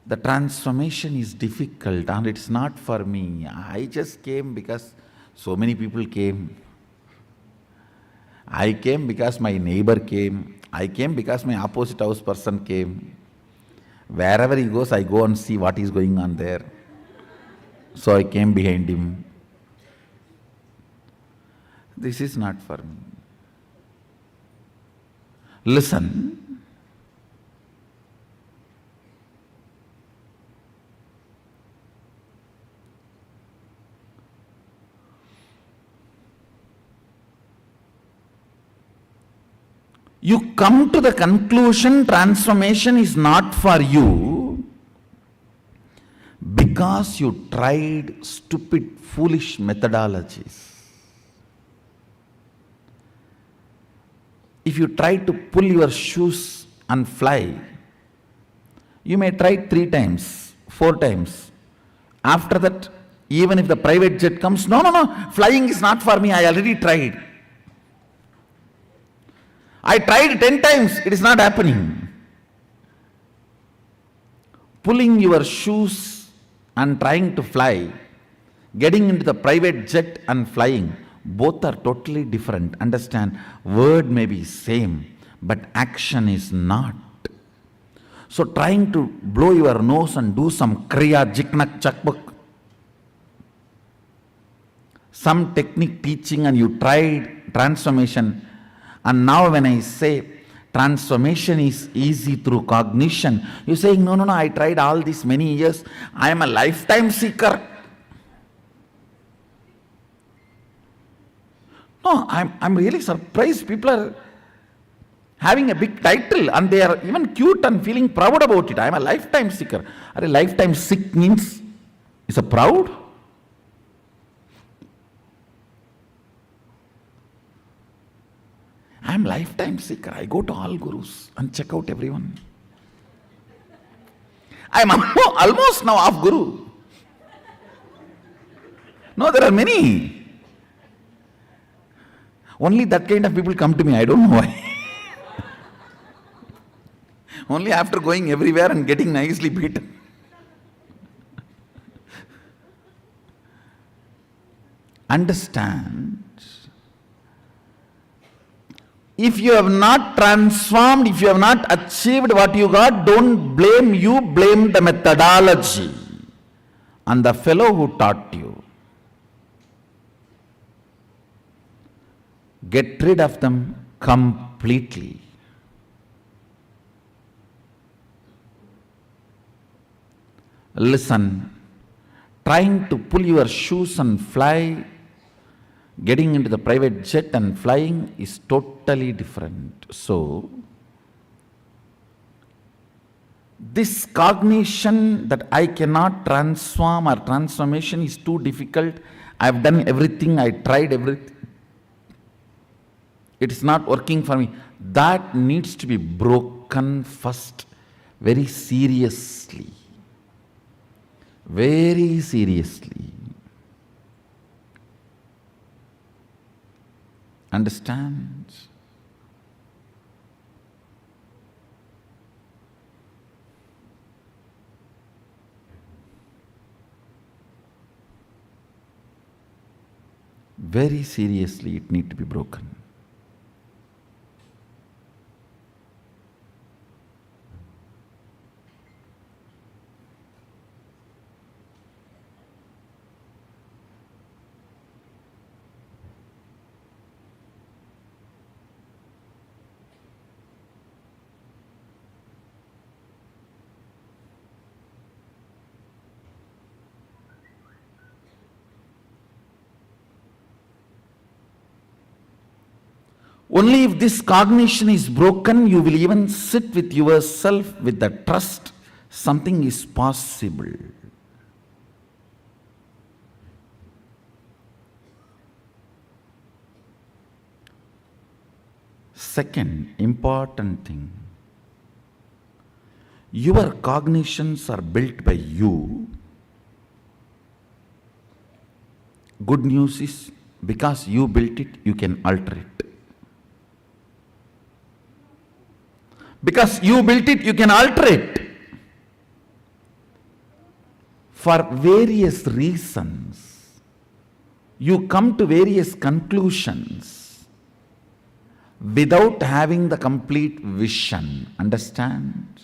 the transformation is difficult and it's not for me. I just came because so many people came. I came because my neighbor came. I came because my opposite house person came. Wherever he goes, I go and see what is going on there. So I came behind him. This is not for me. Listen. You come to the conclusion transformation is not for you because you tried stupid, foolish methodologies. If you try to pull your shoes and fly, you may try 3 times, 4 times. After that, even if the private jet comes, no, flying is not for me, I already tried. I tried 10 times, it is not happening. Pulling your shoes and trying to fly, getting into the private jet and flying, both are totally different. Understand, word may be same, but action is not. So trying to blow your nose and do some kriya, jiknak, chakbuk, some technique teaching and you tried transformation, and now when I say transformation is easy through cognition, you're saying, no, I tried all these many years, I am a lifetime seeker. No, I'm really surprised. People are having a big title and they are even cute and feeling proud about it. I am a lifetime seeker. Are a lifetime sick means is a proud? I am lifetime seeker. I go to all gurus and check out everyone. I am almost now off guru. No, there are many. Only that kind of people come to me, I don't know why. Only after going everywhere and getting nicely beaten. Understand, if you have not transformed, if you have not achieved what you got, don't blame you, blame the methodology and the fellow who taught you. Get rid of them completely. Listen, trying to pull your shoes and fly, getting into the private jet and flying is totally different. So, This cognition that I cannot transform or transformation is too difficult. I've done everything, I tried everything. It is not working for me. That needs to be broken first, very seriously. Very seriously. Understand? Very seriously, it needs to be broken. Only if this cognition is broken, you will even sit with yourself with the trust something is possible. Second important thing, your cognitions are built by you. Good news is, because you built it, you can alter it. Because you built it, you can alter it. For various reasons, you come to various conclusions without having the complete vision. Understand?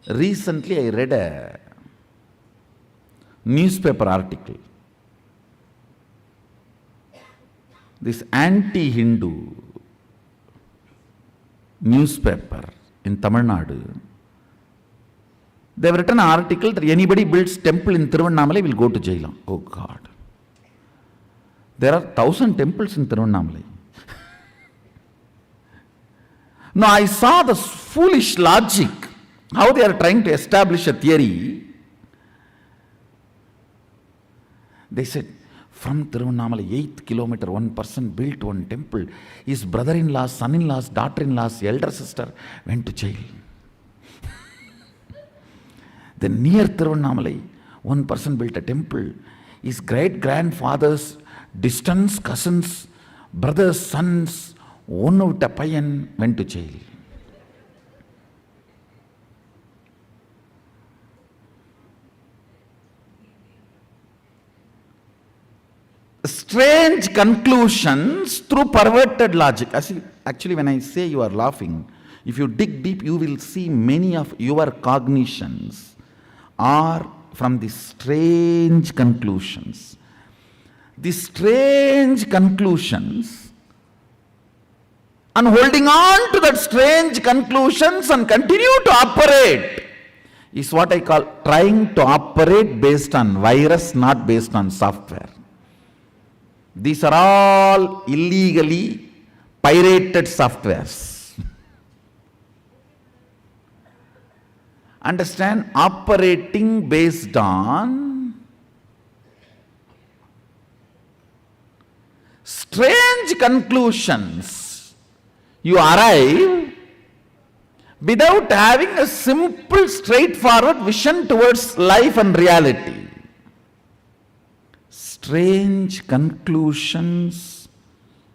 Recently, I read a newspaper article. This anti-Hindu newspaper in Tamil Nadu, they have written an article that anybody builds temple in Tiruvannamalai will go to jail. Oh God. There are 1,000 temples in Tiruvannamalai. Now I saw the foolish logic, how they are trying to establish a theory. They said, from Tiruvannamalai, 8th kilometer, one person built one temple. His brother-in-laws, son-in-laws, daughter-in-laws, elder sister went to jail. Then near Tiruvannamalai, one person built a temple. His great-grandfather's distant cousins, brothers, sons, one of the payan went to jail. Strange conclusions through perverted logic. Actually, when I say you are laughing, if you dig deep, you will see many of your cognitions are from these strange conclusions. These strange conclusions, and holding on to that strange conclusions and continue to operate, is what I call trying to operate based on virus, not based on software. These are all illegally pirated softwares. Understand? Operating based on strange conclusions. You arrive without having a simple, straightforward vision towards life and reality. Strange conclusions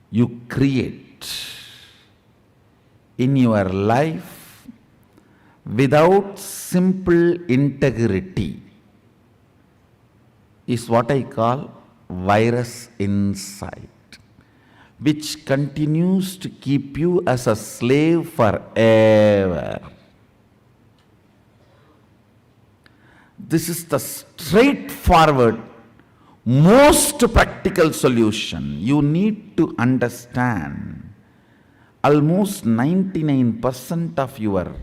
you create in your life without simple integrity is what I call virus inside, which continues to keep you as a slave forever. This is the straightforward, most practical solution. You need to understand almost 99% of your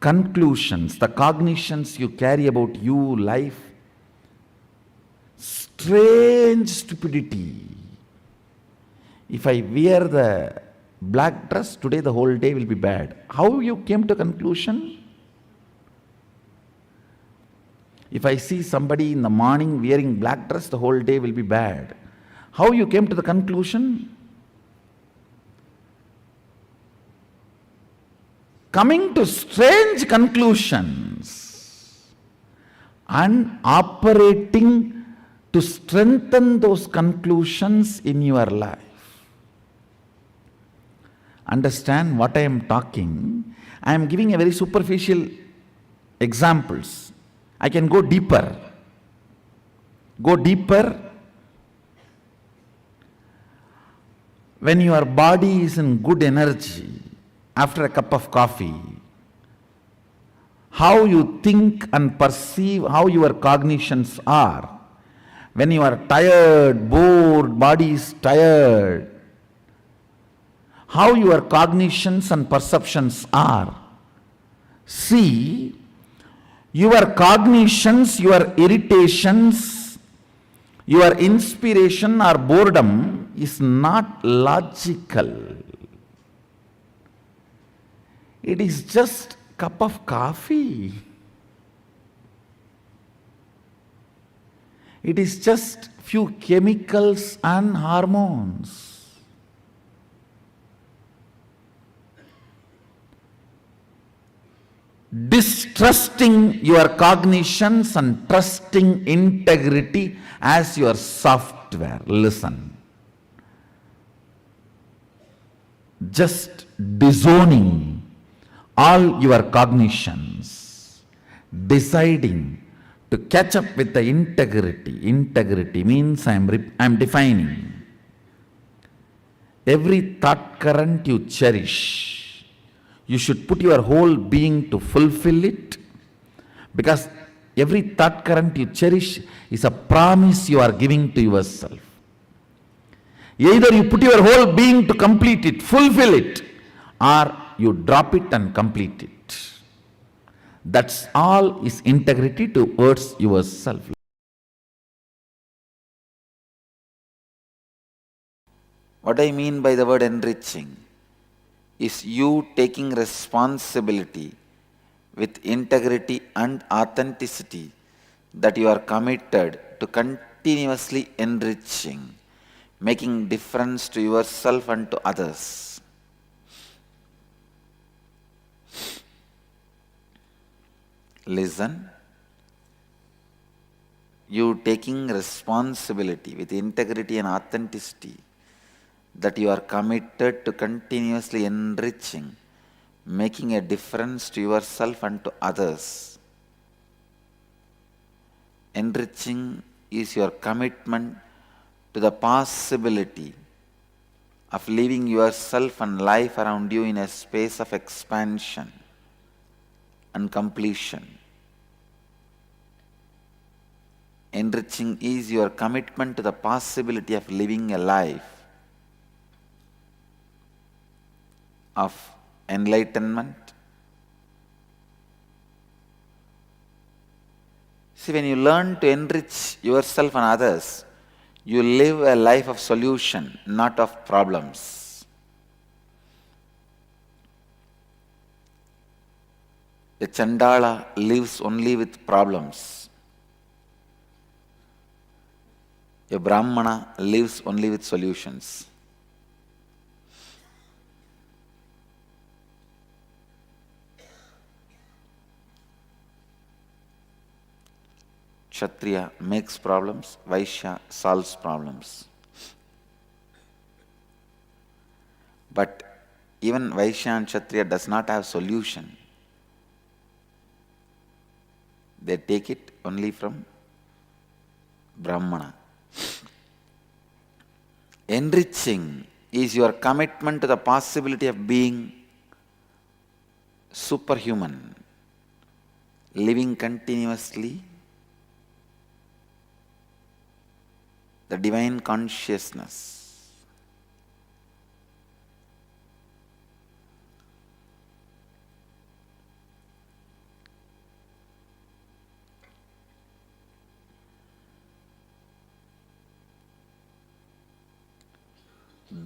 conclusions, the cognitions you carry about you, life, strange stupidity. If I wear the black dress, today the whole day will be bad. How you came to conclusion? If I see somebody in the morning wearing black dress, the whole day will be bad. How you came to the conclusion? Coming to strange conclusions and operating to strengthen those conclusions in your life. Understand what I am talking? I am giving a very superficial examples. I can go deeper. Go deeper. When your body is in good energy, after a cup of coffee, how you think and perceive, how your cognitions are. When you are tired, bored, body is tired, how your cognitions and perceptions are. See, your cognitions, your irritations, your inspiration or boredom is not logical. It is just cup of coffee. It is just few chemicals and hormones. Distrusting your cognitions and trusting integrity as your software. Listen. Just disowning all your cognitions, deciding to catch up with the integrity. Integrity means I am defining. Every thought current you cherish, you should put your whole being to fulfill it, because every thought current you cherish is a promise you are giving to yourself. Either you put your whole being to complete it, fulfill it, or you drop it and complete it. That's all is integrity towards yourself. What I mean by the word enriching is you taking responsibility with integrity and authenticity that you are committed to continuously enriching, making difference to yourself and to others. Listen, you taking responsibility with integrity and authenticity that you are committed to continuously enriching, making a difference to yourself and to others. Enriching is your commitment to the possibility of living yourself and life around you in a space of expansion and completion. Enriching is your commitment to the possibility of living a life of enlightenment. See, when you learn to enrich yourself and others, you live a life of solution, not of problems. A Chandala lives only with problems. A Brahmana lives only with solutions. Kshatriya makes problems, Vaishya solves problems. But even Vaishya and Kshatriya does not have solution. They take it only from Brahmana. Enriching is your commitment to the possibility of being superhuman, living continuously the divine consciousness.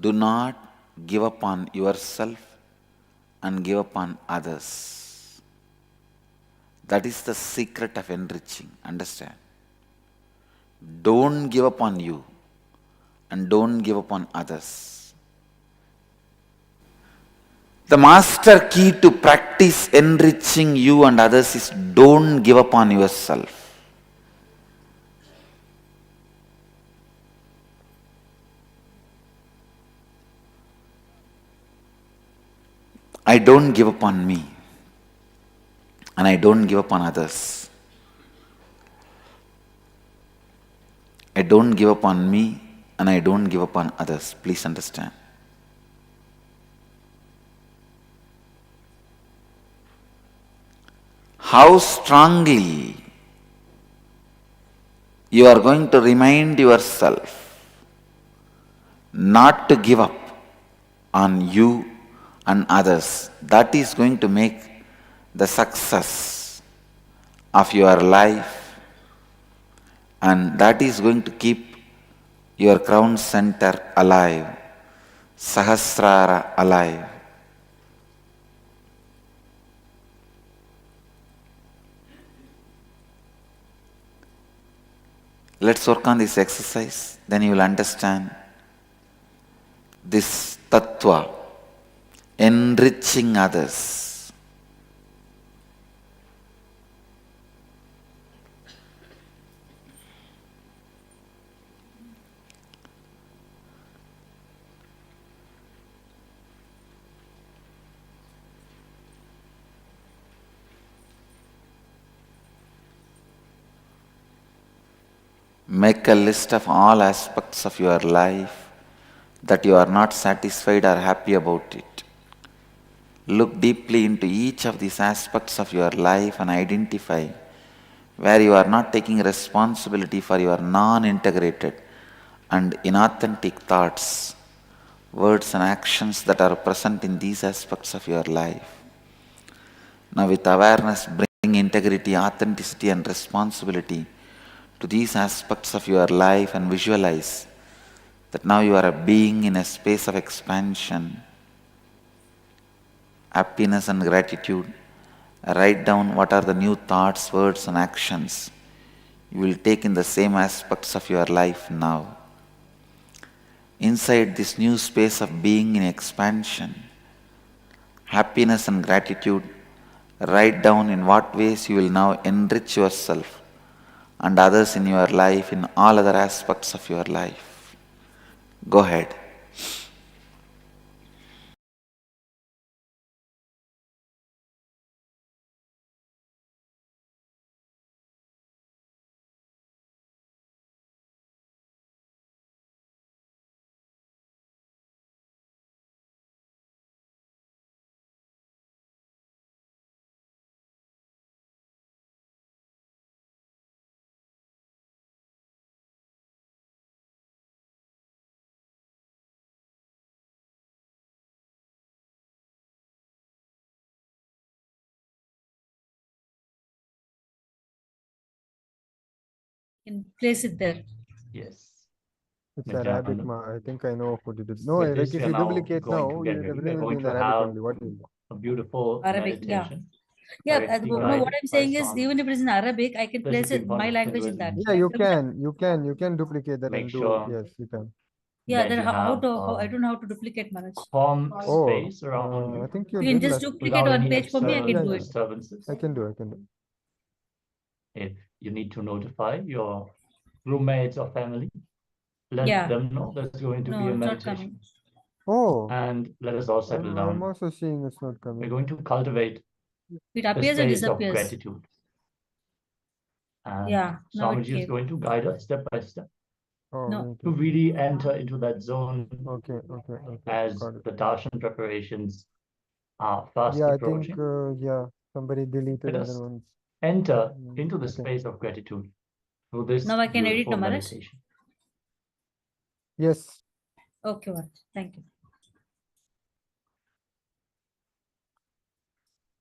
Do not give up on yourself and give up on others. That is the secret of enriching. Understand? Don't give up on you and don't give up on others. The master key to practice enriching you and others is don't give up on yourself. I don't give up on me and I don't give up on others. I don't give up on me and I don't give up on others. Please understand. How strongly you are going to remind yourself not to give up on you and others, that is going to make the success of your life, and that is going to keep your crown center alive, Sahasrara alive. Let's work on this exercise, then you will understand this tattva, enriching others. Make a list of all aspects of your life that you are not satisfied or happy about it. Look deeply into each of these aspects of your life and identify where you are not taking responsibility for your non-integrated and inauthentic thoughts, words and actions that are present in these aspects of your life. Now with awareness, bring integrity, authenticity and responsibility to these aspects of your life and visualize that now you are a being in a space of expansion, happiness and gratitude. Write down what are the new thoughts, words and actions you will take in the same aspects of your life now. Inside this new space of being in expansion, happiness and gratitude, write down in what ways you will now enrich yourself and others in your life in all other aspects of your life. Go ahead. Can place it there. Yes. It's Nityananda. Arabic. I think I know what it is. No, With like this, if we are you now duplicate going now, to get ready. everything We're will be going in to Arabic have only. What do you know? a beautiful Arabic, yeah. meditation. Yeah, directly no, what guided I'm by saying is Swami. even if it is in Arabic, I can The place Supreme it my Pontiff of language in that. Hinduism. Yeah, you can duplicate that Make and do. sure Yes, you can. Yeah, that then you how have to how I don't know how to duplicate Manoj. calm Oh, space around I you think you You can did just last. duplicate without one any page for me, I external can do it. disturbances. I can do. I can do. If you need to notify your roommates or family, let Yeah. them know there's going to No, be a it's not meditation. coming. Oh, And let us all settle I'm down. also seeing it's not We're coming. going to cultivate It the appears and space of disappears. gratitude. And Yeah, now it Swamiji is came. going to guide us step by step Oh, No. okay. to really enter into that zone Okay. as Got it. the darshan preparations are fast Yeah, I think approaching. yeah, somebody deleted Let other us ones. enter into the Okay. space of gratitude through this Now I can edit beautiful no, Maharaj? meditation. Yes. Okay, Maharaj. Thank you.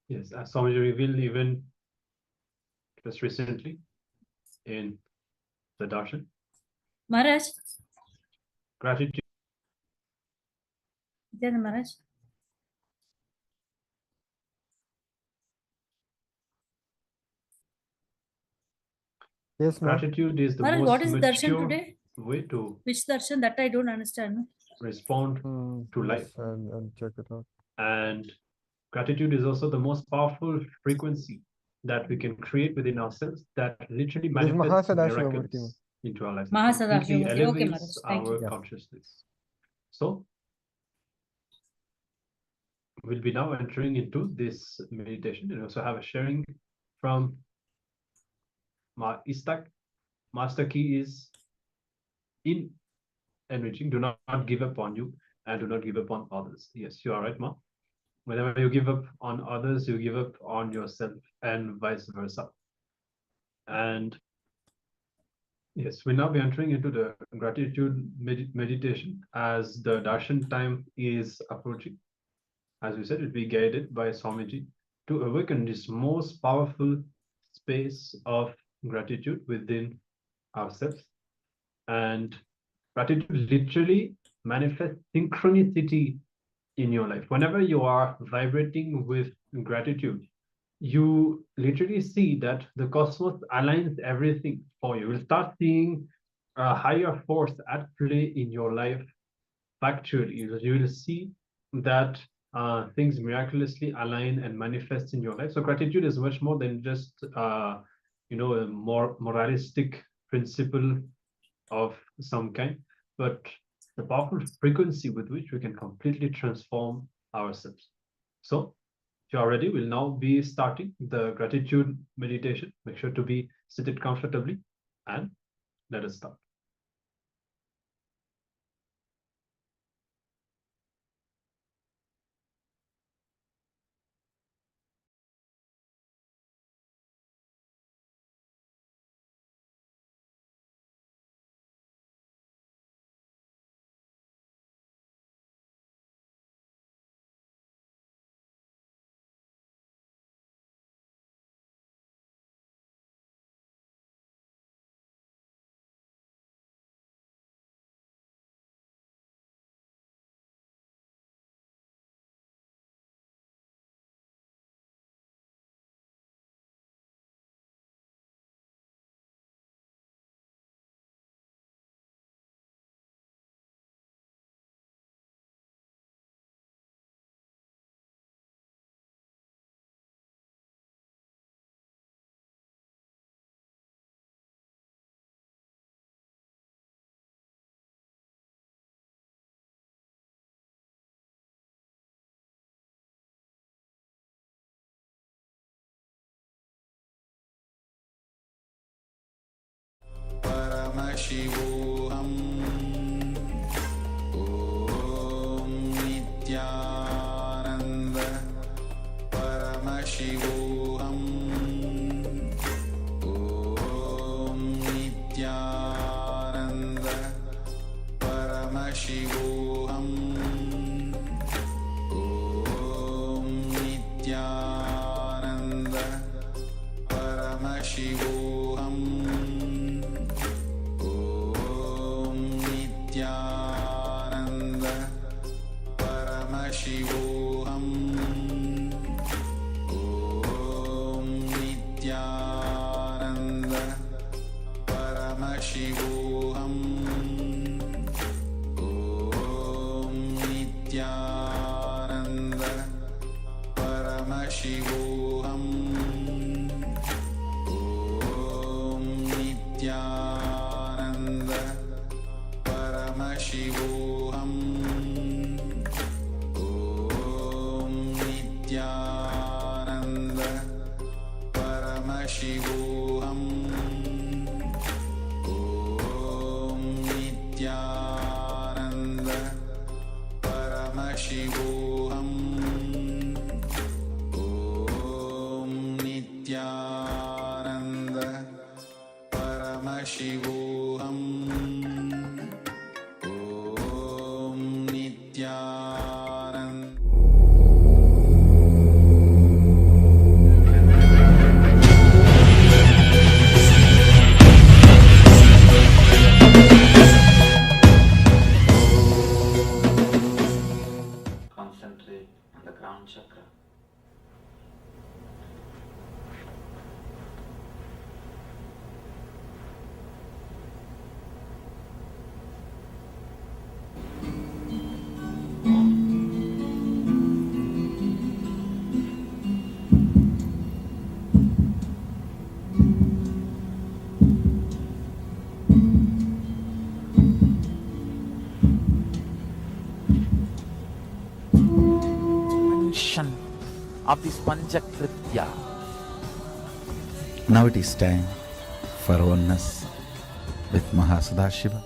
Yes, as Swamiji revealed even just recently in the darshan. Maharaj, Gratitude Nityananda Maharaj. Yes, ma'am. Gratitude is the Maharaj, most what is darshan mature today? way to Which darshan? That I don't understand. No? respond to life. Yes, I'll check it out. And gratitude is also the most powerful frequency that we can create within ourselves that literally This manifests Mahasadashiva Murthy, miracles into our lives. It Mahasadashiva completely Murthy. Okay, Maharaj. elevates Thank you. our consciousness. So we'll be now entering into this meditation and also have a sharing from Istak. Master key is in enriching. Do not give up on you and do not give up on others. Yes, you are right, Ma. Whenever you give up on others, you give up on yourself and vice versa. And yes, we'll now be entering into the gratitude meditation as the darshan time is approaching. As we said, it will be guided by Swamiji to awaken this most powerful space of gratitude within ourselves. And gratitude literally manifests synchronicity in your life. Whenever you are vibrating with gratitude, you literally see that the cosmos aligns everything for you. You'll start seeing a higher force at play in your life factually. You will see that things miraculously align and manifest in your life. So gratitude is much more than just a more moralistic principle of some kind, but the powerful frequency with which we can completely transform ourselves. So if you are ready, we'll now be starting the gratitude meditation. Make sure to be seated comfortably and let us start. Paramashivoham Om Nityananda Paramashivoham Om Nityananda Paramashivoham Om Nityananda Paramashivoham Nityananda Paramashivoham Om Nityananda Paramashivoham Om Nityananda Paramashivoham Om Nityananda Paramashivoham Om Nityananda Paramashivoham Om Nityananda Paramashivoham Om Nityananda Paramashivoham of this Panchakritya. Now it is time for oneness with Mahasadashiva.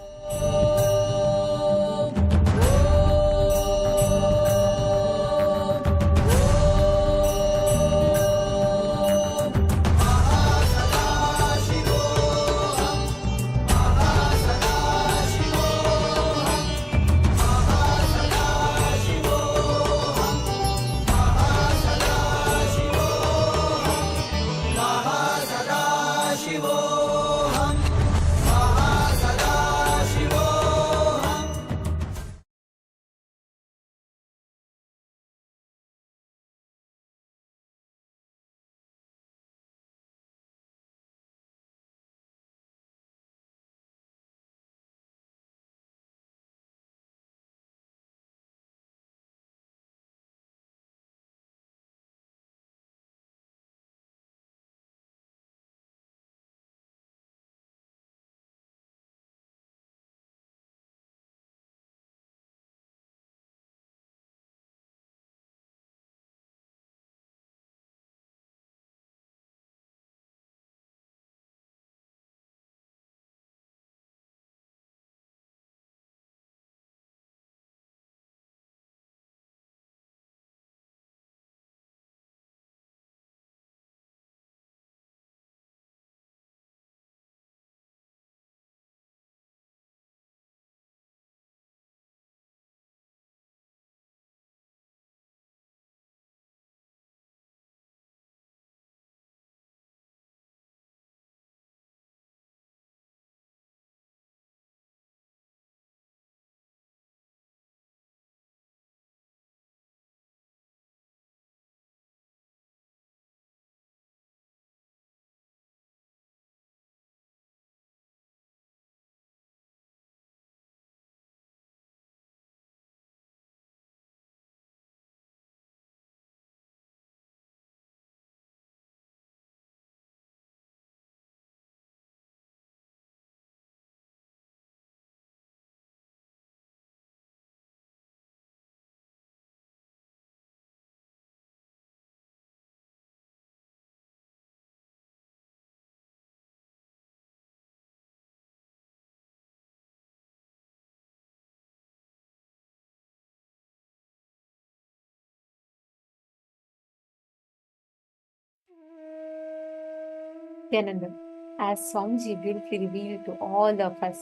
Nityananda, as Swamiji beautifully revealed to all of us,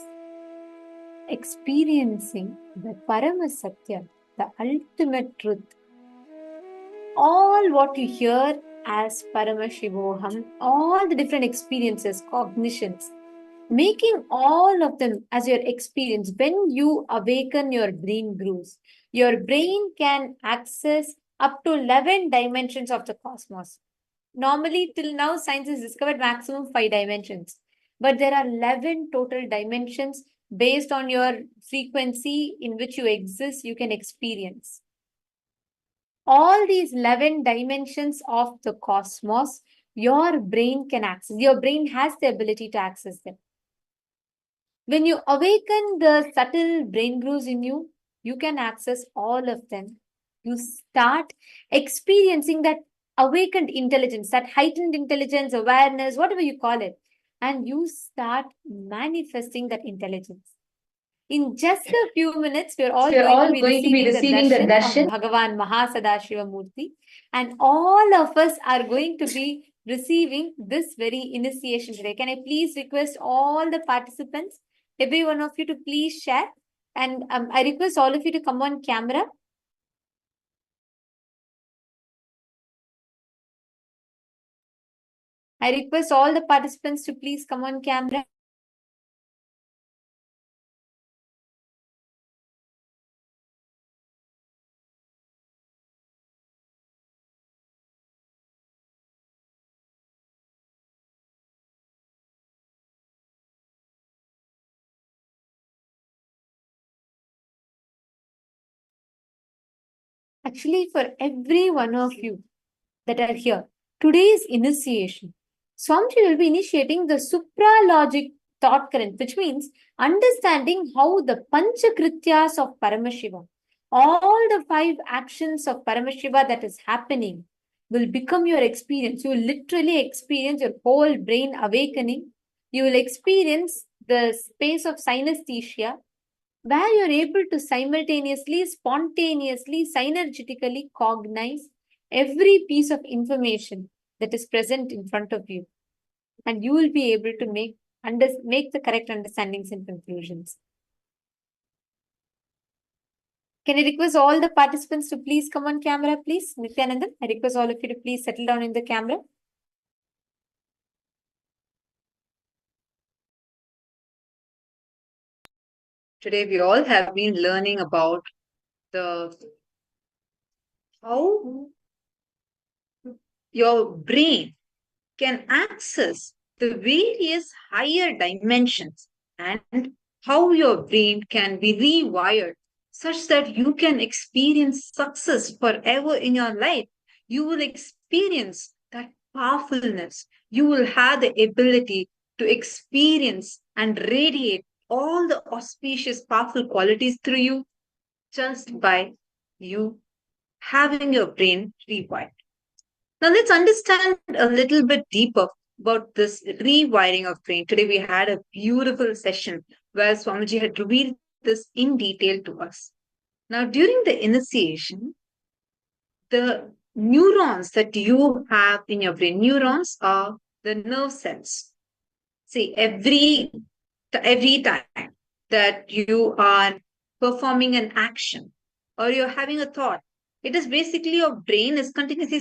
experiencing the Paramasatya, the ultimate truth, all what you hear as Paramashivoham, all the different experiences, cognitions, making all of them as your experience. When you awaken your brain grooves, your brain can access up to 11 dimensions of the cosmos. Normally, till now, science has discovered maximum 5 dimensions. But there are 11 total dimensions based on your frequency in which you exist, you can experience. All these 11 dimensions of the cosmos, your brain can access. Your brain has the ability to access them. When you awaken the subtle brain grooves in you, you can access all of them. You start experiencing that awakened intelligence, that heightened intelligence, awareness, whatever you call it, and you start manifesting that intelligence. In just a few minutes, we're all going to be receiving the darshan of Bhagavan Mahasadashiva Murti, and all of us are going to be receiving this very initiation today. Can I please request all the participants, every one of you, to please share, and I request all of you to come on camera. I request all the participants to please come on camera. Actually, for every one of you that are here, today's initiation, Swamiji will be initiating the supralogic thought current, which means understanding how the Panchakrityas of Paramashiva, all the 5 actions of Paramashiva that is happening, will become your experience. You will literally experience your whole brain awakening. You will experience the space of synesthesia, where you're able to simultaneously, spontaneously, synergetically cognize every piece of information that is present in front of you. And you will be able to make the correct understandings and conclusions. Can I request all the participants to please come on camera, please? Nityanandan, I request all of you to please settle down in the camera. Today we all have been learning about how your brain can access the various higher dimensions and how your brain can be rewired such that you can experience success forever in your life. You will experience that powerfulness. You will have the ability to experience and radiate all the auspicious, powerful qualities through you just by you having your brain rewired. Now let's understand a little bit deeper about this rewiring of brain. Today we had a beautiful session where Swamiji had revealed this in detail to us. Now during the initiation, the neurons that you have in your brain, neurons are the nerve cells. See, every time that you are performing an action or you're having a thought, it is basically your brain is continuously